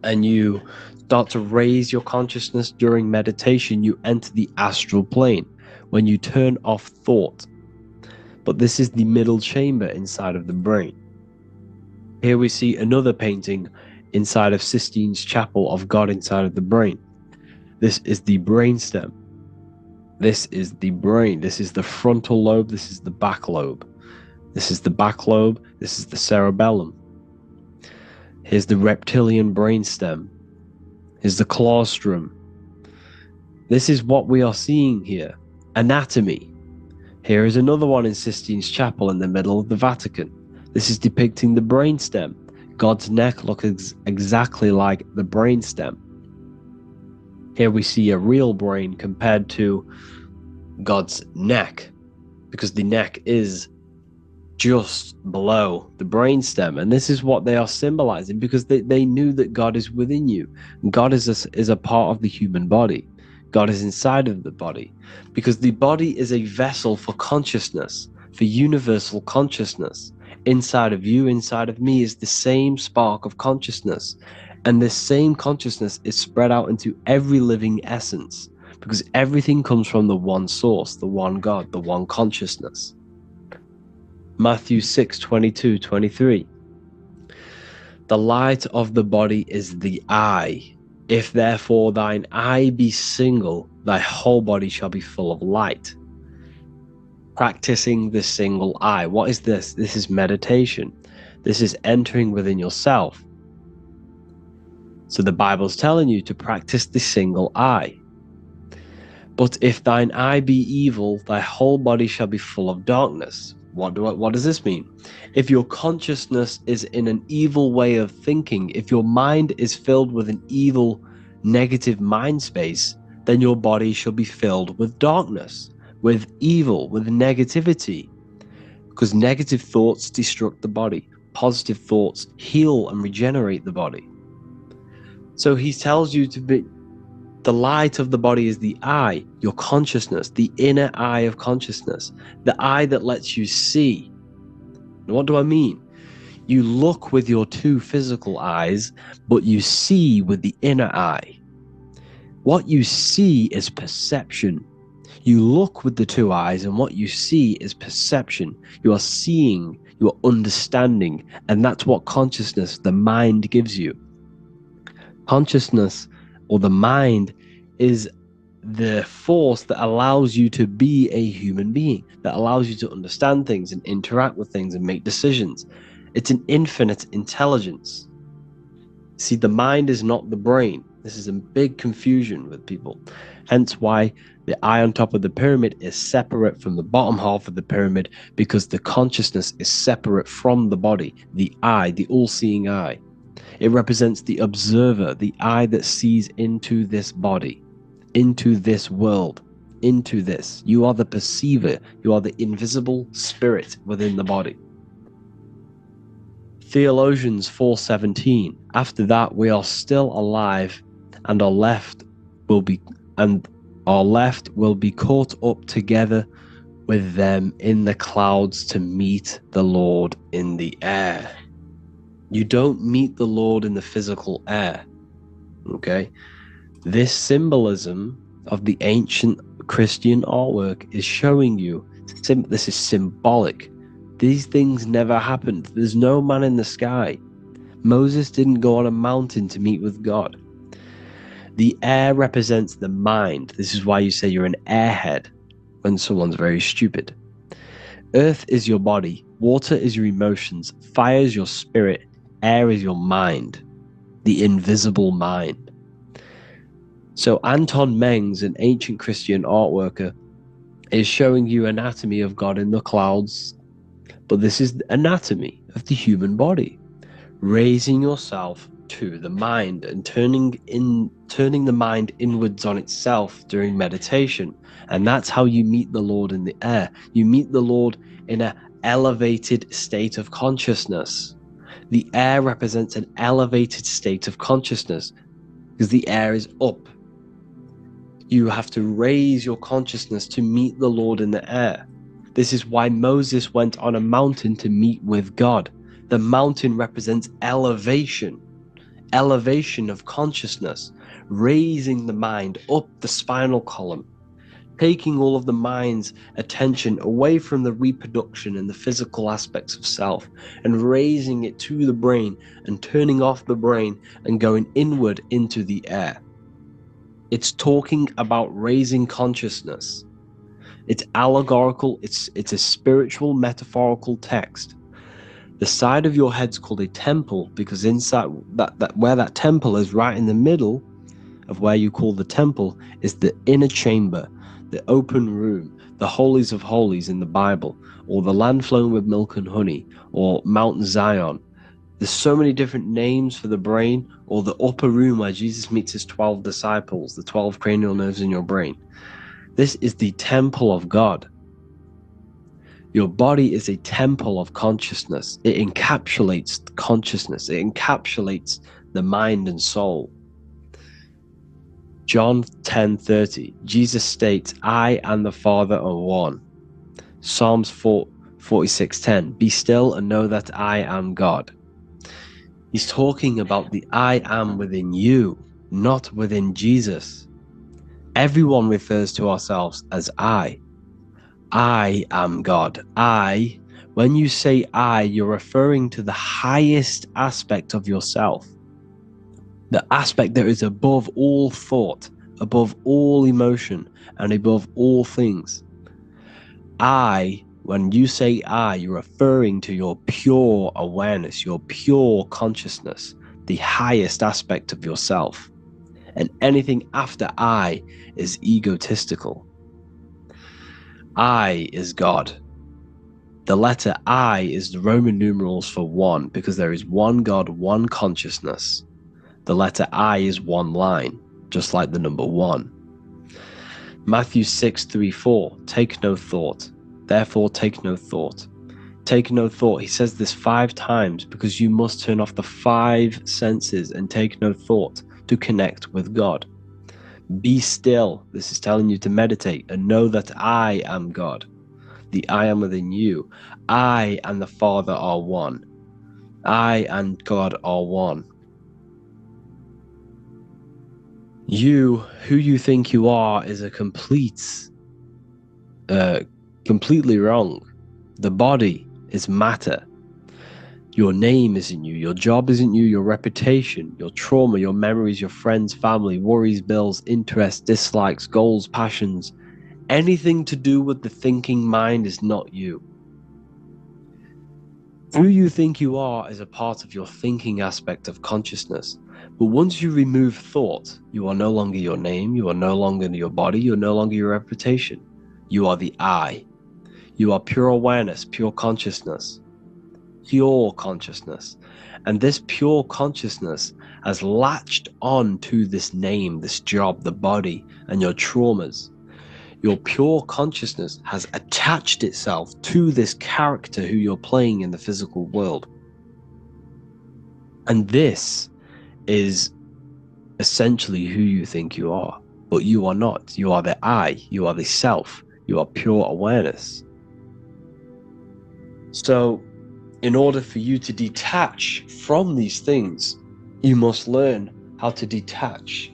and you start to raise your consciousness during meditation, you enter the astral plane when you turn off thought. But this is the middle chamber inside of the brain. Here we see another painting inside of Sistine's chapel of God inside of the brain. This is the brainstem. This is the brain. This is the frontal lobe. This is the back lobe. This is the back lobe. This is the cerebellum. Here's the reptilian brainstem. Here's the claustrum. This is what we are seeing here. Anatomy. Here is another one in Sistine's chapel in the middle of the Vatican. This is depicting the brainstem. God's neck looks exactly like the brainstem. Here we see a real brain compared to God's neck, because the neck is just below the brainstem. And this is what they are symbolizing, because they knew that God is within you. God is a part of the human body. God is inside of the body, because the body is a vessel for consciousness, for universal consciousness. Inside of you, inside of me, is the same spark of consciousness. And this same consciousness is spread out into every living essence, because everything comes from the one source, the one God, the one consciousness. Matthew 6:22-23. The light of the body is the eye. If therefore thine eye be single, thy whole body shall be full of light. Practicing the single eye. What is this? This is meditation. This is entering within yourself. So the Bible's telling you to practice the single eye. But if thine eye be evil, thy whole body shall be full of darkness. What does this mean? If your consciousness is in an evil way of thinking, if your mind is filled with an evil, negative mind space, then your body shall be filled with darkness, with evil, with negativity. Because negative thoughts destruct the body. Positive thoughts heal and regenerate the body. So he tells you to be, the light of the body is the eye, your consciousness, the inner eye of consciousness, the eye that lets you see. And what do I mean? You look with your two physical eyes, but you see with the inner eye. What you see is perception. You look with the two eyes, and what you see is perception. You are seeing, you are understanding, and that's what consciousness, the mind, gives you. Consciousness, or the mind, is the force that allows you to be a human being, that allows you to understand things and interact with things and make decisions. It's an infinite intelligence. See, the mind is not the brain. This is a big confusion with people. Hence why the eye on top of the pyramid is separate from the bottom half of the pyramid, because the consciousness is separate from the body, the eye, the all-seeing eye. It represents the observer, the eye that sees into this body, into this world, into this. You are the perceiver. You are the invisible spirit within the body. Theologians 4:17. After that, we are still alive, and our left will be caught up together with them in the clouds to meet the Lord in the air. You don't meet the Lord in the physical air. Okay? This symbolism of the ancient Christian artwork is showing you this is symbolic. These things never happened. There's no man in the sky. Moses didn't go on a mountain to meet with God. The air represents the mind. This is why you say you're an airhead when someone's very stupid. Earth is your body. Water is your emotions. Fire is your spirit. Air is your mind. The invisible mind. So Anton Mengs, an ancient Christian art worker, is showing you anatomy of God in the clouds. But this is the anatomy of the human body. Raising yourself to the mind and turning the mind inwards on itself during meditation. And that's how you meet the Lord in the air. You meet the Lord in an elevated state of consciousness. The air represents an elevated state of consciousness because the air is up. You have to raise your consciousness to meet the Lord in the air. This is why Moses went on a mountain to meet with God. The mountain represents elevation of consciousness, raising the mind up the spinal column, taking all of the mind's attention away from the reproduction and the physical aspects of self and raising it to the brain and turning off the brain and going inward into the air. It's talking about raising consciousness. It's allegorical, it's a spiritual, metaphorical text. The side of your head's called a temple because inside that where that temple is, right in the middle of where you call the temple, is the inner chamber, the open room, the holies of holies in the Bible, or the land flowing with milk and honey, or Mount Zion. There's so many different names for the brain, or the upper room where Jesus meets his 12 disciples, the 12 cranial nerves in your brain. This is the temple of God. Your body is a temple of consciousness. It encapsulates consciousness. It encapsulates the mind and soul. John 10:30, Jesus states, I and the Father are one. Psalms 46:10, be still and know that I am God. He's talking about the I am within you, not within Jesus. Everyone refers to ourselves as I. I am God. When you say I, you're referring to the highest aspect of yourself. The aspect that is above all thought, above all emotion, and above all things. When you say I, you're referring to your pure awareness, your pure consciousness, the highest aspect of yourself. And anything after I is egotistical. I is God. The letter I is the Roman numerals for one, because there is one God, one consciousness. The letter I is one line, just like the number one. Matthew 6:3-4, take no thought. Therefore take no thought. Take no thought. He says this 5 times because you must turn off the 5 senses and take no thought to connect with God. Be still. This is telling you to meditate and know that I am God. The I am within you. I and the Father are one. I and God are one. You, who you think you are, is a completely wrong. The body is matter. Your name isn't you. Your job isn't you. Your reputation, your trauma, your memories, your friends, family, worries, bills, interests, dislikes, goals, passions. Anything to do with the thinking mind is not you. Who you think you are is a part of your thinking aspect of consciousness. But once you remove thought, you are no longer your name. You are no longer your body. You're no longer your reputation. You are the I. You are pure awareness, pure consciousness. Pure consciousness. And this pure consciousness has latched on to this name, this job, the body, and your traumas. Your pure consciousness has attached itself to this character who you're playing in the physical world. And this is essentially who you think you are. But you are not. You are the I. You are the self. You are pure awareness. So, in order for you to detach from these things, you must learn how to detach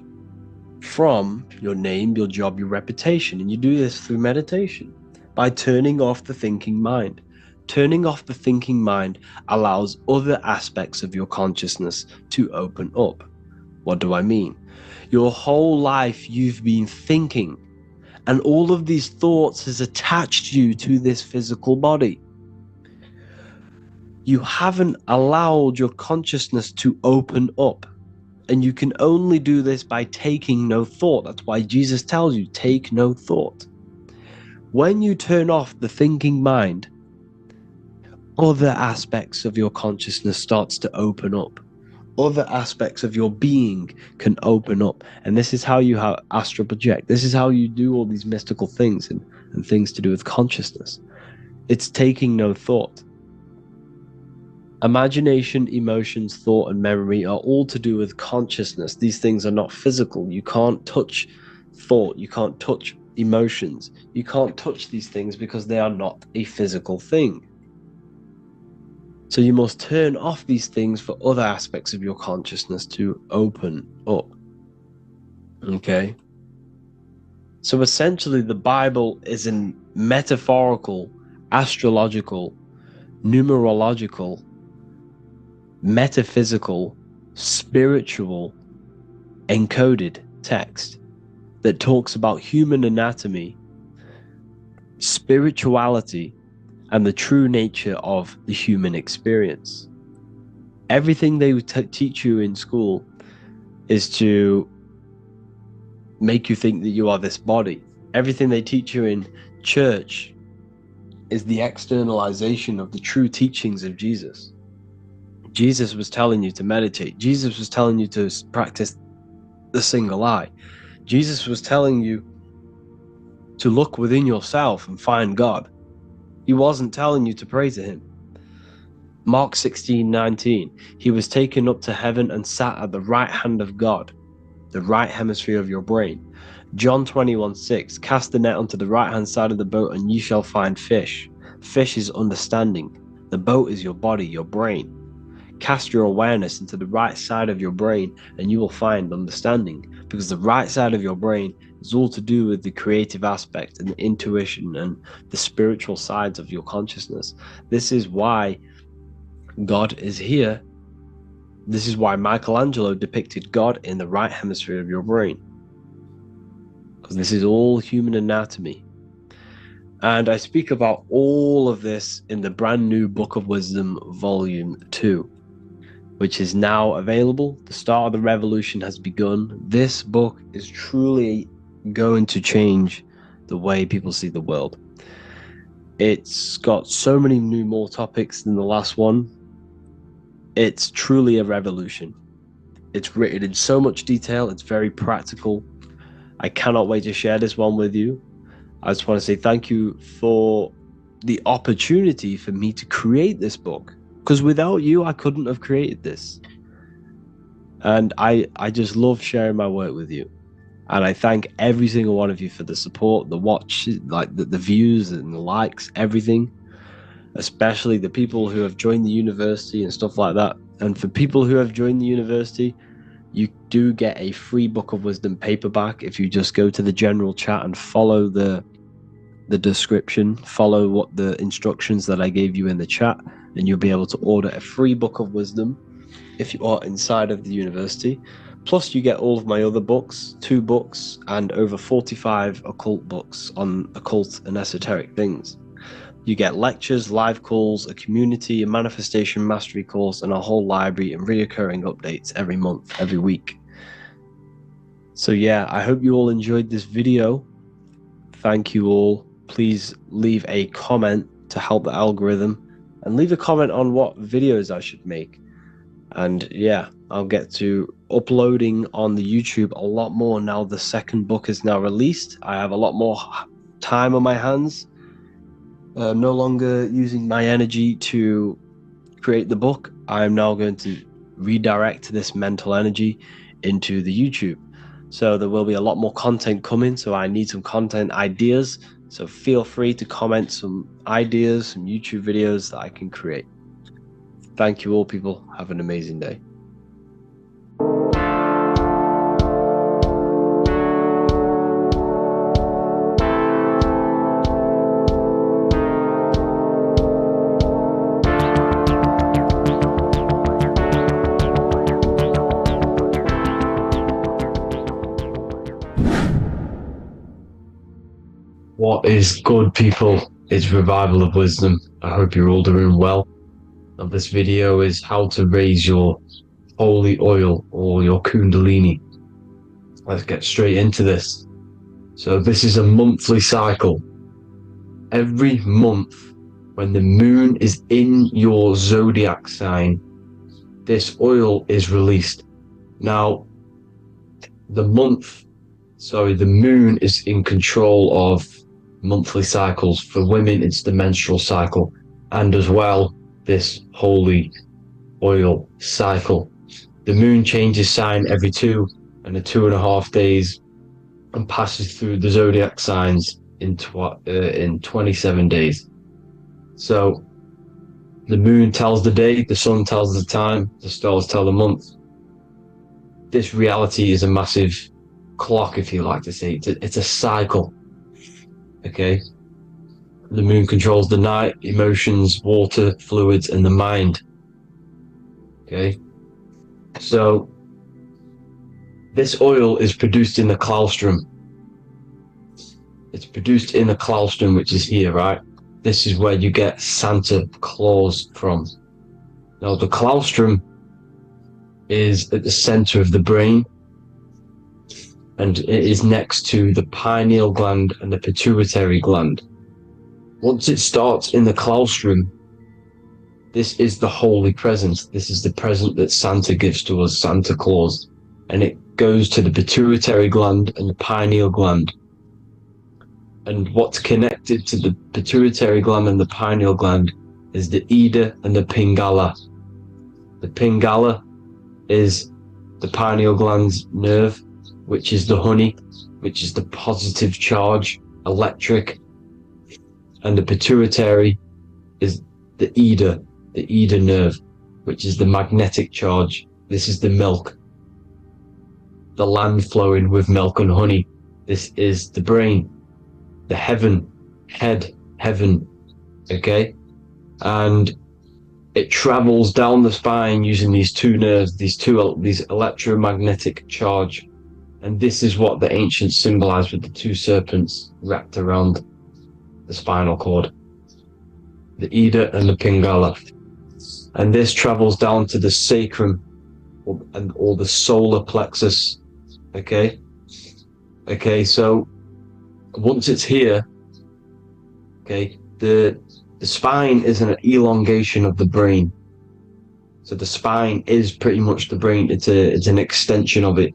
from your name, your job, your reputation. And you do this through meditation, by turning off the thinking mind. Turning off the thinking mind allows other aspects of your consciousness to open up. What do I mean? Your whole life you've been thinking, and all of these thoughts has attached you to this physical body. You haven't allowed your consciousness to open up. And you can only do this by taking no thought. That's why Jesus tells you, take no thought. When you turn off the thinking mind, other aspects of your consciousness starts to open up. Other aspects of your being can open up. And this is how you astral project. This is how you do all these mystical things and things to do with consciousness. It's taking no thought. Imagination, emotions, thought, and memory are all to do with consciousness. These things are not physical. You can't touch thought. You can't touch emotions. You can't touch these things because they are not a physical thing. So you must turn off these things for other aspects of your consciousness to open up. Okay? So essentially, the Bible is a metaphorical, astrological, numerological, metaphysical, spiritual, encoded text that talks about human anatomy, spirituality, and the true nature of the human experience. Everything they teach you in school is to make you think that you are this body. Everything they teach you in church is the externalization of the true teachings of Jesus. Jesus was telling you to meditate. Jesus was telling you to practice the single eye. Jesus was telling you to look within yourself and find God. He wasn't telling you to pray to him. Mark 16:19, he was taken up to heaven and sat at the right hand of God, the right hemisphere of your brain. John 21:6, cast the net onto the right hand side of the boat and ye shall find fish. Fish is understanding. The boat is your body, your brain. Cast your awareness into the right side of your brain and you will find understanding, because the right side of your brain is all to do with the creative aspect and the intuition and the spiritual sides of your consciousness. This is why God is here. This is why Michelangelo depicted God in the right hemisphere of your brain, because this is all human anatomy. And I speak about all of this in the brand new Book of Wisdom, Volume 2, which is now available. The start of the revolution has begun. This book is truly going to change the way people see the world. It's got so many more topics than the last one. It's truly a revolution. It's written in so much detail. It's very practical. I cannot wait to share this one with you. I just want to say thank you for the opportunity for me to create this book, because without you, I couldn't have created this. And I just love sharing my work with you. And I thank every single one of you for the support, the watch, like the views and the likes, everything. Especially the people who have joined the university and stuff like that. And for people who have joined the university, you do get a free Book of Wisdom paperback if you just go to the general chat and follow the description, follow what the instructions that I gave you in the chat, and you'll be able to order a free Book of Wisdom if you are inside of the university. Plus you get all of my other books, 2 books, and over 45 occult books on occult and esoteric things. You get lectures, live calls, a community, a manifestation mastery course, and a whole library and reoccurring updates every month, every week. So yeah, I hope you all enjoyed this video. Thank you all. Please leave a comment to help the algorithm, and leave a comment on what videos I should make. And yeah, I'll get to uploading on the YouTube a lot more now the second book is now released. I have a lot more time on my hands. No longer using my energy to create the book. I'm now going to redirect this mental energy into the YouTube. So there will be a lot more content coming. So I need some content ideas. So feel free to comment some ideas, some YouTube videos that I can create. Thank you all, people. Have an amazing day. What is good, people? It's Revival of Wisdom. I hope you're all doing well. And this video is how to raise your holy oil or your kundalini. Let's get straight into this. So this is a monthly cycle. Every month, when the moon is in your zodiac sign, this oil is released. Now, the moon is in control of monthly cycles. For women, it's the menstrual cycle, and as well this holy oil cycle. The moon changes sign every 2 and 2.5 days and passes through the zodiac signs in 27 days. So the moon tells the day, the sun tells the time, the stars tell the month. This reality is a massive clock, if you like to say. It's a cycle. Okay? The moon controls the night, emotions, water, fluids, and the mind. Okay? So this oil is produced in the claustrum. It's produced in the claustrum, which is here, right? This is where you get Santa Claus from. Now, the claustrum is at the center of the brain, and it is next to the pineal gland and the pituitary gland. Once it starts in the claustrum, this is the holy present. This is the present that Santa gives to us, Santa Claus. And it goes to the pituitary gland and the pineal gland. And what's connected to the pituitary gland and the pineal gland is the Ida and the Pingala. The Pingala is the pineal gland's nerve, which is the honey, which is the positive charge, electric. And the pituitary is the Ida nerve, which is the magnetic charge. This is the milk, the land flowing with milk and honey. This is the brain, the heaven, heaven, okay? And it travels down the spine using these two nerves, these electromagnetic charge. And this is what the ancients symbolized with the two serpents wrapped around the spinal cord, the Ida and the Pingala. And this travels down to the sacrum or the solar plexus. Okay, so once it's here, okay, the spine is an elongation of the brain. So the spine is pretty much the brain. It's an extension of it.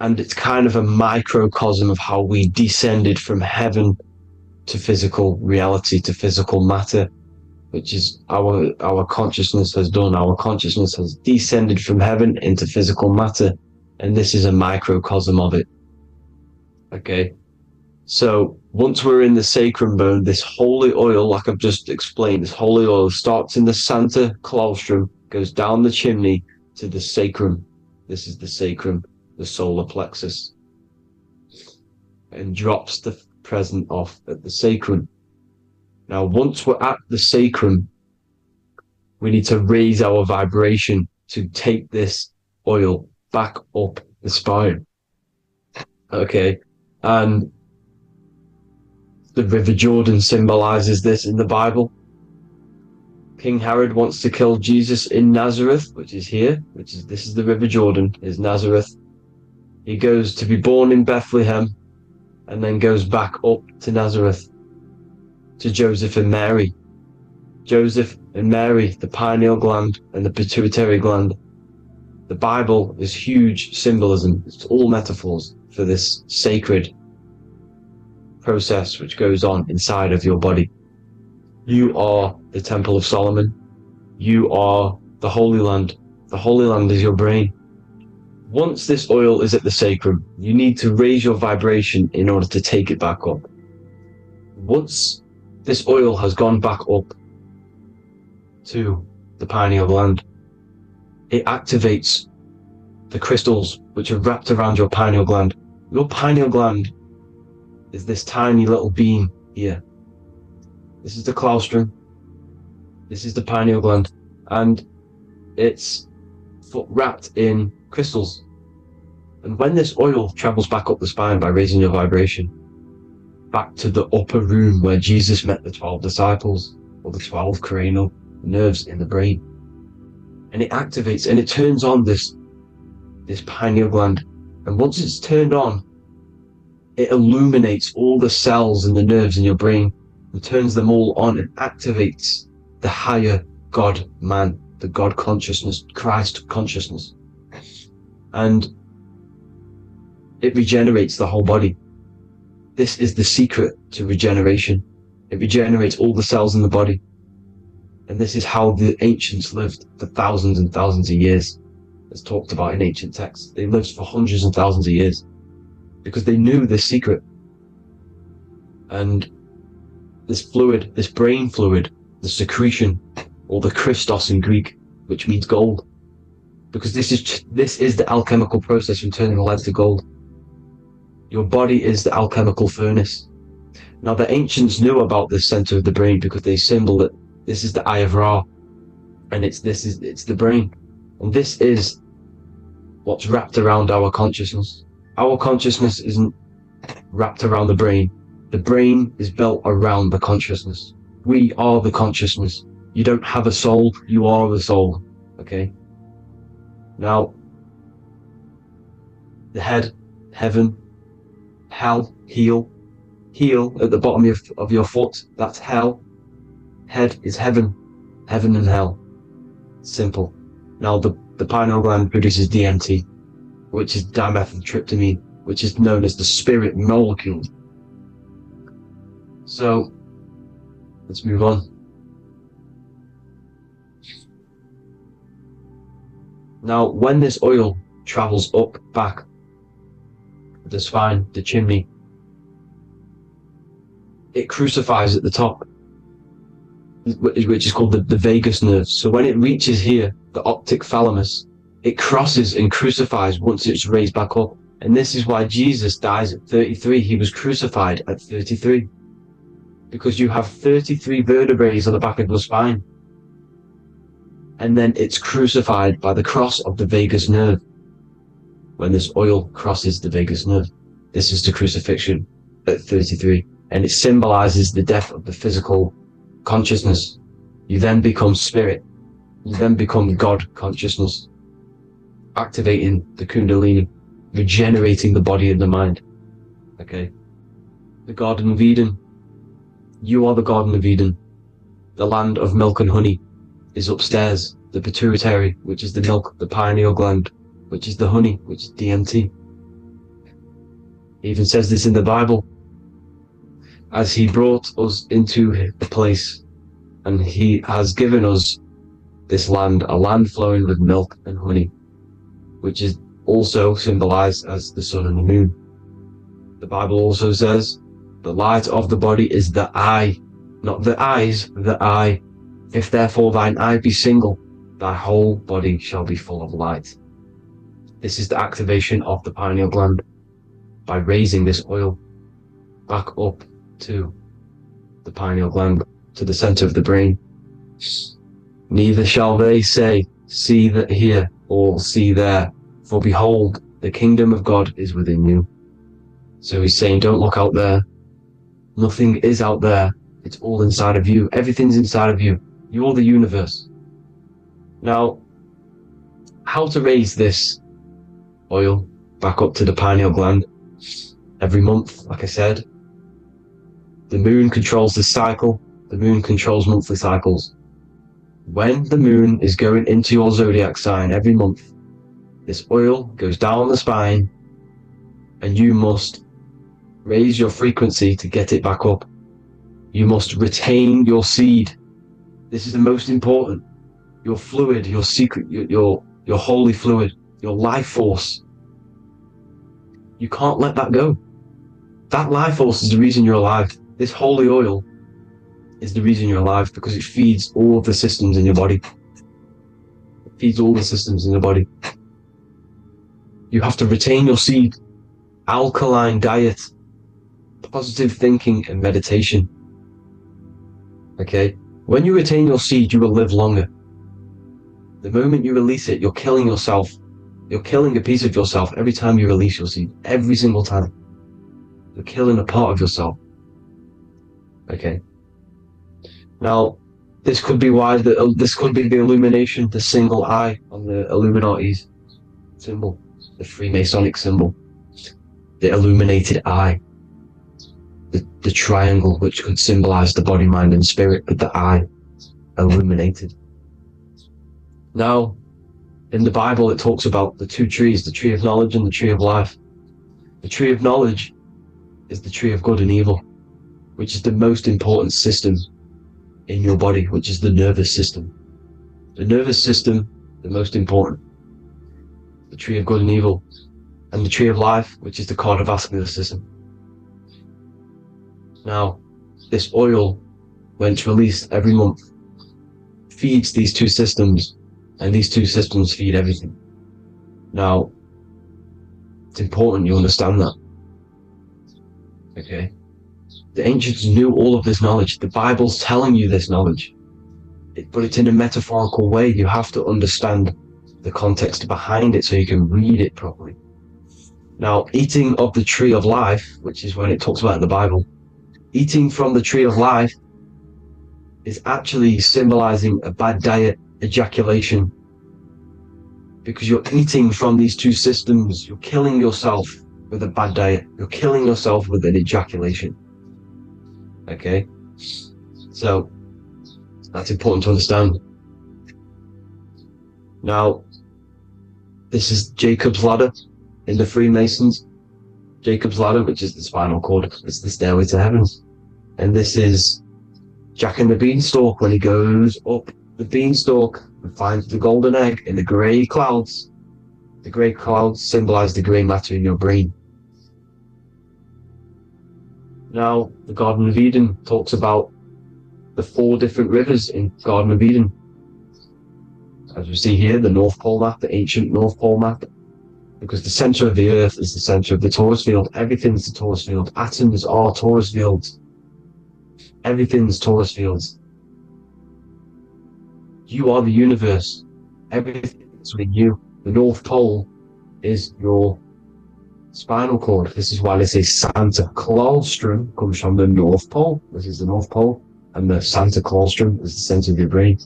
And it's kind of a microcosm of how we descended from heaven to physical reality, to physical matter, which is our consciousness has done. Our consciousness has descended from heaven into physical matter, and this is a microcosm of it. Okay, so once we're in the sacrum bone, this holy oil, like I've just explained, this holy oil starts in the Santa Claustrum, goes down the chimney to the sacrum. This is the sacrum, the solar plexus, and drops the present off at the sacrum. Now, once we're at the sacrum, we need to raise our vibration to take this oil back up the spine. Okay, and the River Jordan symbolizes this in the Bible. King Herod wants to kill Jesus in Nazareth, which is here, this is the River Jordan, is Nazareth. He goes to be born in Bethlehem and then goes back up to Nazareth to Joseph and Mary. Joseph and Mary, the pineal gland and the pituitary gland. The Bible is huge symbolism. It's all metaphors for this sacred process which goes on inside of your body. You are the Temple of Solomon. You are the Holy Land. The Holy Land is your brain. Once this oil is at the sacrum, you need to raise your vibration in order to take it back up. Once this oil has gone back up to the pineal gland, it activates the crystals which are wrapped around your pineal gland. Your pineal gland is this tiny little beam here. This is the claustrum. This is the pineal gland, and it's wrapped in crystals. And when this oil travels back up the spine by raising your vibration back to the upper room where Jesus met the 12 disciples, or the 12 cranial nerves in the brain, and it activates and it turns on this pineal gland, and once it's turned on, it illuminates all the cells and the nerves in your brain and turns them all on and activates the higher God man, the God consciousness, Christ consciousness. And it regenerates the whole body. This is the secret to regeneration. It regenerates all the cells in the body. And this is how the ancients lived for thousands and thousands of years. It's talked about in ancient texts. They lived for hundreds and thousands of years because they knew this secret. And this fluid, this brain fluid, the secretion, or the Christos in Greek, which means gold, because this is the alchemical process from turning lead to gold. Your body is the alchemical furnace. Now the ancients knew about this center of the brain because they symboled it. This is the Eye of Ra, and it's the brain, and this is what's wrapped around our consciousness. Our consciousness isn't wrapped around the brain. The brain is built around the consciousness. We are the consciousness. You don't have a soul, you are the soul. Okay? Now, the head, heaven, hell, heel at the bottom of your foot, that's hell. Head is heaven and hell. Simple. Now, the pineal gland produces DMT, which is dimethyltryptamine, which is known as the spirit molecule. So, let's move on. Now, when this oil travels up, back, the spine, the chimney, it crucifies at the top, which is called the vagus nerve. So when it reaches here, the optic thalamus, it crosses and crucifies once it's raised back up. And this is why Jesus dies at 33. He was crucified at 33. Because you have 33 vertebrae on the back of the spine. And then it's crucified by the cross of the vagus nerve. When this oil crosses the vagus nerve, this is the crucifixion at 33. And it symbolizes the death of the physical consciousness. You then become spirit. You then become God consciousness, activating the Kundalini, regenerating the body and the mind. Okay? The Garden of Eden. You are the Garden of Eden. The land of milk and honey is upstairs. The pituitary, which is the milk, the pineal gland, which is the honey, which is DMT. It even says this in the Bible. As he brought us into the place, and he has given us this land, a land flowing with milk and honey, which is also symbolized as the sun and the moon. The Bible also says, the light of the body is the eye, not the eyes, the eye. If therefore thine eye be single, thy whole body shall be full of light. This is the activation of the pineal gland by raising this oil back up to the pineal gland, to the center of the brain. Neither shall they say, see that here, or see there, for behold, the kingdom of God is within you. So he's saying, don't look out there. Nothing is out there. It's all inside of you. Everything's inside of you. You're the universe. Now, how to raise this oil back up to the pineal gland? Every month, like I said. The moon controls the cycle. The moon controls monthly cycles. When the moon is going into your zodiac sign every month, this oil goes down the spine, and you must raise your frequency to get it back up. You must retain your seed. This is the most important. Your fluid, your secret, your holy fluid, your life force. You can't let that go. That life force is the reason you're alive. This holy oil is the reason you're alive, because it feeds all of the systems in your body. It feeds all the systems in your body. You have to retain your seed. Alkaline diet, positive thinking, and meditation. Okay? When you retain your seed, you will live longer. The moment you release it, you're killing yourself. You're killing a piece of yourself every time you release your seed. Every single time. You're killing a part of yourself. Okay? Now, this could be why this could be the illumination, the single eye on the Illuminati's symbol, the Freemasonic symbol, the illuminated eye, the triangle, which could symbolize the body, mind, and spirit, but the eye illuminated. Now, in the Bible, it talks about the two trees, the tree of knowledge and the tree of life. The tree of knowledge is the tree of good and evil, which is the most important system in your body, which is the nervous system. The nervous system, the most important. The tree of good and evil, and the tree of life, which is the cardiovascular system. Now, this oil, when it's released every month, feeds these two systems, and these two systems feed everything. Now, it's important you understand that. Okay? The ancients knew all of this knowledge. The Bible's telling you this knowledge. But it's in a metaphorical way. You have to understand the context behind it so you can read it properly. Now, eating of the tree of life, which is when it talks about in the Bible, eating from the tree of life is actually symbolizing a bad diet, ejaculation. Because you're eating from these two systems, you're killing yourself with a bad diet. You're killing yourself with an ejaculation. Okay? So, that's important to understand. Now, this is Jacob's ladder in the Freemasons. Jacob's ladder, which is the spinal cord, it's the stairway to heaven. And this is Jack and the Beanstalk when he goes up the beanstalk and finds the golden egg in the grey clouds. The grey clouds symbolize the grey matter in your brain. Now, the Garden of Eden talks about the 4 different rivers in Garden of Eden. As we see here, the North Pole map, the ancient North Pole map, because the center of the earth is the center of the torus field. Everything's the torus field. Atoms are torus fields. Everything's torus fields. You are the universe. Everything is within you. The North Pole is your spinal cord. This is why they say Santa Claustrum comes from the North Pole. This is the North Pole. And the Santa Claustrum is the center of your brain.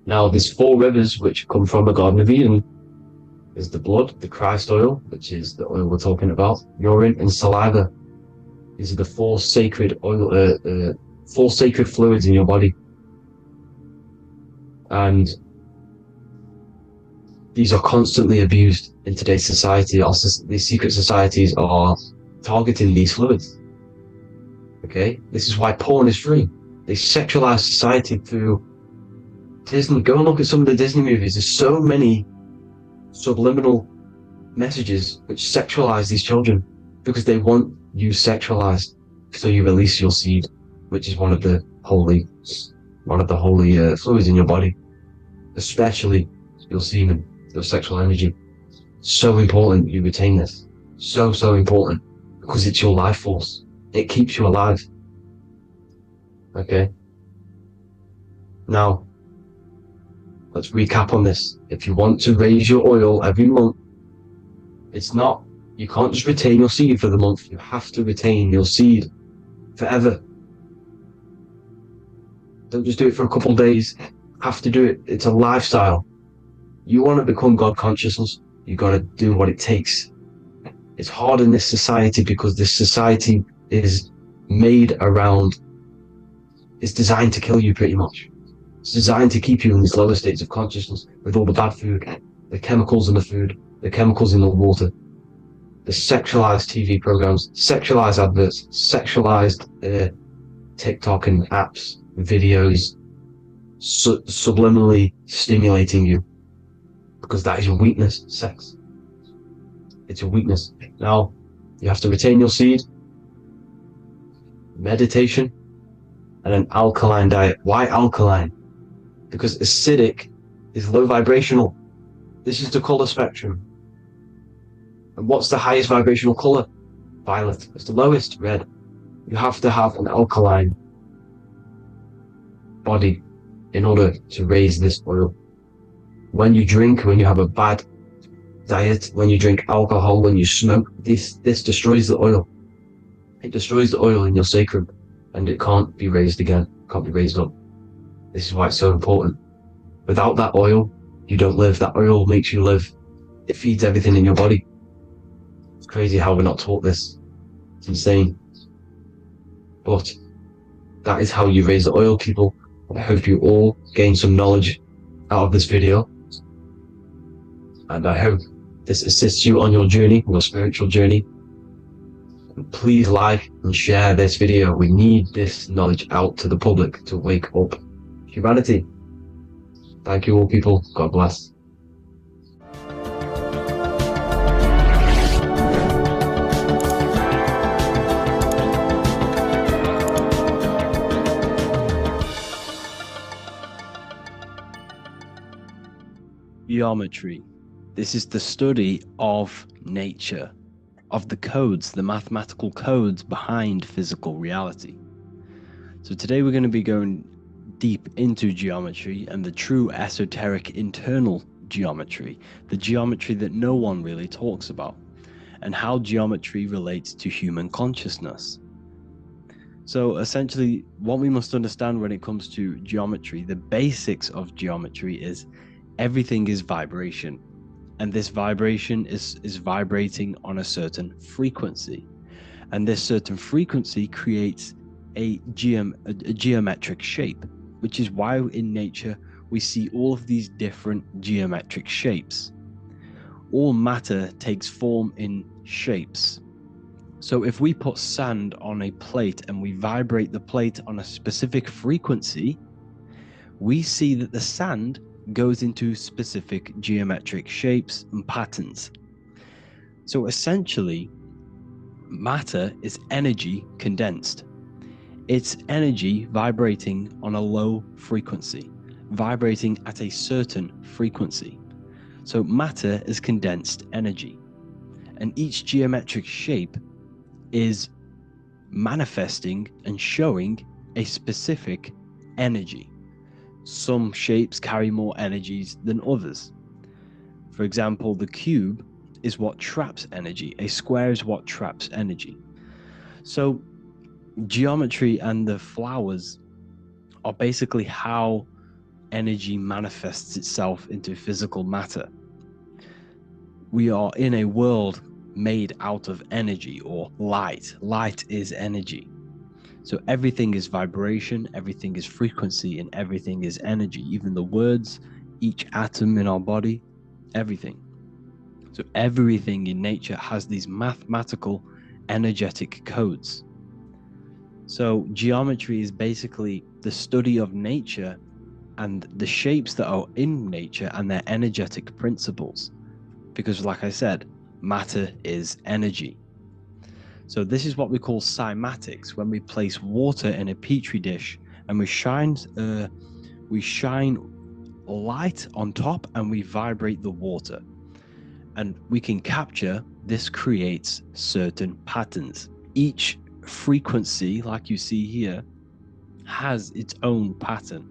Now, these 4 rivers which come from the Garden of Eden is the blood, the Christ oil, which is the oil we're talking about, urine, and saliva. These are the 4 sacred oil, 4 sacred fluids in your body. And these are constantly abused in today's society. These secret societies are targeting these fluids. Okay? This is why porn is free. They sexualize society through Disney. Go and look at some of the Disney movies. There's so many subliminal messages which sexualize these children because they want you sexualized. So you release your seed, which is one of the holy fluids in your body, especially your semen, your sexual energy. So important you retain this. So important, because it's your life force. It keeps you alive. Okay? Now, let's recap on this. If you want to raise your oil every month, you can't just retain your seed for the month. You have to retain your seed forever. Don't just do it for a couple of days. You have to do it. It's a lifestyle. You want to become God consciousness, you got to do what it takes. It's hard in this society because this society is made around, it's designed to kill you pretty much. It's designed to keep you in these lower states of consciousness with all the bad food, the chemicals in the food, the chemicals in the water, the sexualized TV programs, sexualized adverts, sexualized TikTok and apps, videos, subliminally stimulating you. Because that is your weakness, sex. It's your weakness. Now, you have to retain your seed, meditation, and an alkaline diet. Why alkaline? Because acidic is low vibrational. This is the color spectrum. And what's the highest vibrational color? Violet. It's the lowest, red. You have to have an alkaline body in order to raise this oil. When you drink, when you have a bad diet, when you drink alcohol, when you smoke, this destroys the oil. It destroys the oil in your sacrum, and it can't be raised again, can't be raised up. This is why it's so important. Without that oil, you don't live. That oil makes you live. It feeds everything in your body. It's crazy how we're not taught this. It's insane. But that is how you raise the oil, people. I hope you all gain some knowledge out of this video. And I hope this assists you on your journey, your spiritual journey. Please like and share this video. We need this knowledge out to the public to wake up humanity. Thank you all, people. God bless. Geometry. This is the study of nature, of the codes, the mathematical codes behind physical reality. So today we're going to be going deep into geometry and the true esoteric internal geometry, the geometry that no one really talks about, and how geometry relates to human consciousness. So essentially, what we must understand when it comes to geometry, the basics of geometry is everything is vibration, and this vibration is vibrating on a certain frequency, and this certain frequency creates a geometric shape, which is why in nature we see all of these different geometric shapes. All matter takes form in shapes. So if we put sand on a plate and we vibrate the plate on a specific frequency, we see that the sand goes into specific geometric shapes and patterns. So essentially, matter is energy condensed. It's energy vibrating on a low frequency, vibrating at a certain frequency. So matter is condensed energy, and each geometric shape is manifesting and showing a specific energy. Some shapes carry more energies than others. For example, the cube is what traps energy. A square is what traps energy. So geometry and the flowers are basically how energy manifests itself into physical matter. We are in a world made out of energy or light. Light is energy. So everything is vibration, everything is frequency, and everything is energy. Even the words, each atom in our body, everything. So everything in nature has these mathematical, energetic codes. So geometry is basically the study of nature and the shapes that are in nature and their energetic principles. Because like I said, matter is energy. So this is what we call cymatics, when we place water in a petri dish and we shine light on top and we vibrate the water. And we can capture, this creates certain patterns. Each frequency, like you see here, has its own pattern.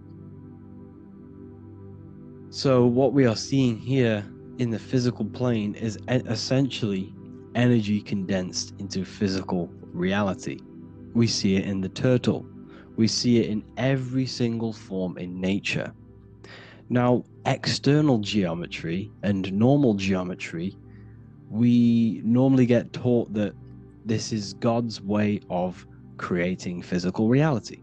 So what we are seeing here in the physical plane is essentially energy condensed into physical reality. We see it in the turtle. We see it in every single form in nature. Now, external geometry and normal geometry, we normally get taught that this is God's way of creating physical reality,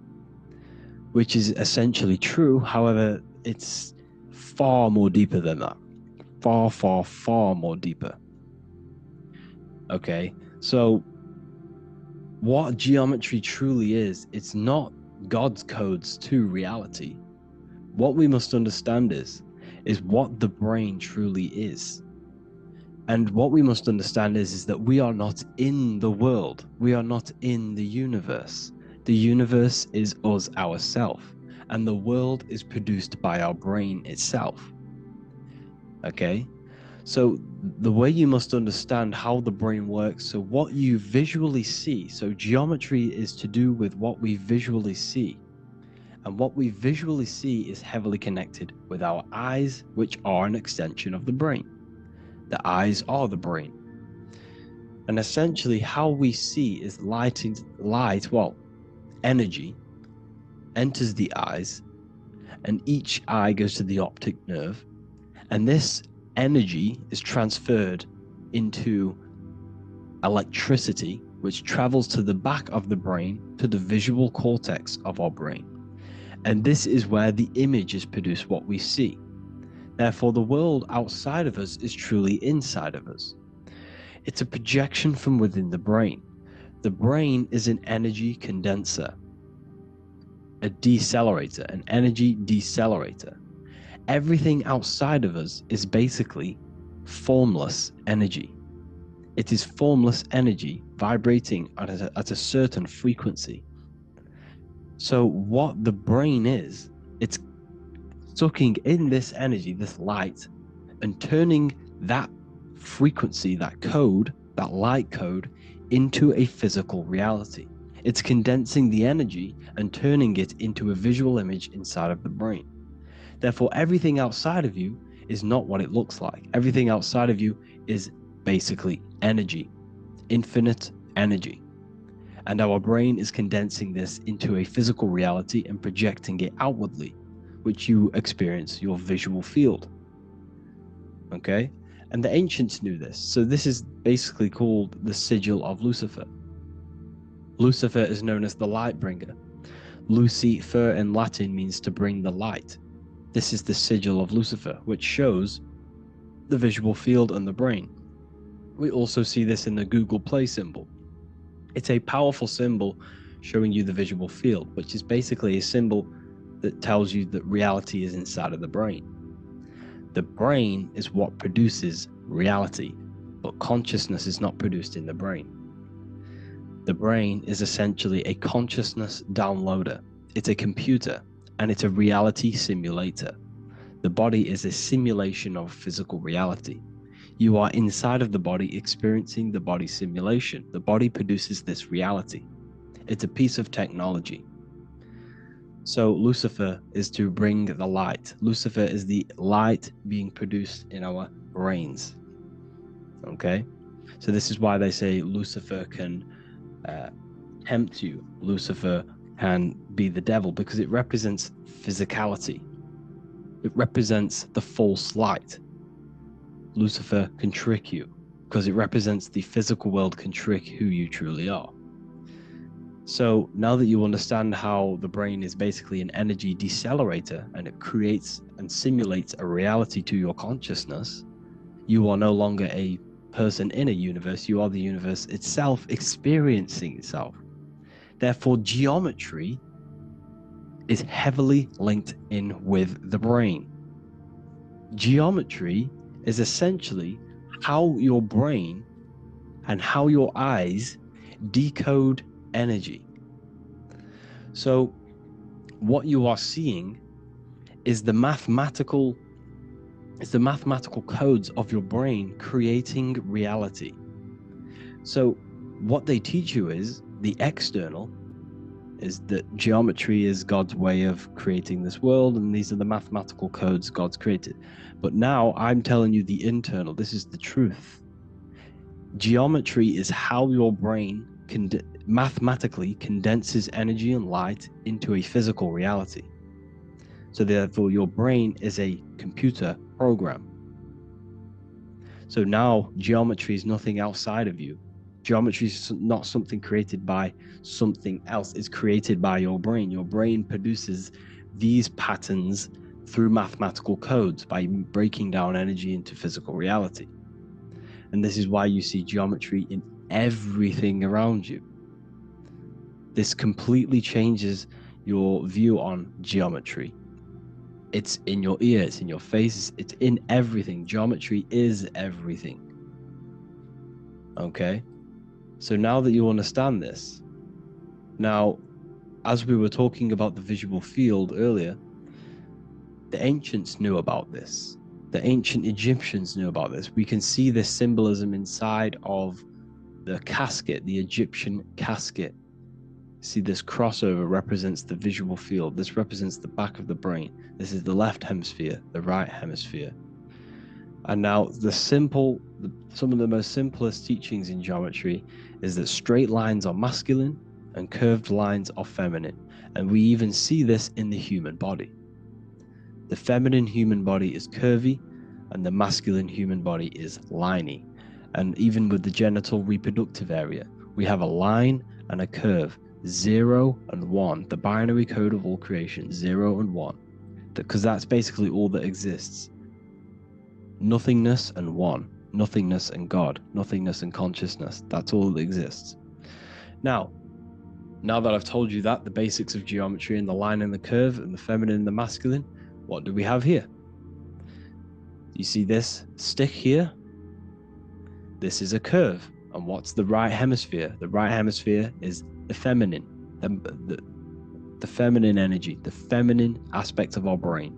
which is essentially true. However, it's far more deeper than that. Far, far, far more deeper. Okay, so what geometry truly is, it's not God's codes to reality. What we must understand is what the brain truly is. And what we must understand is that we are not in the world. We are not in the universe. The universe is us ourselves, and the world is produced by our brain itself. Okay? So the way you must understand how the brain works, so what you visually see, so geometry is to do with what we visually see. And what we visually see is heavily connected with our eyes, which are an extension of the brain. The eyes are the brain. And essentially how we see is energy enters the eyes, and each eye goes to the optic nerve, and this energy is transferred into electricity, which travels to the back of the brain, to the visual cortex of our brain. And this is where the image is produced, what we see. Therefore, the world outside of us is truly inside of us. It's a projection from within the brain. The brain is an energy condenser, a decelerator, an energy decelerator. Everything outside of us is basically formless energy. It is formless energy vibrating at a certain frequency. So what the brain is, it's sucking in this energy, this light, and turning that frequency, that code, that light code, into a physical reality. It's condensing the energy and turning it into a visual image inside of the brain. Therefore, everything outside of you is not what it looks like. Everything outside of you is basically energy, infinite energy. And our brain is condensing this into a physical reality and projecting it outwardly, which you experience your visual field. Okay? And the ancients knew this. So this is basically called the sigil of Lucifer. Lucifer is known as the light bringer. Lucifer in Latin means to bring the light. This is the sigil of Lucifer, which shows the visual field and the brain. We also see this in the Google Play symbol. It's a powerful symbol showing you the visual field, which is basically a symbol that tells you that reality is inside of the brain. The brain is what produces reality, but consciousness is not produced in the brain. The brain is essentially a consciousness downloader. It's a computer, and it's a reality simulator. The body is a simulation of physical reality. You are inside of the body experiencing the body simulation. The body produces this reality. It's a piece of technology. So Lucifer is to bring the light. Lucifer is the light being produced in our brains. Okay? So this is why they say Lucifer can tempt you. Lucifer can be the devil, because it represents physicality. It represents the false light. Lucifer can trick you because it represents the physical world can trick who you truly are. So now that you understand how the brain is basically an energy decelerator and it creates and simulates a reality to your consciousness, you are no longer a person in a universe, you are the universe itself experiencing itself. Therefore, geometry is heavily linked in with the brain. Geometry is essentially how your brain and how your eyes decode energy. So what you are seeing is the mathematical codes of your brain creating reality. So what they teach you is the external is that geometry is God's way of creating this world, and these are the mathematical codes God's created. But now I'm telling you the internal. This is the truth. Geometry is how your brain mathematically condenses energy and light into a physical reality. So therefore, your brain is a computer program. So now geometry is nothing outside of you. Geometry is not something created by something else. It's created by your brain. Your brain produces these patterns through mathematical codes by breaking down energy into physical reality. And this is why you see geometry in everything around you. This completely changes your view on geometry. It's in your ear, it's in your face, it's in everything. Geometry is everything. Okay? So now that you understand this, now, as we were talking about the visual field earlier, the ancients knew about this. The ancient Egyptians knew about this. We can see this symbolism inside of the casket, the Egyptian casket. See, this crossover represents the visual field. This represents the back of the brain. This is the left hemisphere, the right hemisphere. And now some of the most simplest teachings in geometry is that straight lines are masculine and curved lines are feminine. And we even see this in the human body. The feminine human body is curvy and the masculine human body is liney. And even with the genital reproductive area, we have a line and a curve, 0 and 1, the binary code of all creation, 0 and 1, because that's basically all that exists. Nothingness and one, nothingness and God, nothingness and consciousness. That's all that exists. Now that I've told you that, the basics of geometry and the line and the curve and the feminine and the masculine, what do we have here? You see this stick here? This is a curve. And what's the right hemisphere? The right hemisphere is the feminine, the feminine energy, the feminine aspect of our brain.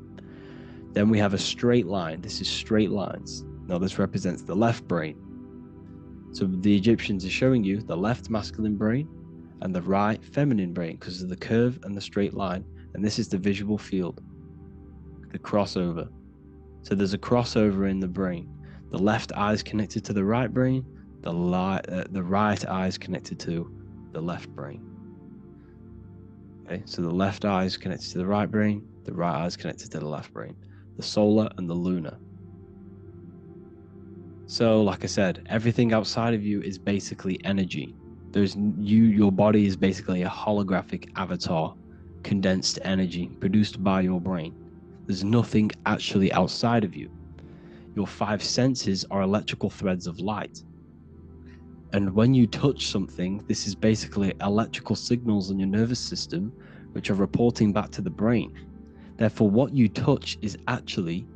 Then we have a straight line. This is straight lines. Now this represents the left brain. So the Egyptians are showing you the left masculine brain and the right feminine brain because of the curve and the straight line. And this is the visual field, the crossover. So there's a crossover in the brain. The left eye is connected to the right brain. The right eye is connected to the left brain. Okay, so the left eye is connected to the right brain. The right eye is connected to the left brain. The solar and the lunar. So, like I said, everything outside of you is basically energy. Your body is basically a holographic avatar, condensed energy produced by your brain. There's nothing actually outside of you. Your 5 senses are electrical threads of light. And when you touch something, this is basically electrical signals in your nervous system, which are reporting back to the brain. Therefore, what you touch is actually,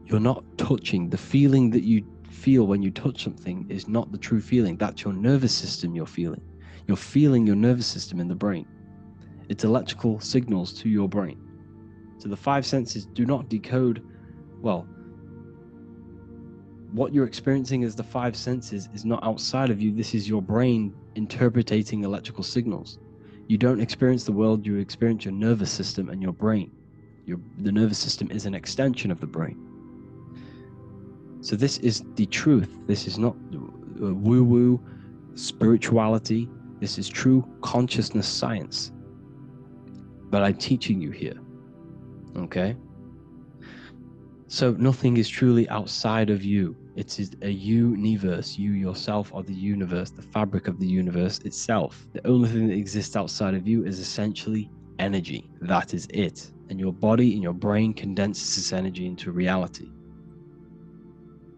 you're not touching. The feeling that you feel when you touch something is not the true feeling. That's your nervous system you're feeling. You're feeling your nervous system in the brain. It's electrical signals to your brain. So the 5 senses do not decode, well, what you're experiencing as the 5 senses is not outside of you. This is your brain interpreting electrical signals. You don't experience the world, you experience your nervous system and your brain. The nervous system is an extension of the brain. So this is the truth. This is not woo-woo spirituality. This is true consciousness science. But I'm teaching you here. Okay? So nothing is truly outside of you. It is a universe. You yourself are the universe, the fabric of the universe itself. The only thing that exists outside of you is essentially energy. That is it. And your body and your brain condenses this energy into reality.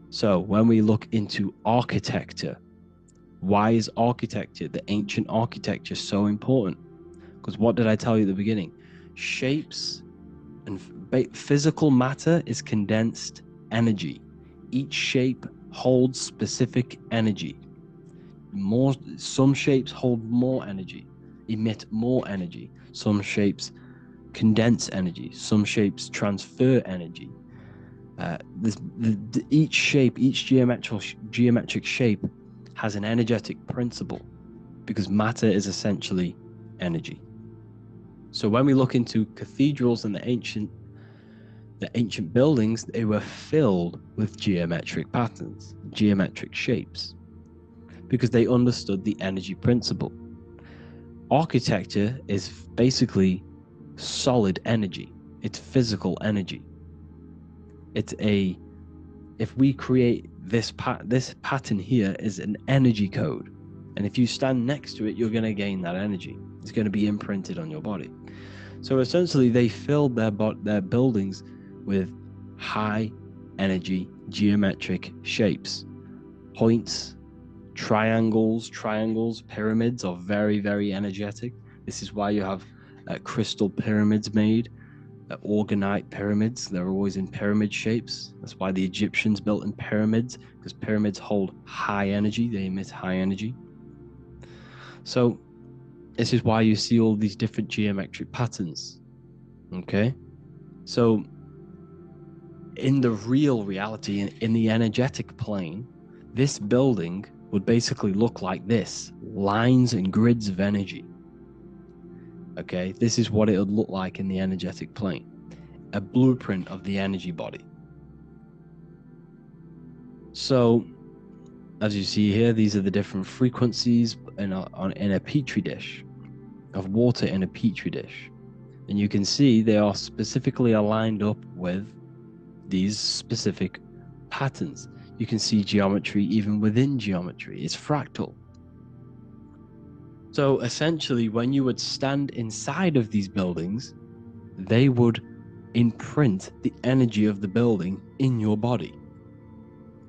So when we look into architecture, why is architecture, the ancient architecture, so important? Because what did I tell you at the beginning? Shapes and physical matter is condensed energy. Each shape holds specific energy. Some shapes hold more energy, emit more energy. Some shapes condense energy. Some shapes transfer energy. Each shape, each geometric shape has an energetic principle because matter is essentially energy. So when we look into cathedrals and the ancient buildings, they were filled with geometric patterns, geometric shapes, because they understood the energy principle. Architecture is basically solid energy. It's physical energy. If we create this pattern here is an energy code. And if you stand next to it, you're going to gain that energy. It's going to be imprinted on your body. So essentially, they filled their buildings with high energy geometric shapes. Points, triangles, pyramids are very, very energetic. This is why you have crystal pyramids made, orgonite pyramids. They're always in pyramid shapes. That's why the Egyptians built in pyramids, because pyramids hold high energy. They emit high energy. So this is why you see all these different geometric patterns. Okay? So in the real reality, in the energetic plane, this building would basically look like this. Lines and grids of energy. Okay? This is what it would look like in the energetic plane. A blueprint of the energy body. So as you see here, these are the different frequencies in a petri dish, of water in a petri dish. And you can see they are specifically aligned up with these specific patterns. You can see geometry even within geometry. It's fractal. So essentially, when you would stand inside of these buildings, they would imprint the energy of the building in your body.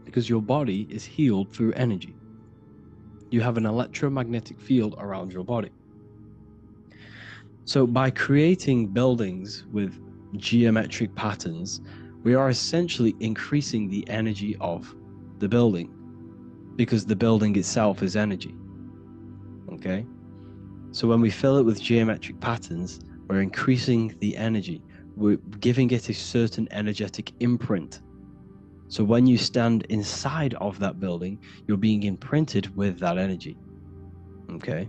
Because your body is healed through energy. You have an electromagnetic field around your body. So by creating buildings with geometric patterns, we are essentially increasing the energy of the building, because the building itself is energy. Okay? So when we fill it with geometric patterns, we're increasing the energy. We're giving it a certain energetic imprint. So when you stand inside of that building, you're being imprinted with that energy. Okay?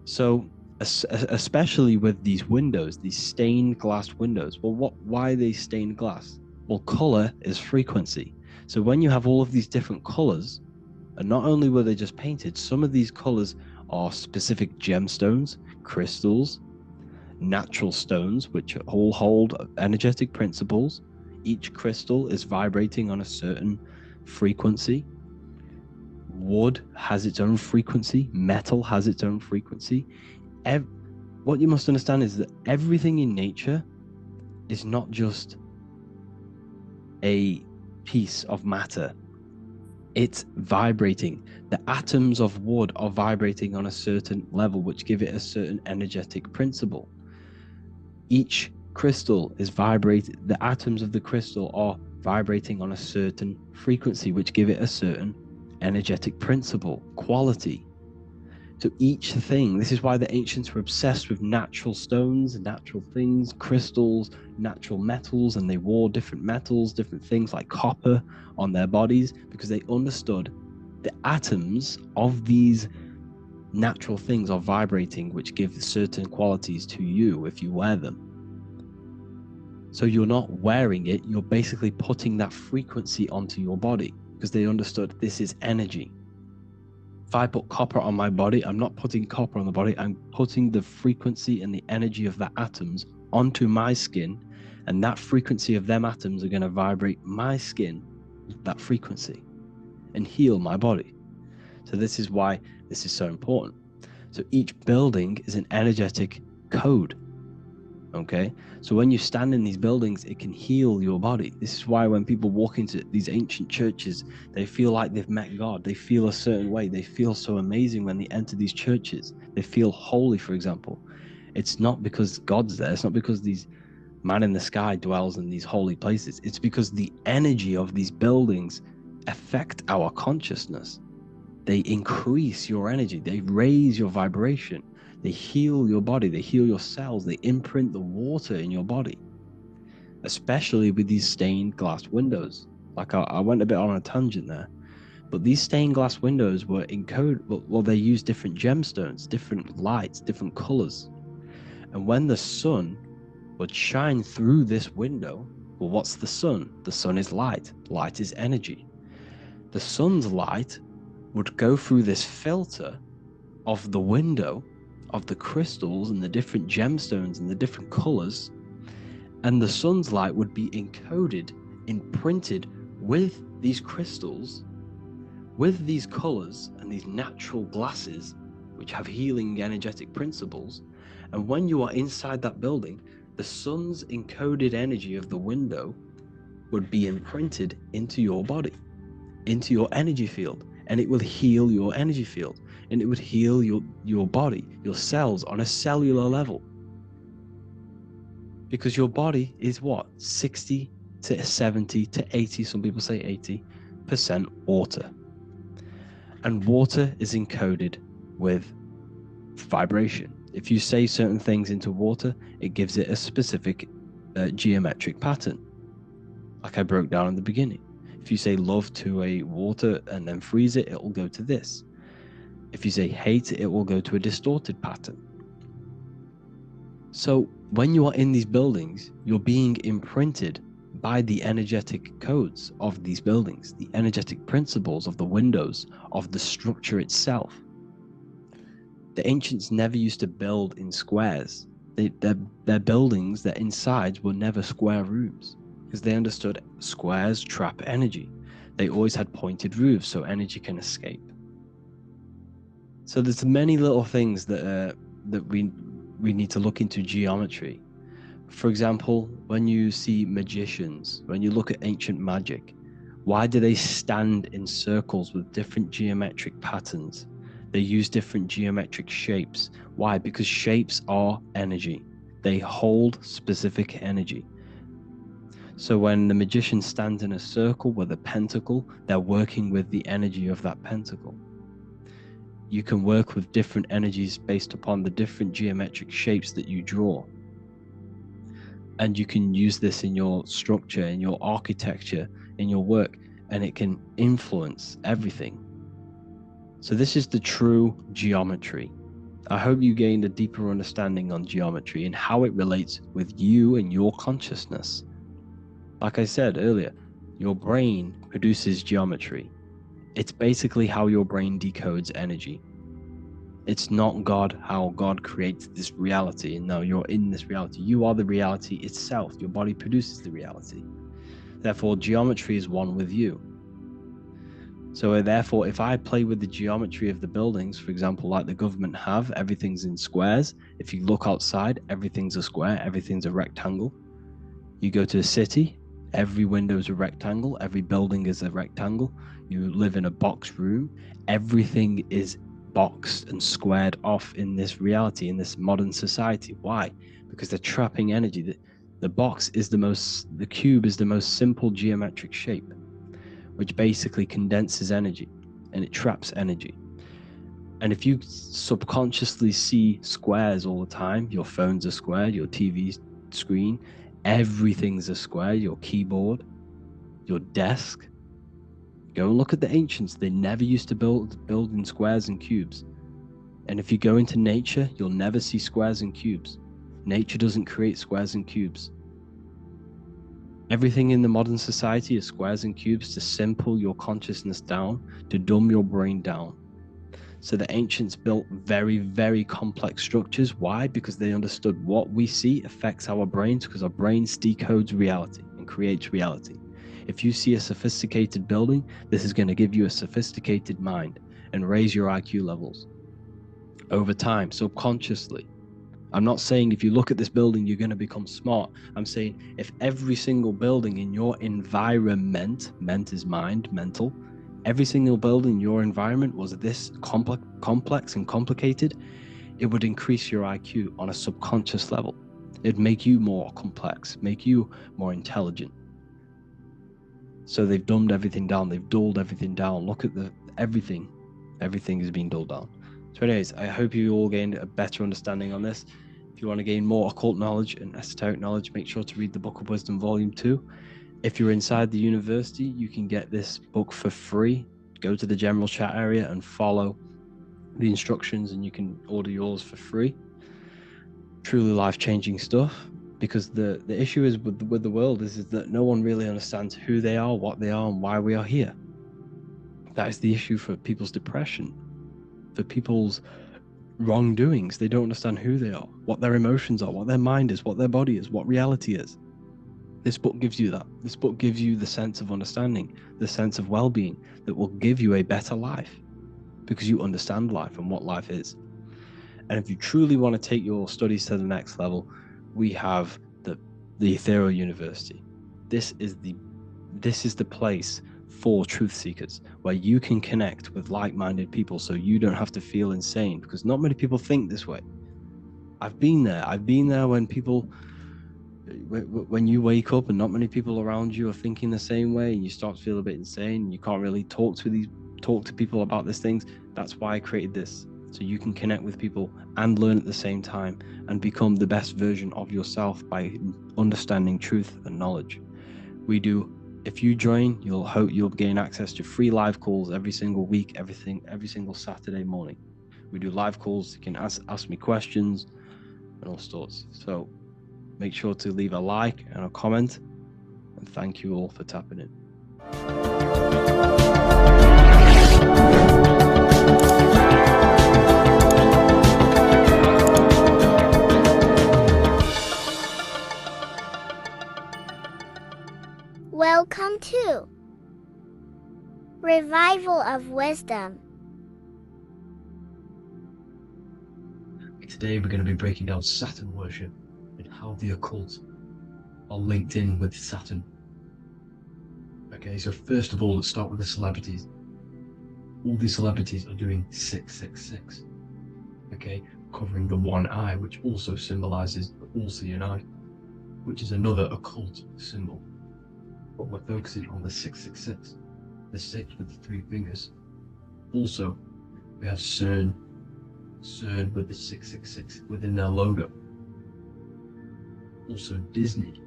So especially with these windows, these stained glass windows. Well, why are they stained glass? Well, color is frequency. So when you have all of these different colors, and not only were they just painted, some of these colors are specific gemstones, crystals, natural stones, which all hold energetic principles. Each crystal is vibrating on a certain frequency. Wood has its own frequency. Metal has its own frequency. What you must understand is that everything in nature is not just a piece of matter. It's vibrating. The atoms of wood are vibrating on a certain level, which give it a certain energetic principle. Each crystal is vibrating. The atoms of the crystal are vibrating on a certain frequency, which give it a certain energetic principle, quality. So each thing, this is why the ancients were obsessed with natural stones, natural things, crystals, natural metals, and they wore different metals, different things like copper on their bodies, because they understood the atoms of these natural things are vibrating, which give certain qualities to you if you wear them. So you're not wearing it, you're basically putting that frequency onto your body, because they understood this is energy. If I put copper on my body, I'm not putting copper on the body, I'm putting the frequency and the energy of the atoms onto my skin, and that frequency of them atoms are going to vibrate my skin, that frequency, and heal my body. So this is why this is so important. So each building is an energetic code. Okay, so when you stand in these buildings, it can heal your body. This is why when people walk into these ancient churches, they feel like they've met God. They feel a certain way. They feel so amazing when they enter these churches. They feel holy, for example. It's not because God's there. It's not because these man in the sky dwells in these holy places. It's because the energy of these buildings affect our consciousness. They increase your energy. They raise your vibration. They heal your body, they heal your cells, they imprint the water in your body, especially with these stained glass windows. Like I went a bit on a tangent there, but these stained glass windows were encoded, well, they use different gemstones, different lights, different colors. And when the sun would shine through this window, well, what's the sun? The sun is light. Light is energy. The sun's light would go through this filter of the window, of the crystals and the different gemstones and the different colors, and the sun's light would be encoded, imprinted with these crystals, with these colors and these natural glasses which have healing energetic principles. And when you are inside that building, the sun's encoded energy of the window would be imprinted into your body, into your energy field, and it will heal your energy field. And it would heal your body, your cells on a cellular level. Because your body is what? 60 to 70 to 80, some people say 80% water. And water is encoded with vibration. If you say certain things into water, it gives it a specific geometric pattern. Like I broke down in the beginning. If you say love to a water and then freeze it, it will go to this. If you say hate, it will go to a distorted pattern. So when you are in these buildings, you're being imprinted by the energetic codes of these buildings, the energetic principles of the windows, of the structure itself. The ancients never used to build in squares. Their buildings, their insides were never square rooms, because they understood squares trap energy. They always had pointed roofs so energy can escape. So there's many little things that we need to look into geometry. For example, when you see magicians, when you look at ancient magic, why do they stand in circles with different geometric patterns? They use different geometric shapes. Why? Because shapes are energy. They hold specific energy. So when the magician stands in a circle with a pentacle, they're working with the energy of that pentacle. You can work with different energies based upon the different geometric shapes that you draw. And you can use this in your structure, in your architecture, in your work, and it can influence everything. So this is the true geometry. I hope you gained a deeper understanding on geometry and how it relates with you and your consciousness. Like I said earlier, your brain produces geometry. It's basically how your brain decodes energy. It's not God, how God creates this reality. And now you're in this reality. You are the reality itself. Your body produces the reality. Therefore, geometry is one with you. So therefore, if I play with the geometry of the buildings, for example, like the government have, everything's in squares. If you look outside, everything's a square, everything's a rectangle. You go to a city, every window is a rectangle, every building is a rectangle. You live in a box room, everything is boxed and squared off in this reality, in this modern society. Why? Because they're trapping energy. The box is the cube is the most simple geometric shape, which basically condenses energy and it traps energy. And if you subconsciously see squares all the time, your phone's a square, your TV screen, everything's a square, your keyboard, your desk. Go and look at the ancients. They never used to build in squares and cubes. And if you go into nature, you'll never see squares and cubes. Nature doesn't create squares and cubes. Everything in the modern society is squares and cubes to simple your consciousness down, to dumb your brain down. So the ancients built very, very complex structures. Why? Because they understood what we see affects our brains, because our brains decodes reality and creates reality. If you see a sophisticated building, this is going to give you a sophisticated mind and raise your IQ levels over time, subconsciously. I'm not saying if you look at this building, you're going to become smart. I'm saying if every single building in your environment, ment is mind, mental, every single building in your environment was this complex and complicated, it would increase your IQ on a subconscious level. It'd make you more complex, make you more intelligent. So they've dumbed everything down. They've dulled everything down. Look at everything. Everything is being dulled down. So anyways, I hope you all gained a better understanding on this. If you want to gain more occult knowledge and esoteric knowledge, make sure to read the Book of Wisdom Volume 2. If you're inside the university, you can get this book for free. Go to the general chat area and follow the instructions and you can order yours for free. Truly life-changing stuff. Because the issue is with the world is that no one really understands who they are, what they are, and why we are here. That is the issue for people's depression, for people's wrongdoings. They don't understand who they are, what their emotions are, what their mind is, what their body is, what reality is. This book gives you that. This book gives you the sense of understanding, the sense of well-being that will give you a better life because you understand life and what life is. And if you truly want to take your studies to the next level, we have the Ethereal University. This is the place for truth seekers where you can connect with like-minded people so you don't have to feel insane, because not many people think this way. I've been there when you wake up and not many people around you are thinking the same way and you start to feel a bit insane and you can't really talk to people about these things. That's why I created this, so you can connect with people and learn at the same time and become the best version of yourself by understanding truth and knowledge. If you join, you'll gain access to free live calls every single week, every single Saturday morning. We do live calls. You can ask me questions and all sorts. So make sure to leave a like and a comment, and thank you all for tapping in. Welcome to Revival of Wisdom. Today we're going to be breaking down Saturn worship and how the occult are linked in with Saturn. Okay, so first of all, let's start with the celebrities. all these celebrities are doing 666. Okay, covering the one eye, which also symbolizes the all-seeing eye, which is another occult symbol. But we're focusing on the 666, the 6 with the 3 fingers. Also, we have CERN with the 666 within their logo. Also Disney,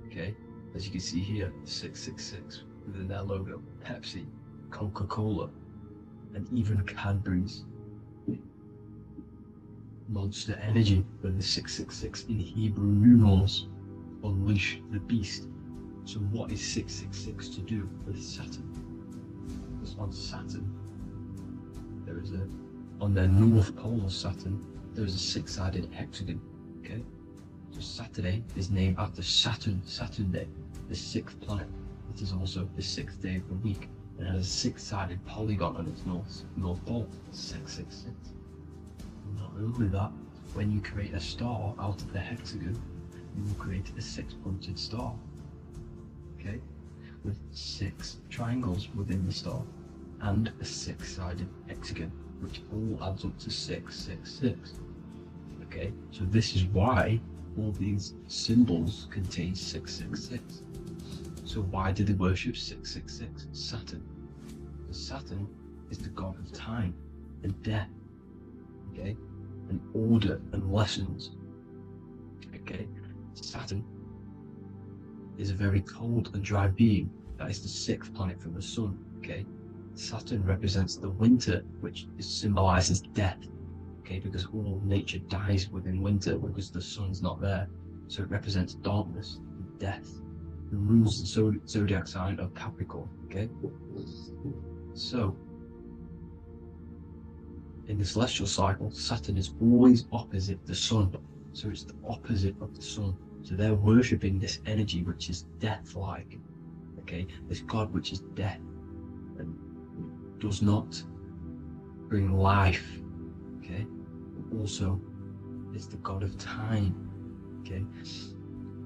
okay, as you can see here, 666 within their logo. Pepsi, Coca-Cola, and even Cadbury's. Monster Energy with the 666 in Hebrew numerals. Unleash the beast. So what is 666 to do with Saturn? Because on Saturn, there is on the north pole of Saturn, there is a 6-sided hexagon, okay? So Saturday is named after Saturn Day, the 6th planet. It is also the 6th day of the week, and has a 6-sided polygon on its north pole, 666. Not only that, when you create a star out of the hexagon, you will create a 6-pointed star, okay, with 6 triangles within the star, and a 6-sided hexagon, which all adds up to 666. Okay, so this is why all these symbols contain 666. So why do they worship 666? Saturn. Because Saturn is the god of time and death, okay, and order and lessons. Okay, Saturn is a very cold and dry being. That is the 6th planet from the sun. Okay, Saturn represents the winter, which symbolizes death. Okay, because all nature dies within winter because the sun's not there. So it represents darkness and death. It rules the zodiac sign of Capricorn. Okay, so in the celestial cycle, Saturn is always opposite the sun. So it's the opposite of the sun. So they're worshipping this energy which is death-like. Okay, this god which is death and does not bring life. Okay, also is the god of time. Okay,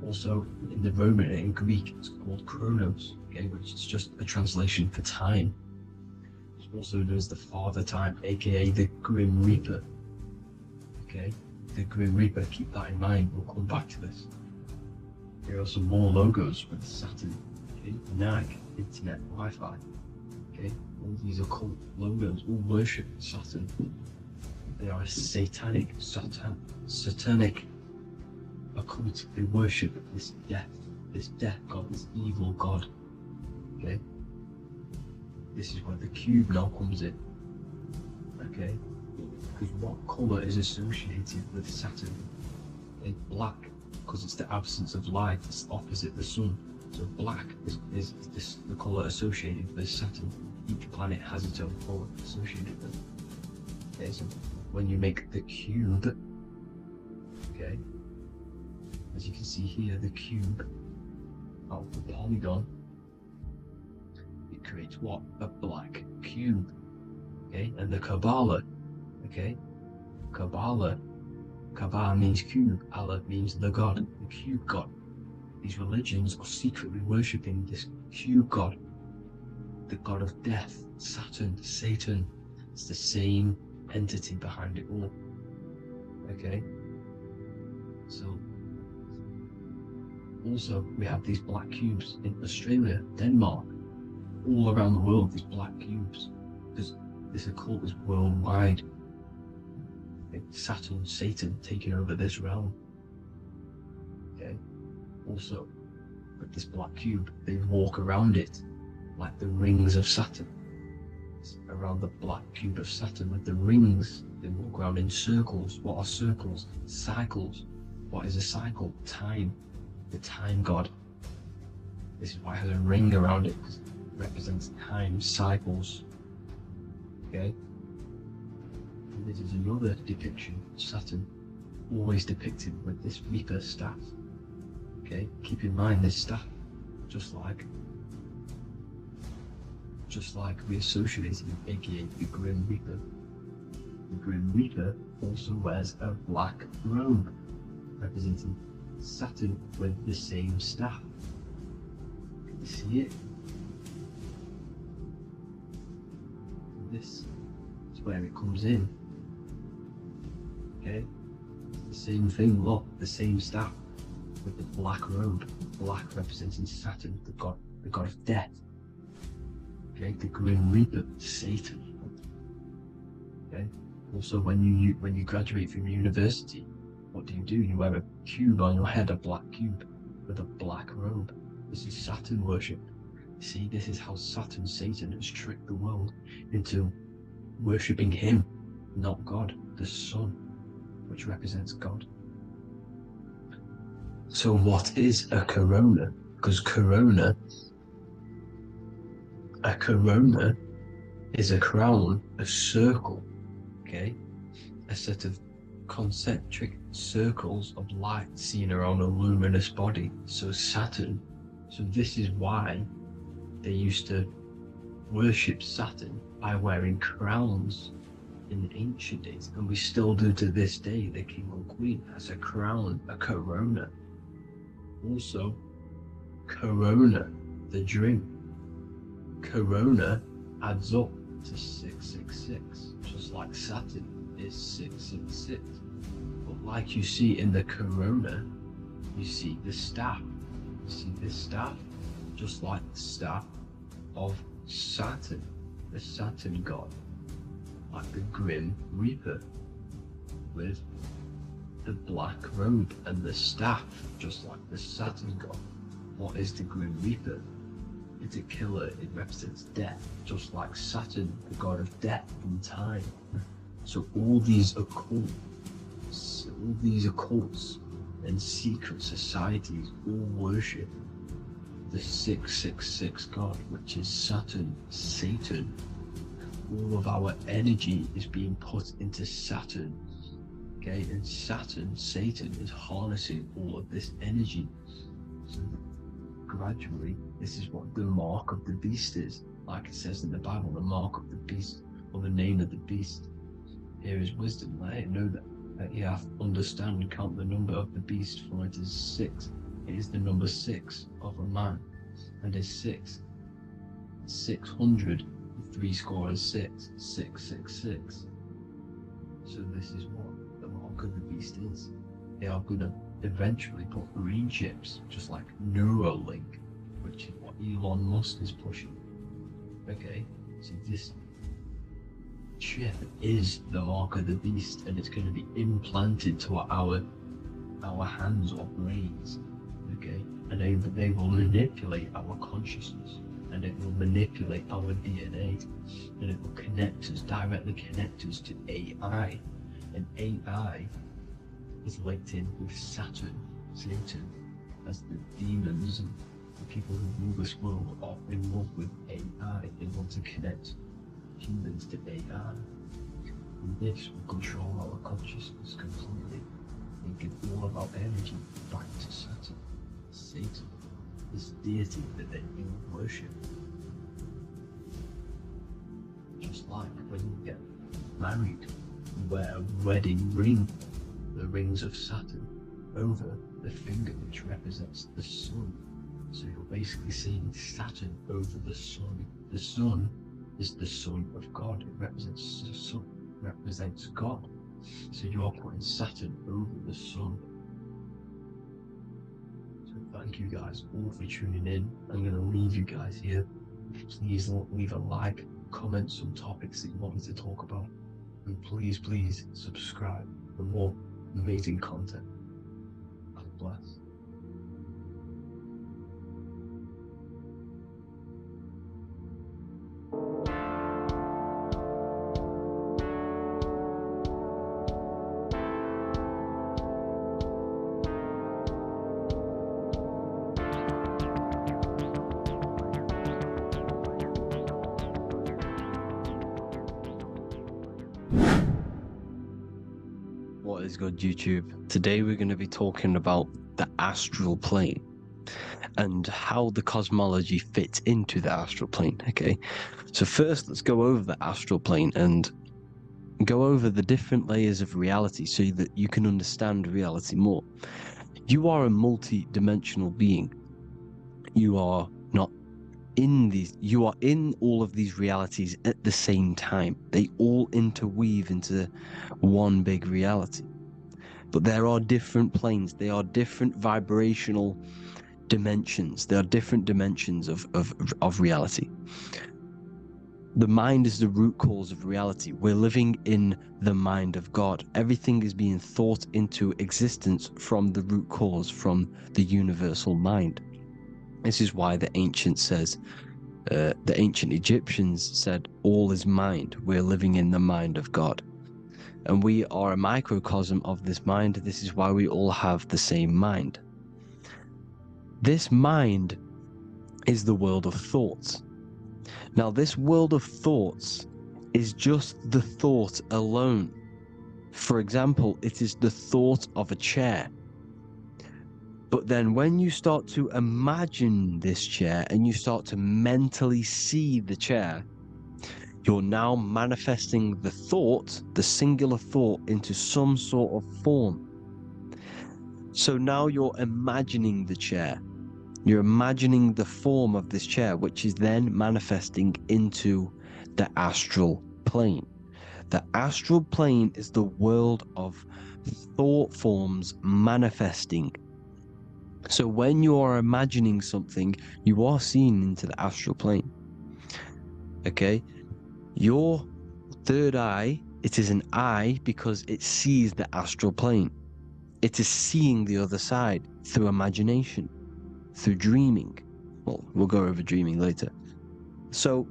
also in the Roman and in Greek it's called Chronos. Okay, which is just a translation for time. Also known as the Father Time, aka the Grim Reaper. Okay, the Grim Reaper, keep that in mind, we'll come back to this. Here are some more logos with Saturn, okay, Nike, Internet, Wi-Fi. Okay, all these occult logos all worship Saturn. They are a satanic occult. They worship this death god, this evil god. Okay, this is where the cube now comes in. Okay, because what colour is associated with Saturn? It's black, because it's the absence of light. It's opposite the sun. So black is the colour associated with Saturn. Each planet has its own colour associated with it. Okay, so when you make the cube, okay, as you can see here, the cube out of the polygon, it creates what? A black cube. Okay, and the Kabbalah, okay, Kabbalah means cube, Allah means the god, the cube god. These religions are secretly worshipping this cube god, the god of death, Saturn, Satan. It's the same entity behind it all. Okay, so also we have these black cubes in Australia, Denmark, all around the world, these black cubes, because this occult is worldwide. Saturn, Satan taking over this realm. Okay, also with this black cube, they walk around it like the rings of Saturn. It's around the black cube of Saturn with the rings, they walk around in circles. What are circles? Cycles. What is a cycle? Time. The time god. This is why it has a ring around it, because it represents time, cycles. Okay, and this is another depiction of Saturn, always depicted with this Reaper staff. Okay, keep in mind this staff, just like we associated with aka the Grim Reaper. The Grim Reaper also wears a black robe, representing Saturn with the same staff. Can you see it? this is where it comes in. Okay? The same thing, look, the same staff with the black robe, black representing Saturn, the god of death. Okay, the Grim Reaper, Satan. Okay. Also, when you graduate from university, what do? You wear a cube on your head, a black cube with a black robe. This is Saturn worship. See, this is how Satan has tricked the world into worshipping him, not God, the sun, which represents God. So what is a corona? Because a corona is a crown, a circle, okay? A set of concentric circles of light seen around a luminous body. So Saturn, so this is why they used to worship Saturn by wearing crowns in ancient days, and we still do to this day. The king or queen has a crown, a corona. Also, corona, the drink. Corona adds up to 666, just like Saturn is 666. But like you see in the corona, you see the staff. You see this staff, just like the staff of Saturn, the Saturn god, like the Grim Reaper, with the black robe and the staff, just like the Saturn god. What is the Grim Reaper? It's a killer. It represents death, just like Saturn, the god of death and time. So all these occults and secret societies all worship the 666 god, which is Saturn, Satan. All of our energy is being put into Saturn. Okay, and Saturn, Satan, is harnessing all of this energy. So gradually, this is what the mark of the beast is. Like it says in the Bible, the mark of the beast, or the name of the beast. Here is wisdom. Let it know that you have to understand and count the number of the beast, for it is 6. It is the number 6 of a man, and is 600, 666, 666. So this is what the mark of the beast is. They are going to eventually put green chips, just like Neuralink, which is what Elon Musk is pushing. Okay, so this chip is the mark of the beast, and it's going to be implanted to our hands or brains. Okay, and they will manipulate our consciousness, and it will manipulate our DNA, and it will directly connect us to AI, and AI is linked in with Satan, as the demons and the people who rule this world are in love with AI. They want to connect humans to AI, and this will control our consciousness completely and give all of our energy back to Satan, this deity that they all worship. Just like when you get married, you wear a wedding ring, the rings of Saturn, over the finger, which represents the sun. So you're basically seeing Saturn over the sun. The sun is the son of God. It represents the sun, represents God. So you are putting Saturn over the sun. So thank you guys all for tuning in. I'm going to leave you guys here. Please leave a like, comment some topics that you want me to talk about, and please subscribe for more amazing content. God bless. What is good, YouTube? Today we're going to be talking about the astral plane and how the cosmology fits into the astral plane. Okay, so first let's go over the astral plane and go over the different layers of reality so that you can understand reality more. You are a multi-dimensional being. You are not you are in all of these realities at the same time. They all interweave into one big reality. But there are different planes, they are different vibrational dimensions, there are different dimensions of reality. The mind is the root cause of reality. We're living in the mind of God. Everything is being thought into existence from the root cause, from the universal mind. This is why the ancient Egyptians said, all is mind. We're living in the mind of God. And we are a microcosm of this mind. This is why we all have the same mind. This mind is the world of thoughts. Now, this world of thoughts is just the thought alone. For example, it is the thought of a chair. But then when you start to imagine this chair and you start to mentally see the chair, you're now manifesting the thought, the singular thought, into some sort of form. So now you're imagining the chair. You're imagining the form of this chair, which is then manifesting into the astral plane. The astral plane is the world of thought forms manifesting. So when you are imagining something, you are seeing into the astral plane. Okay? Your third eye, it is an eye because it sees the astral plane. It is seeing the other side through imagination, through dreaming. Well, we'll go over dreaming later. So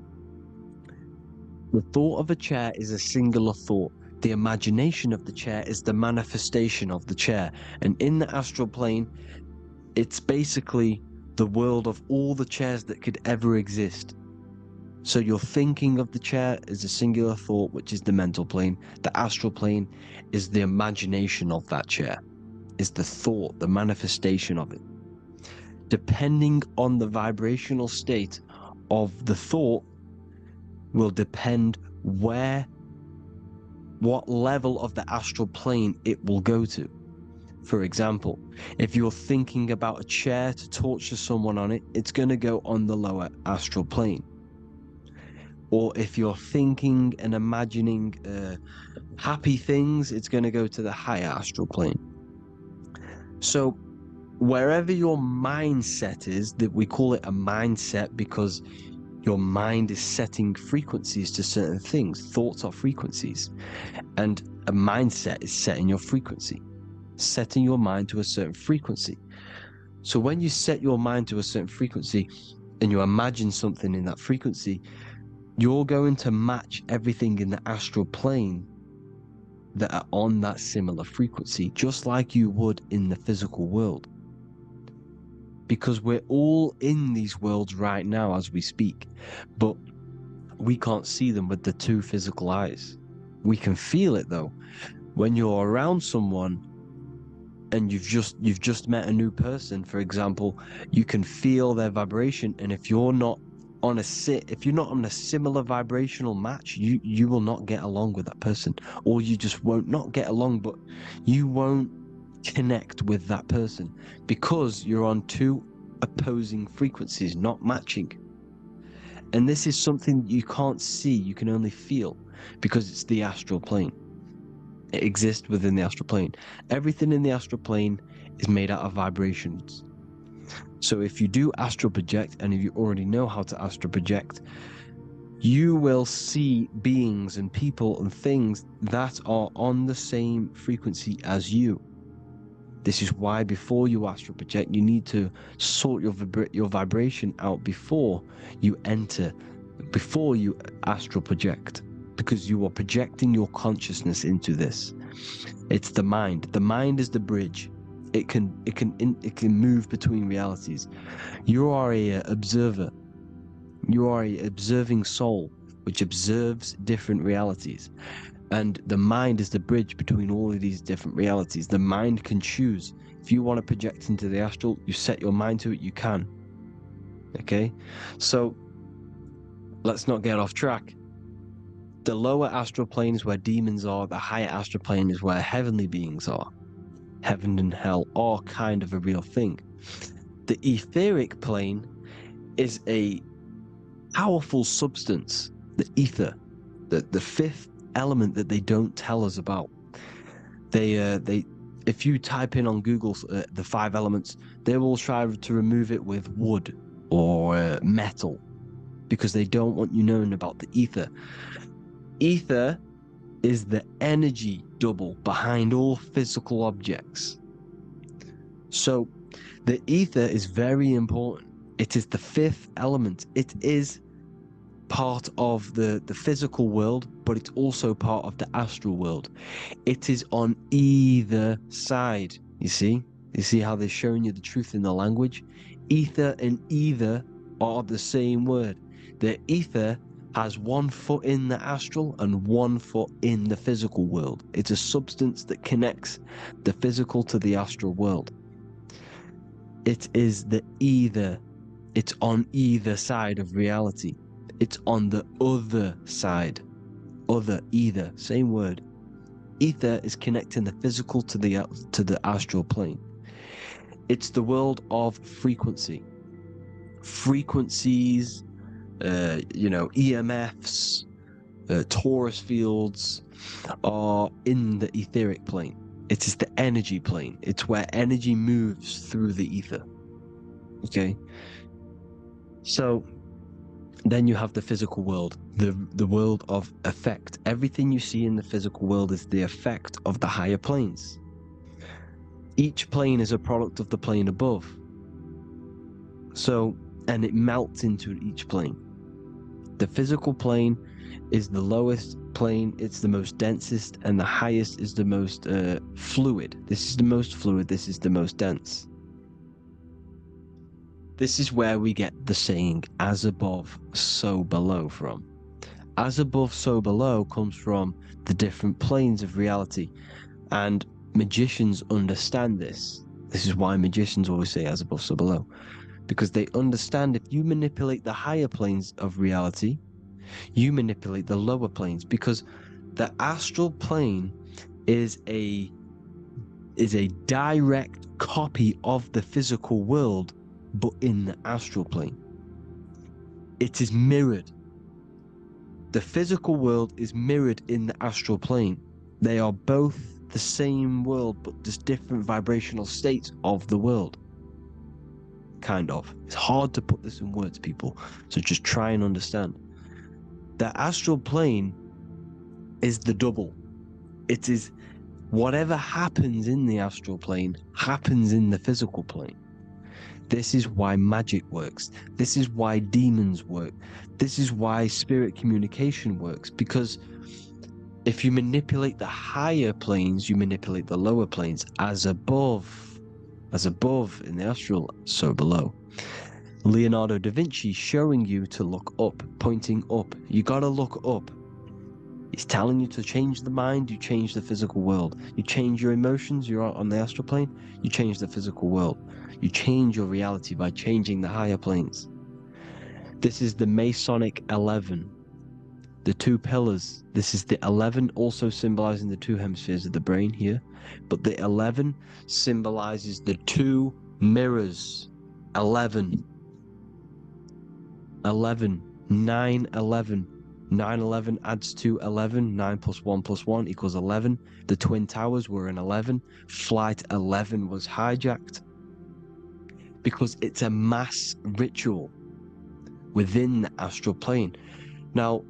the thought of a chair is a singular thought. The imagination of the chair is the manifestation of the chair. And in the astral plane, it's basically the world of all the chairs that could ever exist. So you're thinking of the chair as a singular thought, which is the mental plane. The astral plane is the imagination of that chair, is the thought, the manifestation of it. Depending on the vibrational state of the thought will depend what level of the astral plane it will go to. For example, if you're thinking about a chair to torture someone on it, it's going to go on the lower astral plane. Or if you're thinking and imagining happy things, it's going to go to the higher astral plane. So wherever your mindset is, that we call it a mindset because your mind is setting frequencies to certain things. Thoughts are frequencies. And a mindset is setting your frequency, setting your mind to a certain frequency. So when you set your mind to a certain frequency and you imagine something in that frequency, you're going to match everything in the astral plane that are on that similar frequency, just like you would in the physical world. Because we're all in these worlds right now as we speak, but we can't see them with the two physical eyes. We can feel it though. When you're around someone and you've just met a new person, for example, you can feel their vibration, and if you're not on a similar vibrational match, you will not get along with that person, or you just won't not get along, but you won't connect with that person because you're on two opposing frequencies, not matching. And this is something you can't see, you can only feel, because it's the astral plane. It exists within the astral plane. Everything in the astral plane is made out of vibrations. So if you do astral project, and if you already know how to astral project, you will see beings and people and things that are on the same frequency as you. This is why before you astral project, you need to sort your vibration out before you astral project, because you are projecting your consciousness into this. It's the mind. The mind is the bridge. It can move between realities. You are a observer. You are a observing soul which observes different realities. And the mind is the bridge between all of these different realities. The mind can choose. If you want to project into the astral, you set your mind to it, you can. Okay? So let's not get off track. The lower astral plane is where demons are. The higher astral plane is where heavenly beings are. Heaven and hell are kind of a real thing. The etheric plane is a powerful substance, the ether, the fifth element that they don't tell us about. If you type in on Google the 5 elements, they will try to remove it with wood or metal, because they don't want you knowing about the ether. Ether is the energy double behind all physical objects. So the ether is very important. It is the 5th element. It is part of the physical world, but it's also part of the astral world. It is on either side. You see how they're showing you the truth in the language? Ether and either are the same word. The ether has 1 foot in the astral and 1 foot in the physical world. It's a substance that connects the physical to the astral world. It is the either. It's on either side of reality. It's on the other side. Other, either, same word. Ether is connecting the physical to the astral plane. It's the world of frequency. Frequencies, EMFs, torus fields are in the etheric plane. It is the energy plane. It's where energy moves through the ether. Okay? So then you have the physical world, the world of effect. Everything you see in the physical world is the effect of the higher planes. Each plane is a product of the plane above. So, and it melts into each plane. The physical plane is the lowest plane, it's the most densest, and the highest is the most fluid. This is the most fluid, this is the most dense. This is where we get the saying, as above, so below from. As above, so below comes from the different planes of reality. And magicians understand this. This is why magicians always say as above, so below. Because they understand if you manipulate the higher planes of reality, you manipulate the lower planes. Because the astral plane is a direct copy of the physical world, but in the astral plane. It is mirrored. The physical world is mirrored in the astral plane. They are both the same world, but just different vibrational states of the world. Kind of. It's hard to put this in words, people. So just try and understand. The astral plane is the double. It is whatever happens in the astral plane happens in the physical plane. This is why magic works. This is why demons work. This is why spirit communication works. Because if you manipulate the higher planes, you manipulate the lower planes. As above in the astral, so below. Leonardo da Vinci showing you to look up, pointing up. You gotta look up. He's telling you to change the mind, you change the physical world. You change your emotions, you're on the astral plane, you change the physical world. You change your reality by changing the higher planes. This is the Masonic 11. The 2 pillars. This is the 11, also symbolizing the 2 hemispheres of the brain here. But the 11 symbolizes the 2 mirrors. 11. 11. 9, 11. 9, 11 adds to 11. 9 plus 1 plus 1 equals 11. The Twin Towers were in 11. Flight 11 was hijacked. Because it's a mass ritual within the astral plane. Now,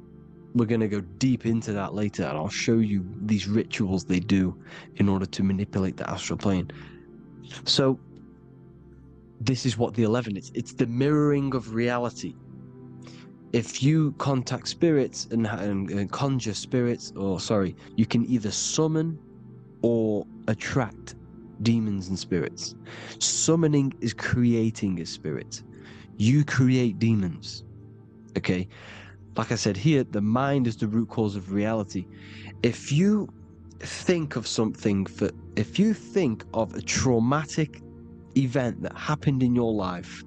we're going to go deep into that later, and I'll show you these rituals they do in order to manipulate the astral plane. So, this is what the 11 is. It's the mirroring of reality. If you contact spirits and conjure spirits, you can either summon or attract demons and spirits. Summoning is creating a spirit. You create demons. Okay? Like I said here, the mind is the root cause of reality. If you think of if you think of a traumatic event that happened in your life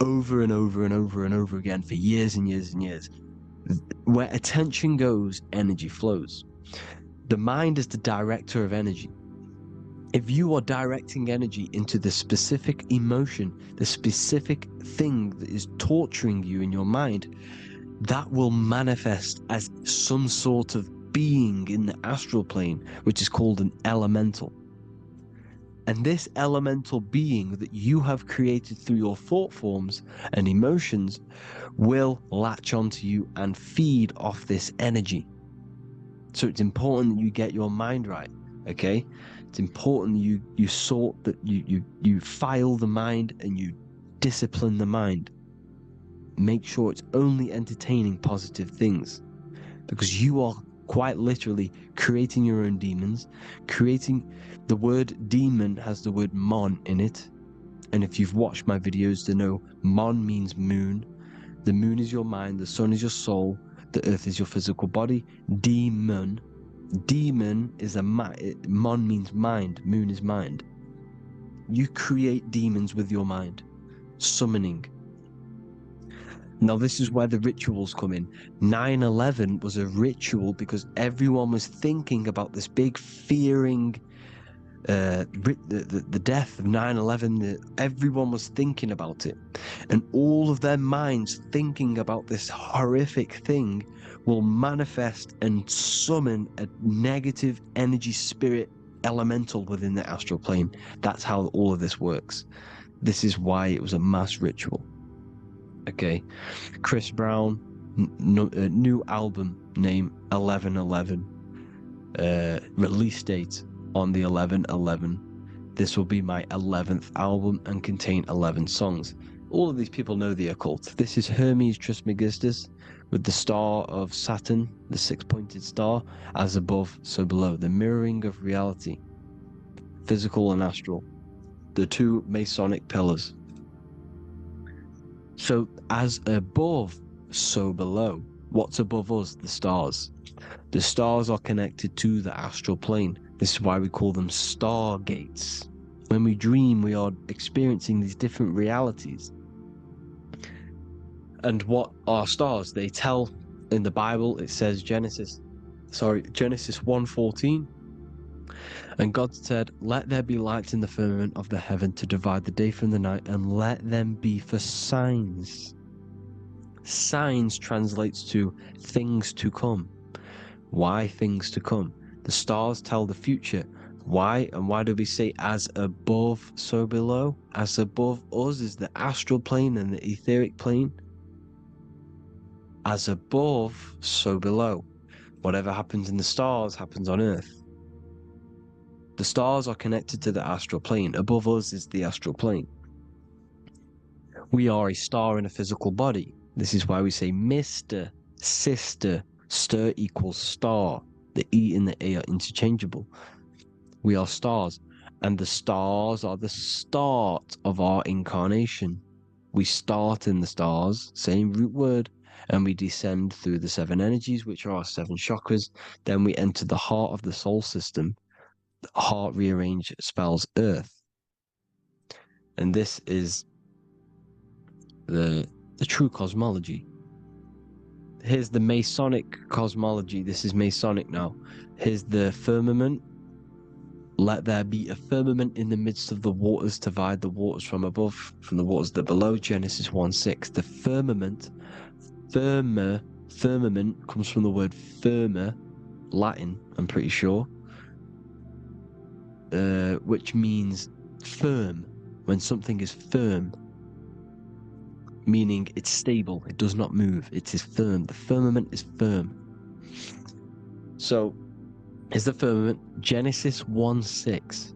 over and over and over and over again for years and years and years, where attention goes, energy flows. The mind is the director of energy. If you are directing energy into the specific emotion, the specific thing that is torturing you in your mind, that will manifest as some sort of being in the astral plane, which is called an elemental. And this elemental being that you have created through your thought forms and emotions will latch onto you and feed off this energy. So it's important that you get your mind right, okay? It's important you sort that you file the mind and you discipline the mind. Make sure it's only entertaining positive things, because you are quite literally creating your own demons. The word demon has the word mon in it, and if you've watched my videos to know mon means moon. The moon is your mind, the sun is your soul, the earth is your physical body. Demon is mon means mind, moon is mind. You create demons with your mind, summoning. Now this is where the rituals come in. 9/11 was a ritual because everyone was thinking about this big fearing, the death of 9/11. Everyone was thinking about it, and all of their minds thinking about this horrific thing will manifest and summon a negative energy spirit elemental within the astral plane. That's how all of this works. This is why it was a mass ritual. Okay, Chris Brown, new album name 11/11, release date on the 11/11. This will be my 11th album and contain 11 songs. All of these people know the occult. This is Hermes Trismegistus with the star of Saturn, the six-pointed star, as above, so below. The mirroring of reality, physical and astral, the two Masonic pillars. So as above, so below. What's above us? The stars. The stars are connected to the astral plane. This is why we call them stargates. When we dream, we are experiencing these different realities. And what are stars? They tell in the Bible, it says Genesis 1:14. And God said, "Let there be lights in the firmament of the heaven to divide the day from the night, and let them be for signs." Signs translates to things to come. Why things to come? The stars tell the future. Why? And why do we say as above, so below? As above us is the astral plane and the etheric plane. As above, so below. Whatever happens in the stars happens on Earth. The stars are connected to the astral plane. Above us is the astral plane. We are a star in a physical body. This is why we say Mr., Sister, stir equals star. The E and the A are interchangeable. We are stars, and the stars are the start of our incarnation. We start in the stars, same root word, and we descend through the seven energies, which are our seven chakras. Then we enter the heart of the soul system. Heart rearranged spells Earth, and this is the true cosmology. Here's the Masonic cosmology. This is Masonic now. Here's the firmament. Let there be a firmament in the midst of the waters to divide the waters from above from the waters that below. Genesis 1:6. The firmament, firmament comes from the word firma, Latin, I'm pretty sure. Which means firm. When something is firm, meaning it's stable, it does not move, it is firm. The firmament is firm. So is the firmament. Genesis 1:6.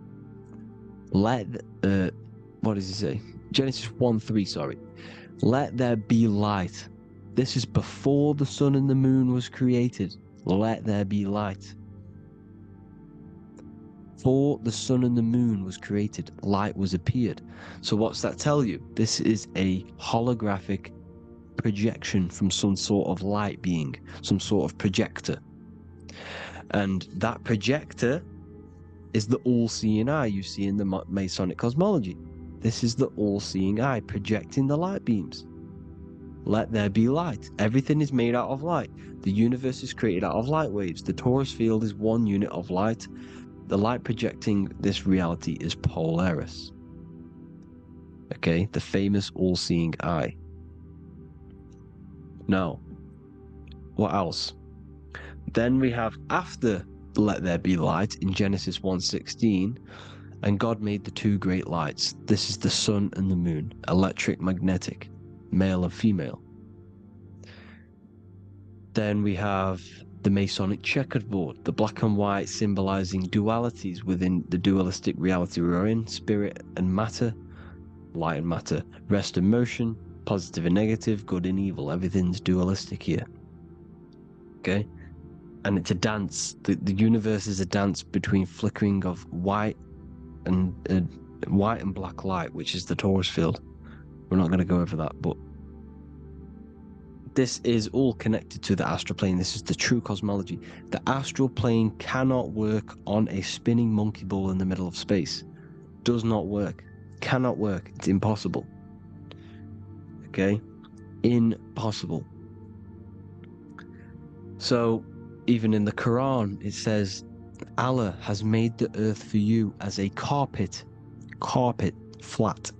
What does he say? Genesis 1:3, sorry. Let there be light. This is before the sun and the moon was created. Let there be light. Before the sun and the moon was created, light was appeared. So what's that tell you? This is a holographic projection from some sort of light being, some sort of projector. And that projector is the all-seeing eye you see in the Masonic cosmology. This is the all-seeing eye projecting the light beams. Let there be light. Everything is made out of light. The universe is created out of light waves. The torus field is one unit of light. The light projecting this reality is Polaris. Okay, the famous all-seeing eye. Now, what else? Then we have, after let there be light in Genesis 1:16, and God made the two great lights. This is the sun and the moon, electromagnetic, male and female. Then we have the Masonic checkerboard, the black and white symbolizing dualities within the dualistic reality we're in, spirit and matter, light and matter, rest and motion, positive and negative, good and evil. Everything's dualistic here. Okay? And it's a dance. The universe is a dance between flickering of white and black light, which is the torus field. We're not going to go over that, but this is all connected to the astral plane. This is the true cosmology. The astral plane cannot work on a spinning monkey ball in the middle of space. Does not work. Cannot work. It's impossible. Okay? Impossible. So, even in the Quran, it says, Allah has made the earth for you as a carpet, flat.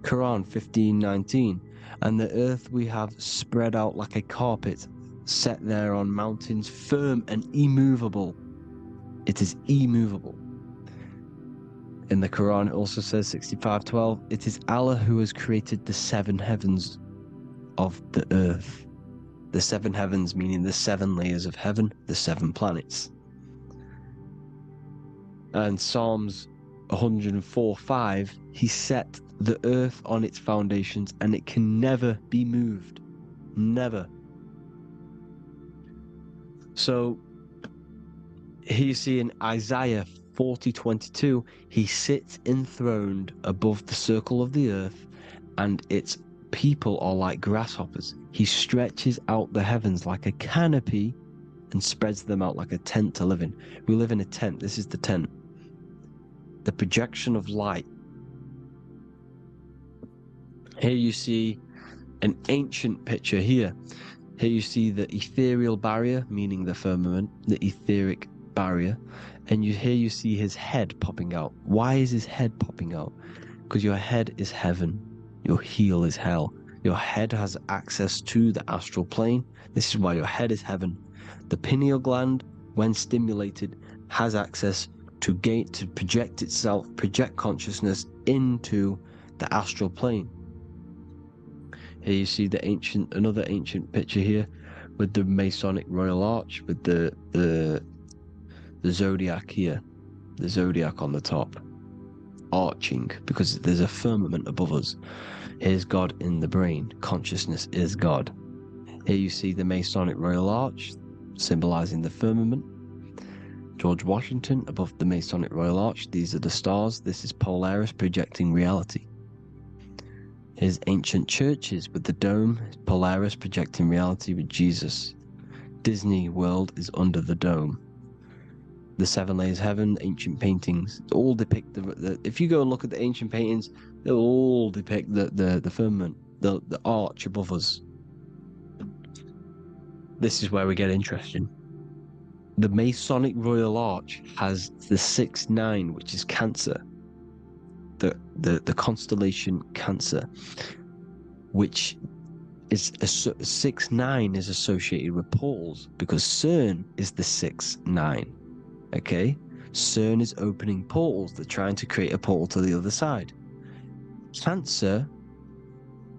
Quran 15:19. And the earth we have spread out like a carpet, set there on mountains, firm and immovable. It is immovable. In the Quran, it also says 65:12, it is Allah who has created the seven heavens of the earth. The seven heavens meaning the seven layers of heaven, the seven planets. And Psalms 104:5, he set the earth on its foundations and it can never be moved. Never. So here you see in Isaiah 40:22, he sits enthroned above the circle of the earth and its people are like grasshoppers. He stretches out the heavens like a canopy and spreads them out like a tent to live in. We live in a tent. This is the tent. The projection of light. Here you see an ancient picture here. Here you see the ethereal barrier, meaning the firmament, the etheric barrier. And here you see his head popping out. Why is his head popping out? Because your head is heaven. Your heel is hell. Your head has access to the astral plane. This is why your head is heaven. The pineal gland, when stimulated, has access to project itself, project consciousness into the astral plane. Here you see another ancient picture here with the Masonic Royal Arch, with the Zodiac here, the Zodiac on the top, arching, because there's a firmament above us. Here's God in the brain. Consciousness is God. Here you see the Masonic Royal Arch, symbolizing the firmament. George Washington above the Masonic Royal Arch. These are the stars. This is Polaris projecting reality. Here's ancient churches with the dome. Polaris projecting reality with Jesus. Disney World is under the dome. The seven layers of heaven, ancient paintings, all depict if you go and look at the ancient paintings, they'll all depict the firmament, the arch above us. This is where we get interesting. The Masonic Royal Arch has the 6-9, which is Cancer. The constellation Cancer, which is 6-9 is associated with portals, because CERN is the 6-9. Okay, CERN is opening portals. They're trying to create a portal to the other side. Cancer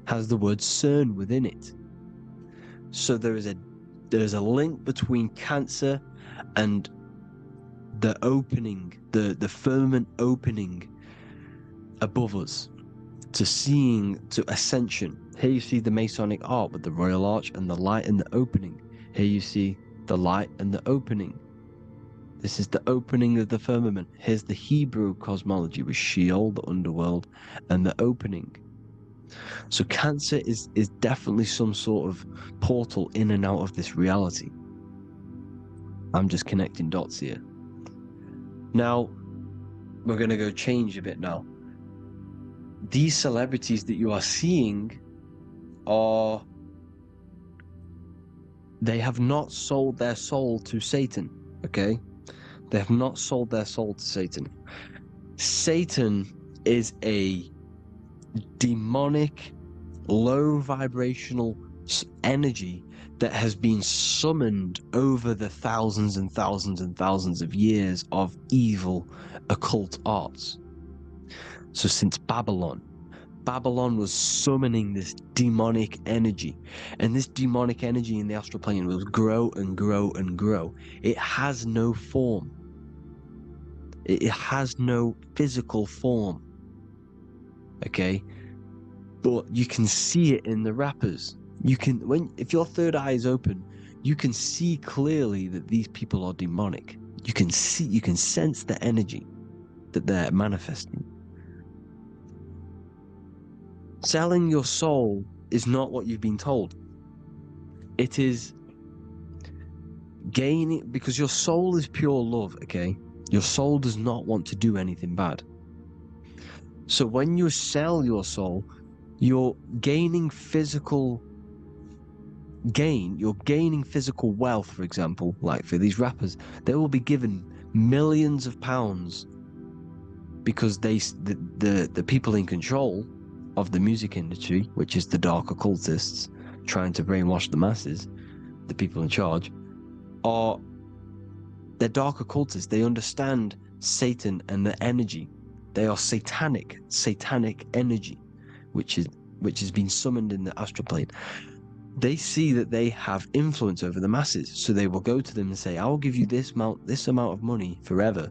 has the word CERN within it, so there is a link between Cancer and the opening, the firmament opening above us, to Ascension. Here you see the Masonic art with the Royal Arch and the light and the opening. Here you see the light and the opening. This is the opening of the firmament. Here's the Hebrew cosmology with Sheol, the underworld, and the opening. So Cancer is definitely some sort of portal in and out of this reality. I'm just connecting dots here. Now, we're going to go change a bit now. These celebrities that you are seeing they have not sold their soul to Satan, okay? They have not sold their soul to Satan. Satan is a demonic, low vibrational energy that has been summoned over the thousands and thousands and thousands of years of evil occult arts. So since Babylon was summoning this demonic energy, and this demonic energy in the astral plane will grow and grow and grow. It has no form. It has no physical form. Okay? But you can see it in the rappers. If your third eye is open, you can see clearly that these people are demonic. You can sense the energy that they're manifesting. Selling your soul is not what you've been told. It is gaining, because your soul is pure love, okay? Your soul does not want to do anything bad. So when you sell your soul, you're gaining physical gain, you're gaining physical wealth, for example. Like for these rappers, they will be given millions of pounds because the people in control of the music industry, which is the dark occultists trying to brainwash the masses, the people in charge, they're dark occultists. They understand Satan and the energy. They are satanic energy, which has been summoned in the astral plane. They see that they have influence over the masses, so they will go to them and say, I will give you this amount of money forever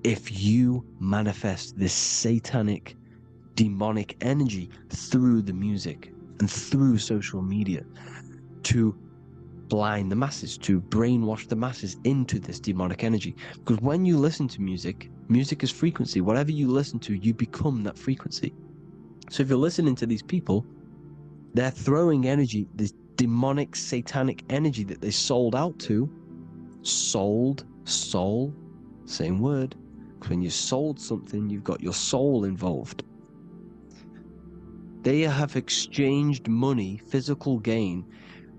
if you manifest this satanic, demonic energy through the music and through social media to blind the masses, to brainwash the masses into this demonic energy. Because when you listen to music is frequency. Whatever you listen to, you become that frequency. So if you're listening to these people, they're throwing energy, this demonic, satanic energy that they sold out to. Sold, soul, same word. When you sold something, you've got your soul involved. They have exchanged money, physical gain,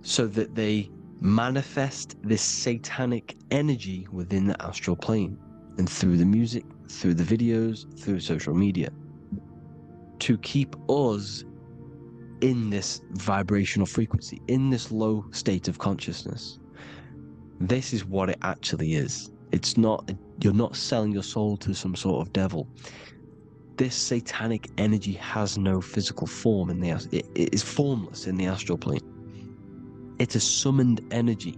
so that they manifest this satanic energy within the astral plane and through the music, through the videos, through social media, to keep us in this vibrational frequency, in this low state of consciousness. This is what it actually is. It's not, you're not selling your soul to some sort of devil. This satanic energy has no physical form it is formless in the astral plane. It's a summoned energy.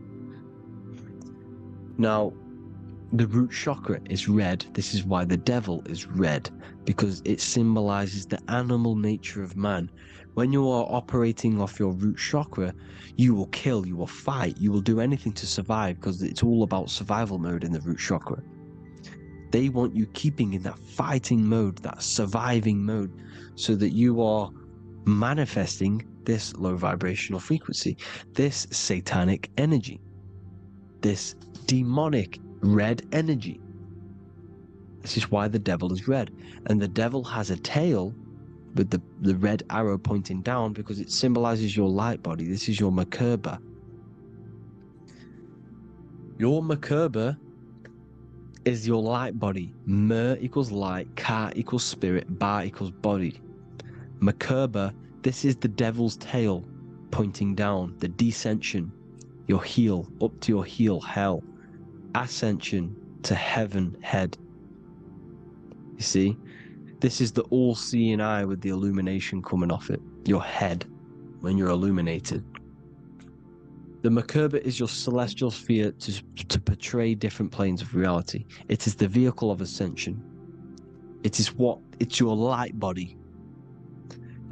Now, the root chakra is red. This is why the devil is red, because it symbolizes the animal nature of man. When you are operating off your root chakra, you will kill, you will fight, you will do anything to survive, because it's all about survival mode in the root chakra. They want you keeping in that fighting mode, that surviving mode, so that you are manifesting this low vibrational frequency, this satanic energy, this demonic red energy. This is why the devil is red. And the devil has a tail with the red arrow pointing down, because it symbolizes your light body. This is your Merkaba. Your Merkaba is your light body. Mer equals light, Ka equals spirit, Ba equals body. Merkaba, this is the devil's tail pointing down, the descension, your heel, up to your heel, hell. Ascension to heaven, head. You see? This is the all-seeing eye with the illumination coming off it, your head, when you're illuminated. The Merkaba is your celestial sphere to portray different planes of reality. It is the vehicle of ascension. It's your light body.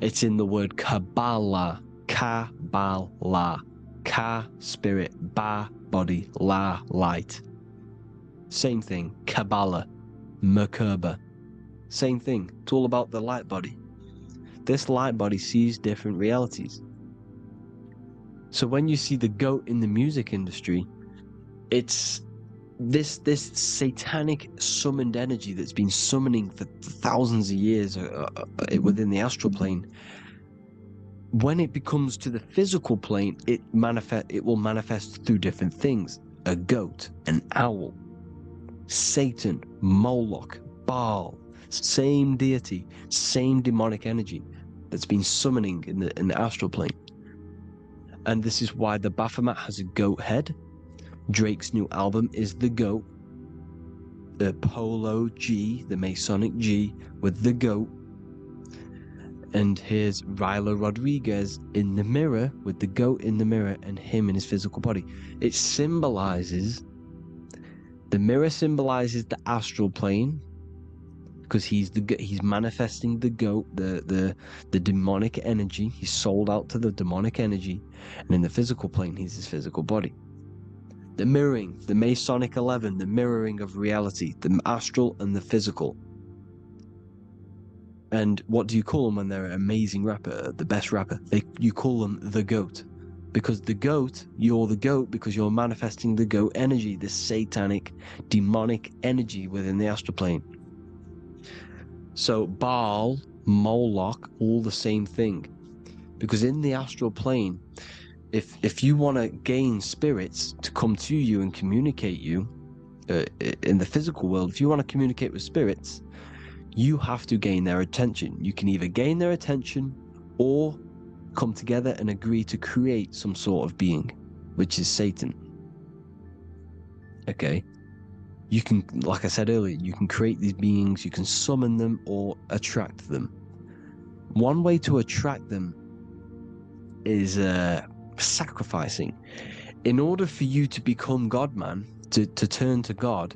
It's in the word Kabbalah. Kabbalah. Ka, spirit, Ba, body, La, light. Same thing. Kabbalah. Merkaba. Same thing. It's all about the light body. This light body sees different realities. So when you see the goat in the music industry, it's this satanic summoned energy that's been summoning for thousands of years within the astral plane. When it becomes to the physical plane, it will manifest through different things. A goat, an owl, Satan, Moloch, Baal, same deity, same demonic energy that's been summoning in the astral plane. And this is why the Baphomet has a goat head. Drake's new album is the goat. The Polo G, the Masonic G, with the goat. And here's Rylo Rodriguez in the mirror, with the goat in the mirror and him in his physical body. It symbolizes, the mirror symbolizes the astral plane, because he's manifesting the goat, the demonic energy. He's sold out to the demonic energy, and in the physical plane, he's his physical body. The mirroring, the Masonic 11, the mirroring of reality, the astral and the physical. And what do you call them when they're an amazing rapper, the best rapper? You call them the goat, because the goat, you're the goat because you're manifesting the goat energy, this satanic, demonic energy within the astral plane. So Baal, Moloch, all the same thing. Because in the astral plane, if you want to gain spirits to come to you and communicate you, in the physical world, if you want to communicate with spirits, you have to gain their attention. You can either gain their attention or come together and agree to create some sort of being, which is Satan. Okay? You can, like I said earlier, you can create these beings, you can summon them or attract them. One way to attract them is sacrificing. In order for you to become God, man, to turn to God,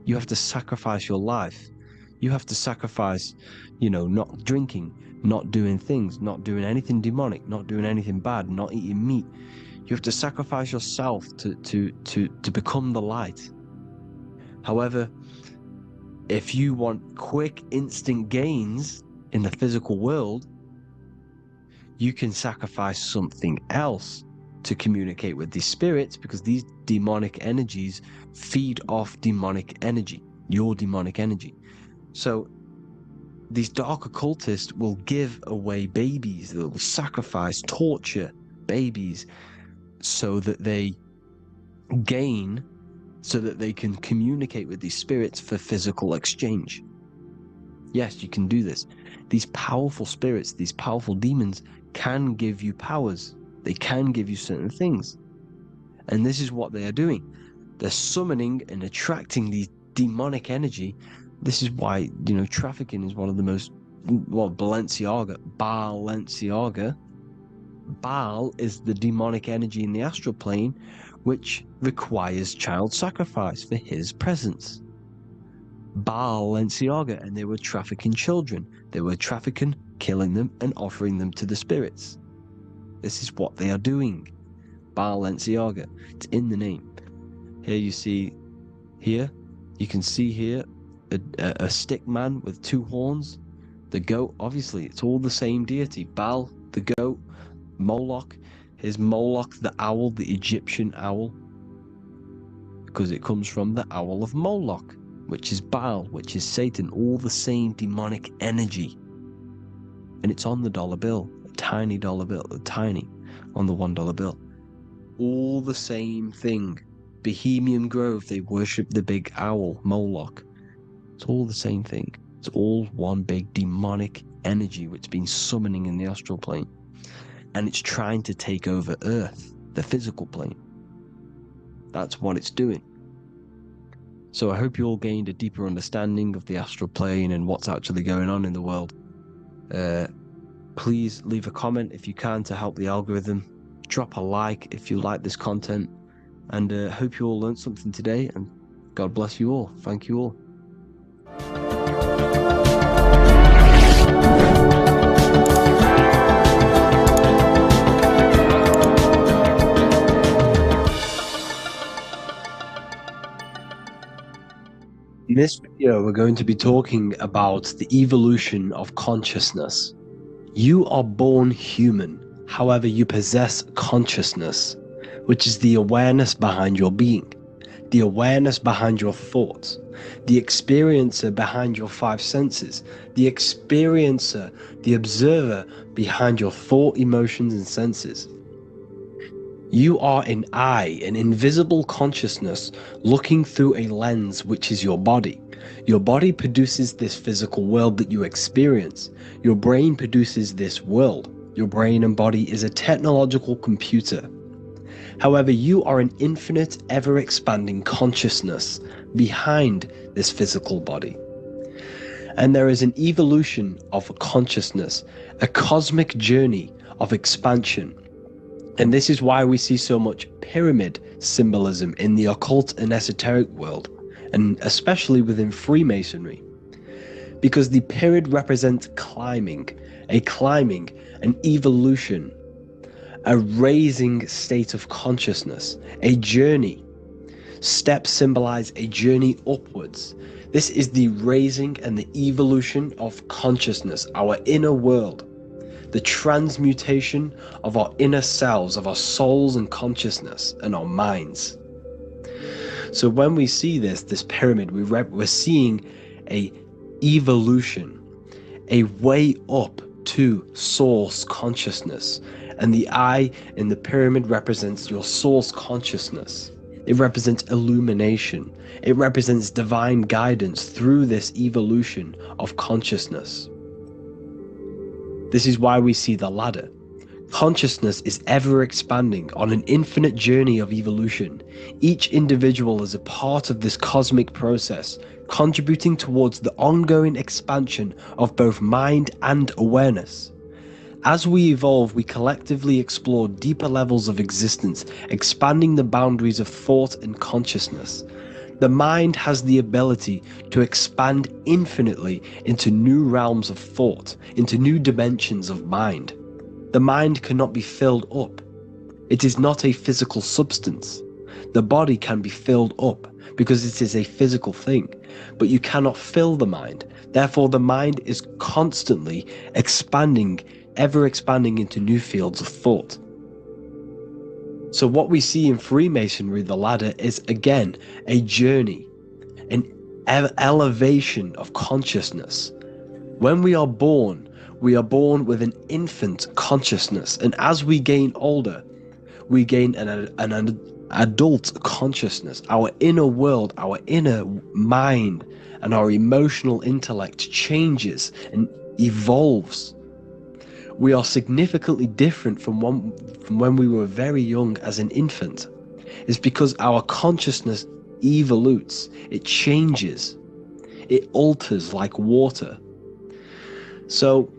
you have to sacrifice your life. You have to sacrifice, not drinking, not doing things, not doing anything demonic, not doing anything bad, not eating meat. You have to sacrifice yourself to become the light. However, if you want quick, instant gains in the physical world, you can sacrifice something else to communicate with these spirits, because these demonic energies feed off demonic energy, your demonic energy. So these dark occultists will give away babies, they'll sacrifice, torture babies so that they gain, so that they can communicate with these spirits for physical exchange. Yes, you can do this. These powerful spirits, these powerful demons can give you powers. They can give you certain things. And this is what they are doing. They're summoning and attracting these demonic energy. This is why, trafficking is one of the most, Balenciaga. Baal is the demonic energy in the astral plane, which requires child sacrifice for his presence. Balenciaga, and they were trafficking children. They were trafficking, killing them, and offering them to the spirits. This is what they are doing. Balenciaga. It's in the name. Here you see, you can see here a stick man with two horns. The goat, obviously, it's all the same deity. Baal, the goat. Moloch, here's Moloch, the owl, the Egyptian owl, because it comes from the owl of Moloch, which is Baal, which is Satan, all the same demonic energy. And it's on the dollar bill, a tiny dollar bill, tiny, on the $1 bill. All the same thing. Bohemian Grove, they worship the big owl, Moloch. It's all the same thing. It's all one big demonic energy which has been summoning in the astral plane. And it's trying to take over Earth, the physical plane. That's what it's doing. So I hope you all gained a deeper understanding of the astral plane and what's actually going on in the world. Please leave a comment if you can to help the algorithm. Drop a like if you like this content. And hope you all learned something today. And God bless you all. Thank you all. In this video, we're going to be talking about the evolution of consciousness. You are born human, however, you possess consciousness, which is the awareness behind your being, the awareness behind your thoughts, the experiencer behind your five senses, the experiencer, the observer behind your thought, emotions, and senses. You are an eye, an invisible consciousness looking through a lens, which is your body. Your body produces this physical world that you experience. Your brain produces this world. Your brain and body is a technological computer. However, you are an infinite, ever-expanding consciousness behind this physical body. And there is an evolution of consciousness, a cosmic journey of expansion. And this is why we see so much pyramid symbolism in the occult and esoteric world, and especially within Freemasonry. Because the pyramid represents climbing, an evolution, a raising state of consciousness, a journey. Steps symbolize a journey upwards. This is the raising and the evolution of consciousness, our inner world. The transmutation of our inner selves, of our souls and consciousness and our minds. So when we see this pyramid, we're seeing a evolution, a way up to source consciousness. And the eye in the pyramid represents your source consciousness. It represents illumination. It represents divine guidance through this evolution of consciousness. This is why we see the ladder. Consciousness is ever expanding on an infinite journey of evolution. Each individual is a part of this cosmic process, contributing towards the ongoing expansion of both mind and awareness. As we evolve, we collectively explore deeper levels of existence, expanding the boundaries of thought and consciousness. The mind has the ability to expand infinitely into new realms of thought, into new dimensions of mind. The mind cannot be filled up. It is not a physical substance. The body can be filled up because it is a physical thing, but you cannot fill the mind. Therefore, the mind is constantly expanding, ever expanding into new fields of thought. So what we see in Freemasonry, the ladder, is again a journey, an elevation of consciousness. When we are born with an infant consciousness, and as we gain older, we gain an adult consciousness. Our inner world, our inner mind, and our emotional intellect changes and evolves. We are significantly different from when we were very young as an infant. It's because our consciousness evolutes, it changes, it alters like water. So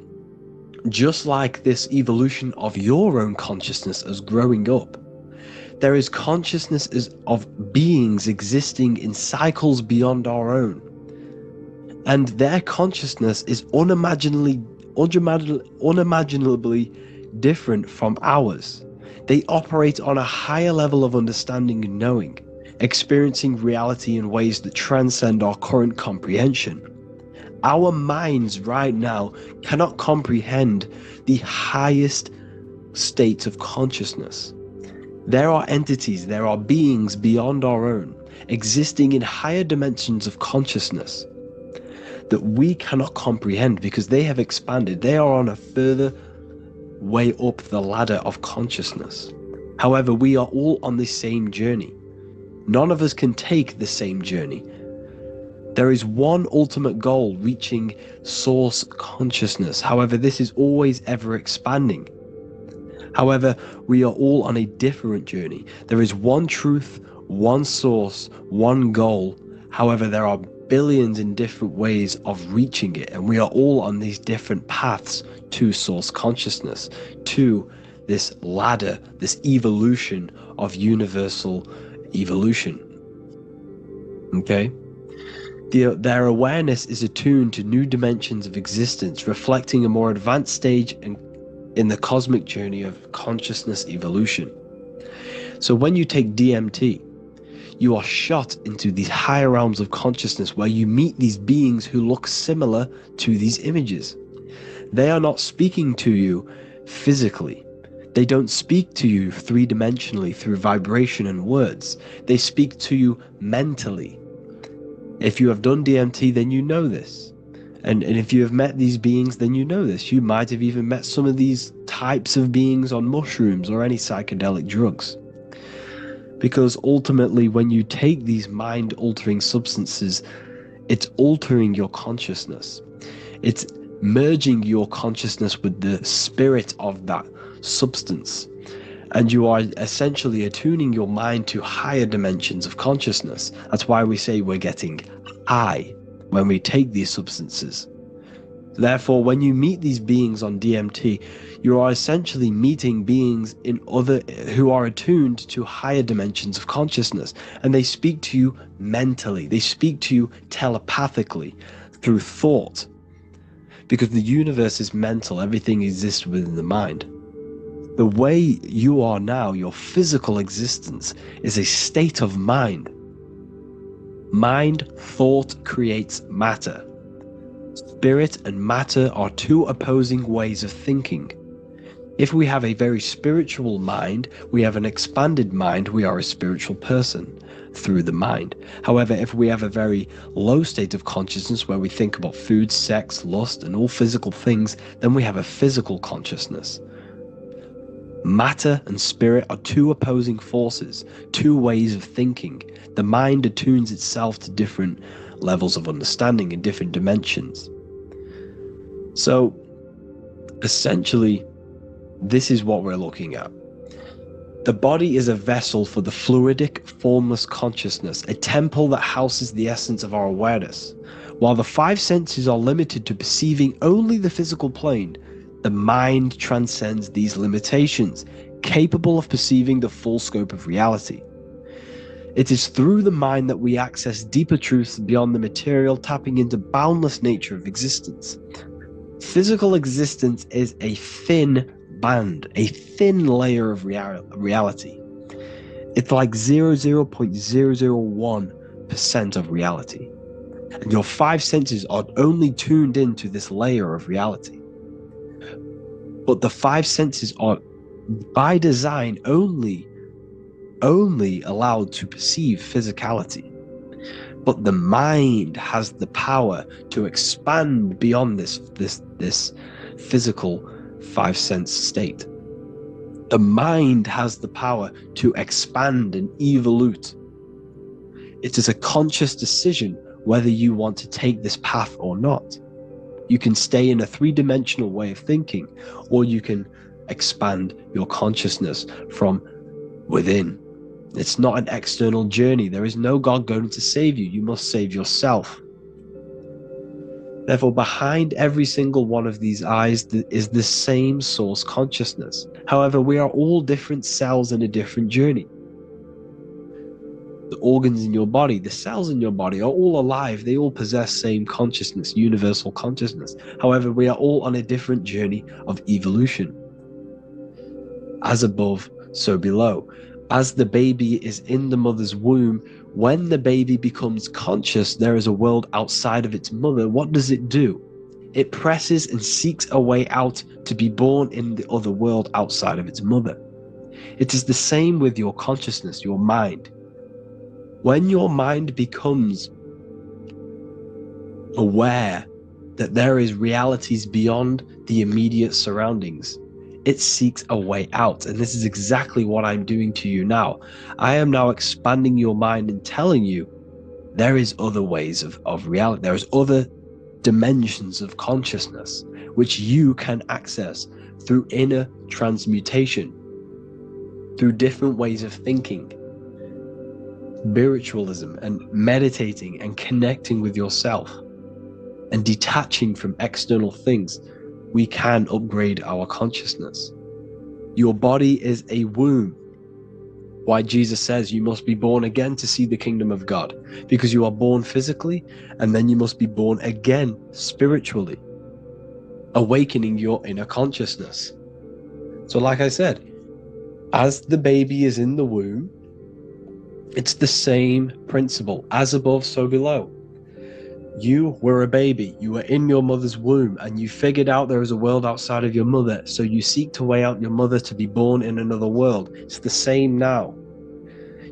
just like this evolution of your own consciousness as growing up, there is consciousness of beings existing in cycles beyond our own. And their consciousness is unimaginably different from ours. They operate on a higher level of understanding and knowing, experiencing reality in ways that transcend our current comprehension. Our minds right now cannot comprehend the highest states of consciousness. There are entities, there are beings beyond our own, existing in higher dimensions of consciousness that we cannot comprehend because they have expanded. They are on a further way up the ladder of consciousness. However, we are all on the same journey. None of us can take the same journey. There is one ultimate goal, reaching source consciousness. However, this is always ever expanding. However, we are all on a different journey. There is one truth, one source, one goal. However, there are billions in different ways of reaching it, and we are all on these different paths to source consciousness, to this ladder, this evolution of universal evolution. Okay? Their awareness is attuned to new dimensions of existence, reflecting a more advanced stage in the cosmic journey of consciousness evolution. So when you take DMT, you are shot into these higher realms of consciousness where you meet these beings who look similar to these images. They are not speaking to you physically. They don't speak to you three-dimensionally through vibration and words. They speak to you mentally. If you have done DMT, then you know this. And if you have met these beings, then you know this. You might have even met some of these types of beings on mushrooms or any psychedelic drugs. Because ultimately, when you take these mind-altering substances, it's altering your consciousness. It's merging your consciousness with the spirit of that substance. And you are essentially attuning your mind to higher dimensions of consciousness. That's why we say we're getting high when we take these substances. Therefore, when you meet these beings on DMT, you are essentially meeting beings who are attuned to higher dimensions of consciousness, and they speak to you mentally. They speak to you telepathically through thought, because the universe is mental. Everything exists within the mind. The way you are now, your physical existence, is a state of mind. Mind, thought creates matter. Spirit and matter are two opposing ways of thinking. If we have a very spiritual mind, we have an expanded mind, we are a spiritual person through the mind. However, if we have a very low state of consciousness where we think about food, sex, lust, and all physical things, then we have a physical consciousness. Matter and spirit are two opposing forces, two ways of thinking. The mind attunes itself to different levels of understanding in different dimensions. So, essentially, this is what we're looking at. The body is a vessel for the fluidic, formless consciousness, a temple that houses the essence of our awareness. While the five senses are limited to perceiving only the physical plane, the mind transcends these limitations, capable of perceiving the full scope of reality. It is through the mind that we access deeper truths beyond the material, tapping into boundless nature of existence. Physical existence is a thin band, a thin layer of reality. It's like 0.001% of reality. And your five senses are only tuned into this layer of reality. But the five senses are, by design, only allowed to perceive physicality. But the mind has the power to expand beyond this physical five-sense state. The mind has the power to expand and evolute. It is a conscious decision whether you want to take this path or not. You can stay in a three-dimensional way of thinking, or you can expand your consciousness from within. It's not an external journey. There is no God going to save you. You must save yourself. Therefore, behind every single one of these eyes is the same source consciousness. However, we are all different cells in a different journey. The organs in your body, the cells in your body are all alive. They all possess same consciousness, universal consciousness. However, we are all on a different journey of evolution. As above, so below. As the baby is in the mother's womb, when the baby becomes conscious, there is a world outside of its mother. What does it do? It presses and seeks a way out to be born in the other world outside of its mother. It is the same with your consciousness, your mind. When your mind becomes aware that there is realities beyond the immediate surroundings, it seeks a way out. And this is exactly what I'm doing to you now. I am now expanding your mind and telling you there is other ways of reality. There is other dimensions of consciousness which you can access through inner transmutation, through different ways of thinking, spiritualism, and meditating and connecting with yourself and detaching from external things. We can upgrade our consciousness. Your body is a womb. Why Jesus says you must be born again to see the kingdom of God, because you are born physically and then you must be born again spiritually, awakening your inner consciousness. So like I said, as the baby is in the womb, it's the same principle. As above, so below. You were a baby, you were in your mother's womb, and you figured out there is a world outside of your mother, so you seek to way out your mother to be born in another world. It's the same now.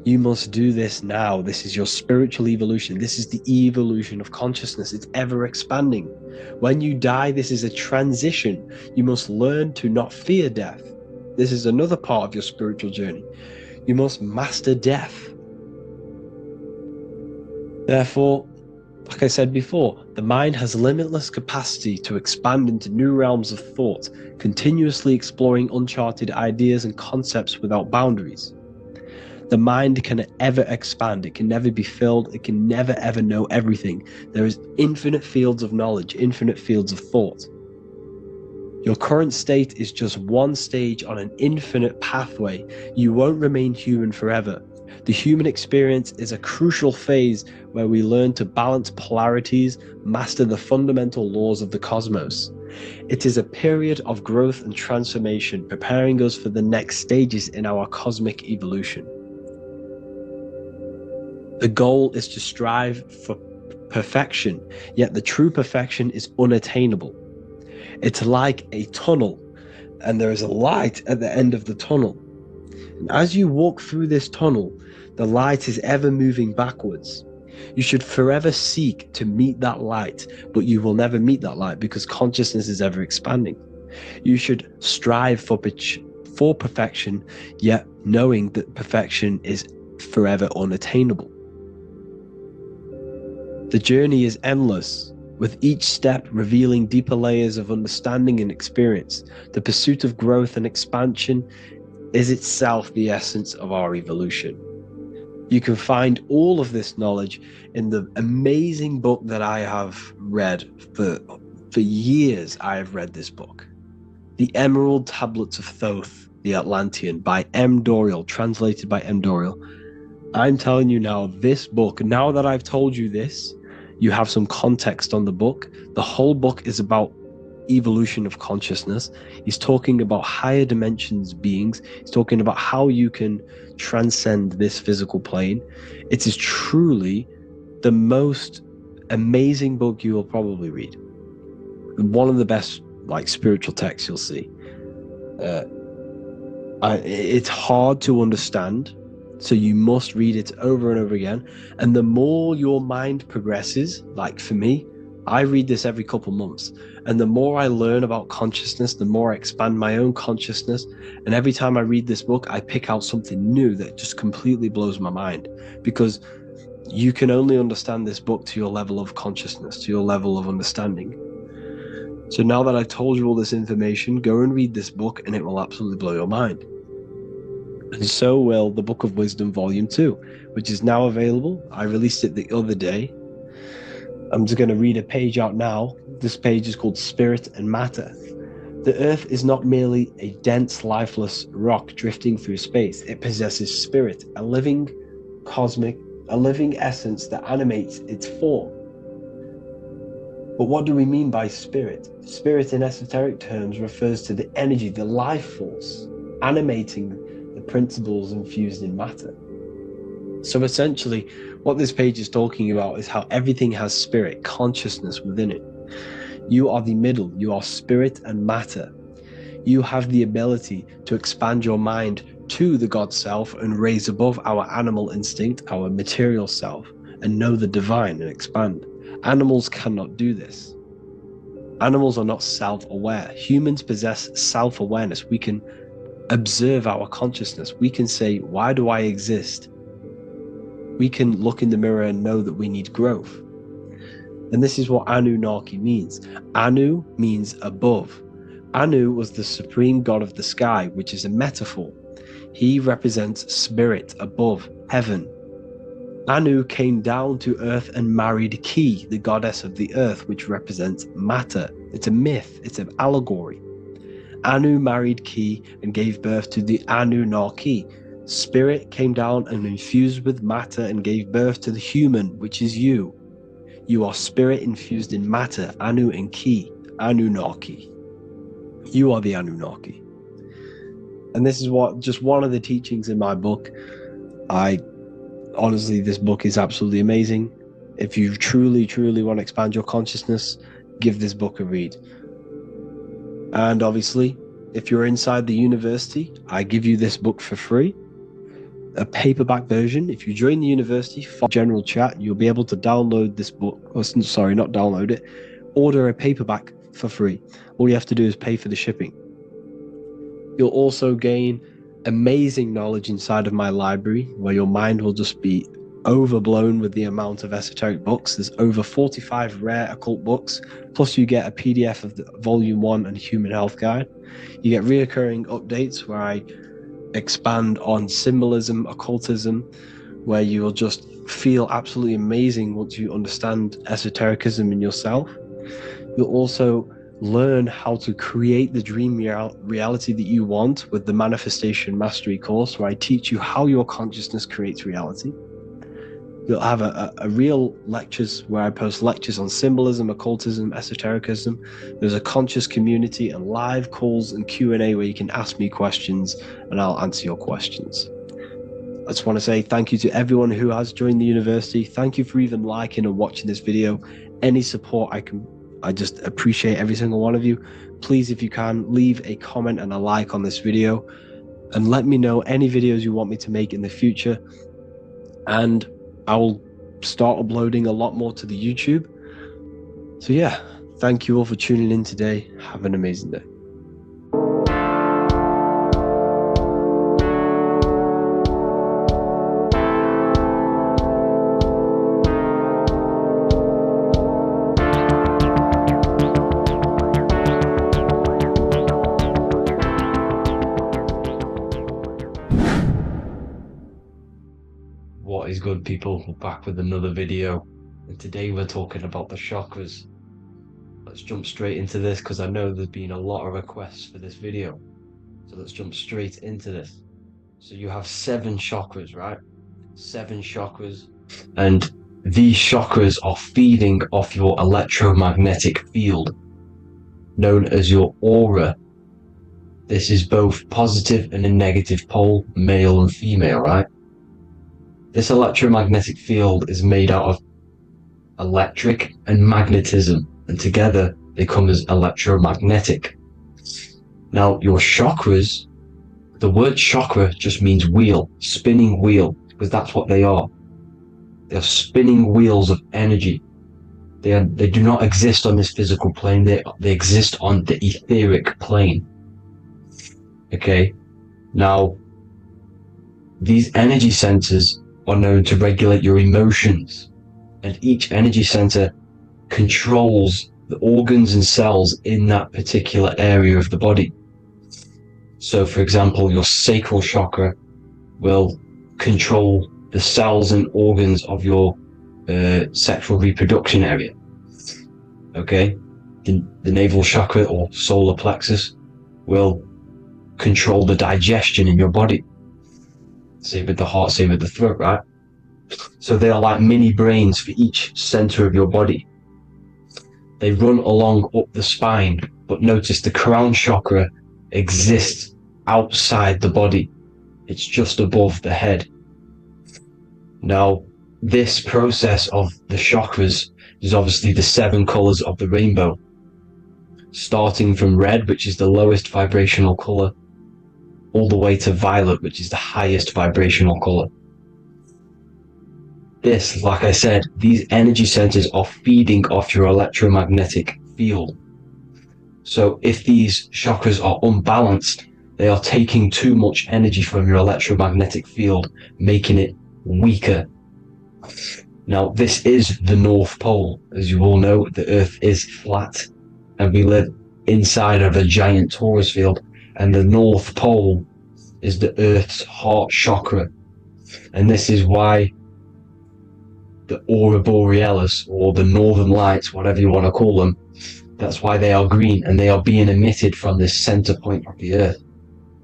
You must do this now. This is your spiritual evolution. This is the evolution of consciousness. It's ever expanding. When you die, this is a transition. You must learn to not fear death. This is another part of your spiritual journey. You must master death. Therefore, like I said before, the mind has limitless capacity to expand into new realms of thought, continuously exploring uncharted ideas and concepts without boundaries. The mind can ever expand. It can never be filled. It can never ever know everything. There is infinite fields of knowledge, infinite fields of thought. Your current state is just one stage on an infinite pathway. You won't remain human forever. The human experience is a crucial phase where we learn to balance polarities, master the fundamental laws of the cosmos. It is a period of growth and transformation, preparing us for the next stages in our cosmic evolution. The goal is to strive for perfection, yet the true perfection is unattainable. It's like a tunnel, and there is a light at the end of the tunnel. And as you walk through this tunnel, the light is ever moving backwards. You should forever seek to meet that light, but you will never meet that light because consciousness is ever expanding. You should strive for perfection, yet knowing that perfection is forever unattainable. The journey is endless, with each step revealing deeper layers of understanding and experience. The pursuit of growth and expansion is itself the essence of our evolution. You can find all of this knowledge in the amazing book that I have read for years. I have read this book, The Emerald Tablets of Thoth, the Atlantean, by M. Dorial, translated by M. Dorial. I'm telling you now, this book, now that I've told you this, you have some context on the book. The whole book is about evolution of consciousness. He's talking about higher dimensions beings. He's talking about how you can transcend this physical plane. It is truly the most amazing book you will probably read. One of the best spiritual texts you'll see. It's hard to understand, so you must read it over and over again. And the more your mind progresses, like for me, I read this every couple months, and the more I learn about consciousness, the more I expand my own consciousness. And every time I read this book, I pick out something new that just completely blows my mind, because you can only understand this book to your level of consciousness, to your level of understanding. So now that I've told you all this information, go and read this book and it will absolutely blow your mind. And so will the Book of Wisdom Volume 2, which is now available. I released it the other day. I'm just going to read a page out now. This page is called Spirit and Matter. The Earth is not merely a dense, lifeless rock drifting through space. It possesses spirit, a living essence that animates its form. But what do we mean by spirit? Spirit in esoteric terms refers to the energy, the life force, animating the principles infused in matter. So essentially, what this page is talking about is how everything has spirit, consciousness within it. You are the middle, you are spirit and matter. You have the ability to expand your mind to the God self and raise above our animal instinct, our material self, and know the divine and expand. Animals cannot do this. Animals are not self-aware. Humans possess self-awareness. We can observe our consciousness. We can say, why do I exist? We can look in the mirror and know that we need growth. And this is what Anunnaki means. Anu means above. Anu was the supreme god of the sky, which is a metaphor. He represents spirit above, heaven. Anu came down to earth and married Ki, the goddess of the earth, which represents matter. It's a myth, it's an allegory. Anu married Ki and gave birth to the Anunnaki. Spirit came down and infused with matter and gave birth to the human, which is you. You are spirit infused in matter, Anu and Ki, Anunnaki. You are the Anunnaki. And this is just one of the teachings in my book. Honestly, this book is absolutely amazing. If you truly, truly want to expand your consciousness, give this book a read. And obviously, if you're inside the university, I give you this book for free. a paperback version. If you join the university for general chat, you'll be able to download this book, or sorry, not download it, order a paperback for free. All you have to do is pay for the shipping. You'll also gain amazing knowledge inside of my library, where your mind will just be overblown with the amount of esoteric books. There's over 45 rare occult books, plus you get a PDF of the Volume 1 and Human Health Guide. You get reoccurring updates where I expand on symbolism, occultism, where you will just feel absolutely amazing once you understand esotericism in yourself. You'll also learn how to create the dream reality that you want with the Manifestation Mastery course, where I teach you how your consciousness creates reality. You'll have a real lectures where I post lectures on symbolism, occultism, esotericism. There's a conscious community and live calls and Q&A where you can ask me questions and I'll answer your questions. I just want to say thank you to everyone who has joined the university. Thank you for even liking and watching this video. Any support I just appreciate every single one of you. Please, if you can, leave a comment and a like on this video and let me know any videos you want me to make in the future. And I will start uploading a lot more to the YouTube. So yeah, thank you all for tuning in today. Have an amazing day. What is good, people? We're back with another video, and today we're talking about the chakras. Let's jump straight into this because I know there's been a lot of requests for this video. So let's jump straight into this. So you have 7 chakras, right? 7 chakras, and these chakras are feeding off your electromagnetic field, known as your aura. This is both positive and a negative pole, male and female, right? This electromagnetic field is made out of electric and magnetism, and together they come as electromagnetic. Now, your chakras, the word chakra just means wheel, spinning wheel, because that's what they are. They are spinning wheels of energy. They do not exist on this physical plane. They exist on the etheric plane. Okay. Now, these energy centers are known to regulate your emotions, and each energy center controls the organs and cells in that particular area of the body. So, for example, your sacral chakra will control the cells and organs of your sexual reproduction area. Okay, the navel chakra or solar plexus will control the digestion in your body. Same with the heart, same with the throat, right? So they are like mini brains for each center of your body. They run along up the spine, but notice the crown chakra exists outside the body. It's just above the head. Now, this process of the chakras is obviously the 7 colors of the rainbow, starting from red, which is the lowest vibrational color, all the way to violet, which is the highest vibrational color. This, like I said, these energy centers are feeding off your electromagnetic field. So if these chakras are unbalanced, they are taking too much energy from your electromagnetic field, making it weaker. Now, this is the North Pole. As you all know, the Earth is flat, and we live inside of a giant torus field, and the North Pole is the Earth's heart chakra. And this is why the aurora borealis, or the northern lights, whatever you want to call them, that's why they are green, and they are being emitted from this center point of the Earth,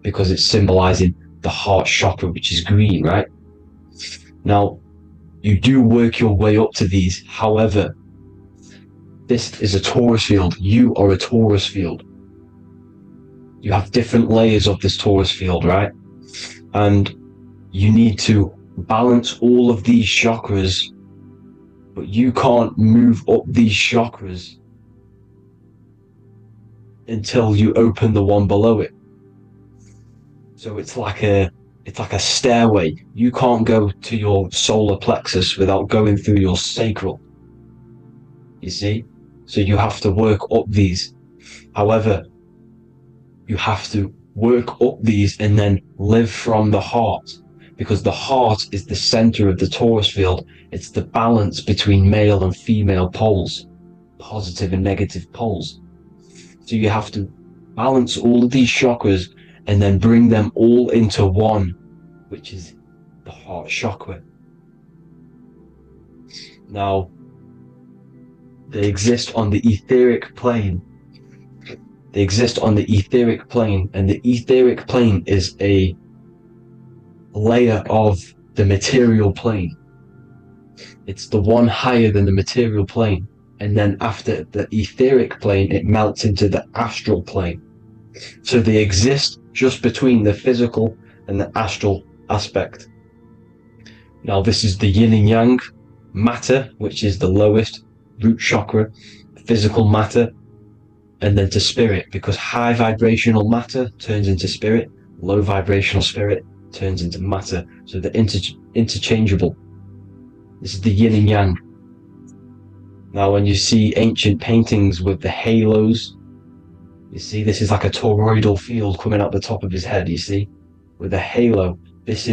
because it's symbolizing the heart chakra, which is green, right? Now, you do work your way up to these. However, this is a torus field. You are a torus field. You have different layers of this torus field, right? And you need to balance all of these chakras, but you can't move up these chakras until you open the one below it. So it's like a It's like a stairway. You can't go to your solar plexus without going through your sacral. You see? So you have to work up these. However, you have to work up these and then live from the heart, because the heart is the center of the torus field. It's the balance between male and female poles, positive and negative poles. So you have to balance all of these chakras and then bring them all into one, which is the heart chakra. Now, they exist on the etheric plane. They exist on the etheric plane, and the etheric plane is a layer of the material plane. It's the one higher than the material plane, and then after the etheric plane, it melts into the astral plane. So they exist just between the physical and the astral aspect. Now, this is the yin and yang matter, which is the lowest root chakra, physical matter, and then to spirit, because high vibrational matter turns into spirit, low vibrational spirit turns into matter. So they're interchangeable. This is the yin and yang. Now, when you see ancient paintings with the halos, you see this is like a toroidal field coming out the top of his head, you see, with a halo. This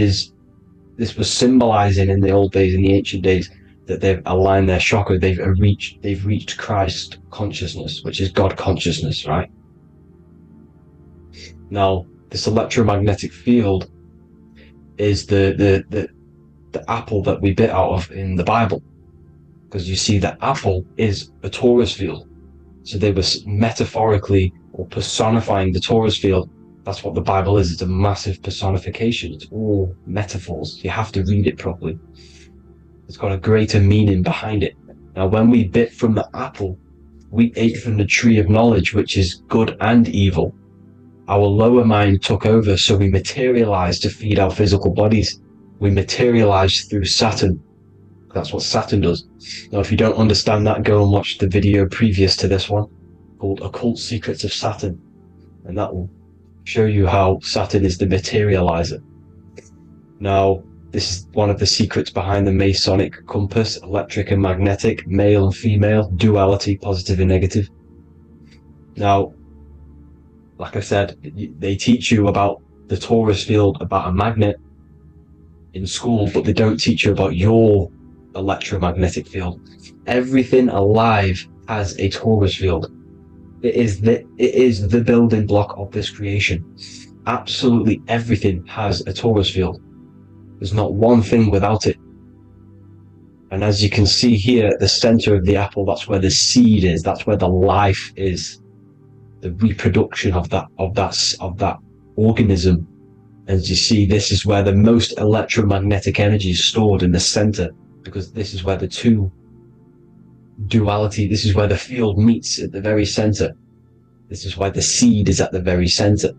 was symbolizing in the old days, in the ancient days, that they've aligned their chakra, they've reached Christ consciousness, which is God consciousness, right? Now, this electromagnetic field is the apple that we bit out of in the Bible, because you see the apple is a torus field. So they were metaphorically or personifying the torus field. That's what the Bible is. It's a massive personification. It's all metaphors. You have to read it properly. It's got a greater meaning behind it. Now, when we bit from the apple, we ate from the tree of knowledge, which is good and evil. Our lower mind took over, so we materialized to feed our physical bodies. We materialized through Saturn. That's what Saturn does. Now, if you don't understand that, go and watch the video previous to this one called Occult Secrets of Saturn, and that will show you how Saturn is the materializer. Now, this is one of the secrets behind the Masonic compass: electric and magnetic, male and female, duality, positive and negative. Now, like I said, they teach you about the torus field, about a magnet in school, but they don't teach you about your electromagnetic field. Everything alive has a torus field. It is the building block of this creation. Absolutely everything has a torus field. There's not one thing without it. And as you can see here at the center of the apple, that's where the seed is. That's where the life is. The reproduction of that organism. As you see, this is where the most electromagnetic energy is stored, in the center, because this is where the two duality, this is where the field meets at the very center. This is why the seed is at the very center.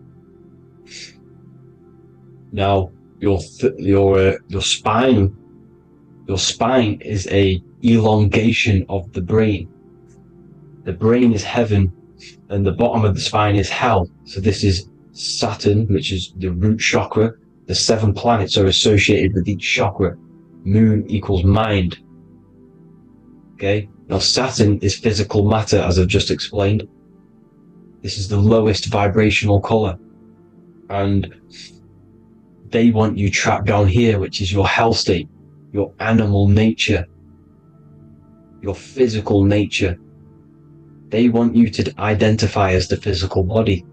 Now, your spine is a elongation of the brain. The brain is heaven, and the bottom of the spine is hell. So this is Saturn, which is the root chakra. The 7 planets are associated with each chakra. Moon equals mind. Okay, now Saturn is physical matter, as I've just explained. This is the lowest vibrational color, and they want you trapped down here, which is your hell state, your animal nature, your physical nature. They want you to identify as the physical body.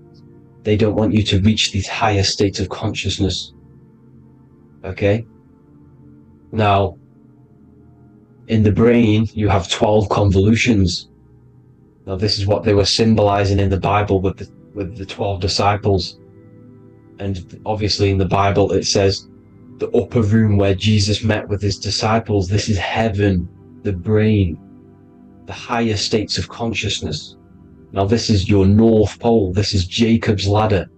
They don't want you to reach these higher states of consciousness. Okay? Now, in the brain, you have 12 convolutions. Now, this is what they were symbolizing in the Bible with the 12 disciples. And obviously in the Bible, it says the upper room where Jesus met with his disciples. This is heaven, the brain, the higher states of consciousness. Now, this is your North Pole. This is Jacob's ladder.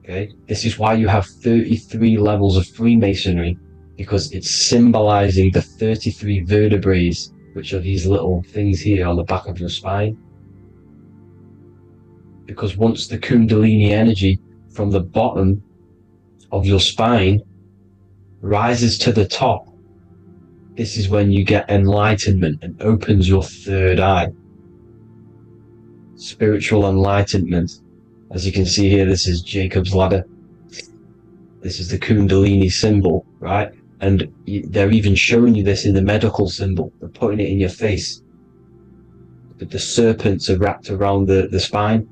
Okay, this is why you have 33 levels of Freemasonry, because it's symbolizing the 33 vertebrae, which are these little things here on the back of your spine. Because once the Kundalini energy from the bottom of your spine rises to the top, this is when you get enlightenment and opens your third eye. Spiritual enlightenment. As you can see here, this is Jacob's ladder. This is the Kundalini symbol, right? And they're even showing you this in the medical symbol. They're putting it in your face. But the serpents are wrapped around the spine.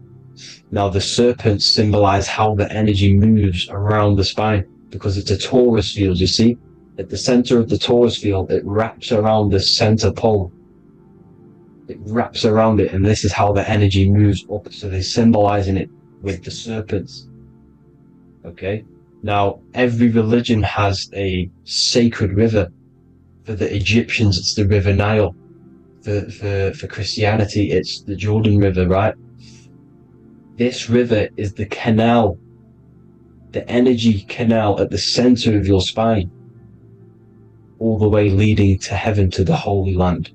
Now the serpents symbolize how the energy moves around the spine, because it's a torus field, you see? At the center of the torus field, it wraps around the center pole. It wraps around it, and this is how the energy moves up. So they're symbolizing it with the serpents. Okay? Now, every religion has a sacred river. For the Egyptians, it's the River Nile. For Christianity, it's the Jordan River, right? This river is the canal, the energy canal at the center of your spine, all the way leading to heaven, to the Holy Land.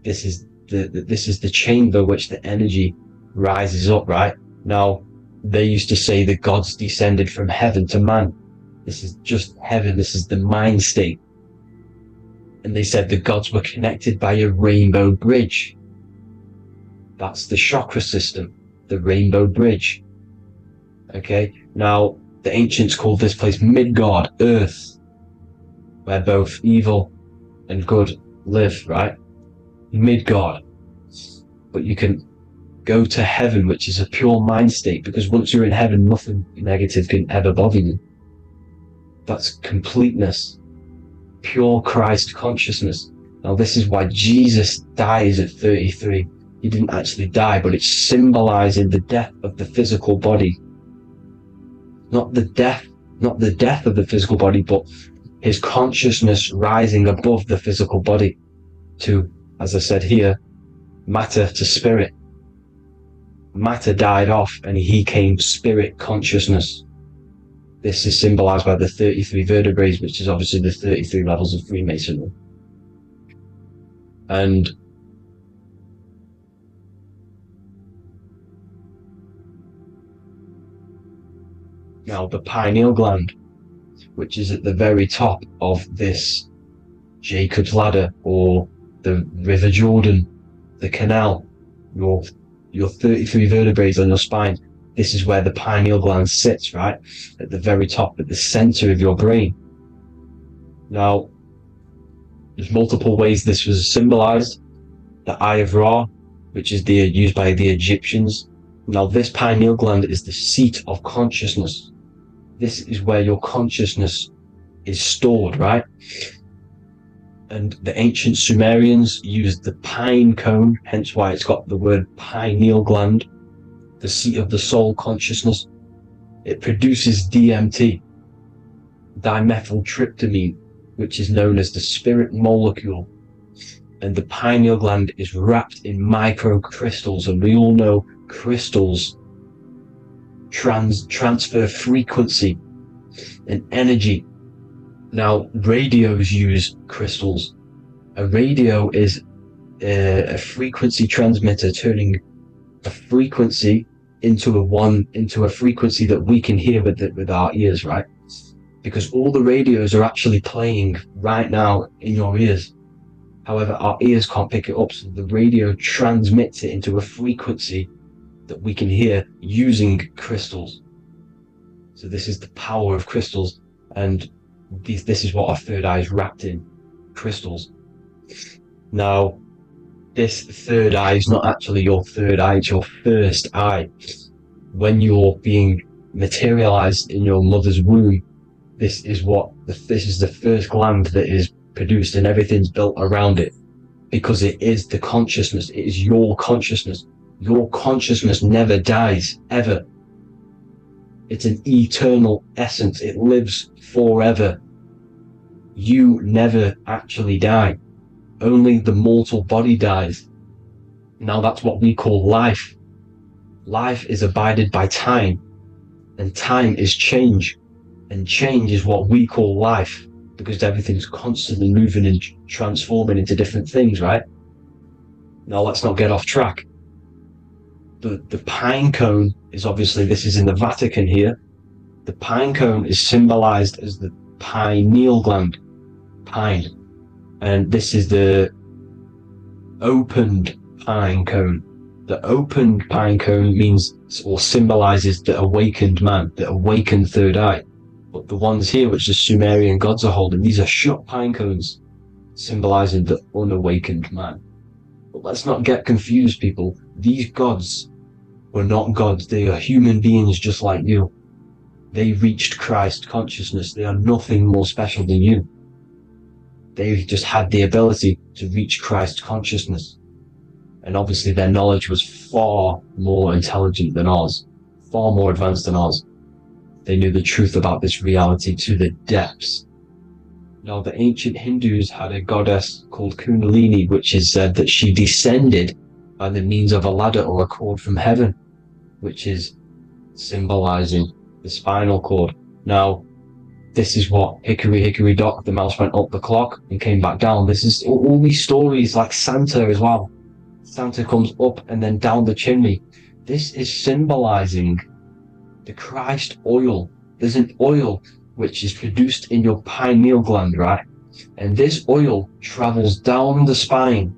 This is the chamber which the energy rises up, right? Now, they used to say the gods descended from heaven to man. This is just heaven. This is the mind state. And they said the gods were connected by a rainbow bridge. That's the chakra system, the rainbow bridge. Okay, now the ancients called this place Midgard, Earth, where both evil and good live, right? Midgard. But you can go to heaven, which is a pure mind state, because once you're in heaven, nothing negative can ever bother you. That's completeness, pure Christ consciousness. Now this is why Jesus dies at 33. He didn't actually die, but it's symbolizing the death of the physical body. Not the death of the physical body, but his consciousness rising above the physical body to, as I said here, matter to spirit. Matter died off and he came spirit consciousness. This is symbolized by the 33 vertebrae, which is obviously the 33 levels of Freemasonry. And now the pineal gland, which is at the very top of this Jacob's ladder, or the River Jordan, the canal, your 33 vertebrae on your spine. This is where the pineal gland sits, right? At the very top, at the center of your brain. Now, there's multiple ways this was symbolized. The Eye of Ra, which is used by the Egyptians. Now, this pineal gland is the seat of consciousness. This is where your consciousness is stored, right? And the ancient Sumerians used the pine cone, hence why it's got the word pineal gland, the seat of the soul consciousness. It produces DMT, dimethyltryptamine, which is known as the spirit molecule. And the pineal gland is wrapped in microcrystals, and we all know crystals transfer frequency and energy. Now, radios use crystals. A radio is a frequency transmitter, turning a frequency into a frequency that we can hear with our ears, right? Because all the radios are actually playing right now in your ears. However, our ears can't pick it up, so the radio transmits it into a frequency that we can hear using crystals. So this is the power of crystals, and this is what our third eye is wrapped in, crystals. Now, this third eye is not actually your third eye, it's your first eye. When you're being materialized in your mother's womb, this is the first gland that is produced, and everything's built around it, because it is the consciousness. It is your consciousness. Your consciousness never dies, ever. It's an eternal essence. It lives forever. You never actually die. Only the mortal body dies. Now that's what we call life. Life is abided by time, and time is change. And change is what we call life, because everything's constantly moving and transforming into different things, right? Now let's not get off track. The pine cone is obviously, this is in the Vatican here. The pine cone is symbolized as the pineal gland, pine, and this is the opened pine cone. The opened pine cone means or symbolizes the awakened man, the awakened third eye. But the ones here which the Sumerian gods are holding, these are shut pine cones, symbolizing the unawakened man. But let's not get confused, people. These gods were not gods. They are human beings just like you. They reached Christ consciousness. They are nothing more special than you. They just had the ability to reach Christ consciousness. And obviously their knowledge was far more intelligent than ours, far more advanced than ours. They knew the truth about this reality to the depths. Now, the ancient Hindus had a goddess called Kundalini, which is said that she descended by the means of a ladder or a cord from heaven, which is symbolizing the spinal cord. Now, this is what hickory hickory dock, the mouse went up the clock and came back down. This is all these stories, like Santa as well. Santa comes up and then down the chimney. This is symbolizing the Christ oil. There's an oil which is produced in your pineal gland, right? And this oil travels down the spine.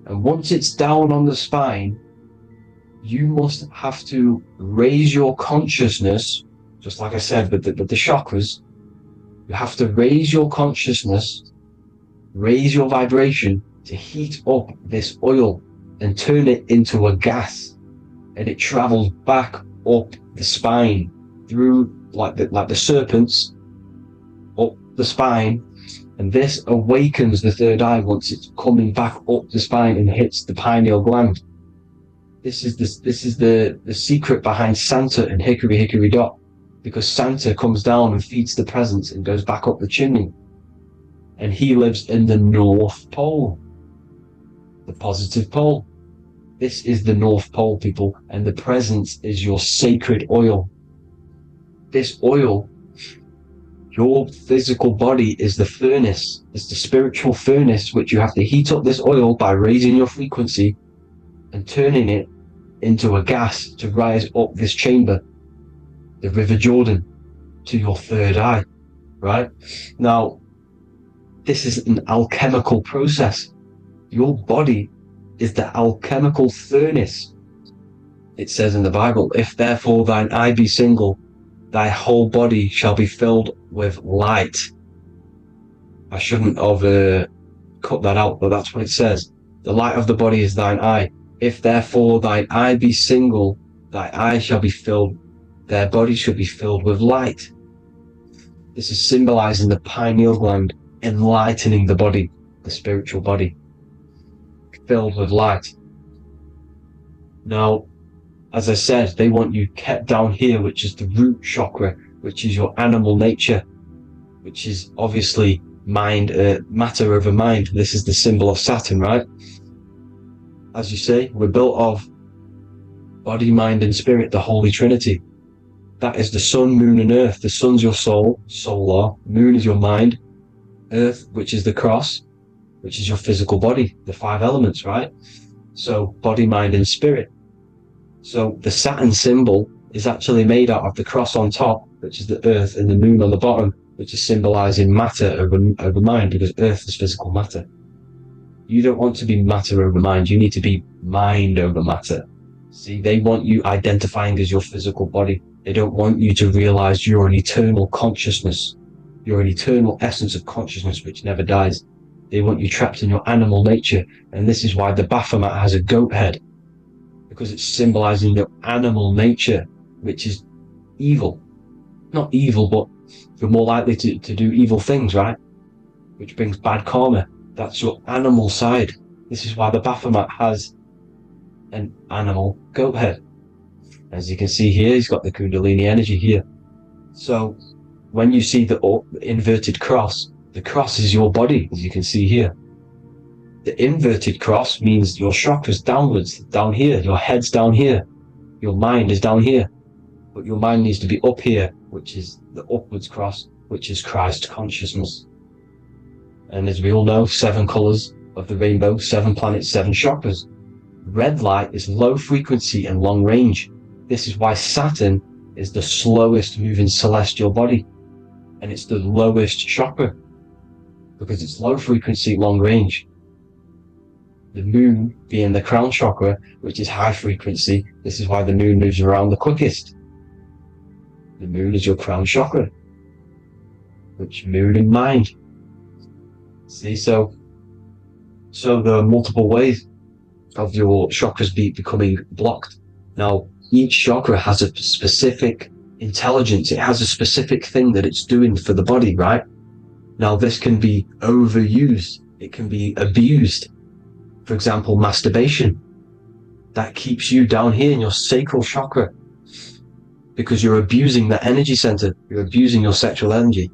And once it's down on the spine, you must have to raise your consciousness, just like I said, with the chakras. You have to raise your consciousness, raise your vibration to heat up this oil and turn it into a gas. And it travels back up the spine through like the serpents up the spine, and this awakens the third eye once it's coming back up the spine and hits the pineal gland. This is the secret behind Santa and hickory hickory dock, because Santa comes down and feeds the presents and goes back up the chimney, and he lives in the North Pole, the positive pole. This is the North Pole, people, and the presence is your sacred oil. This oil, your physical body is the furnace. It's the spiritual furnace, which you have to heat up this oil by raising your frequency and turning it into a gas to rise up this chamber, the River Jordan, to your third eye, right? Now, this is an alchemical process. Your body is the alchemical furnace. It says in the Bible, if therefore thine eye be single, thy whole body shall be filled with light. I shouldn't have cut that out, but that's what it says. The light of the body is thine eye. If therefore thine eye be single, thy eye shall be filled, their body shall be filled with light. This is symbolizing the pineal gland, enlightening the body, the spiritual body, filled with light. Now, as I said, they want you kept down here, which is the root chakra, which is your animal nature, which is obviously mind, matter over mind. This is the symbol of Saturn, right? As you say, we're built of body, mind, and spirit, the Holy Trinity. That is the sun, moon, and earth. The sun's your soul, solar. Moon is your mind. Earth, which is the cross, which is your physical body, the 5 elements, right? So body, mind, and spirit. So the Saturn symbol is actually made out of the cross on top, which is the earth, and the moon on the bottom, which is symbolizing matter over mind, because earth is physical matter. You don't want to be matter over mind. You need to be mind over matter. See, they want you identifying as your physical body. They don't want you to realize you're an eternal consciousness. You're an eternal essence of consciousness which never dies. They want you trapped in your animal nature. And this is why the Baphomet has a goat head, because it's symbolizing your animal nature, which is evil. Not evil, but you're more likely to do evil things, right? Which brings bad karma. That's your animal side. This is why the Baphomet has an animal goat head. As you can see here, he's got the Kundalini energy here. So when you see the inverted cross, the cross is your body, as you can see here. The inverted cross means your chakras downwards, down here, your head's down here, your mind is down here, but your mind needs to be up here, which is the upwards cross, which is Christ consciousness. And as we all know, 7 colors of the rainbow, 7 planets, 7 chakras. Red light is low frequency and long range. This is why Saturn is the slowest moving celestial body, and it's the lowest chakra because it's low frequency, long range. The moon being the crown chakra, which is high frequency, this is why the moon moves around the quickest. The moon is your crown chakra, which moon in mind. See, so there are multiple ways of your chakras becoming blocked. Now, each chakra has a specific intelligence. It has a specific thing that it's doing for the body, right? Now, this can be overused. It can be abused. For example, masturbation. That keeps you down here in your sacral chakra because you're abusing the energy center. You're abusing your sexual energy,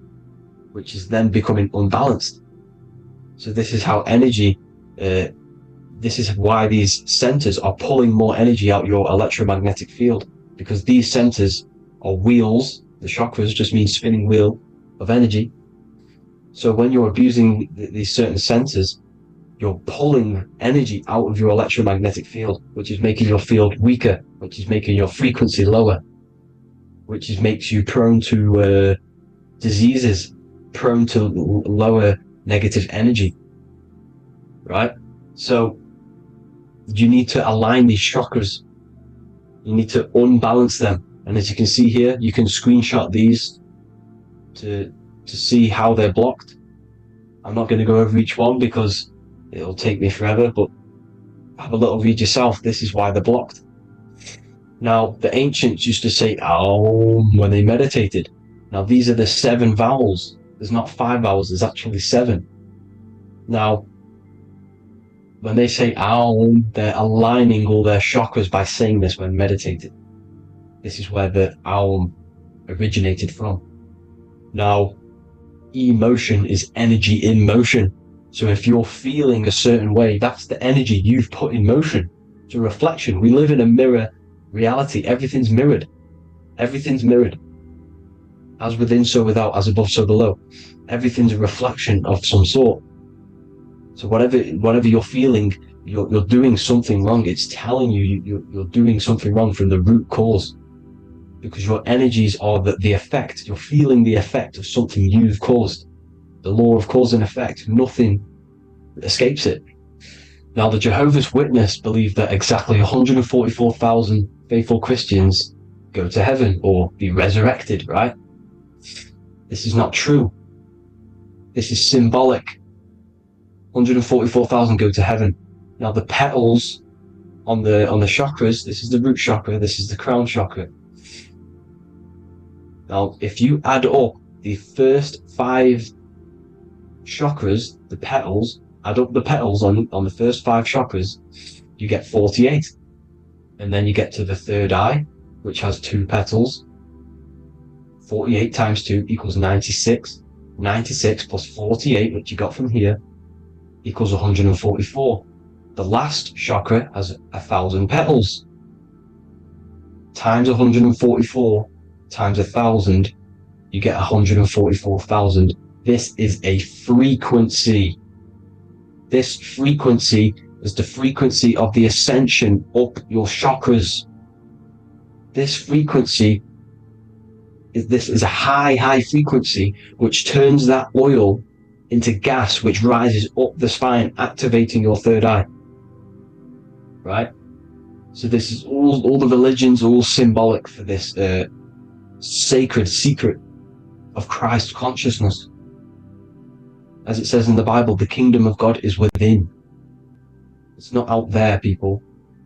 which is then becoming unbalanced. So this is how energy, this is why these centers are pulling more energy out your electromagnetic field, because these centers are wheels. The chakras just mean spinning wheel of energy. So when you're abusing these certain centers, you're pulling energy out of your electromagnetic field, which is making your field weaker, which is making your frequency lower, which makes you prone to diseases, prone to lower negative energy, right? So you need to align these chakras. You need to unbalance them. And as you can see here, you can screenshot these to see how they're blocked. I'm not going to go over each one because it'll take me forever, but have a little read yourself. This is why they're blocked. Now, the ancients used to say Aum when they meditated. Now, these are the 7 vowels. There's not 5 vowels, there's actually 7. Now, when they say Aum, they're aligning all their chakras by saying this when meditated. This is where the Aum originated from. Now, emotion is energy in motion. So if you're feeling a certain way, that's the energy you've put in motion. It's a reflection. We live in a mirror reality. Everything's mirrored. Everything's mirrored. As within, so without, as above, so below. Everything's a reflection of some sort. So whatever you're feeling, you're doing something wrong. It's telling you you're doing something wrong from the root cause. Because your energies are the effect. You're feeling the effect of something you've caused. The law of cause and effect, nothing escapes it. Now, the Jehovah's Witness believe that exactly 144,000 faithful Christians go to heaven or be resurrected, right? This is not true. This is symbolic. 144,000 go to heaven. Now, the petals on the chakras, this is the root chakra, this is the crown chakra. Now, if you add up the first 5 chakras, the petals, add up the petals on the first 5 chakras, you get 48. And then you get to the third eye, which has 2 petals. 48 times 2 equals 96. 96 plus 48, which you got from here, equals 144. The last chakra has 1,000 petals. Times 144 times 1,000, you get 144,000. This is a frequency. This frequency is the frequency of the ascension up your chakras. This frequency is a high frequency which turns that oil into gas, which rises up the spine, activating your third eye. Right? So this is all the religions are all symbolic for this sacred secret of Christ consciousness. As it says in the Bible, the kingdom of God is within. It's not out there, people.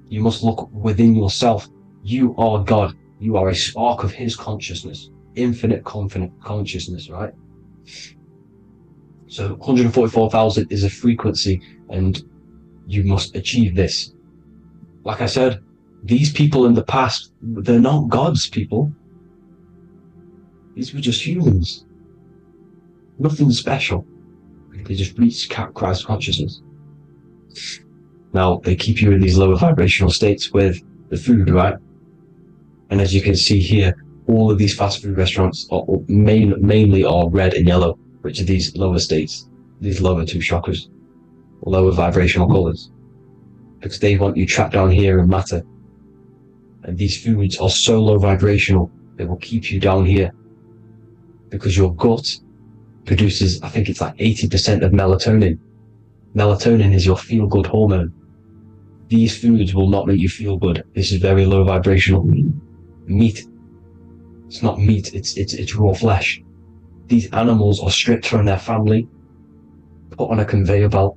You must look within yourself. You are God. You are a spark of His consciousness. Infinite consciousness, right? So 144,000 is a frequency, and you must achieve this. Like I said, these people in the past, they're not gods, people. These were just humans. Nothing special. They just reach Christ consciousness. Now, they keep you in these lower vibrational states with the food, right? And as you can see here, all of these fast food restaurants are mainly are red and yellow, which are these lower states, these lower 2 chakras, lower vibrational colors, because they want you trapped down here in matter. And these foods are so low vibrational They will keep you down here because your gut produces, I think it's like 80% of melatonin. Melatonin is your feel-good hormone. These foods will not make you feel good. This is very low vibrational. Meat. It's not meat, it's raw flesh. These animals are stripped from their family, put on a conveyor belt,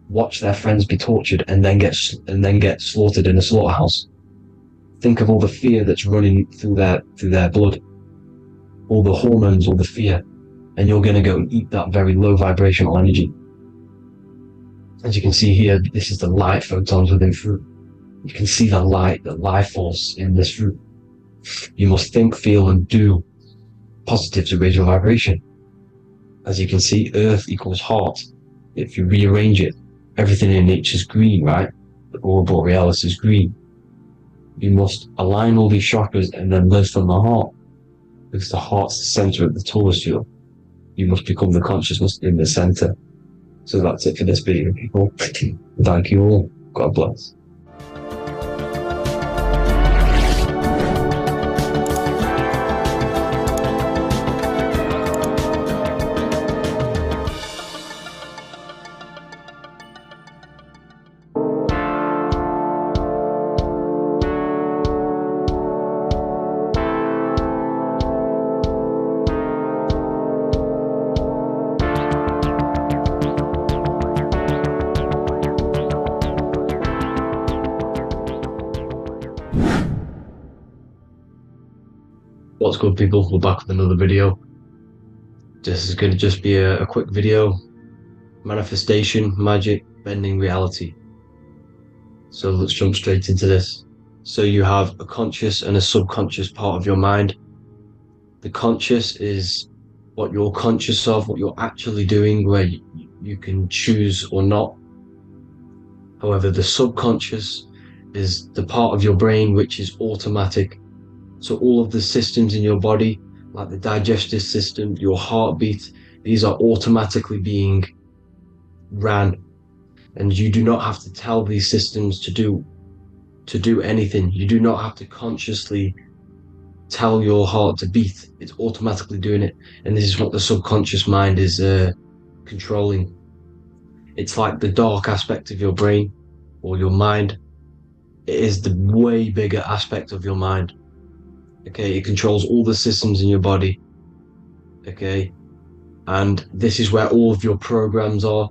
watch their friends be tortured, and then get slaughtered in a slaughterhouse. Think of all the fear that's running through their blood, all the hormones, all the fear, and you're going to go and eat that very low vibrational energy. As you can see here, this is the light photons within fruit. You can see the light, the life force in this fruit. You must think, feel, and do positive to raise your vibration. As you can see, earth equals heart. If you rearrange it, everything in nature is green, right? The aurora borealis is green. You must align all these chakras and then live from the heart, because the heart's the center of the torus field. You must become the consciousness in the center. So that's it for this video, people. Thank you all. God bless. What's good, people? We're back with another video. This is going to just be a quick video. Manifestation, magic, bending reality. So let's jump straight into this. So you have a conscious and a subconscious part of your mind. The conscious is what you're conscious of, what you're actually doing, where you can choose or not. However, the subconscious is the part of your brain which is automatic. So all of the systems in your body, like the digestive system, your heartbeat, these are automatically being ran. And you do not have to tell these systems to do anything. You do not have to consciously tell your heart to beat. It's automatically doing it. And this is what the subconscious mind is controlling. It's like the dark aspect of your brain or your mind. It is the way bigger aspect of your mind. Okay, it controls all the systems in your body. Okay, and this is where all of your programs are.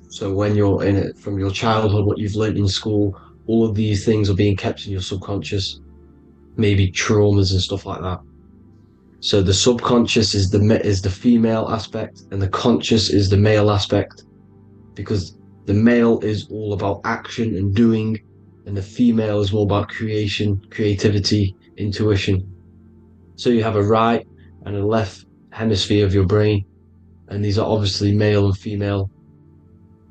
So when you're in it, from your childhood, what you've learned in school, all of these things are being kept in your subconscious. Maybe traumas and stuff like that. So the subconscious is the female aspect, and the conscious is the male aspect, because the male is all about action and doing, and the female is more about creation, creativity, intuition. So you have a right and a left hemisphere of your brain, and these are obviously male and female.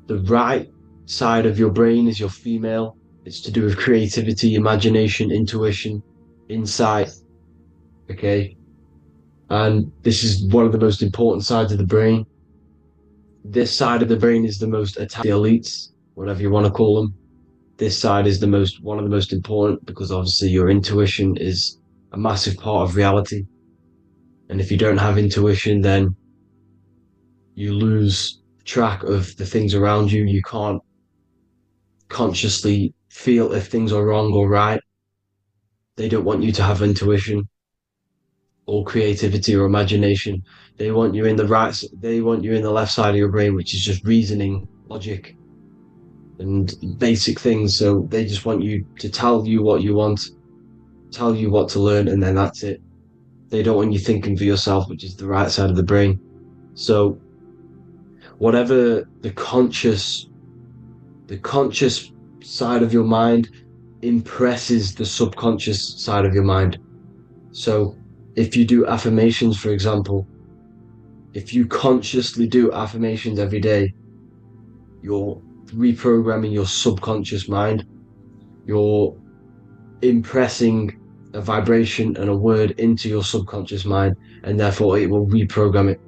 The right side of your brain is your female. It's to do with creativity, imagination, intuition, insight. Okay, and this is one of the most important sides of the brain. This side of the brain is the most attached, the elites, whatever you want to call them. This side is one of the most important, because obviously your intuition is a massive part of reality. And if you don't have intuition, then you lose track of the things around you. You can't consciously feel if things are wrong or right. They don't want you to have intuition or creativity or imagination. They want you in the left side of your brain, which is just reasoning, logic, and basic things. So they just want you to tell you what you want, tell you what to learn, and then that's it. They don't want you thinking for yourself, which is the right side of the brain. So whatever the conscious side of your mind impresses the subconscious side of your mind. So if you do affirmations, for example, if you consciously do affirmations every day, you're reprogramming your subconscious mind. You're impressing a vibration and a word into your subconscious mind, and therefore it will reprogram it.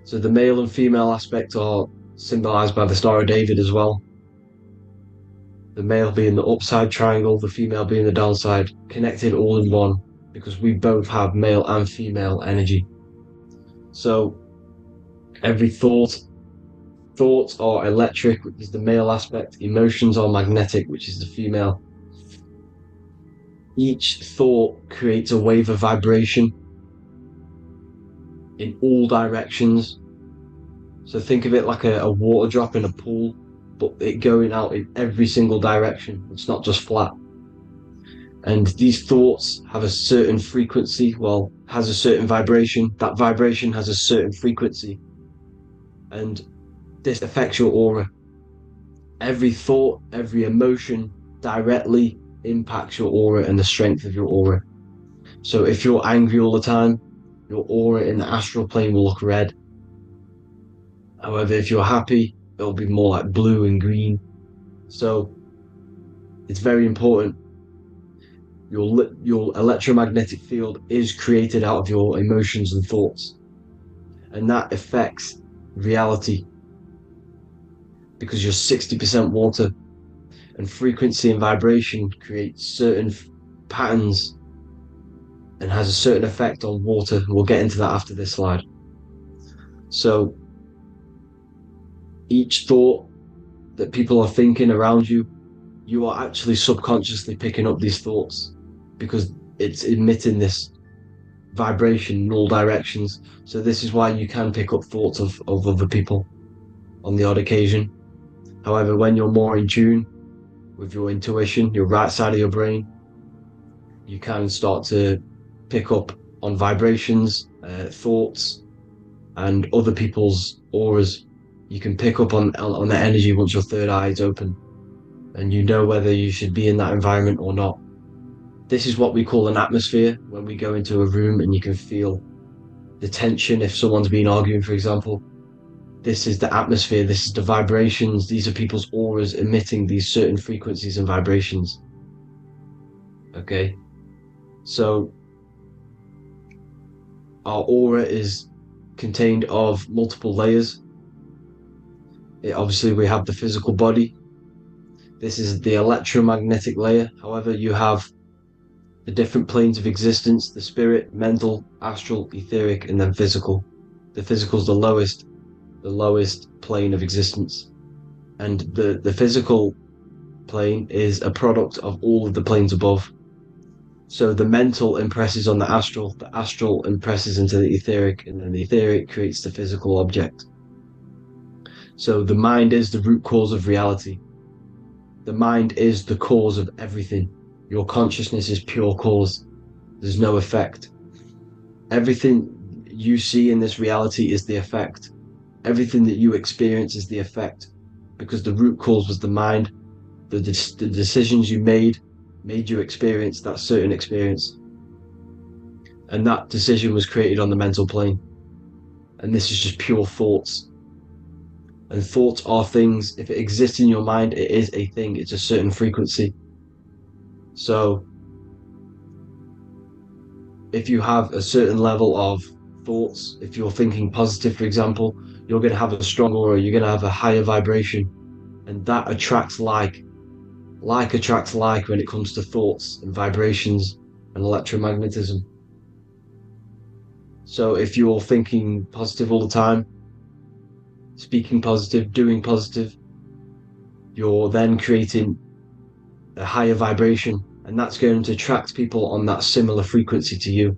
So the male and female aspect are symbolized by the Star of David as well. The male being the upside triangle, the female being the downside, connected all in one. because we both have male and female energy. So every thoughts are electric, which is the male aspect. Emotions are magnetic, which is the female. Each thought creates a wave of vibration in all directions. So think of it like a water drop in a pool, but it going out in every single direction. It's not just flat. And these thoughts have a certain frequency, has a certain vibration. That vibration has a certain frequency. And this affects your aura. Every thought, every emotion directly impacts your aura and the strength of your aura. So if you're angry all the time, your aura in the astral plane will look red. However, if you're happy, it'll be more like blue and green. So it's very important. Your electromagnetic field is created out of your emotions and thoughts. And that affects reality. Because you're 60% water, and frequency and vibration create certain patterns and has a certain effect on water. We'll get into that after this slide. So each thought that people are thinking around you, you are actually subconsciously picking up these thoughts because it's emitting this vibration in all directions. So this is why you can pick up thoughts of other people on the odd occasion. However, when you're more in tune with your intuition, your right side of your brain, you can start to pick up on vibrations, thoughts, and other people's auras. You can pick up on the energy once your third eye is open, and you know whether you should be in that environment or not. This is what we call an atmosphere. When we go into a room and you can feel the tension if someone's been arguing, for example. This is the atmosphere, this is the vibrations, these are people's auras emitting these certain frequencies and vibrations. Okay, so our aura is contained of multiple layers. Obviously we have the physical body. This is the electromagnetic layer. However, you have the different planes of existence, the spirit, mental, astral, etheric, and then physical. The physical is the lowest plane of existence. And the physical plane is a product of all of the planes above. So the mental impresses on the astral impresses into the etheric, and then the etheric creates the physical object. So the mind is the root cause of reality. The mind is the cause of everything. Your consciousness is pure cause. There's no effect. Everything you see in this reality is the effect. Everything that you experience is the effect, because the root cause was the mind. The decisions you made you experience that certain experience, and that decision was created on the mental plane. And this is just pure thoughts. And thoughts are things. If it exists in your mind, it is a thing. It's a certain frequency. So if you have a certain level of thoughts, if you're thinking positive, for example, you're going to have a strong aura, you're going to have a higher vibration, and that attracts like. Like attracts like when it comes to thoughts and vibrations and electromagnetism. So if you're thinking positive all the time, speaking positive, doing positive, you're then creating a higher vibration, and that's going to attract people on that similar frequency to you.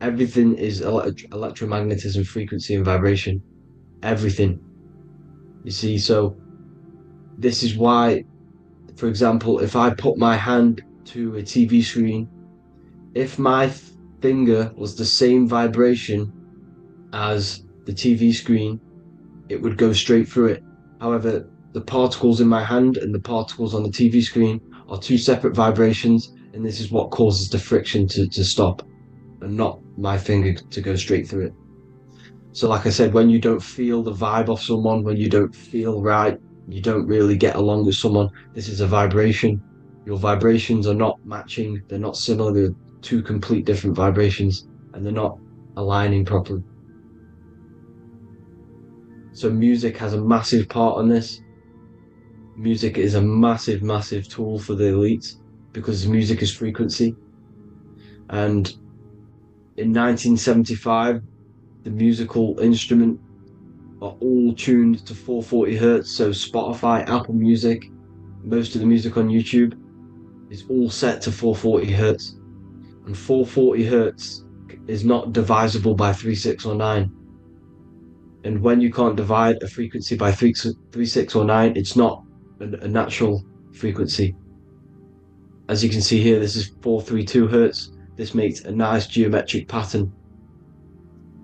Everything is electromagnetism, frequency and vibration. Everything. You see, so this is why, for example, if I put my hand to a TV screen, if my finger was the same vibration as the TV screen, it would go straight through it. However, the particles in my hand and the particles on the TV screen are two separate vibrations, and this is what causes the friction to stop, and not my finger to go straight through it. So like I said, when you don't feel the vibe of someone, when you don't feel right, you don't really get along with someone, this is a vibration. Your vibrations are not matching, they're not similar, they're two complete different vibrations, and they're not aligning properly. So music has a massive part on this. Music is a massive tool for the elites, because music is frequency. And in 1975, the musical instrument are all tuned to 440 hertz. So Spotify, Apple Music, most of the music on YouTube is all set to 440 hertz. And 440 hertz is not divisible by 3, 6, or 9. And when you can't divide a frequency by 3, 6, or 9, it's not a natural frequency. As you can see here, this is 432 hertz. This makes a nice geometric pattern.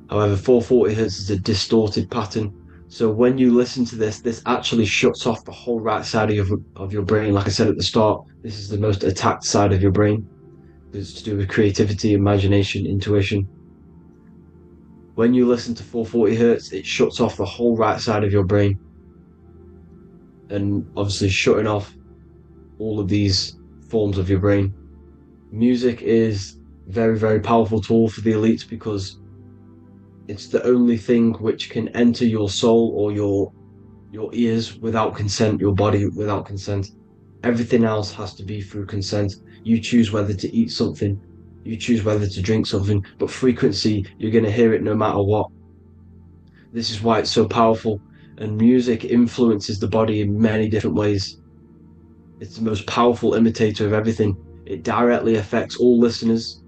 However, 440 hertz is a distorted pattern. So when you listen to this, this actually shuts off the whole right side of your brain. Like I said at the start, this is the most attacked side of your brain. It's to do with creativity, imagination, intuition. When you listen to 440 hertz, it shuts off the whole right side of your brain. And obviously shutting off all of these forms of your brain. Music is very, very powerful tool for the elites because it's the only thing which can enter your soul or your ears without consent, your body without consent. Everything else has to be through consent. You choose whether to eat something, you choose whether to drink something, but frequency, you're going to hear it no matter what. This is why it's so powerful, and music influences the body in many different ways. It's the most powerful imitator of everything. It directly affects all listeners.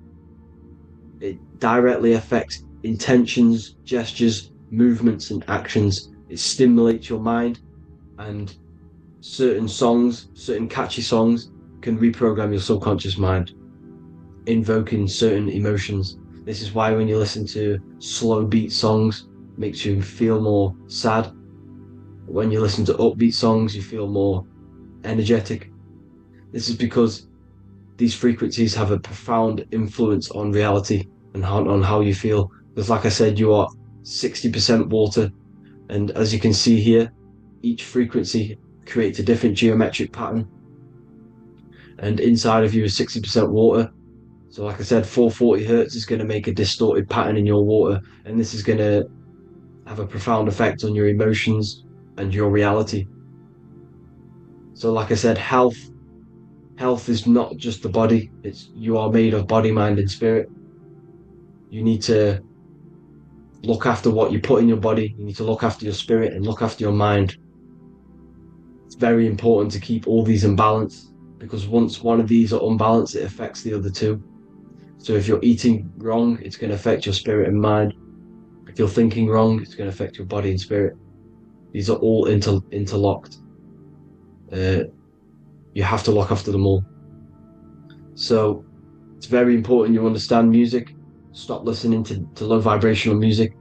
It directly affects intentions, gestures, movements, and actions. It stimulates your mind, and certain songs, certain catchy songs, can reprogram your subconscious mind, invoking certain emotions. This is why when you listen to slow beat songs, it makes you feel more sad. When you listen to upbeat songs, you feel more energetic. This is because these frequencies have a profound influence on reality and on how you feel. Because like I said, you are 60% water, and as you can see here, each frequency creates a different geometric pattern, and inside of you is 60% water. So like I said, 440 hertz is going to make a distorted pattern in your water, and this is going to have a profound effect on your emotions and your reality. So like I said, health is not just the body. You are made of body, mind, and spirit. You need to look after what you put in your body. You need to look after your spirit and look after your mind. It's very important to keep all these in balance, because once one of these are unbalanced, it affects the other two. So if you're eating wrong, it's going to affect your spirit and mind. If you're thinking wrong, it's going to affect your body and spirit. These are all interlocked. You have to look after them all. So it's very important you understand music. Stop listening to low vibrational music.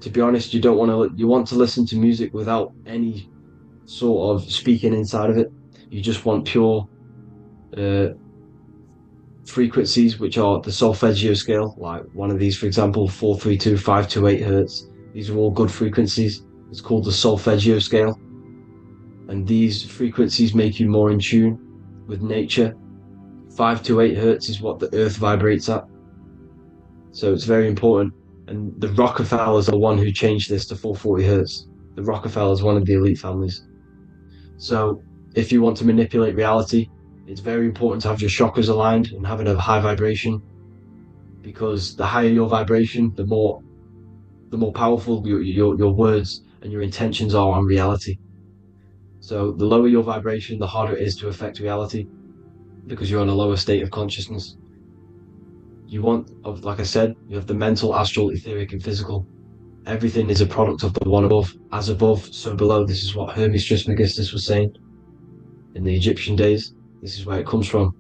To be honest, you want to listen to music without any sort of speaking inside of it. You just want pure frequencies, which are the solfeggio scale, like one of these, for example, 432, 528 hertz. These are all good frequencies. It's called the solfeggio scale. And these frequencies make you more in tune with nature. 528 hertz is what the earth vibrates at. So it's very important. And the Rockefellers are the one who changed this to 440 hertz. The Rockefellers, one of the elite families. So if you want to manipulate reality, it's very important to have your chakras aligned and having a high vibration, because the higher your vibration, the more powerful your words and your intentions are on reality. So the lower your vibration, the harder it is to affect reality, because you're on a lower state of consciousness. Like I said, you have the mental, astral, etheric, and physical. Everything is a product of the one above. As above, so below. This is what Hermes Trismegistus was saying in the Egyptian days. This is where it comes from.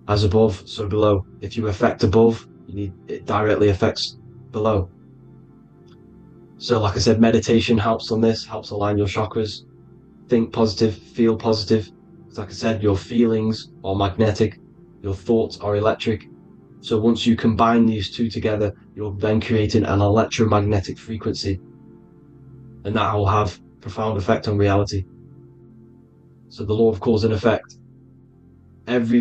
As above, so below. If you affect above, it directly affects below. So like I said, meditation helps on this, helps align your chakras. Think positive, feel positive. Like I said, your feelings are magnetic, your thoughts are electric. So once you combine these two together, you're then creating an electromagnetic frequency, and that will have profound effect on reality. So the law of cause and effect. The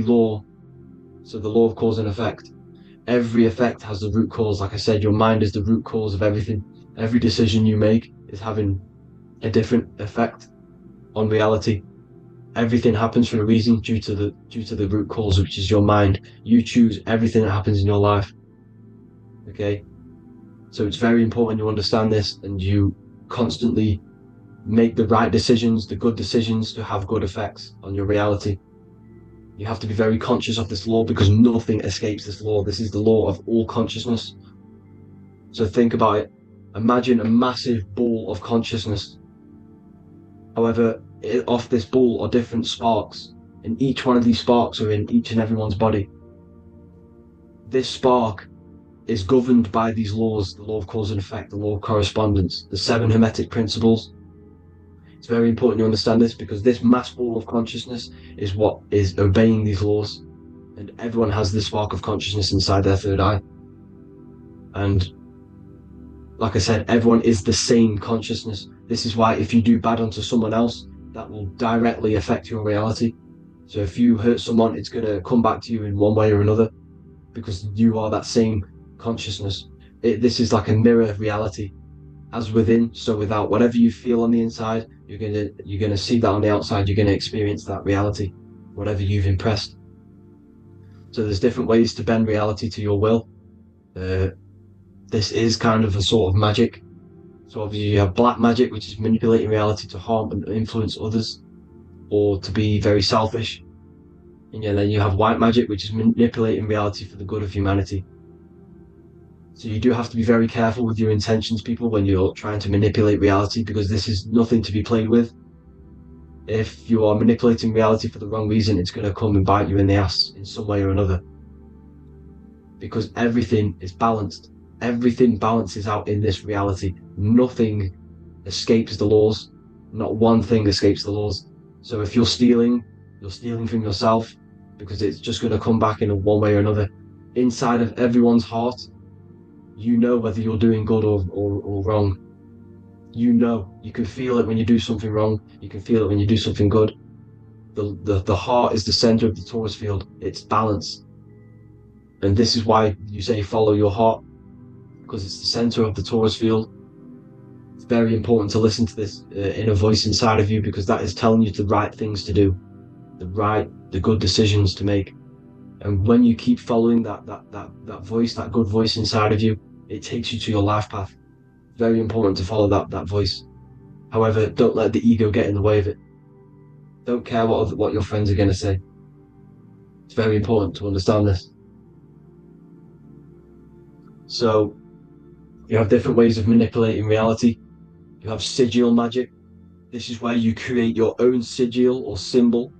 law of cause and effect. Every effect has the root cause. Like I said, your mind is the root cause of everything. Every decision you make is having a different effect on reality. Everything happens for a reason due to the root cause, which is your mind. You choose everything that happens in your life. Okay? So it's very important you understand this and you constantly make the right decisions, the good decisions, to have good effects on your reality. You have to be very conscious of this law because nothing escapes this law. This is the law of all consciousness. So think about it. Imagine a massive ball of consciousness. However, off this ball are different sparks, and each one of these sparks are in each and everyone's body. This spark is governed by these laws, the law of cause and effect, the law of correspondence, the 7 hermetic principles. It's very important you understand this because this mass ball of consciousness is what is obeying these laws, and everyone has this spark of consciousness inside their third eye. And like I said, everyone is the same consciousness. This is why if you do bad unto someone else, that will directly affect your reality. So if you hurt someone, it's going to come back to you in one way or another because you are that same consciousness. This is like a mirror reality. As within, so without. Whatever you feel on the inside, you're gonna see that on the outside. You're gonna experience that reality, whatever you've impressed. So there's different ways to bend reality to your will. This is kind of a sort of magic. So obviously you have black magic, which is manipulating reality to harm and influence others, or to be very selfish. And then you have white magic, which is manipulating reality for the good of humanity. So you do have to be very careful with your intentions, people, when you're trying to manipulate reality, because this is nothing to be played with. If you are manipulating reality for the wrong reason, it's going to come and bite you in the ass in some way or another. Because everything is balanced. Everything balances out in this reality. Nothing escapes the laws. Not one thing escapes the laws. So if you're stealing from yourself, because it's just going to come back in one way or another. Inside of everyone's heart, you know whether you're doing good or wrong. You know, you can feel it when you do something wrong. You can feel it when you do something good. The heart is the center of the torus field. It's balance. And this is why you say follow your heart, because it's the center of the torus field. It's very important to listen to this inner voice inside of you, because that is telling you the right things to do, the good decisions to make. And when you keep following that voice, that good voice inside of you, it takes you to your life path. Very important to follow that voice. However, don't let the ego get in the way of it. Don't care what your friends are going to say. It's very important to understand this. So, you have different ways of manipulating reality. You have sigil magic. This is where you create your own sigil or symbol.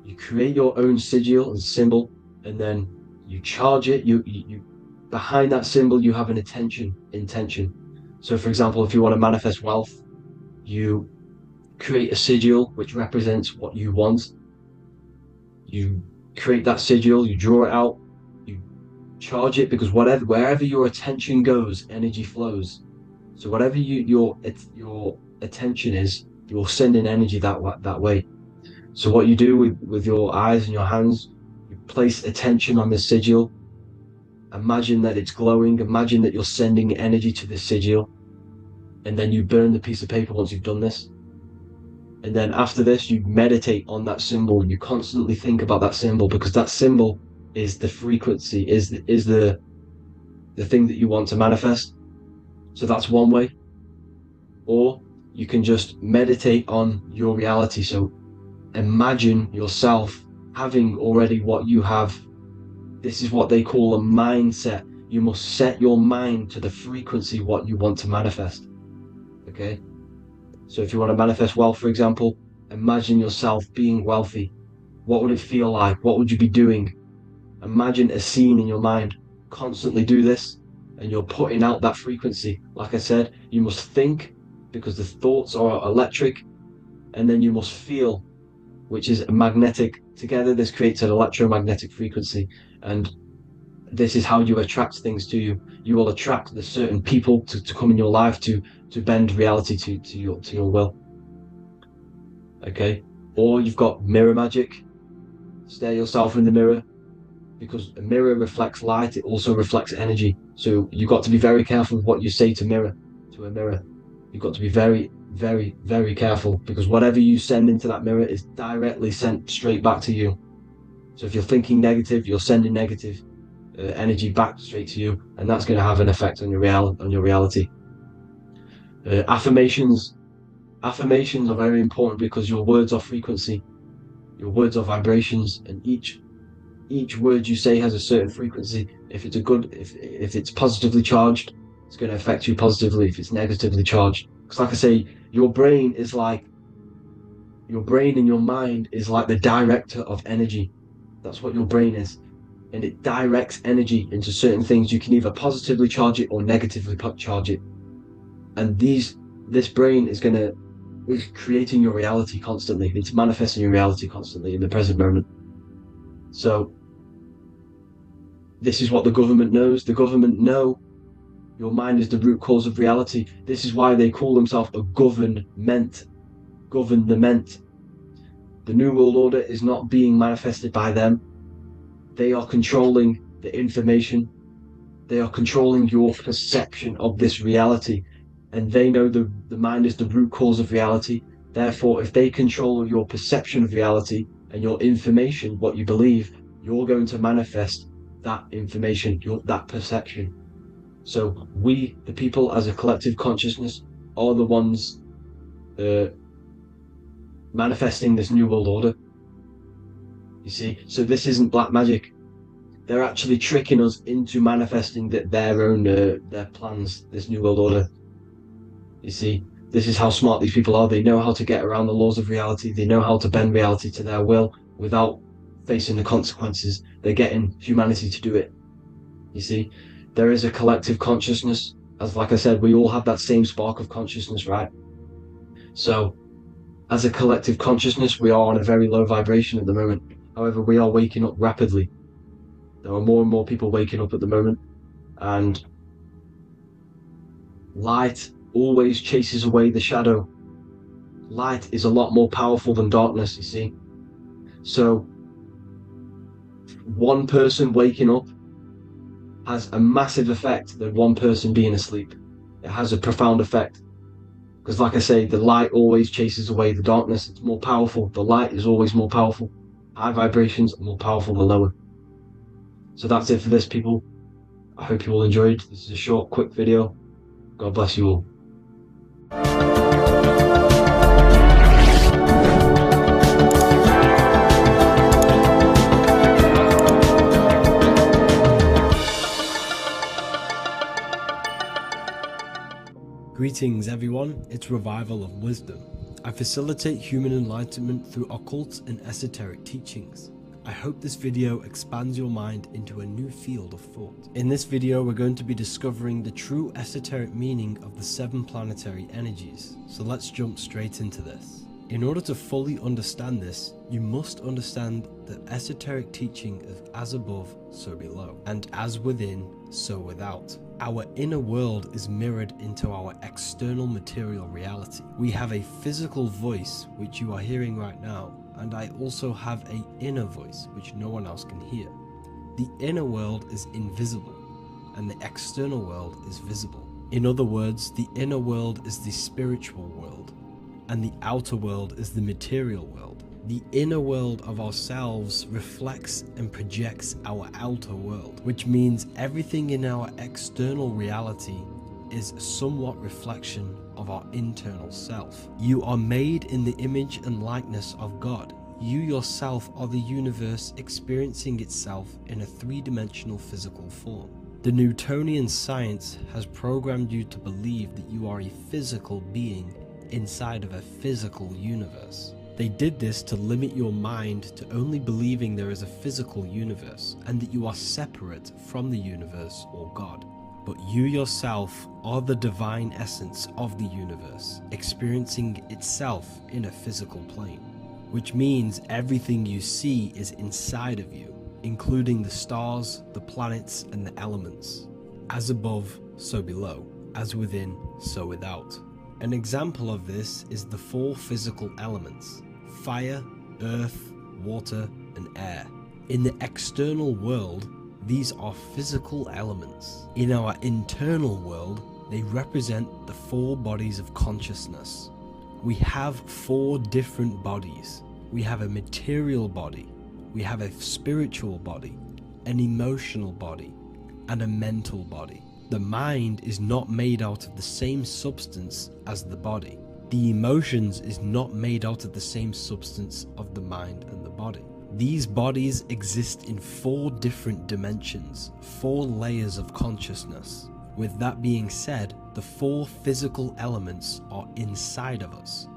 You create your own sigil and symbol, and then you charge it. You behind that symbol, you have an intention. So for example, if you want to manifest wealth, you create a sigil which represents what you want. You create that sigil, you draw it out, you charge it, because wherever your attention goes, energy flows. So whatever your attention is, you're sending energy that way. So what you do with your eyes and your hands, you place attention on the sigil. Imagine that it's glowing. Imagine that you're sending energy to the sigil. And then you burn the piece of paper once you've done this. And then after this, you meditate on that symbol. You constantly think about that symbol, because that symbol is the frequency, is the thing that you want to manifest. So that's one way. Or you can just meditate on your reality. So imagine yourself having already what you have. This is what they call a mindset. You must set your mind to the frequency what you want to manifest. Okay? So if you want to manifest wealth, for example, imagine yourself being wealthy. What would it feel like? What would you be doing? Imagine a scene in your mind. Constantly do this, and you're putting out that frequency. Like I said, you must think, because the thoughts are electric, and then you must feel, which is magnetic. Together, this creates an electromagnetic frequency, and this is how you attract things to you. You will attract the certain people to come in your life to bend reality to your will. Okay? Or you've got mirror magic. Stare yourself in the mirror, because a mirror reflects light. It also reflects energy. So you've got to be very careful with what you say to a mirror. You've got to be very very, very careful, because whatever you send into that mirror is directly sent straight back to you. So if you're thinking negative, you're sending negative energy back straight to you, and that's going to have an effect on your reality. Affirmations are very important, because your words are frequency, your words are vibrations, and each word you say has a certain frequency. If it's positively charged, it's going to affect you positively. If it's negatively charged, because like I say, your brain and your mind is like the director of energy. That's what your brain is, and it directs energy into certain things. You can either positively charge it or negatively charge it, and this brain is creating your reality constantly. It's manifesting your reality constantly in the present moment. So this is what the government knows. The government know your mind is the root cause of reality. This is why they call themselves a government. The New World Order is not being manifested by them. They are controlling the information. They are controlling your perception of this reality. And they know the mind is the root cause of reality. Therefore, if they control your perception of reality and your information, what you believe, you're going to manifest that information, that perception. So we, the people, as a collective consciousness, are the ones manifesting this New World Order. You see, so this isn't black magic. They're actually tricking us into manifesting their own their plans, this New World Order. You see, this is how smart these people are. They know how to get around the laws of reality. They know how to bend reality to their will without facing the consequences. They're getting humanity to do it. You see, there is a collective consciousness. As like I said, we all have that same spark of consciousness, right? So as a collective consciousness, we are on a very low vibration at the moment. However, we are waking up rapidly. There are more and more people waking up at the moment, and light always chases away the shadow. Light is a lot more powerful than darkness, you see. So one person waking up has a massive effect than one person being asleep. It has a profound effect, because like I say, the light always chases away the darkness. It's more powerful. The light is always more powerful. High vibrations are more powerful than lower. So that's it for this, people. I hope you all enjoyed. This is a short, quick video. God bless you all. Greetings everyone, it's Revival of Wisdom. I facilitate human enlightenment through occult and esoteric teachings. I hope this video expands your mind into a new field of thought. In this video, we're going to be discovering the true esoteric meaning of the 7 planetary energies. So let's jump straight into this. In order to fully understand this, you must understand the esoteric teaching of as above, so below, and as within, so without. Our inner world is mirrored into our external material reality. We have a physical voice, which you are hearing right now, and I also have an inner voice, which no one else can hear. The inner world is invisible, and the external world is visible. In other words, the inner world is the spiritual world, and the outer world is the material world. The inner world of ourselves reflects and projects our outer world, which means everything in our external reality is a somewhat reflection of our internal self. You are made in the image and likeness of God. You yourself are the universe experiencing itself in a 3-dimensional physical form. The Newtonian science has programmed you to believe that you are a physical being inside of a physical universe. They did this to limit your mind to only believing there is a physical universe and that you are separate from the universe or God. But you yourself are the divine essence of the universe, experiencing itself in a physical plane, which means everything you see is inside of you, including the stars, the planets, and the elements. As above, so below. As within, so without. An example of this is the 4 physical elements: fire, earth, water, and air. In the external world, these are physical elements. In our internal world, they represent the 4 bodies of consciousness. We have 4 different bodies. We have a material body, we have a spiritual body, an emotional body, and a mental body. The mind is not made out of the same substance as the body. The emotions is not made out of the same substance of the mind and the body. These bodies exist in 4 different dimensions, 4 layers of consciousness. With that being said, the 4 physical elements are inside of us.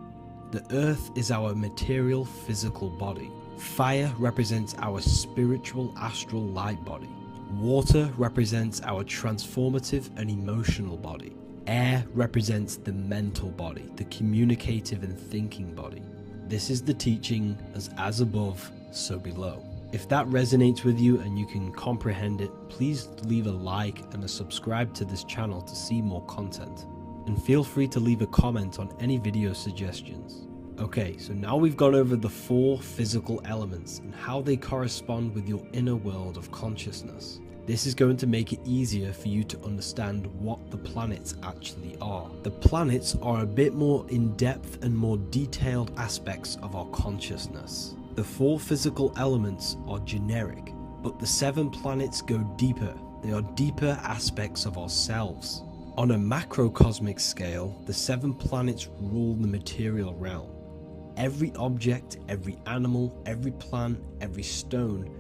The earth is our material physical body. Fire represents our spiritual astral light body. Water represents our transformative and emotional body. Air represents the mental body, the communicative and thinking body. This is the teaching as above, so below. If that resonates with you and you can comprehend it, please leave a like and a subscribe to this channel to see more content. And feel free to leave a comment on any video suggestions. Okay, so now we've gone over the 4 physical elements and how they correspond with your inner world of consciousness. This is going to make it easier for you to understand what the planets actually are. The planets are a bit more in-depth and more detailed aspects of our consciousness. The 4 physical elements are generic, but the 7 planets go deeper. They are deeper aspects of ourselves. On a macrocosmic scale, the 7 planets rule the material realm. Every object, every animal, every plant, every stone,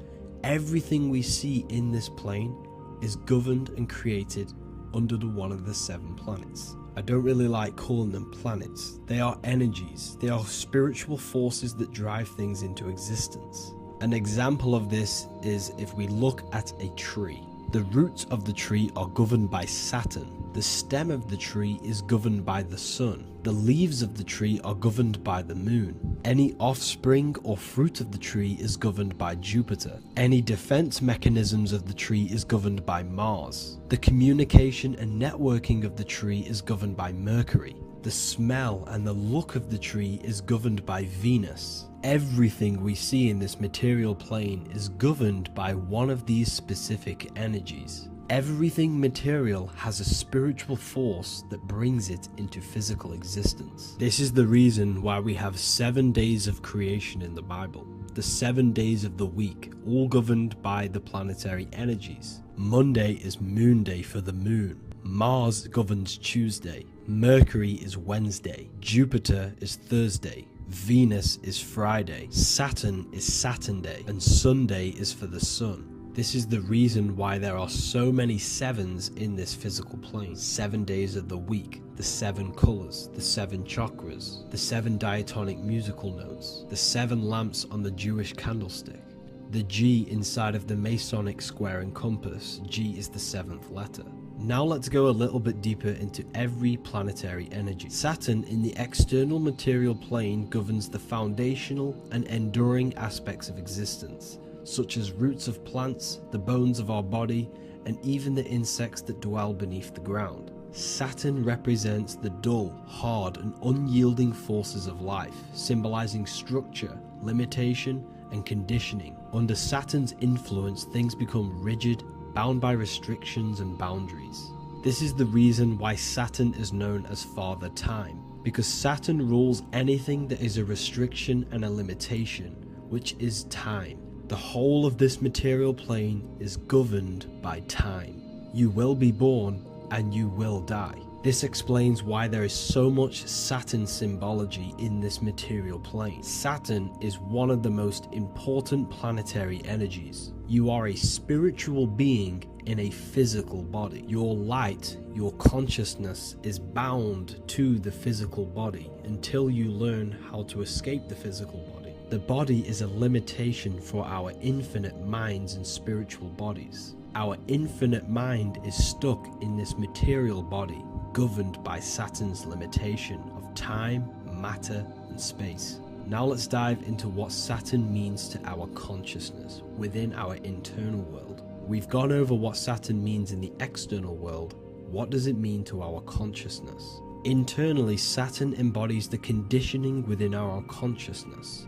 everything we see in this plane is governed and created under one of the 7 planets. I don't really like calling them planets. They are energies. They are spiritual forces that drive things into existence. An example of this is if we look at a tree. The roots of the tree are governed by Saturn. The stem of the tree is governed by the sun. The leaves of the tree are governed by the moon. Any offspring or fruit of the tree is governed by Jupiter. Any defense mechanisms of the tree is governed by Mars. The communication and networking of the tree is governed by Mercury. The smell and the look of the tree is governed by Venus. Everything we see in this material plane is governed by one of these specific energies. Everything material has a spiritual force that brings it into physical existence. This is the reason why we have 7 days of creation in the Bible. The 7 days of the week, all governed by the planetary energies. Monday is moon day for the moon. Mars governs Tuesday. Mercury is Wednesday. Jupiter is Thursday. Venus is Friday. Saturn is Saturday. And Sunday is for the sun. This is the reason why there are so many 7s in this physical plane. 7 days of the week, the 7 colors, the 7 chakras, the 7 diatonic musical notes, the 7 lamps on the Jewish candlestick. The G inside of the Masonic square and compass, G is the 7th letter. Now let's go a little bit deeper into every planetary energy. Saturn in the external material plane governs the foundational and enduring aspects of existence, such as roots of plants, the bones of our body, and even the insects that dwell beneath the ground. Saturn represents the dull, hard, and unyielding forces of life, symbolizing structure, limitation, and conditioning. Under Saturn's influence, things become rigid, bound by restrictions and boundaries. This is the reason why Saturn is known as Father Time, because Saturn rules anything that is a restriction and a limitation, which is time. The whole of this material plane is governed by time. You will be born and you will die. This explains why there is so much Saturn symbology in this material plane. Saturn is one of the most important planetary energies. You are a spiritual being in a physical body. Your light, your consciousness is bound to the physical body until you learn how to escape the physical body. The body is a limitation for our infinite minds and spiritual bodies. Our infinite mind is stuck in this material body, governed by Saturn's limitation of time, matter, and space. Now let's dive into what Saturn means to our consciousness within our internal world. We've gone over what Saturn means in the external world. What does it mean to our consciousness? Internally, Saturn embodies the conditioning within our consciousness.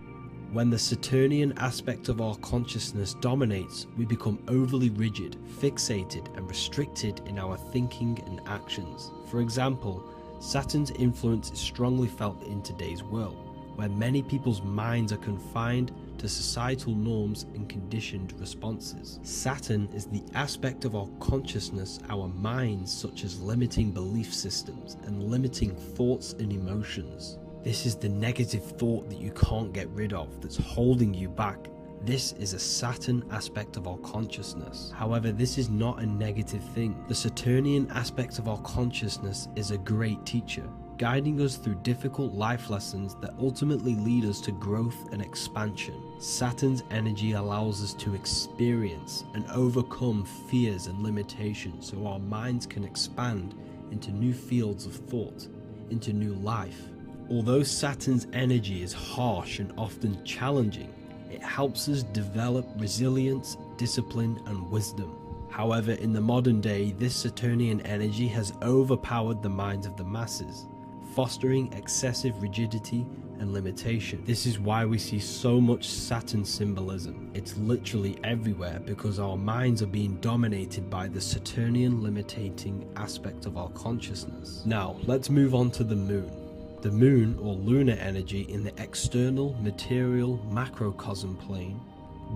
When the Saturnian aspect of our consciousness dominates, we become overly rigid, fixated, and restricted in our thinking and actions. For example, Saturn's influence is strongly felt in today's world, where many people's minds are confined to societal norms and conditioned responses. Saturn is the aspect of our consciousness, our minds, such as limiting belief systems and limiting thoughts and emotions. This is the negative thought that you can't get rid of, that's holding you back. This is a Saturn aspect of our consciousness. However, this is not a negative thing. The Saturnian aspect of our consciousness is a great teacher, guiding us through difficult life lessons that ultimately lead us to growth and expansion. Saturn's energy allows us to experience and overcome fears and limitations so our minds can expand into new fields of thought, into new life. Although Saturn's energy is harsh and often challenging, it helps us develop resilience, discipline, and wisdom. However, in the modern day, this Saturnian energy has overpowered the minds of the masses, fostering excessive rigidity and limitation. This is why we see so much Saturn symbolism. It's literally everywhere because our minds are being dominated by the Saturnian limiting aspect of our consciousness. Now, let's move on to the moon. The moon, or lunar energy, in the external material macrocosm plane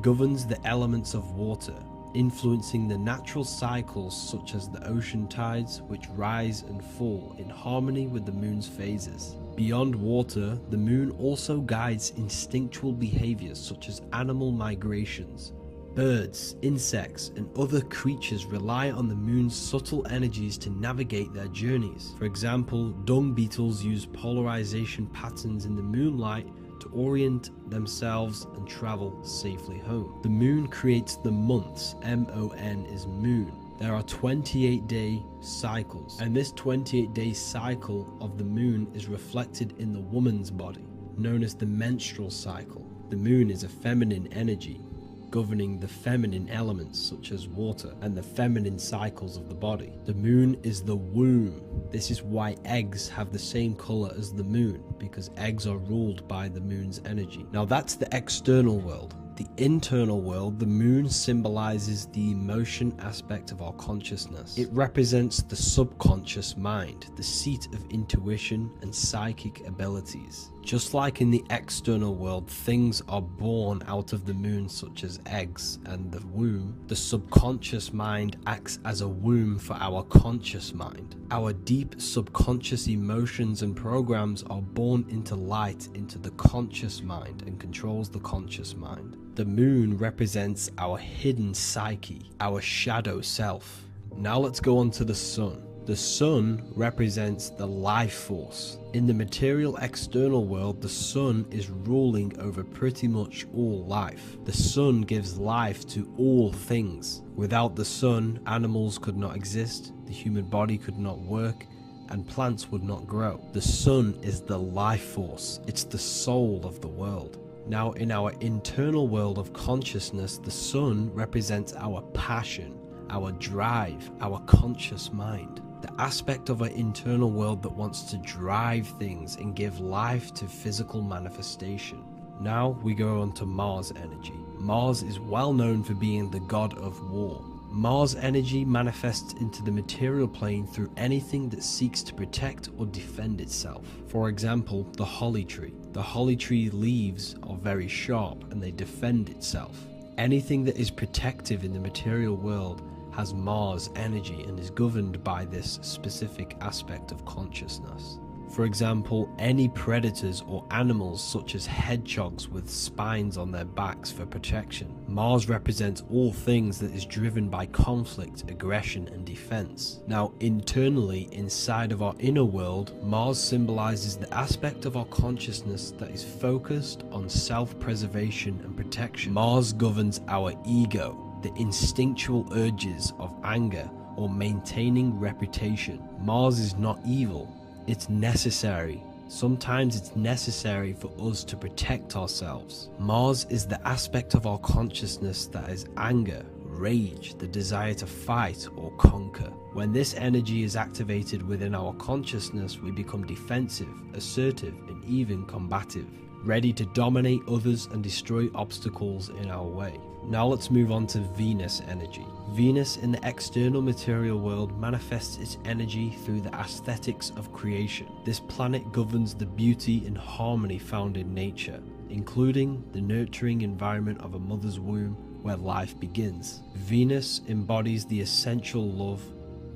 governs the elements of water, influencing the natural cycles such as the ocean tides, which rise and fall in harmony with the moon's phases. Beyond water, the moon also guides instinctual behaviors such as animal migrations. Birds, insects, and other creatures rely on the moon's subtle energies to navigate their journeys. For example, dung beetles use polarization patterns in the moonlight to orient themselves and travel safely home. The moon creates the months. M-O-N is moon. There are 28-day cycles, and this 28-day cycle of the moon is reflected in the woman's body, known as the menstrual cycle. The moon is a feminine energy, governing the feminine elements such as water and the feminine cycles of the body. The moon is the womb. This is why eggs have the same color as the moon, because eggs are ruled by the moon's energy. Now that's the external world. The internal world, the moon symbolizes the emotion aspect of our consciousness. It represents the subconscious mind, the seat of intuition and psychic abilities. Just like in the external world, things are born out of the moon, such as eggs and the womb. The subconscious mind acts as a womb for our conscious mind. Our deep subconscious emotions and programs are born into light into the conscious mind and controls the conscious mind. The moon represents our hidden psyche, our shadow self. Now let's go on to the sun. The sun represents the life force. In the material external world, the sun is ruling over pretty much all life. The sun gives life to all things. Without the sun, animals could not exist, the human body could not work, and plants would not grow. The sun is the life force. It's the soul of the world. Now, in our internal world of consciousness, the sun represents our passion, our drive, our conscious mind. The aspect of our internal world that wants to drive things and give life to physical manifestation. Now we go on to Mars energy. Mars is well known for being the god of war. Mars energy manifests into the material plane through anything that seeks to protect or defend itself. For example, the holly tree. The holly tree leaves are very sharp and they defend itself. Anything that is protective in the material world has Mars energy and is governed by this specific aspect of consciousness. For example, any predators or animals such as hedgehogs with spines on their backs for protection. Mars represents all things that is driven by conflict, aggression, and defense. Now, internally, inside of our inner world, Mars symbolizes the aspect of our consciousness that is focused on self-preservation and protection. Mars governs our ego, the instinctual urges of anger or maintaining reputation. Mars is not evil, it's necessary. Sometimes it's necessary for us to protect ourselves. Mars is the aspect of our consciousness that is anger, rage, the desire to fight or conquer. When this energy is activated within our consciousness, we become defensive, assertive, and even combative. ready to dominate others and destroy obstacles in our way. Now let's move on to Venus energy. Venus in the external material world manifests its energy through the aesthetics of creation. This planet governs the beauty and harmony found in nature, including the nurturing environment of a mother's womb where life begins. Venus embodies the essential love,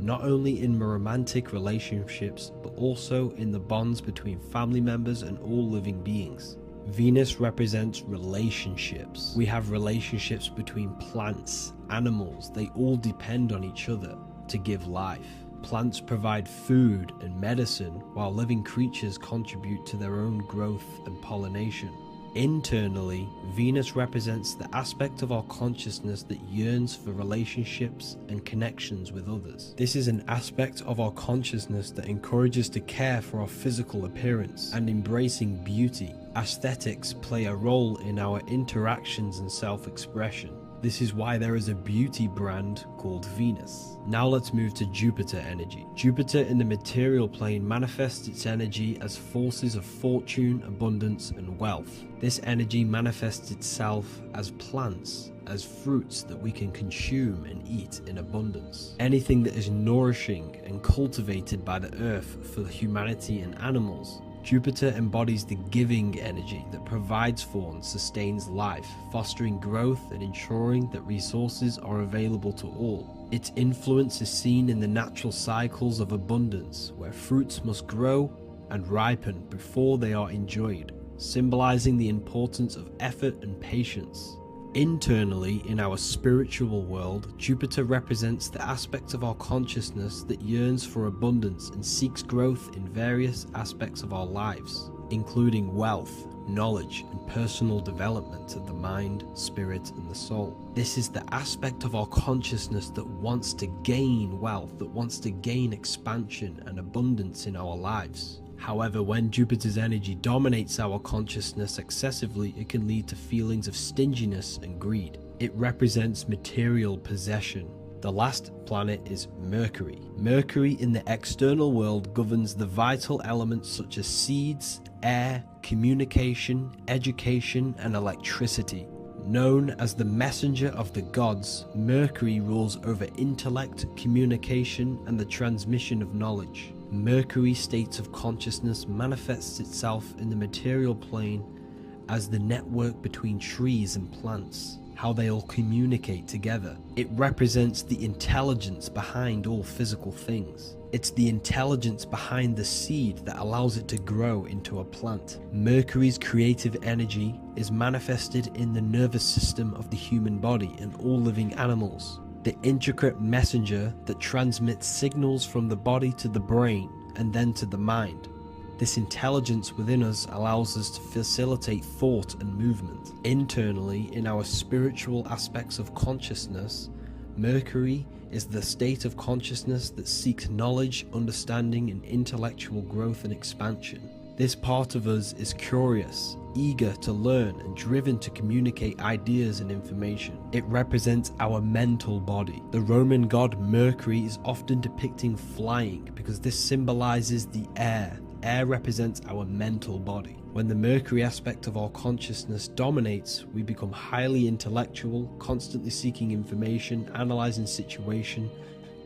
not only in romantic relationships, but also in the bonds between family members and all living beings. Venus represents relationships. We have relationships between plants, animals, they all depend on each other to give life. Plants provide food and medicine, while living creatures contribute to their own growth and pollination. Internally, Venus represents the aspect of our consciousness that yearns for relationships and connections with others. This is an aspect of our consciousness that encourages to care for our physical appearance and embracing beauty. Aesthetics play a role in our interactions and self-expression. This is why there is a beauty brand called Venus. Now let's move to Jupiter energy. Jupiter in the material plane manifests its energy as forces of fortune, abundance, and wealth. This energy manifests itself as plants, as fruits that we can consume and eat in abundance. Anything that is nourishing and cultivated by the earth for humanity and animals. Jupiter embodies the giving energy that provides for and sustains life, fostering growth and ensuring that resources are available to all. Its influence is seen in the natural cycles of abundance, where fruits must grow and ripen before they are enjoyed, symbolizing the importance of effort and patience. Internally, in our spiritual world, Jupiter represents the aspect of our consciousness that yearns for abundance and seeks growth in various aspects of our lives, including wealth, knowledge, and personal development of the mind, spirit, and the soul. This is the aspect of our consciousness that wants to gain wealth, that wants to gain expansion and abundance in our lives. However, when Jupiter's energy dominates our consciousness excessively, it can lead to feelings of stinginess and greed. It represents material possession. The last planet is Mercury. Mercury in the external world governs the vital elements such as seeds, air, communication, education, and electricity. Known as the messenger of the gods, Mercury rules over intellect, communication, and the transmission of knowledge. Mercury's state of consciousness manifests itself in the material plane as the network between trees and plants, how they all communicate together. It represents the intelligence behind all physical things. It's the intelligence behind the seed that allows it to grow into a plant. Mercury's creative energy is manifested in the nervous system of the human body and all living animals. The intricate messenger that transmits signals from the body to the brain and then to the mind. This intelligence within us allows us to facilitate thought and movement. Internally, in our spiritual aspects of consciousness, Mercury is the state of consciousness that seeks knowledge, understanding, and intellectual growth and expansion. This part of us is curious, eager to learn, and driven to communicate ideas and information. It represents our mental body. The Roman god Mercury is often depicting flying because this symbolizes the air. Air represents our mental body. When the Mercury aspect of our consciousness dominates, we become highly intellectual, constantly seeking information, analyzing situation,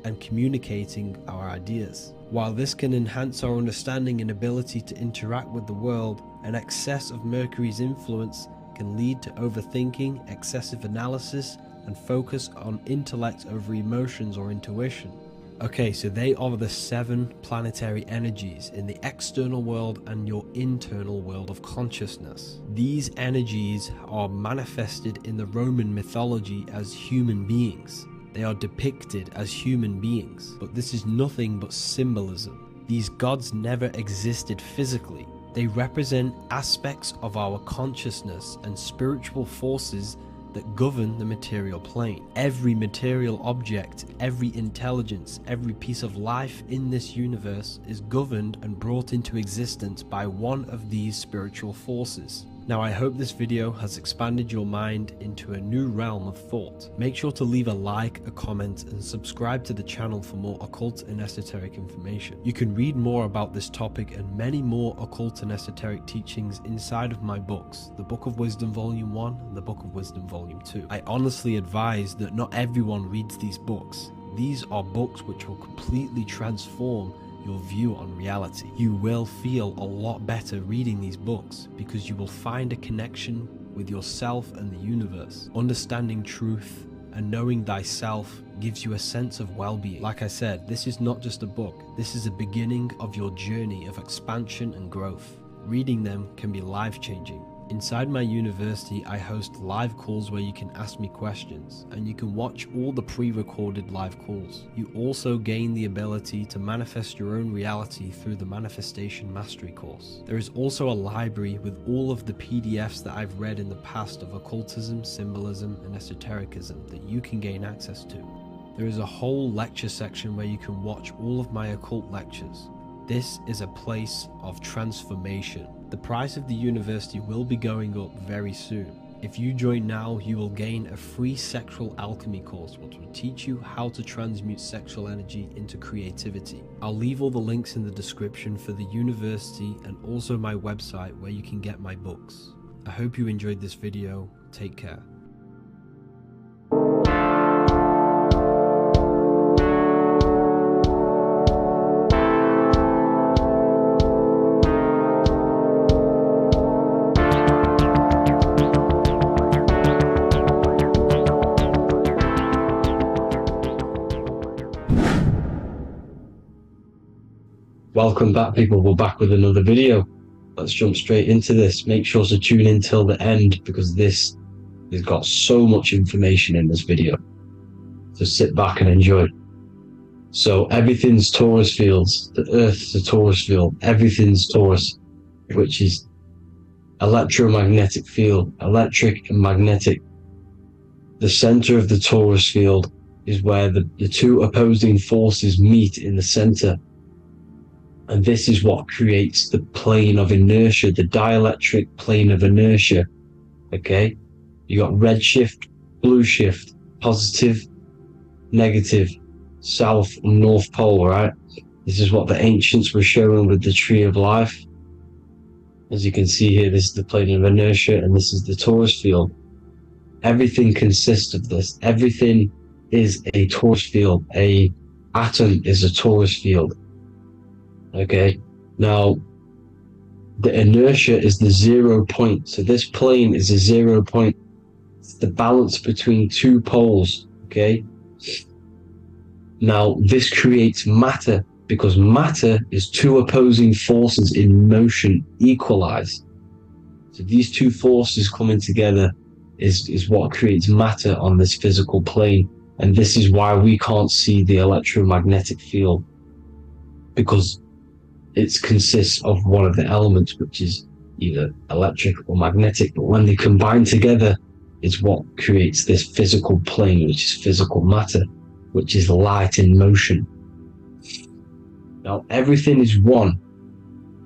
and communicating our ideas. While this can enhance our understanding and ability to interact with the world, an excess of Mercury's influence can lead to overthinking, excessive analysis, and focus on intellect over emotions or intuition. Okay, so they are the 7 planetary energies in the external world and your internal world of consciousness. These energies are manifested in the Roman mythology as human beings. They are depicted as human beings, but this is nothing but symbolism. These gods never existed physically. They represent aspects of our consciousness and spiritual forces that govern the material plane. Every material object, every intelligence, every piece of life in this universe is governed and brought into existence by one of these spiritual forces. Now I hope this video has expanded your mind into a new realm of thought. Make sure to leave a like, a comment, and subscribe to the channel for more occult and esoteric information. You can read more about this topic and many more occult and esoteric teachings inside of my books, the Book of Wisdom Volume 1 and the Book of Wisdom Volume 2. I honestly advise that not everyone reads these books. These are books which will completely transform your view on reality. You will feel a lot better reading these books because you will find a connection with yourself and the universe. Understanding truth and knowing thyself gives you a sense of well-being. Like I said, this is not just a book. This is a beginning of your journey of expansion and growth. Reading them can be life-changing. Inside my university, I host live calls where you can ask me questions, and you can watch all the pre-recorded live calls. You also gain the ability to manifest your own reality through the Manifestation Mastery course. There is also a library with all of the PDFs that I've read in the past of occultism, symbolism, and esotericism that you can gain access to. There is a whole lecture section where you can watch all of my occult lectures. This is a place of transformation. The price of the university will be going up very soon. If you join now, you will gain a free sexual alchemy course which will teach you how to transmute sexual energy into creativity. I'll leave all the links in the description for the university and also my website where you can get my books. I hope you enjoyed this video. Take care. Welcome back, people. We're back with another video. Let's jump straight into this. Make sure to tune in till the end because this has got so much information in this video. So sit back and enjoy. So everything's torus fields. The Earth's a torus field. Everything's torus, which is electromagnetic field, electric and magnetic. The center of the torus field is where the two opposing forces meet in the center. And this is what creates the plane of inertia, the dielectric plane of inertia. Okay? You got red shift, blue shift, positive, negative, south and north pole, right? This is what the ancients were showing with the tree of life. As you can see here, this is the plane of inertia and this is the torus field. Everything consists of this. Everything is a torus field. A atom is a torus field. Okay, now the inertia is the 0 point. So this plane is a 0 point. It's the balance between two poles. Okay, now this creates matter because matter is two opposing forces in motion equalized. So these two forces coming together is what creates matter on this physical plane. And this is why we can't see the electromagnetic field, because it consists of one of the elements, which is either electric or magnetic, but when they combine together is what creates this physical plane, which is physical matter, which is light in motion. Now everything is one.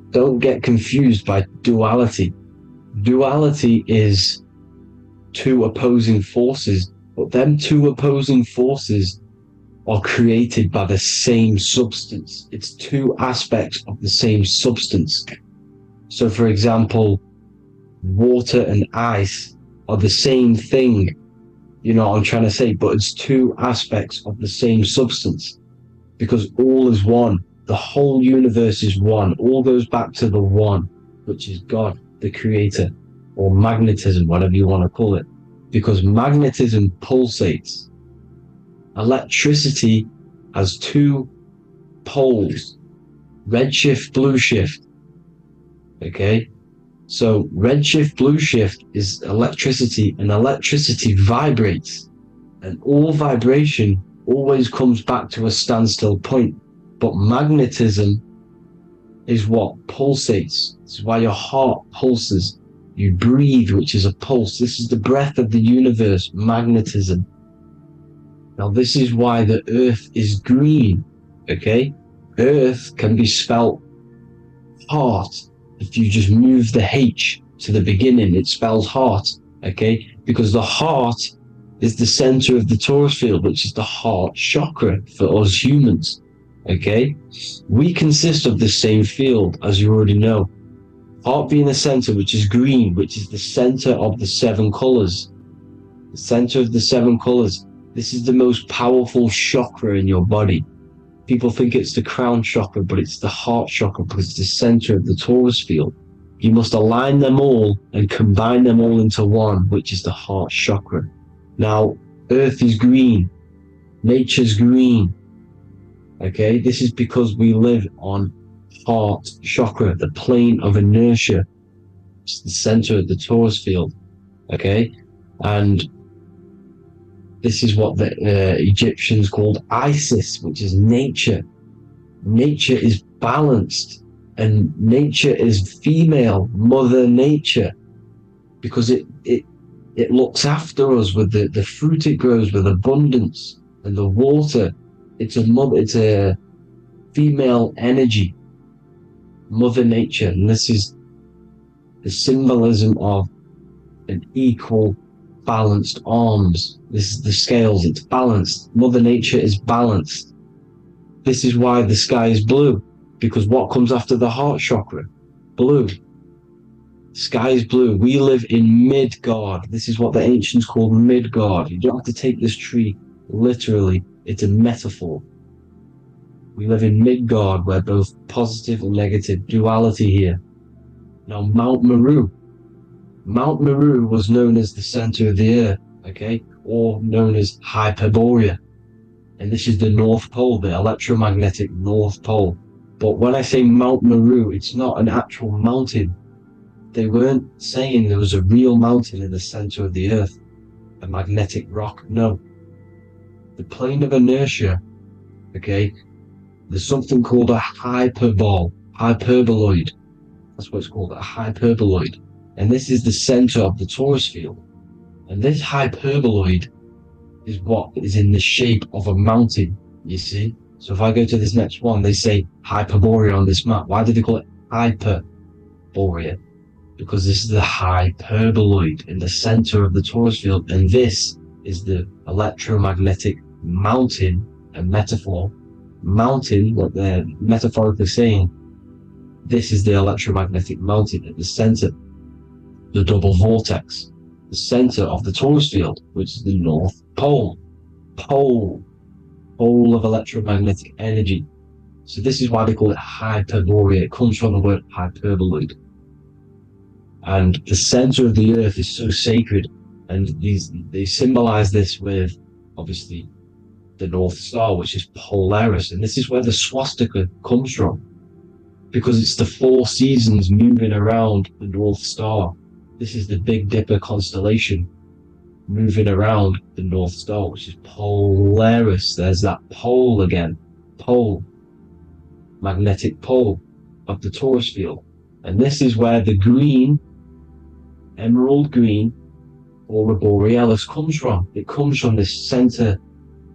Don't get confused by duality. Duality is two opposing forces, but them two opposing forces are created by the same substance. It's two aspects of the same substance. So for example, water and ice are the same thing, you know what I'm trying to say, but it's two aspects of the same substance because all is one. The whole universe is one. All goes back to the one, which is God, the creator, or magnetism, whatever you want to call it, because magnetism pulsates. Electricity has two poles, red shift, blue shift. Okay, so red shift, blue shift is electricity, and electricity vibrates, and all vibration always comes back to a standstill point. But magnetism is what pulsates. This is why your heart pulses. You breathe, which is a pulse. This is the breath of the universe, magnetism. Now this is why the earth is green, okay? Earth can be spelt heart if you just move the H to the beginning, it spells heart, okay? Because the heart is the center of the torus field, which is the heart chakra for us humans, okay? We consist of the same field, as you already know. Heart being the center, which is green, which is the center of the 7 colors. The center of the 7 colors. This is the most powerful chakra in your body. People think it's the crown chakra, but it's the heart chakra because it's the center of the torus field. You must align them all and combine them all into one, which is the heart chakra. Now, Earth is green. Nature's green. Okay, this is because we live on heart chakra, the plane of inertia. It's the center of the torus field. Okay, and this is what the Egyptians called Isis, which is nature. Nature is balanced, and nature is female, Mother Nature, because it looks after us with the fruit it grows with abundance, and the water. It's a female energy, Mother Nature, and this is the symbolism of an equal, balanced arms. This is the scales, it's balanced. Mother Nature is balanced. This is why the sky is blue, because what comes after the heart chakra? Blue. Sky is blue. We live in Midgard. This is what the ancients called Midgard. You don't have to take this tree literally. It's a metaphor. We live in Midgard, where both positive and negative duality here. Now, Mount Meru. Mount Meru was known as the center of the earth, okay, or known as Hyperborea. And this is the North Pole, the electromagnetic North Pole. But when I say Mount Meru, it's not an actual mountain. They weren't saying there was a real mountain in the center of the earth, a magnetic rock. No. The plane of inertia, okay, there's something called a hyperboloid. That's what it's called, a hyperboloid. And this is the center of the torus field. And this hyperboloid is what is in the shape of a mountain, you see? So if I go to this next one, they say Hyperborea on this map. Why did they call it Hyperborea? Because this is the hyperboloid in the center of the torus field. And this is the electromagnetic mountain, a metaphor. Mountain, what they're metaphorically saying, this is the electromagnetic mountain at the center. The double vortex, the center of the torus field, which is the North Pole. Pole of electromagnetic energy. So this is why they call it Hyperborea. It comes from the word hyperboloid. And the center of the earth is so sacred, and they symbolize this with, obviously, the North Star, which is Polaris. And this is where the swastika comes from, because it's the 4 seasons moving around the North Star. This is the Big Dipper constellation moving around the North Star, which is Polaris. There's that pole again. Pole. Magnetic pole of the torus field. And this is where the green, emerald green, aurora borealis comes from. It comes from this center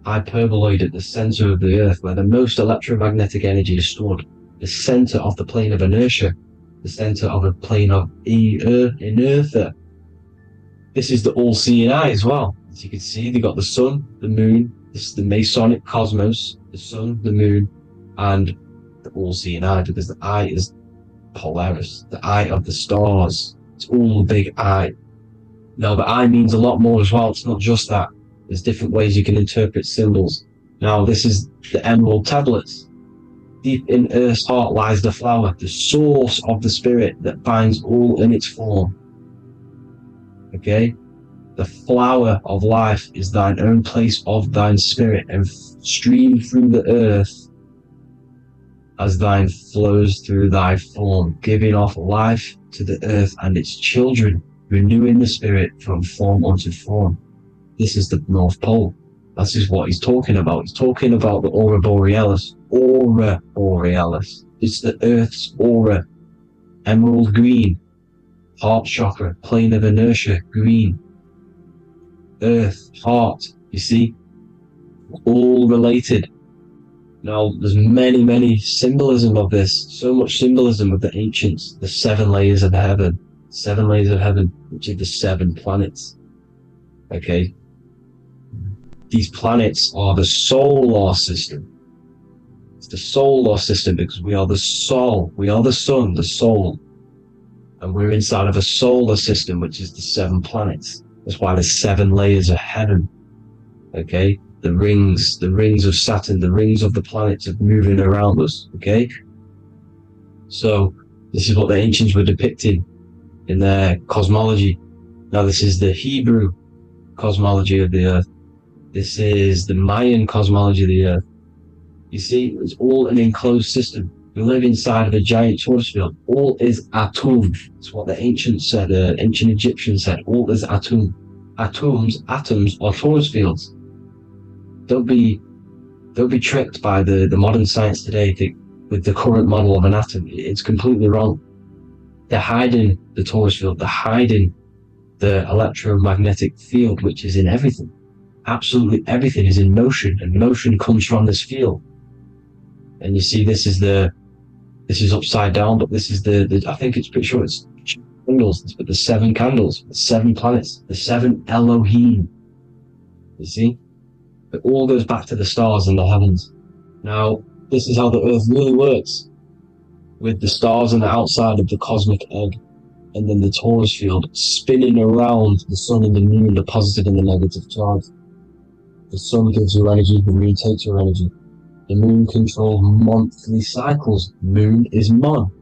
hyperboloid at the center of the earth, where the most electromagnetic energy is stored. The center of the plane of inertia. The center of a plane of inertia. This is the all-seeing eye as well. As you can see, they got the sun, the moon. This is the Masonic cosmos, the sun, the moon, and the all-seeing eye, because the eye is Polaris, the eye of the stars. It's all the big eye. Now, the eye means a lot more as well. It's not just that. There's different ways you can interpret symbols. Now, this is the emerald tablets. Deep in Earth's heart lies the flower, the source of the spirit that binds all in its form. Okay? The flower of life is thine own place of thine spirit, and stream through the earth as thine flows through thy form, giving off life to the earth and its children, renewing the spirit from form unto form. This is the North Pole. This is what he's talking about. He's talking about the aurora borealis. Aurora borealis. It's the Earth's aura. Emerald green. Heart chakra. Plane of inertia. Green. Earth. Heart. You see? All related. Now, there's many symbolism of this. So much symbolism of the ancients. The 7 layers of heaven. 7 layers of heaven, which are the 7 planets. Okay? These planets are the solar system. It's the solar system because we are the soul. We are the sun, the soul. And we're inside of a solar system, which is the 7 planets. That's why there's 7 layers of heaven. Okay? The rings of Saturn, the rings of the planets are moving around us. Okay? So, this is what the ancients were depicting in their cosmology. Now, this is the Hebrew cosmology of the earth. This is the Mayan cosmology of the earth. You see, it's all an enclosed system. We live inside of a giant torus field. All is atum. It's what the ancients said, ancient Egyptians said. All is atum. Atoms are torus fields. Don't be tricked by the modern science today with the current model of an atom. It's completely wrong. They're hiding the torus field. They're hiding the electromagnetic field, which is in everything. Absolutely everything is in motion, and motion comes from this field. And you see, this is upside down, but this is I think it's pretty sure it's candles, but the 7 candles, the 7 planets, the 7 Elohim. You see? It all goes back to the stars and the heavens. Now, this is how the earth really works, with the stars on the outside of the cosmic egg, and then the torus field spinning around the sun and the moon, the positive and the negative charge. The sun gives you energy, the moon takes your energy. The moon controls monthly cycles. Moon is mon.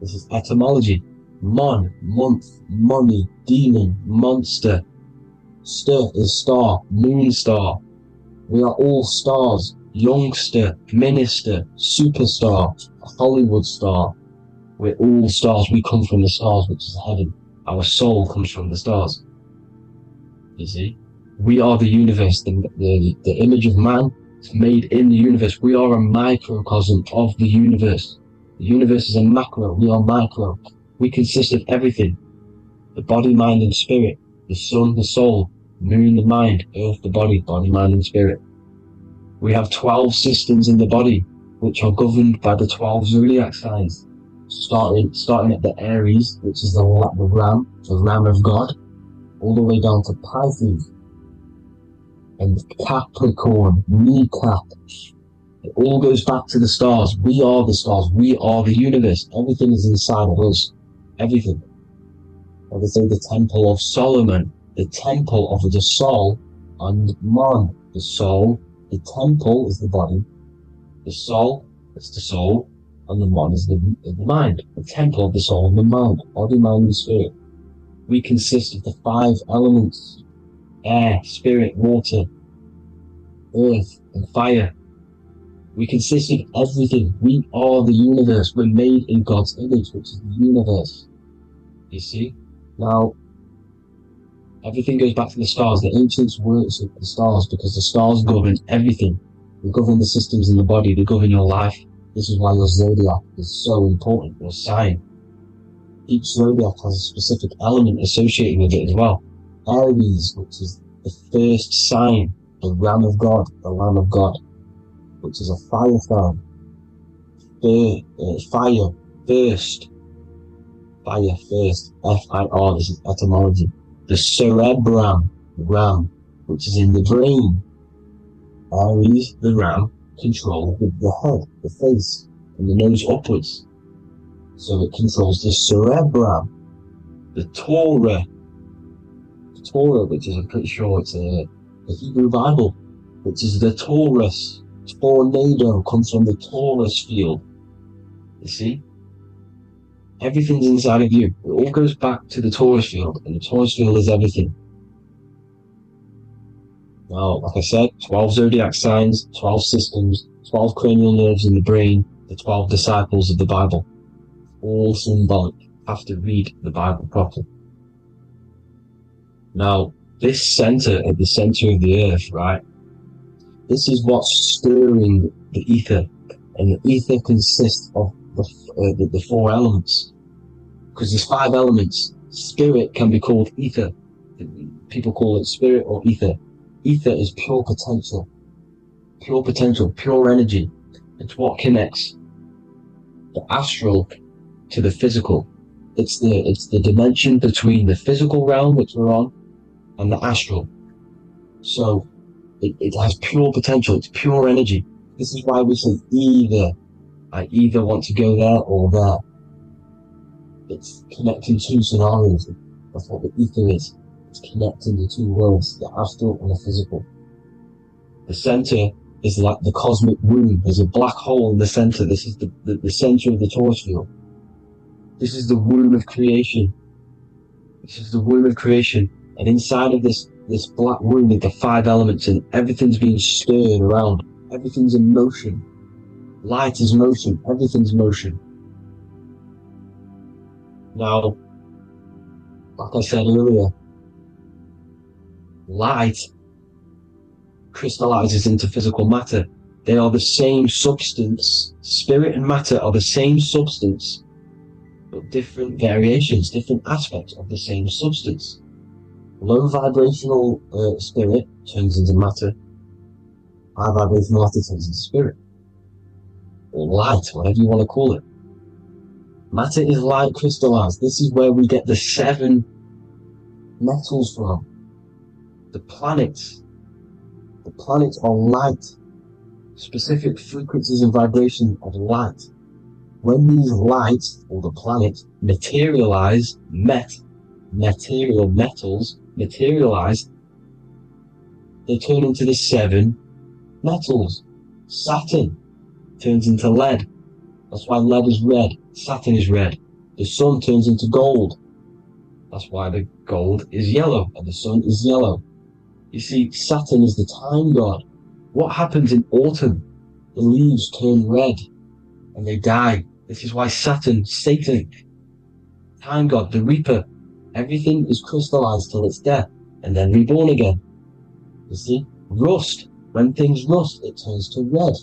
This is etymology. Mon, month, money, demon, monster. Stir is star, moon star. We are all stars. Youngster, minister, superstar, Hollywood star. We're all stars. We come from the stars, which is heaven. Our soul comes from the stars. You see? We are the universe, the image of man is made in the universe. We are a microcosm of the universe. The universe is a macro, we are micro. We consist of everything. The body, mind and spirit. The sun, the soul. Moon, the mind. Earth, the body, mind and spirit. We have 12 systems in the body, which are governed by the 12 Zodiac signs. Starting at the Aries, which is the ram of God, all the way down to Pisces. And Capricorn, kneecap. It all goes back to the stars. We are the stars. We are the universe. Everything is inside of us. Everything. Or they say the Temple of Solomon, the Temple of the soul and man. The soul, the temple is the body. The soul is the soul, and the man is the mind. The temple of the soul and the mind. Body, mind, and spirit. We consist of the 5 elements. Air, spirit, water, earth, and fire. We consist of everything. We are the universe. We're made in God's image, which is the universe. You see? Now, everything goes back to the stars. The ancients worship the stars because the stars govern everything. They govern the systems in the body. They govern your life. This is why your zodiac is so important, your sign. Each zodiac has a specific element associated with it as well. Aries, which is the first sign, the Ram of God, the Lamb of God, which is a fire sign. Fire first, F-I-R, this is etymology. The cerebrum, ram, which is in the brain. Aries, the ram, controls the head, the face, and the nose upwards. So it controls the cerebrum. The Torah, which is, I'm pretty sure it's the Hebrew Bible, which is the torus. Tornado comes from the torus field. You see? Everything's inside of you. It all goes back to the torus field, and the torus field is everything. Now, like I said, 12 zodiac signs, 12 systems, 12 cranial nerves in the brain, the 12 disciples of the Bible. All symbolic. You have to read the Bible properly. Now, this center, at the center of the earth, right? This is what's stirring the ether. And the ether consists of the 4 elements. Because there's 5 elements. Spirit can be called ether. People call it spirit or ether. Ether is pure potential. Pure potential, pure energy. It's what connects the astral to the physical. it's the dimension between the physical realm which we're on and the astral. So it has pure potential, it's pure energy. This is why we say I either want to go there or there. It's connecting two scenarios. That's what the ether is. It's connecting the two worlds, the astral and the physical. The center is like the cosmic womb. There's a black hole in the center. This is the center of the torus field. This is the womb of creation. This is the womb of creation. And inside of this black womb is the 5 elements, and everything's being stirred around. Everything's in motion. Light is motion. Everything's motion. Now, like I said earlier, light crystallizes into physical matter. They are the same substance. Spirit and matter are the same substance, but different variations, different aspects of the same substance. Low vibrational spirit turns into matter. High vibrational matter turns into spirit. Or light, whatever you want to call it. Matter is light crystallized. This is where we get the 7 metals from. The planets. The planets are light. Specific frequencies and vibrations of light. When these lights, or the planets, materialize, material metals materialize, they turn into the 7 metals. Saturn turns into lead. That's why lead is red. Saturn is red. The sun turns into gold. That's why the gold is yellow and the sun is yellow. You see, Saturn is the time god. What happens in autumn? The leaves turn red and they die. This is why Saturn, Satan, time god, the reaper, everything is crystallized till it's death and then reborn again. You see, rust. When things rust, it turns to red.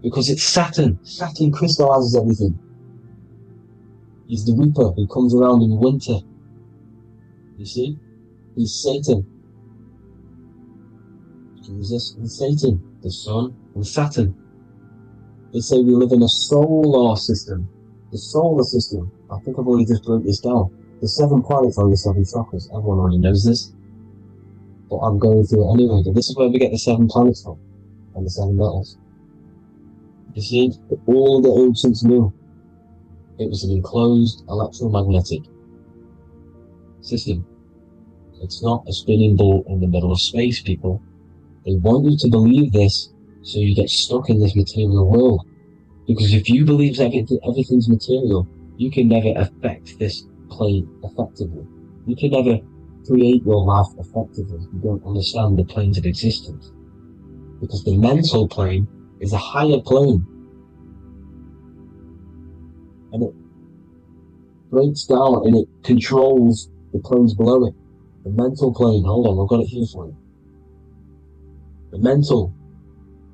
Because it's Saturn. Saturn crystallizes everything. He's the reaper who comes around in winter. You see? He's Satan. Jesus and Satan, the sun and Saturn. They say we live in a solar system. The solar system. I think I've already just broke this down. The 7 planets are the 7 chakras. Everyone already knows this. But I'm going through it anyway. But this is where we get the 7 planets from. And the 7 metals. You see, all the ancients knew it was an enclosed electromagnetic system. It's not a spinning ball in the middle of space, people. They want you to believe this so you get stuck in this material world. Because if you believe everything's material, you can never affect this plane effectively. You can never create your life effectively if you don't understand the planes of existence. Because the mental plane is a higher plane. And it breaks down and it controls the planes below it. The mental plane, hold on, I've got it here for you. The mental,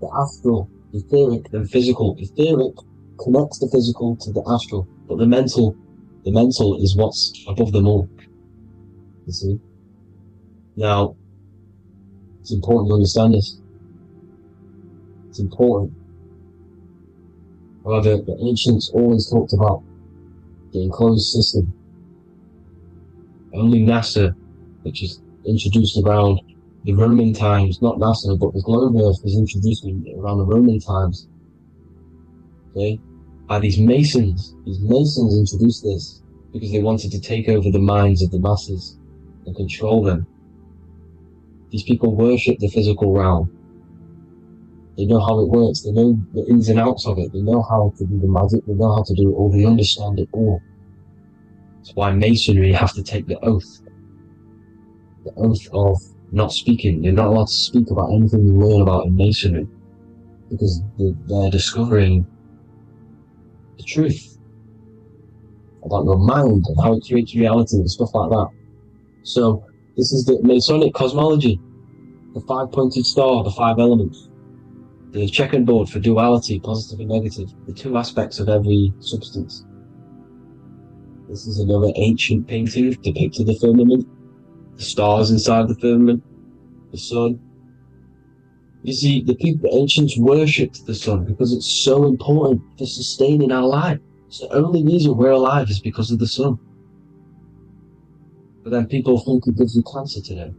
the astral, etheric, then physical. Etheric connects the physical to the astral, but the mental is what's above them all. You see? Now, it's important to understand this. It's important. However, the ancients always talked about the enclosed system. Only NASA, which is introduced around the Roman times, not NASA, but the globe Earth was introduced around the Roman times. Okay? By these Masons. These Masons introduced this because they wanted to take over the minds of the masses and control them. These people worship the physical realm. They know how it works. They know the ins and outs of it. They know how to do the magic. They know how to do it all. They understand it all. That's why Masonry have to take the oath. The oath of not speaking. You're not allowed to speak about anything you learn about in Masonry. Because they're discovering the truth about your mind and how it creates reality and stuff like that. So, this is the Masonic cosmology. The 5-pointed star, the 5 elements. The checkerboard for duality, positive and negative. The 2 aspects of every substance. This is another ancient painting depicting the firmament. The stars inside the firmament. The sun. You see, the ancients worshipped the sun because it's so important for sustaining our life. So the only reason we're alive is because of the sun. But then people think it gives you cancer today.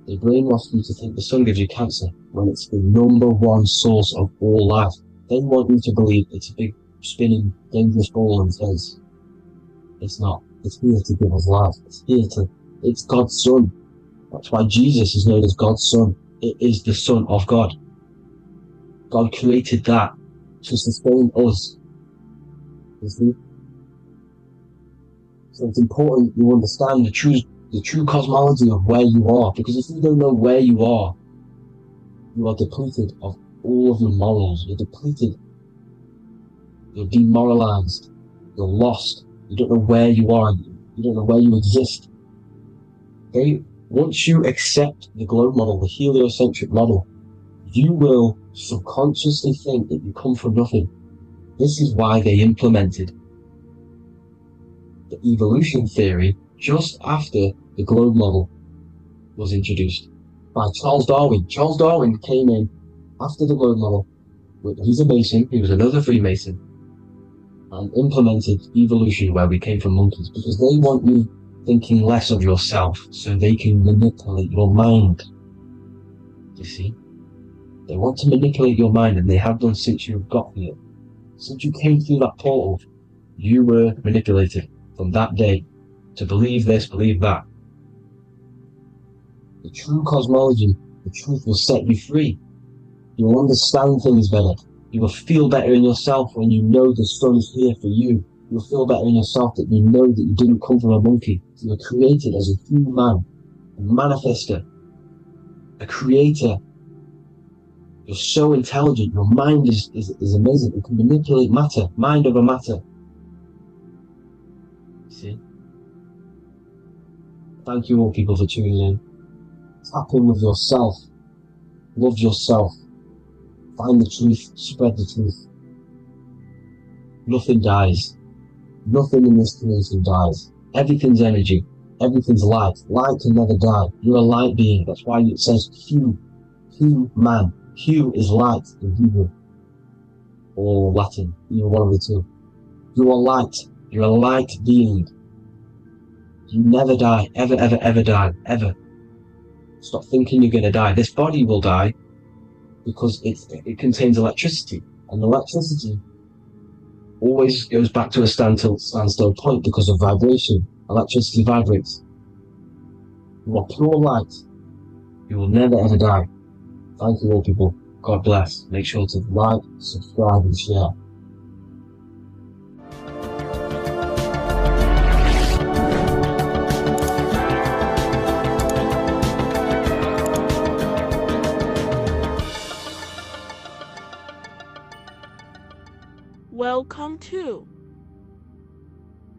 They brainwash you to think the sun gives you cancer when it's the #1 source of all life. They want you to believe it's a big, spinning, dangerous ball in space. It's not. It's here to give us life. It's God's Son. That's why Jesus is known as God's Son. It is the Son of God. God created that to sustain us. You see? So it's important you understand the true cosmology of where you are, because if you don't know where you are depleted of all of your morals. You're depleted. You're demoralized. You're lost. You don't know where you are. You don't know where you exist. Okay? Once you accept the globe model, the heliocentric model, you will subconsciously think that you come from nothing. This is why they implemented the evolution theory just after the globe model was introduced by Charles Darwin. Charles Darwin came in after the globe model. He's a Mason, he was another Freemason, and implemented evolution where we came from monkeys, because they want you thinking less of yourself so they can manipulate your mind. You see? They want to manipulate your mind, and they have done since you got here. Since you came through that portal, you were manipulated from that day to believe this, believe that. The true cosmology, the truth will set you free. You will understand things better. You will feel better in yourself when you know the sun is here for you. You'll feel better in yourself that you know that you didn't come from a monkey. You were created as a human, a manifester, a creator. You're so intelligent. Your mind is amazing. It can manipulate matter, mind over matter. See? Thank you all people for tuning in. Tap in with yourself. Love yourself. Find the truth. Spread the truth. Nothing dies. Nothing in this creation dies. Everything's energy. Everything's light. Light can never die. You're a light being. That's why it says Hu. Hu man. Hu is light in Hebrew. Or Latin. Either one of the two. You are light. You're a light being. You never die. Ever, ever, ever die. Ever. Stop thinking you're going to die. This body will die because it contains electricity. And electricity always goes back to a standstill point because of vibration. Electricity vibrates. You are pure light. You will never ever die. Thank you all people. God bless. Make sure to like, subscribe and share. Welcome to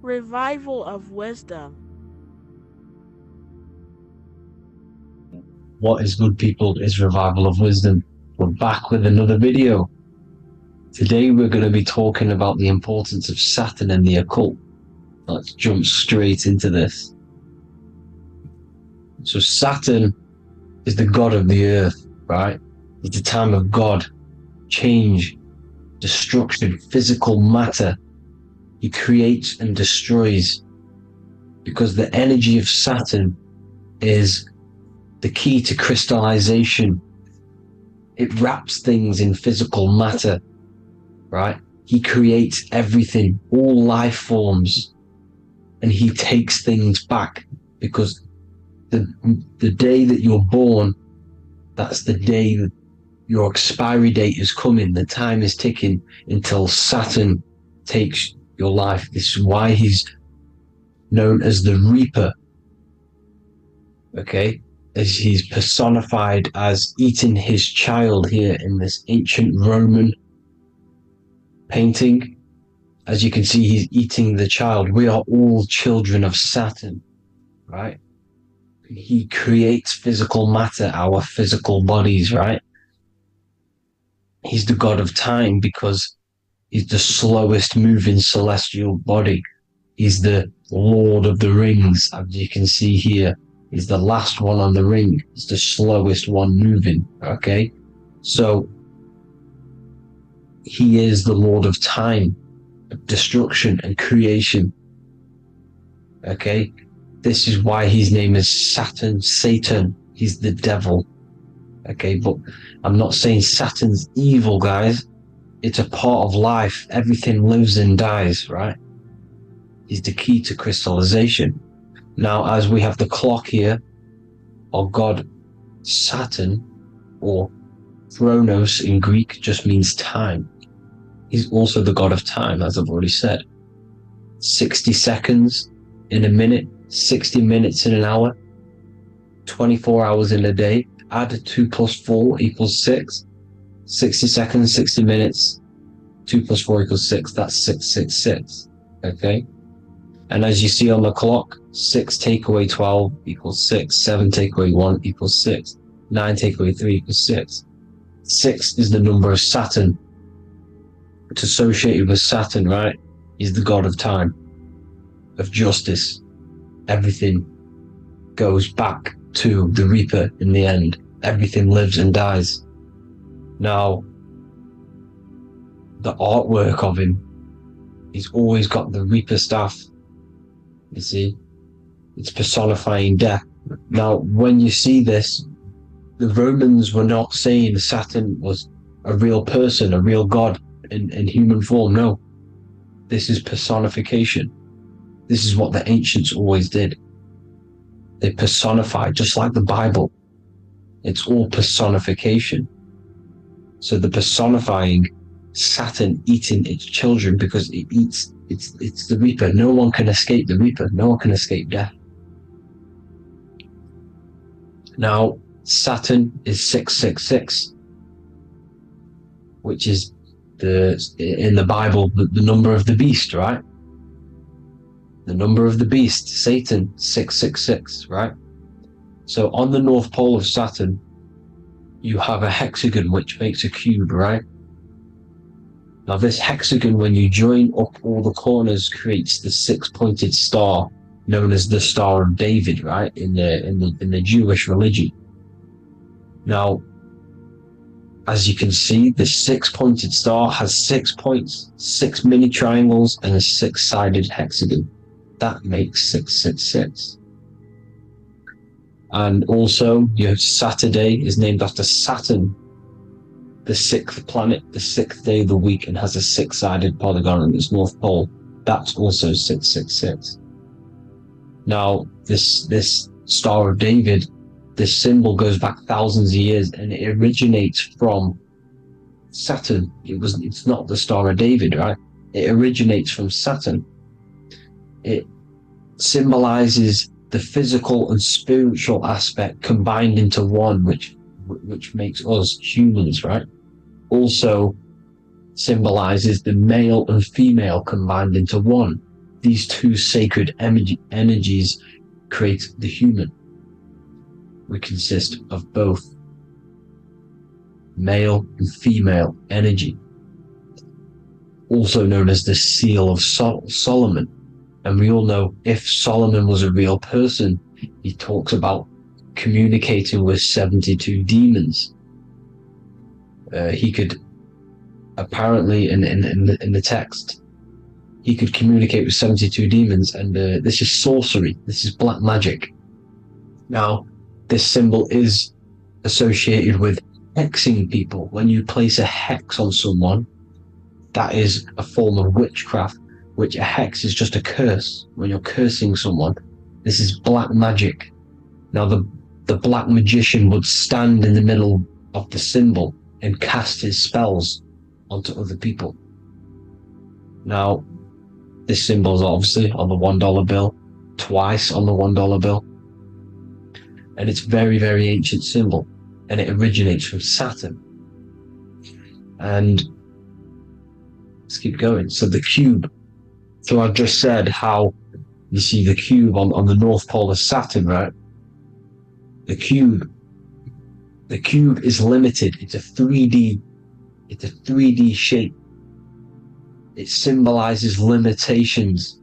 Revival of Wisdom. What is good people is Revival of Wisdom. We're back with another video. Today we're going to be talking about the importance of Saturn and the occult. Let's jump straight into this. So Saturn is the god of the earth, right? It's the time of God, change, destruction, physical matter. He creates and destroys, because the energy of Saturn is the key to crystallization. It wraps things in physical matter, right? He creates everything, all life forms, and he takes things back, because the day that you're born, that's the day that your expiry date is coming. The time is ticking until Saturn takes your life. This is why he's known as the Reaper. Okay? As he's personified as eating his child here in this ancient Roman painting. As you can see, he's eating the child. We are all children of Saturn, right? He creates physical matter, our physical bodies, right? He's the god of time because he's the slowest moving celestial body. He's the Lord of the Rings, as you can see here. He's the last one on the ring. He's the slowest one moving, okay? So, he is the Lord of time, destruction and creation. Okay, this is why his name is Satan. He's the devil. Okay, but I'm not saying Saturn's evil, guys. It's a part of life. Everything lives and dies, right? He's the key to crystallization. Now, as we have the clock here, our god Saturn, or Chronos in Greek, just means time. He's also the god of time, as I've already said. 60 seconds in a minute, 60 minutes in an hour, 24 hours in a day. Add 2 plus 4 equals 6. 60 seconds, 60 minutes, 2 plus 4 equals 6. That's 666. Okay? And as you see on the clock, 6 take away 12 equals 6. 7 take away 1 equals 6. 9 take away 3 equals 6. 6 is the number of Saturn. It's associated with Saturn, right? He's the god of time, of justice. Everything goes back to the Reaper in the end. Everything lives and dies. Now, the artwork of him, he's always got the Reaper staff. You see, it's personifying death. Now, when you see this, the Romans were not saying Saturn was a real person, a real god in human form. No, this is personification. This is what the ancients always did. They personified, just like the Bible. It's all personification. So the personifying Saturn eating its children because it eats, it's the Reaper. No one can escape the Reaper. No one can escape death. Now, Saturn is 666, which is in the Bible, the number of the beast, right? The number of the beast, Satan, 666, right? So on the North Pole of Saturn, you have a hexagon which makes a cube, right? Now this hexagon, when you join up all the corners, creates the 6-pointed star known as the Star of David, right? In the Jewish religion. Now, as you can see, the 6-pointed star has 6 points, 6 mini triangles, and a 6-sided hexagon. That makes 666. And also, you have Saturday is named after Saturn, the 6th planet, the 6th day of the week, and has a 6-sided polygon on its north pole. That's also 666. Now, this Star of David, this symbol goes back thousands of years, and it originates from Saturn. It's not the Star of David, right? It originates from Saturn. It symbolizes the physical and spiritual aspect combined into one, which makes us humans, right? Also symbolizes the male and female combined into one. These two sacred energies create the human. We consist of both male and female energy, also known as the Seal of Solomon. And we all know if Solomon was a real person, he talks about communicating with 72 demons. He could apparently, in the text, he could communicate with 72 demons, and this is sorcery. This is black magic. Now, this symbol is associated with hexing people. When you place a hex on someone, that is a form of witchcraft, which a hex is just a curse. When you're cursing someone, this is black magic. Now, the black magician would stand in the middle of the symbol and cast his spells onto other people. Now, this symbol is obviously on the $1 bill, twice on the $1 bill. And it's very, very ancient symbol, and it originates from Saturn. And let's keep going. So the cube. So I've just said how you see the cube on the North Pole of Saturn, right? The cube is limited. It's a 3D shape. It symbolizes limitations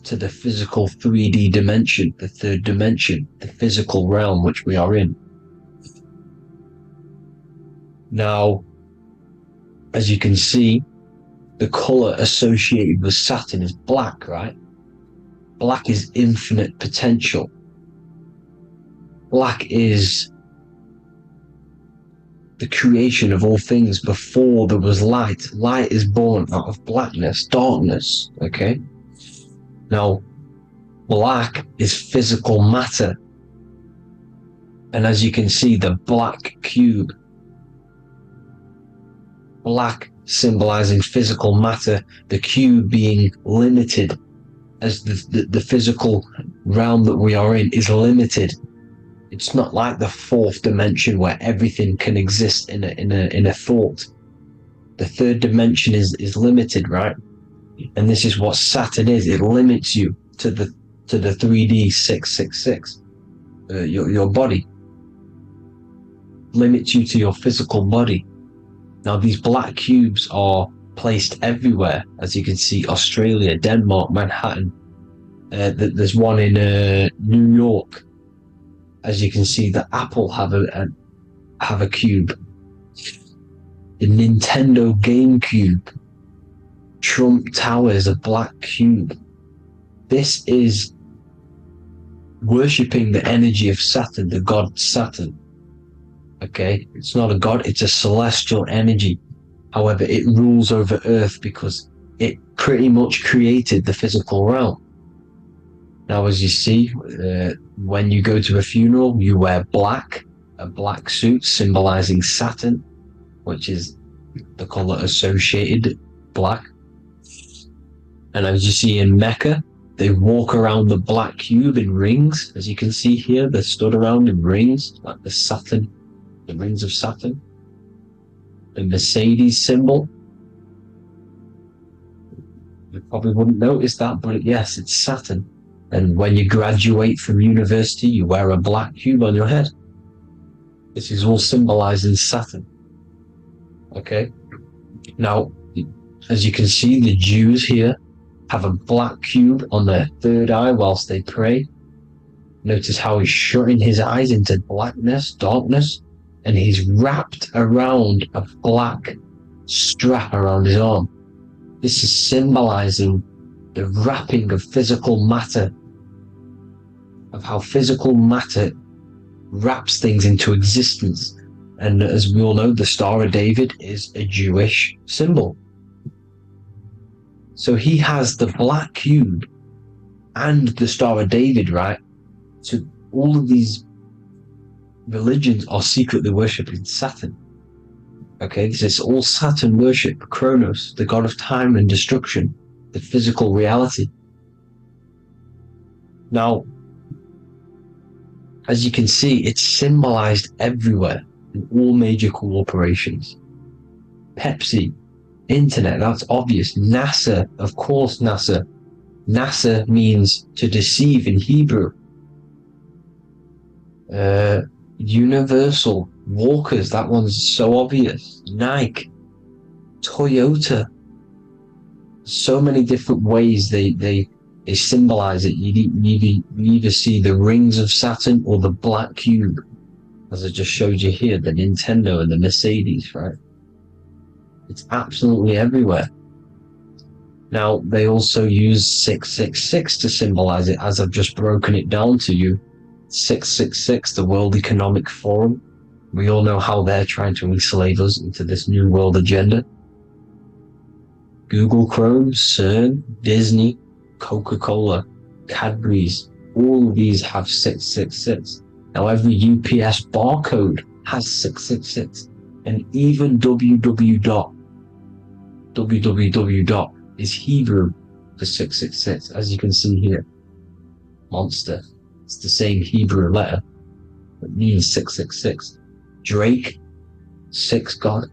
to the physical 3D dimension, the third dimension, the physical realm which we are in. Now, as you can see, the color associated with Saturn is black, right? Black is infinite potential. Black is the creation of all things. Before there was light. Light is born out of blackness, darkness, okay? Now, black is physical matter. And as you can see, the black cube, black symbolizing physical matter, the cube being limited, as the physical realm that we are in is limited. It's not like the fourth dimension where everything can exist in a thought. The third dimension is limited, right? And this is what Saturn is. It limits you to the 3D 666. Your body limits you to your physical body. Now these black cubes are placed everywhere, as you can see: Australia, Denmark, Manhattan. There's one in New York. As you can see, the Apple have a cube. The Nintendo GameCube, Trump Tower is a black cube. This is worshipping the energy of Saturn, the god Saturn. Okay, it's not a god; it's a celestial energy. However, it rules over Earth because it pretty much created the physical realm. Now, as you see, when you go to a funeral, you wear black, a black suit symbolizing Saturn, which is the color associated, black. And as you see in Mecca, they walk around the black cube in rings. As you can see here, they're stood around in rings, like the Saturn, the rings of Saturn. The Mercedes symbol. You probably wouldn't notice that, but yes, it's Saturn. And when you graduate from university, you wear a black cube on your head. This is all symbolizing Saturn. Okay? Now, as you can see, the Jews here have a black cube on their third eye whilst they pray. Notice how he's shutting his eyes into blackness, darkness, and he's wrapped around a black strap around his arm. This is symbolizing the wrapping of physical matter, of how physical matter wraps things into existence. And as we all know, the Star of David is a Jewish symbol. So he has the black cube and the Star of David, right? So all of these religions are secretly worshipping Saturn. Okay, this is all Saturn worship, Kronos, the god of time and destruction, the physical reality. Now, as you can see, it's symbolized everywhere in all major corporations. Pepsi, internet, that's obvious. NASA, of course, NASA. NASA means to deceive in Hebrew. Universal, Walkers, that one's so obvious. Nike, Toyota. So many different ways they symbolize it. You either see the rings of Saturn or the black cube, as I just showed you here, the Nintendo and the Mercedes, right? It's absolutely everywhere. Now, they also use 666 to symbolize it, as I've just broken it down to you. 666, the World Economic Forum. We all know how they're trying to enslave us into this new world agenda. Google Chrome, CERN, Disney, Coca-Cola, Cadbury's, all of these have 666. Now every UPS barcode has 666. And even www. Is Hebrew for 666, as you can see here. Monster. It's the same Hebrew letter that means 666. Drake, 6 god.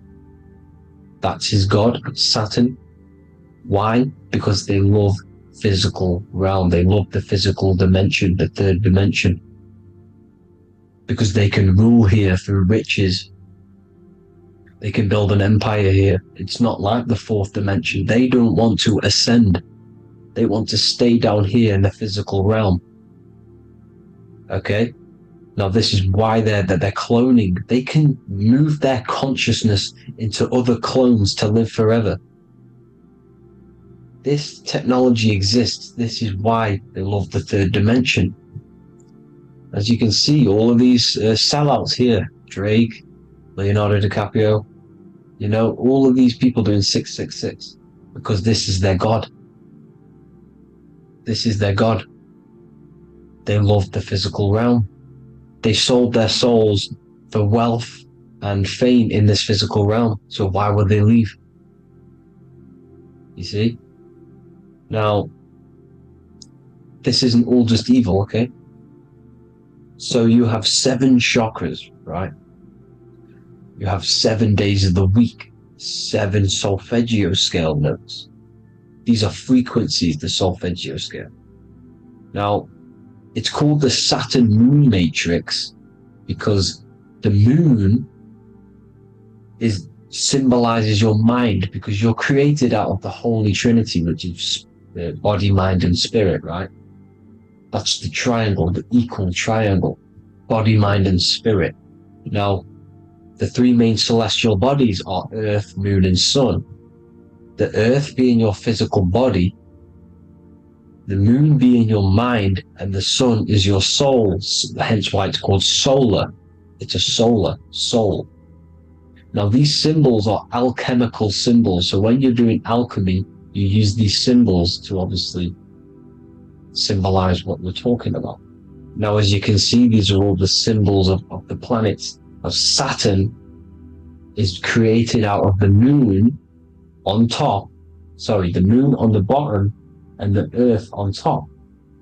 That's his god, Saturn. Why? Because they love physical realm. They love the physical dimension, the third dimension. Because they can rule here through riches. They can build an empire here. It's not like the fourth dimension. They don't want to ascend. They want to stay down here in the physical realm. Okay? Now this is why they're cloning. They can move their consciousness into other clones to live forever. This technology exists. This is why they love the third dimension. As you can see, all of these sellouts here, Drake, Leonardo DiCaprio, you know, all of these people doing 666 because this is their God. This is their God. They love the physical realm. They sold their souls for wealth and fame in this physical realm. So why would they leave? You see? Now, this isn't all just evil, okay? So you have 7 chakras, right? You have 7 days of the week, 7 solfeggio scale notes. These are frequencies, the solfeggio scale. Now, it's called the Saturn moon matrix because the moon symbolizes your mind, because you're created out of the Holy Trinity, which is body, mind, and spirit, right? That's the triangle, the equal triangle, body, mind, and spirit. Now, the 3 main celestial bodies are Earth, Moon, and Sun. The Earth being your physical body, the Moon being your mind, and the Sun is your soul, hence why it's called solar. It's a solar soul. Now, these symbols are alchemical symbols, so when you're doing alchemy, you use these symbols to obviously symbolize what we're talking about. Now, as you can see, these are all the symbols of the planets. Of Saturn is created out of the moon on top, the moon on the bottom and the earth on top,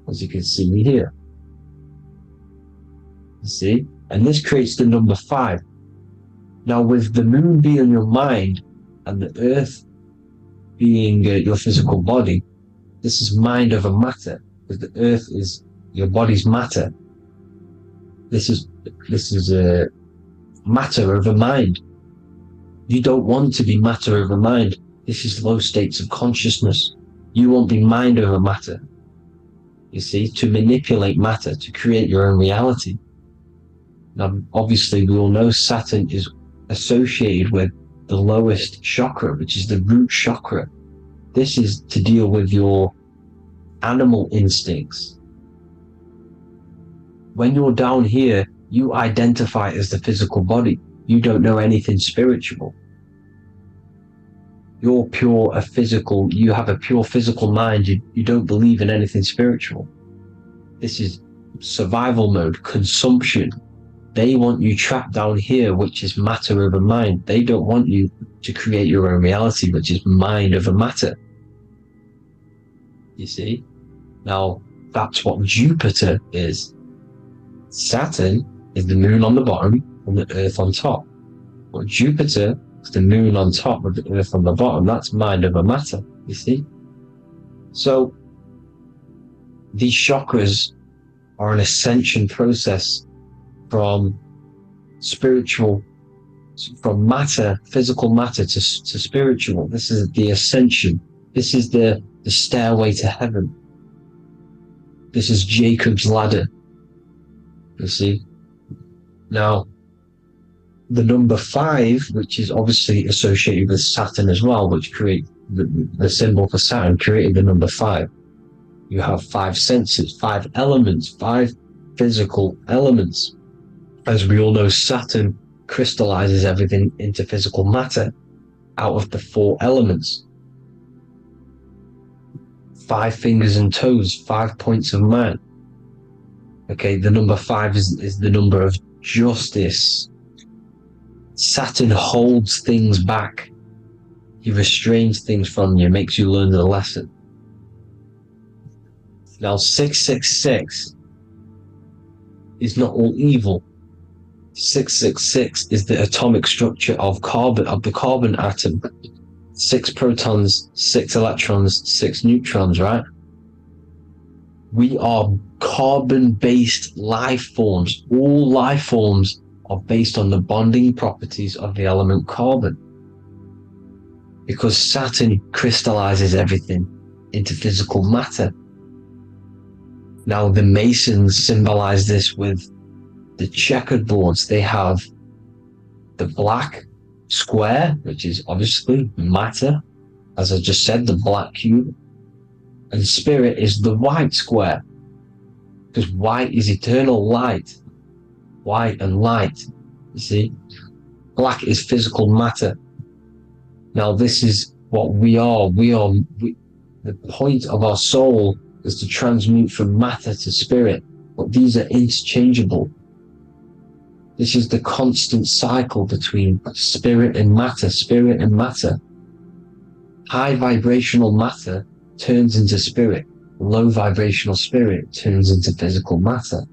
as you can see here. You see? And this creates the number 5. Now, with the moon being your mind and the earth being your physical body, this is mind over matter, because the earth is your body's matter. This is matter over mind. You don't want to be matter over mind. This is low states of consciousness. You won't be mind over matter. You see, to manipulate matter, to create your own reality. Now, obviously, we all know Saturn is associated with the lowest chakra, which is the root chakra. This is to deal with your animal instincts. When you're down here, you identify as the physical body. You don't know anything spiritual. You're you have a pure physical mind. You don't believe in anything spiritual. This is survival mode, consumption. They want you trapped down here, which is matter over mind. They don't want you to create your own reality, which is mind over matter. You see? Now, that's what Jupiter is. Saturn is the moon on the bottom and the earth on top. But Jupiter is the moon on top with the earth on the bottom. That's mind over matter, you see? So, these chakras are an ascension process from matter, physical matter to spiritual. This is the ascension. This is the stairway to heaven. This is Jacob's ladder. You see? Now, the number 5, which is obviously associated with Saturn as well, which create the symbol for Saturn, created the number 5. You have 5 senses, 5 elements, 5 physical elements. As we all know, Saturn crystallizes everything into physical matter out of the 4 elements. 5 fingers and toes, 5 points of man. Okay, the number 5 is the number of justice. Saturn holds things back. He restrains things from you, makes you learn the lesson. Now, 666 is not all evil. 666 is the atomic structure of the carbon atom. 6 protons, 6 electrons, 6 neutrons, right? We are carbon-based life forms. All life forms are based on the bonding properties of the element carbon. Because Saturn crystallizes everything into physical matter. Now, the Masons symbolize this with the checkered boards. They have the black square, which is obviously matter. As I just said, the black cube. And spirit is the white square, because white is eternal light. White and light, you see. Black is physical matter. Now this is what we are. The point of our soul is to transmute from matter to spirit, but these are interchangeable. This is the constant cycle between spirit and matter, spirit and matter. High vibrational matter turns into spirit. Low vibrational spirit turns into physical matter.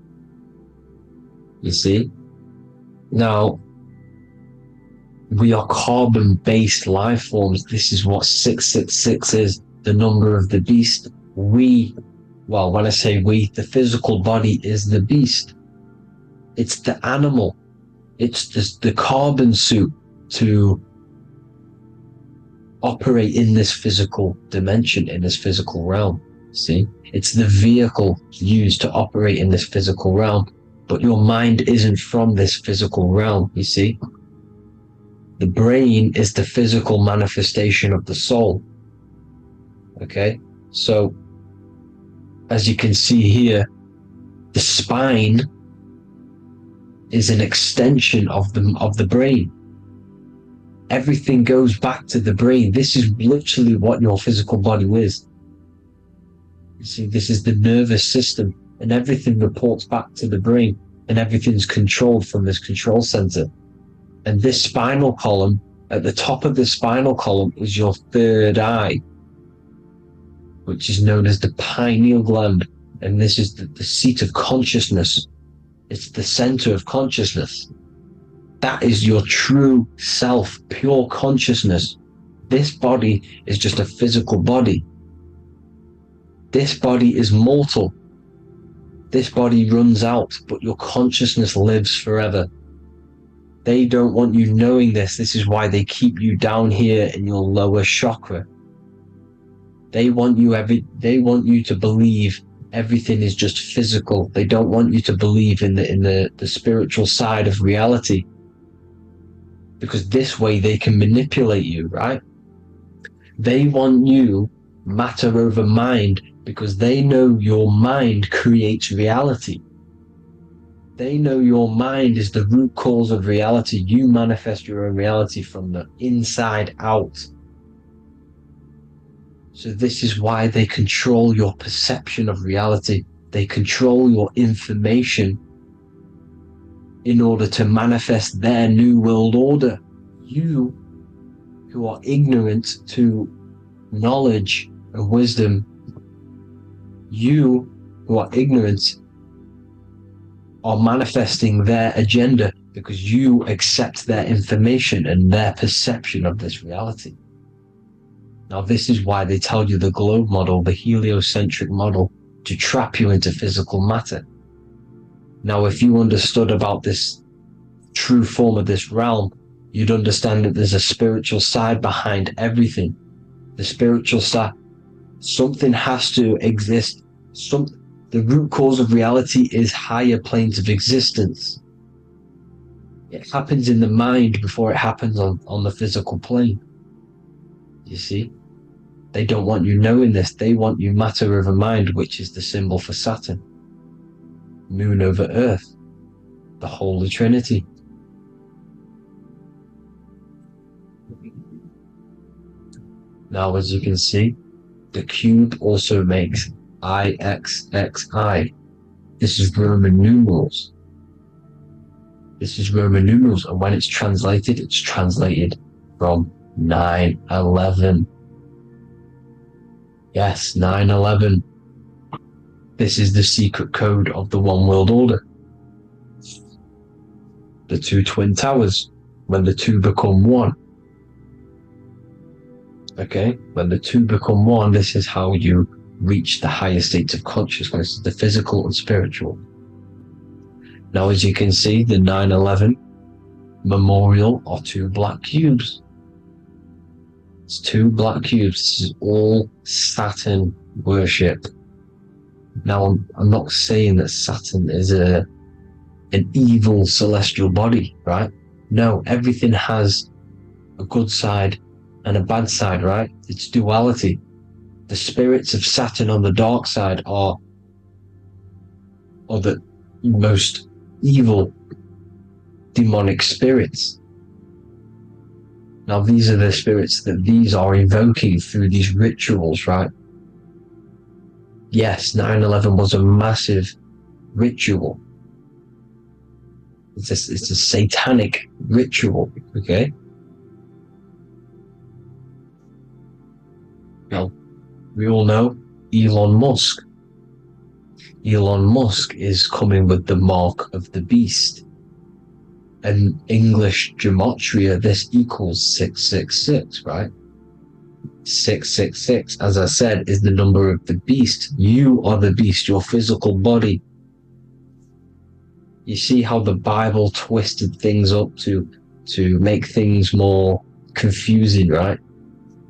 You see? Now, we are carbon-based life forms. This is what 666 is, the number of the beast. Well, when I say we, the physical body is the beast. It's the animal. It's the carbon suit to operate in this physical dimension, in this physical realm. See? It's the vehicle used to operate in this physical realm. But your mind isn't from this physical realm, you see? The brain is the physical manifestation of the soul. Okay? So, as you can see here, the spine is an extension of the brain. Everything goes back to the brain. This is literally what your physical body is. You see, this is the nervous system, and everything reports back to the brain, and everything's controlled from this control center. And this spinal column, at the top of the spinal column, is your third eye, which is known as the pineal gland. And this is the seat of consciousness. It's the center of consciousness. That is your true self, pure consciousness. This body is just a physical body. This body is mortal. This body runs out, but your consciousness lives forever. They don't want you knowing this. This is why they keep you down here in your lower chakra. They want you to believe everything is just physical. They don't want you to believe in the spiritual side of reality. Because this way they can manipulate you, right? They want you matter over mind, because they know your mind creates reality. They know your mind is the root cause of reality. You manifest your own reality from the inside out. So this is why they control your perception of reality. They control your information in order to manifest their new world order. You, who are ignorant to knowledge and wisdom, you who are ignorant are manifesting their agenda because you accept their information and their perception of this reality. Now, this is why they tell you the globe model, the heliocentric model, to trap you into physical matter. Now, if you understood about this true form of this realm, you'd understand that there's a spiritual side behind everything. The spiritual side, something has to exist. The root cause of reality is higher planes of existence. It happens in the mind before it happens on the physical plane. You see? They don't want you knowing this. They want you matter over mind, which is the symbol for Saturn. Moon over Earth. The Holy Trinity. Now, as you can see, the cube also makes IXXI. This is Roman numerals. This is Roman numerals, and when it's translated from 9/11. Yes, 9/11. This is the secret code of the One World Order. The two twin towers, when the two become one. Okay, when the two become one, this is how you reach the higher states of consciousness, the physical and spiritual. Now, as you can see, the 9/11 memorial are two black cubes. It's two black cubes. This is all Saturn worship. Now, I'm not saying that Saturn is an evil celestial body, right? No, everything has a good side and a bad side, right? It's duality. The spirits of Saturn on the dark side are the most evil demonic spirits. Now, these are the spirits that these are invoking through these rituals, right? Yes, 9/11 was a massive ritual. It's a satanic ritual, okay? Now, we all know Elon Musk. Elon Musk is coming with the mark of the beast. And English gematria, this equals 666, right? 666, as I said, is the number of the beast. You are the beast, your physical body. You see how the Bible twisted things up to make things more confusing, right?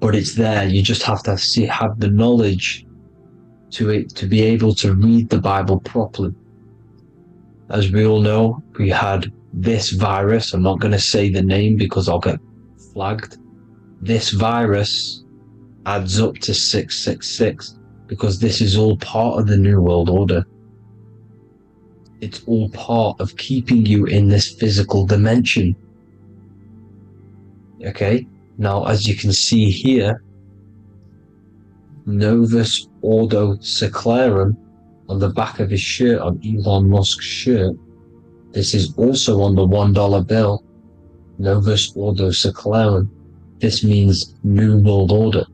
But it's there. You just have to have the knowledge to be able to read the Bible properly. As we all know, we had this virus. I'm not going to say the name because I'll get flagged. This virus adds up to 666 because this is all part of the New World Order. It's all part of keeping you in this physical dimension. Okay, now as you can see here, Novus Ordo Secularum on the back of his shirt, on Elon Musk's shirt, this is also on the $1 bill, Novus Ordo Secularum. This means New World Order.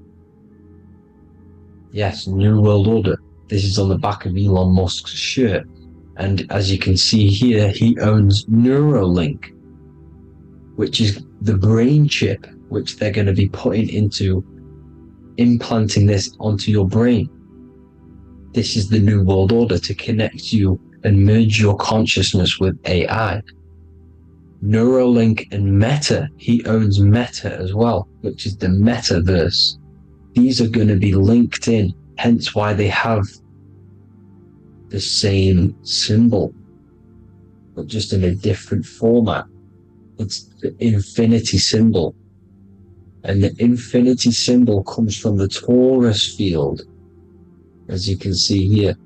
Yes, New World Order. This is on the back of Elon Musk's shirt. And as you can see here, he owns Neuralink, which is the brain chip, which they're going to be putting into implanting this onto your brain. This is the New World Order to connect you and merge your consciousness with AI. Neuralink and Meta, he owns Meta as well, which is the metaverse. These are going to be linked in, hence why they have the same symbol, but just in a different format. It's the infinity symbol. And the infinity symbol comes from the torus field, as you can see here,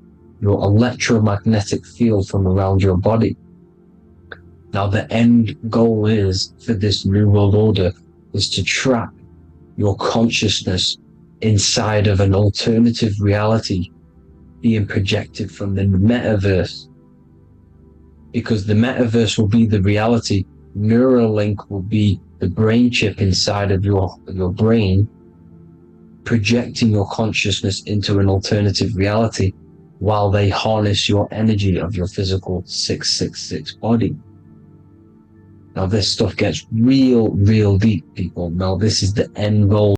your electromagnetic field from around your body. Now, the end goal is for this New World Order is to trap your consciousness inside of an alternative reality being projected from the metaverse, because the metaverse will be the reality. Neuralink will be the brain chip inside of your brain, projecting your consciousness into an alternative reality while they harness your energy of your physical 666 body. Now this stuff gets real deep, people. Now this is the end goal.